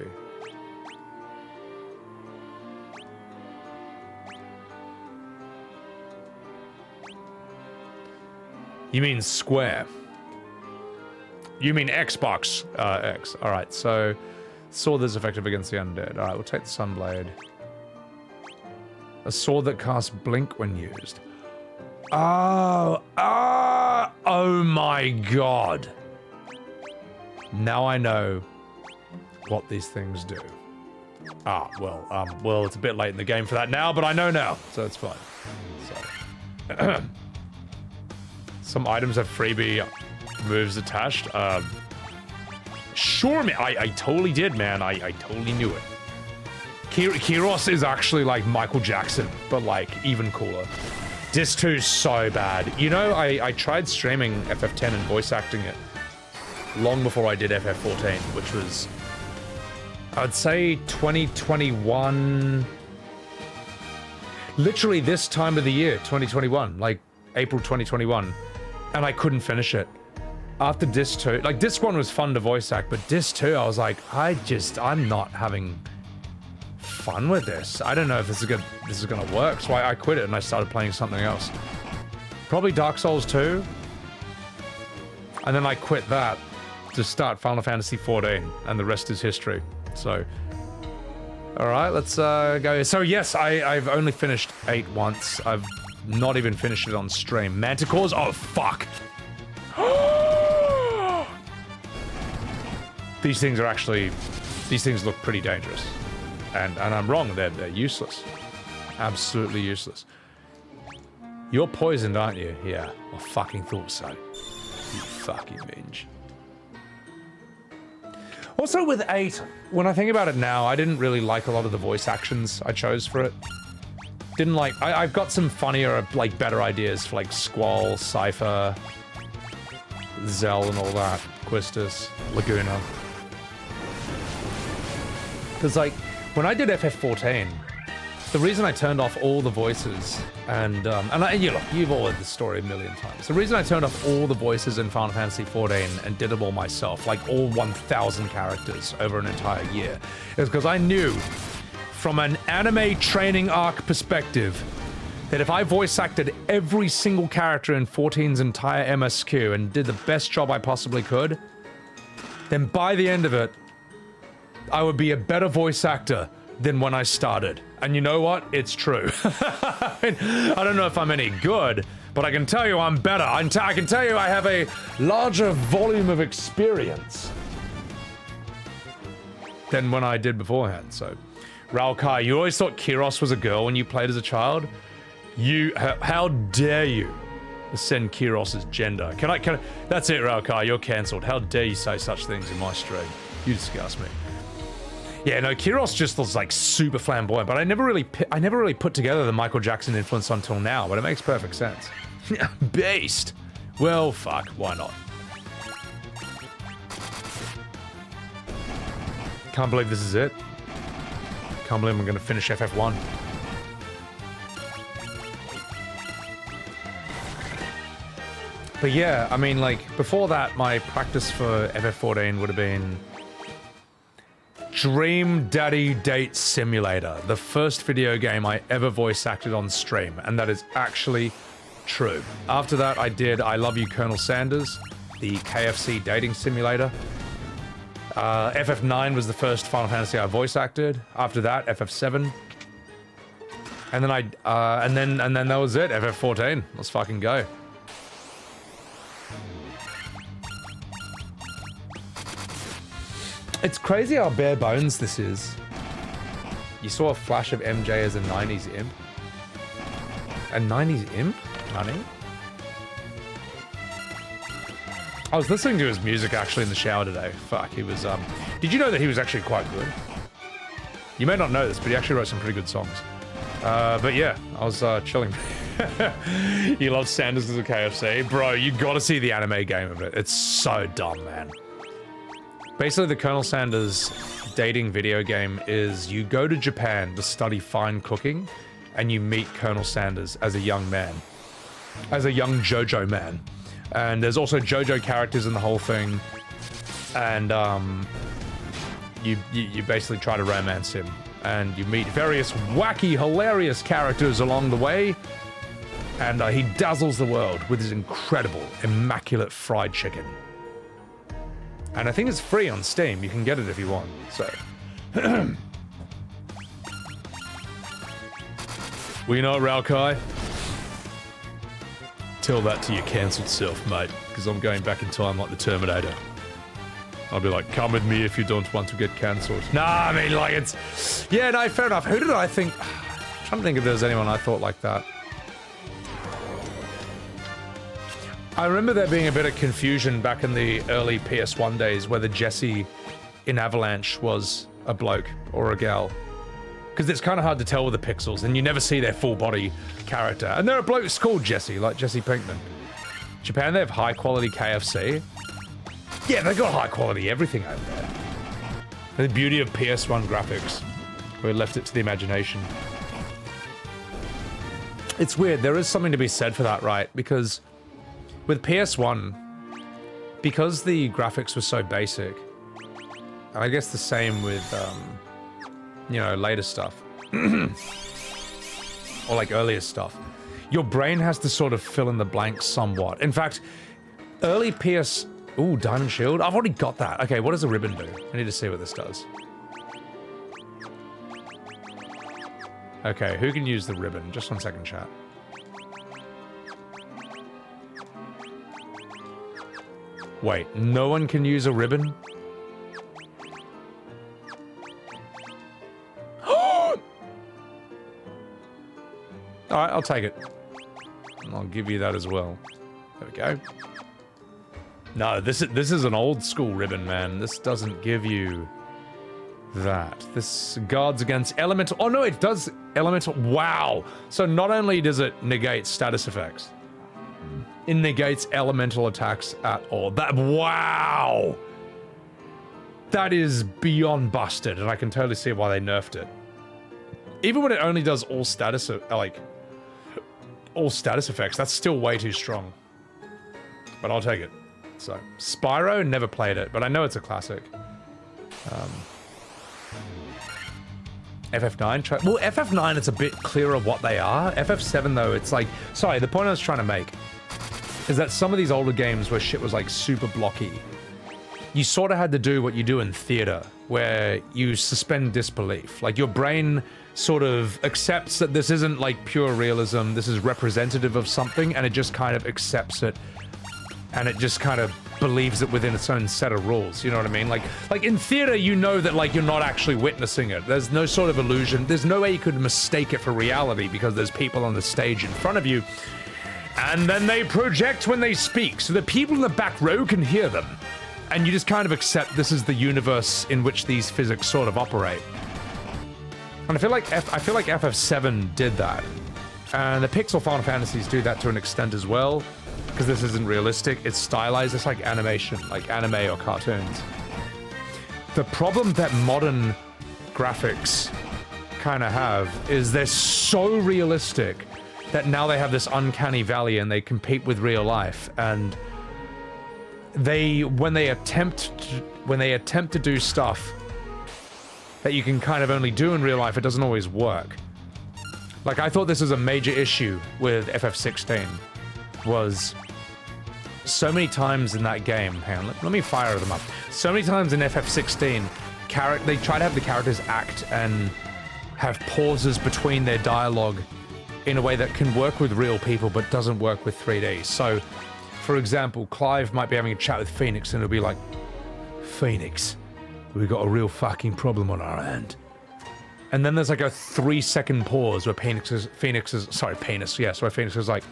You mean square. You mean Xbox X. Alright, so sword that's effective against the undead. Alright, we'll take the Sunblade. A sword that casts blink when used. Oh, oh my god. Now I know what these things do. Ah, well, it's a bit late in the game for that now, but I know now, so it's fine. So. Some items have freebie moves attached. Sure, man. I totally did, man. I totally knew it. Kiros is actually like Michael Jackson, but like even cooler. Dis 2 is so bad. You know, I tried streaming FF10 and voice acting it long before I did FF14, which was, I'd say 2021. Literally this time of the year, 2021, like April 2021. And I couldn't finish it. After Disc 2, like Disc 1 was fun to voice act, but Disc 2, I was like, I'm not having fun with this. I don't know if this is gonna work, so I quit it and I started playing something else. Probably Dark Souls 2. And then I quit that to start Final Fantasy 14, and the rest is history. So, all right, let's go. So yes, I've only finished 8 once. I've not even finished it on stream. Manticores? Oh, fuck. These things are actually... These things look pretty dangerous. And I'm wrong, they're useless. Absolutely useless. You're poisoned, aren't you? Yeah, I fucking thought so. You fucking binge. Also with 8, when I think about it now, I didn't really like a lot of the voice actions I chose for it. Didn't like... I've got some funnier, like, better ideas for, like, Squall, Cypher, Zell and all that. Quistis, Laguna. Because, like, when I did FF14, the reason I turned off all the voices, and you've all heard this story a million times. The reason I turned off all the voices in Final Fantasy XIV and did them all myself, like all 1,000 characters over an entire year, is because I knew, from an anime training arc perspective, that if I voice acted every single character in 14's entire MSQ and did the best job I possibly could, then by the end of it, I would be a better voice actor than when I started. And you know what? It's true. I don't know if I'm any good, but I can tell you I'm better. I can tell you I have a larger volume of experience than when I did beforehand, so... Raokai, you always thought Kiros was a girl when you played as a child? How dare you ascend Kiros' gender? Can I, that's it, Raokai, you're cancelled. How dare you say such things in my stream? You disgust me. Yeah, no, Kiros just looks like super flamboyant, but I never really put together the Michael Jackson influence until now, but it makes perfect sense. Beast! Well, fuck, why not? Can't believe this is it. Can't believe I'm gonna finish FF1. But yeah, I mean, like, before that, my practice for FF14 would have been Dream Daddy Date Simulator, the first video game I ever voice acted on stream, and that is actually true. After that, I did I Love You, Colonel Sanders, the KFC dating simulator. FF9 was the first Final Fantasy I voice acted. After that, FF7. And then and then that was it. FF14. Let's fucking go. It's crazy how bare bones this is. You saw a flash of MJ as a 90s imp. A 90s imp? Honey? I was listening to his music actually in the shower today. Fuck, he was, Did you know that he was actually quite good? You may not know this, but he actually wrote some pretty good songs. But yeah, I was, chilling. You love Sanders as a KFC? Bro, you gotta see the anime game of it. It's so dumb, man. Basically, the Colonel Sanders dating video game is you go to Japan to study fine cooking, and you meet Colonel Sanders as a young man. As a young JoJo man. And there's also JoJo characters in the whole thing. And, you basically try to romance him. And you meet various wacky, hilarious characters along the way. And he dazzles the world with his incredible, immaculate fried chicken. And I think it's free on Steam. You can get it if you want, so. Well, you know what, Ralkai? Tell that to your cancelled self, mate, because I'm going back in time like the Terminator. I'll be like, come with me if you don't want to get cancelled. Nah, I mean, like, it's... Yeah, no, fair enough. Who did I think... I'm trying to think if there was anyone I thought like that. I remember there being a bit of confusion back in the early PS1 days whether Jesse in Avalanche was a bloke or a gal. Because it's kind of hard to tell with the pixels, and you never see their full body character. And there are blokes called Jesse, like Jesse Pinkman. Japan, they have high quality KFC. Yeah, they got high quality everything over there. The beauty of PS1 graphics. We left it to the imagination. It's weird, there is something to be said for that, right? Because with PS1, because the graphics were so basic, and I guess the same with, you know, later stuff. Or like earlier stuff. Your brain has to sort of fill in the blanks somewhat. In fact, early PS... Ooh, Diamond Shield? I've already got that. Okay, what does a ribbon do? I need to see what this does. Okay, who can use the ribbon? Just 1 second, chat. Wait, no one can use a ribbon? Alright, I'll take it. And I'll give you that as well. There we go. No, this is an old school ribbon, man. This doesn't give you that. This guards against elemental... Oh, no, it does elemental... Wow! So not only does it negate status effects, it negates elemental attacks at all. That... Wow! That is beyond busted, and I can totally see why they nerfed it. Even when it only does all status... like... all status effects, that's still way too strong. But I'll take it. So, Spyro, never played it, but I know it's a classic. FF9, well, FF9, it's a bit clearer what they are. FF7, though, it's like... Sorry, the point I was trying to make is that some of these older games where shit was, like, super blocky, you sort of had to do what you do in theater, where you suspend disbelief. Like, your brain sort of accepts that this isn't, like, pure realism, this is representative of something, and it just kind of accepts it. And it just kind of believes it within its own set of rules, you know what I mean? Like in theater, you know that, like, you're not actually witnessing it. There's no sort of illusion. There's no way you could mistake it for reality because there's people on the stage in front of you. And then they project when they speak, so the people in the back row can hear them. And you just kind of accept this is the universe in which these physics sort of operate. And I feel like FF7 did that. And the Pixel Final Fantasies do that to an extent as well. Because this isn't realistic, it's stylized, it's like animation, like anime or cartoons. The problem that modern graphics kind of have is they're so realistic that now they have this uncanny valley and they compete with real life. And when they attempt to do stuff that you can kind of only do in real life, it doesn't always work. Like, I thought this was a major issue with FF16, was so many times in that game, hang on, let me fire them up. So many times in FF16, they try to have the characters act and have pauses between their dialogue in a way that can work with real people but doesn't work with 3D. So, for example, Clive might be having a chat with Phoenix and it'll be like, Phoenix, we got a real fucking problem on our hand. And then there's like a 3-second pause where Phoenix is like,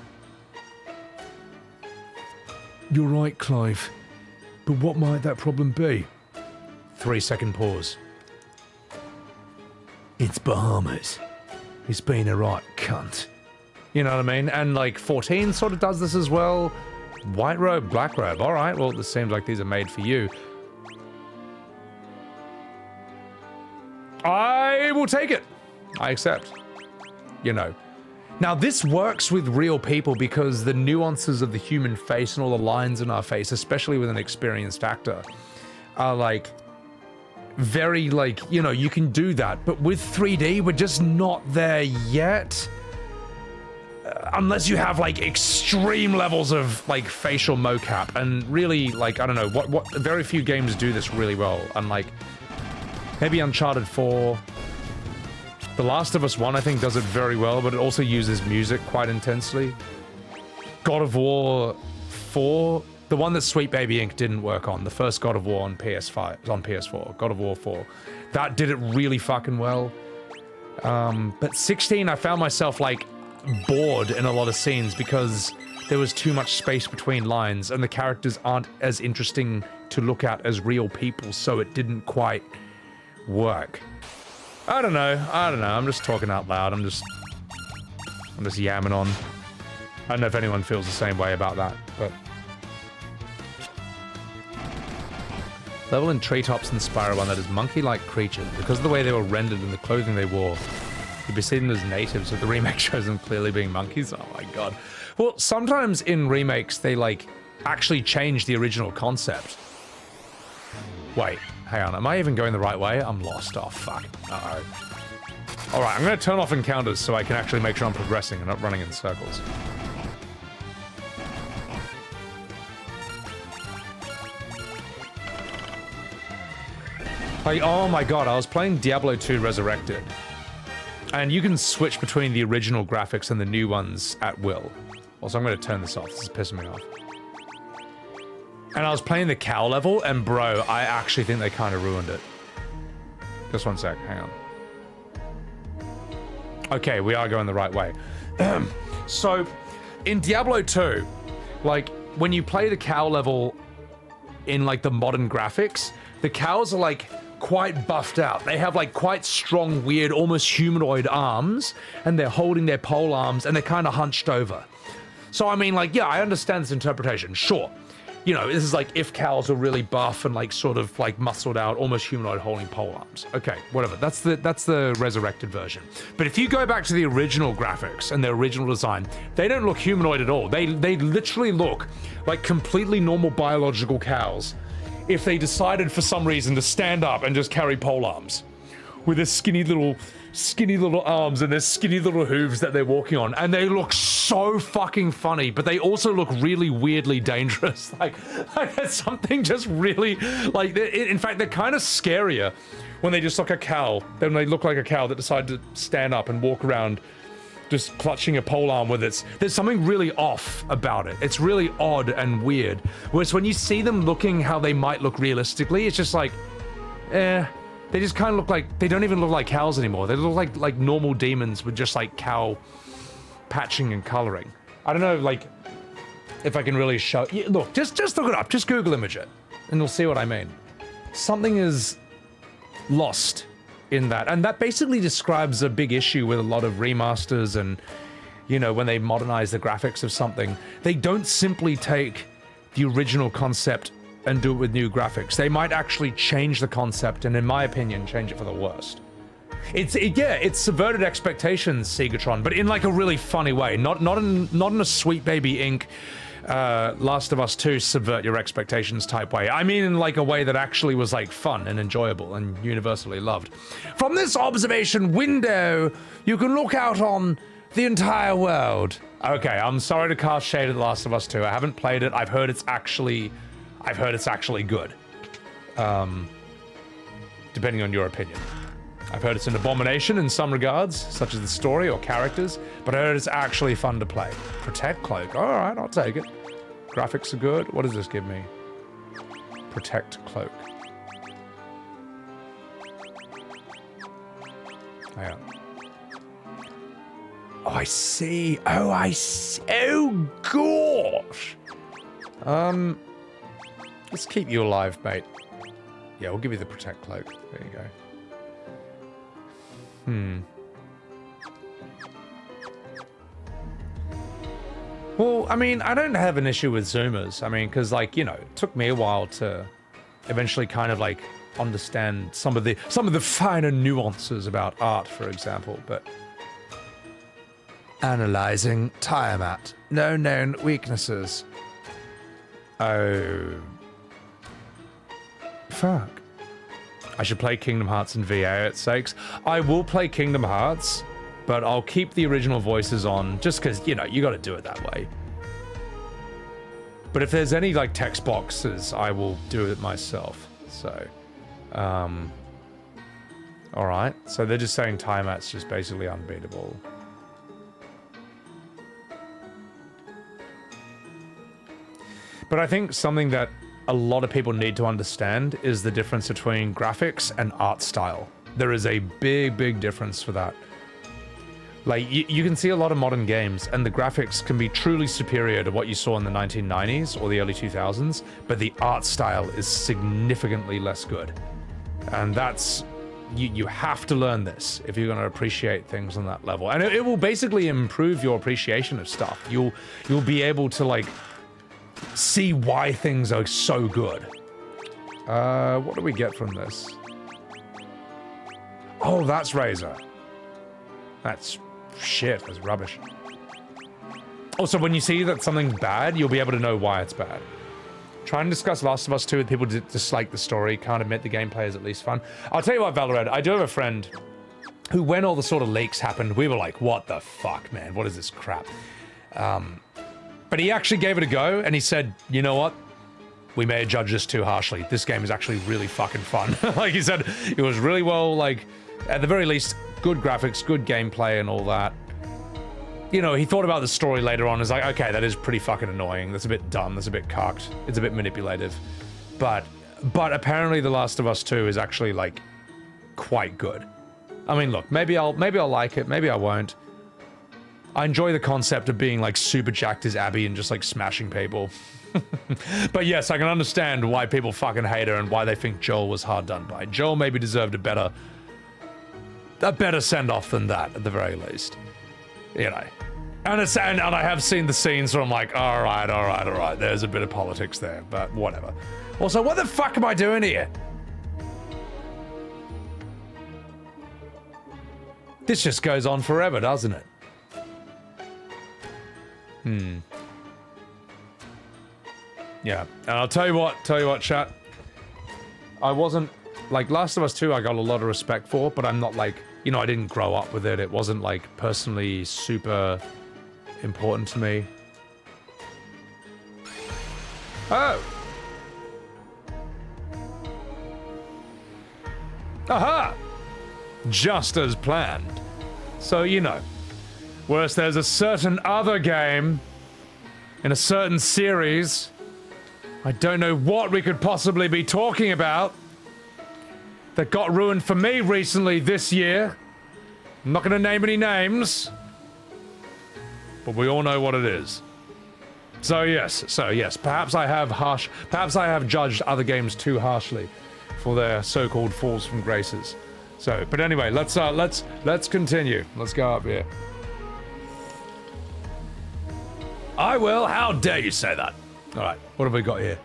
You're right, Clive. But what might that problem be? 3-second pause. It's Bahamas. He's been a right cunt. You know what I mean? And like 14 sort of does this as well. White robe, black robe. All right, well, this seems like these are made for you. I will take it. I accept. You know. Now, this works with real people because the nuances of the human face and all the lines in our face, especially with an experienced actor, are like very like, you know, you can do that. But with 3D, we're just not there yet. Unless you have like extreme levels of like facial mocap, and really like, I don't know, what very few games do this really well. Unlike maybe Uncharted 4. The Last of Us 1, I think, does it very well, but it also uses music quite intensely. God of War 4, the one that Sweet Baby Inc. didn't work on, the first God of War on PS5, on PS4, God of War 4, that did it really fucking well. But 16, I found myself like bored in a lot of scenes because there was too much space between lines and the characters aren't as interesting to look at as real people, so it didn't quite work. I don't know. I'm just talking out loud. I'm just yamming on. I don't know if anyone feels the same way about that, but level in Treetops and Spyro 1 that is monkey-like creatures. Because of the way they were rendered and the clothing they wore, you'd be seeing them as natives, but the remake shows them clearly being monkeys. Oh my god. Well, sometimes in remakes they like actually change the original concept. Wait. Hang on, am I even going the right way? I'm lost. Oh, fuck. Uh-oh. Alright, I'm gonna turn off encounters so I can actually make sure I'm progressing and not running in circles. Like, oh my god, I was playing Diablo 2 Resurrected. And you can switch between the original graphics and the new ones at will. Also, I'm gonna turn this off. This is pissing me off. And I was playing the cow level, and bro, I actually think they kind of ruined it. Just one sec, hang on. Okay, we are going the right way. So, in Diablo 2, like, when you play the cow level in, like, the modern graphics, the cows are, like, quite buffed out. They have, like, quite strong, weird, almost humanoid arms, and they're holding their pole arms, and they're kind of hunched over. So, I mean, like, yeah, I understand this interpretation, sure. You know, this is like if cows are really buff and like sort of like muscled out, almost humanoid holding pole arms. Okay, whatever. That's the resurrected version. But if you go back to the original graphics and the original design, they don't look humanoid at all. They literally look like completely normal biological cows if they decided for some reason to stand up and just carry pole arms with their skinny little arms and their skinny little hooves that they're walking on, and they look so fucking funny, but they also look really weirdly dangerous. Like there's something just really, like, in fact, they're kind of scarier when they just look like a cow than they look like a cow that decided to stand up and walk around just clutching a pole arm with its... There's something really off about it. It's really odd and weird. Whereas when you see them looking how they might look realistically, it's just like, they just kind of look like, they don't even look like cows anymore. They look like normal demons with just like cow patching and coloring. I don't know, like, if I can really show... Yeah, look, just look it up. Just Google image it, and you'll see what I mean. Something is lost in that. And that basically describes a big issue with a lot of remasters and, you know, when they modernize the graphics of something. They don't simply take the original concept and do it with new graphics. They might actually change the concept, and in my opinion, change it for the worst. It's subverted expectations, Segatron, but in like a really funny way. Not in a Sweet Baby Inc. Last of Us 2 subvert your expectations type way. I mean in like a way that actually was like fun and enjoyable and universally loved. From this observation window, you can look out on the entire world. Okay, I'm sorry to cast shade at The Last of Us 2. I haven't played it. I've heard it's actually good. Depending on your opinion. I've heard it's an abomination in some regards, such as the story or characters, but I heard it's actually fun to play. Protect Cloak. All right, I'll take it. Graphics are good. What does this give me? Protect Cloak. Hang on. Oh, I see. Oh, I see. Oh, gosh. Let's keep you alive, mate. Yeah, we'll give you the Protect Cloak. There you go. Well, I mean, I don't have an issue with zoomers. I mean, because, like, you know, it took me a while to eventually kind of, like, understand some of the finer nuances about art, for example, but... Analyzing Tiamat. No known weaknesses. Oh... Fuck. I should play Kingdom Hearts in VA at sakes. I will play Kingdom Hearts, but I'll keep the original voices on just because, you know, you gotta do it that way. But if there's any, like, text boxes, I will do it myself. So, alright. So they're just saying Tiamat's just basically unbeatable. But I think something that a lot of people need to understand is the difference between graphics and art style. There is a big, big difference for that. Like, you can see a lot of modern games, and the graphics can be truly superior to what you saw in the 1990s or the early 2000s, but the art style is significantly less good. And that's... You have to learn this if you're going to appreciate things on that level. And it will basically improve your appreciation of stuff. You'll be able to, like... see why things are so good. What do we get from this? Oh, that's Razor. That's shit. That's rubbish. Also, when you see that something's bad, you'll be able to know why it's bad. Try and discuss Last of Us 2 with people who dislike the story, can't admit the gameplay is at least fun. I'll tell you what, Valorant, I do have a friend who, when all the sort of leaks happened, we were like, what the fuck, man? What is this crap? But he actually gave it a go, and he said, you know what? We may have judged this too harshly. This game is actually really fucking fun. Like he said, it was really well, like, at the very least, good graphics, good gameplay, and all that. You know, he thought about the story later on, and was like, okay, that is pretty fucking annoying. That's a bit dumb, that's a bit cocked, it's a bit manipulative. But apparently The Last of Us 2 is actually, like, quite good. I mean, look, maybe I'll like it, maybe I won't. I enjoy the concept of being, like, super jacked as Abby and just, like, smashing people. But yes, I can understand why people fucking hate her and why they think Joel was hard done by. Joel maybe deserved a better send-off than that, at the very least. You know. And I have seen the scenes where I'm like, all right, there's a bit of politics there, but whatever. Also, what the fuck am I doing here? This just goes on forever, doesn't it? Yeah, and I'll tell you what, chat. I wasn't, like, Last of Us 2 I got a lot of respect for, but I'm not like, you know, I didn't grow up with it. It wasn't, like, personally super important to me. Oh! Aha! Just as planned. So, you know, whereas there's a certain other game in a certain series, I don't know what we could possibly be talking about, that got ruined for me recently this year. I'm not going to name any names, but we all know what it is. So yes, perhaps I have judged other games too harshly for their so-called falls from graces. So, but anyway, let's continue. Let's go up here. I will. How dare you say that? All right, what have we got here?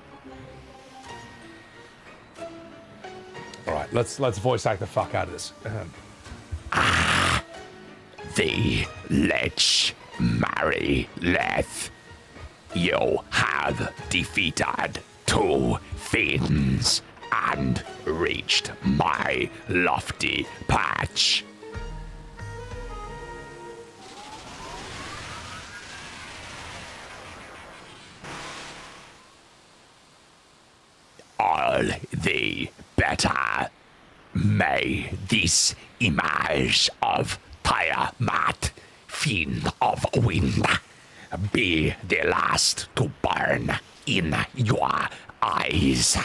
All right, let's voice act the fuck out of this. The Lich marry Leth. You have defeated 2 Fiends and reached my lofty perch. All the better. May this image of Tiamat, Fiend of Wind, be the last to burn in your eyes.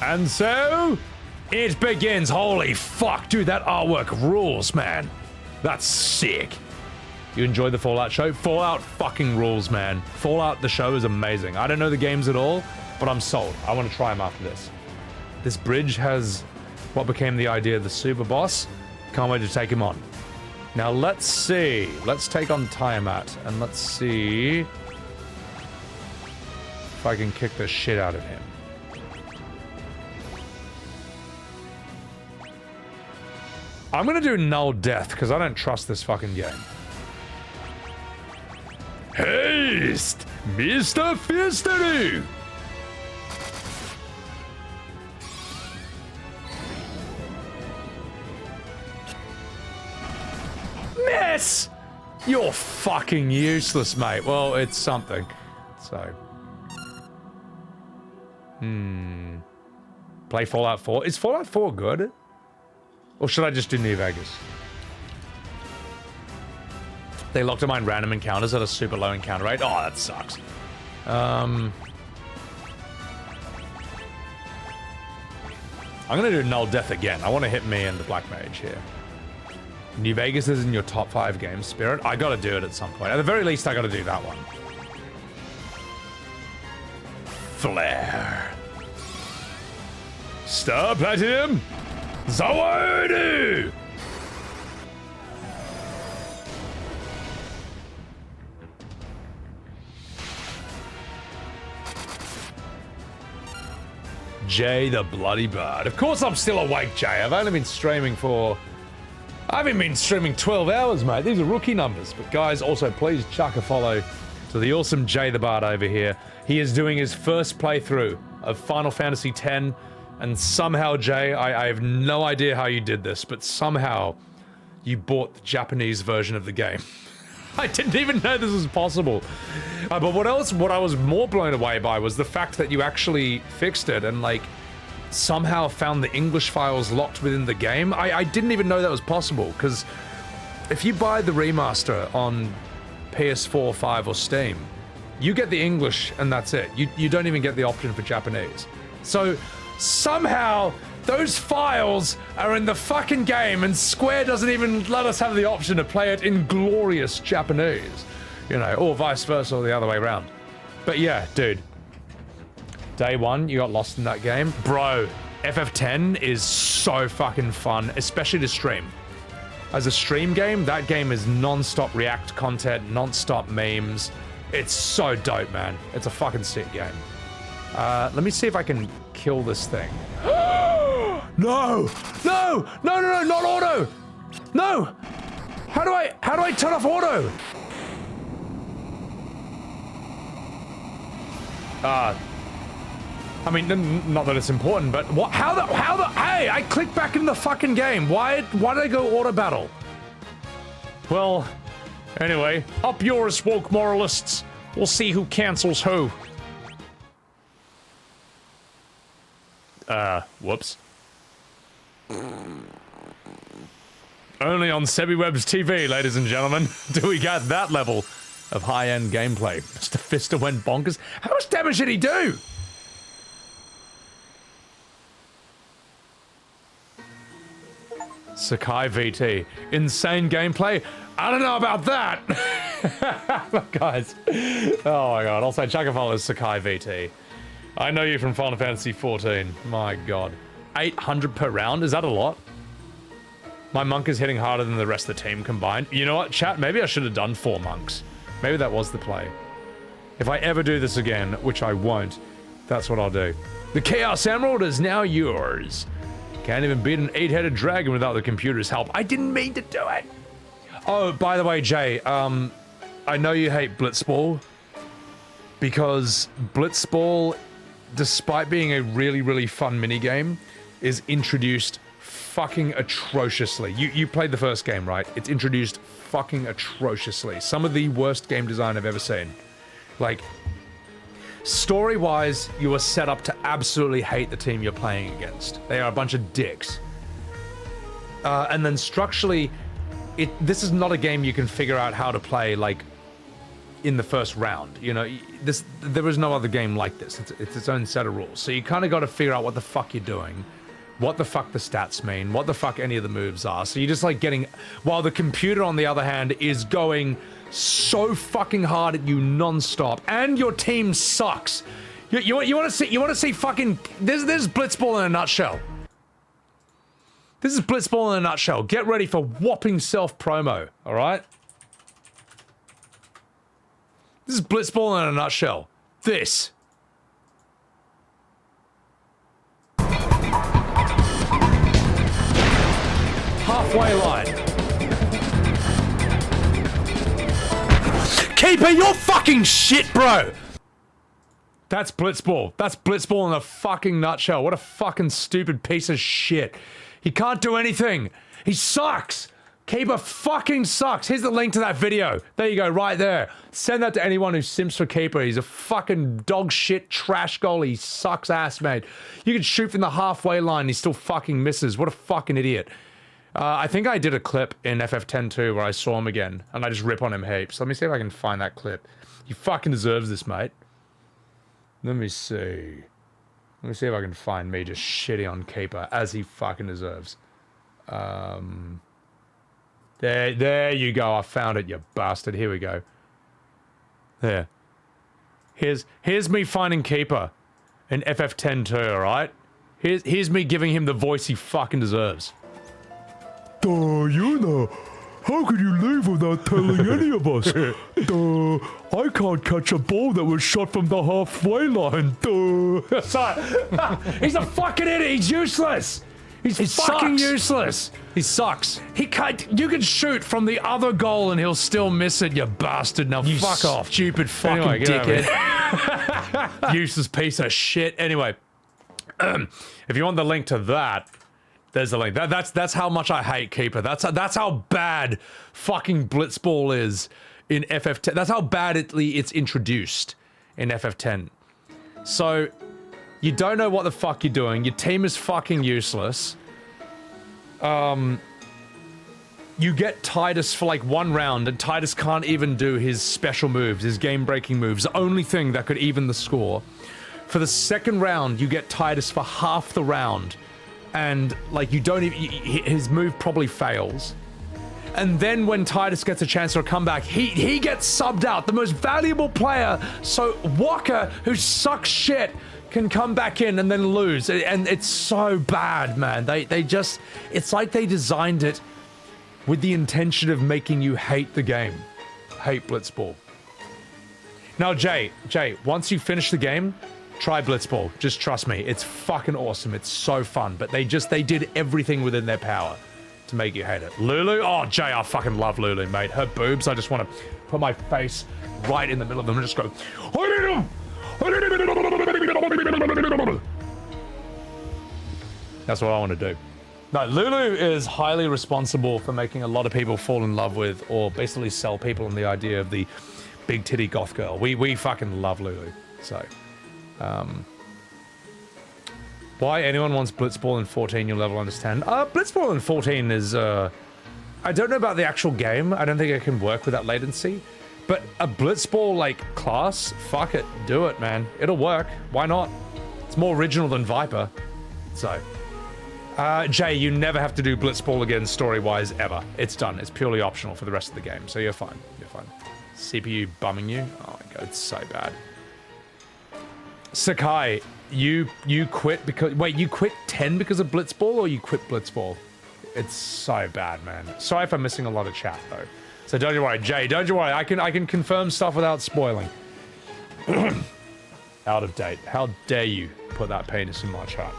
And so, it begins. Holy fuck, dude, that artwork rules, man. That's sick. You enjoyed the Fallout show? Fallout fucking rules, man. Fallout, the show, is amazing. I don't know the games at all, but I'm sold. I want to try them after this. This bridge has what became the idea of the super boss. Can't wait to take him on. Now, let's see. Let's take on Tiamat, and let's see if I can kick the shit out of him. I'm gonna do null death, because I don't trust this fucking game. Haste, Mr. Fistery! Miss! You're fucking useless, mate. Well, it's something. So. Play Fallout 4. Is Fallout 4 good? Or should I just do New Vegas? They locked to mine random encounters at a super low encounter rate. Oh, that sucks. I'm gonna do null death again. I want to hit me and the Black Mage here. New Vegas is in your top 5 games, Spirit. I gotta do it at some point. At the very least, I gotta do that one. Flare. Stop at him! Zawadi! Jay the Bloody Bird. Of course I'm still awake, Jay. I've only been streaming for... I haven't been streaming 12 hours, mate. These are rookie numbers. But guys, also please chuck a follow to the awesome Jay the Bard over here. He is doing his first playthrough of Final Fantasy X. And somehow, Jay, I have no idea how you did this, but somehow you bought the Japanese version of the game. I didn't even know this was possible. But what I was more blown away by was the fact that you actually fixed it and, like, somehow found the English files locked within the game. I didn't even know that was possible, because if you buy the remaster on PS4, 5, or Steam, you get the English and that's it. You don't even get the option for Japanese. So somehow those files are in the fucking game and Square doesn't even let us have the option to play it in glorious Japanese, you know, or vice versa, or the other way around. But yeah, dude, day one, you got lost in that game. Bro, FF10 is so fucking fun, especially to stream. As a stream game, that game is non-stop React content, non-stop memes. It's so dope, man. It's a fucking sick game. Let me see if I can kill this thing. No! No! No, no, no, not auto! No! How do I turn off auto? I mean, not that it's important, but what? How the? Hey, I clicked back in the fucking game. Why did I go auto battle? Well, anyway, up yours, woke moralists. We'll see who cancels who. Whoops. Only on Sebbywebz TV, ladies and gentlemen, do we get that level of high-end gameplay. Mr. Fister went bonkers. How much damage did he do? Sakai VT. Insane gameplay? I don't know about that! Guys. Oh my god. Also, Chuckafol is Sakai VT. I know you from Final Fantasy 14. My god. 800 per round? Is that a lot? My monk is hitting harder than the rest of the team combined. You know what, chat? Maybe I should have done 4 monks. Maybe that was the play. If I ever do this again, which I won't, that's what I'll do. The Chaos Emerald is now yours. Can't even beat an 8-headed dragon without the computer's help. I didn't mean to do it. Oh, by the way, Jay, I know you hate Blitzball because Blitzball, despite being a really, really fun minigame, is introduced fucking atrociously. You played the first game, right? It's introduced fucking atrociously. Some of the worst game design I've ever seen. Like, story-wise, you are set up to absolutely hate the team you're playing against. They are a bunch of dicks. And then structurally, this is not a game you can figure out how to play, like, in the first round. You know, there is no other game like this. It's its own set of rules. So you kind of got to figure out what the fuck you're doing, what the fuck the stats mean, what the fuck any of the moves are. So you're just like getting, while the computer on the other hand is going so fucking hard at you non-stop, and your team sucks. You want to see fucking, this is Blitzball in a nutshell. This is Blitzball in a nutshell. Get ready for whopping self-promo, alright? This is Blitzball in a nutshell. This. Halfway line. Keeper, you're fucking shit, bro! That's Blitzball. That's Blitzball in a fucking nutshell. What a fucking stupid piece of shit. He can't do anything. He sucks. Keeper fucking sucks. Here's the link to that video. There you go, right there. Send that to anyone who simps for Keeper. He's a fucking dog shit trash goalie. He sucks ass, mate. You can shoot from the halfway line and he still fucking misses. What a fucking idiot. I think I did a clip in FF10 too where I saw him again and I just rip on him heaps. Let me see if I can find that clip. He fucking deserves this, mate. Let me see. Let me see if I can find me just shitting on Keeper as he fucking deserves. There you go. I found it, you bastard. Here we go. There. Here's me finding Keeper in FF10 too, alright? Here's me giving him the voice he fucking deserves. Yuna, how could you leave without telling any of us? I can't catch a ball that was shot from the halfway line. Sorry. He's a fucking idiot. He's useless. He's fucking useless. He sucks. He can't. You can shoot from the other goal and he'll still miss it, you bastard. Now you fuck off. Stupid fucking dickhead. Useless piece of shit. Anyway, if you want the link to that, there's the link. That's how much I hate Keeper. That's how bad fucking Blitzball is in FF10. That's how bad it's introduced in FF10. So you don't know what the fuck you're doing. Your team is fucking useless. You get Titus for like one round, and Titus can't even do his special moves, his game-breaking moves. The only thing that could even the score. For the second round, you get Titus for half the round. And, like, you don't even... his move probably fails. And then when Titus gets a chance for a comeback, he gets subbed out. The most valuable player, so Walker, who sucks shit, can come back in and then lose. And it's so bad, man. They just... it's like they designed it with the intention of making you hate the game. Hate Blitzball. Now, Jay, once you finish the game, try Blitzball. Just trust me. It's fucking awesome. It's so fun. But they did everything within their power to make you hate it. Lulu? Oh, Jay, I fucking love Lulu, mate. Her boobs, I just want to put my face right in the middle of them and just go, that's what I want to do. No, Lulu is highly responsible for making a lot of people fall in love with, or basically sell people on the idea of the big titty goth girl. We fucking love Lulu. So, why anyone wants Blitzball in 14, you'll never understand. Blitzball in 14 is, I don't know about the actual game. I don't think it can work with that latency. But a Blitzball, like, class, fuck it. Do it, man. It'll work. Why not? It's more original than Viper. So, Jay, you never have to do Blitzball again story-wise, ever. It's done. It's purely optional for the rest of the game. So you're fine. You're fine. CPU bumming you? Oh my god, it's so bad. Sakai, you quit because... wait, you quit 10 because of Blitzball, or you quit Blitzball? It's so bad, man. Sorry if I'm missing a lot of chat, though. So don't you worry, Jay, don't you worry. I can confirm stuff without spoiling. Out of date. How dare you put that penis in my chat?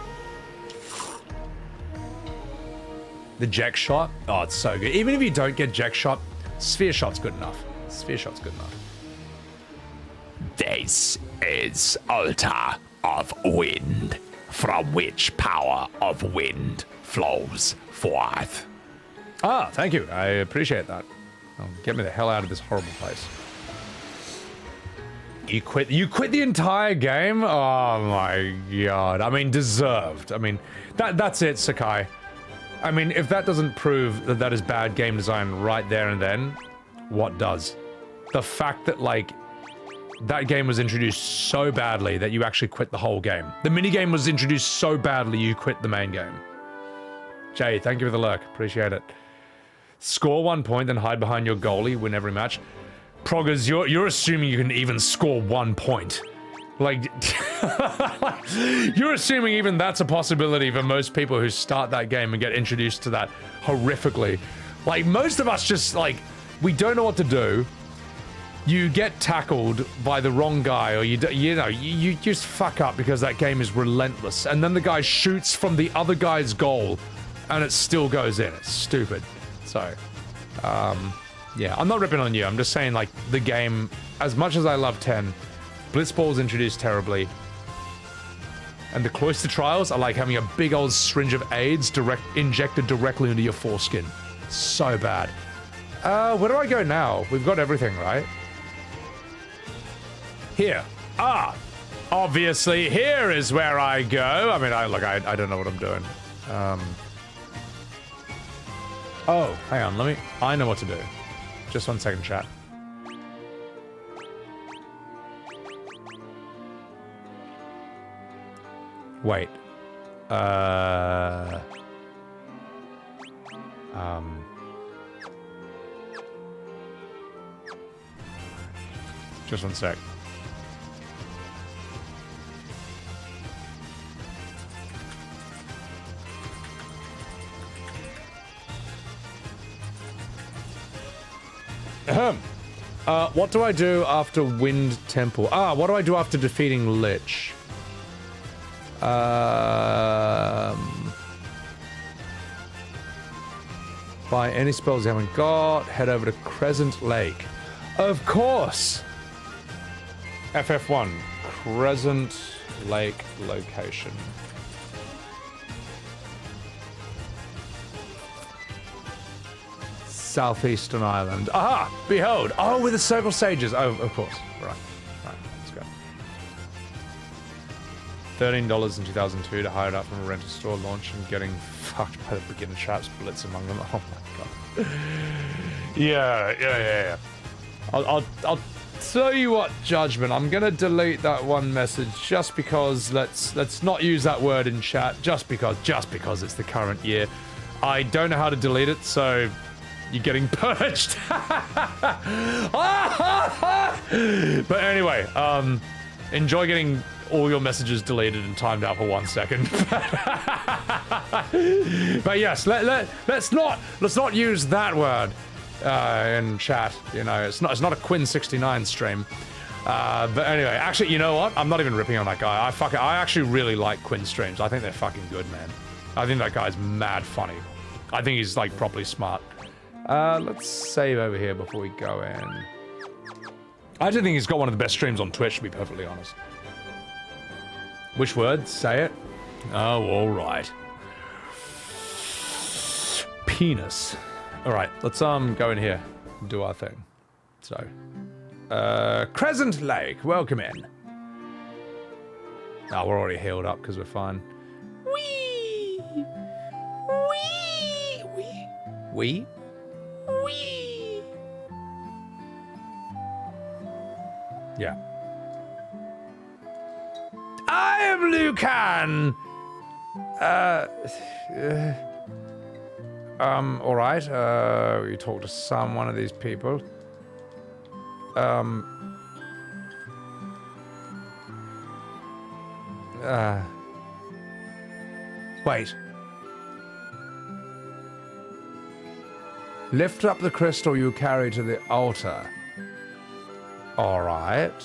The Jack shot? Oh, it's so good. Even if you don't get Jack shot, Sphere shot's good enough. Sphere shot's good enough. This is altar of wind, from which power of wind flows forth. Ah, thank you. I appreciate that. Oh, get me the hell out of this horrible place. You quit the entire game? Oh my god. I mean, deserved. I mean, that's it, Sakai. I mean, if that doesn't prove that that is bad game design right there and then, what does? The fact that, like, that game was introduced so badly that you actually quit the whole game. The minigame was introduced so badly you quit the main game. Jay, thank you for the lurk. Appreciate it. Score 1 point, then hide behind your goalie, win every match. Proggers, you're assuming you can even score 1 point. Like, you're assuming even that's a possibility for most people who start that game and get introduced to that horrifically. Like, most of us just, like, we don't know what to do. You get tackled by the wrong guy, or you just fuck up because that game is relentless. And then the guy shoots from the other guy's goal, and it still goes in. It's stupid. So, yeah, I'm not ripping on you. I'm just saying, like, the game, as much as I love 10, Blitzball's introduced terribly. And the Cloister Trials are like having a big old syringe of AIDS injected directly into your foreskin. So bad. Where do I go now? We've got everything, right? Here. Ah! Obviously, here is where I go. I mean, I don't know what I'm doing. Oh, hang on, I know what to do. Just 1 second, chat. Wait. Just 1 sec. Ahem. What do I do after Wind Temple? Ah, what do I do after defeating Lich? Buy any spells you haven't got. Head over to Crescent Lake. Of course! FF1. Crescent Lake location. Southeastern Island. Aha! Behold! Oh, with the Circle Sages. Oh, of course. Right. Let's go. $13 in 2002 to hire it up from a rental store, launch and getting fucked by the beginner traps, blitz among them. Oh my god. Yeah. I'll tell you what, Judgment. I'm gonna delete that one message just because. Let's not use that word in chat. Just because it's the current year. I don't know how to delete it, so. You're getting purged. But anyway, enjoy getting all your messages deleted and timed out for 1 second. But yes, let's not use that word in chat. You know, it's not a Quinn69 stream. But anyway, actually, you know what? I'm not even ripping on that guy. I actually really like Quinn streams. I think they're fucking good, man. I think that guy's mad funny. I think he's like properly smart. Let's save over here before we go in. I do think he's got one of the best streams on Twitch, to be perfectly honest. Which word? Say it. Oh, alright. Penis. Alright, let's go in here and do our thing. So. Crescent Lake, welcome in. Oh, we're already healed up because we're fine. Wee! Wee? Wee. Yeah. I am Lucan! Alright, you talk to one of these people. Wait. Lift up the crystal you carry to the altar. Alright.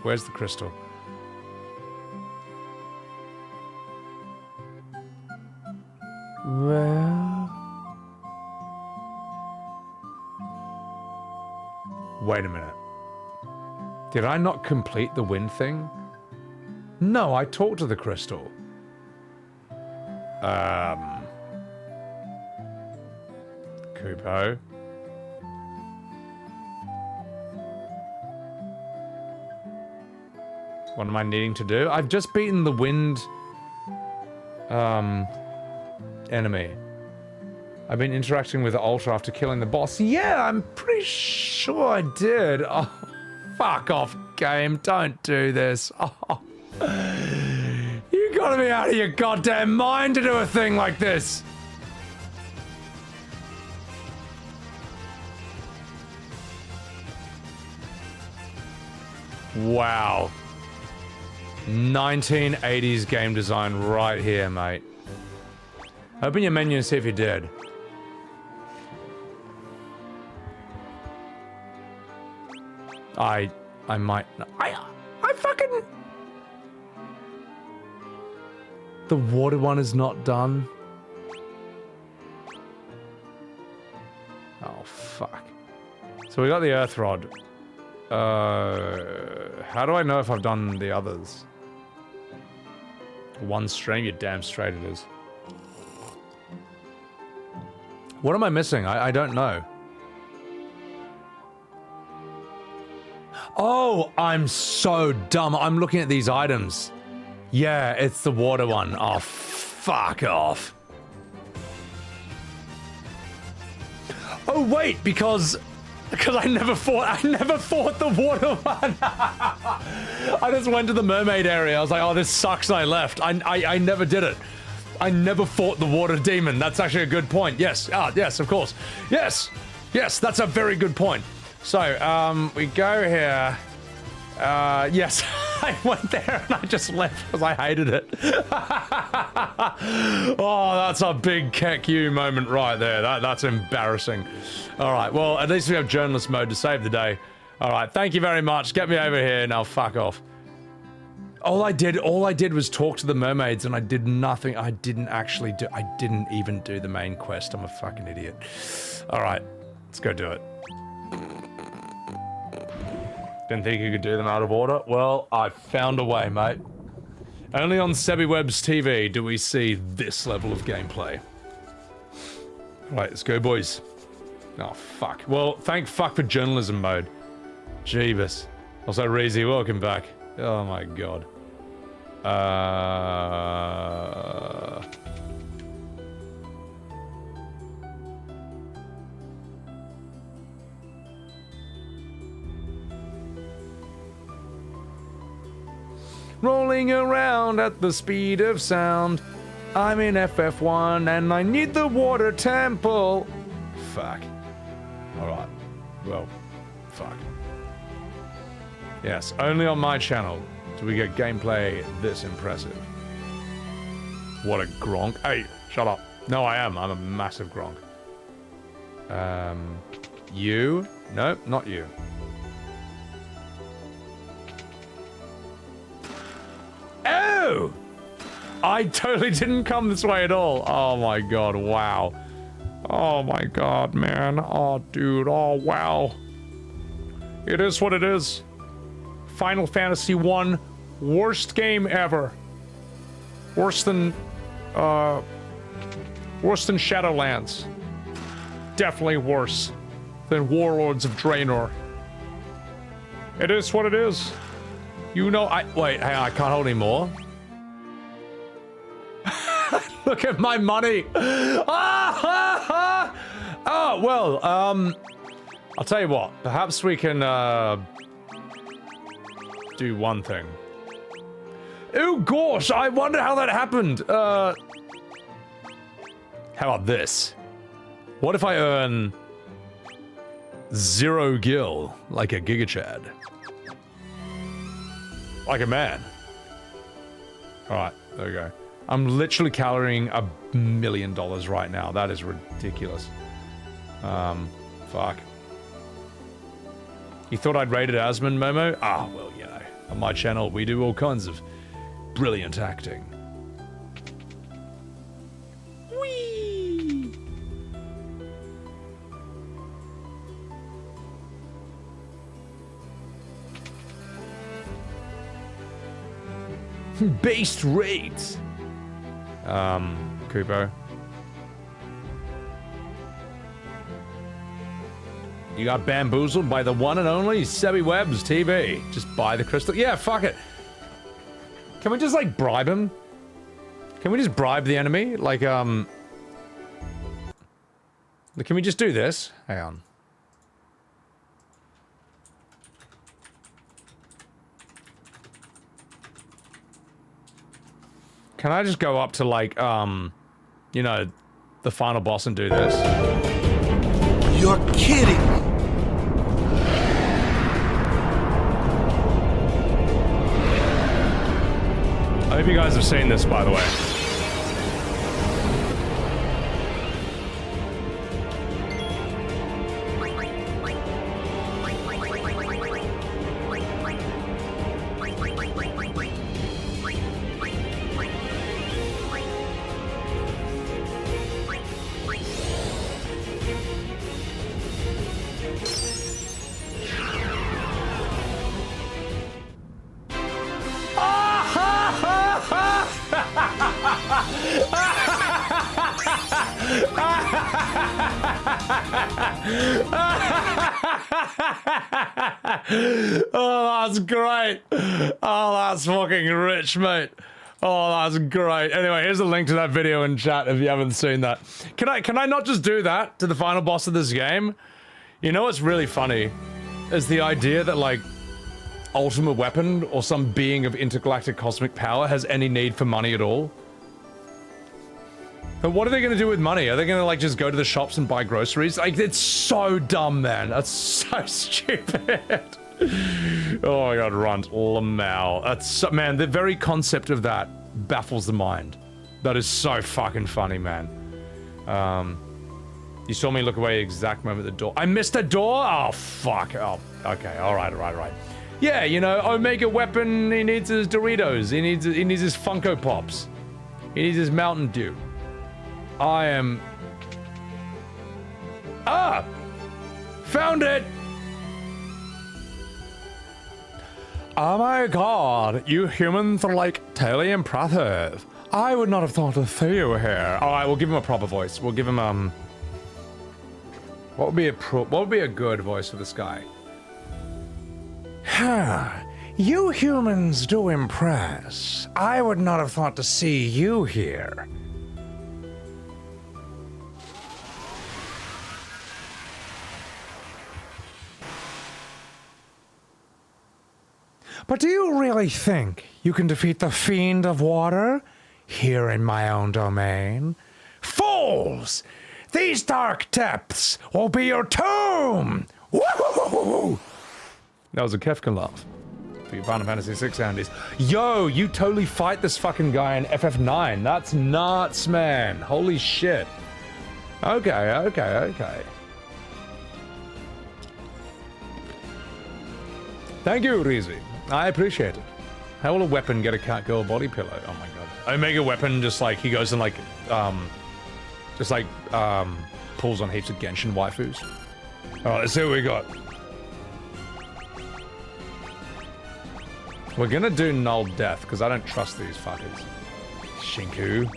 Where's the crystal? Well... Wait a minute. Did I not complete the wind thing? No, I talked to the crystal. Kupo. What am I needing to do? I've just beaten the wind enemy. I've been interacting with Ultra after killing the boss. Yeah, I'm pretty sure I did. Oh, fuck off, game. Don't do this. Oh. You gotta be out of your goddamn mind to do a thing like this. Wow. 1980s game design right here, mate. Open your menu and see if you did. I might not. I fucking... The water one is not done. Oh, fuck. So we got the earth rod. How do I know if I've done the others? One stream? You're damn straight it is. What am I missing? I don't know. Oh, I'm so dumb. I'm looking at these items. Yeah, it's the water one. Oh, fuck off. Oh, wait, because I never fought the water one. I just went to the mermaid area. I was like, oh, this sucks, and I left. I never did it. I never fought the water demon. That's actually a good point. Yes. Yes, of course. Yes. Yes, that's a very good point. So, we go here. Yes, I went there and I just left because I hated it. Oh, that's a big keck you moment right there. That's embarrassing. All right, well, at least we have journalist mode to save the day. All right, thank you very much. Get me over here. Now, fuck off. All I did was talk to the mermaids and I did nothing. I didn't even do the main quest. I'm a fucking idiot. All right, let's go do it. Didn't think you could do them out of order? Well, I found a way, mate. Only on Sebbywebz TV do we see this level of gameplay. Right, let's go, boys. Oh, fuck. Well, thank fuck for journalism mode. Jeebus. Also, Reezy, welcome back. Oh my god. Rolling around at the speed of sound. I'm in FF1 and I need the water temple. Fuck. Alright. Well, fuck. Yes, only on my channel do we get gameplay this impressive. What a Gronk. Hey, shut up. No, I am. I'm a massive Gronk. You? Nope, not you. Oh! I totally didn't come this way at all. Oh my god, wow. Oh my god, man. Oh, dude. Oh, wow. It is what it is. Final Fantasy 1, worst game ever. Worse than Shadowlands. Definitely worse than Warlords of Draenor. It is what it is. You know, wait, hang on, I can't hold any more. Look at my money. Oh, well, I'll tell you what, perhaps we can, do one thing. Oh gosh, I wonder how that happened. How about this? What if I earn 0 gil like a Giga Chad? Like a man. Alright, there we go. I'm literally carrying $1 million right now. That is ridiculous. Fuck. You thought I'd rated Asmund, Momo? Ah, well, you know. On my channel, we do all kinds of brilliant acting. Whee! Beast rates. Kubo. You got bamboozled by the one and only Sebbywebz TV. Just buy the crystal. Yeah, fuck it. Can we just, like, bribe him? Can we just bribe the enemy? Like, can we just do this? Hang on. Can I just go up to, like, you know, the final boss and do this? You're kidding! I hope you guys have seen this, by the way. Oh, that's great. Oh, that's fucking rich, mate. Oh, that's great. Anyway, here's a link to that video in chat if you haven't seen that. Can I not just do that to the final boss of this game? You know what's really funny? Is the idea that, like, Ultimate Weapon or some being of intergalactic cosmic power has any need for money at all. But what are they gonna do with money? Are they gonna, like, just go to the shops and buy groceries? Like, it's so dumb, man. That's so stupid. Oh my god, Runt. Lamau. That's so, man, the very concept of that baffles the mind. That is so fucking funny, man. You saw me look away exact moment at the door. I missed a door? Oh, fuck. Oh, okay. Alright. Yeah, you know, Omega Weapon, he needs his Doritos. He needs his Funko Pops. He needs his Mountain Dew. I am... Ah! Found it! Oh my god, you humans are like totally impressive. I would not have thought to see you here. Alright, we'll give him a proper voice. We'll give him, what would be a good voice for this guy? You humans do impress. I would not have thought to see you here. But do you really think you can defeat the Fiend of Water here in my own domain? Fools! These dark depths will be your tomb! Woo-hoo-hoo-hoo-hoo! That was a Kefka laugh. For your Final Fantasy VI Andes. Yo, you totally fight this fucking guy in FF9. That's nuts, man. Holy shit. Okay. Thank you, Rizzi. I appreciate it. How will a weapon get a cat girl body pillow? Oh my god. Omega Weapon just like, he goes and like, pulls on heaps of Genshin waifus. Alright, let's see what we got. We're gonna do Null Death, because I don't trust these fuckers. Shinku.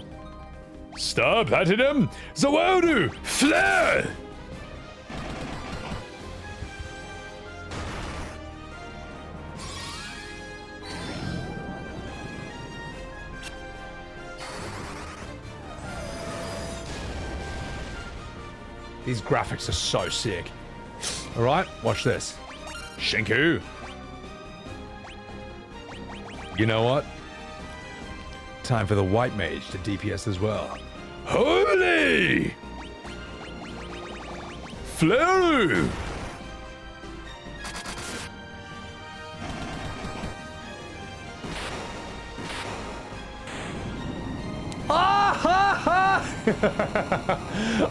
Stop hitting him! Zawodu! Flare! These graphics are so sick. Alright, watch this. Shinku. You know what? Time for the white mage to DPS as well. Holy! Flare!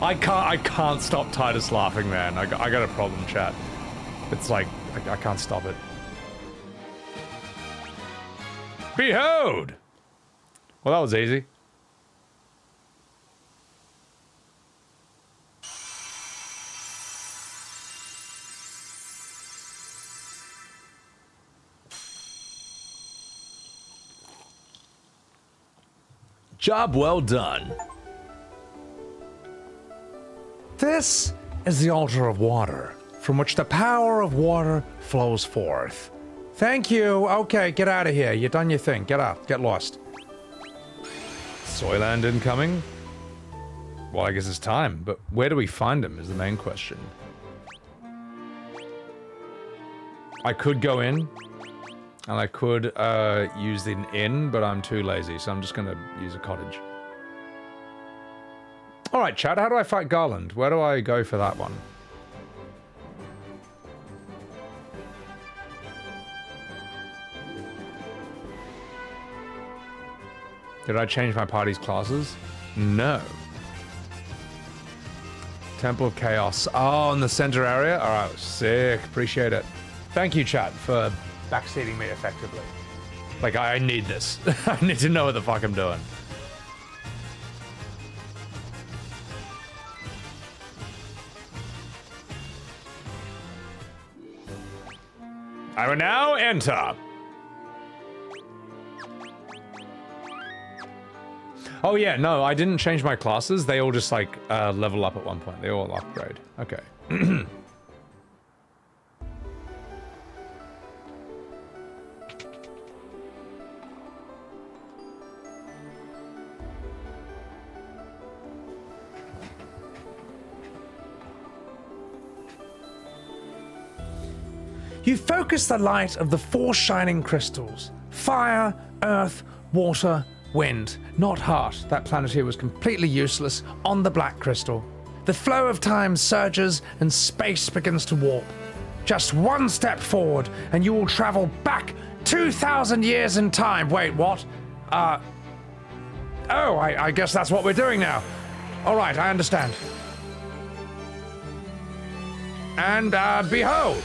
I can't stop Titus laughing, man. I got a problem, chat. It's like, I can't stop it. Behold! Well, that was easy. Job well done. This is the altar of water, from which the power of water flows forth. Thank you. Okay, get out of here. You've done your thing. Get out. Get lost. Soyland incoming? Well, I guess it's time, but where do we find him is the main question. I could go in, and I could use an inn, but I'm too lazy, so I'm just gonna use a cottage. Alright, chat, how do I fight Garland? Where do I go for that one? Did I change my party's classes? No. Temple of Chaos. Oh, in the center area? Alright, sick. Appreciate it. Thank you, chat, for backseating me effectively. Like, I need this. I need to know what the fuck I'm doing. I will now enter. Oh yeah, no, I didn't change my classes. They all just like level up at one point. They all upgrade. Okay. You focus the light of the 4 shining crystals. Fire, earth, water, wind. Not heart. That planet here was completely useless on the black crystal. The flow of time surges and space begins to warp. Just one step forward and you will travel back 2,000 years in time. Wait, what? Oh, I guess that's what we're doing now. All right, I understand. And behold.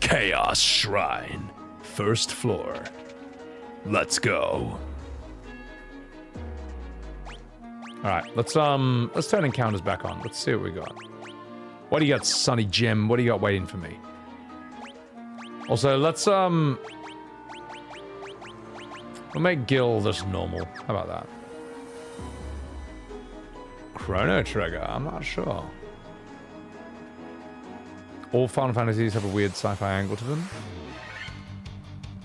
Chaos Shrine. First floor. Let's go. Alright, let's turn encounters back on. Let's see what we got. What do you got, Sonny Jim? What do you got waiting for me? Also, let's we'll make Gil just normal. How about that? Chrono Trigger, I'm not sure. All Final Fantasies have a weird sci-fi angle to them.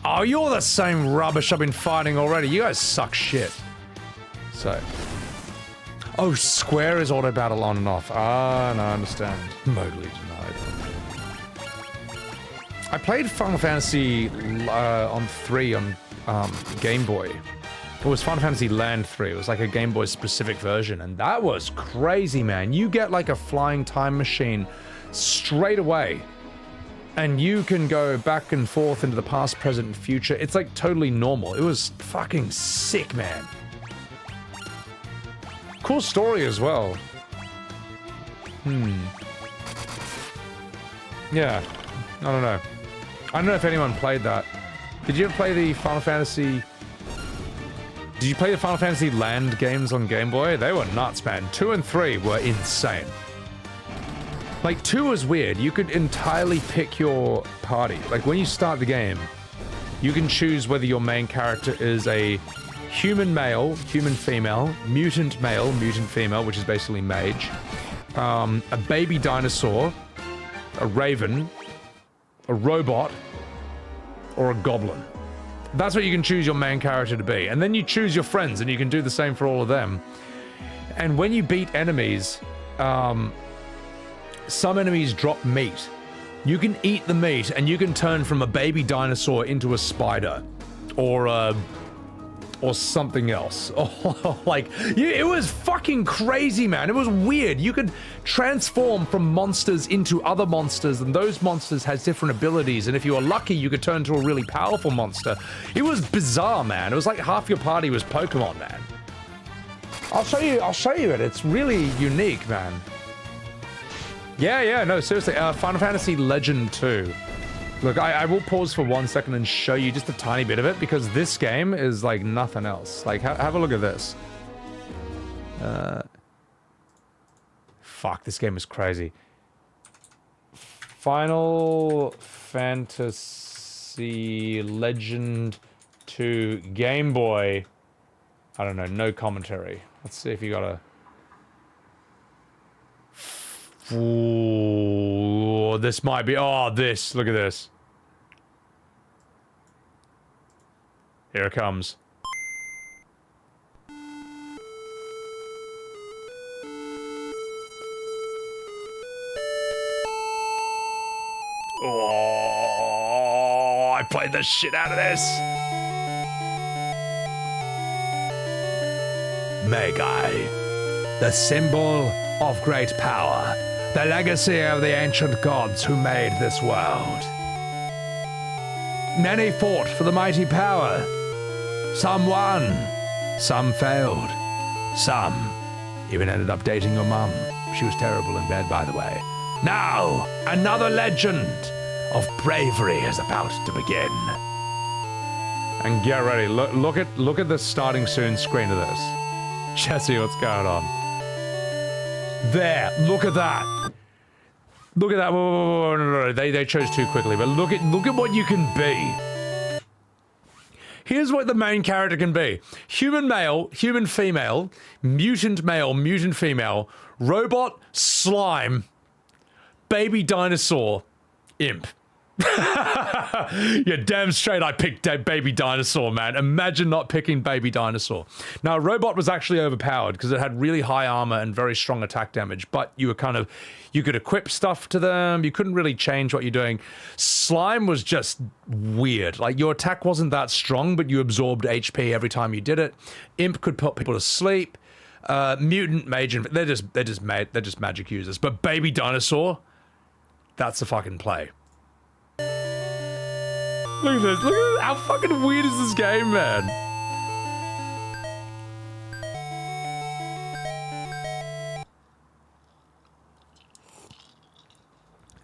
Oh, you're the same rubbish I've been fighting already. You guys suck shit. So. Oh, Square is auto battle on and off. Ah, no, I understand. Mowgli denied. I played Final Fantasy on 3 on Game Boy. It was Final Fantasy Land 3. It was like a Game Boy specific version, and that was crazy, man. You get like a flying time machine straight away, and you can go back and forth into the past, present, and future. It's like totally normal. It was fucking sick, man. Cool story as well. Yeah, I don't know. I don't know if anyone played that. Did you ever play the Final Fantasy? Did you play the Final Fantasy Land games on Game Boy? They were nuts, man. 2 and 3 were insane. Like, 2 was weird. You could entirely pick your party. Like, when you start the game, you can choose whether your main character is a human male, human female, mutant male, mutant female, which is basically mage, a baby dinosaur, a raven, a robot, or a goblin. That's what you can choose your main character to be. And then you choose your friends, and you can do the same for all of them. And when you beat enemies, some enemies drop meat. You can eat the meat, and you can turn from a baby dinosaur into a spider, or something else. Like, it was fucking crazy, man. It was weird. You could transform from monsters into other monsters, and those monsters has different abilities, and if you were lucky, you could turn into a really powerful monster. It was bizarre, man. It was like half your party was Pokemon, man. I'll show you it. It's really unique, man. Yeah, no, seriously, Final Fantasy Legend 2. Look, I will pause for 1 second and show you just a tiny bit of it, because this game is like nothing else. Like, have a look at this. Fuck, this game is crazy. Final Fantasy see. Legend to Game Boy. I don't know, no commentary. Let's see if you got a... Ooh, this might be... Oh, this. Look at this. Here it comes. Oh, I played the shit out of this. Magi, the symbol of great power, the legacy of the ancient gods who made this world. Many fought for the mighty power. Some won, some failed, some even ended up dating your mum. She was terrible in bed, by the way. Now, another legend of bravery is about to begin. And get ready. Look at the starting soon screen of this. Jesse, what's going on? There. Look at that. Look at that. Whoa, no. They chose too quickly. But look at what you can be. Here's what the main character can be. Human male, human female, mutant male, mutant female, robot, slime, baby dinosaur, imp. Yeah, damn straight I picked baby dinosaur, man. Imagine not picking baby dinosaur. Now, robot was actually overpowered because it had really high armor and very strong attack damage, but you could equip stuff to them. You couldn't really change what you're doing. Slime was just weird. Like, your attack wasn't that strong, but you absorbed HP every time you did it. Imp could put people to sleep. Mutant, mage, they're just magic users. But baby dinosaur, that's a fucking play. Look at this. Look at this. How fucking weird is this game, man?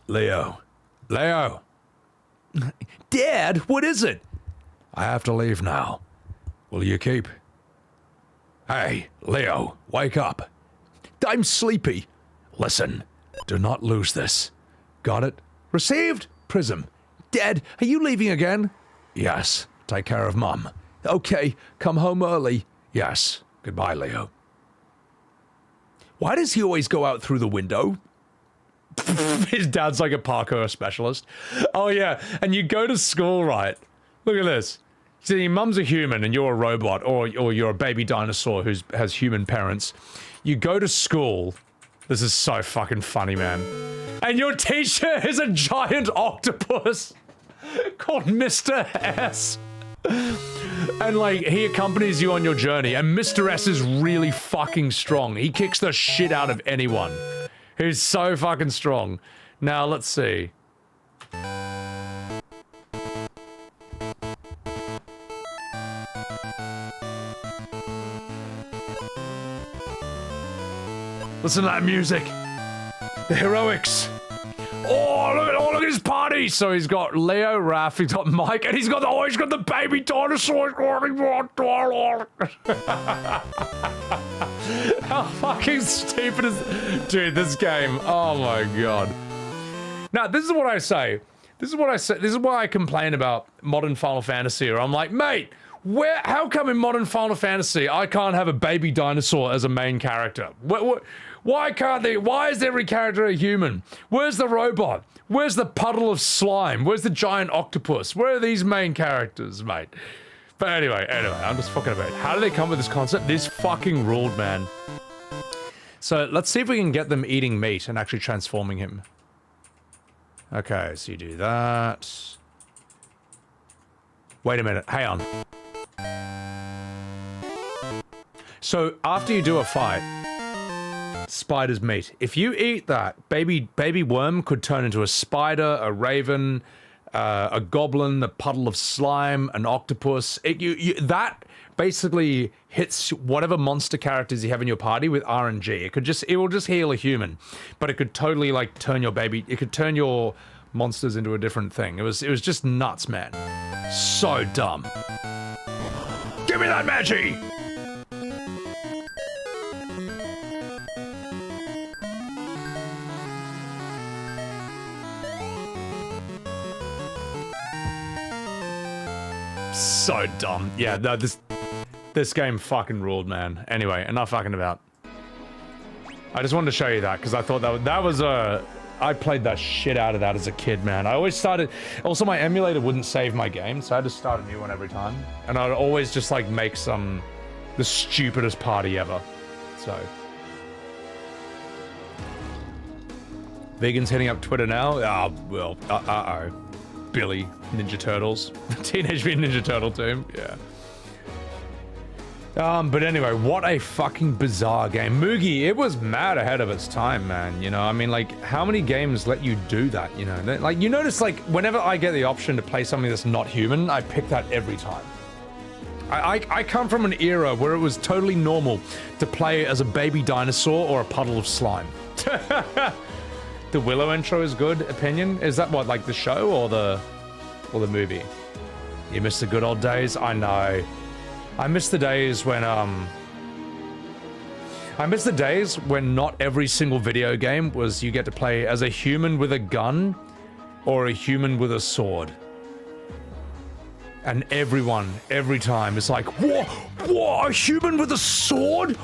Leo. Dad, what is it? I have to leave now. Will you keep? Hey, Leo, wake up. I'm sleepy. Listen, do not lose this. Got it? Received? Prism. Dad, are you leaving again? Yes. Take care of Mum. Okay, come home early. Yes. Goodbye, Leo. Why does he always go out through the window? His dad's like a parkour specialist. Oh yeah, and you go to school, right? Look at this. So your mum's a human and you're a robot, or you're a baby dinosaur who has human parents. You go to school. This is so fucking funny, man. And your teacher is a giant octopus called Mr. S. And like, he accompanies you on your journey, and Mr. S is really fucking strong. He kicks the shit out of anyone. He's so fucking strong. Now, let's see. Listen to that music. The heroics. Oh, look at his party. So he's got Leo, Raph, he's got Mike, and he's got the baby dinosaur. How fucking stupid is... Dude, this game. Oh my god. Now, this is what I say. This is why I complain about modern Final Fantasy, or I'm like, mate, how come in modern Final Fantasy I can't have a baby dinosaur as a main character? Why can't they? Why is every character a human? Where's the robot? Where's the puddle of slime? Where's the giant octopus? Where are these main characters, mate? But anyway, I'm just fucking about it. How do they come with this concept? This fucking ruled, man. So let's see if we can get them eating meat and actually transforming him. Okay, so you do that. Wait a minute, hang on. So after you do a fight, spider's meat. If you eat that, baby worm could turn into a spider, a raven, a goblin, a puddle of slime, an octopus. That basically hits whatever monster characters you have in your party with RNG. It will just heal a human, but it could totally like turn your it could turn your monsters into a different thing. It was just nuts, man. So dumb. Give me that magi! So dumb. Yeah, no, this game fucking ruled, man. Anyway, enough fucking about. I just wanted to show you that because I thought that was a. I played that shit out of that as a kid, man. I always started. Also, my emulator wouldn't save my game, so I had to start a new one every time. And I'd always just like make the stupidest party ever. So. Vegans hitting up Twitter now? Ah, well, uh-oh. Billy, Ninja Turtles. Teenage Mutant Ninja Turtle team, yeah. But anyway, what a fucking bizarre game. Mugi, it was mad ahead of its time, man, you know? I mean, like, how many games let you do that, you know? Like, you notice, like, whenever I get the option to play something that's not human, I pick that every time. I come from an era where it was totally normal to play as a baby dinosaur or a puddle of slime. The Willow intro is good, opinion? Is that what, like the show or the movie? You miss the good old days? I know. I miss the days when, not every single video game was you get to play as a human with a gun or a human with a sword. And everyone, every time, is like, what, a human with a sword?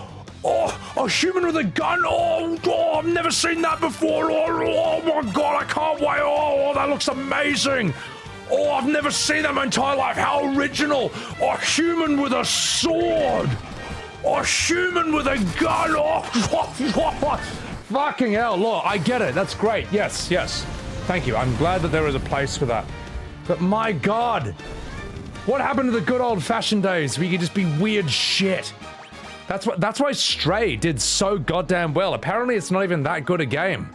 Oh, a human with a gun? Oh, I've never seen that before. Oh my god, I can't wait. Oh, that looks amazing. Oh, I've never seen that in my entire life. How original. A human with a sword. A human with a gun. Oh, fucking hell. Look, I get it. That's great. Yes, yes. Thank you. I'm glad that there is a place for that. But my god, what happened to the good old-fashioned days where you could just be weird shit? That's why Stray did so goddamn well. Apparently it's not even that good a game.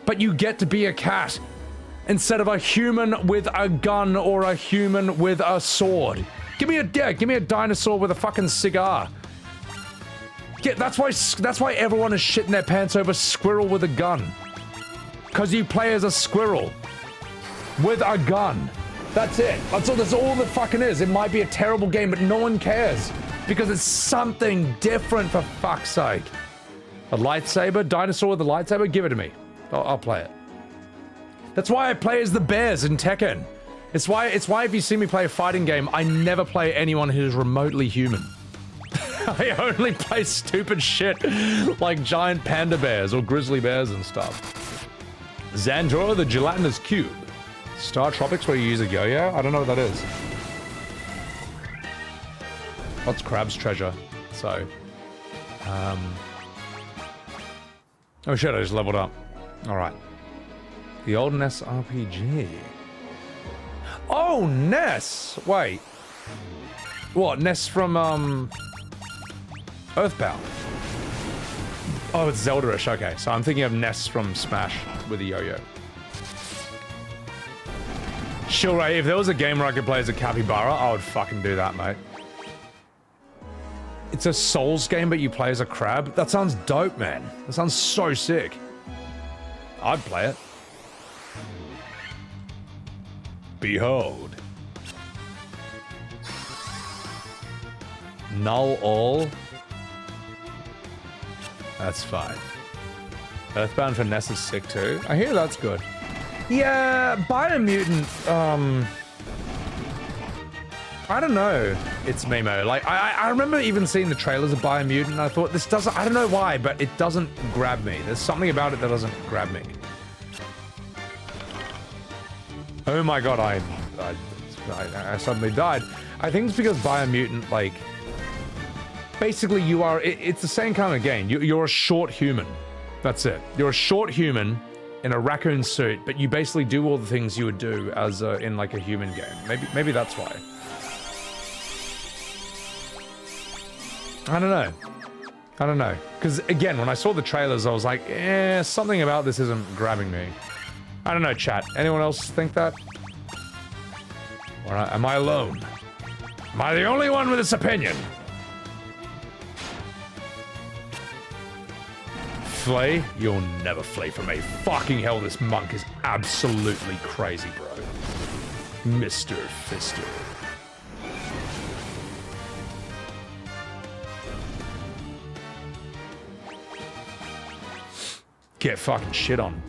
But you get to be a cat instead of a human with a gun or a human with a sword. Give me a dinosaur with a fucking cigar. That's why everyone is shitting their pants over Squirrel with a gun. Cause you play as a squirrel with a gun. That's it. That's all that fucking is. It might be a terrible game, but no one cares. Because it's something different, for fuck's sake. A lightsaber? Dinosaur with a lightsaber? Give it to me. I'll play it. That's why I play as the bears in Tekken. It's why if you see me play a fighting game, I never play anyone who's remotely human. I only play stupid shit like giant panda bears or grizzly bears and stuff. Xandor, the gelatinous cube. Star Tropics, where you use a yo-yo? I don't know what that is. What's Crab's treasure? So, oh shit, I just leveled up. Alright. The old NES RPG. Oh, NES! Wait. What, NES from, Earthbound? Oh, it's Zelda-ish, okay. So I'm thinking of NES from Smash with a yo-yo. Sure, right, if there was a game where I could play as a capybara, I would fucking do that, mate. It's a Souls game, but you play as a crab? That sounds dope, man. That sounds so sick. I'd play it. Behold. Null all. That's fine. Earthbound for NES is sick too. I hear that's good. Yeah, Biomutant, I don't know. It's Mimo. Like, I remember even seeing the trailers of Biomutant and I thought this doesn't, I don't know why, but it doesn't grab me. There's something about it that doesn't grab me. Oh my god, I suddenly died. I think it's because Biomutant, like, basically you are, it's the same kind of game. You're a short human. That's it. You're a short human in a raccoon suit, but you basically do all the things you would do as in like a human game. Maybe that's why. I don't know. Because again, when I saw the trailers, I was like, something about this isn't grabbing me. I don't know, chat. Anyone else think that? Or am I alone? Am I the only one with this opinion? Flee? You'll never flee from me. Fucking hell, this monk is absolutely crazy, bro. Mr. Fister. Get fucking shit on.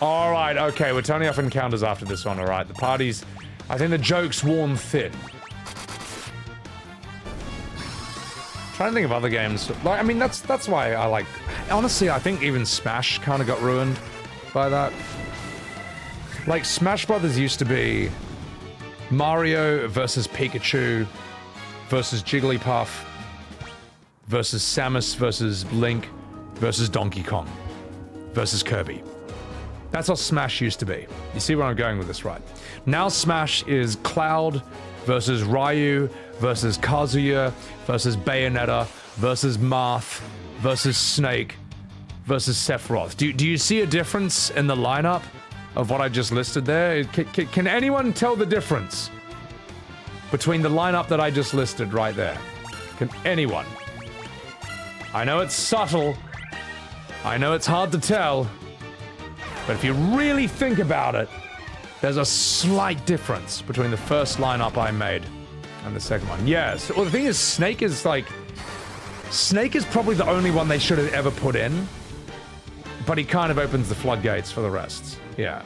Alright, okay, we're turning off encounters after this one, alright. The party's I think the joke's worn thin. Trying to think of other games. Like, I mean, that's why I like... Honestly, I think even Smash kind of got ruined by that. Like, Smash Brothers used to be Mario versus Pikachu versus Jigglypuff versus Samus versus Link versus Donkey Kong versus Kirby. That's what Smash used to be. You see where I'm going with this, right? Now Smash is Cloud versus Ryu versus Kazuya versus Bayonetta versus Marth versus Snake versus Sephiroth. Do you see a difference in the lineup of what I just listed there? Can anyone tell the difference between the lineup that I just listed right there? Can anyone? I know it's subtle. I know it's hard to tell. But if you really think about it, there's a slight difference between the first lineup I made and the second one. Yes. Well, the thing is, Snake is probably the only one they should have ever put in. But he kind of opens the floodgates for the rest. Yeah.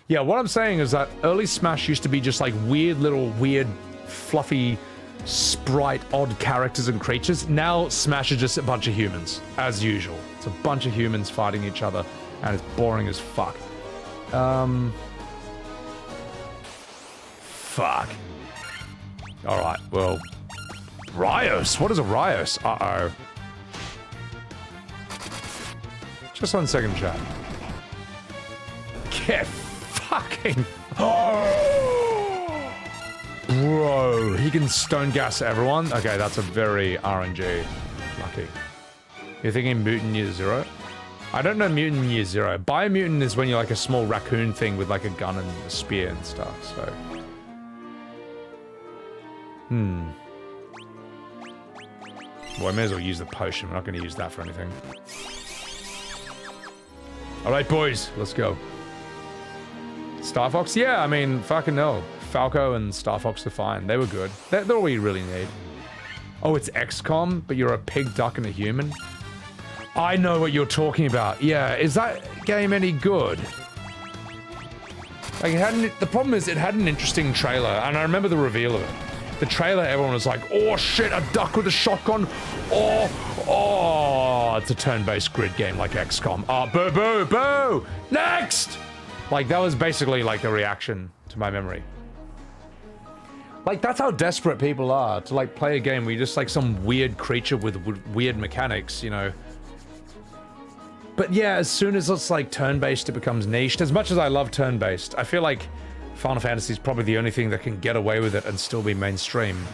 Yeah, what I'm saying is that early Smash used to be just like weird, fluffy, sprite, odd characters and creatures. Now Smash is just a bunch of humans, as usual. It's a bunch of humans fighting each other, and it's boring as fuck. Fuck. Alright, well... Rios? What is a Rios? Uh-oh. Just 1 second, chat. Get fucking... Bro, he can stone gas everyone? Okay, that's a very RNG. Lucky. You're thinking Mutant Year Zero? I don't know Mutant Year Zero. Biomutant is when you're like a small raccoon thing with like a gun and a spear and stuff, so... Well, I may as well use the potion. We're not going to use that for anything. Alright, boys. Let's go. Star Fox? Yeah, I mean, fucking no. Falco and Star Fox are fine. They were good. They're all you really need. Oh, it's XCOM, but you're a pig, duck, and a human? I know what you're talking about. Yeah, is that game any good? Like, the problem is it had an interesting trailer, and I remember the reveal of it. The trailer, everyone was like, oh shit, a duck with a shotgun. Oh, it's a turn-based grid game like XCOM. Oh, boo, boo, boo! Next! Like, that was basically like a reaction to my memory. Like, that's how desperate people are to like play a game where you're just like some weird creature with weird mechanics, you know. But yeah, as soon as it's like turn-based, it becomes niched. As much as I love turn-based, I feel like Final Fantasy is probably the only thing that can get away with it and still be mainstream.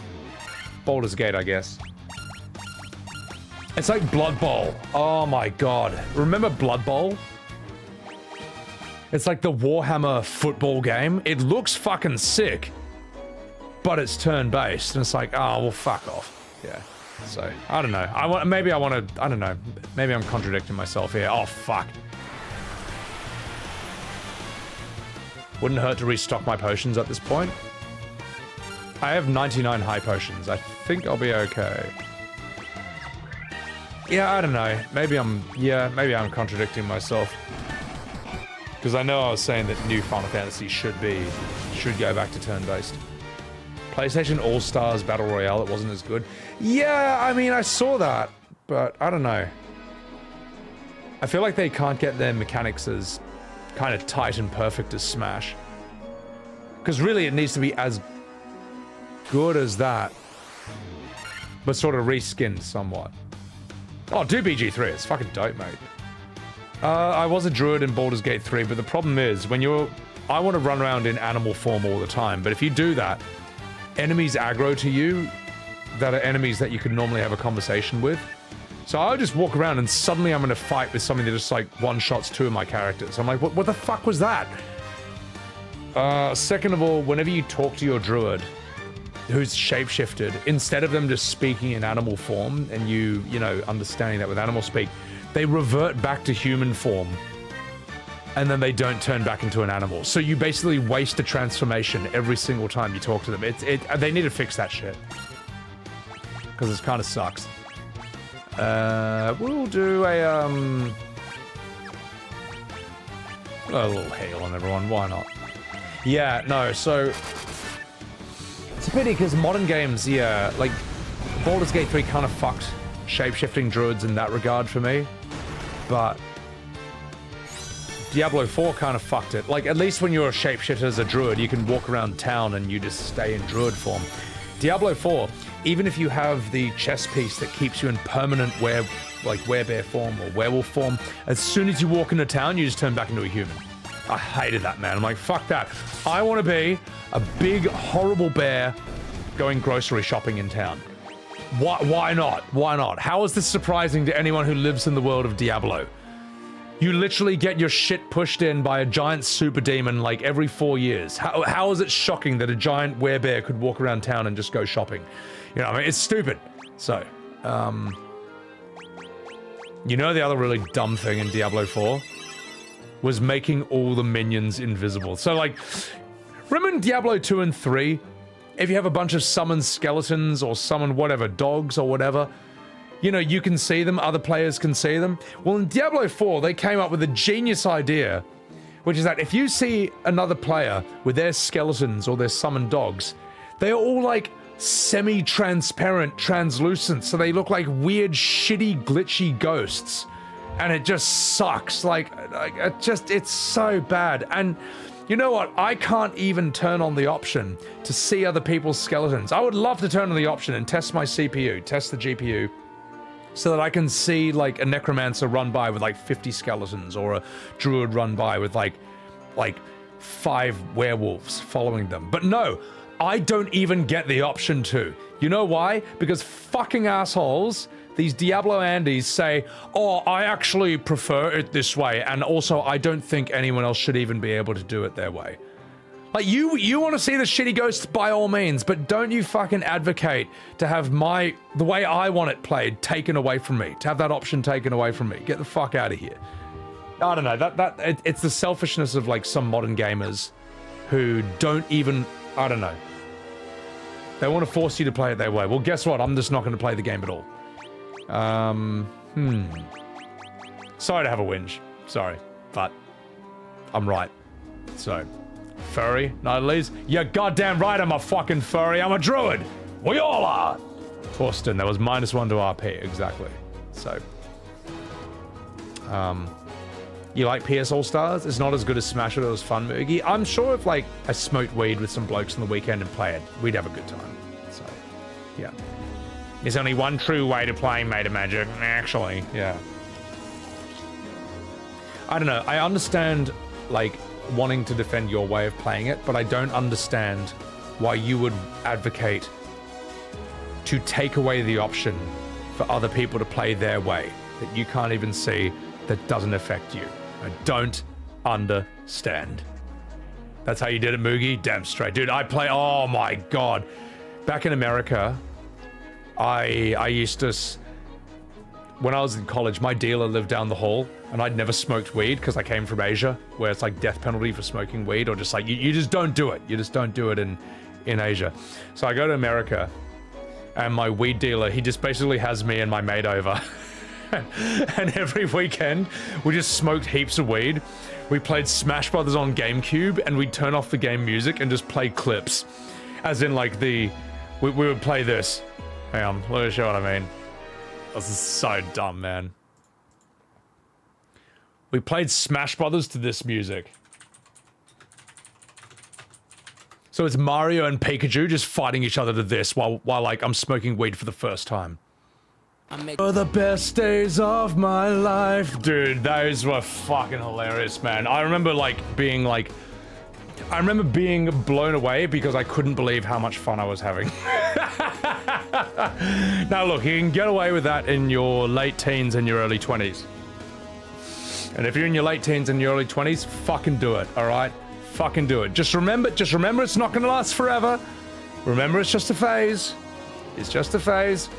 Baldur's Gate, I guess. It's like Blood Bowl. Oh my god. Remember Blood Bowl? It's like the Warhammer football game. It looks fucking sick, but it's turn-based, and it's like, oh, well, fuck off. Yeah. So, I don't know. I don't know. Maybe I'm contradicting myself here. Oh, fuck. Wouldn't hurt to restock my potions at this point. I have 99 high potions. I think I'll be okay. Yeah, I don't know. Maybe I'm I'm contradicting myself. Because I know I was saying that new Final Fantasy should go back to turn-based. PlayStation All-Stars Battle Royale, it wasn't as good. Yeah, I mean, I saw that, but I don't know. I feel like they can't get their mechanics as kind of tight and perfect as Smash. Because really, it needs to be as good as that, but sort of reskinned somewhat. Oh, do BG3, it's fucking dope, mate. I was a druid in Baldur's Gate 3, but the problem is, I want to run around in animal form all the time, but if you do that, enemies aggro to you that are enemies that you could normally have a conversation with. So I'll just walk around and suddenly I'm in a fight with something that just like one-shots two of my characters. I'm like, what the fuck was that? Second of all, whenever you talk to your druid who's shapeshifted, instead of them just speaking in animal form and you know, understanding that with animal speak, they revert back to human form and then they don't turn back into an animal. So you basically waste a transformation every single time you talk to them. They need to fix that shit. Because it kind of sucks. We'll do a little hail on everyone, why not? Yeah, no, so it's a pity because modern games, yeah, like Baldur's Gate 3 kind of fucked shape-shifting druids in that regard for me, but Diablo 4 kind of fucked it. Like, at least when you're a shapeshifter as a druid, you can walk around town and you just stay in druid form. Diablo 4, even if you have the chest piece that keeps you in permanent werebear form or werewolf form, as soon as you walk into town, you just turn back into a human. I hated that, man. I'm like, fuck that. I want to be a big, horrible bear going grocery shopping in town. Why not? Why not? How is this surprising to anyone who lives in the world of Diablo? You literally get your shit pushed in by a giant super demon like every 4 years. How is it shocking that a giant werebear could walk around town and just go shopping? You know, I mean, it's stupid. So, you know the other really dumb thing in Diablo 4? Was making all the minions invisible. So, like, remember in Diablo 2 and 3? If you have a bunch of summoned skeletons or summoned whatever, dogs or whatever, you know, you can see them, other players can see them. Well, in Diablo 4, they came up with a genius idea, which is that if you see another player with their skeletons or their summoned dogs, they're all like semi-transparent, translucent, so they look like weird, shitty, glitchy ghosts. And it just sucks. Like it's so bad. And you know what? I can't even turn on the option to see other people's skeletons. I would love to turn on the option and test my CPU, test the GPU, so that I can see like a necromancer run by with like 50 skeletons or a druid run by with like 5 werewolves following them. But no, I don't even get the option to. You know why? Because fucking assholes, these Diablo Andes say, oh, I actually prefer it this way, and also I don't think anyone else should even be able to do it their way. Like, you want to see the shitty ghosts by all means, but don't you fucking advocate to have the way I want it played taken away from me, to have that option taken away from me. Get the fuck out of here. I don't know, it's the selfishness of like some modern gamers who don't even, I don't know. They want to force you to play it their way. Well, guess what? I'm just not going to play the game at all. Sorry to have a whinge. Sorry, but I'm right. So, furry, not least. You're goddamn right I'm a fucking furry. I'm a druid. We all are. Torsten, that was -1 to RP, exactly. So, you like PS All-Stars? It's not as good as Smash, but it was fun, Moogie. I'm sure if, like, I smoked weed with some blokes on the weekend and play it, we'd have a good time. So, yeah. There's only one true way to play Meta Magic, actually. Yeah. I don't know. I understand, like, wanting to defend your way of playing it, but I don't understand why you would advocate to take away the option for other people to play their way that you can't even see, that doesn't affect you. I don't understand. That's how you did it, Moogie? Damn straight. Dude, oh my god. Back in America, I used to, when I was in college, my dealer lived down the hall, and I'd never smoked weed because I came from Asia, where it's like death penalty for smoking weed, or just like, you just don't do it. You just don't do it in Asia. So I go to America, and my weed dealer, he just basically has me and my mate over. And every weekend, we just smoked heaps of weed. We played Smash Brothers on GameCube, and we'd turn off the game music and just play clips. As in, like, we would play this. Hang on, let me show what I mean. This is so dumb, man. We played Smash Brothers to this music. So it's Mario and Pikachu just fighting each other to this while like, I'm smoking weed for the first time. For the best days of my life. Dude, those were fucking hilarious, man. I remember being blown away because I couldn't believe how much fun I was having. Now look, you can get away with that in your late teens and your early 20s. And if you're in your late teens and your early 20s, fucking do it, alright? Fucking do it. Just remember it's not gonna last forever. Remember, it's just a phase. It's just a phase.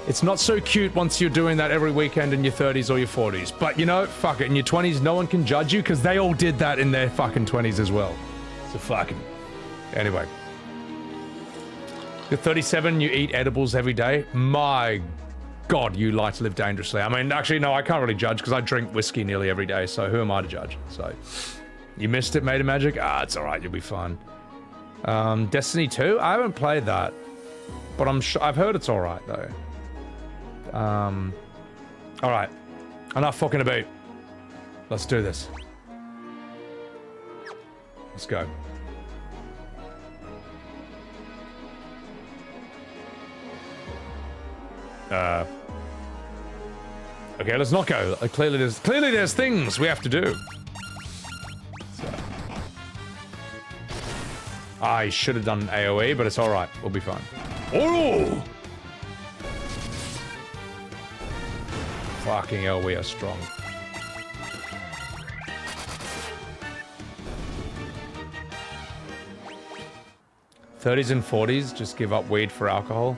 It's not so cute once you're doing that every weekend in your 30s or your 40s. But you know, fuck it, in your 20s, no one can judge you because they all did that in their fucking 20s as well. So fucking... Anyway. You're 37, you eat edibles every day. My God, you like to live dangerously. I mean, actually, no, I can't really judge because I drink whiskey nearly every day, so who am I to judge? So, You missed it, Made of Magic? Ah, it's alright, you'll be fine. Destiny 2? I haven't played that. But I've heard it's alright, though. Alright. Enough fucking about. Let's do this. Let's go. Okay, let's not go. Clearly there's things we have to do. So. I should have done AoE, but it's alright. We'll be fine. Oh! Fucking hell, we are strong. '30s and 40s, just give up weed for alcohol.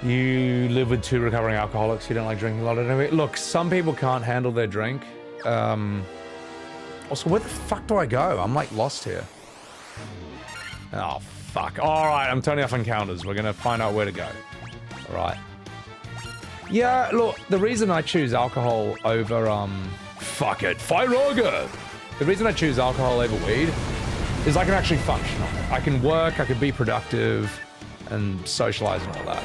You live with 2 recovering alcoholics, you don't like drinking a lot anyway. Look, some people can't handle their drink. Also, where the fuck do I go? I'm like lost here. Oh, fuck. Alright, I'm turning off encounters. We're gonna find out where to go. Alright. Yeah, look, the reason I choose alcohol over, fuck it, Firaga! The reason I choose alcohol over weed is I can actually function on it. I can work, I can be productive, and socialize and all that.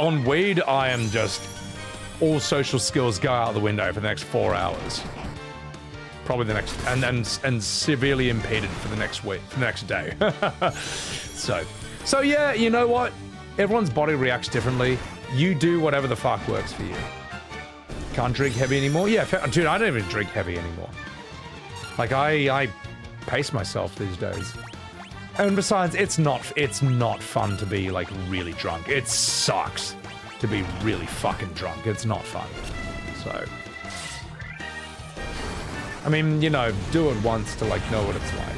On weed, I am just... all social skills go out the window for the next 4 hours. Probably the next... and severely impeded for the next week, for the next day. So yeah, you know what? Everyone's body reacts differently. You do whatever the fuck works for you. Can't drink heavy anymore? Yeah, dude, I don't even drink heavy anymore. Like, I pace myself these days. And besides, it's not fun to be, like, really drunk. It sucks to be really fucking drunk. It's not fun. So... I mean, you know, do it once to, like, know what it's like,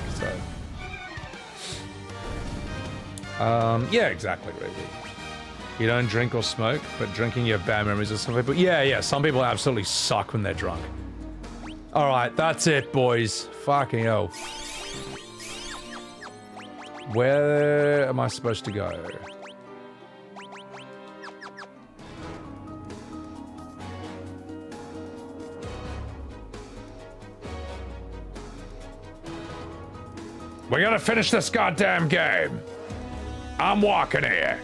so... yeah, exactly, really. You don't drink or smoke, but drinking you have bad memories of some people. Yeah, some people absolutely suck when they're drunk. Alright, that's it, boys. Fucking hell. Where am I supposed to go? We gotta finish this goddamn game. I'm walking here.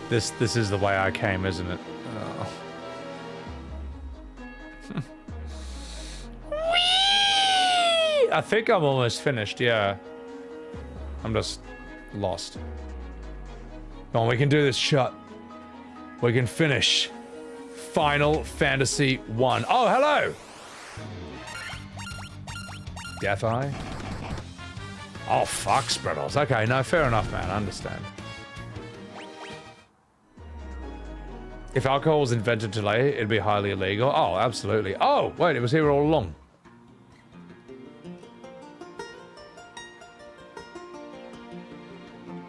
This is the way I came, isn't it? I think I'm almost finished, yeah. I'm just lost. Come on, we can do this, shut. We can finish. Final Fantasy 1. Oh, hello! Death Eye? Oh, fuck, Spreadles. Okay, no, fair enough, man. I understand. If alcohol was invented today, it'd be highly illegal. Oh, absolutely. Oh, wait, it was here all along.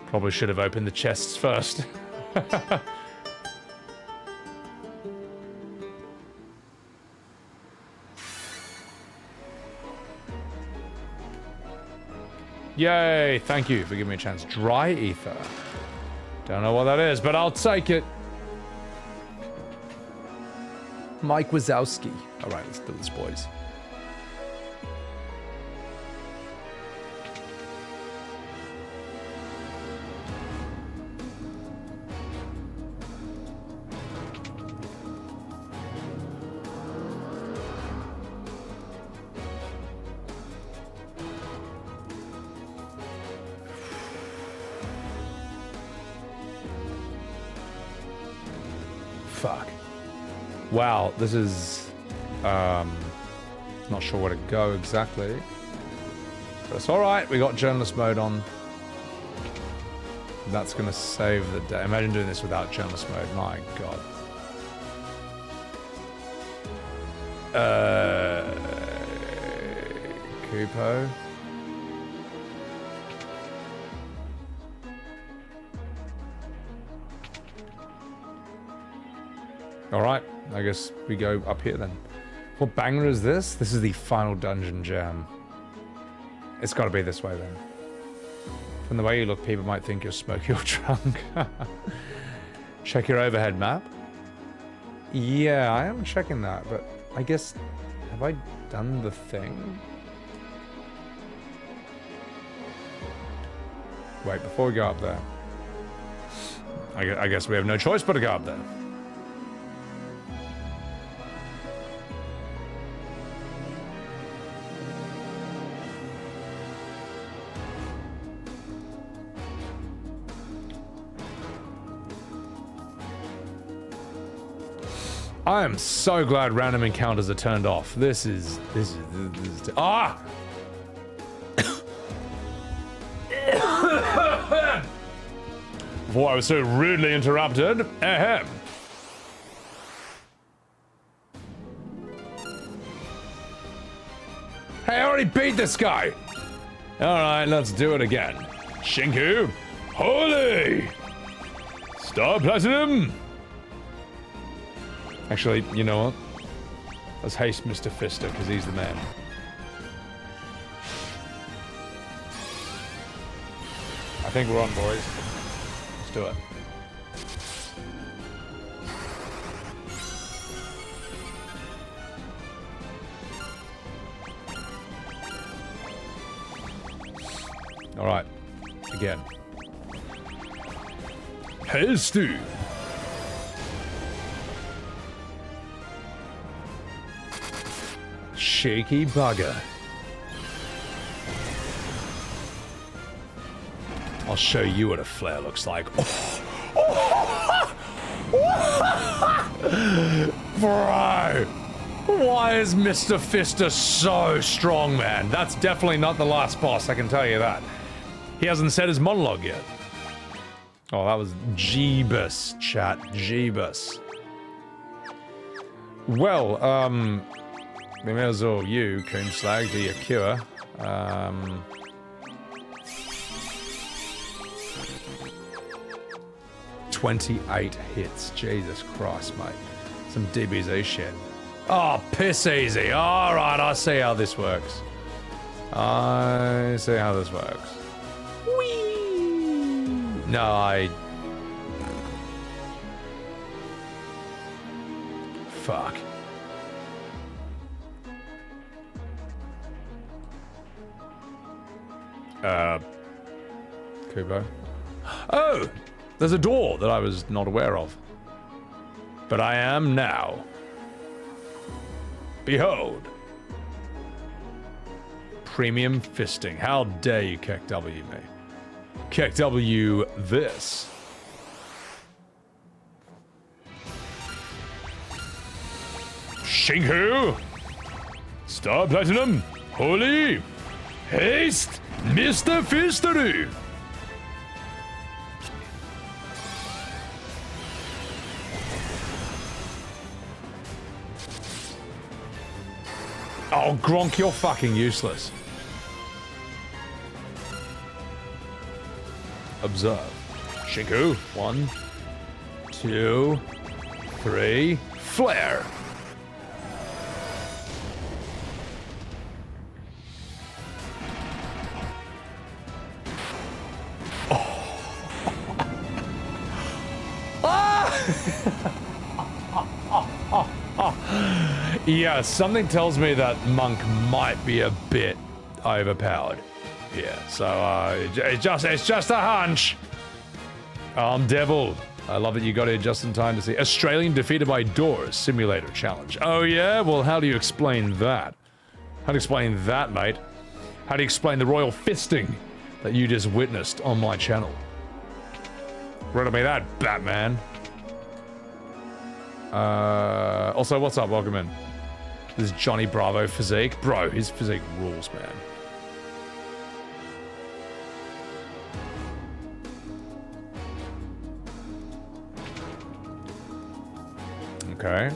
Probably should have opened the chests first. Yay, thank you for giving me a chance. Dry ether. Don't know what that is, but I'll take it. Mike Wazowski. All right, let's do this, boys. Fuck. Wow, this is, not sure where to go exactly. But it's alright, we got journalist mode on. That's gonna save the day. Imagine doing this without journalist mode, my god. Kupo. Alright, I guess we go up here then. What banger is this? This is the final dungeon jam. It's gotta be this way then. From the way you look, people might think you're smoking or drunk. Check your overhead map. Yeah, I am checking that, but I guess... Have I done the thing? Wait, before we go up there. I guess we have no choice but to go up there. I am so glad random encounters are turned off. This is ah! Before I was so rudely interrupted. Ahem. Hey, I already beat this guy. All right, let's do it again. Shinku, holy, Star Platinum. Actually, you know what? Let's haste Mr. Fister, because he's the man. I think we're on, boys. Let's do it. Alright. Again. Hasty! Shaky bugger. I'll show you what a flare looks like. Bro! Why is Mr. Fister so strong, man? That's definitely not the last boss, I can tell you that. He hasn't said his monologue yet. Oh, that was Jeebus, chat. Jeebus. Well, we may as well you, Coonslag, do your cure. 28 hits. Jesus Christ, mate. Some DBZ shit. Oh, piss easy. Alright, I see how this works. I see how this works. Whee! No, I... Fuck. Kubo. Oh! There's a door that I was not aware of. But I am now. Behold. Premium fisting. How dare you KW me? KW this. Shinku! Star Platinum! Holy! Haste! Mr. Fistery! Oh, Gronk, you're fucking useless. Observe. Shinku. 1, 2, 3. Flare. Yeah, something tells me that Monk might be a bit overpowered. Yeah, so it's just a hunch. I'm Devil. I love that you got here just in time to see Australian defeated by Doors Simulator Challenge. Oh yeah? Well, how do you explain that? How do you explain that, mate? How do you explain the royal fisting that you just witnessed on my channel? Riddle me that, Batman. Also, what's up? Welcome in. This is Johnny Bravo physique. Bro, his physique rules, man. Okay.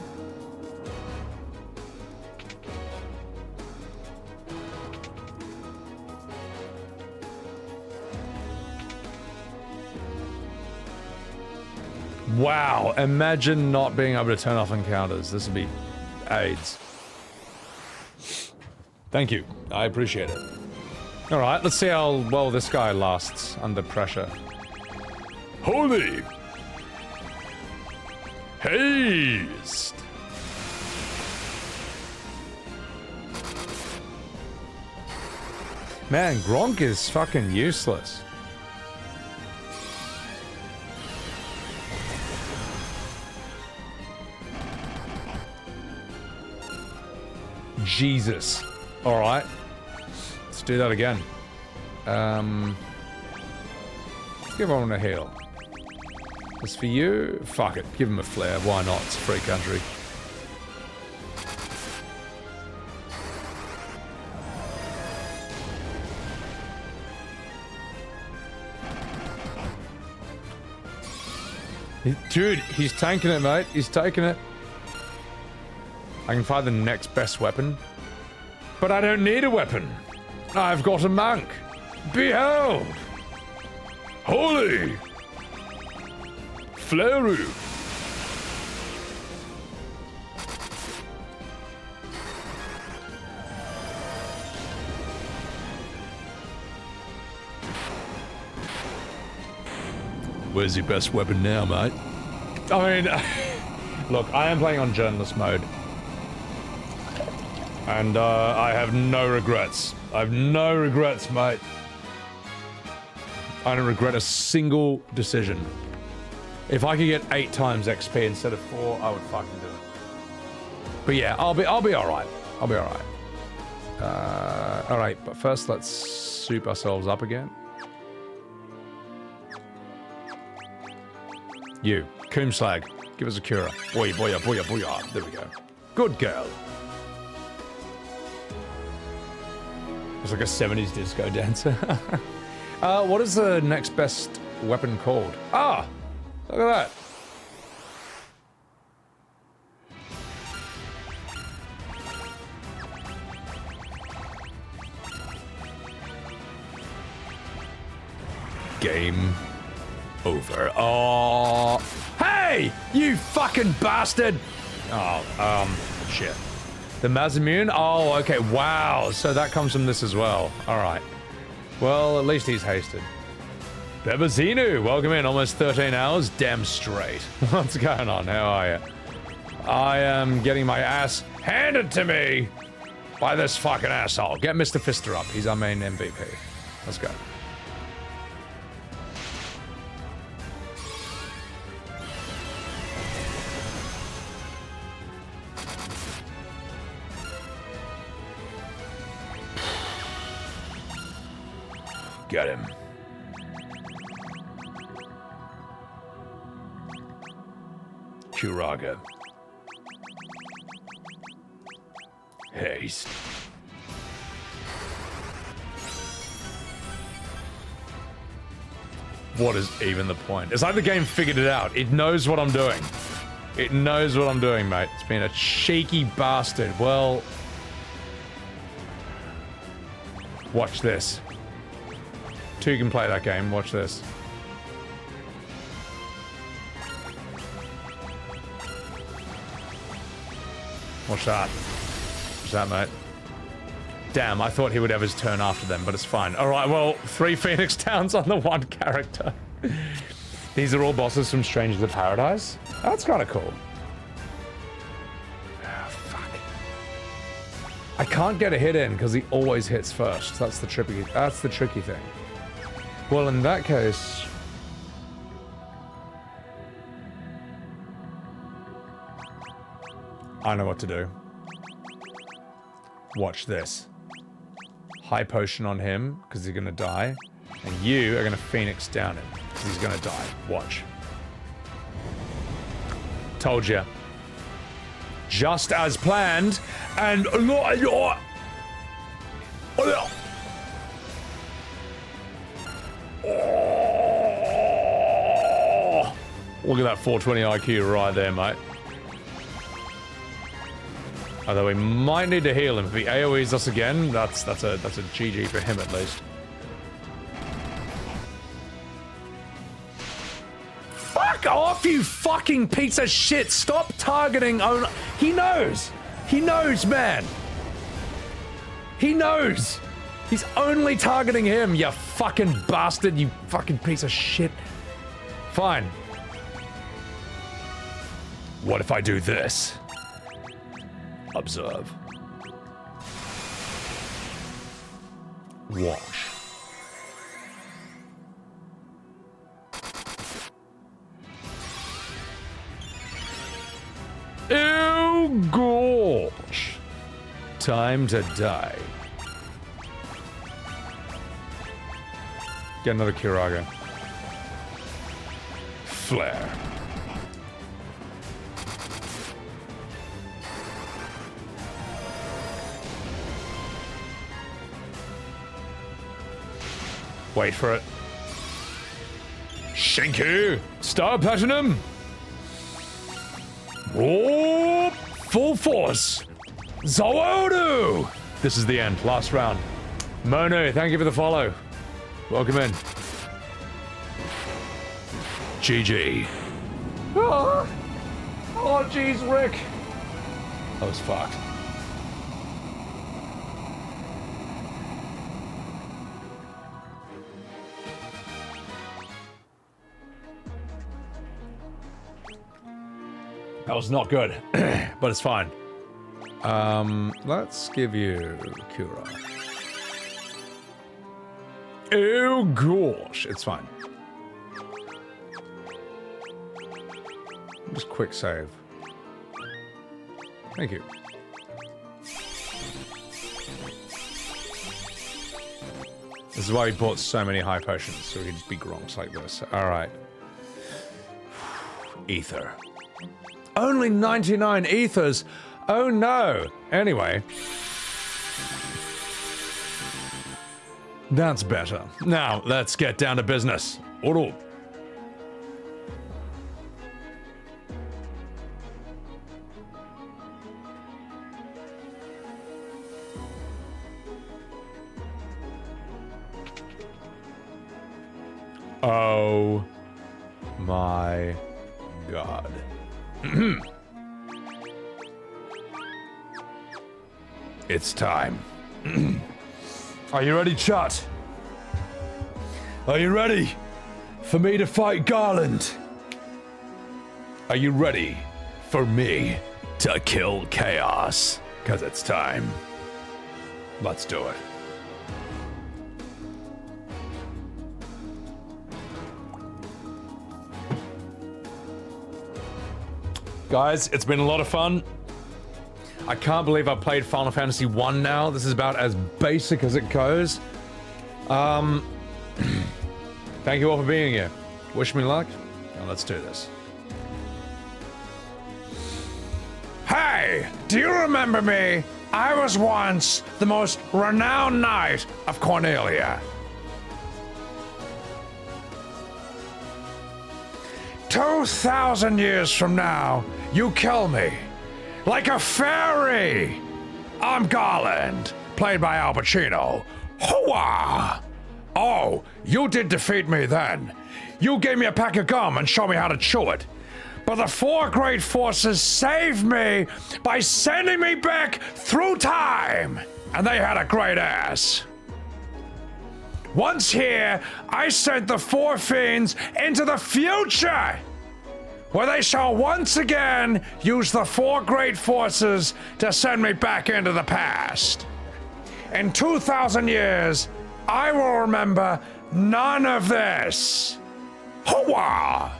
Wow, imagine not being able to turn off encounters. This would be AIDS. Thank you. I appreciate it. Alright, let's see how well this guy lasts under pressure. Holy! Haste! Man, Gronk is fucking useless. Jesus. Alright. Let's do that again. Let's give everyone a heal. As for you, fuck it. Give him a flare. Why not? It's a free country. Dude, he's tanking it, mate. He's taking it. I can find the next best weapon. But I don't need a weapon. I've got a monk. Behold! Holy! Flaru! Where's your best weapon now, mate? I mean, look, I am playing on journalist mode. And I have no regrets. I have no regrets, mate. I don't regret a single decision. If I could get 8 times XP instead of 4, I would fucking do it. But yeah, I'll be alright. I'll be alright. Alright, but first let's soup ourselves up again. You, Coomslag, give us a cura. Boy, boya, boya, boya. There we go. Good girl. It's like a 70s disco dancer. What is the next best weapon called? Ah! Look at that. Game over. Oh, Hey! You fucking bastard! Oh, shit. The Masamune? Oh, okay, wow. So that comes from this as well. Alright. Well, at least he's hasted. Bebazinu, welcome in. Almost 13 hours. Damn straight. What's going on? How are you? I am getting my ass handed to me by this fucking asshole. Get Mr. Fister up. He's our main MVP. Let's go. get him. Churaga. Haste. What is even the point? It's like the game figured it out. It knows what I'm doing. It knows what I'm doing, mate. It's been a cheeky bastard. Well... Watch this. Two can play that game. Watch this. Watch that. Watch that, mate. Damn, I thought he would have his turn after them, but it's fine. Alright, well, 3 Phoenix Downs on the one character. These are all bosses from Strangers of Paradise? That's kind of cool. Oh, fuck. I can't get a hit in because he always hits first. That's the tricky thing. Well, in that case... I know what to do. Watch this. High potion on him, because he's gonna die. And you are gonna Phoenix down him, because he's gonna die. Watch. Told ya. Just as planned, and look at that 420 IQ right there, mate. Although we might need to heal him. If he AoEs us again, that's a GG for him at least. Fuck off, you fucking piece of shit. Stop targeting. He knows. He knows, man. He knows. He's only targeting him, you fucking bastard, you fucking piece of shit. Fine. What if I do this? Observe. Watch. Oh gosh. Time to die. Get another Kiraga. Flare. Wait for it. Shinky! Star Platinum! Oh, full force! Zowodu! This is the end. Last round. Mono, thank you for the follow. Welcome in. GG. Oh, jeez, Rick. That was fucked. That was not good, but it's fine. Let's give you Cura. Oh gosh, it's fine. Just quick save. Thank you. This is why he bought so many high potions, so he'd just be Gronks like this. Alright. Ether. Only 99 ethers! Oh no! Anyway. That's better. Now, let's get down to business. Oro. Oh my god. It's time. Are you ready, chat? Are you ready for me to fight Garland? Are you ready for me to kill Chaos? 'Cause it's time. Let's do it. Guys, it's been a lot of fun. I can't believe I've played Final Fantasy 1 now. This is about as basic as it goes. Thank you all for being here. Wish me luck, and let's do this. Hey, do you remember me? I was once the most renowned knight of Cornelia. 2,000 years from now, you kill me. Like a fairy! I'm Garland, played by Al Pacino. Hooah! Oh, you did defeat me then. You gave me a pack of gum and showed me how to chew it. But the four great forces saved me by sending me back through time. And they had a great ass. Once here, I sent the four fiends into the future, where they shall once again use the four great forces to send me back into the past. In 2,000 years, I will remember none of this. Hooah!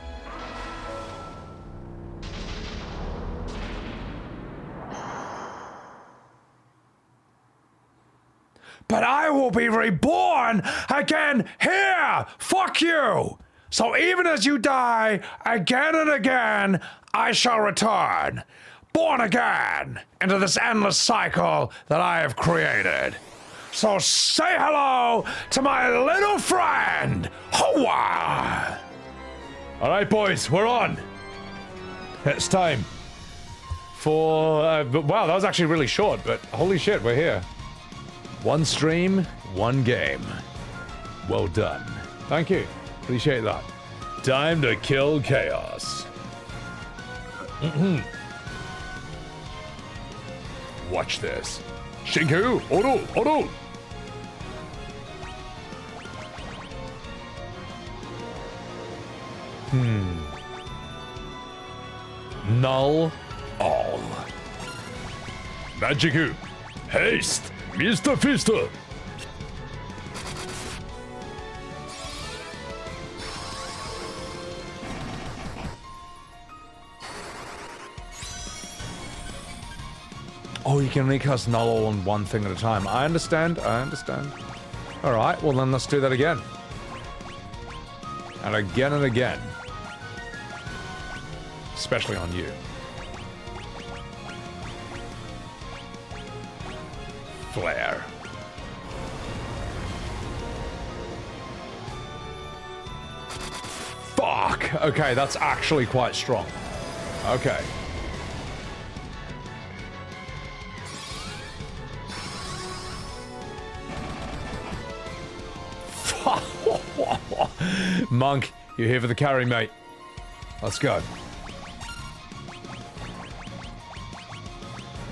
But I will be reborn again here! Fuck you! So even as you die again and again, I shall return, born again, into this endless cycle that I have created. So say hello to my little friend! Hooah! Alright, boys, we're on. It's time for... wow, that was actually really short, but holy shit, we're here. One stream, one game. Well done. Thank you. Appreciate that. Time to kill chaos. Watch this. Shinku, Oro, Oro. Null all. Magiku, haste, Mr. Fister. Oh, you can only cast null all on one thing at a time. I understand, I understand. Alright, well then let's do that again. And again and again. Especially on you. Flare. Fuck! Okay, that's actually quite strong. Okay. Monk, you're here for the carry, mate. Let's go.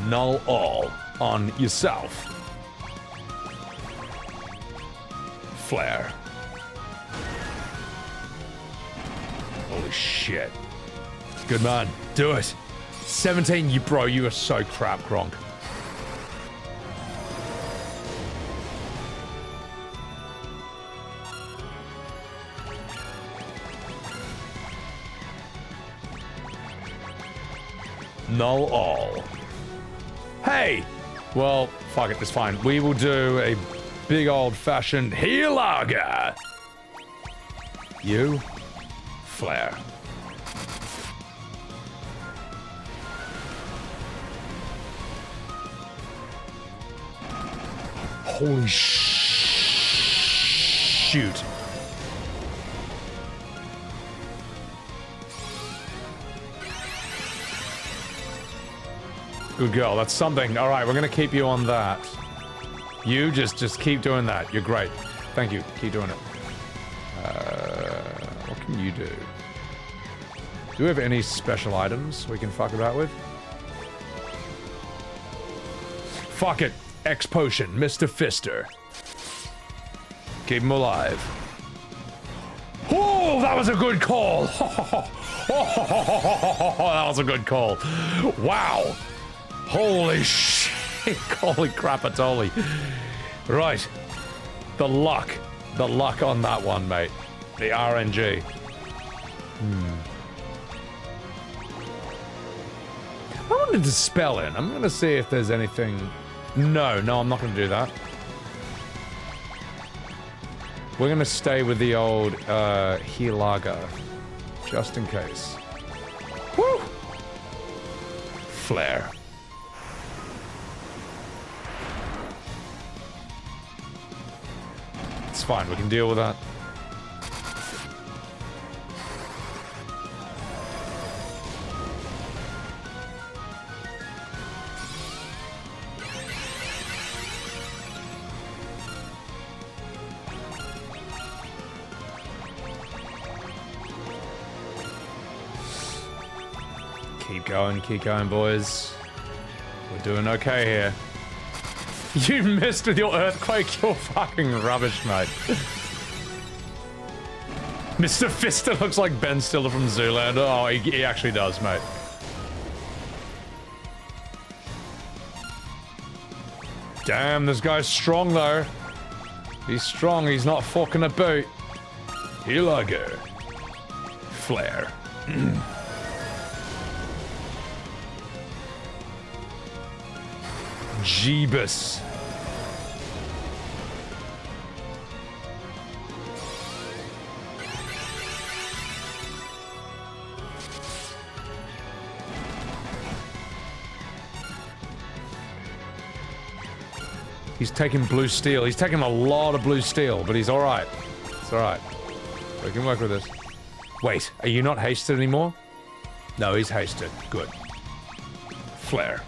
Null all on yourself. Flare. Holy shit. Good man. Do it. 17, you bro, you are so crap, Gronk. Null all. Hey! Well, fuck it, it's fine. We will do a big old-fashioned Healaga. You. Flare. Holy shoot. Good girl, that's something. All right, we're gonna keep you on that. You just keep doing that. You're great. Thank you. Keep doing it. What can you do? Do we have any special items we can fuck about with? Fuck it. X potion, Mr. Fister. Keep him alive. Oh, that was a good call. That was a good call. Wow. Holy shit. Holy crapatoli. Right. The luck on that one, mate. The RNG. I wanted to spell in. I'm gonna see if there's anything. No, I'm not gonna do that. We're gonna stay with the old Healaga. Just in case. Woo! Flare. It's fine, we can deal with that. Keep going, boys. We're doing okay here. You missed with your earthquake, you're fucking rubbish, mate. Mr. Fister looks like Ben Stiller from Zoolander. Oh, he actually does, mate. Damn, this guy's strong, though. He's strong, he's not fucking a boot. Healaga. Flare. Jeebus. He's taking blue steel. He's taking a lot of blue steel, but he's alright. It's alright. We can work with this. Wait, are you not hasted anymore? No, he's hasted. Good. Flare.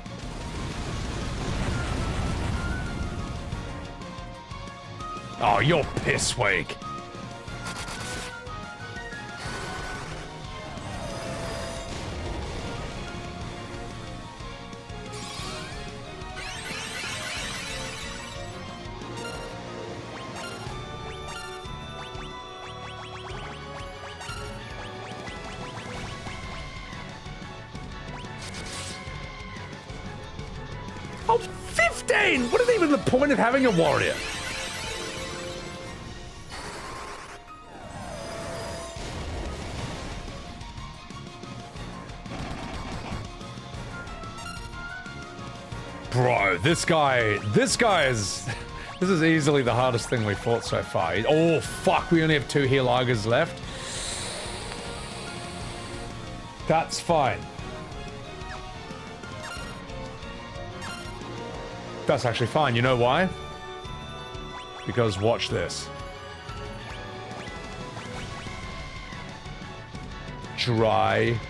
Oh, you're piss weak. 16! What is even the point of having a warrior? Bro, this guy is... This is easily the hardest thing we fought so far. Oh, fuck, we only have 2 heal augers left. That's fine. That's actually fine. You know why? Because watch this. Dry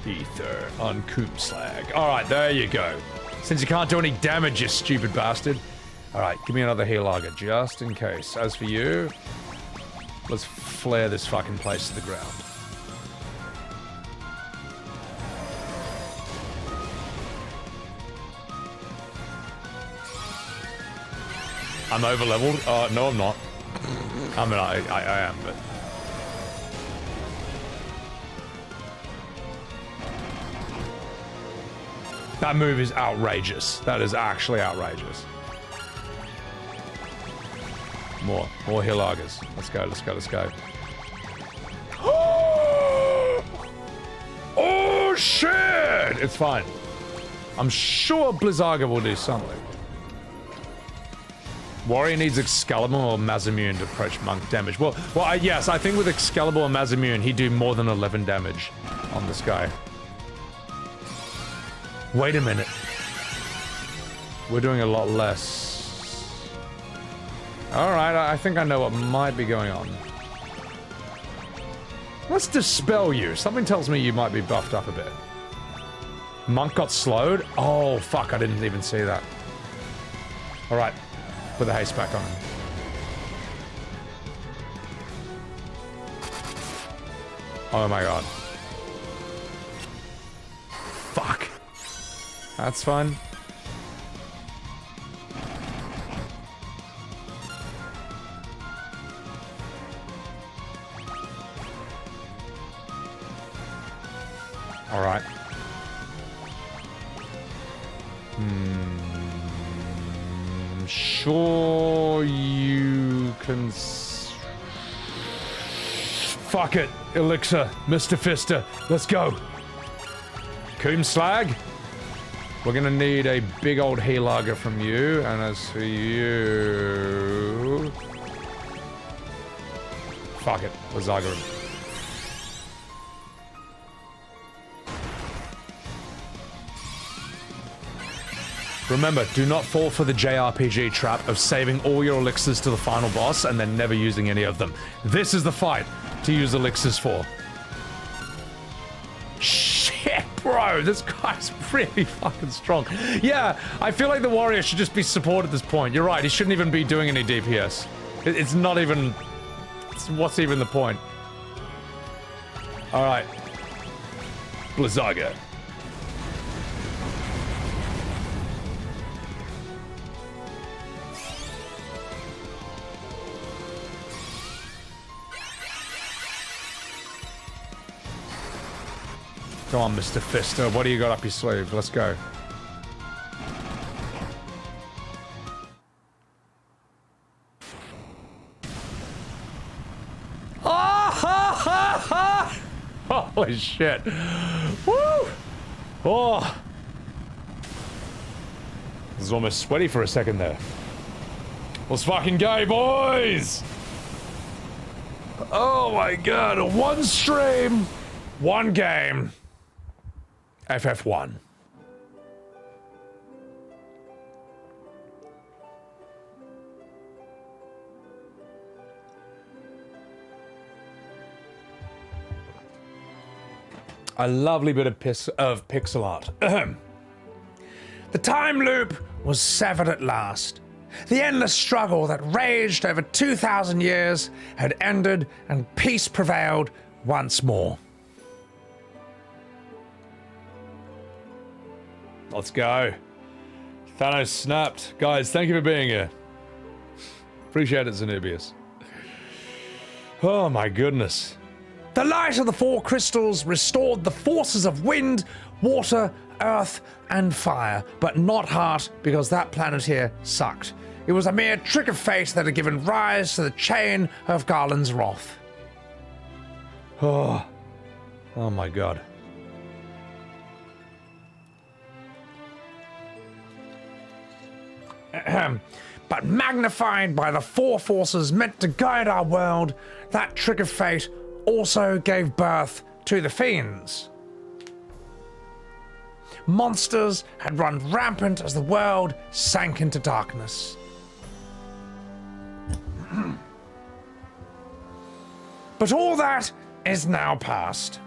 ether on Coomslag. Alright, there you go. Since you can't do any damage, you stupid bastard. Alright, give me another heal auger, just in case. As for you, let's flare this fucking place to the ground. I'm over-leveled? No, I'm not. I mean, I am, but... That move is outrageous. That is actually outrageous. More heal augers. Let's go, let's go, let's go. Oh, shit! It's fine. I'm sure Blizzaga will do something. Warrior needs Excalibur or Mazimune to approach monk damage. Well, yes, I think with Excalibur or Mazimune, he'd do more than 11 damage on this guy. Wait a minute. We're doing a lot less. Alright, I think I know what might be going on. Let's dispel you. Something tells me you might be buffed up a bit. Monk got slowed? Oh, fuck, I didn't even see that. Alright, put the haste back on him. Oh my god. Fuck. That's fine. All right. Sure you can... Fuck it. Elixir. Mr. Fister. Let's go. Coomslag. We're gonna need a big old heal auger from you, and as for you... Fuck it. Let's auger him. Remember, do not fall for the JRPG trap of saving all your elixirs to the final boss and then never using any of them. This is the fight to use elixirs for. Shit, bro, this guy's really fucking strong. Yeah, I feel like the warrior should just be support at this point. You're right, he shouldn't even be doing any DPS. It's not even... what's even the point? Alright. Blizzaga. Come on, Mr. Fister. What do you got up your sleeve? Let's go. Holy shit. Woo! Oh. This is almost sweaty for a second there. Let's fucking go, boys! Oh my god, one stream, one game. FF1. A lovely bit of pixel art. The time loop was severed at last. The endless struggle that raged over 2,000 years had ended and peace prevailed once more. Let's go. Thanos snapped. Guys, thank you for being here. Appreciate it, Zenubius. Oh my goodness. The light of the 4 crystals restored the forces of wind, water, earth and fire, but not heart, because that planet here sucked. It was a mere trick of fate that had given rise to the chain of Garland's wrath. Oh my god. But magnified by the four forces meant to guide our world, that trick of fate also gave birth to the Fiends. Monsters had run rampant as the world sank into darkness. But all that is now past.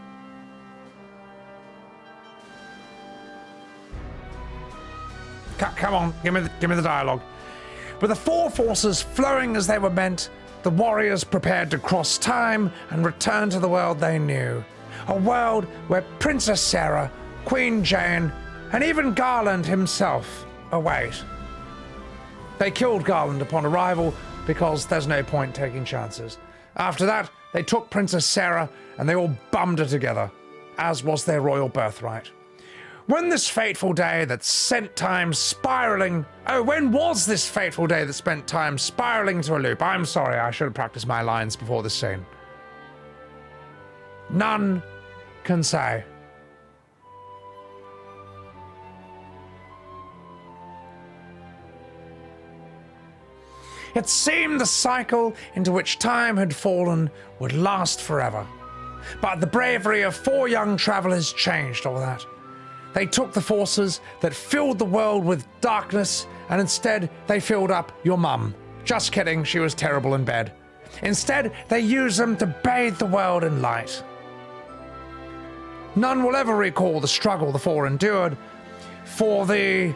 Come on, give me the dialogue. With the four forces flowing as they were meant, the warriors prepared to cross time and return to the world they knew. A world where Princess Sarah, Queen Jane, and even Garland himself await. They killed Garland upon arrival because there's no point taking chances. After that, they took Princess Sarah and they all bummed her together, as was their royal birthright. When this fateful day that sent time spiraling... Oh, when was this fateful day that spent time spiraling into a loop? I'm sorry, I should have practiced my lines before this scene. None can say. It seemed the cycle into which time had fallen would last forever. But the bravery of four young travelers changed all that. They took the forces that filled the world with darkness and instead they filled up your mum. Just kidding, she was terrible in bed. Instead, they used them to bathe the world in light. None will ever recall the struggle the four endured for come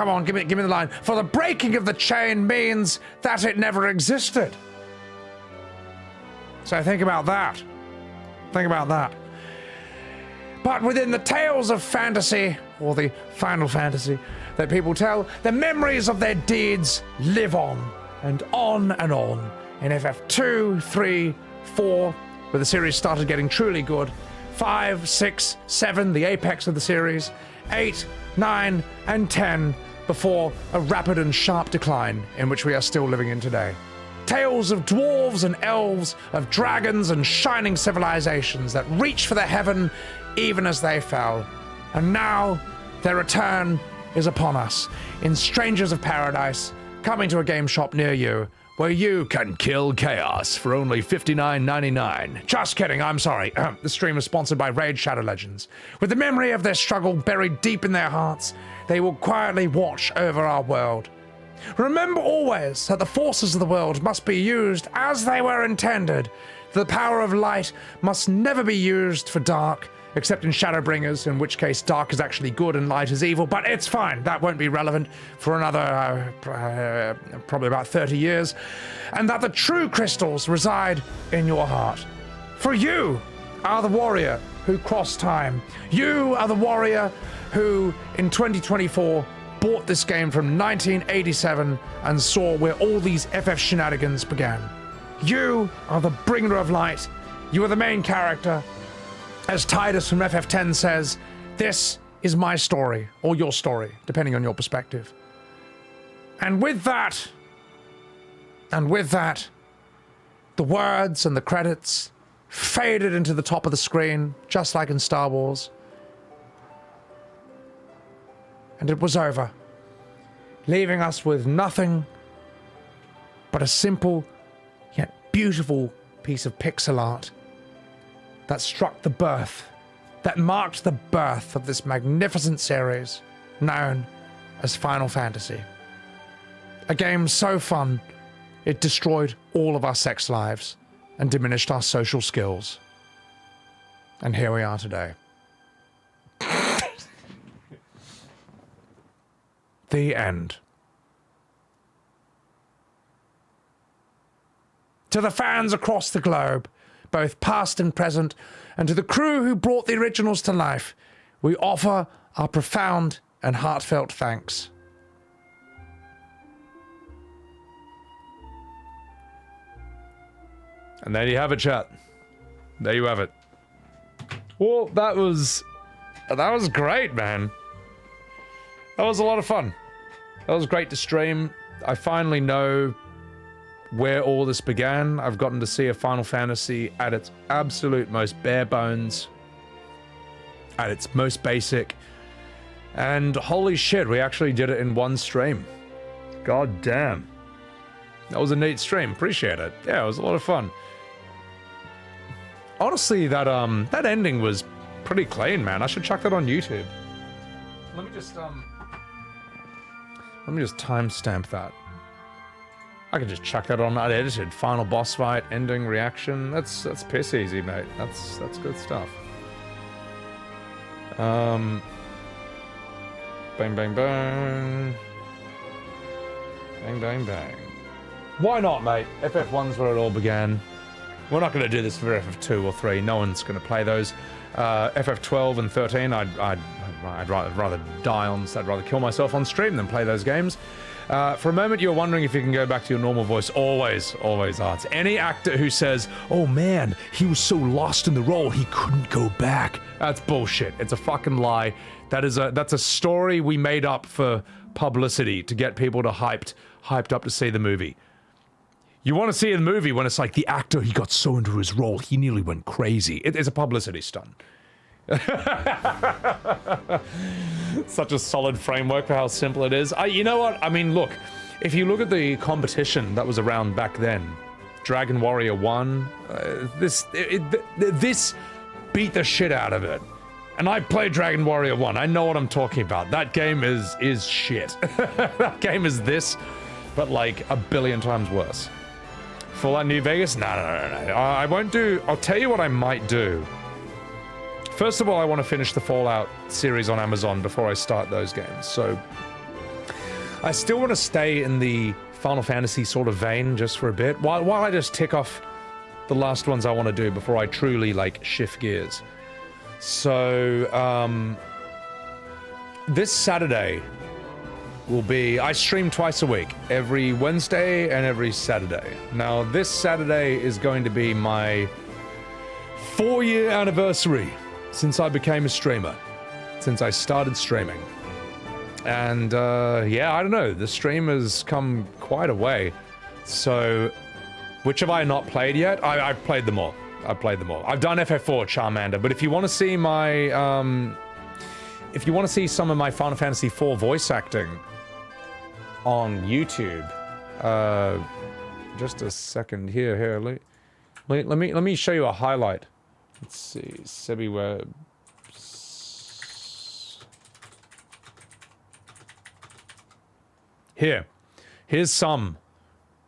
on, give me the line. For the breaking of the chain means that it never existed. So think about that. Think about that. But within the tales of fantasy, or the Final Fantasy, that people tell, the memories of their deeds live on, and on and on. In FF2, 3, 4, where the series started getting truly good, 5, 6, 7, the apex of the series, 8, 9, and 10, before a rapid and sharp decline in which we are still living in today. Tales of dwarves and elves, of dragons and shining civilizations that reached for the heaven even as they fell. And now their return is upon us in Strangers of Paradise, coming to a game shop near you, where you can kill chaos for only $59.99. Just kidding, I'm sorry. The stream is sponsored by Raid Shadow Legends. With the memory of their struggle buried deep in their hearts, they will quietly watch over our world. Remember always that the forces of the world must be used as they were intended. The power of light must never be used for dark, except in Shadowbringers, in which case dark is actually good and light is evil, but it's fine. That won't be relevant for another probably about 30 years. And that the true crystals reside in your heart. For you are the warrior who crossed time. You are the warrior who, in 2024, bought this game from 1987 and saw where all these FF shenanigans began. You are the bringer of light. You are the main character. As Titus from FF10 says, this is my story, or your story, depending on your perspective. And with that, the words and the credits faded into the top of the screen, just like in Star Wars. And it was over, leaving us with nothing but a simple yet beautiful piece of pixel art that struck the birth, that marked the birth of this magnificent series known as Final Fantasy. A game so fun, it destroyed all of our sex lives and diminished our social skills. And here we are today. The end. To the fans across the globe, both past and present, and to the crew who brought the originals to life, we offer our profound and heartfelt thanks. And there you have it, chat. There you have it. Well, that was That was great, man. That was a lot of fun. That was great to stream. I finally know where all this began. I've gotten to see a Final Fantasy at its absolute most bare bones, at its most basic, and holy shit, we actually did it in one stream. God damn. That was a neat stream. Appreciate it. Yeah, it was a lot of fun. Honestly, that ending was pretty clean, man. I should chuck that on YouTube. Let me just timestamp that. I could just chuck that on unedited. Final boss fight, ending, reaction. That's piss easy, mate. That's good stuff. Bang, bang, bang. Bang, bang, bang. Why not, mate? FF1's where it all began. We're not going to do this for FF2 or 3. No one's going to play those. FF12 and 13, I'd rather die on. I'd rather kill myself on stream than play those games. For a moment, you're wondering if you can go back to your normal voice. Always, always arts. Any actor who says, "Oh man, he was so lost in the role, he couldn't go back," that's bullshit. It's a fucking lie. That's a story we made up for publicity to get people to hyped up to see the movie. You want to see the movie when it's like the actor, he got so into his role, he nearly went crazy. It's a publicity stunt. Such a solid framework for how simple it is. You know what? I mean, look, if you look at the competition that was around back then, Dragon Warrior 1, this beat the shit out of it. And I played Dragon Warrior 1. I know what I'm talking about. That game is shit. That game is this, but like a billion times worse. Fallout New Vegas? No. I won't do... I'll tell you what I might do. First of all, I want to finish the Fallout series on Amazon before I start those games. So I still want to stay in the Final Fantasy sort of vein just for a bit, while I just tick off the last ones I want to do before I truly, like, shift gears. So, this Saturday will be... I stream twice a week, every Wednesday and every Saturday. Now, this Saturday is going to be my 4-year anniversary since I became a streamer, since I started streaming. And, yeah, I don't know, the stream has come quite a way. So, which have I not played yet? I've played them all. I've played them all. I've done FF4 Charmander, but if you want to see my, if you want to see some of my Final Fantasy IV voice acting on YouTube, just a second here, let me show you a highlight. Let's see, Sebbywebz. Here's some.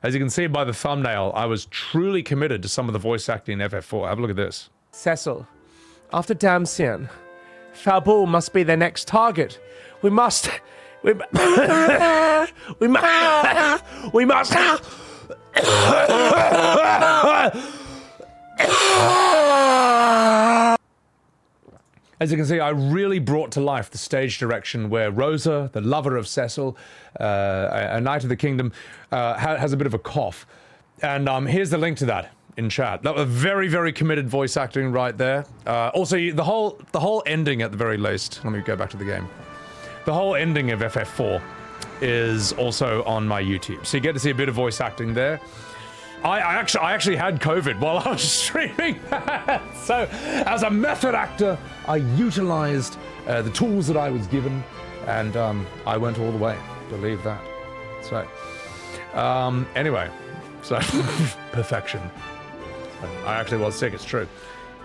As you can see by the thumbnail, I was truly committed to some of the voice acting in FF4. Have a look at this. Cecil, after Damsian, Falbul must be their next target. We must... As you can see, I really brought to life the stage direction where Rosa, the lover of Cecil, a Knight of the Kingdom, has a bit of a cough. And here's the link to that in chat. That was very, very committed voice acting right there. Also, the whole ending at the very least, let me go back to the game. The whole ending of FF4 is also on my YouTube. So you get to see a bit of voice acting there. I actually had COVID while I was streaming that. So, as a method actor, I utilized the tools that I was given, and I went all the way. Believe that. So, anyway, so perfection. I actually was sick. It's true.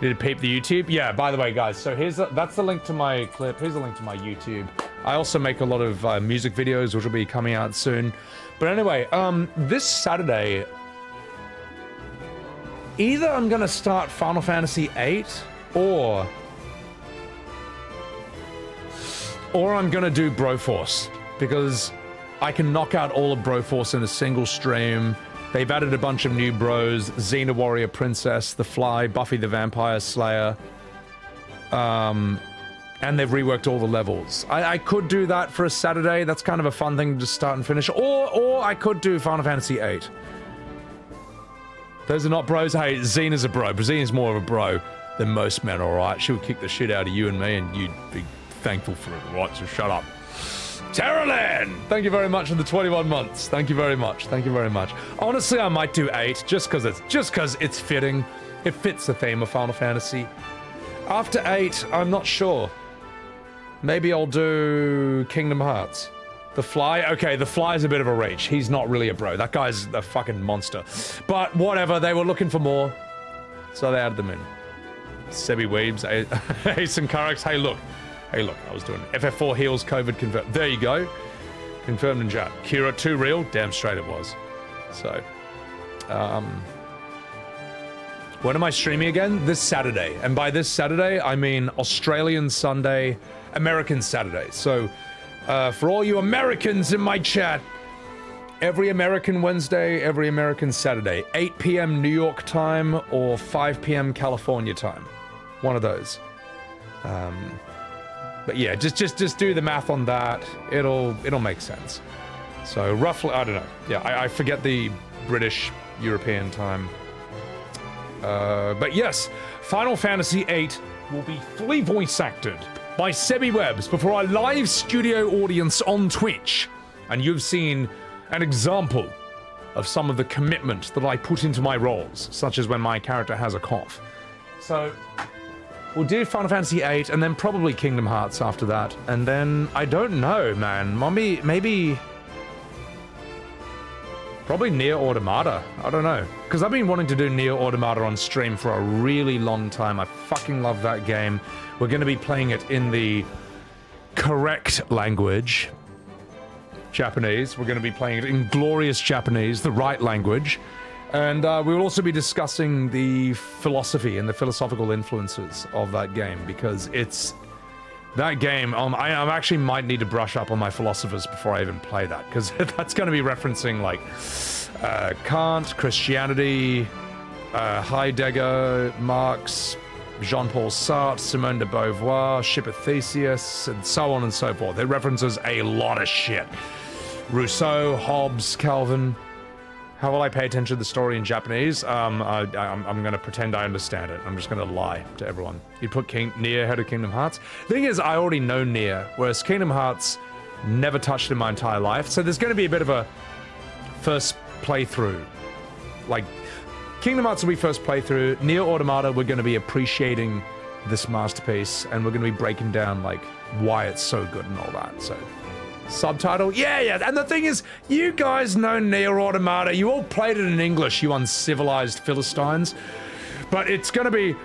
Need to peep the YouTube. Yeah. By the way, guys. So that's the link to my clip. Here's the link to my YouTube. I also make a lot of music videos, which will be coming out soon. But anyway, this Saturday. Either I'm gonna start Final Fantasy VIII, or I'm gonna do Broforce, because I can knock out all of Broforce in a single stream. They've added a bunch of new bros, Xena Warrior Princess, The Fly, Buffy the Vampire Slayer, and they've reworked all the levels. I could do that for a Saturday. That's kind of a fun thing to start and finish, or I could do Final Fantasy VIII. Those are not bros. Hey, Xena's a bro, but Xena's more of a bro. than most men, alright? She would kick the shit out of you and me, and you'd be thankful for it, right? So shut up. Terraland! Thank you very much for the 21 months. Thank you very much. Thank you very much. Honestly, I might do 8, just because it's fitting. It fits the theme of Final Fantasy. After 8, I'm not sure. Maybe I'll do Kingdom Hearts. The Fly? Okay, the Fly is a bit of a reach. He's not really a bro. That guy's a fucking monster. But whatever, they were looking for more, so they added them in. Sebbywebz, Ace and Karax, hey look, I was doing FF4 heals COVID confirmed. There you go. Confirmed in chat. Kira 2 real? Damn straight it was. So, when am I streaming again? This Saturday. And by this Saturday, I mean Australian Sunday, American Saturday. So, for all you Americans in my chat, every American Wednesday, every American Saturday, 8 p.m. New York time or 5 p.m. California time. One of those. But yeah, just do the math on that. It'll make sense. So roughly, I don't know. Yeah, I forget the British European time. But yes, Final Fantasy VIII will be fully voice acted by Sebbywebz before our live studio audience on Twitch. And you've seen an example of some of the commitment that I put into my roles, such as when my character has a cough. So we'll do Final Fantasy VIII and then probably Kingdom Hearts after that. And then, I don't know, man. Maybe probably Nier Automata. I don't know. Because I've been wanting to do Nier Automata on stream for a really long time. I fucking love that game. We're going to be playing it in the correct language. Japanese. We're going to be playing it in glorious Japanese, the right language. And we will also be discussing the philosophy and the philosophical influences of that game, because it's that game. I actually might need to brush up on my philosophers before I even play that, because that's going to be referencing like Kant, Christianity, Heidegger, Marx, Jean-Paul Sartre, Simone de Beauvoir, Ship of Theseus, and so on and so forth. It references a lot of shit. Rousseau, Hobbes, Calvin. How will I pay attention to the story in Japanese? I'm going to pretend I understand it. I'm just going to lie to everyone. You put Nier ahead of Kingdom Hearts. The thing is, I already know Nier, whereas Kingdom Hearts never touched in my entire life. So there's going to be a bit of a first playthrough. Like, Kingdom Hearts will be first playthrough. Nier Automata, we're going to be appreciating this masterpiece, and we're going to be breaking down, like, why it's so good and all that, so... Subtitle? Yeah. And the thing is, you guys know Nier Automata. You all played it in English, you uncivilized Philistines. But it's gonna be...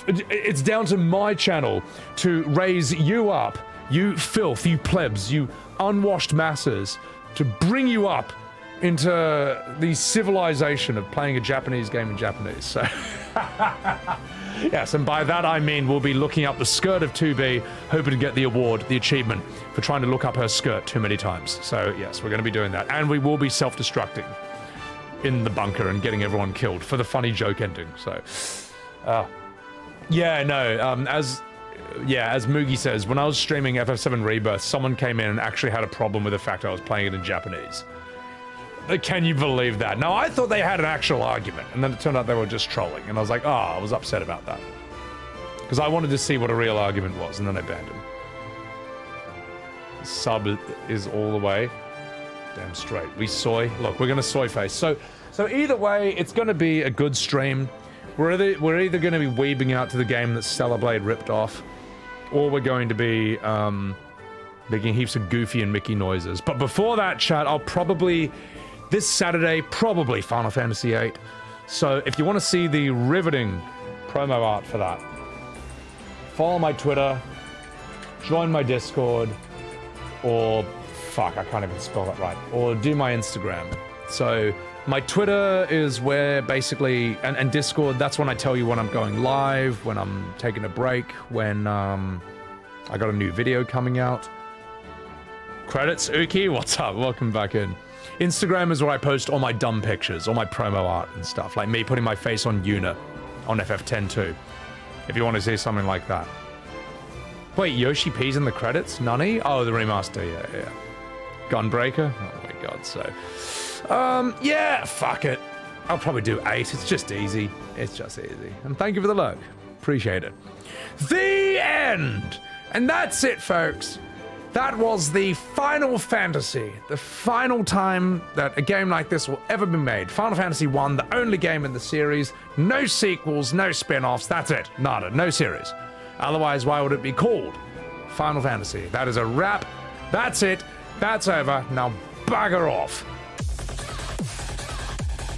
It's down to my channel to raise you up, you filth, you plebs, you unwashed masses, to bring you up into the civilization of playing a Japanese game in Japanese, so... Yes, and by that I mean we'll be looking up the skirt of 2B, hoping to get the award, the achievement, for trying to look up her skirt too many times. So yes, we're going to be doing that. And we will be self-destructing in the bunker and getting everyone killed for the funny joke ending, so... as Mugi says, when I was streaming FF7 Rebirth, someone came in and actually had a problem with the fact I was playing it in Japanese. Can you believe that? Now, I thought they had an actual argument, and then it turned out they were just trolling, and I was like, I was upset about that. Because I wanted to see what a real argument was, and then I banned him. Sub is all the way. Damn straight. We soy. Look, we're going to soy face. So either way, it's going to be a good stream. We're either going to be weebing out to the game that Stellar Blade ripped off, or we're going to be making heaps of Goofy and Mickey noises. But before that, chat, I'll probably... This Saturday, probably Final Fantasy VIII. So if you want to see the riveting promo art for that, follow my Twitter, join my Discord, or... Fuck, I can't even spell that right. Or do my Instagram. So my Twitter is where basically... And Discord, that's when I tell you when I'm going live, when I'm taking a break, when I got a new video coming out. Credits, Uki, what's up? Welcome back in. Instagram is where I post all my dumb pictures, all my promo art and stuff, like me putting my face on Yuna on FF10 too, if you want to see something like that. Wait, Yoshi P's in the credits? Nani? Oh, the remaster, yeah. Gunbreaker? Oh my god, so... yeah, fuck it. I'll probably do 8, it's just easy. It's just easy. And thank you for the lurk. Appreciate it. The end! And that's it, folks. That was the Final Fantasy, the final time that a game like this will ever be made. Final Fantasy 1, the only game in the series. No sequels, no spin-offs, that's it. Nada, no series. Otherwise, why would it be called Final Fantasy? That is a wrap. That's it. That's over. Now bugger off.